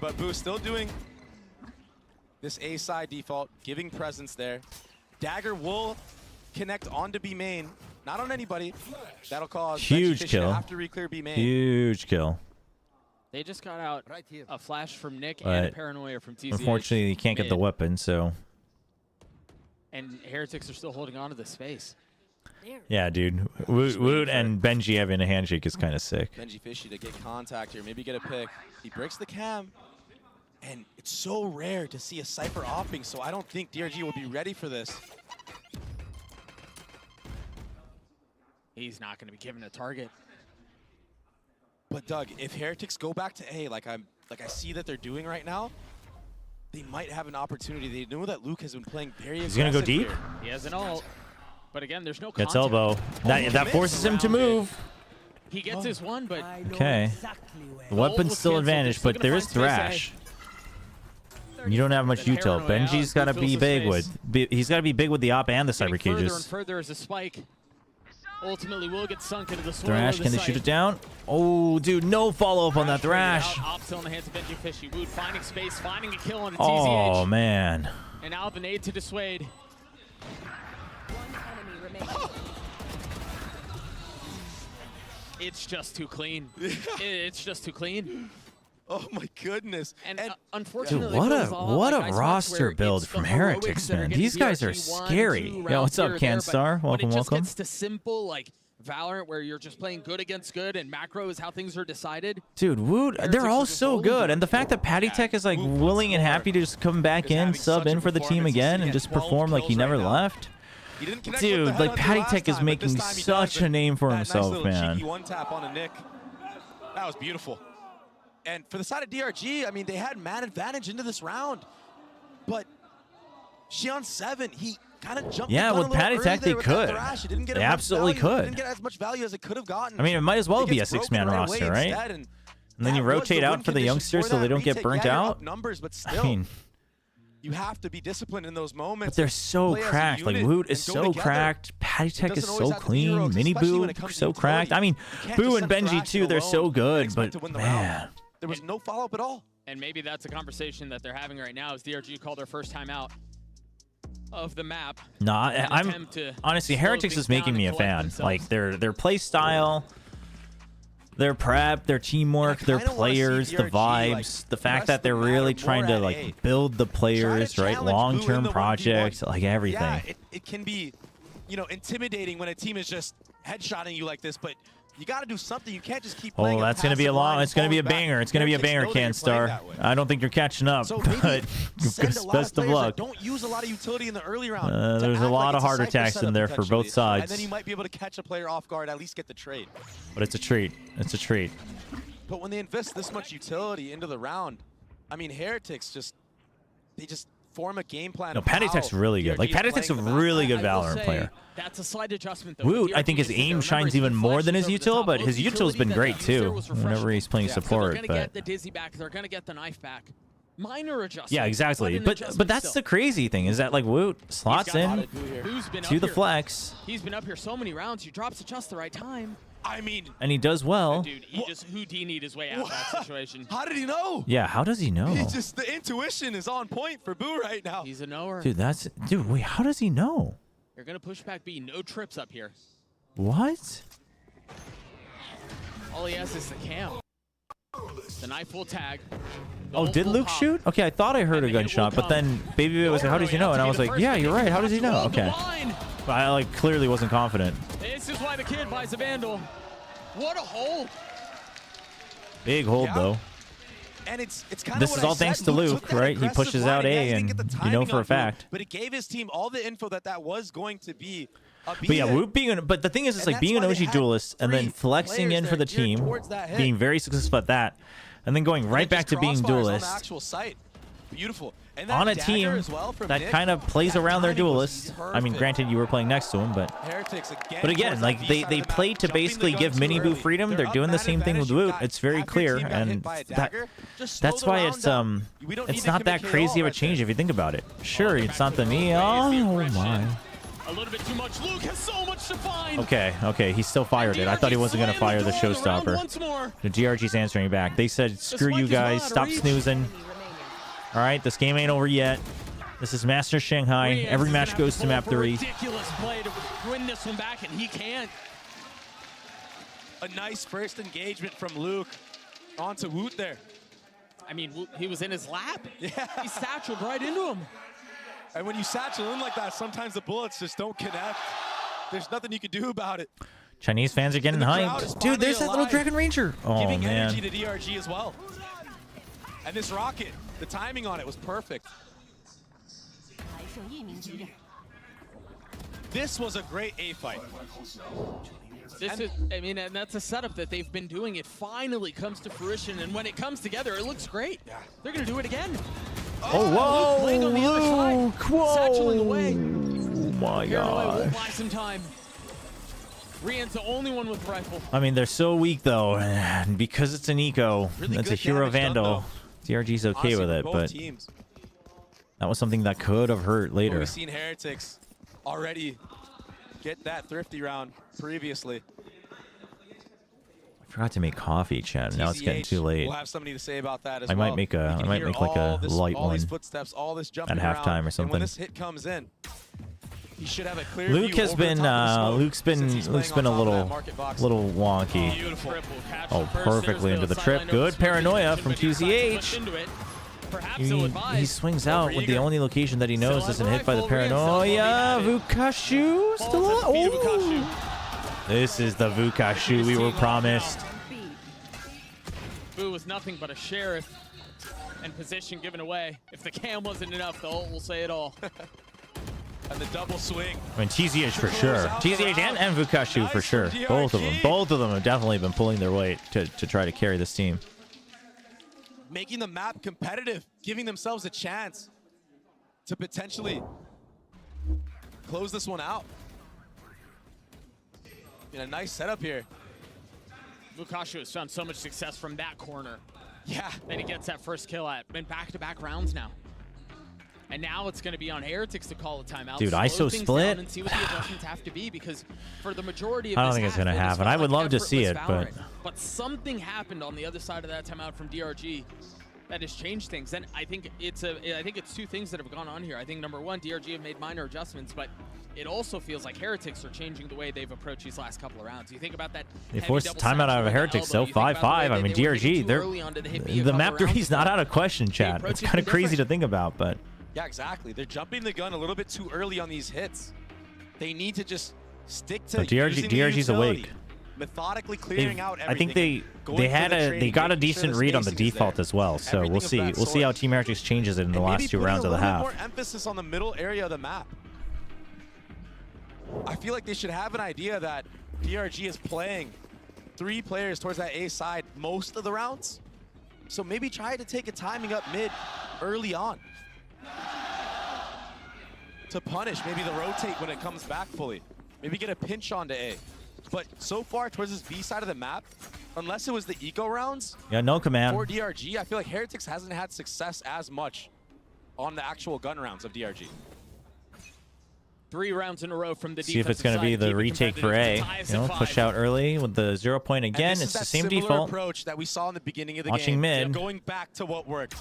but Boo still doing this A side default, giving presence there. Dagger will connect onto B main, not on anybody. That'll cause Huge Benji Fish to kill. have to re-clear B main. Huge kill. They just got out a flash from Nick and But a paranoia from TZH. unfortunately, you can't get the mid. weapon, so. And Heretics are still holding on to the space. Yeah, dude. Woot and Benji having a handshake is kind of sick. Benji Fishy to get contact here, maybe get a pick. He breaks the cam, and it's so rare to see a Cypher opping, so I don't think DRG will be ready for this. He's not going to be given a target. But Doug, if Heretics go back to A, like I see that they're doing right now, they might have an opportunity. They know that Luke has been playing very aggressive. He's gonna go deep. Here. He has an ult, but again, there's no Gets contact. elbow. That forces him to move. He gets his one, but Okay. The weapon's still advantage, but there is Thrash. You don't have much util. Benji's got to be big with. He's got to be big with the op and the cyber further and cages. further as a spike. Ultimately, will get sunk into the soil. Thrash, can they shoot it down? Oh, dude, no follow up on that Thrash. Op still in the hands of Benji Fishy. Wood finding space, finding a kill on a Oh TZH. man. And now the nade to dissuade. It's just too clean. It's just too clean. Oh my goodness. And unfortunately, Dude, what it feels lot a like Ice Mouse roster where build it's from the heroics Heretics, that are man. getting These guys are DRG 1, scary. 2 Yeah, what's up, rounds here or there, Canstar? but Welcome, when it just welcome. gets to simple like Valorant, where you're just playing good against good, and macro is how things are decided. Dude, Wood, they're all so good. And the fact that Patty Tech is like willing and happy to just come back in, sub in for the team again, and just perform like he never left. Dude, like Patty Tech is making such a name for himself, man. Cheeky one tap on a Nick. That was beautiful. And for the side of DRG, I mean, they had man advantage into this round. But Xion 7, he kind of jumped. Yeah, the gun with a little Patty early Tech, there they with that could. thrash. It didn't get They as much absolutely value. It could. didn't get as much value as it could have gotten. I mean, it might as well It be a gets broken six-man right away roster, right? instead, And then you rotate out for the youngsters so they don't get burnt out. Numbers, but still, I mean, you have to be disciplined in those moments. but they're so Play as a cracked. Like unit Woot is and go so together. cracked. Patty Tech is doesn't always so have to be heroics, clean. Mini especially when Boo it comes to so cracked. utility. I mean, You can't Boo just and send Benji Thrash too. They're so alone good, and expect but to win the man. round. There was no follow-up at all. And maybe that's a conversation that they're having right now as DRG called their first time out of the map. No, An I'm attempt to honestly slow Heretics things is making down me a and collect fan. themselves. Like their play style, their prep, their teamwork, their players, the DRG, vibes, like, the fact press that they're the really matter trying more to at like A. build the players, right? challenge Boo in Long-term the 1v1. projects, like everything. Yeah, it can be, you know, intimidating when a team is just headshotting you like this, but you got to do something. You can't just keep playing. Oh, that's going to be a long. It's going to be a banger. It's going to be a banger, Canstar. I don't think you're catching up, So but send a lot best of of players luck. that don't use a lot of utility in the early round. to There's a act lot like of it's heart cypher attacks in setup there for both potentially. sides. And then you might be able to catch a player off guard, at least get the trade. But it's a treat. It's a treat. But when they invest this much utility into the round, I mean, Heretics they just form a game plan. No, of Patty how Tech's really good. DRG Like is Patty Tech's a playing the map. really good I will Valorant say player. That's a slight adjustment though. Woot, I think his DRG, aim remember, shines he's even been more than his flashes over the util, top. but Those his util's utility been that great used there too. was Whenever refreshing. he's playing So they're support, gonna but get the dizzy back. They're gonna get the knife back. Minor adjustment. yeah, exactly. an But adjustment that's still. the crazy thing is that like Woot slots in Boo's been to up the here. flex, He's been up here so many rounds. He drops at just the right time. I mean, and he does well. Dude, he just Houdini'd his way out of that situation. How did he know? Yeah, how does he know? The intuition is on point for Boo right now. He's a knower. Dude, wait, how does he know? They're gonna push back B. No trips up here. What? All he has is the cam. The knife will tag. The Oh, ult did will Luke pop. shoot? Okay, I thought I heard a gunshot, but then Baby was like, how does he know? And I was like, yeah, you're right. How does he know? Okay. But I like clearly wasn't confident. This is why the kid buys a Vandal. What a hole. Big hold though. And it's kind of This is all thanks to Luke, right? He pushes out A, and you know for a fact. But it gave his team all the info that was going to be a B But yeah, hit. Woot but the thing is, it's And like being an that's why OG they had duelist and then 3 flexing in players for the there geared team, towards that hit. being very successful at that, and then going right back to being Crossfires on the duelist actual site. Beautiful. And that on a dagger team as well from that Nick, kind of plays that around their timing was duelist. I mean, perfect. granted, you were playing next to him, but Heretics again but again, towards like that they B side they of the map, played to jumping the basically gun give too Mini Boo early. freedom. They're up doing the man same thing with advantage, you Woot. got- It's very after your clear, team got hit and by a that dagger, just slow that's the why round it's down. We don't need it's to not that commit crazy KO of a right change there. if you think about it. Sure, it's not the me. Oh my. A little bit too much. Luke has so much to find. Okay, he still fired it. I thought he wasn't gonna fire the showstopper. The GRG's answering back. They said, screw you guys, stop snoozing. All right, this game ain't over yet. This is Master Shanghai. Every match goes to map 3. Ridiculous play to win this one back, and he can't. A nice first engagement from Luke onto Woot there. I mean, he was in his lap. Yeah. He satcheled right into him. And when you satchel in like that, sometimes the bullets just don't connect. There's nothing you can do about it. Chinese fans are getting And the crowd is hyped. Dude, there's that little alive, Dragon Ranger. Oh, giving man. energy to DRG as well. And this rocket, the timing on it was perfect. This was a great A fight. This is, I mean, and that's a setup that they've been doing. It finally comes to fruition, and when it comes together, it looks great. Yeah. They're going to do it again. Oh, whoa, Playing on the other side. Luke, whoa. Satchel in the way. Oh my Paranoia will gosh. buy some time. Rian's the only one with rifle. I mean, they're so weak though, and because it's an eco, Really it's a good hero damage done, vandal. DRG's okay Honestly, with for it, both but teams. that was something that could have hurt later. We've seen Heretics already get that thrifty round previously. I forgot to make coffee, chat. Now it's getting too late. We'll have something to say about that as I well. might make a, We can I might hear make like all a this, light all one these footsteps, all this at jumping halftime around. or And something. when this hit comes in, he should have a clear Luke view has over the been, top of the smoke Luke's since been he's a playing on top of little, that market box. wonky. Beautiful. Oh, perfectly into the trip. Good paranoia from TZH. He swings out with the only location that he knows isn't hit by the paranoia. Vukashu still alive. Oh. This is the Vukashu we were promised. Vu was nothing but a sheriff and position given away. If the cam wasn't enough, the ult will say it all. And the double swing. I mean, TZH for sure. TZH and Vukashu for sure. Both of them. Both of them have definitely been pulling their weight to try to carry this team. Making the map competitive, giving themselves a chance to potentially close this one out. In a nice setup here. Vukashu has found so much success from that corner. Yeah. Then he gets that first kill at been back-to-back rounds now. And now it's going to be on Heretics to call a timeout. Dude, slow ISO things split? down and see what the adjustments have to be, because for the majority of I don't this think it's half, gonna it just happen. felt I would like love to see it, effortless but Valorant. But something happened on the other side of that timeout from DRG that has changed things. And I think it's two things that have gone on here. I think number one, DRG have made minor adjustments, but it also feels like Heretics are changing the way they've approached these last couple of rounds. You think about that. They forced a timeout out of Heretics, so 5-5. I mean, DRG, the map 3 is not out of question, chat. It's kind of crazy to think about, but Yeah, exactly. They're jumping the gun a little bit too early on these hits. They need to just stick to using the DRG's utility, awake. methodically clearing out everything. I think they got a decent read on the default as well. So we'll see. We'll see how Team Heretics changes it in the last 2 rounds of the half. More emphasis on the middle area of the map. I feel like they should have an idea that DRG is playing 3 players towards that A side most of the rounds. So maybe try to take a timing up mid early on to punish maybe the rotate when it comes back fully. Maybe get a pinch onto A. But so far towards this B side of the map, unless it was the eco rounds, Yeah, no command. for DRG, I feel like Heretics hasn't had success as much on the actual gun rounds of DRG. 3 rounds in a row from the See if it's going to be the retake for A. You know, push out early with the 0 point again. It's the same default. Approach that we saw in the beginning of the Watching game. mid. Going back to what worked.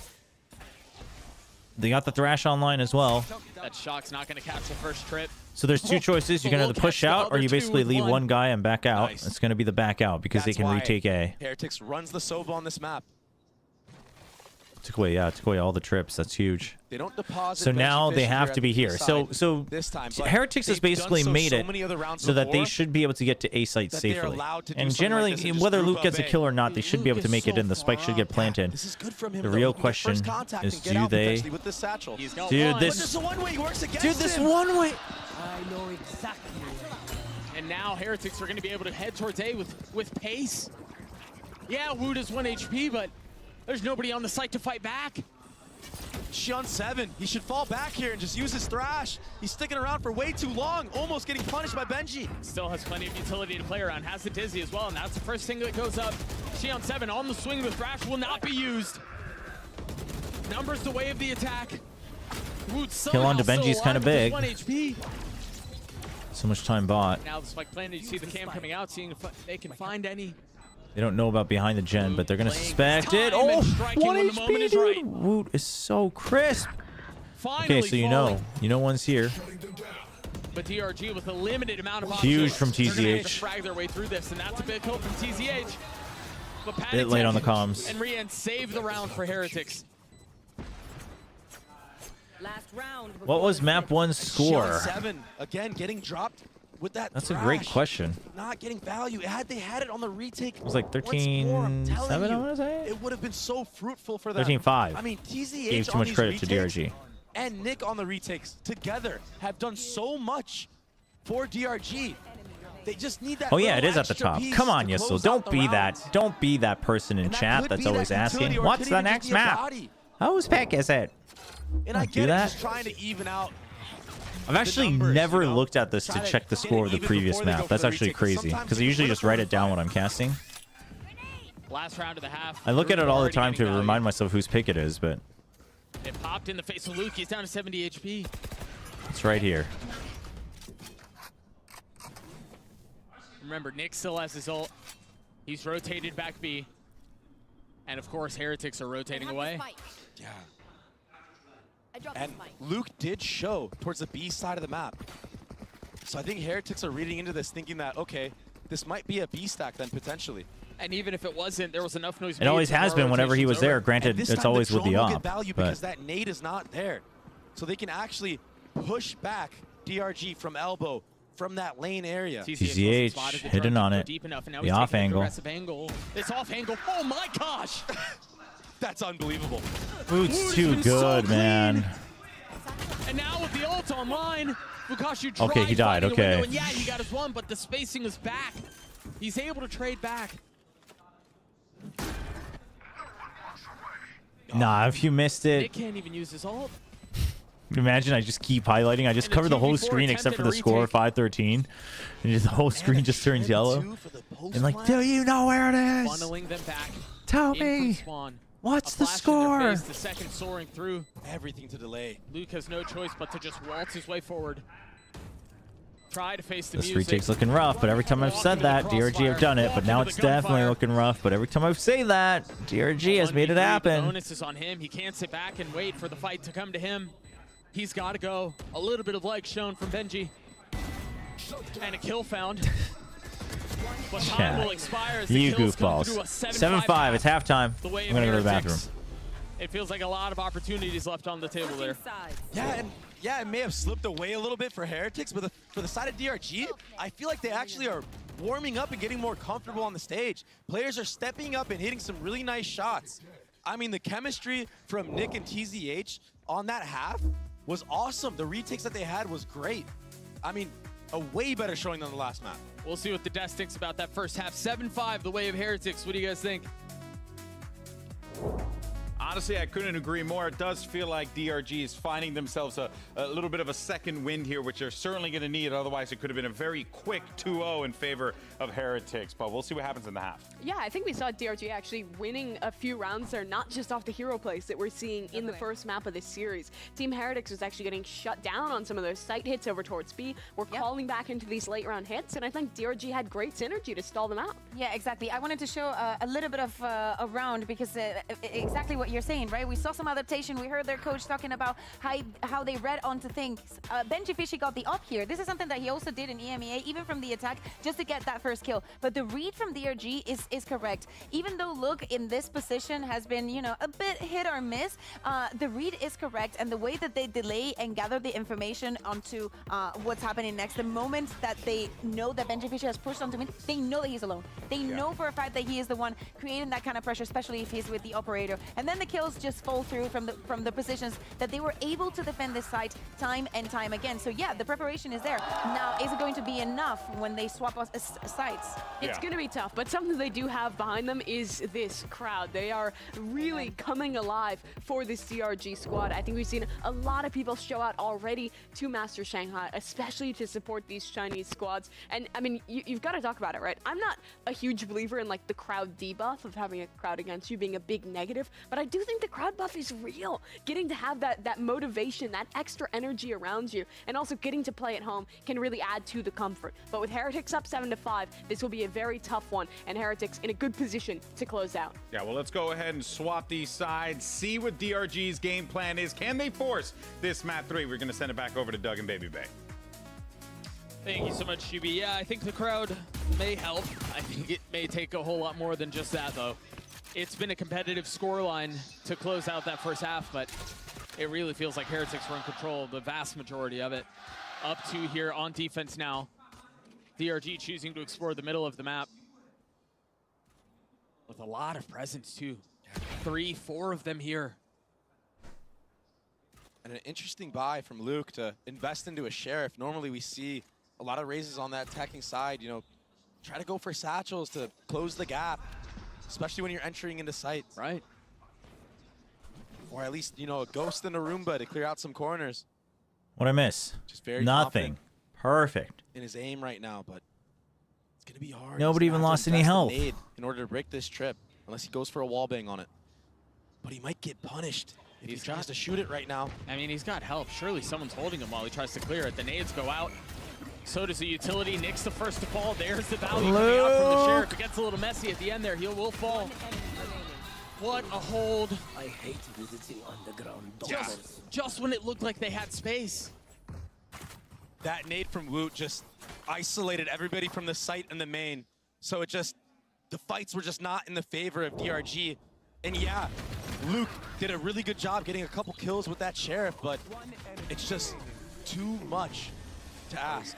They got the Thrash online as well. That Shock's not going to catch the first trip. So there's 2 choices. You can either push out or you basically leave one guy and back out. Nice. It's going to be the back out because they can retake A. Heretics runs the Sova on this map. Took away all the trips. That's huge. They don't deposit. So now they have here to be at the here. side So this time, but Heretics has they've basically done made so it many other rounds so that they before should be able to get to A site that they are safely. allowed to do And something like generally, this and just whether group Luke gets a up A. kill or not, they should be able to make it in. The spike should get planted. This is good from him. The though. real He can get question first contact is, and get do out they? potentially with this satchel. Dude, But this one-way works against Dude, this him. one-way. I know exactly. And now Heretics are going to be able to head towards A with pace. Yeah, Wu does 1 HP, but there's nobody on the site to fight back. Xion 7, he should fall back here and just use his Thrash. He's sticking around for way too long, almost getting punished by Benji. Still has plenty of utility to play around, has the Dizzy as well, and that's the first thing that goes up. Xion 7 on the swing with Thrash will not be used. Numbers the way of the attack. Kill onto Benji's kind of big. 1 HP. So much time bought. Now the spike planted, you see the cam coming out, seeing if they can find any. They don't know about behind the gen, but they're going to suspect it. time Oh, and striking 1 when the moment HP, is dude. right. Woot is so crisp. Finally Okay, so you know one's here. But DRG with a limited amount of Huge options, from they're gonna have to TZH. frag their way through this, and that's a big hope from TZH. But Bit late on the comms. And Rian save the round for Heretics. What was map 1's score? Xion 7, again, getting dropped with that That's a Thrash. great question. Not getting value. They had it on the retake. It was like once more, I'm 13-7, telling I you, want to say? It would have been so fruitful for them. 13-5. I mean, TZH Gave too on much these credit to retakes DRG. and Nick on the retakes together have done so much for DRG. They just need that. Oh yeah, it little is at the extra top. piece Come on, to close Yisel. out Don't the be rounds. that. Don't be that person in And that chat could that's be always that utility, asking, or it "What's could the even just next be a map?" body. Whose pick is it? And I do get it, that. just trying to even out. I've actually never looked at this to check the score of the previous map. That's actually crazy because I usually just write it down when I'm casting. Last round of the half. I look at it all the time to Already remind myself whose pick it is, but It popped in the face of Luke. He's down to 70 HP. it's right here. Remember, Nick still has his ult. He's rotated back B. And of course, Heretics are rotating away. Yeah. And Luke did show towards the B side of the map. So I think Heretics are reading into this thinking that, okay, this might be a B stack then potentially. And even if it wasn't, there was enough noise. It always has been whenever he was there. Granted, it's always with the drone will op. get value But because that nade is not there. So they can actually push back DRG from elbow from that lane area. TZH hidden on it. Deep enough, and now The he's off taking an angle. aggressive angle. It's off angle. Oh my gosh! That's unbelievable. Boot's too good, man. And now with the ult online, Bukashu tried Okay, he died, finding a window, okay. and yeah, he got his one, but the spacing is back. He's able to trade back. Nah, if you missed it, Nick can't even use his ult. imagine I just keep highlighting. I just cover the whole screen except for the score, 5-13. And just the whole screen just turns yellow. And like, do you know where it is? Funneling them back. Tell in from me. Spawn. What's A the flash in their score? face, the second soaring through. Everything to delay. Luke has no choice but to just waltz his way forward. Try to face the This music. retake's looking rough, but every time I've said that, DRG have done it. But now it's definitely looking rough. But every time I say that, DRG has made it 1v3, happen. The onus is on him. He can't sit back and wait for the fight to come to him. He's got to go. A little bit of leg shown from Benji. And a kill found. But time will expire as the You kills come goofballs. through a 7-5. It's halftime. The way I'm gonna go to the Heretics. bathroom. It feels like a lot of opportunities left on the table there. Yeah, it may have slipped away a little bit for Heretics, but for the side of DRG, I feel like they actually are warming up and getting more comfortable on the stage. Players are stepping up and hitting some really nice shots. I mean, the chemistry from Nick and TZH on that half was awesome. The retakes that they had was great. I mean, a way better showing than the last map. We'll see what the desk thinks about that first half. 7-5, the way of Heretics. What do you guys think? Honestly, I couldn't agree more. It does feel like DRG is finding themselves a little bit of a second wind here, which they're certainly going to need. Otherwise, it could have been a very quick 2-0 in favor of Heretics. But we'll see what happens in the half. Yeah, I think we saw DRG actually winning a few rounds there, not just off the hero plays that we're seeing in the first map of this series. Team Heretics was actually getting shut down on some of those sight hits over towards B. We're calling back into these late round hits, and I think DRG had great synergy to stall them out. Yeah, exactly. I wanted to show a little bit of a round because exactly what you're saying, right? We saw some adaptation. We heard their coach talking about how they read onto things. Benji Fishy got the up here. This is something that he also did in EMEA, even from the attack, just to get that first kill. But the read from DRG is correct. Even though Luke in this position has been, you know, a bit hit or miss, the read is correct. And the way that they delay and gather the information onto what's happening next, the moment that they know that Benji Fishy has pushed onto mid, they know that he's alone. They know for a fact that he is the one creating that kind of pressure, especially if he's with the operator. And then the kills just fall through from the positions that they were able to defend this site time and time again. So yeah, the preparation is there. Now, is it going to be enough when they swap sites? It's going to be tough, but something they do have behind them is this crowd. They are really coming alive for this DRG squad. I think we've seen a lot of people show out already to Master Shanghai, especially to support these Chinese squads. And I mean, you've got to talk about it, right? I'm not a huge believer in like the crowd debuff of having a crowd against you being a big negative, but I do think the crowd buff is real. Getting to have that motivation, that extra energy around you, and also getting to play at home can really add to the comfort. But with Heretics up 7-5, this will be a very tough one, and Heretics in a good position to close out. Yeah, well, let's go ahead and swap these sides, see what DRG's game plan is. Can they force this map 3? We're going to send it back over to Doug and Baby Bay. Thank you so much, GB. Yeah, I think the crowd may help. I think it may take a whole lot more than just that, though. It's been a competitive scoreline to close out that first half, but it really feels like Heretics were in control the vast majority of it. Up 2 here on defense now. DRG choosing to explore the middle of the map. With a lot of presence, too. 3, 4 of them here. And an interesting buy from Luke to invest into a Sheriff. Normally we see a lot of raises on that attacking side, you know, try to go for satchels to close the gap, especially when you're entering into sight. Right. or at least, you know, a ghost in a Roomba to clear out some corners. What'd I miss? Just very Nothing. Perfect. in his aim right now, but it's going to be hard. Nobody He's even gonna have lost to any invest a health. nade in order to break this trip, unless he goes for a wall bang on it. But he might get punished if he tries to shoot it right now. I mean, he's got help. Surely someone's holding him while he tries to clear it. The nades go out. So does the utility. Nick's the first to fall. There's the value coming out from the Sheriff. It gets a little messy at the end there. He will fall. What a hold. I hate visiting underground Just when it looked like they had space. That nade from Woot just isolated everybody from the site and the main. So it just, the fights were just not in the favor of DRG. And yeah, Luke did a really good job getting a couple kills with that Sheriff, but it's just too much to ask.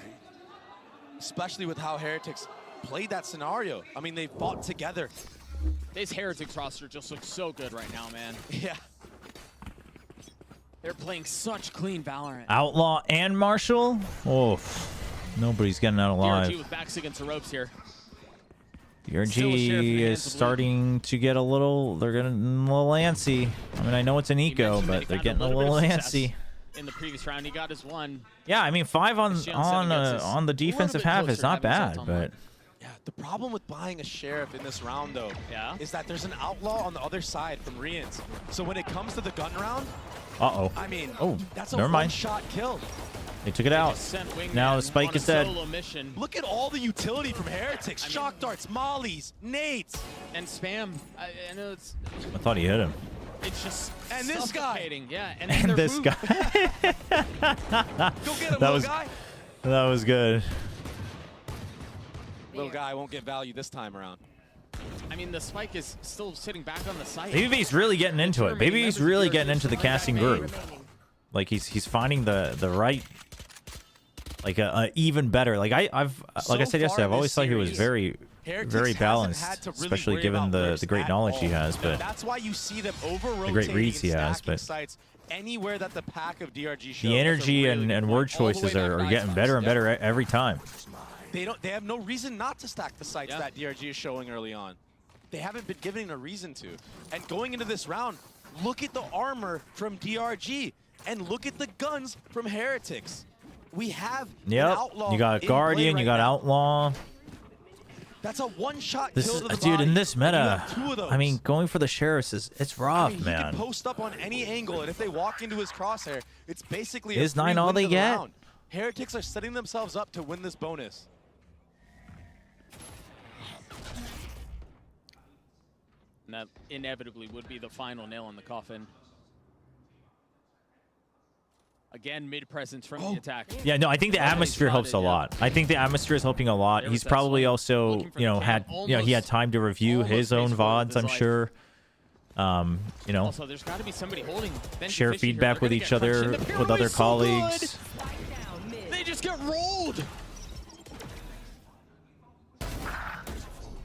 Especially with how Heretics played that scenario. I mean, they fought together. This Heretics roster just looks so good right now, man. Yeah. They're playing such clean Valorant. Outlaw and Marshall? Oh, nobody's getting out alive. DRG with backs against the ropes here. DRG is starting to get a little, they're getting a little antsy. I mean, I know it's an eco, but they're getting a little antsy. In the previous round, he got his one. Yeah, I mean, 5 on the defensive half is not bad, but yeah, the problem with buying a Sheriff in this round, though, is that there's an Outlaw on the other side from Rians. So when it comes to the gun round, I mean, that's a one-shot kill. They took it out. Now the spike is dead. Look at all the utility from Heretics. Shock darts, mollies, nades. And spam. I know it's... I thought he hit him. It's just and this guy. Yeah, And this guy. Go get him, little guy. That was good. Little guy won't get value this time around. I mean, the spike is still sitting back on the site. Baby's really getting into it. Baby's really getting into the casting groove. Like he's finding the right, like a even better. Like like I said yesterday, I've always thought he was very balanced, especially given the great knowledge he has. But that's why you see them over the great reads he has. But sites anywhere that the pack of DRG shows, the energy and word choices are getting better and better every time. They have no reason not to stack the sites that DRG is showing early on. They haven't been given a reason to. And going into this round, look at the armor from DRG and look at the guns from Heretics. We have an Outlaw. You got Guardian, you got Outlaw. That's a one-shot kill to the dude, body. in this meta, two of those. I mean, going for the Sheriffs it's rough, I mean, man. He can post up on any angle, and if they walk into his crosshair, it's basically Is a free 9 all win they to the get? round. Heretics are setting themselves up to win this bonus. And that inevitably would be the final nail in the coffin. Again, mid-presence from the attack. Yeah, no, I think the atmosphere helps a lot. I think the atmosphere is helping a lot. He's probably also, he had time to review his own VODs, I'm sure. Also, there's got to be somebody holding share feedback with each other, with other colleagues. They just get rolled.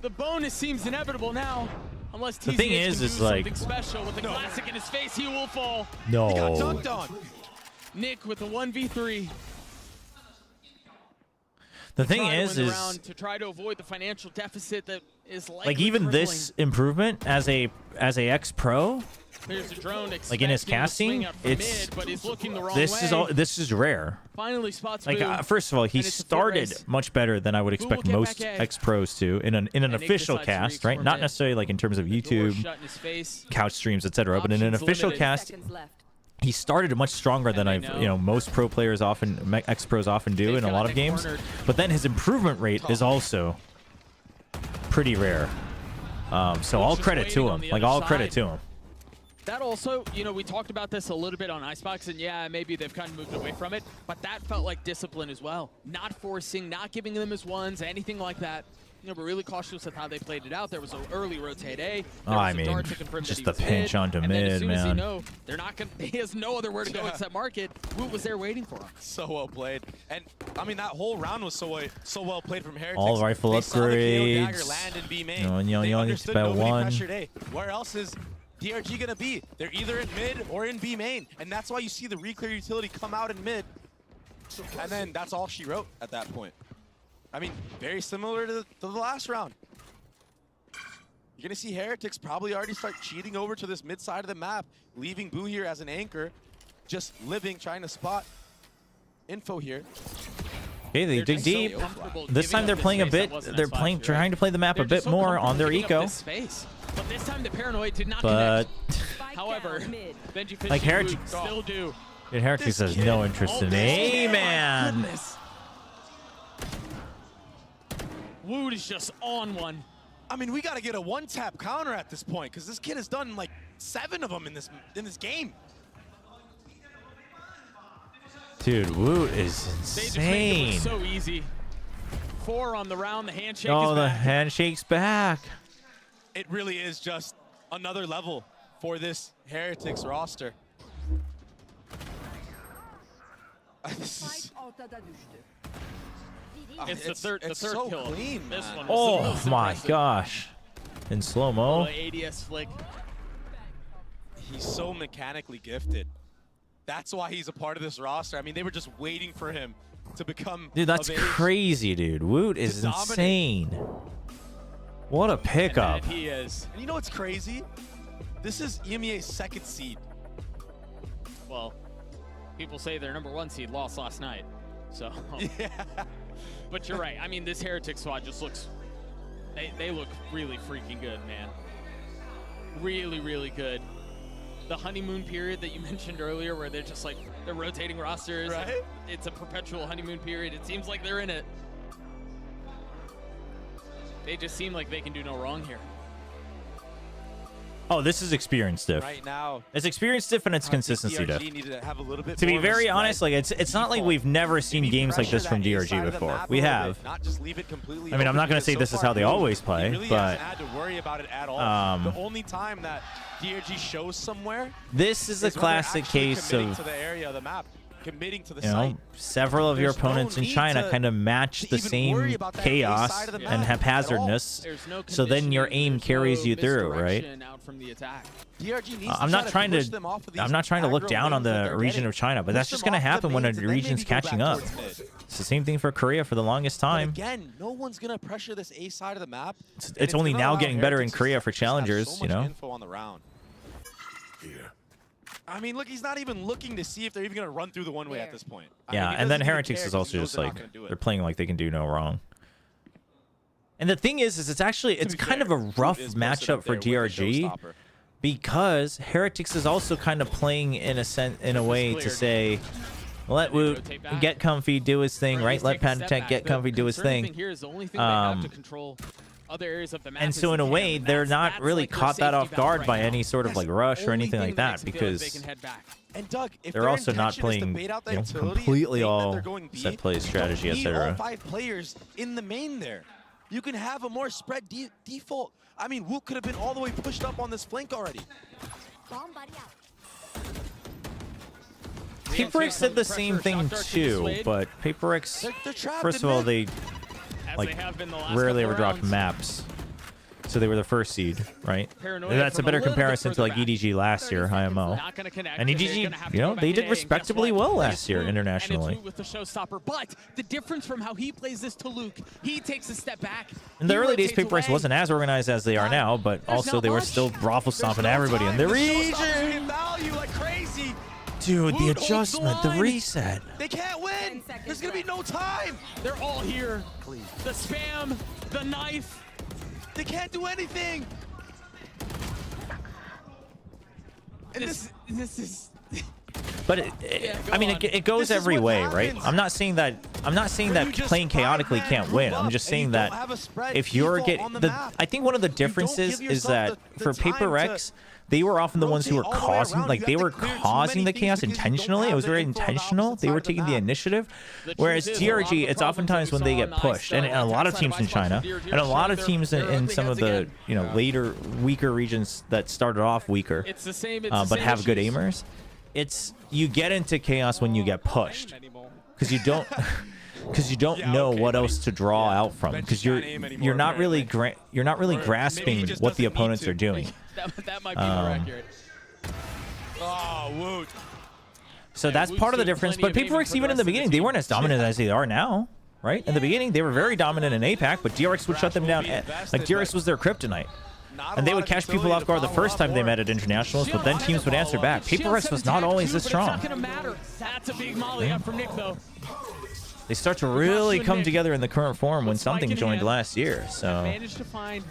The bonus seems inevitable now. Unless the thing is like something special with the classic in his face, he will fall. No. He got dunked on. Nick with the 1v3. The thing is to try to avoid the financial deficit that is like even this improvement as a ex-pro, there's a drone like in his casting, it's but he's looking the wrong this is rare. Finally spots like first of all, he started much better than I would expect most ex-pros to in an official cast, right? Not necessarily like in terms of YouTube, couch streams, etc. But in an official cast, he started much stronger than most pro players ex-pros often do in a lot of games. But then his improvement rate is also pretty rare. So all credit to him. Like all credit to him. That also, we talked about this a little bit on Icebox, and yeah, maybe they've kind of moved away from it, but that felt like discipline as well. Not forcing, not giving them as ones, anything like that. We're really cautious with how they played it out. There was an early rotate A. I mean, just the pinch onto mid, man. They're not gonna. He has no other where to go except market. Woot was there waiting for him. So well played, and I mean that whole round was so well played from Heretics. All rifle upgrades. They understood nobody pressured A. Where else is DRG gonna be? They're either in mid or in B main, and that's why you see the reclear utility come out in mid, and then that's all she wrote at that point. I mean, very similar to the last round. You're going to see Heretics probably already start cheating over to this mid side of the map, leaving Boo here as an anchor, just living, trying to spot info here. Okay, they dig deep. This time they're playing a bit. They're trying to play the map a bit more on their eco. But this time the Paranoid did not But however, Benji like Heretics still do. Heretics has no interest in A, man. Woot is just on one. I mean, we got to get a one-tap counter at this point because this kid has done like 7 of them in this game. Dude, Woot is They just made it insane. look so easy. 4 on the round. The handshake Oh, is the back. handshake's back. It really is just another level for this Heretics roster. It's the third so kill. clean, This man. one was the Oh most my impressive. gosh. In slow-mo. The ADS flick. He's so mechanically gifted. That's why he's a part of this roster. I mean, they were just waiting for him to become Dude, that's of age. crazy, dude. Woot is dominate. insane. What a pickup. And he is. And you know what's crazy? This is EMEA's 2nd seed. Well, people say their #1 seed lost last night. So, yeah. But you're right. I mean, this Heretic squad just looks, they look really freaking good, man. Really, really good. The honeymoon period that you mentioned earlier where they're just like, they're rotating rosters. Right? It's a perpetual honeymoon period. It seems like they're in it. They just seem like they can do no wrong here. Oh, this is experience diff. Right now, It's experience diff and it's I think consistency diff. DRG needed to have a little bit To be more of a very spread honest, like it's not like we've never seen Maybe games like pressure this from that A DRG side of the before. map a We little have. bit, not just leave it completely I mean, I'm open not going to because say so this is far how they Boo, always he play, really but hasn't had to worry about it at all. The only time that DRG shows somewhere this is a when they're classic actually case committing of, to the area of the map, committing to the you site. know, several of your There's no opponents in need China to- kind of match the even worry same about that A chaos side of the and map at all. haphazardness. There's no So then your conditioning, aim there's carries no you through, right? misdirection out from the attack. DRG needs I'm to not trying push to them off of these I'm not trying to look aggro down on lanes that the they're region getting. of China, but Push that's just them going to off the happen when a mains and then region's maybe go back catching up. towards mid. It's the same thing for Korea for the longest But time. again, no one's gonna pressure this A side of the map. It's only now getting better in Korea for challengers, so you much know. info on the round. I mean, look, he's not even looking to see if they're even gonna run through the one way at this point. I Yeah, mean, he and then doesn't even Heretics care is 'cause also he knows just they're not like gonna do it. they're playing like they can do no wrong. And the thing is it's actually it's kind of a rough matchup for DRG because Heretics is also kind of playing in a way to say, let Woot get comfy, do his thing, right? Let Pantech get comfy, do his thing. Here is the only thing they have to control other areas of the map. And so in a way, they're not really caught that off guard by any sort of like rush or anything like that because And Doug, if they're their also not intention is to playing bait out the you know, utility and completely think that all they're going B, set play strategy, you don't need all etc. 5 players in the main there. You can have a more spread default. I mean, Woot could have been all the way pushed up on this flank already. PaperX did the same thing too, but PaperX, first of all, they like rarely ever dropped maps, so they were the first seed, right? That's a better comparison to like EDG last year, IMO, and EDG, you know, they did respectably well last year internationally. With the showstopper, but the difference from how he plays this to Luke, he takes a step back. In the he early days, rotates PaperX away. wasn't as organized as they are now, but also they were still raffle stomping everybody in the region. Value like crazy. Dude, the Woot holds adjustment, the line. reset. They can't win. There's gonna be no time. They're all here. The spam, the knife. They can't do anything. And this is. But I mean, it goes every way, right? I'm not saying that playing chaotically can't win. I'm just saying that if you're I think one of the differences is that for PaperX, they were often the ones who were causing the chaos intentionally. It was very intentional. They were taking the initiative. Whereas DRG, it's oftentimes when they get pushed, and a lot of teams in China, and a lot of teams in some of the later weaker regions that started off weaker, but have good aimers. It's you get into chaos when you get pushed, because you don't know what else to draw out from, because you're not really grasping what the opponents are doing. That might be more accurate. Oh, Woot. So that's part of the difference. But PaperX, even in the beginning, they weren't as dominant as they are now, right? In the beginning, they were very dominant in APAC, but DRX would shut them down. Like DRX was their kryptonite. And they would catch people off guard the first time they met at internationals, but then teams would answer back. Paper Rex was not always this strong. That's a big molly up from Nick, though. They start to really come together in the current form when something joined last year. So managed to find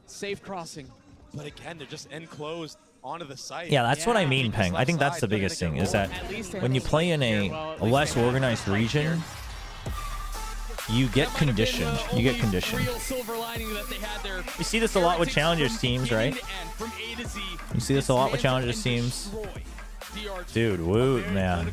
safe crossing. But again, they're just enclosed onto the site. yeah, that's what I mean, Peng. I think that's the biggest thing, is that when you play in a less organized region, you get conditioned. You get conditioned. You see this a lot with Challengers teams, right? You see this a lot with Challengers teams. Dude, Woot, man.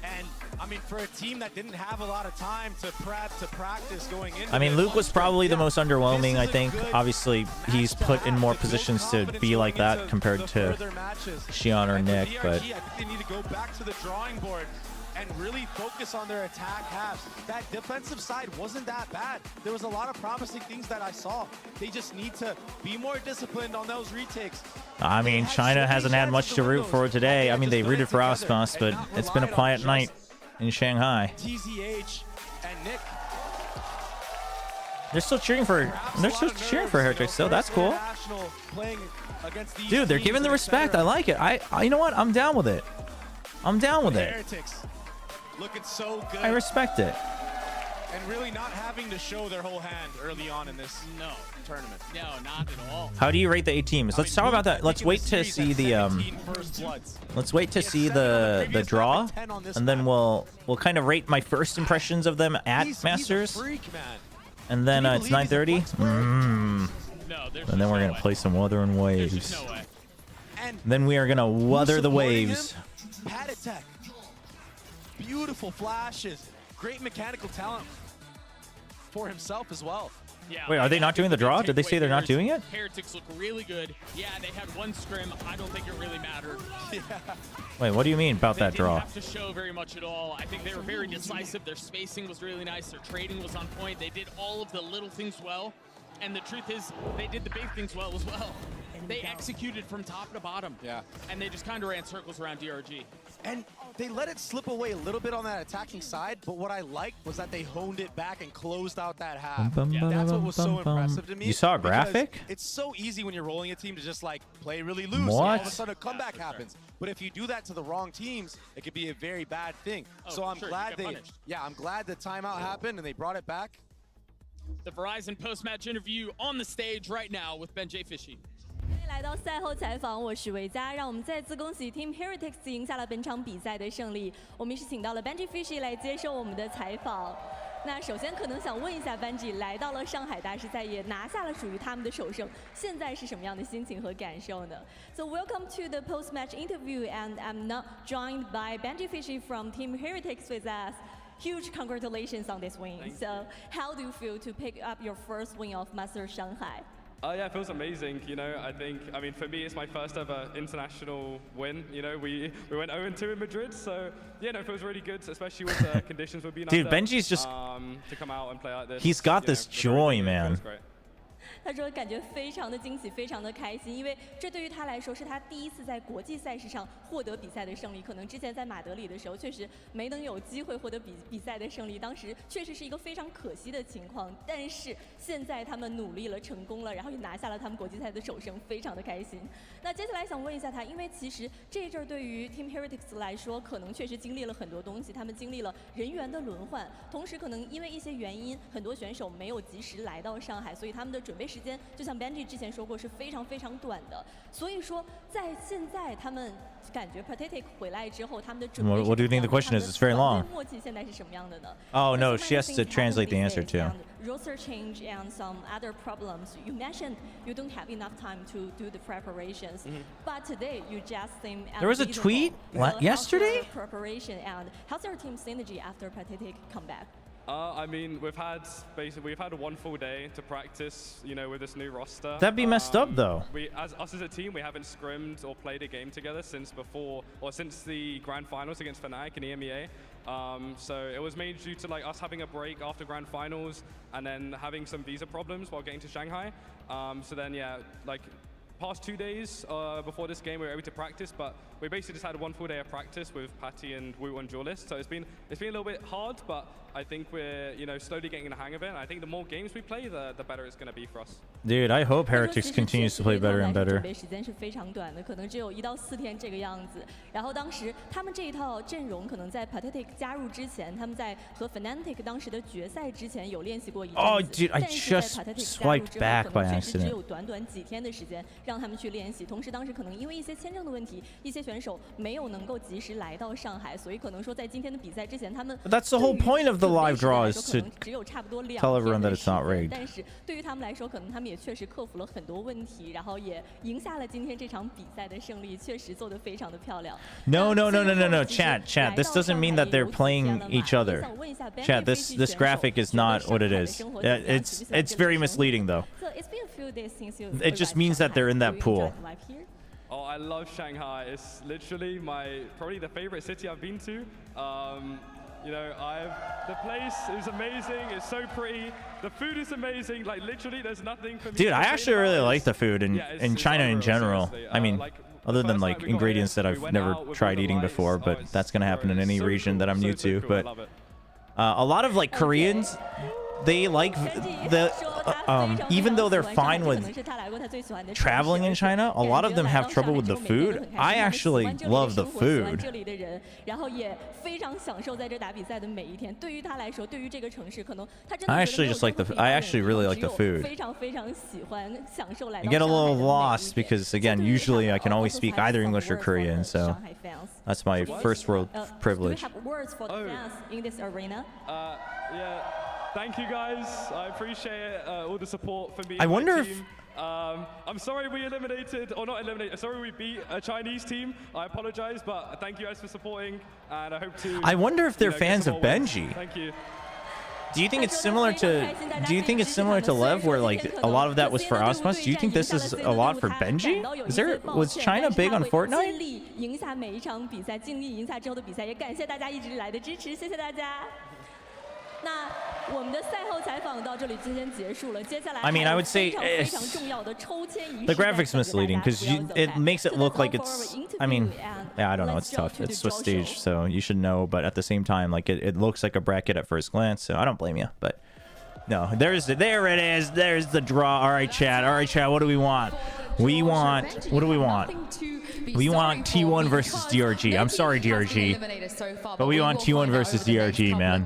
And I mean, for a team that didn't have a lot of time to prep, to practice going into I mean, Luke was probably the most underwhelming, I think. Obviously, he's put in more positions to be like that compared to Xion or Nick, but I think they need to go back to the drawing board and really focus on their attack halves. That defensive side wasn't that bad. There was a lot of promising things that I saw. They just need to be more disciplined on those retakes. I mean, China hasn't had much to root for today. I mean, they rooted for Aspas, but it's been a quiet night in Shanghai. TZH and Nick. They're still cheering for Heretics, so that's cool. Dude, they're giving the respect. I like it. I you know what? I'm down with it. I'm down with it. Heretics looking so good. I respect it. And really not having to show their whole hand early on in this tournament. No, not at all. How do you rate the 8 teams? Let's talk about that. Let's wait to see the the draw, and then we'll kind of rate my first impressions of them at Masters. And then it's 9:30. And then we're gonna play some Wuthering Waves. Then we are gonna weather the waves. Pad attack. Beautiful flashes. Great mechanical talent for himself as well. Yeah, Wait, are they not doing the draw? Did they say they're not doing it? Heretics look really good. Yeah, they had one scrim. I don't think it really mattered. Wait, what do you mean about that draw? They didn't have to show very much at all. I think they were very decisive. Their spacing was really nice. Their trading was on point. They did all of the little things well. And the truth is, they did the big things well as well. They executed from top to bottom. Yeah. And they just kind of ran circles around DRG. And they let it slip away a little bit on that attacking side, but what I liked was that they honed it back and closed out that half. That's what was so impressive to me. You saw a graphic? It's so easy when you're rolling a team to just like play really loose. And What? all of a sudden a comeback happens. But if you do that to the wrong teams, it could be a very bad thing. So I'm glad I'm glad the timeout happened and they brought it back. The Verizon post-match interview on the stage right now with Ben J. Fishy. 来到赛后采访，我是维嘉，让我们再次恭喜 Team Heretics 赢下了本场比赛的胜利。我们是请到了 Benji Fishy 来接受我们的采访。那首先可能想问一下 Benji， 来到了上海大师赛，也拿下了属于他们的首胜，现在是什么样的心情和感受呢 ？So welcome to the post-match interview, and I'm now joined by Benji Fishy from Team Heretics with us. Huge congratulations on this win. So how do you feel to pick up your first win of Master Shanghai? Yeah, it feels amazing. You know, I mean, for me, it's my first ever international win. You know, we went 0-2 in Madrid, so yeah, no, it feels really good, especially with the conditions we've been Dude, under. Benji's just to come out and play like this. He's got this joy, man. 他说感觉非常的惊喜，非常的开心，因为这对于他来说是他第一次在国际赛事上获得比赛的胜利。可能之前在马德里的时候确实没能有机会获得比赛的胜利，当时确实是一个非常可惜的情况。但是现在他们努力了，成功了，然后也拿下了他们国际赛的首胜，非常的开心。那接下来想问一下他，因为其实这一阵对于 Team Heretics 来说，可能确实经历了很多东西，他们经历了人员的轮换，同时可能因为一些原因，很多选手没有及时来到上海，所以他们的准备时间就像 Benji 之前说过是非常非常短的。所以说在现在他们感觉 Pathetic 回来之后，他们的准备 What do you think the question is? It's very long. 默契现在是什么样的呢 Oh no, she has to translate the answer too. Roster change and some other problems. You mentioned you don't have enough time to do the preparations, but today you just seem There was a tweet yesterday? Preparation and how's your team synergy after Pathetic comeback? I mean, we've had one full day to practice, you know, with this new roster. That'd be messed up though. Us as a team, we haven't scrimmed or played a game together since the grand finals against Fnatic and EMEA. So it was mainly due to like us having a break after grand finals and then having some visa problems while getting to Shanghai. So then yeah, like past 2 days before this game we were able to practice, but we basically just had 1 full day of practice with Patty and Wu on Duelist. So it's been a little bit hard, but I think we're slowly getting the hang of it. And I think the more games we play, the better it's going to be for us. Dude, I hope Heretics continues to play better and better. 准备时间是非常短的，可能只有1到4天这个样子。然后当时他们这一套阵容，可能在 Pathetic 加入之前，他们在和 Fnatic 当时的决赛之前有练习过一阵子。Oh, dude, I 但是在 just Pathetic 加入 swiped 之 back 后， by 可能确实只 accident. 有短短几天的时间让他们去练习。同时当时可能因为一些签证的问题，一些选手没有能够及时来到上海，所以可能说在今天的比赛之前，他们 But that's the whole point of the live draw is 可 to 能只有差不多2 tell everyone 天 that 的 it's 时 not 间 rigged. 但是对于他们来说，可能他们也确实克服了很多问题，然后也赢下了今天这场比赛的胜利，确实做得非常的漂亮。 No, chat. This doesn't mean that they're playing each other. Chat, this graphic is not what it is. It's very misleading though. So it's been a few days since you It just means that they're in that pool. Oh, I love Shanghai. It's literally probably the favorite city I've been to. The place is amazing. It's so pretty. The food is amazing. Like literally, there's nothing for me. Dude, to I complain actually about. really like the food in China in general. I mean, other than like ingredients that I've never tried eating before, but that's gonna happen in any region that I'm new to. But a lot of like Koreans, they like the even though they're fine with traveling in China, a lot of them have trouble with the food. I actually love the food. 然后也非常享受在这打比赛的每一天。对于他来说，对于这个城市，可能他真的 I actually just like I actually really like the food. 非常非常喜欢享受来 I 到 get a 上海 little 的每一 lost 天。 because again, usually I can always speak either English or Korean, so that's my first world privilege. Do we have words for the fans in this arena? Yeah. Thank you guys. I appreciate all the support for me. I and my wonder if- team. I'm sorry we eliminated, or not eliminated, sorry we beat a Chinese team. I apologize, but thank you guys for supporting, and I hope to... I wonder if they're get fans some of more wins. Benji. Thank you. Do you think it's similar to Lev, where like a lot of that was for Aspas? Do you think this is a lot for Benji? Was China big on Fortnite? 尽力赢下每一场比赛，尽力赢下之后的比赛，也感谢大家一直以来的支持，谢谢大家。那我们的赛后采访到这里就先结束了，接下来 I mean, I would say非常重要的抽签仪式 the graphics misleading because it makes it look like it's. I mean, yeah, I don't know. It's tough. It's Swiss stage, so you should know. But at the same time, like it looks like a bracket at first glance, so I don't blame you. But no, there it is. There's the draw. All right, chat. What do we want? What do we want? We want T1 versus DRG. I'm sorry, DRG, but we want T1 versus DRG, man.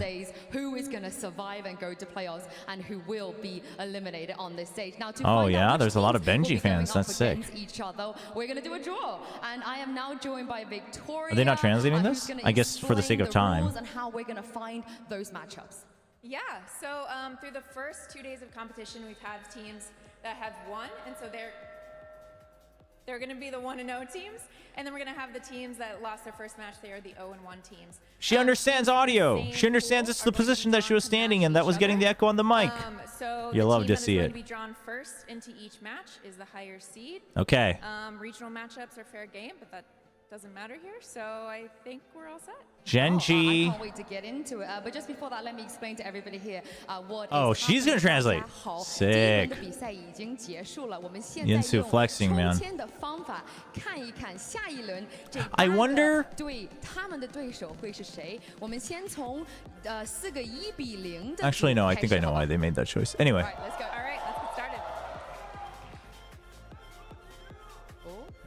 Who is going to survive and go to playoffs, and who will be eliminated on this stage? Now, to Oh find yeah, out there's a lot of which teams Benji will be going fans. up That's sick. against each other, we're going to do a draw, and I am now joined by Victoria. Are they not translating who's this? gonna I guess for the sake of explain the time. rules and how we're going to find those matchups. Yeah, so through the first 2 days of competition, we've had teams that have won, and so they're going to be the 1-0 teams, and then we're going to have the teams that lost their first match. They are the 0-1 teams. She understands audio. She understands it's the position that she was standing in that was getting the echo on the mic. So You the love team to that is see going it. to be drawn first into each match is the higher seed. Okay. Regional matchups are fair game, but that doesn't matter here, so I think we're all set. Genji. I can't wait to get into it. But just before that, let me explain to everybody here what Oh, is she's gonna happening. translate. Sick. 第一轮的比赛已经结束了，我们现在用 Yinsu flexing, man. 抽签的方法看一看下一轮这 I wonder- 对他们的对手会是谁？我们先从4个1-0的 Actually, no. I think I know why they made that choice. Anyway. All right, let's go. All right, let's get started.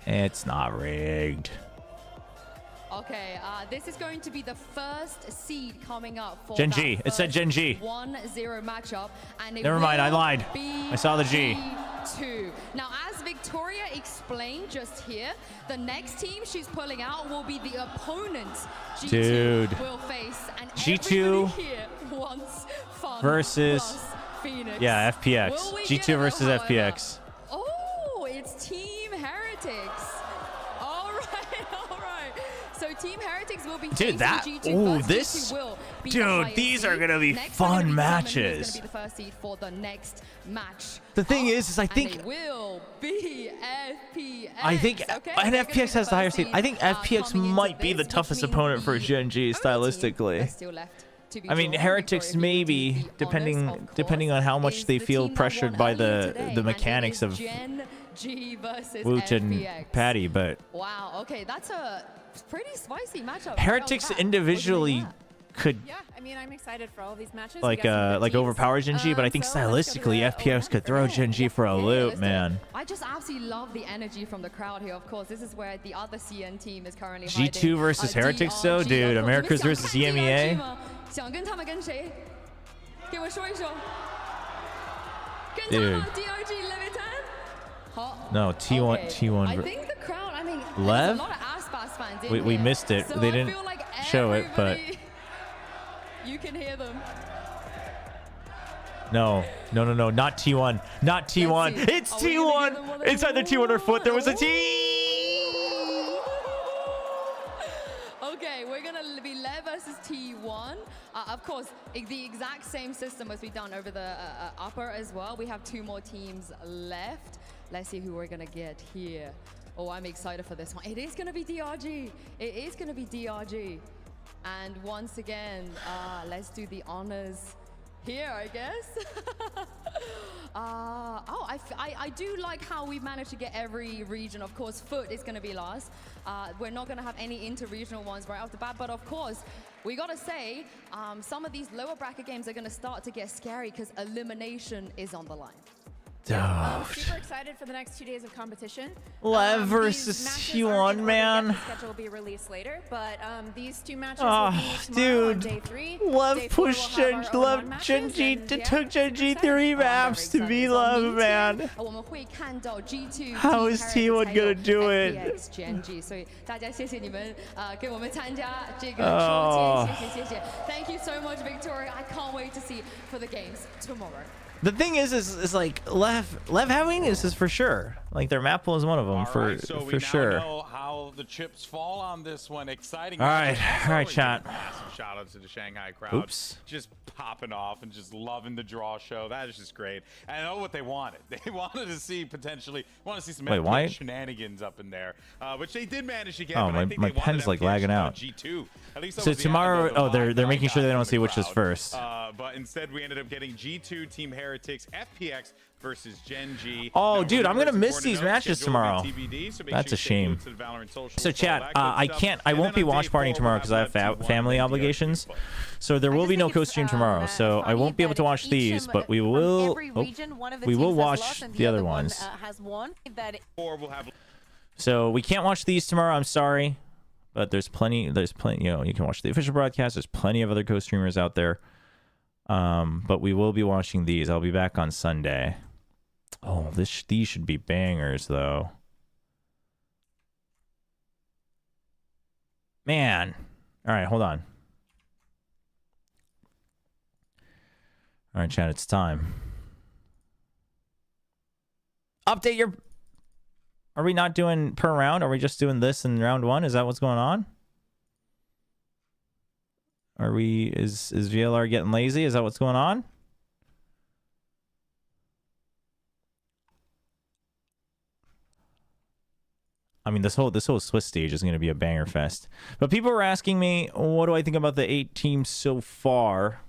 It's not rigged. Okay, this is going to be the first seed coming up for Genji. that It said first Genji. 1-0 matchup, and it Never mind, I will lied. be I saw the G. G2. Now, as Victoria explained just here, the next team she's pulling out will be the opponent G2 Dude. will face, and G2 everybody here wants fun versus plus Phoenix. yeah, FPX. Will we G2 get it, versus however? FPX. Oh, it's Team Heretics. All right. So Team Heretics will be Dude, facing that G2 ooh, first. this G2 will be the dude, highest these are seed. gonna be Next, fun we're gonna be determining matches. who's gonna be the first seed for the next match. The thing is I And think it will be FPX. I think okay? and They're gonna be FPX has the higher seed. I think FPX coming into might be the this, toughest which means opponent for the Genji stylistically. still left to be I mean, drawn. Heretics maybe, depending on how much they feel pressured by the mechanics of G versus Woot and FPX. Patty, but Wow. Okay, that's a pretty spicy matchup. Heretics individually could Yeah, I mean, I'm excited for all of these matches. like overpower Gen G, but I think stylistically FPX could throw Gen G for a loop, man. I just absolutely love the energy from the crowd here. Of course, this is where the other CN team is currently G2 hiding. versus Heretics, though, dude. Americas versus EMEA. 想跟他们跟谁？给我说一说。 Dude. No, T1, Okay. T1. I think the crowd, I mean, there's Lev? a lot of Aspas fans in We here. missed it. So They I didn't feel like show it, but you can hear them. no, not T1, not T1. It's T1. It's either T1 or Foot. There was a T. Okay, we're gonna be Lev versus T1. Of course, the exact same system as we've done over the upper as well. We have 2 more teams left. Let's see who we're gonna get here. Oh, I'm excited for this one. It is gonna be DRG. It is gonna be DRG. And once again, let's do the honors here, I guess. I do like how we managed to get every region. Of course, Foot is going to be last. We're not going to have any inter-regional ones right off the bat, but of course, we got to say, some of these lower bracket games are going to start to get scary because elimination is on the line. I'm super excited for the next 2 days of competition. Lev These versus matches T1, aren't in order man. yet. The schedule will be released later, but these 2 matches Oh, will be tomorrow on dude. day 3. Lev Day 4 we'll pushed have Gen, our own Lev matches, Gen G, and took Gen G 3 maps to be Lev, man. How is T1 gonna do it? Gen G. 所以大家谢谢你们给我们参加这个 Oh. 谢谢。Thank you so much, Victoria. I can't wait to see for the games tomorrow. The thing is like Lev having this is for sure. Like their map pool is one of them for sure. Now know how the chips fall on this one. Exciting. All right, chat. Massive shout out to the Shanghai crowd. Oops. Just popping off and just loving the draw show. That is just great. And I know what they wanted. They wanted to see some Wait, why? shenanigans up in there, which they did manage to get. Oh, but I think my they wanted pen's like FPX lagging out. G2. At least that So was the tomorrow, angle of the they're live making sure they guys don't in see the which is crowd. first. But instead, we ended up getting G2 Team Heretics FPX versus Gen G. Oh, Now, dude, I'm gonna it's miss important these to note, matches schedule will be tomorrow. TBD, so make That's sure a you stay glued shame. to the Valorant socials, So all chat, that good I stuff. can't, I And won't then be on day watch partying 4, tomorrow we'll because I have have that T1 family and DRG obligations. play. So there will be no co-stream tomorrow. So I won't be able to watch these, but we will. We will watch the other ones. So we can't watch these tomorrow. I'm sorry, but there's plenty. You know, you can watch the official broadcast. There's plenty of other co-streamers out there. But we will be watching these. I'll be back on Sunday. Oh, these should be bangers though. Man. All right, hold on. All right, chat, it's time. Update your... Are we not doing per round? Are we just doing this in round 1? Is that what's going on? Are we... Is VLR getting lazy? Is that what's going on? I mean, this whole Swiss stage is going to be a banger fest. But people were asking me, what do I think about the 8 teams so far?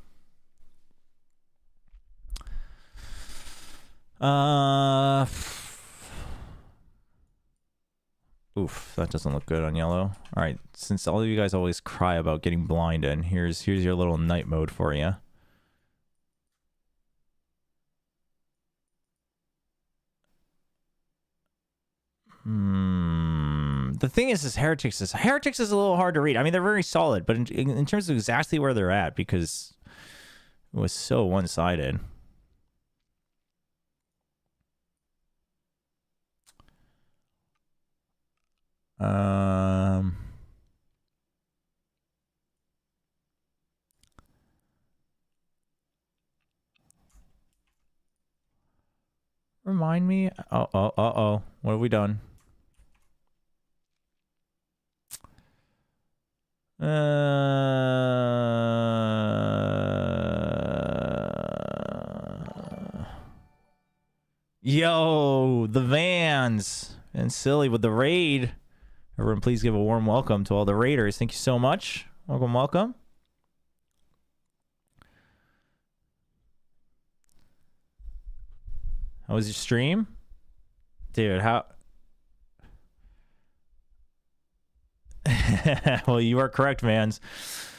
Oof, that doesn't look good on yellow. All right, since all of you guys always cry about getting blinded, here's your little night mode for you. The thing is Heretics is a little hard to read. I mean, they're very solid, but in terms of exactly where they're at, because it was so one-sided. Remind me. Oh. What have we done? Yo, the Vans and Silly with the raid. Everyone, please give a warm welcome to all the raiders. Thank you so much. Welcome. How was your stream? Dude, how... Well, you are correct, Vans.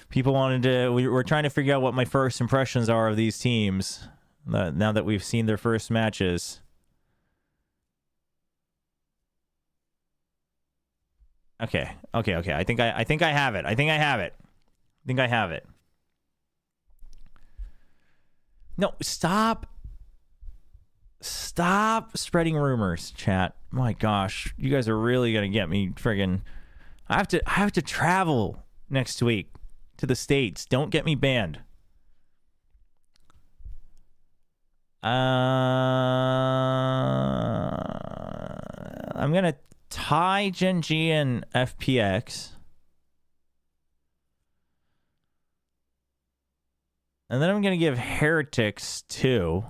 People wanted to... We're trying to figure out what my first impressions are of these teams. Now that we've seen their first matches. Okay. I think I have it. I think I have it. No, stop spreading rumors, chat. My gosh, you guys are really gonna get me friggin'. I have to travel next week to the States. Don't get me banned. I'm gonna tie Gen G and FPX. And then I'm going to give Heretics 2.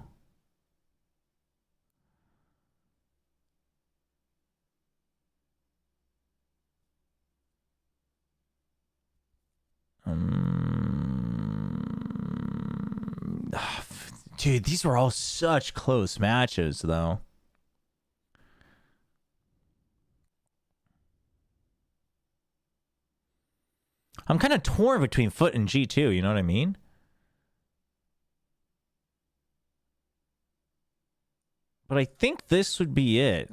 Dude, these were all such close matches, though. I'm kind of torn between Foot and G2, you know what I mean? But I think this would be it.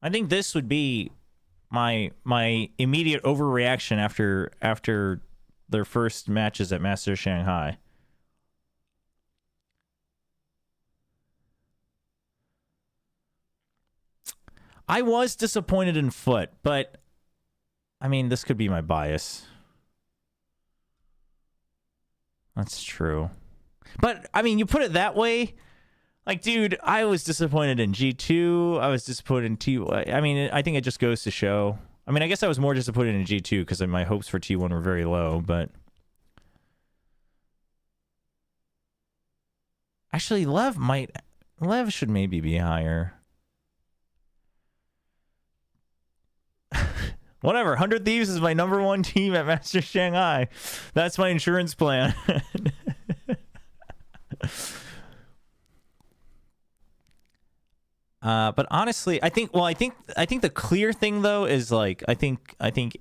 I think this would be my immediate overreaction after their first matches at Masters Shanghai. I was disappointed in Foot, but I mean, this could be my bias. That's true. But, I mean, you put it that way. Like, dude, I was disappointed in G2. I was disappointed in T1. I mean, I think it just goes to show. I mean, I guess I was more disappointed in G2 because my hopes for T1 were very low, but... Actually, Lev should maybe be higher. Whatever, 100 Thieves is my #1 team at Masters Shanghai. That's my insurance plan. But honestly, I think the clear thing though is like I think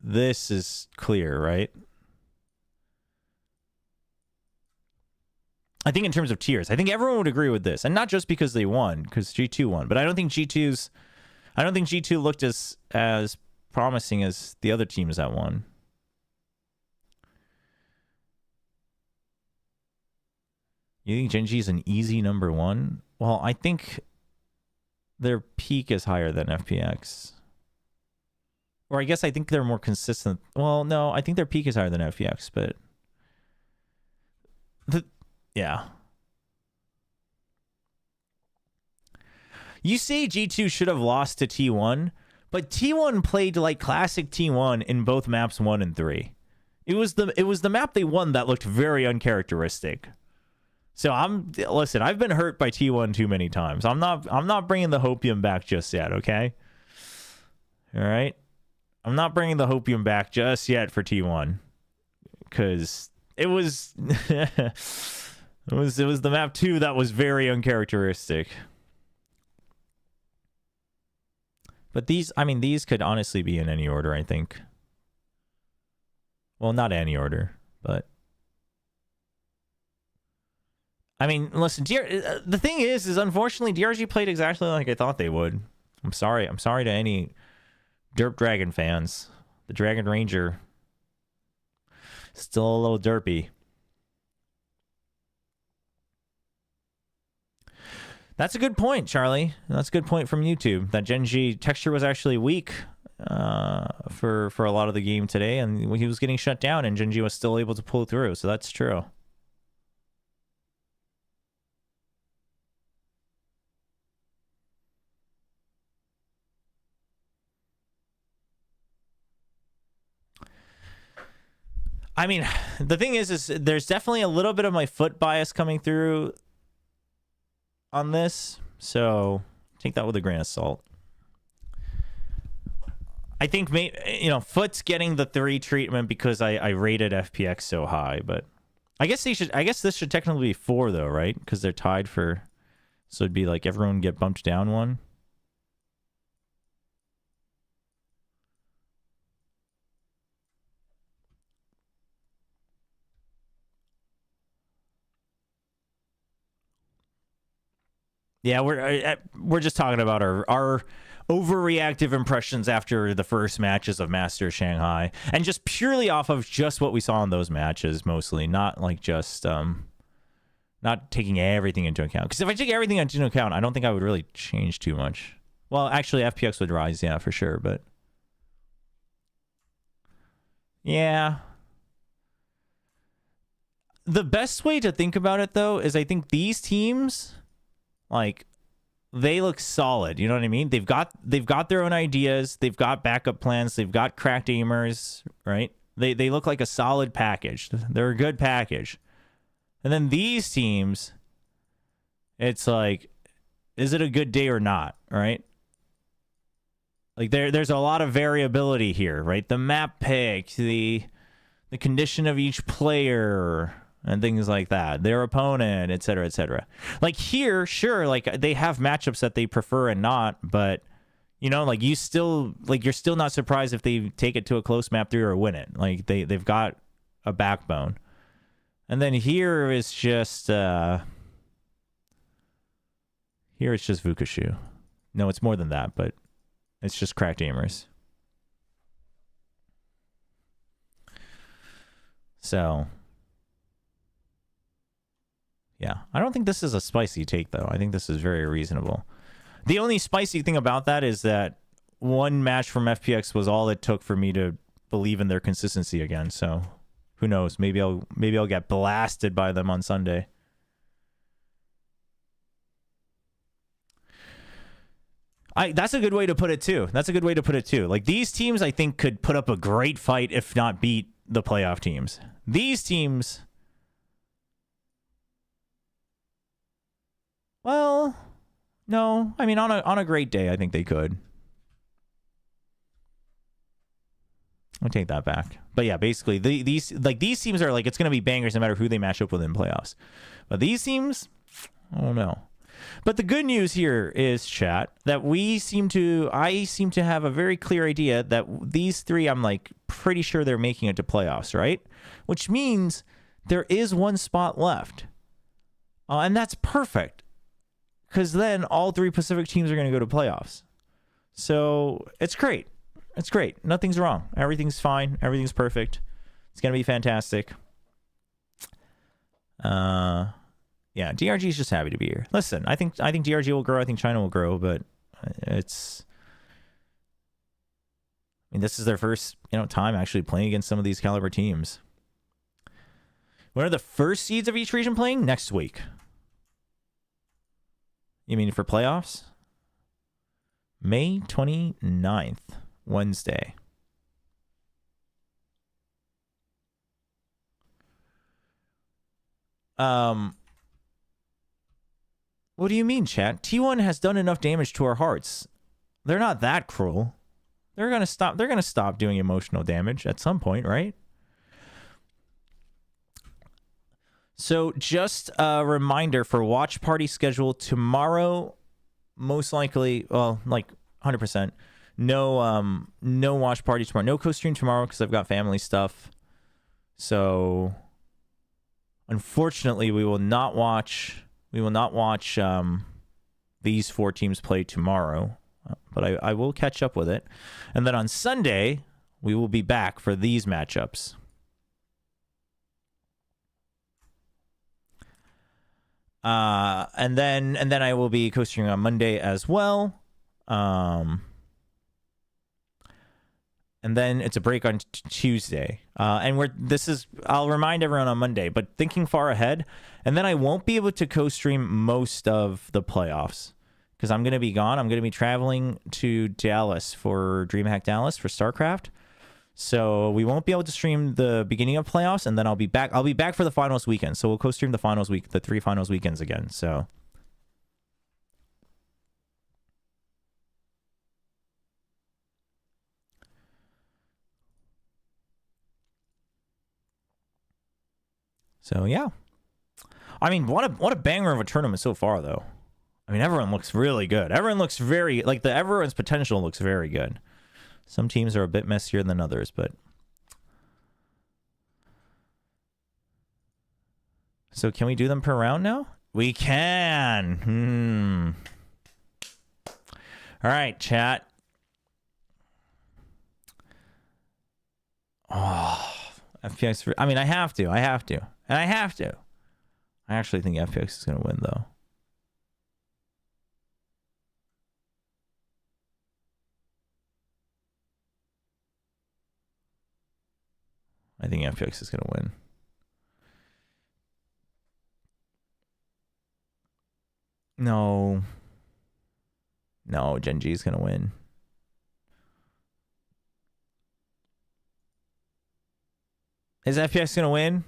this is clear, right? I think in terms of tiers, I think everyone would agree with this, and not just because they won, because G2 won, but I don't think G2 looked as promising as the other teams that won. You think Gen G is an easy #1? Well, I think their peak is higher than FPX. Or I guess I think they're more consistent. Well, no, I think their peak is higher than FPX, but... yeah. You say G2 should have lost to T1, but T1 played like classic T1 in both maps 1 and 3. It was the map they won that looked very uncharacteristic. So listen, I've been hurt by T1 too many times. I'm not bringing the hopium back just yet, okay? All right? I'm not bringing the hopium back just yet for T1 cuz it was it was the map 2 that was very uncharacteristic. But these could honestly be in any order, I think. Well, not any order, but... I mean, listen, the thing is unfortunately, DRG played exactly like I thought they would. I'm sorry to any Derp Dragon fans. The Dragon Ranger, still a little derpy. That's a good point, Charlie. That's a good point from YouTube. That Gen G texture was actually weak for a lot of the game today, and he was getting shut down, and Gen G was still able to pull through. So that's true. I mean, the thing is there's definitely a little bit of my Foot bias coming through on this, so take that with a grain of salt. I think Foot's getting the 3 treatment because I rated FPX so high, but I guess this should technically be 4 though, right? Because they're tied for. So it'd be like everyone get bumped down 1. Yeah, we're just talking about our overreactive impressions after the first matches of Masters Shanghai, and just purely off of just what we saw in those matches, mostly, not like just not taking everything into account. Because if I take everything into account, I don't think I would really change too much. Well, actually, FPX would rise, yeah, for sure, but yeah. The best way to think about it, though, is I think these teams, like, they look solid. You know what I mean? They've got their own ideas. They've got backup plans. They've got cracked aimers, right? They look like a solid package. They're a good package. And then these teams, it's like, is it a good day or not, right? Like there's a lot of variability here, right? The map pick, the condition of each player, and things like that, their opponent, etc., etc. Like here, sure, like they have matchups that they prefer and not, but you know, like you're still not surprised if they take it to a close map 3 or win it. Like they've got a backbone. And then here is just Vukushu. No, it's more than that, but it's just cracked aimers. So yeah, I don't think this is a spicy take, though. I think this is very reasonable. The only spicy thing about that is that one match from FPX was all it took for me to believe in their consistency again. So who knows? Maybe I'll get blasted by them on Sunday. That's a good way to put it too. Like these teams, I think, could put up a great fight, if not beat the playoff teams. These teams. Well, no. I mean, on a great day, I think they could. I'll take that back. But yeah, basically, these teams are like, it's going to be bangers no matter who they match up with in playoffs. But these teams, I don't know. But the good news here is, chat, that I seem to have a very clear idea that these 3, I'm like pretty sure they're making it to playoffs, right? Which means there is 1 spot left. And that's perfect. Because then all 3 Pacific teams are going to go to playoffs. So it's great. It's great. Nothing's wrong. Everything's fine. Everything's perfect. It's going to be fantastic. Yeah, DRG is just happy to be here. Listen, I think DRG will grow. I think China will grow, but this is their first, time actually playing against some of these caliber teams. When are the first seeds of each region playing? Next week. You mean for playoffs? May 29th, Wednesday. What do you mean, chat? T1 has done enough damage to our hearts. They're not that cruel. They're gonna stop doing emotional damage at some point, right? So just a reminder for watch party schedule tomorrow, most likely, well, like 100%. No watch party tomorrow. No co-stream tomorrow because I've got family stuff. So unfortunately, we will not watch these 4 teams play tomorrow, but I will catch up with it. And then on Sunday, we will be back for these matchups. And then I will be co-streaming on Monday as well. And then it's a break on Tuesday. And I'll remind everyone on Monday, but thinking far ahead, and then I won't be able to co-stream most of the playoffs because I'm going to be gone. I'm going to be traveling to Dallas for DreamHack Dallas for StarCraft. So we won't be able to stream the beginning of playoffs, and then I'll be back. I'll be back for the finals weekend. So we'll co-stream the 3 finals weekends again. So So yeah. I mean, what a banger of a tournament so far, though. I mean, everyone looks really good. Everyone looks very, like, everyone's potential looks very good. Some teams are a bit messier than others, but... So can we do them per round now? We can. All right, chat. Oh, FPX. I mean, I have to. And I have to. I actually think FPX is going to win, though. I think FPX is going to win. No. No, Gen G is going to win. Is FPX going to win?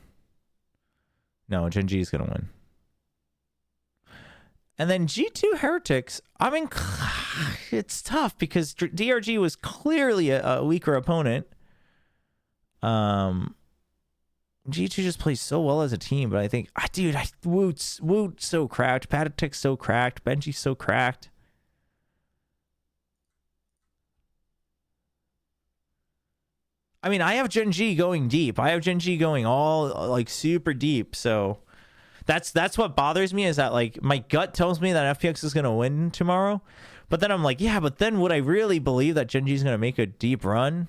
No, Gen G is going to win. And then G2 Heretics, I mean, it's tough because DRG was clearly a weaker opponent. G2 just plays so well as a team, but I think, dude, Woot's so cracked, Patatik's so cracked, Benji's so cracked. I mean, I have Gen G going deep. I have Gen G going all like super deep. So that's what bothers me is that like my gut tells me that FPX is gonna win tomorrow, but then I'm like, yeah, but then would I really believe that Gen G is gonna make a deep run?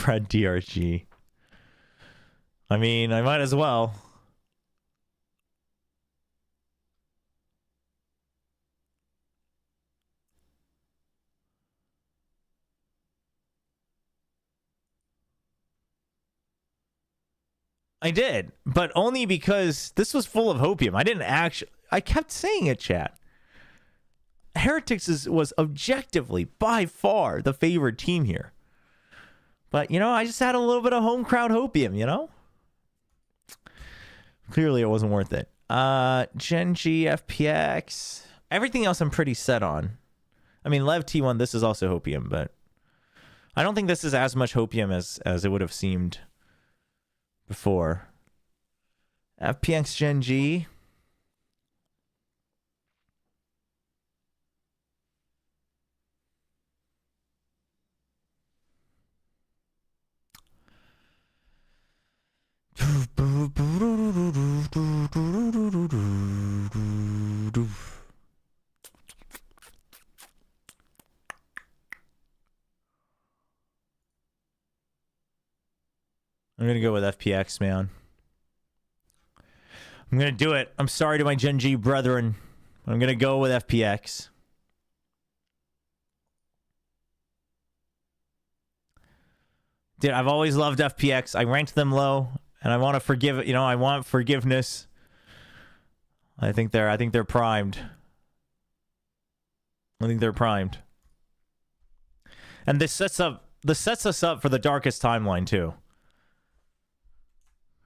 Brad DRG. I mean, I might as well. I did, but only because this was full of hopium. I didn't actually... I kept saying it, chat. Heretics was objectively, by far, the favored team here. But, you know, I just had a little bit of home crowd hopium, you know? Clearly, it wasn't worth it. Gen G, FPX. Everything else I'm pretty set on. I mean, Lev T1, this is also hopium, but... I don't think this is as much hopium as it would have seemed... before. FPX Gen G. I'm going to go with FPX, man. I'm going to do it. I'm sorry to my Gen G brethren. I'm going to go with FPX. Dude, I've always loved FPX. I ranked them low, and I want to forgive it. You know, I want forgiveness. I think they're primed. I think they're primed. And this sets us up for the darkest timeline too.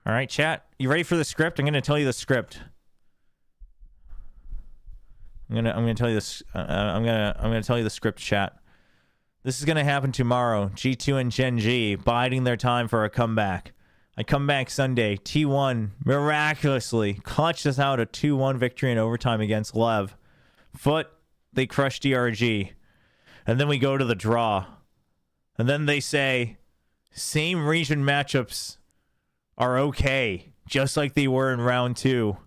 All right, chat. You ready for the script? I'm going to tell you the script. I'm going to tell you this. I'm going to tell you the script, chat. This is going to happen tomorrow. G2 and Gen G biding their time for a comeback. I come back Sunday. T1 miraculously clutches out a 2-1 victory in overtime against Lev. Foot, they crush DRG. And then we go to the draw. And then they say, same region matchups are okay, just like they were in round 2.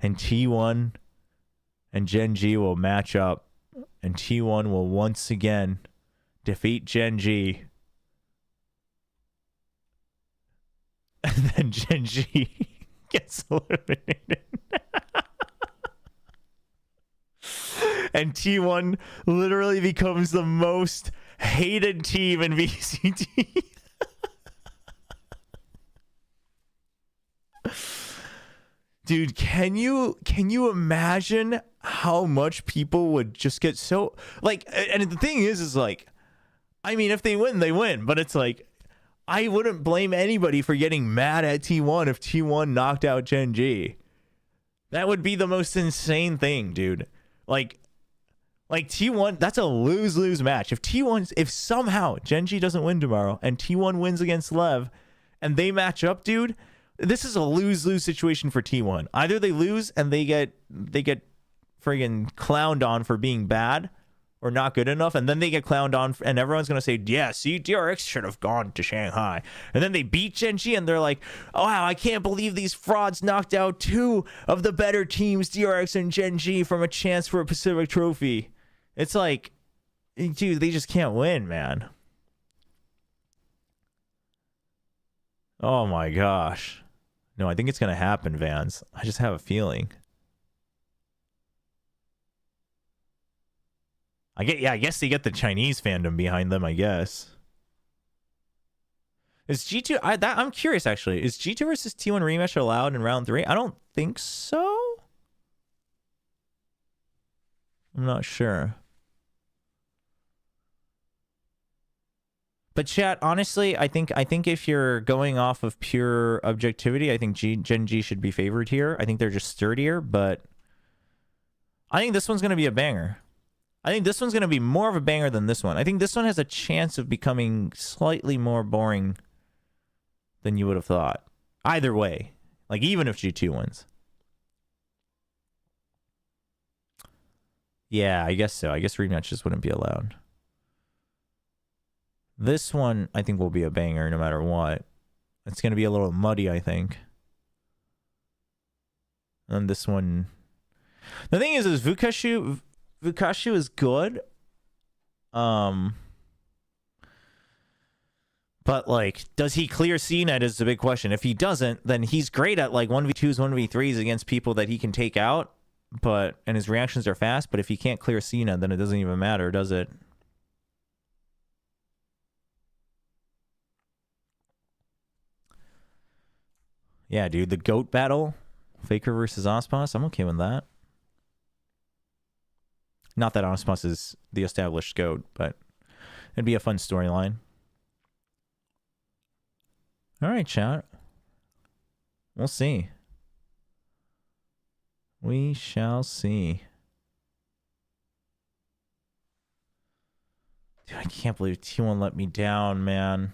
And T1 and Gen G will match up. And T1 will once again defeat Gen G. And then Gen G gets eliminated. And T1 literally becomes the most hated team in VCT. Dude, can you imagine how much people would just get so like, and the thing is like, I mean, if they win, they win, but it's like, I wouldn't blame anybody for getting mad at T1 if T1 knocked out Gen G. That would be the most insane thing, dude. Like, Like T1, that's a lose-lose match. If somehow Genji doesn't win tomorrow and T1 wins against Lev and they match up, dude, this is a lose-lose situation for T1. Either they lose and they get friggin' clowned on for being bad or not good enough, and then they get clowned on, and everyone's gonna say, yeah, see, DRX should have gone to Shanghai. And then they beat Genji, and they're like, oh, wow, I can't believe these frauds knocked out 2 of the better teams, DRX and Genji, from a chance for a Pacific Trophy. It's like, dude, they just can't win, man. Oh my gosh. No, I think it's gonna happen, Vans. I just have a feeling. I guess they get the Chinese fandom behind them, I guess. Is G2 I'm curious actually. Is G2 versus T1 rematch allowed in round 3? I don't think so. I'm not sure. But chat, honestly, I think if you're going off of pure objectivity, I think Gen G should be favored here. I think they're just sturdier, but I think this one's going to be a banger. I think this one's going to be more of a banger than this one. I think this one has a chance of becoming slightly more boring than you would have thought. Either way. Like, even if G2 wins. Yeah, I guess so. I guess rematches wouldn't be allowed. This one, I think, will be a banger no matter what. It's going to be a little muddy, I think. And this one... The thing is Vukashu is good. But, like, does he clear CNET is the big question. If he doesn't, then he's great at, like, 1v2s, 1v3s against people that he can take out. And his reactions are fast. But if he can't clear CNET, then it doesn't even matter, does it? Yeah, dude, the GOAT battle. Faker versus Ospas. I'm okay with that. Not that Ospas is the established GOAT, but it'd be a fun storyline. All right, chat. We'll see. We shall see. Dude, I can't believe T1 let me down, man.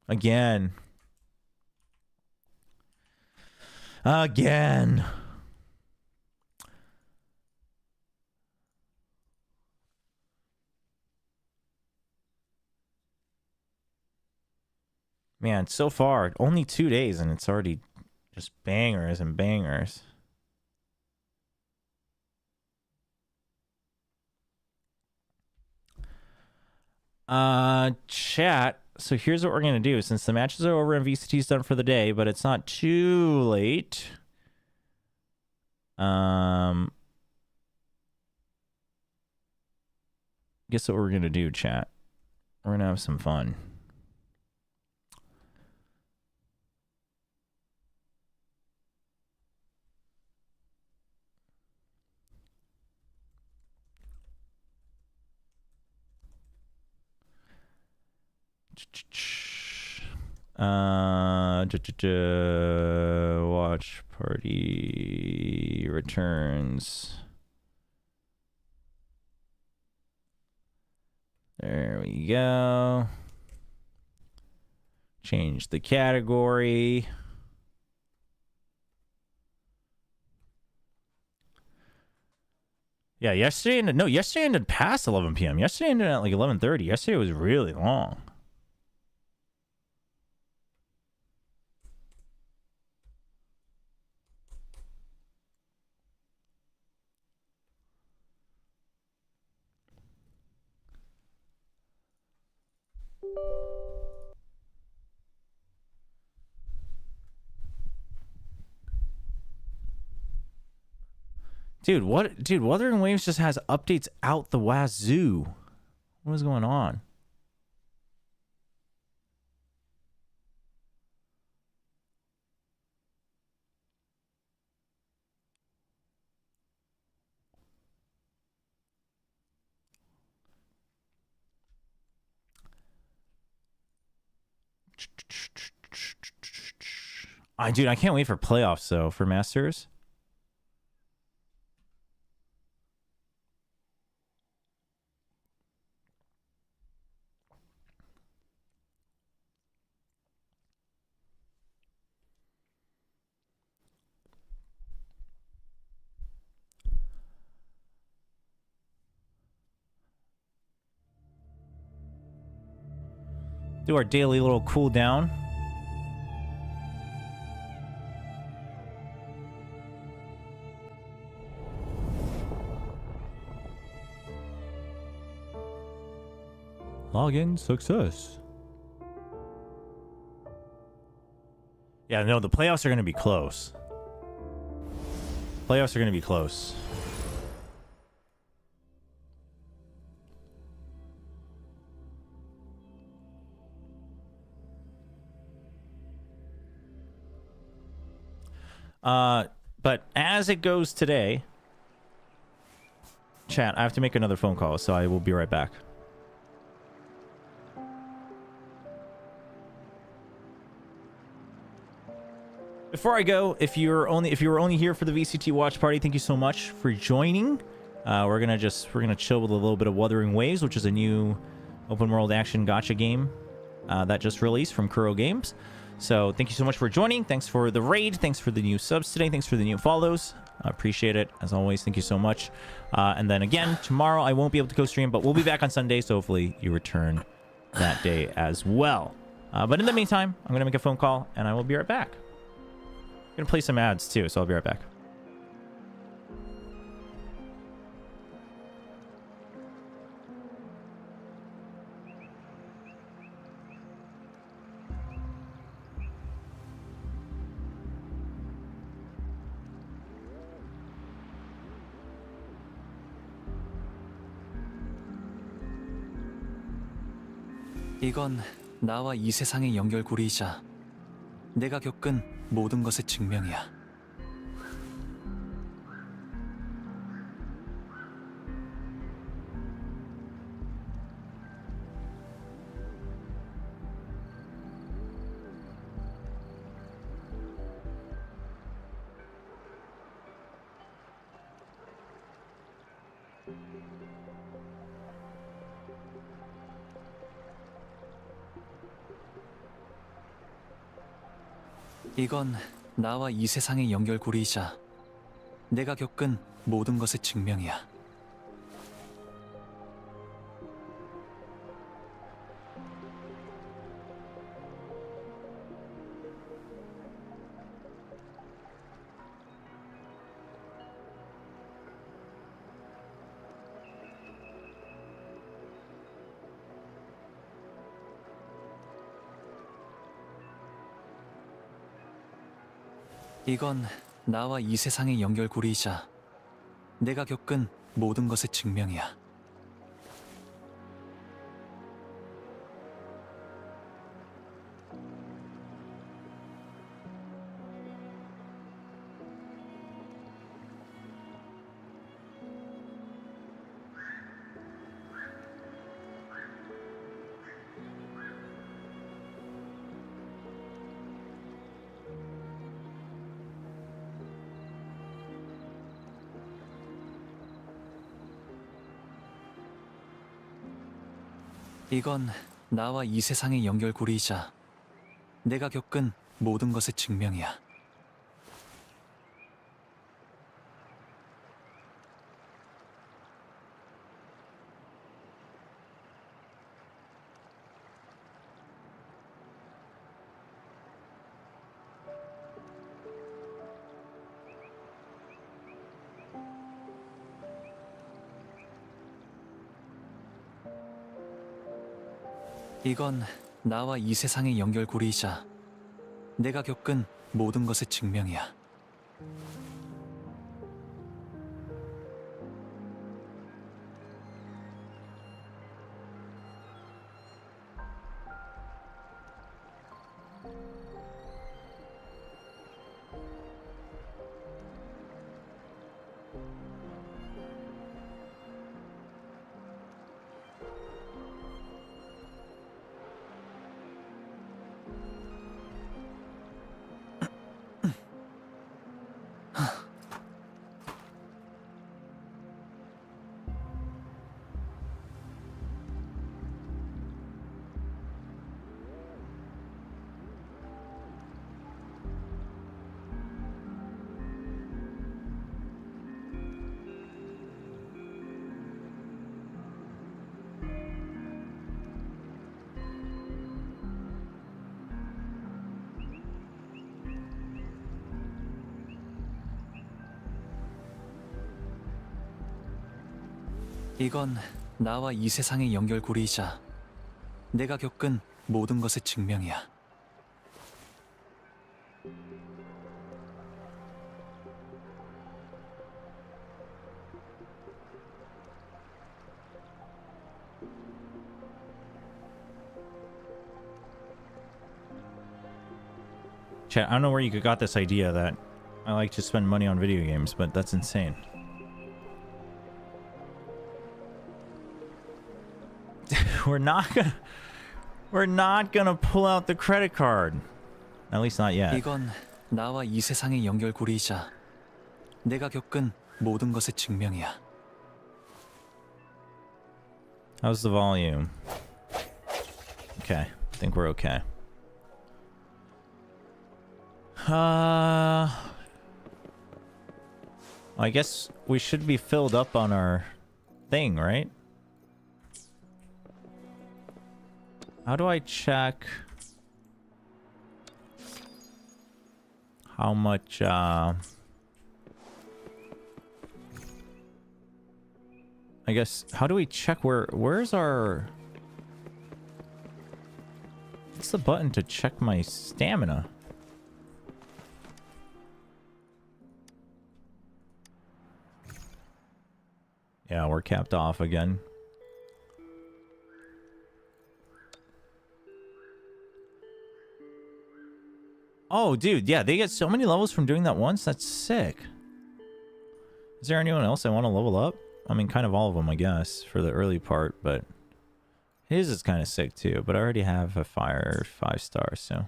Again. Again. Man, so far, only 2 days and it's already just bangers and bangers. Chat. So here's what we're going to do. Since the matches are over and VCT's done for the day, but it's not too late. Guess what we're going to do, chat? We're going to have some fun. Watch party returns. There we go. Change the category. Yeah, yesterday ended past 11 p.m. Yesterday ended at like 11:30. Yesterday was really long. Dude, what? Dude, Wuthering Waves just has updates out the wazoo. What is going on? Dude, I can't wait for playoffs though for Masters. Do our daily little cooldown. Login success. Yeah, no, the playoffs are going to be close. Playoffs are going to be close. But as it goes today, chat, I have to make another phone call, so I will be right back. Before I go, if you were only here for the VCT watch party, thank you so much for joining. We're gonna chill with a little bit of Wuthering Waves, which is a new open world action gacha game that just released from Kuro Games. So thank you so much for joining. Thanks for the raid. Thanks for the new subs today. Thanks for the new follows. I appreciate it as always. Thank you so much. And then again, tomorrow I won't be able to co-stream, but we'll be back on Sunday. So hopefully you return that day as well. But in the meantime, I'm gonna make a phone call and I will be right back. I'm gonna play some ads too, so I'll be right back. 이건 나와 이 세상의 연결고리이자 내가 겪은 모든 것의 증명이야. 이건 나와 이 세상의 연결고리이자 내가 겪은 모든 것의 증명이야. 이건 나와 이 세상의 연결고리이자 내가 겪은 모든 것의 증명이야. 이건 나와 이 세상의 연결고리이자 내가 겪은 모든 것의 증명이야. 이건 나와 이 세상의 연결고리이자 내가 겪은 모든 것의 증명이야. 이건 나와 이 세상의 연결고리이자 내가 겪은 모든 것의 증명이야. Chat, I don't know where you got this idea that I like to spend money on video games, but that's insane. We're not gonna pull out the credit card. At least not yet. 이건 나와 이 세상의 연결고리이자 내가 겪은 모든 것의 증명이야. How's the volume? Okay, I think we're okay. I guess we should be filled up on our thing, right? How do I check how much I guess how do we check where's our what's the button to check my stamina? Yeah, we're capped off again. Oh, dude, yeah, they get so many levels from doing that once. That's sick. Is there anyone else I want to level up? I mean, kind of all of them, I guess, for the early part, but his is kind of sick too. But I already have a fire 5-star, so.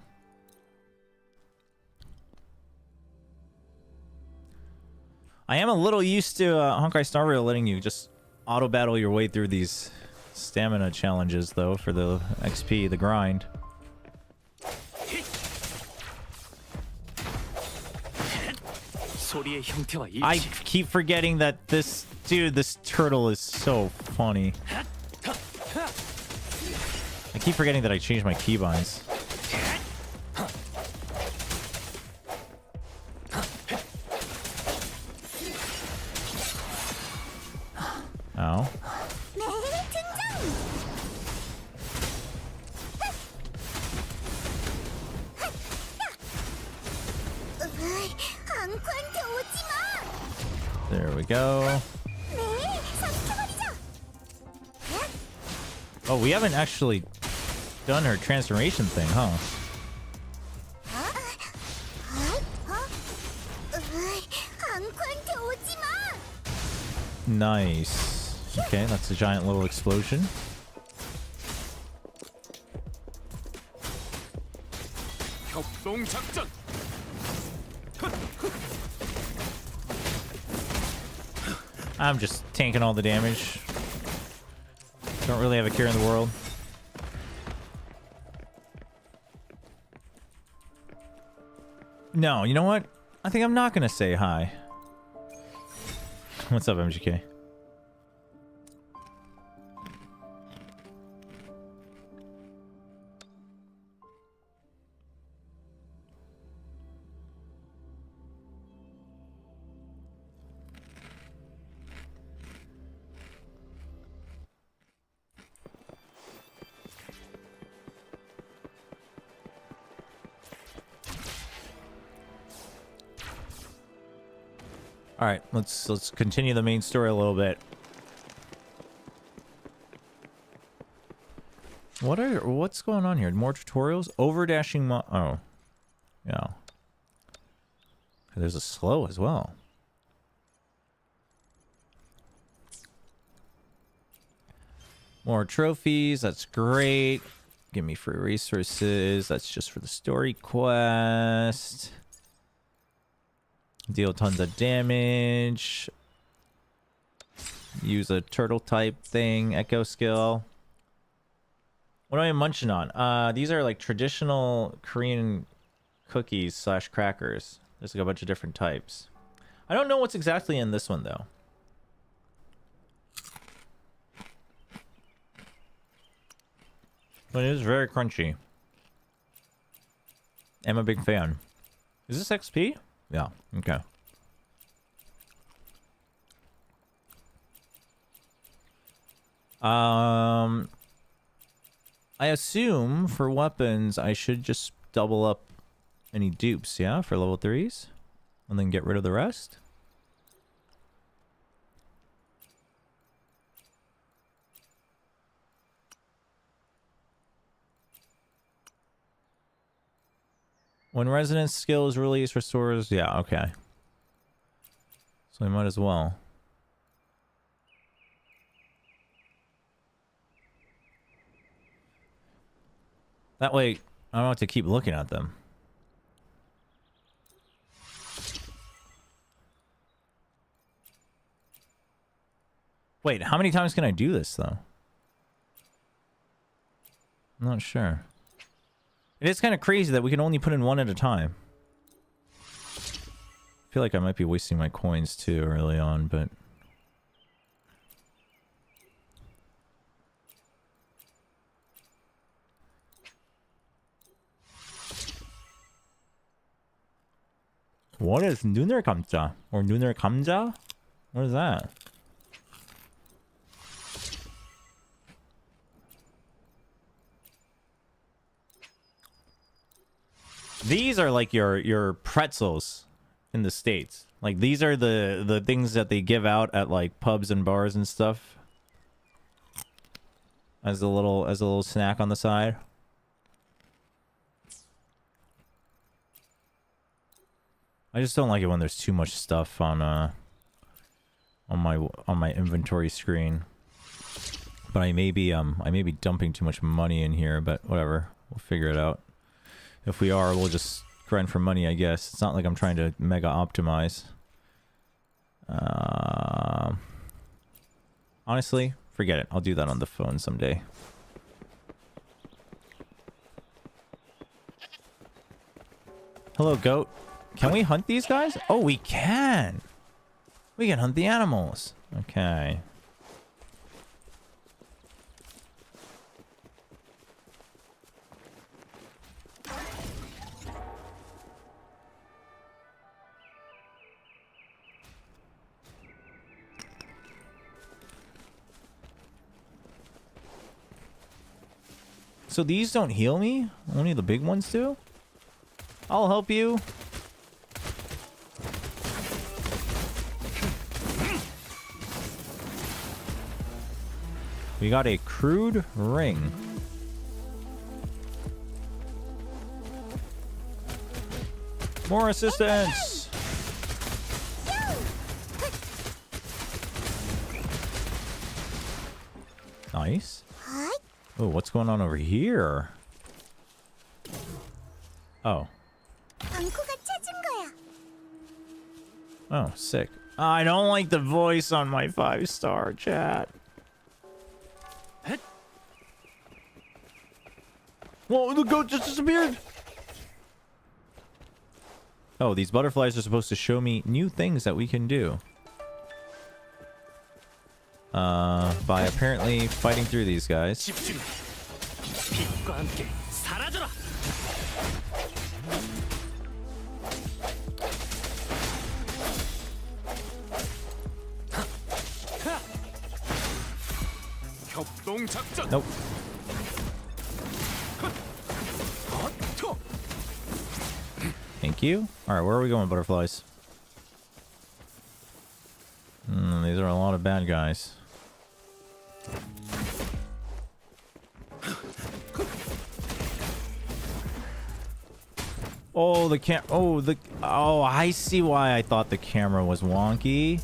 I am a little used to Honkai Star Rail letting you just auto battle your way through these stamina challenges, though, for the XP, the grind. I keep forgetting that this turtle is so funny. I keep forgetting that I changed my keybinds. Oh. There we go. Oh, we haven't actually done her transformation thing, huh? Nice. Okay, that's a giant little explosion. I'm just tanking all the damage. Don't really have a care in the world. No, you know what? I think I'm not gonna say hi. What's up, MGK? All right, let's continue the main story a little bit. What's going on here? More tutorials? Overdashing oh. Yeah. There's a slow as well. More trophies, that's great. Give me free resources. That's just for the story quest. Deal tons of damage. Use a turtle type thing. Echo skill. What am I munching on? These are like traditional Korean cookies / crackers. There's like a bunch of different types. I don't know what's exactly in this one though. But it is very crunchy. I'm a big fan. Is this XP? Yeah, okay. I assume for weapons, I should just double up any dupes, yeah, for level 3s? And then get rid of the rest? When resonance skill is released, restores... Yeah, okay. So we might as well. That way, I don't have to keep looking at them. Wait, how many times can I do this, though? I'm not sure. It is kind of crazy that we can only put in one at a time. I feel like I might be wasting my coins, too, early on, but... What is Lunar Kamja? Or Lunar Kamja? What is that? These are like your pretzels in the States. Like these are the things that they give out at like pubs and bars and stuff. As a little snack on the side. I just don't like it when there's too much stuff on my inventory screen. But I may be dumping too much money in here, but whatever. We'll figure it out. If we are, we'll just grind for money, I guess. It's not like I'm trying to mega optimize. Honestly, forget it. I'll do that on the phone someday. Hello, goat. Can we hunt these guys? Oh, we can. We can hunt the animals. Okay. So these don't heal me? Only the big ones do? I'll help you. We got a crude ring. More assistance! Nice. Oh, what's going on over here? Oh. Oh, sick. I don't like the voice on my 5-star chat. Whoa, the goat just disappeared! Oh, these butterflies are supposed to show me new things that we can do. By apparently fighting through these guys. Nope. Thank you. Alright, where are we going, butterflies? These are a lot of bad guys. Oh, oh, I see why I thought the camera was wonky.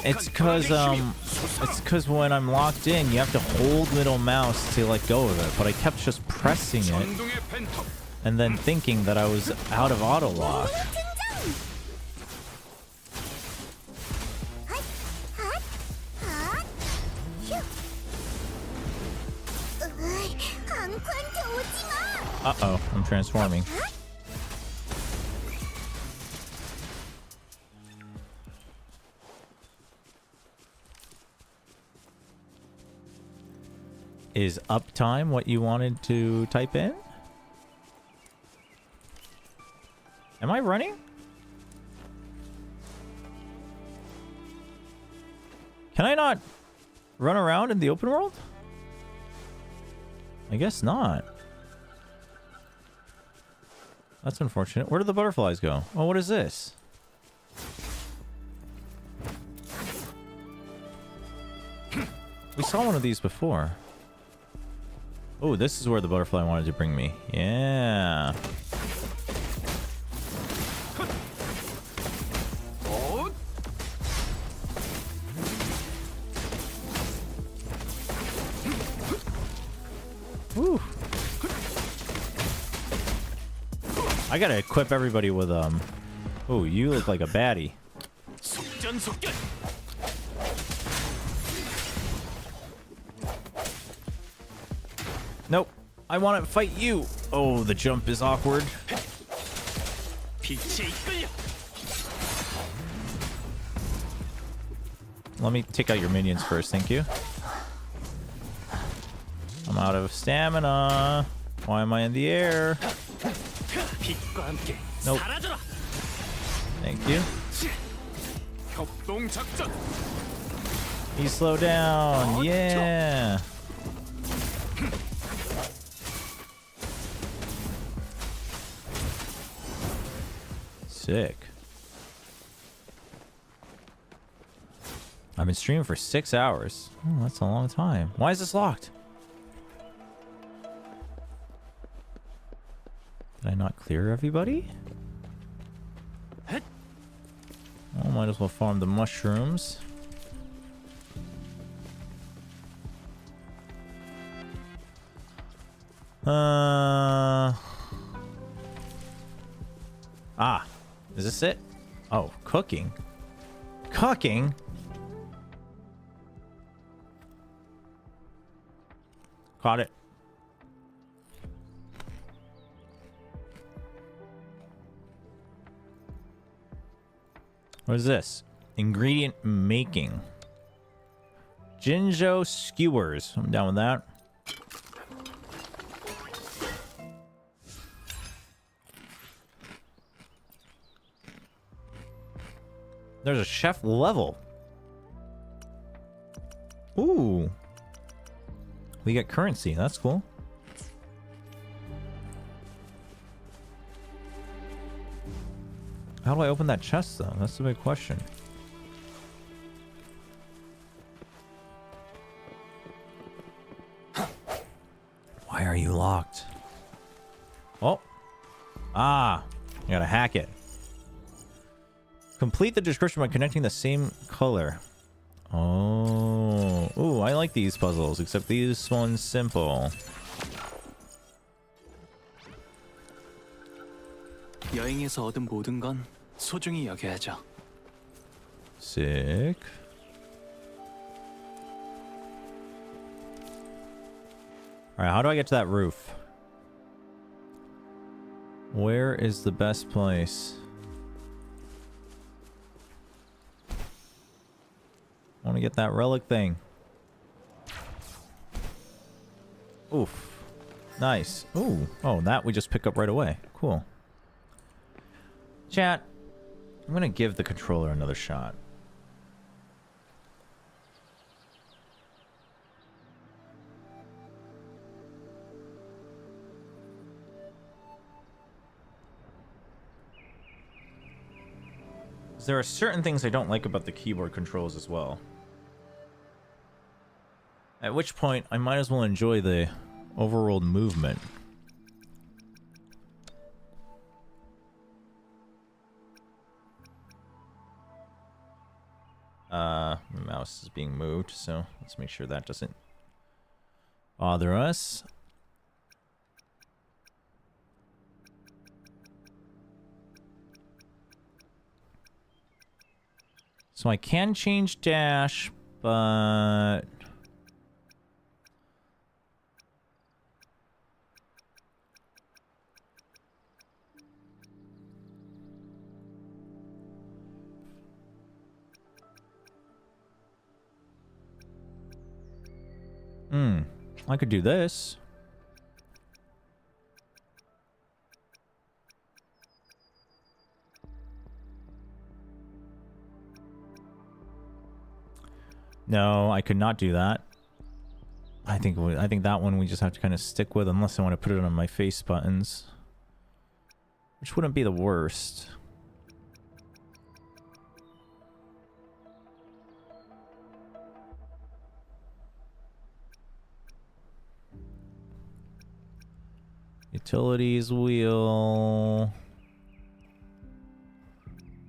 It's cause when I'm locked in, you have to hold middle mouse to let go of it, but I kept just pressing it and then thinking that I was out of auto lock. Uh-oh, I'm transforming. Is uptime what you wanted to type in? Am I running? Can I not? run around in the open world? I guess not. That's unfortunate. Where do the butterflies go? Oh, what is this? We saw one of these before. Oh, this is where the butterfly wanted to bring me. Yeah. Woo. I gotta equip everybody with oh, you look like a baddie. Nope. I want to fight you. Oh, the jump is awkward. Let me take out your minions first, thank you. I'm out of stamina. Why am I in the air? Nope. Thank you. He slowed down. Yeah. Sick. I've been streaming for 6 hours. Oh, that's a long time. Why is this locked? Did I not clear everybody? Oh, might as well farm the mushrooms. Ah, is this it? Oh, cooking. Cooking? Caught it. What is this? Ingredient making. Jinzhou skewers. I'm down with that. There's a chef level. Ooh. We get currency. That's cool. How do I open that chest, though? That's the big question. Why are you locked? Oh. Ah. I gotta hack it. Complete the description by connecting the same color. Oh. Ooh, I like these puzzles, except these one's simple. 여행에서 얻은 모든 건 소중히 여겨야죠. Sick. All right, how do I get to that roof? Where is the best place? I want to get that relic thing. Oof. Nice. Ooh. Oh, that we just pick up right away. Cool. Chat. I'm going to give the controller another shot. There are certain things I don't like about the keyboard controls as well. At which point, I might as well enjoy the overworld movement. My mouse is being moved, so let's make sure that doesn't bother us. So I can change dash, but... I could do this. No, I could not do that. I think that one we just have to kind of stick with, unless I want to put it on my face buttons, which wouldn't be the worst. Utilities wheel.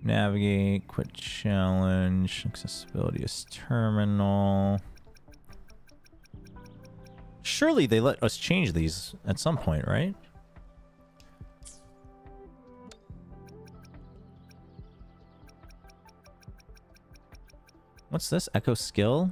Navigate, quit challenge, accessibility is terminal. Surely they let us change these at some point, right? What's this? Echo skill?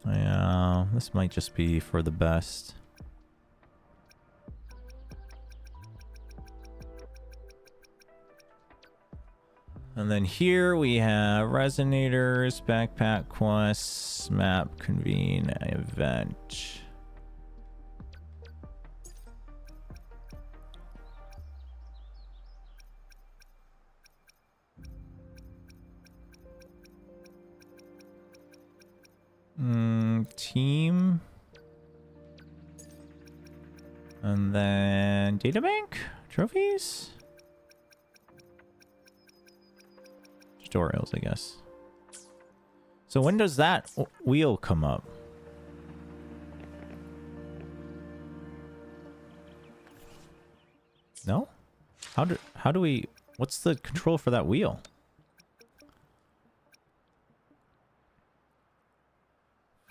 Yeah, this might just be for the best. And then here we have resonators, backpack quests, map, convene, event. Team. And then databank, trophies. Tutorials, I guess. So when does that wheel come up? No? How do we, what's the control for that wheel?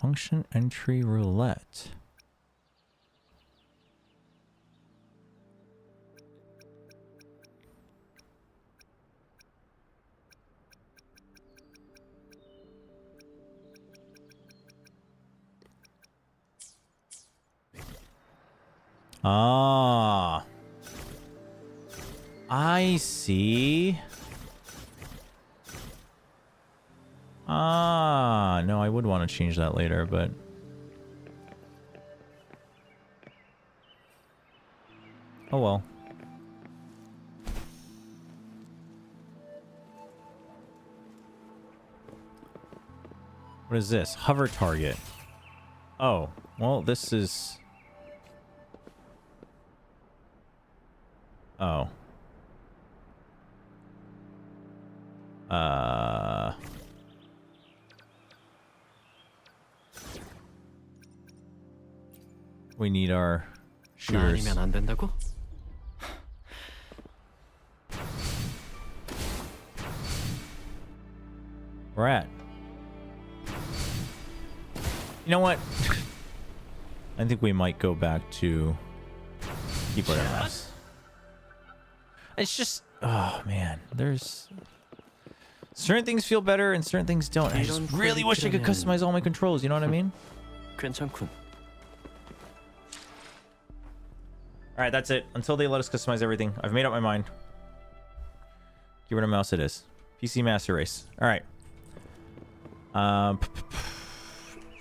Function entry roulette. Ah, I see. Ah, no, I would want to change that later, but oh well. What is this? Hover target. Oh, well, this is... Oh. We need our shooters. We're at. You know what? I think we might go back to keyboard and mouse. It's just, oh man, there's certain things feel better and certain things don't. I just really wish I could customize all my controls, you know what I mean? Alright, that's it. Until they let us customize everything. I've made up my mind. Keyboard and mouse it is. PC Master Race. Alright.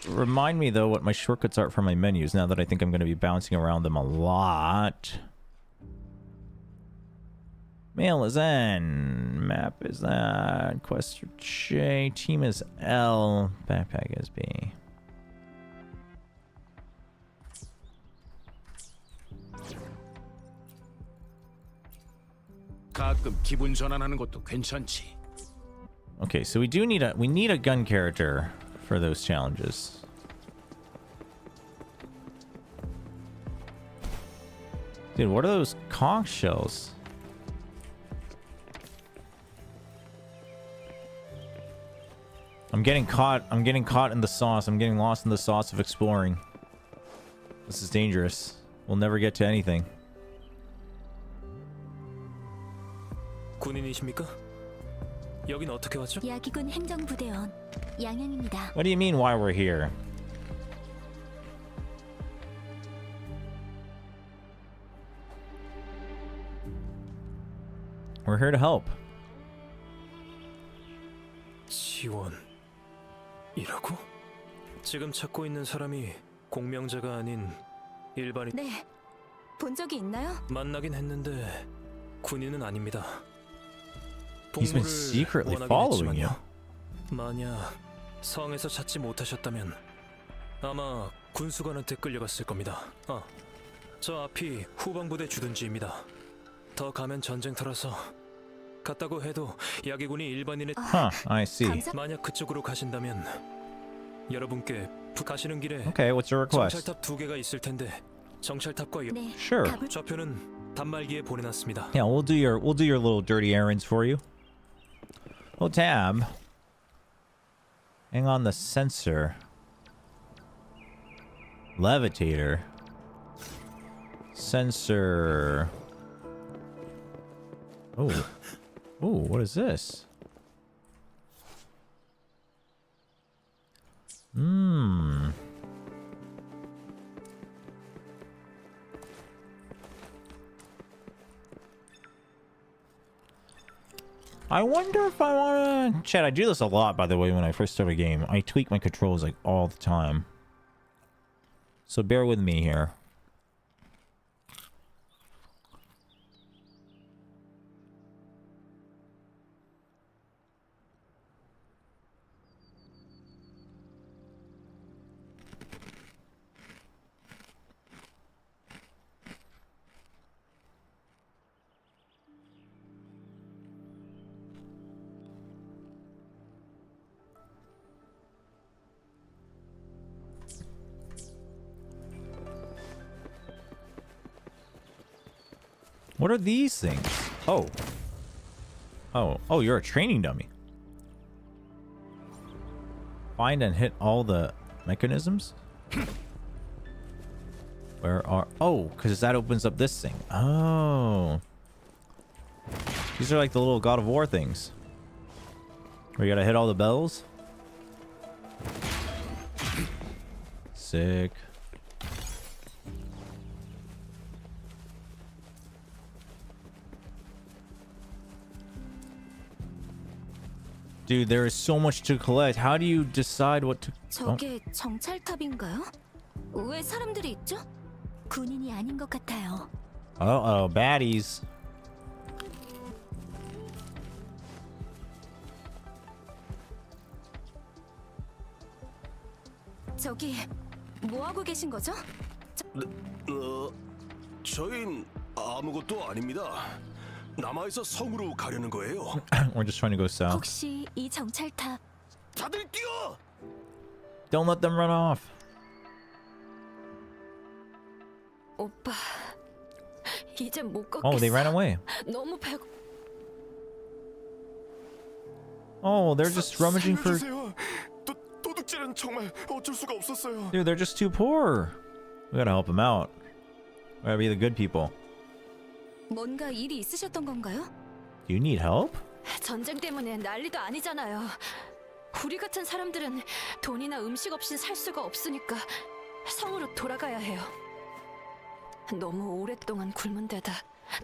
Remind me though what my shortcuts are for my menus now that I think I'm going to be bouncing around them a lot. Mail is N. Map is that. Quest J. Team is L. Backpack is B. Okay, so we need a gun character for those challenges. Dude, what are those conch shells? I'm getting caught in the sauce. I'm getting lost in the sauce of exploring. This is dangerous. We'll never get to anything. 군인이십니까? 여긴 어떻게 왔죠? 야기군 행정부대원 양양입니다. What do you mean why we're here? We're here to help. 지원이라고? 지금 찾고 있는 사람이 공명자가 아닌 일반인. 네, 본 적이 있나요? 만나긴 했는데 군인은 아닙니다. He's been secretly following you. 만약 성에서 찾지 못하셨다면 아마 군수관한테 끌려갔을 겁니다. 저 앞이 후방부대 주둔지입니다. 더 가면 전쟁터라서 갔다고 해도 야기군이 일반인의 I see. 만약 그쪽으로 가신다면 여러분께 가시는 길에 Okay, what's your request? 정찰탑 2개가 있을 텐데 정찰탑과 Sure. 좌표는 단말기에 보내놨습니다. Yeah, we'll do your little dirty errands for you. Oh, tab. Hang on the sensor. Levitator. Sensor. Oh. Oh, what is this? I wonder if I want to... Chat, I do this a lot, by the way, when I first start a game. I tweak my controls, like, all the time. So bear with me here. What are these things? Oh. Oh, you're a training dummy. Find and hit all the mechanisms? Where are... Oh, because that opens up this thing. Oh. These are like the little God of War things. Where you gotta hit all the bells? Sick. Dude, there is so much to collect. How do you decide what to... 저게 정찰탑인가요? 왜 사람들이 있죠? 군인이 아닌 것 같아요. Uh-oh, baddies. 저기 뭐 하고 계신 거죠? 저흰 아무것도 아닙니다. 남아있어 성으로 가려는 거예요. We're just trying to go south. 혹시 이 정찰탑 다들 뛰어! Don't let them run off. 오빠 이제 못 걷겠어. Oh, they ran away. 너무 배. Oh, they're just rummaging for... 도둑질은 정말 어쩔 수가 없었어요. Dude, they're just too poor. We gotta help them out. We gotta be the good people. 뭔가 일이 있으셨던 건가요? Do you need help? 전쟁 때문에 난리도 아니잖아요. 우리 같은 사람들은 돈이나 음식 없이 살 수가 없으니까 성으로 돌아가야 해요. 너무 오랫동안 굶은 데다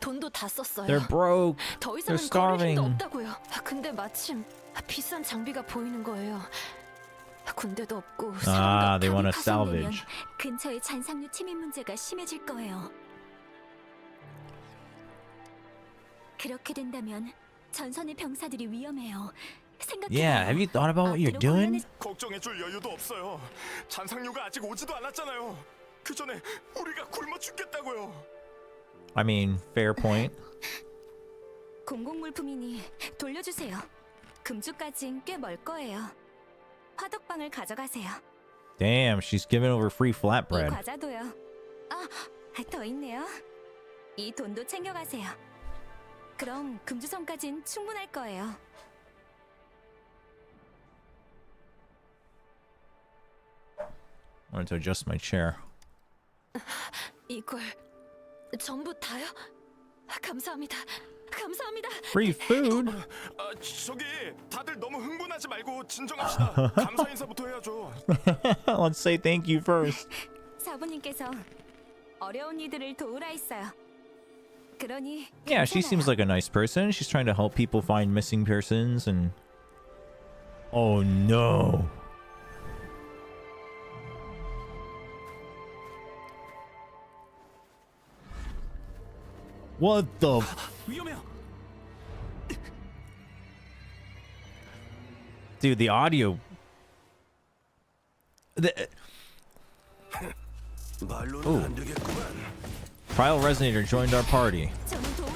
돈도 다 썼어요. They're broke. 더 이상은 They're 걸을 starving. 힘도 없다고요. 근데 마침 비싼 장비가 보이는 거예요. 군대도 없고 Ah, they want to 파손되면 salvage. 근처의 잔상류 침입 문제가 심해질 거예요. 그렇게 된다면 전선의 병사들이 위험해요. Yeah, have you thought about what you're doing? 걱정해줄 여유도 없어요. 잔상류가 아직 오지도 않았잖아요. 그 전에 우리가 굶어 죽겠다고요. I mean, fair point. 공공물품이니 돌려주세요. 금주까진 꽤 멀 거예요. 화덕빵을 가져가세요. Damn, she's giving over free 이 flatbread. 과자도요. 더 있네요. 이 돈도 챙겨가세요. 그럼 금주성까진 충분할 거예요. I wanted to adjust my chair. 이걸 전부 다요? 감사합니다. 감사합니다. Free food? 저기 다들 너무 흥분하지 말고 진정합시다. 감사 인사부터 해야죠. Let's say thank you first. 사부님께서 어려운 이들을 도우라 했어요. 그러니 Yeah, she 괜찮아요. seems like a nice person. She's trying to help people find missing persons and... Oh no. What the... Dude, the audio... Ooh. Trial Resonator joined our party.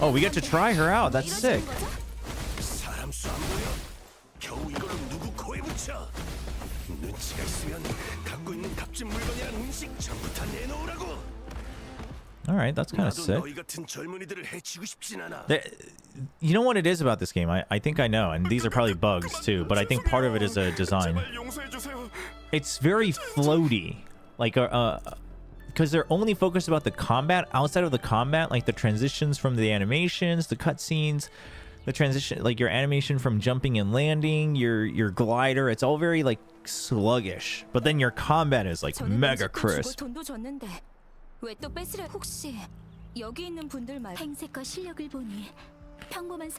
Oh, we get to try her out. That's sick. 사람 쏴 보여. 겨우 이걸로 누구 코에 붙여. 눈치가 있으면 갖고 있는 값진 물건이랑 음식 전부 다 내놓으라고. All right, that's kind of 나도 sick. 너희 같은 젊은이들을 해치고 싶진 않아. You know what it is about this game? I think I know, and these are probably bugs too, but I think part of it is a design. It's very floaty, like because they're only focused about the combat. Outside of the combat, like the transitions from the animations, the cutscenes, the transition, like your animation from jumping and landing, your glider, it's all very like sluggish. But then your combat is like mega crisp. 돈도 줬는데 왜 또 뺏으려? 혹시 여기 있는 분들만 행색과 실력을 보니 평범한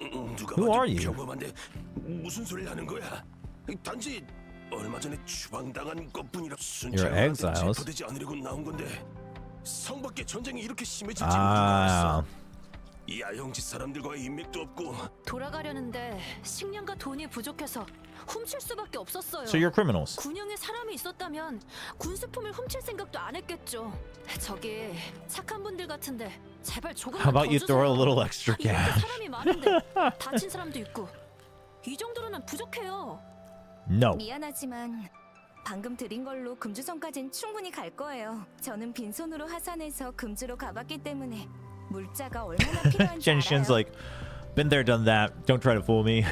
Who are you? 평범한데 무슨 소리를 하는 거야? 단지 얼마 전에 추방당한 것뿐이라 순찰한테 체포되지 않으려고 나온 건데 성밖에 전쟁이 이렇게 심해질지 몰랐어. 이 아영지 사람들과의 인맥도 없고 돌아가려는데 식량과 돈이 부족해서 훔칠 수밖에 없었어요. So you're criminals. 군용에 사람이 있었다면 군수품을 훔칠 생각도 안 했겠죠. 저기 착한 분들 같은데 제발 조금만 How about 더 you 주세요. throw a little extra 이렇게 cash? 사람이 많은데 다친 사람도 있고 이 정도로는 부족해요. No. 미안하지만 방금 드린 걸로 금주성까진 충분히 갈 거예요. 저는 빈손으로 하산해서 금주로 가봤기 때문에 물자가 얼마나 필요한지 Genshin's 알아요. like, been there, done that. Don't try to fool me.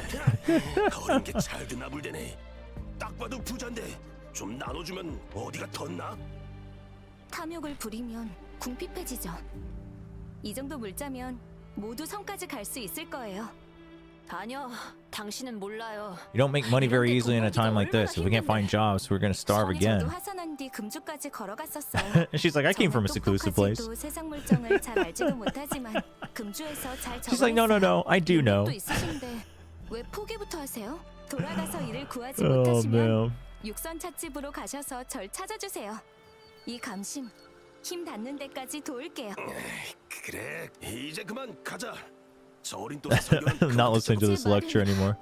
어린 게 잘 드나불대네. 딱 봐도 부자인데 좀 나눠주면 어디가 덧나? 탐욕을 부리면 궁핍해지죠. 이 정도 물자면 모두 성까지 갈 수 있을 거예요. 아니요, 당신은 몰라요. You don't make money very easily in a time like this. If we can't find jobs, we're gonna starve 저도 again. 하산한 뒤 금주까지 걸어갔었어요. She's like, I came from a seclusive place. 또 세상 물정을 잘 알지도 못하지만 금주에서 잘 She's like, no, no, no. I do know. 또 있으신데 왜 포기부터 하세요? 돌아가서 일을 구하지 Oh, 못하시면 man. 육선 찻집으로 가셔서 절 찾아주세요. 이 감심 힘 닿는 데까지 도울게요. 그래, 이제 그만 가자. 저 어린 또 Not listening to this lecture anymore.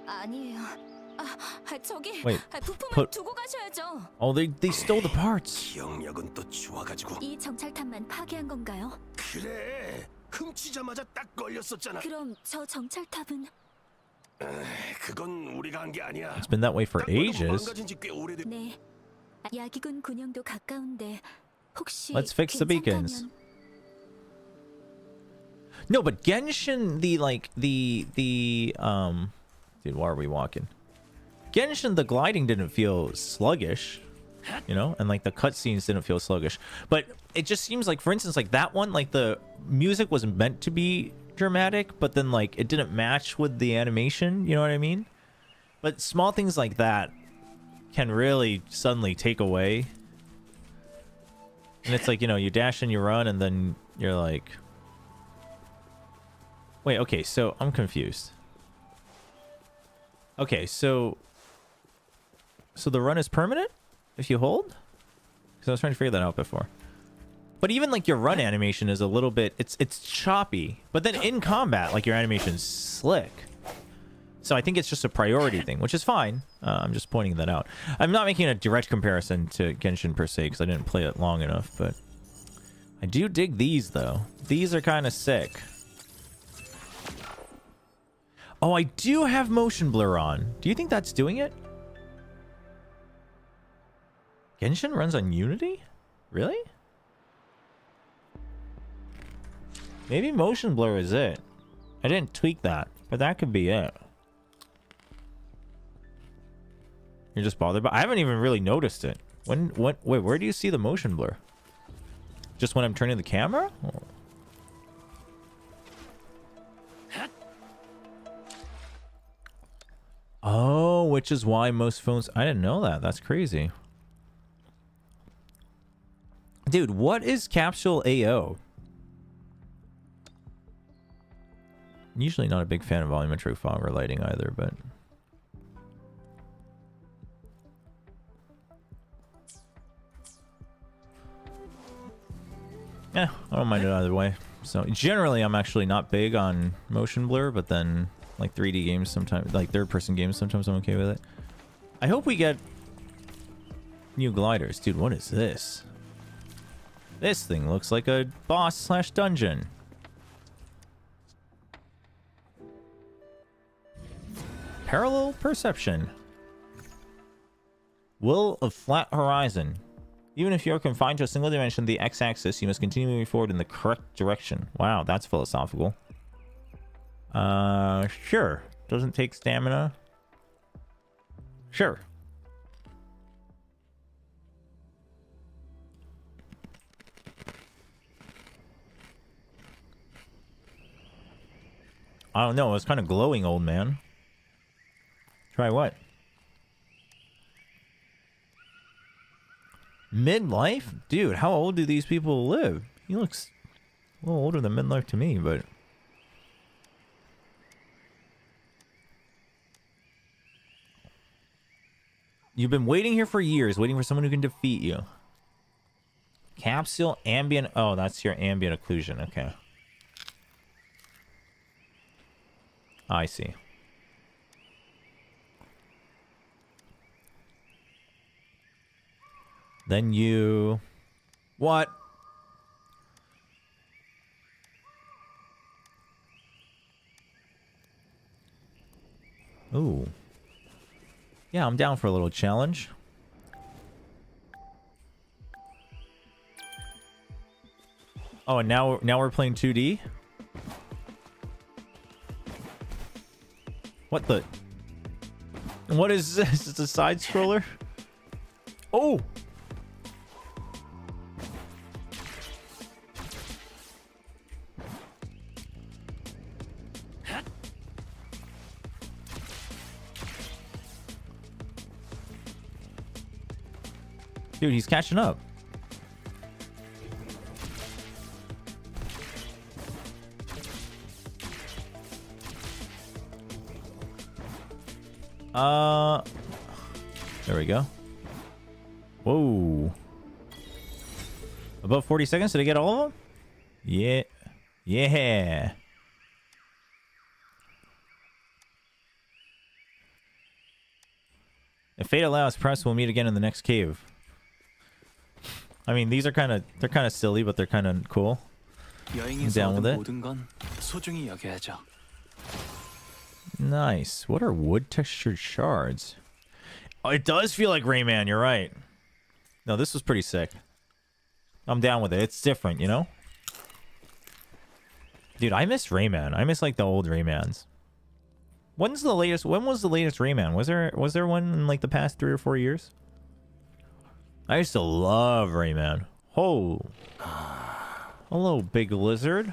아니에요. 저기 Wait, 부품을 put- 두고 가셔야죠. Oh, they stole the parts. 기억력은 또 좋아가지고. 이 정찰탑만 파괴한 건가요? 그래, 훔치자마자 딱 걸렸었잖아. 그럼 저 정찰탑은 그건 우리가 한 게 아니야. It's been that way for ages. 망가진 지 꽤 오래돼. 네. 야기군 군영도 가까운데 혹시 Let's fix the beacons. No, but Genshin, the dude, why are we walking? Genshin, the gliding didn't feel sluggish, you know, and like the cutscenes didn't feel sluggish. But it just seems like, for instance, like that one, like the music was meant to be dramatic, but then like it didn't match with the animation. You know what I mean? But small things like that can really suddenly take away. And it's like, you know, you dash and you run, and then you're like. Wait, okay, so I'm confused. Okay, so the run is permanent if you hold? Because I was trying to figure that out before. But even like your run animation is a little bit, it's choppy. But then in combat, like your animation's slick. So I think it's just a priority thing, which is fine. I'm just pointing that out. I'm not making a direct comparison to Genshin per se, because I didn't play it long enough, but I do dig these though. These are kind of sick. Oh, I do have motion blur on. Do you think that's doing it? Genshin runs on Unity? Really? Maybe motion blur is it. I didn't tweak that, but that could be it. You're just bothered, but I haven't even really noticed it. Wait, where do you see the motion blur? Just when I'm turning the camera? Or... Oh, which is why most phones... I didn't know that. That's crazy. Dude, what is Capsule AO? Usually not a big fan of volumetric fog or lighting either, but yeah, I don't mind it either way. So generally, I'm actually not big on motion blur, but then like 3D games sometimes, like third-person games, sometimes I'm okay with it. I hope we get new gliders. Dude, what is this? This thing looks like a boss / dungeon. Parallel perception. Will of flat horizon. Even if you're confined to a single dimension, the x-axis, you must continue moving forward in the correct direction. Wow, that's philosophical. Sure. Doesn't take stamina. Sure. I don't know. It's kind of glowing, old man. Try what? Midlife? Dude, how old do these people live? He looks a little older than midlife to me, but... You've been waiting here for years, waiting for someone who can defeat you. Capsule, ambient... Oh, that's your ambient occlusion. Okay. I see. Then you... What? Ooh. Yeah, I'm down for a little challenge. Oh, and now we're playing 2D? What the... What is this? It's a side scroller? Oh! Dude, he's catching up. There we go. Whoa. Above 40 seconds? Did I get all of them? Yeah. Yeah. If fate allows, perhaps we'll meet again in the next cave. I mean, these are they're kind of silly, but they're kind of cool. I'm down with it. Nice. What are wood textured shards? Oh, it does feel like Rayman, you're right. No, this was pretty sick. I'm down with it. It's different, you know? Dude, I miss Rayman. I miss like the old Raymans. When was the latest Rayman? Was there one in like the past 3 or 4 years? I used to love Rayman. Oh. Hello, big lizard.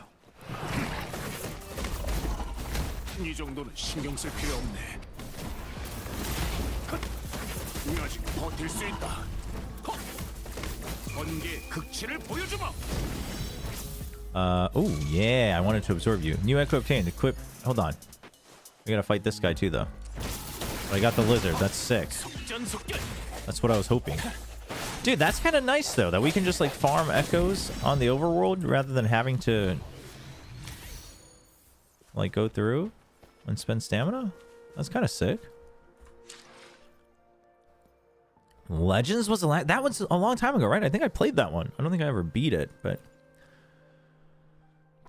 이 정도는 신경 쓸 필요 없네. 아직 버틸 수 있다. 번개 극치를 보여주마. Oh yeah, I wanted to absorb you. New echo obtained. Equip. Hold on. We gotta fight this guy too, though. But I got the lizard. That's sick. That's what I was hoping. Dude, that's kind of nice though, that we can just like farm echoes on the overworld rather than having to like go through and spend stamina. That's kind of sick. Legends was that was a long time ago, right? I think I played that one. I don't think I ever beat it, but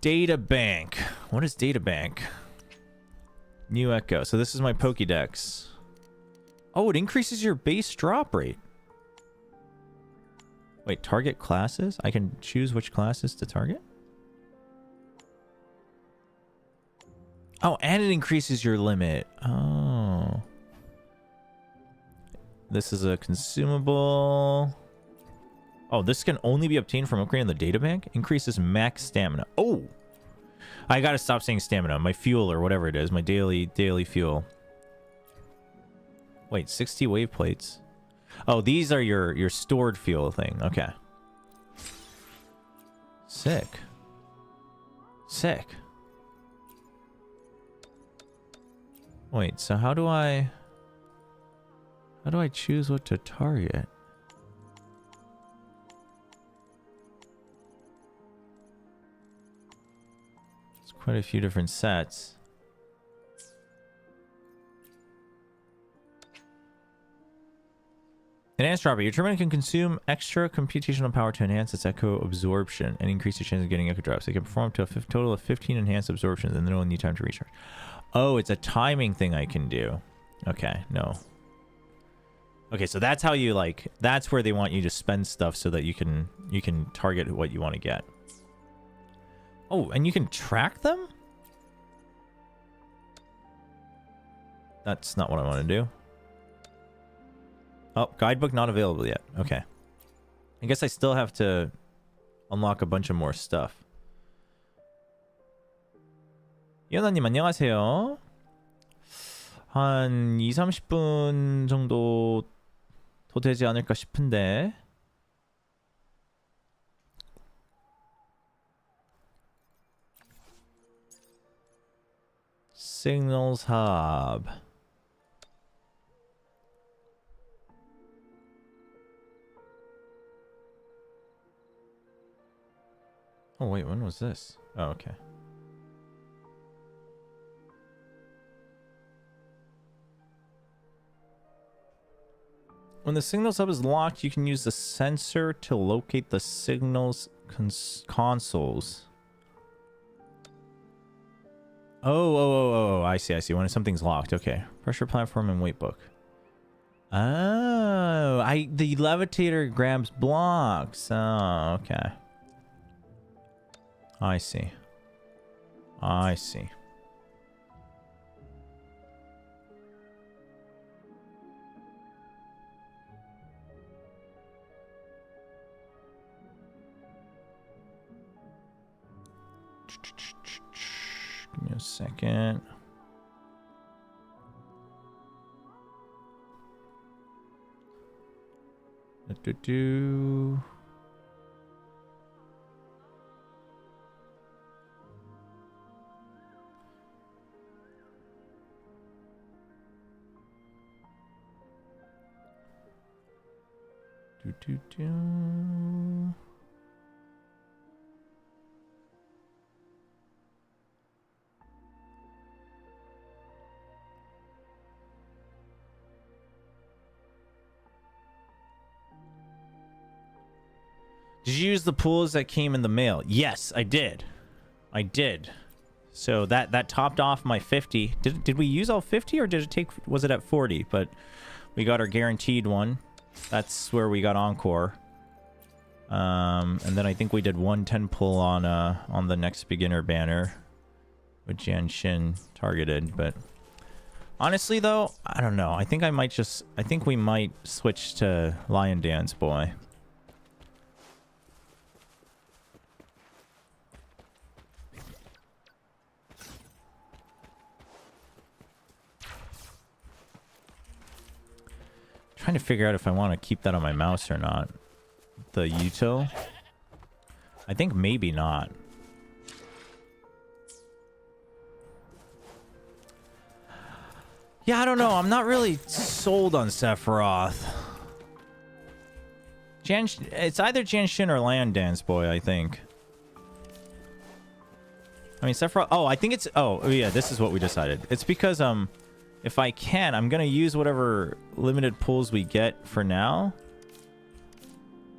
data bank. What is data bank? New echo. So this is my Pokédex. Oh, it increases your base drop rate. Wait, target classes? I can choose which classes to target? Oh, and it increases your limit. Oh. This is a consumable. Oh, this can only be obtained from upgrading the data bank. Increases max stamina. Oh! I gotta stop saying stamina. My fuel or whatever it is. My daily fuel. Wait, 60 wave plates. Oh, these are your stored fuel thing. Okay. Sick. Sick. Wait, so how do I choose what to target? It's quite a few different sets. Enhanced dropper. Your turbine can consume extra computational power to enhance its echo absorption and increase your chance of getting echo drops. It can perform up to a total of 15 enhanced absorptions and then only need time to recharge. Oh, it's a timing thing I can do. Okay, no. Okay, so that's how you like. That's where they want you to spend stuff so that you can target what you want to get. Oh, and you can track them? That's not what I want to do. Oh, guidebook not available yet. Okay. I guess I still have to unlock a bunch of more stuff. 이현아님 안녕하세요. 한 20-30분 정도 더 되지 않을까 싶은데. Signals Hub. Oh wait, when was this? Oh, okay. When the signals hub is locked, you can use the sensor to locate the signals consoles. Oh, I see. When something's locked, okay. Pressure platform and weight book. Oh, the levitator grabs blocks. Oh, okay. I see. Give me a second. Did you use the pools that came in the mail? Yes, I did. So that topped off my 50. Did we use all 50 or did it take, was it at 40? But we got our guaranteed one. That's where we got Encore. And then I think we did 110 pull on the next beginner banner with Jian Xin targeted, but honestly though, I don't know. I think we might switch to Lion Dance Boy. Trying to figure out if I want to keep that on my mouse or not. The Yuto? I think maybe not. Yeah, I don't know. I'm not really sold on Sephiroth. It's either Jian Xin or Land Dance Boy, I think. I mean, Sephiroth... Oh, I think it's... Oh, yeah, this is what we decided. It's because, if I can, I'm gonna use whatever limited pulls we get for now.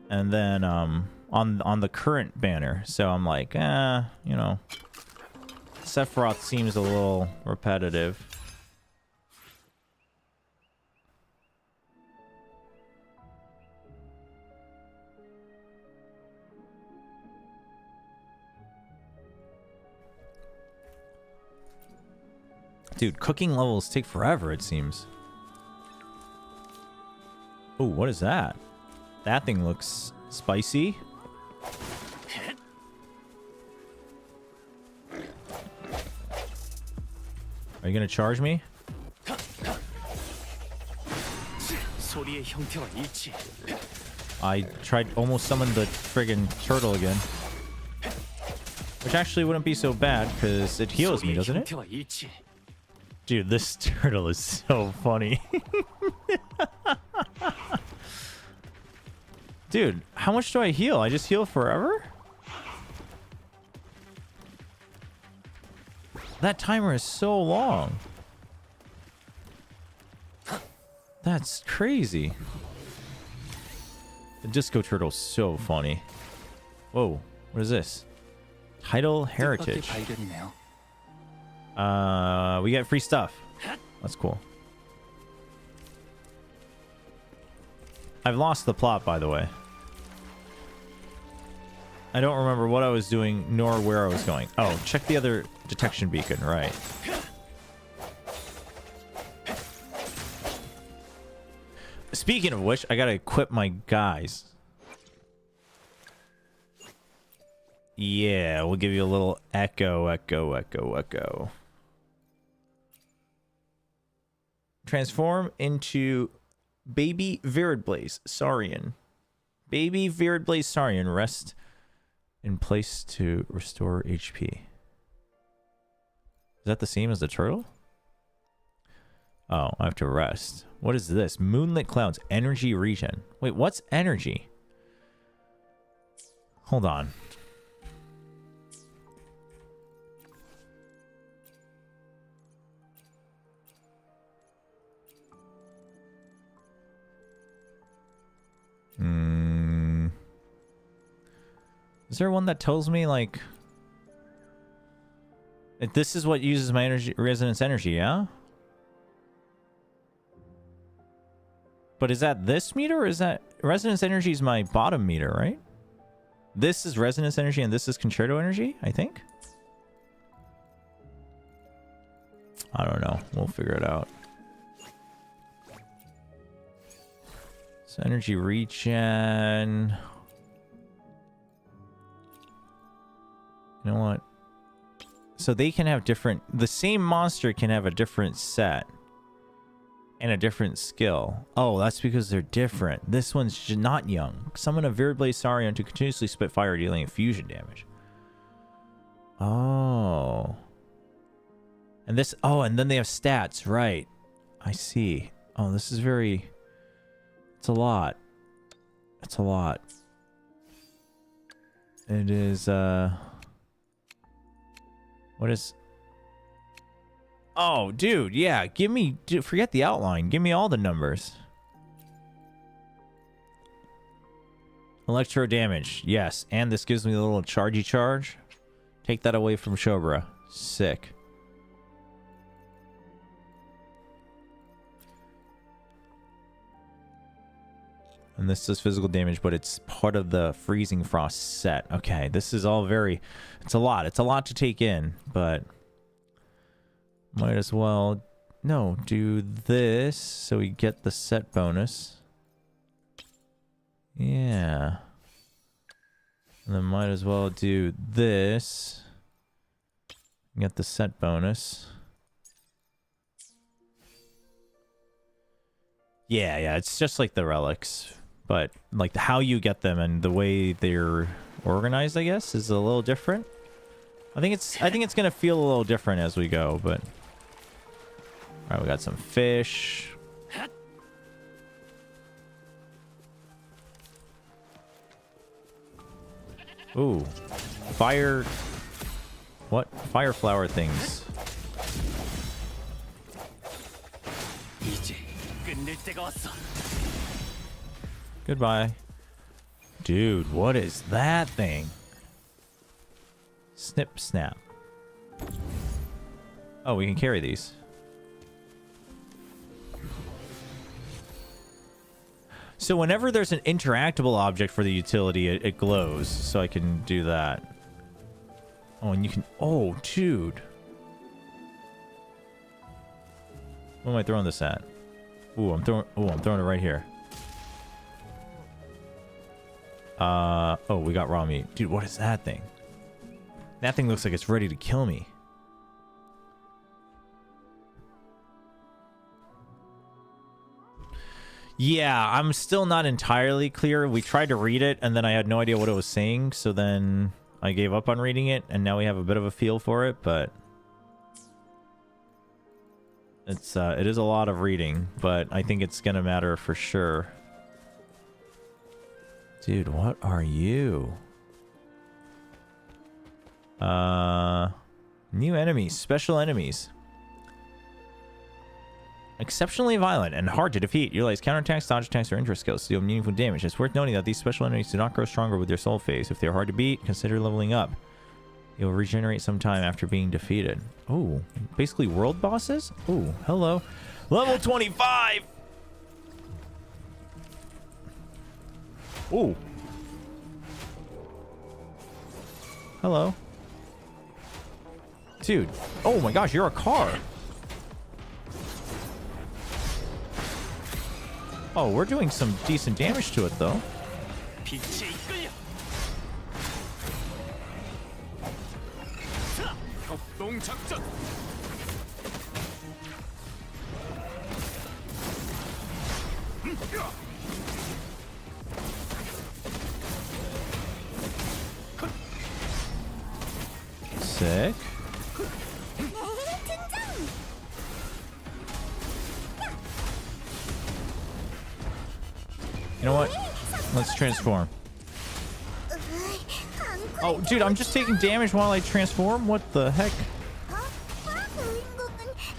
And then, on the current banner. So I'm like, you know... Sephiroth seems a little repetitive. Dude, cooking levels take forever, it seems. Oh, what is that? That thing looks spicy. Are you gonna charge me? I tried almost summoned the friggin' turtle again. Which actually wouldn't be so bad, because it heals me, doesn't it? Dude, this turtle is so funny. Dude, how much do I heal? I just heal forever? That timer is so long. That's crazy. The disco turtle's so funny. Whoa, what is this? Title heritage. We get free stuff. That's cool. I've lost the plot, by the way. I don't remember what I was doing nor where I was going. Oh, check the other detection beacon, right. Speaking of which, I gotta equip my guys. Yeah, we'll give you a little echo. Transform into Baby Viridblaze Saurian. Baby Viridblaze Saurian. Rest in place to restore HP. Is that the same as the turtle? Oh, I have to rest. What is this? Moonlit Clouds. Energy regen. Wait, what's energy? Hold on. Is there one that tells me, like... if this is what uses my energy, resonance energy, yeah? But is that this meter, or is that... resonance energy is my bottom meter, right? This is resonance energy and this is concerto energy, I think? I don't know. We'll figure it out. So energy regen... You know what? So they can have different... the same monster can have a different set. And a different skill. Oh, that's because they're different. This one's not young. Summon a Viridblaze Saurian to continuously spit fire, dealing fusion damage. Oh. And this... oh, and then they have stats. Right. I see. Oh, this is very... it's a lot. It's a lot. It is, what is... oh, dude, yeah. Give me... dude, forget the outline. Give me all the numbers. Electro damage. Yes. And this gives me a little chargey charge. Take that away from Chobra. Sick. And this does physical damage, but it's part of the Freezing Frost set. Okay, this is all very... it's a lot. It's a lot to take in, but... might as well... no, do this so we get the set bonus. Yeah. And then might as well do this. Get the set bonus. Yeah, it's just like the relics. But like how you get them and the way they're organized, I guess, is a little different. I think it's gonna feel a little different as we go, but... alright, we got some fish. Ooh. Fire... what? Fire flower things. Goodbye. Dude, what is that thing? Snip snap. Oh, we can carry these. So whenever there's an interactable object for the utility, it glows. So I can do that. Oh, and you can... oh, dude. What am I throwing this at? Ooh, I'm throwing it right here. Oh, we got raw meat. Dude, what is that thing? That thing looks like it's ready to kill me. Yeah, I'm still not entirely clear. We tried to read it, and then I had no idea what it was saying, so then I gave up on reading it, and now we have a bit of a feel for it, but... it is a lot of reading, but I think it's gonna matter for sure. Dude, what are you? New enemies, special enemies. Exceptionally violent and hard to defeat. Utilize counterattacks, dodge attacks, or intro skills to deal meaningful damage. It's worth noting that these special enemies do not grow stronger with their soul phase. If they are hard to beat, consider leveling up. You'll regenerate some time after being defeated. Oh, basically world bosses? Oh, hello. Level 25! Oh. Hello. Dude. Oh my gosh, you're a car. Oh, we're doing some decent damage to it, though. Sick. You know what? Let's transform. Oh, dude, I'm just taking damage while I transform? What the heck?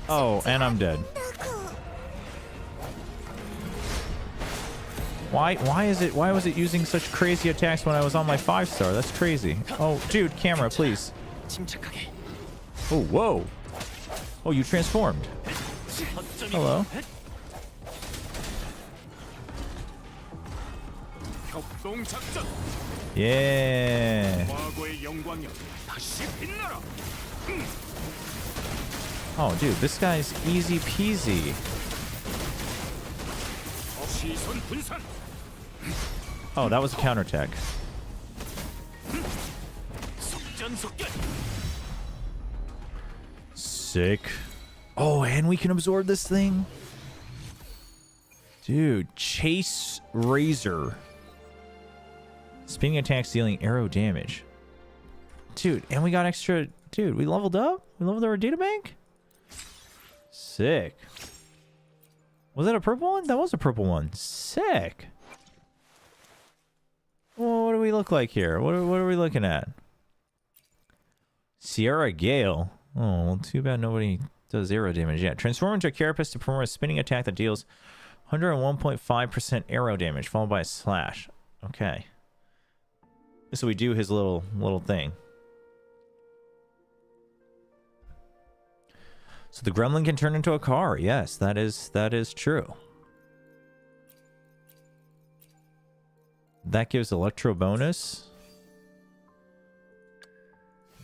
Oh, and I'm dead. Why was it using such crazy attacks when I was on my 5-star? That's crazy. Oh, dude, camera, please. Oh, whoa. Oh, you transformed. Hello. Yeah. Oh, dude, this guy's easy peasy. Oh, that was a counterattack. Sick. Oh, and we can absorb this thing? Dude, Chase Razor. Spinning attacks dealing arrow damage. Dude, and we got extra... Dude, we leveled up? We leveled our data bank? Sick. Was that a purple one? That was a purple one. Sick. Well, what do we look like here? What are we looking at? Sierra Gale. Oh, well, too bad nobody does arrow damage yet. Transform into a carapace to perform a spinning attack that deals 101.5% arrow damage, followed by a slash. Okay. So we do his little thing. So the gremlin can turn into a car. Yes, that is true. That gives electro bonus.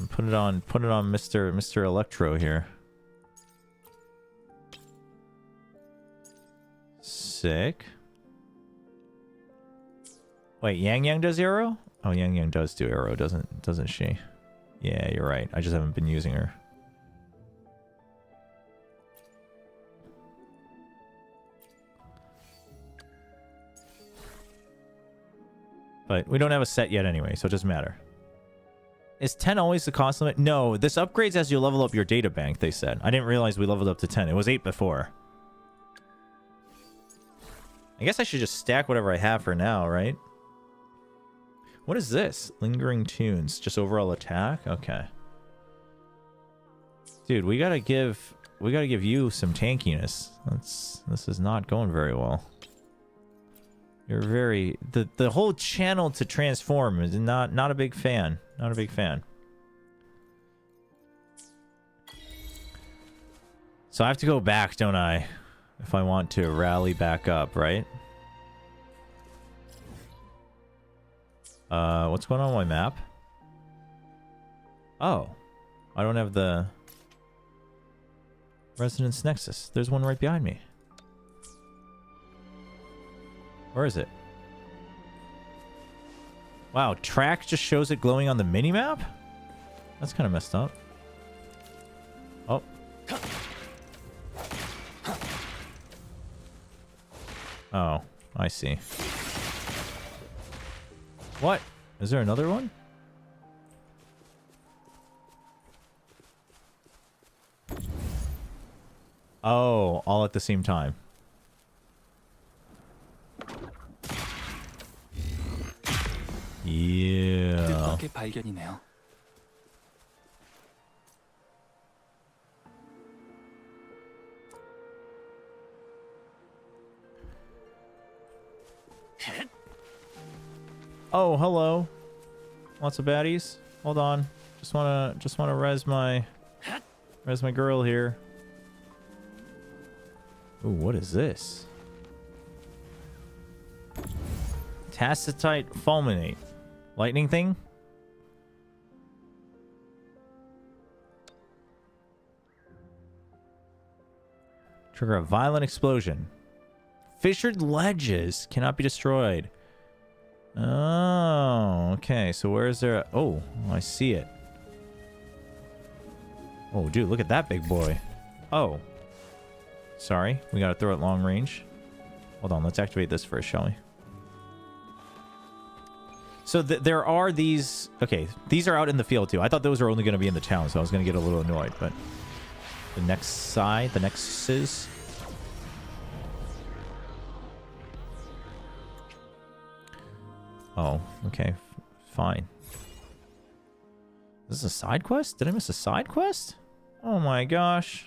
And put it on Mr. Electro here. Sick. Wait, Yang Yang does arrow? Oh, Yang Yang does do arrow, doesn't she? Yeah, you're right. I just haven't been using her. But we don't have a set yet anyway, so it doesn't matter. Is 10 always the cost limit? No, this upgrades as you level up your data bank, they said. I didn't realize we leveled up to 10. It was 8 before. I guess I should just stack whatever I have for now, right? What is this? Lingering tunes. Just overall attack? Okay. Dude, we gotta give you some tankiness. This is not going very well. You're very... The whole channel to transform is not a big fan. Not a big fan. So I have to go back, don't I? If I want to rally back up, right? What's going on my map? Oh. I don't have the... Resonance Nexus. There's one right behind me. Where is it? Wow, track just shows it glowing on the minimap? That's kind of messed up. Oh. Oh, I see. What? Is there another one? Oh, all at the same time. Yeah. 뜻밖의 발견이네요. Oh, hello. Lots of baddies. Hold on. Just wanna res my girl here. Ooh, what is this? Tacitite fulminate. Lightning thing? Trigger a violent explosion. Fissured ledges cannot be destroyed. Oh, okay. So where is there? Oh, I see it. Oh, dude, look at that big boy. Oh. Sorry. We gotta throw it long range. Hold on. Let's activate this first, shall we? So there are these... Okay, these are out in the field, too. I thought those were only going to be in the town, so I was going to get a little annoyed, but... The next side, the nexus... Oh, okay. Fine. This is a side quest? Did I miss a side quest? Oh my gosh.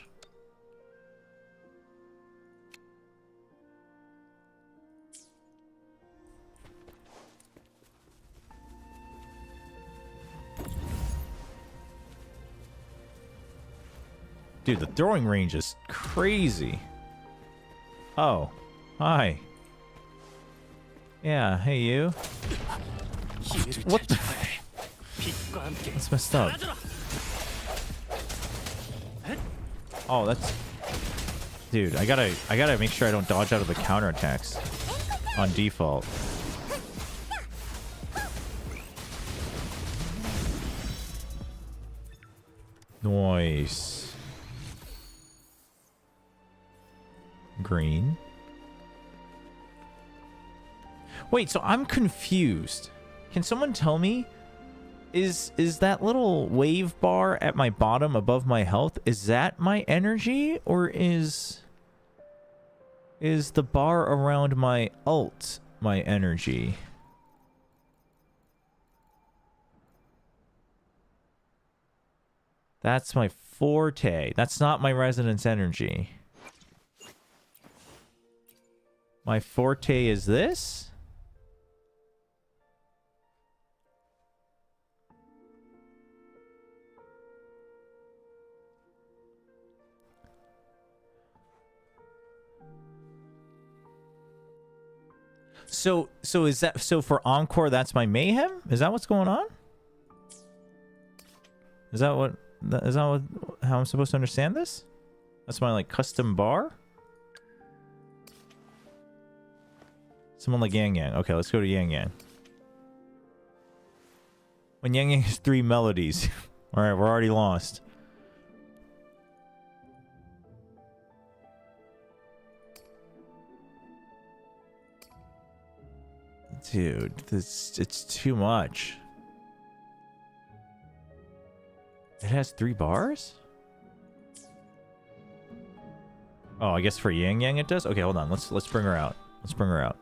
Dude, the throwing range is crazy. Oh. Hi. Yeah, hey you. What the? That's messed up. Oh, that's... Dude, I gotta make sure I don't dodge out of the counterattacks on default. Nice. Green. Wait, so I'm confused. Can someone tell me, is that little wave bar at my bottom above my health, is that my energy, or is the bar around my ult my energy? That's my forte. That's not my resonance energy. My forte is this? So is that so for Encore that's my mayhem? Is that what's going on? Is that what how I'm supposed to understand this? That's my like custom bar? Someone like Yang Yang. Okay, let's go to Yang Yang. When Yang Yang has 3 melodies. Alright, we're already lost. Dude, it's too much. It has 3 bars? Oh, I guess for Yang Yang it does? Okay, hold on. Let's bring her out. Let's bring her out.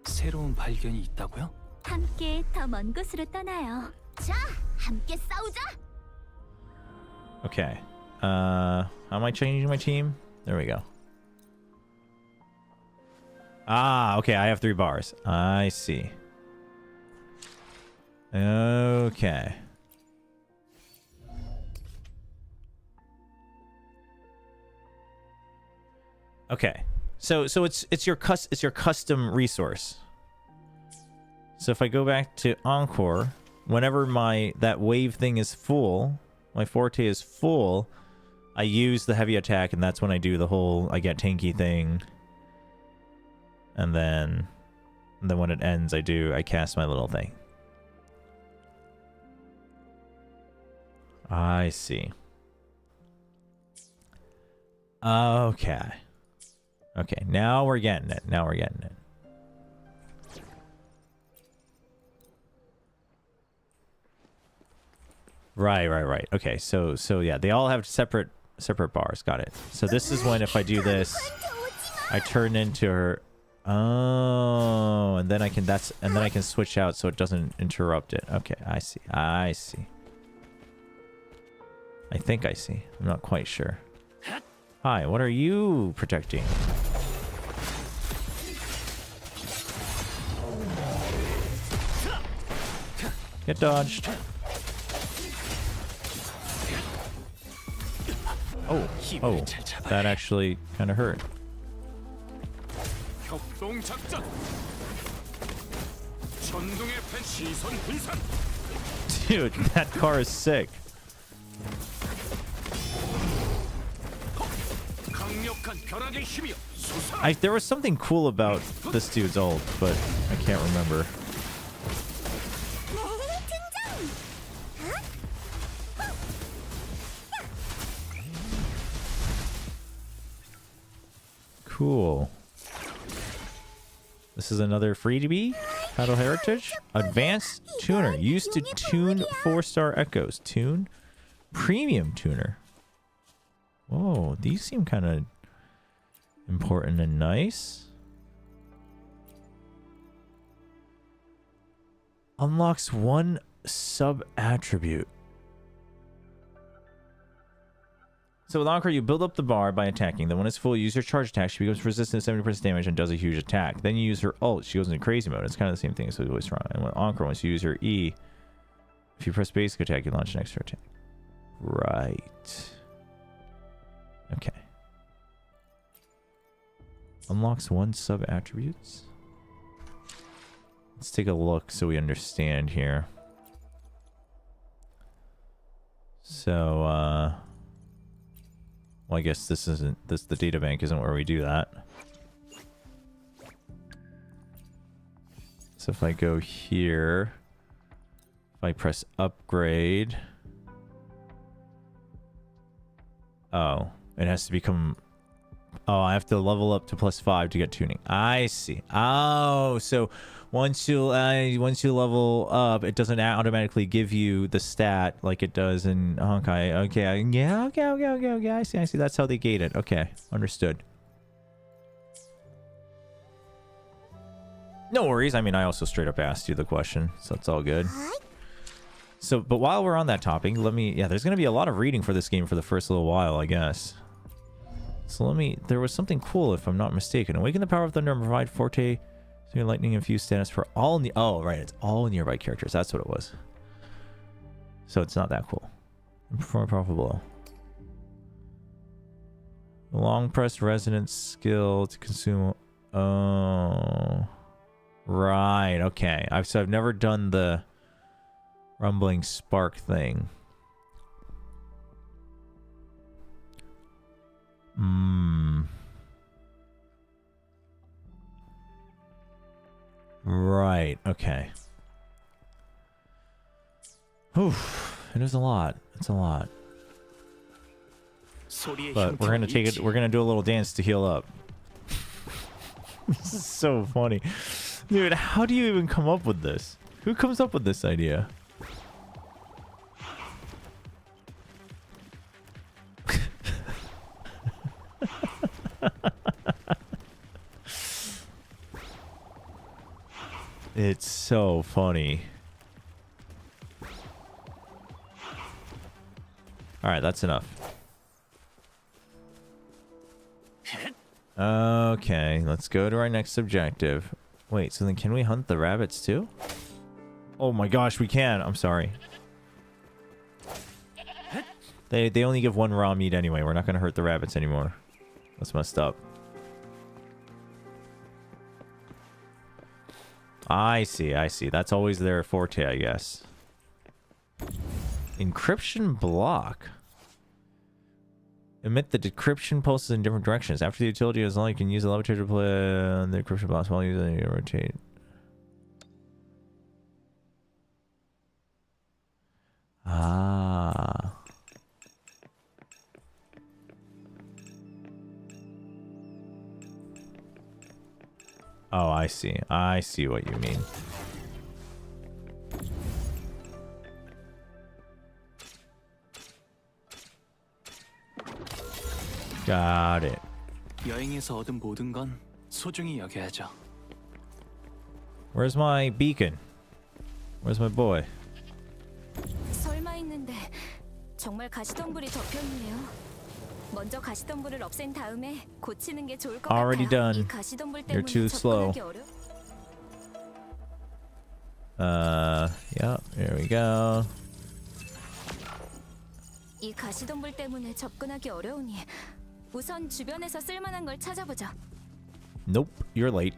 새로운 발견이 있다고요? 함께 더 먼 곳으로 떠나요. 자, 함께 싸우자. Okay. How am I changing my team? There we go. Ah, okay, I have 3 bars. I see. Okay. Okay. So it's your custom resource. So if I go back to Encore, whenever that wave thing is full, my forte is full, I use the heavy attack, and that's when I do the whole I get tanky thing. And then when it ends, I cast my little thing. I see. Okay. Okay, now we're getting it. Now we're getting it. Right. Okay, so yeah, they all have separate bars. Got it. So this is when if I do this, I turn into her. Oh, and then I can switch out so it doesn't interrupt it. Okay, I see. I think I see. I'm not quite sure. Hi, what are you protecting? Get dodged. Oh, that actually kind of hurt. Dude, that car is sick. There was something cool about this dude's ult, but I can't remember. Cool. This is another freebie. Battle Heritage. Advanced Tuner. Used to tune 4-star echoes. Tune. Premium Tuner. Whoa, these seem kind of important and nice. Unlocks 1 sub-attribute. So with Encore, you build up the bar by attacking. Then when it's full, you use your charge attack. She becomes resistant to 70% damage and does a huge attack. Then you use her ult. She goes into crazy mode. It's kind of the same thing, so it's always strong. And with Encore, once you use her E, if you press basic attack, you launch an extra attack. Right. Okay. Unlocks 1 sub-attributes. Let's take a look so we understand here. So, well, I guess this isn't... the data bank isn't where we do that. So if I go here... If I press upgrade... Oh, it has to become... Oh, I have to level up to +5 to get tuning. I see. Oh, so once you level up, it doesn't automatically give you the stat like it does in Honkai. Okay, yeah, okay. I see. That's how they gate it. Okay, understood. No worries. I mean, I also straight up asked you the question, so it's all good. So, but while we're on that topic, there's going to be a lot of reading for this game for the first little while, I guess. So there was something cool, if I'm not mistaken. Awaken the power of thunder and provide forte, lightning infused status for all, oh, right, it's all nearby characters. That's what it was. So it's not that cool. And perform a powerful blow. Long press resonance skill to consume, oh. Right, okay. I've never done the rumbling spark thing. Right, okay. Oof, it is a lot. It's a lot. But we're gonna take it. We're gonna do a little dance to heal up. This is so funny, dude. How do you even come up with this? Who comes up with this idea? It's so funny. Alright, that's enough. Okay, let's go to our next objective. Wait, so then can we hunt the rabbits too? Oh my gosh, we can. I'm sorry. They only give 1 raw meat anyway. We're not going to hurt the rabbits anymore. That's messed up. I see. That's always their forte, I guess. Encryption block. Emit the decryption pulses in different directions. After the utility is on, you can use the levitator to play the encryption blocks while using it. Rotate. Ah. Oh, I see. I see what you mean. Got it. 여행에서 얻은 모든 건 소중히 여겨야죠. Where's my beacon? Where's my boy? 설마 있는데 정말 가시덤불이 저편이네요. 먼저 가시덤불을 없앤 다음에 고치는 게 좋을 것 Already 같아요. done. 이 가시덤불 You're 때문에 too slow. 접근하기 어려. Yep, there we go. 이 가시덤불 때문에 접근하기 어려우니 우선 주변에서 쓸만한 걸 찾아보자. Nope, you're late.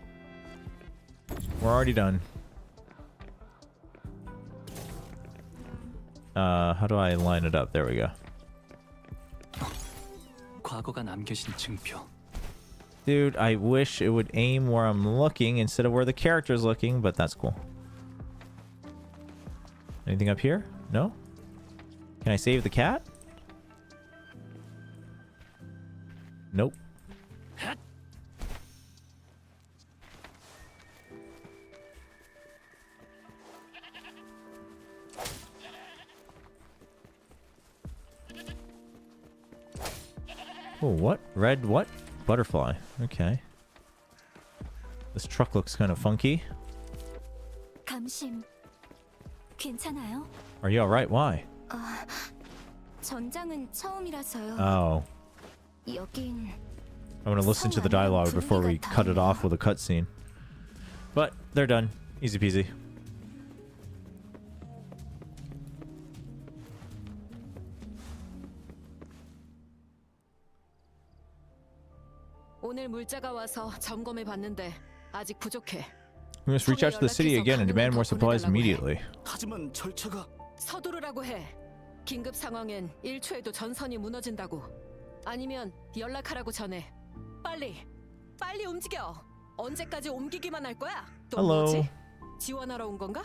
We're already done. How do I line it up? There we go. 과거가 남겨진 증표. Dude, I wish it would aim where I'm looking instead of where the character's looking, but that's cool. Anything up here? No? Can I save the cat? Nope. Oh, what? Red what? Butterfly. Okay. This truck looks kind of funky. 감심. 괜찮아요? Are you alright? Why? 전장은 처음이라서요. Oh. 여긴 I want to listen to the dialogue before we cut it off with a cutscene. But they're done. Easy peasy. 오늘 물자가 와서 점검해 봤는데 아직 부족해. We must reach out to the city again and demand more supplies immediately. 하지만 절차가 서두르라고 해. 긴급 상황엔 1초에도 전선이 무너진다고. 아니면 연락하라고 전해. 빨리 움직여. 언제까지 옮기기만 할 거야? 또 Hello. 뭐지? 지원하러 온 건가?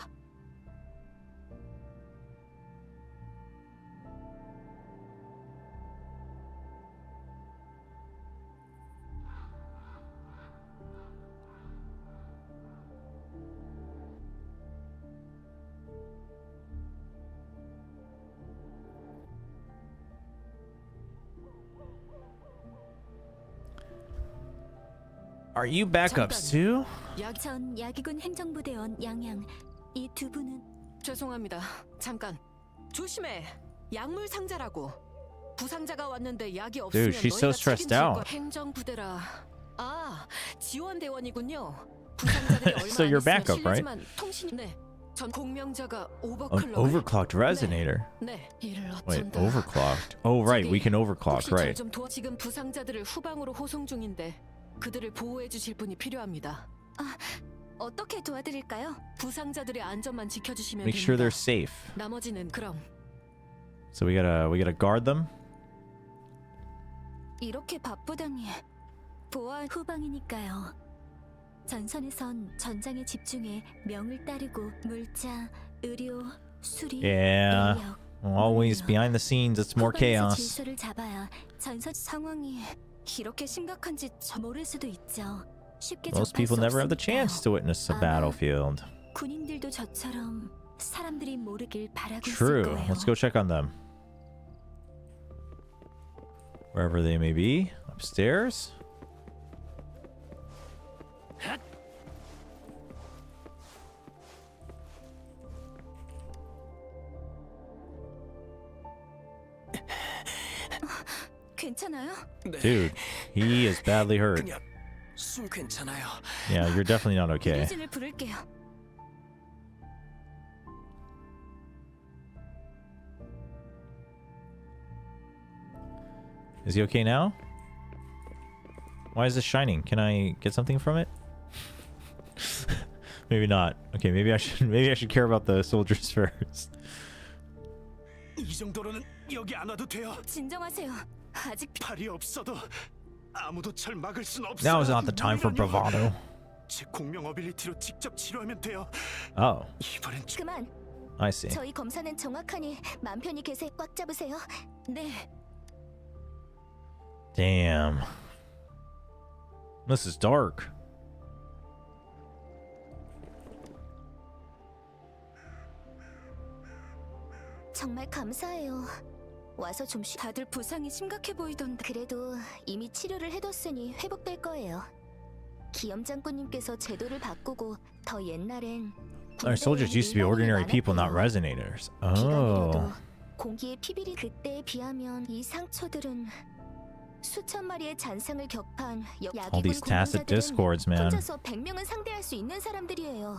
Are you backups too? 전 야기군 행정부대원 양양. 이 두 분은 죄송합니다. 잠깐. 조심해. 약물 상자라고. 부상자가 왔는데 약이 없으면 Dude, she's so 너희가 stressed 책임질 out. 거야. 행정부대라. 아, 지원대원이군요. 부상자들이 얼마 So 안 you're 있으면 backup, right? 실례지만 통신 네. 전 공명자가 An 오버클럭. overclocked resonator. 네. 이를 Wait, 어쩐다. overclocked. Oh, right, we can overclock, 혹시 right. 좀 도와 지금 부상자들을 후방으로 호송 중인데 그들을 보호해 주실 분이 필요합니다. 어떻게 도와드릴까요? 부상자들의 안전만 지켜주시면 Make sure they're 됩니다. safe. 나머지는 그럼 So we gotta guard them. 이렇게 바쁘다니. 보안 후방이니까요. 전선에선 전장에 집중해 명을 따르고 물자, 의료, 수리, Yeah. 인력, Always behind the scenes, it's more 후방에서 chaos. 질서를 잡아야 전선 상황이 이렇게 심각한지 모를 수도 있죠. 쉽게 Most 접할 people 수 never have the 없으니까요. chance to witness a battlefield. 군인들도 저처럼 사람들이 모르길 바라고 True. 있을 거예요. Let's go check on them. Wherever they may be. Upstairs? 괜찮아요? Dude, he is badly hurt. 그냥 숨 괜찮아요. Yeah, you're definitely not okay. 의료진을 부를게요. Is he okay now? Why is this shining? Can I get something from it? Maybe not. Okay, maybe I should care about the soldiers first. 이 정도로는 여기 안 와도 돼요. 진정하세요. 아직 팔이 없어도 아무도 절 막을 순 없어. Now is not the time for bravado. 제 공명 어빌리티로 직접 치료하면 돼요. Oh, 이번엔 그만. I see. 저희 검사는 정확하니 맘 편히 계세요. 꽉 잡으세요. 네. Damn. This is dark. 정말 감사해요. 와서 좀 다들 부상이 심각해 보이던데. 그래도 이미 치료를 해뒀으니 회복될 거예요. 기염장군님께서 제도를 바꾸고 더 옛날엔 Our soldiers used to be ordinary people, not resonators. Oh. 공기의 피비리 그때에 비하면 이 상처들은 수천 마리의 잔상을 격파한 All these tacit discords, man. 혼자서 100명은 상대할 수 있는 사람들이에요.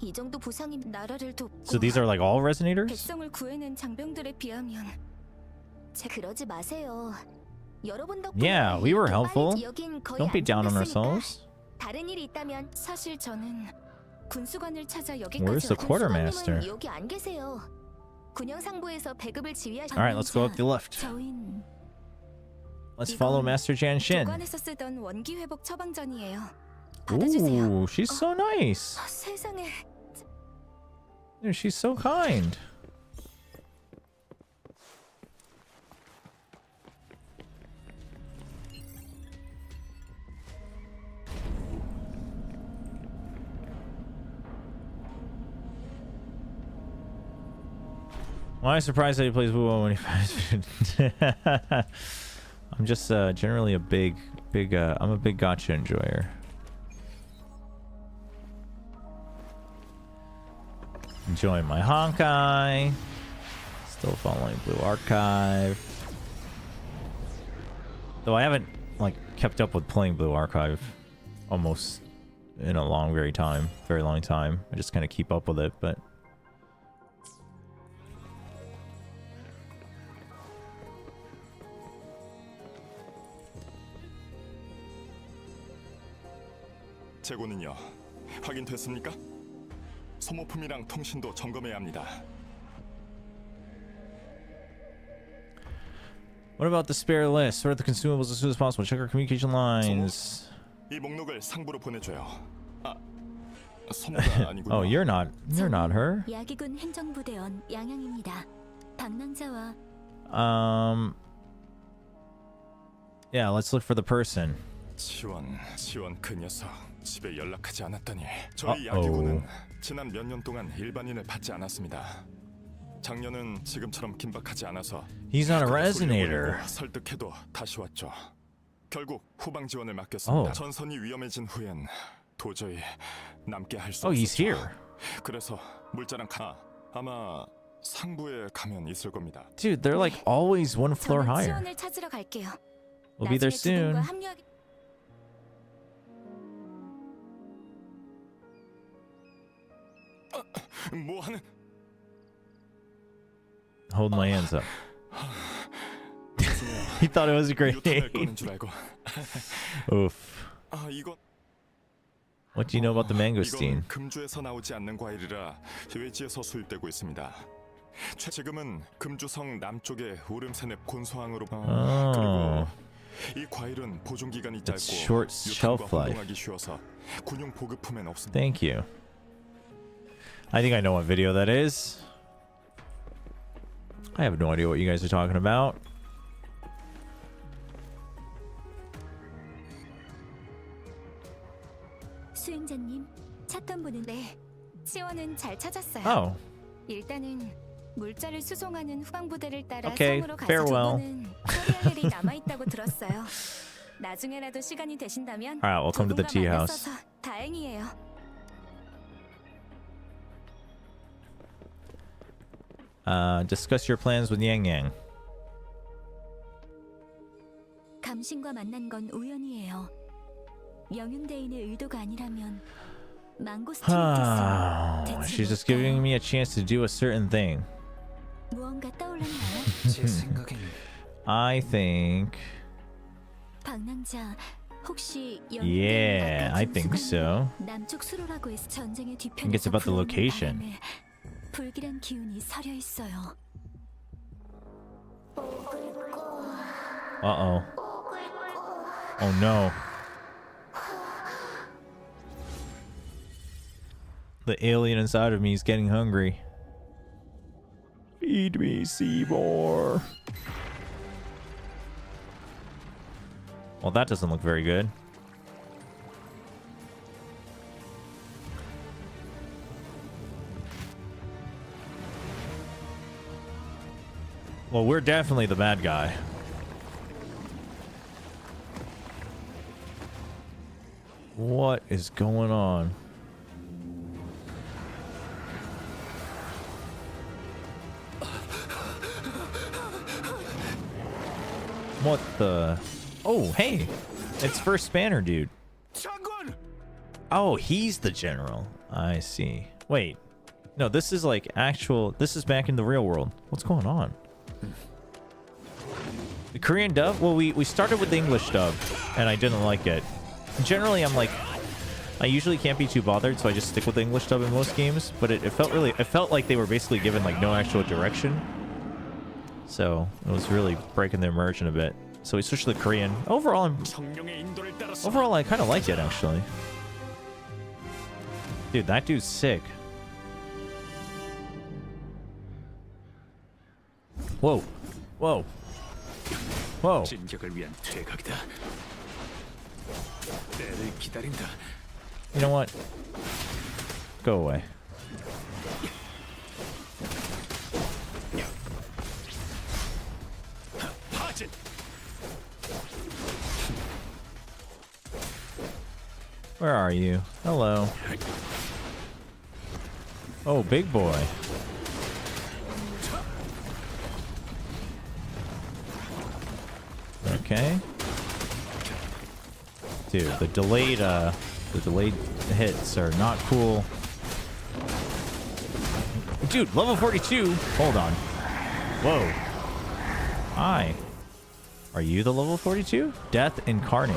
이 정도 부상이 나라를 돕고 So these are like all resonators? 백성을 구해낸 장병들에 비하면 그러지 마세요. 여러분 덕분에 Yeah, we were helpful. 여긴 거의 Don't be down on 안정됐으니까. ourselves. 다른 일이 있다면 사실 저는 군수관을 찾아 Where's 여기까지 the quartermaster? 군수관님은 여기 안 계세요. 군영상부에서 배급을 지휘하신 All right, let's go up the left. 저인 Let's follow Master Jan Shin. 교관에서 쓰던 원기 회복 처방전이에요. Ooh, she's so nice. 세상에 Dude, she's so kind. Why am I surprised that he plays WoW when he fights? I'm just generally a big I'm a big gacha enjoyer. Enjoying my Honkai. Still following Blue Archive. Though I haven't like kept up with playing Blue Archive almost in a very long time. I just kind of keep up with it, but 재고는요. 확인됐습니까? 소모품이랑 통신도 점검해야 합니다. What about the spare list? Sort the consumables as soon as possible. Check our communication lines. 이 목록을 상부로 보내줘요. 아, 소모가 아니군요. Oh, you're not her. 야기군 행정부대원 양양입니다. 방랑자와 Yeah, let's look for the person. 지원 그 녀석 집에 연락하지 않았다니. 저희 야기군은 지난 몇 년 동안 일반인을 받지 않았습니다. 작년은 지금처럼 긴박하지 않아서 He's not a resonator. 설득해도 다시 왔죠. 결국 후방 지원을 맡겼습니다. Oh. 전선이 위험해진 후엔 도저히 남게 할 수 Oh, 없었죠. he's here. 그래서 물자랑 아마 상부에 가면 있을 겁니다. Dude, they're like always one floor 저는 higher. 지원을 찾으러 갈게요. We'll be there soon. 뭐 하는? Hold my hands up. He thought it was a great name. Oof. 아, 이건 What do you know about the mangosteen? 이건 금주에서 나오지 않는 과일이라 외지에서 수입되고 있습니다. 지금은 금주성 남쪽의 오름산의 곤소항으로 그리고 이 과일은 보존 기간이 짧고 short shelf 유통과 life. 혼동하기 쉬워서 군용 보급품엔 없습니다. Thank you. I think I know what video that is. I have no idea what you guys are talking about. 수행자님, 찾던 분은 네. 지원은 잘 찾았어요. Oh. 일단은 물자를 수송하는 후방부대를 따라 Okay, 섬으로 가서 farewell. 저거는 처리할 일이 남아 있다고 들었어요. 나중에라도 시간이 되신다면 Alright, welcome to the tea 누군가 house. 만났어서 다행이에요. Discuss your plans with Yang Yang. 감신과 만난 건 우연이에요. 영윤대인의 의도가 아니라면 망고스틴께서 She's just giving me a chance to do a certain thing. 무언가 떠올랐나요? 제 생각엔 I think. 방랑자 혹시 Yeah, I think so. 남쪽 수로라고 해서 전쟁의 I think it's 뒤편에서 about the 불어오는 location. 바람에 불길한 기운이 서려 있어요. Uh-oh. Oh no. The alien inside of me is getting hungry. Feed me, Seymour. Well, that doesn't look very good. Well, we're definitely the bad guy. What is going on? What the? Oh, hey. It's First Spanner, dude. Oh, he's the general. I see. Wait. No, this is like actual... This is back in the real world. What's going on? The Korean dub? Well, we started with the English dub, and I didn't like it. Generally, I'm like... I usually can't be too bothered, so I just stick with the English dub in most games. But it felt like they were basically given like no actual direction. So it was really breaking the immersion a bit. So we switched to the Korean. Overall, I kind of like it actually. Dude, that dude's sick. Whoa, whoa, whoa. You know what? Go away. Where are you? Hello. Oh, big boy. Okay. Dude, the delayed hits are not cool. Dude, level 42. Hold on. Whoa. Hi. Are you the level 42? Death Incarnate.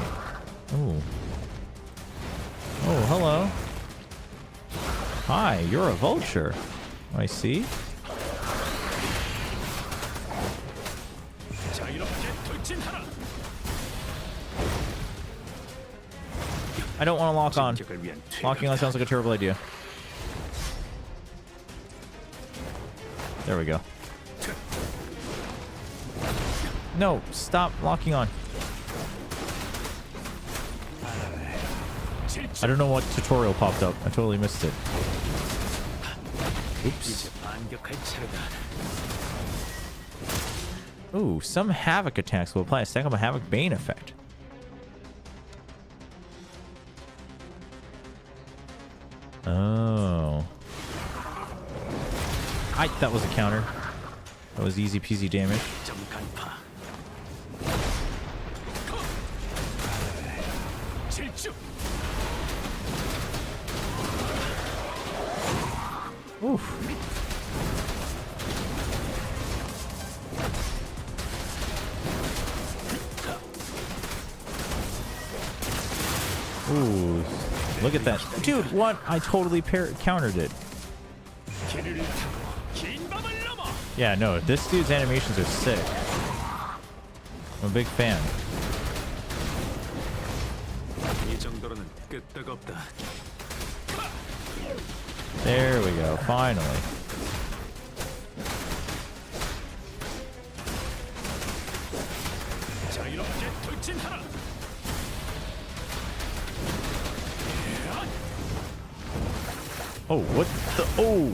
Ooh. Oh, hello. Hi, you're a vulture. I see. I don't want to lock on. Locking on sounds like a terrible idea. There we go. No, stop locking on. I don't know what tutorial popped up. I totally missed it. Oops. Ooh, some Havoc attacks will apply a stack of a Havoc Bane effect. Oh. That was a counter. That was easy peasy damage. Oof. Ooh. Look at that. Dude, what? I totally countered it. Yeah, no, this dude's animations are sick. I'm a big fan. There we go, finally. Oh, what the? Oh!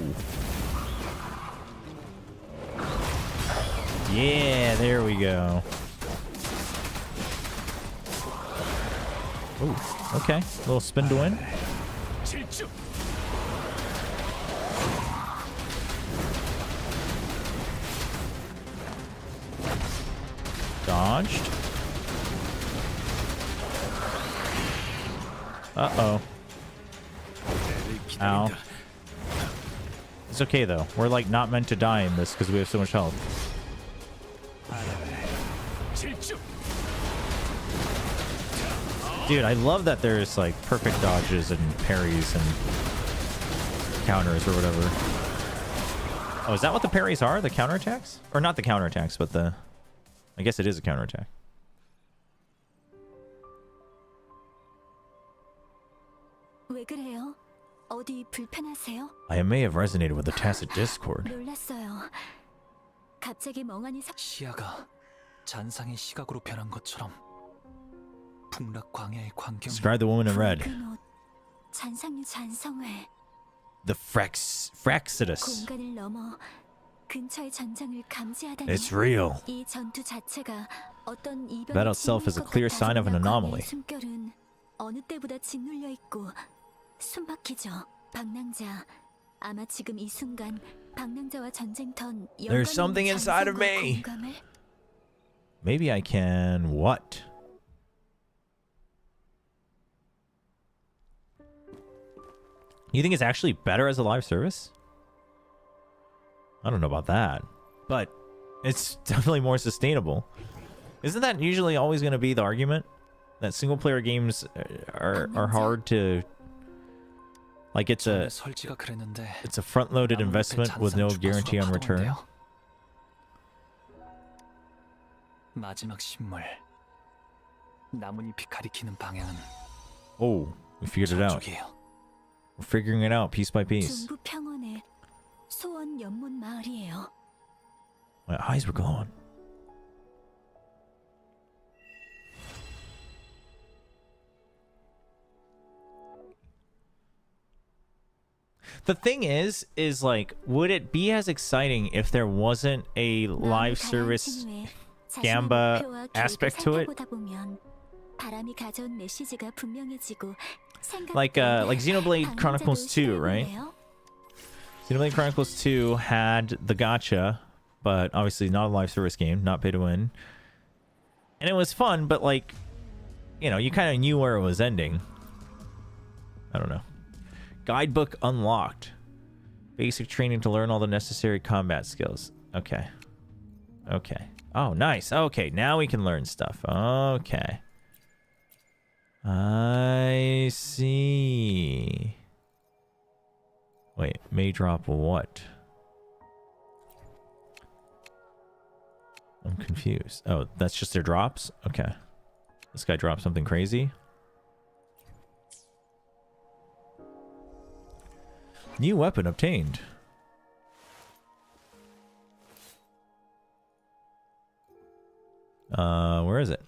Yeah, there we go. Oh, okay. Little spin to win. Dodged. Uh-oh. Ow. It's okay, though. We're, like, not meant to die in this because we have so much health. Dude, I love that there's, like, perfect dodges and parries and counters or whatever. Oh, is that what the parries are? The counterattacks? Or not the counterattacks, but the... I guess it is a counterattack. 왜 그래요? 어디 불편하세요? I may have resonated with the tacit discord. 놀랐어요. 갑자기 멍하니 시야가 잔상의 시각으로 변한 것처럼 풍락 광야의 광경. Describe the woman in red. 잔상의 잔성을 The Fraxidus. 공간을 넘어 It's real. Battle itself is a clear sign of an anomaly. There's something inside of me. Maybe I can what? You think it's actually better as a live service? I don't know about that, but it's definitely more sustainable. Isn't that usually always going to be the argument? That single player games are hard to, like, it's a front loaded investment with no guarantee on return. Oh, we figured it out. We're figuring it out piece by piece. My eyes were glowing. The thing is like, would it be as exciting if there wasn't a live service Gamba aspect to it? Like Xenoblade Chronicles 2, right? Xenoblade Chronicles 2 had the gacha, but obviously not a live service game, not pay to win. And it was fun, but like, you know, you kind of knew where it was ending. I don't know. Guidebook unlocked. Basic training to learn all the necessary combat skills. Okay. Okay. Oh, nice. Okay, now we can learn stuff. Okay. I see. Wait, may drop what? I'm confused. Oh, that's just their drops? Okay. This guy dropped something crazy. New weapon obtained. Where is it?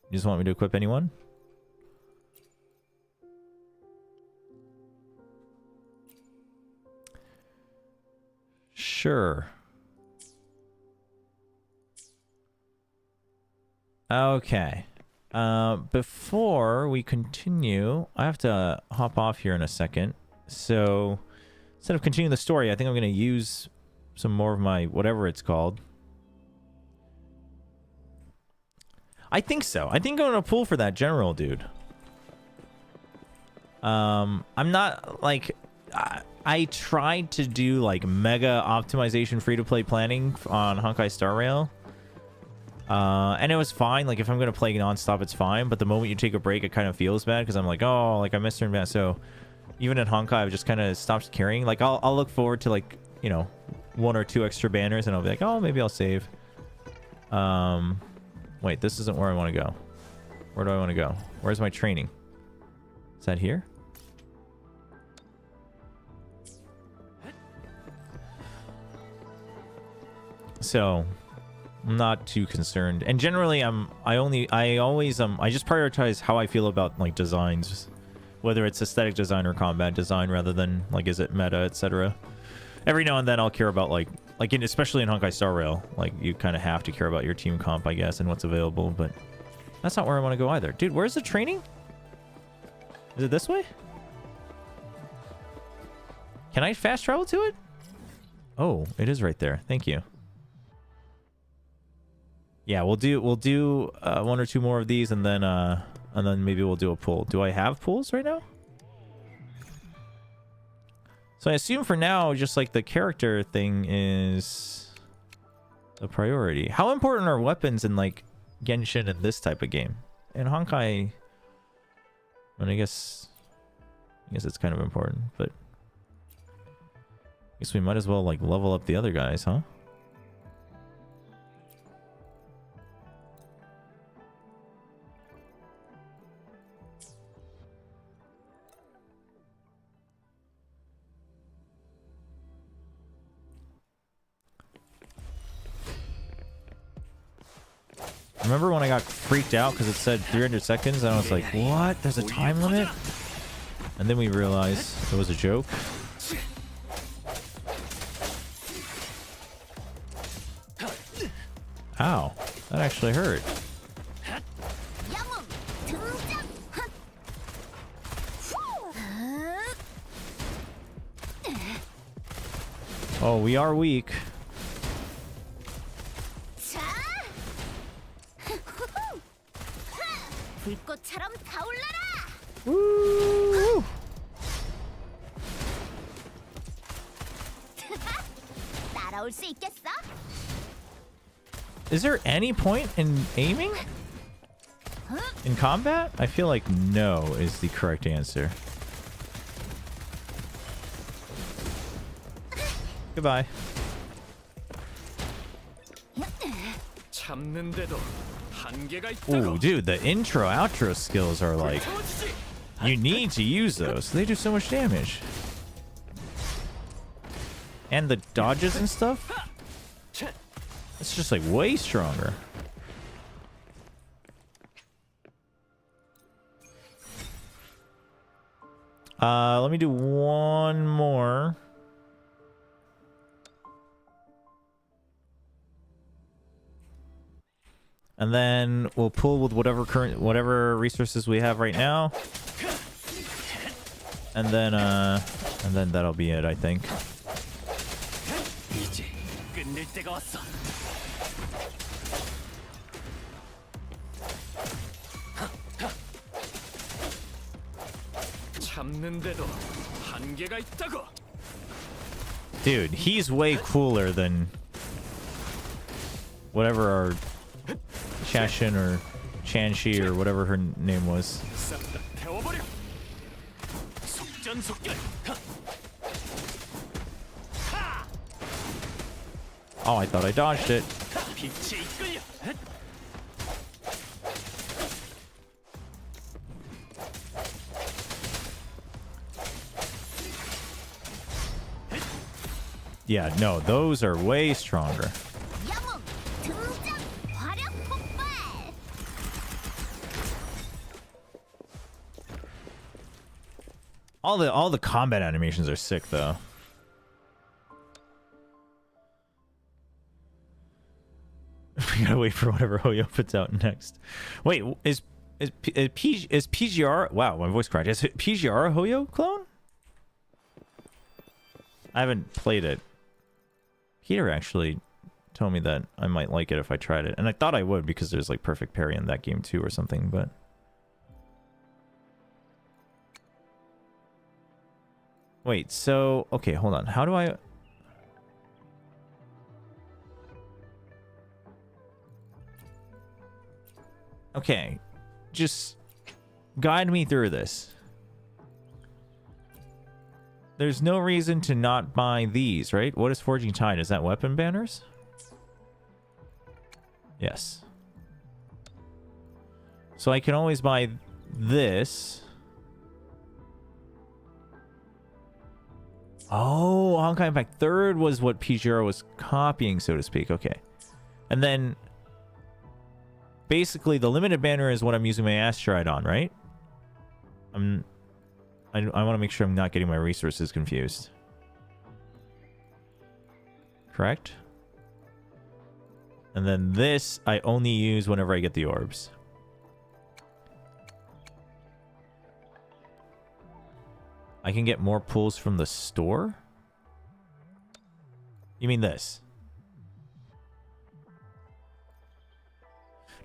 You just want me to equip anyone? Sure. Okay. Before we continue, I have to hop off here in a second. So instead of continuing the story, I think I'm going to use some more of my whatever it's called. I think so. I think I'm going to pull for that general, dude. I'm not like... I tried to do like mega optimization free-to-play planning on Honkai Star Rail. And it was fine. Like if I'm going to play non-stop, it's fine. But the moment you take a break, it kind of feels bad because I'm like, oh, like I missed certain bad. So even in Honkai, I've just kind of stopped caring. Like I'll look forward to like, you know, 1 or 2 extra banners and I'll be like, oh, maybe I'll save. Wait, this isn't where I want to go. Where do I want to go? Where's my training? Is that here? So I'm not too concerned. And generally I just prioritize how I feel about like designs, whether it's aesthetic design or combat design rather than like is it meta, etc. Every now and then I'll care about especially in Honkai Star Rail, like you kind of have to care about your team comp, I guess, and what's available, but that's not where I want to go either. Dude, where's the training? Is it this way? Can I fast travel to it? Oh, it is right there. Thank you. Yeah, we'll do 1 or 2 more of these and then maybe we'll do a pull. Do I have pulls right now? So I assume for now, just like the character thing is the priority. How important are weapons in like Genshin and this type of game? In Honkai, I guess it's kind of important, but I guess we might as well like level up the other guys, huh? Remember when I got freaked out because it said 300 seconds and I was like, what? There's a time limit? And then we realized it was a joke. Ow. That actually hurt. Oh, we are weak. Woo! Is there any point in aiming? In combat? I feel like no is the correct answer. Goodbye. Ooh, dude, the intro outro skills are like, you need to use those. They do so much damage. And the dodges and stuff, it's just like way stronger. Let me do one more. And then we'll pull with whatever resources we have right now. And then that'll be it, I think. Dude, he's way cooler than whatever our Chashin or Chanshi or whatever her name was. Oh, I thought I dodged it. Yeah, no, those are way stronger. All the combat animations are sick though. We gotta wait for whatever Hoyo puts out next. Wait, is PGR? Wow, my voice cracked. Is PGR a Hoyo clone? I haven't played it. Peter actually told me that I might like it if I tried it, and I thought I would because there's like perfect parry in that game too or something, but. Wait, so okay, hold on. How do I? Okay, just guide me through this. There's no reason to not buy these, right? What is Forging Tide? Is that weapon banners? Yes. So I can always buy this. Oh, Honkai Impact 3rd was what PGR was copying, so to speak. Okay. And then basically the limited banner is what I'm using my Astride on, right? I want to make sure I'm not getting my resources confused. Correct? And then this I only use whenever I get the orbs. I can get more pulls from the store? You mean this?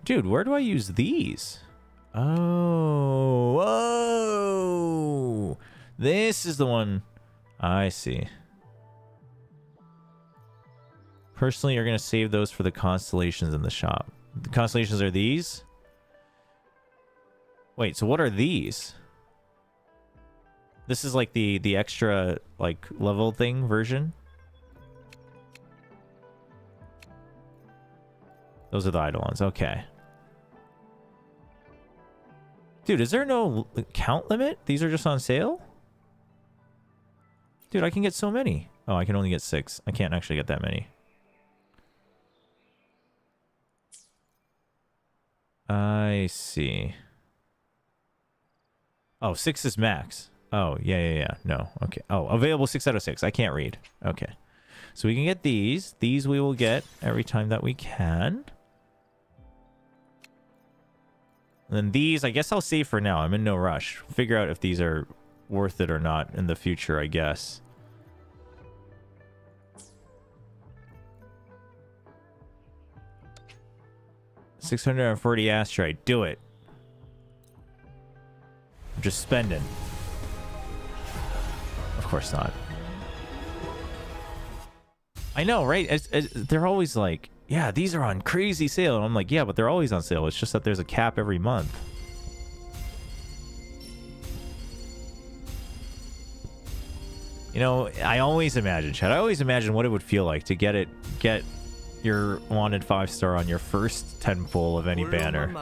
Dude, where do I use these? Oh, whoa! This is the one. I see. Personally, you're going to save those for the constellations in the shop. The constellations are these? Wait, so what are these? This is like the extra like level thing version. Those are the idle ones. Okay. Dude, is there no count limit? These are just on sale? Dude, I can get so many. Oh, I can only get 6. I can't actually get that many. I see. Oh, 6 is max. Oh, yeah. No, okay. Oh, available 6 out of 6. I can't read. Okay. So we can get these. These we will get every time that we can. And then these, I guess I'll save for now. I'm in no rush. Figure out if these are worth it or not in the future, I guess. $640 asteroid. Do it. I'm just spending. Of course not. I know, right? They're always like, yeah, these are on crazy sale. And I'm like, yeah, but they're always on sale. It's just that there's a cap every month. You know, I always imagine, Chad. I always imagine what it would feel like to get your wanted 5-star on your first 10 pull of any banner.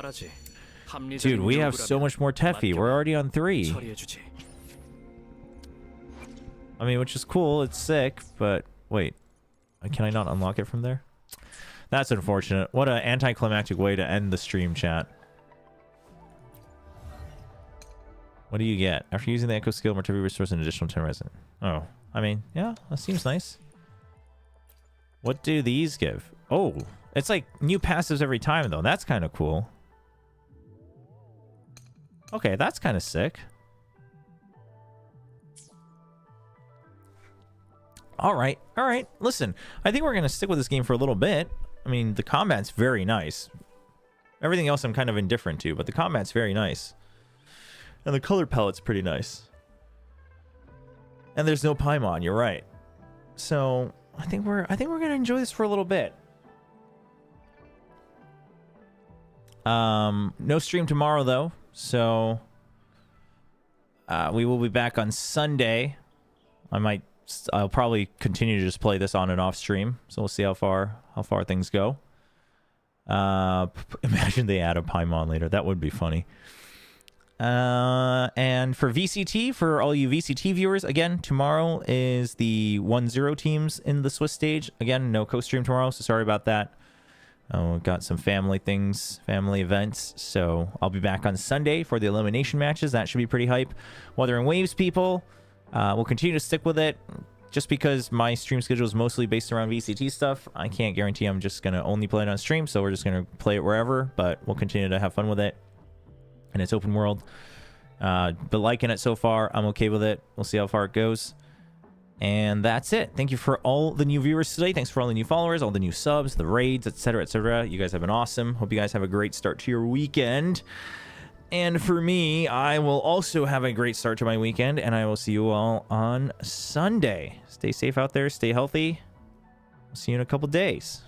Dude, we have so much more Teffy. We're already on 3. I mean, which is cool. It's sick, but wait. Can I not unlock it from there? That's unfortunate. What an anticlimactic way to end the stream, chat. What do you get? After using the Echo skill, Mortivity restores an additional 10 resin. Oh, I mean, yeah, that seems nice. What do these give? Oh, it's like new passives every time, though. That's kind of cool. Okay, that's kind of sick. All right. Listen, I think we're going to stick with this game for a little bit. I mean, the combat's very nice. Everything else I'm kind of indifferent to, but the combat's very nice. And the color palette's pretty nice. And there's no Paimon, you're right. So, I think we're going to enjoy this for a little bit. No stream tomorrow, though. So, we will be back on Sunday. I'll probably continue to just play this on and off stream, so we'll see how far things go. Imagine they add a Paimon later. That would be funny. And for VCT, for all you VCT viewers, again, tomorrow is the 1-0 teams in the Swiss stage. Again, no co-stream tomorrow, so sorry about that. We've got some family events, so I'll be back on Sunday for the elimination matches. That should be pretty hype. Wuthering Waves, people. We'll continue to stick with it. Just because my stream schedule is mostly based around VCT stuff, I can't guarantee I'm just going to only play it on stream, so we're just going to play it wherever, but we'll continue to have fun with it. And it's open world. But liking it so far, I'm okay with it. We'll see how far it goes. And that's it. Thank you for all the new viewers today. Thanks for all the new followers, all the new subs, the raids, etc., etc. You guys have been awesome. Hope you guys have a great start to your weekend. And for me, I will also have a great start to my weekend, and I will see you all on Sunday. Stay safe out there. Stay healthy. I'll see you in a couple days.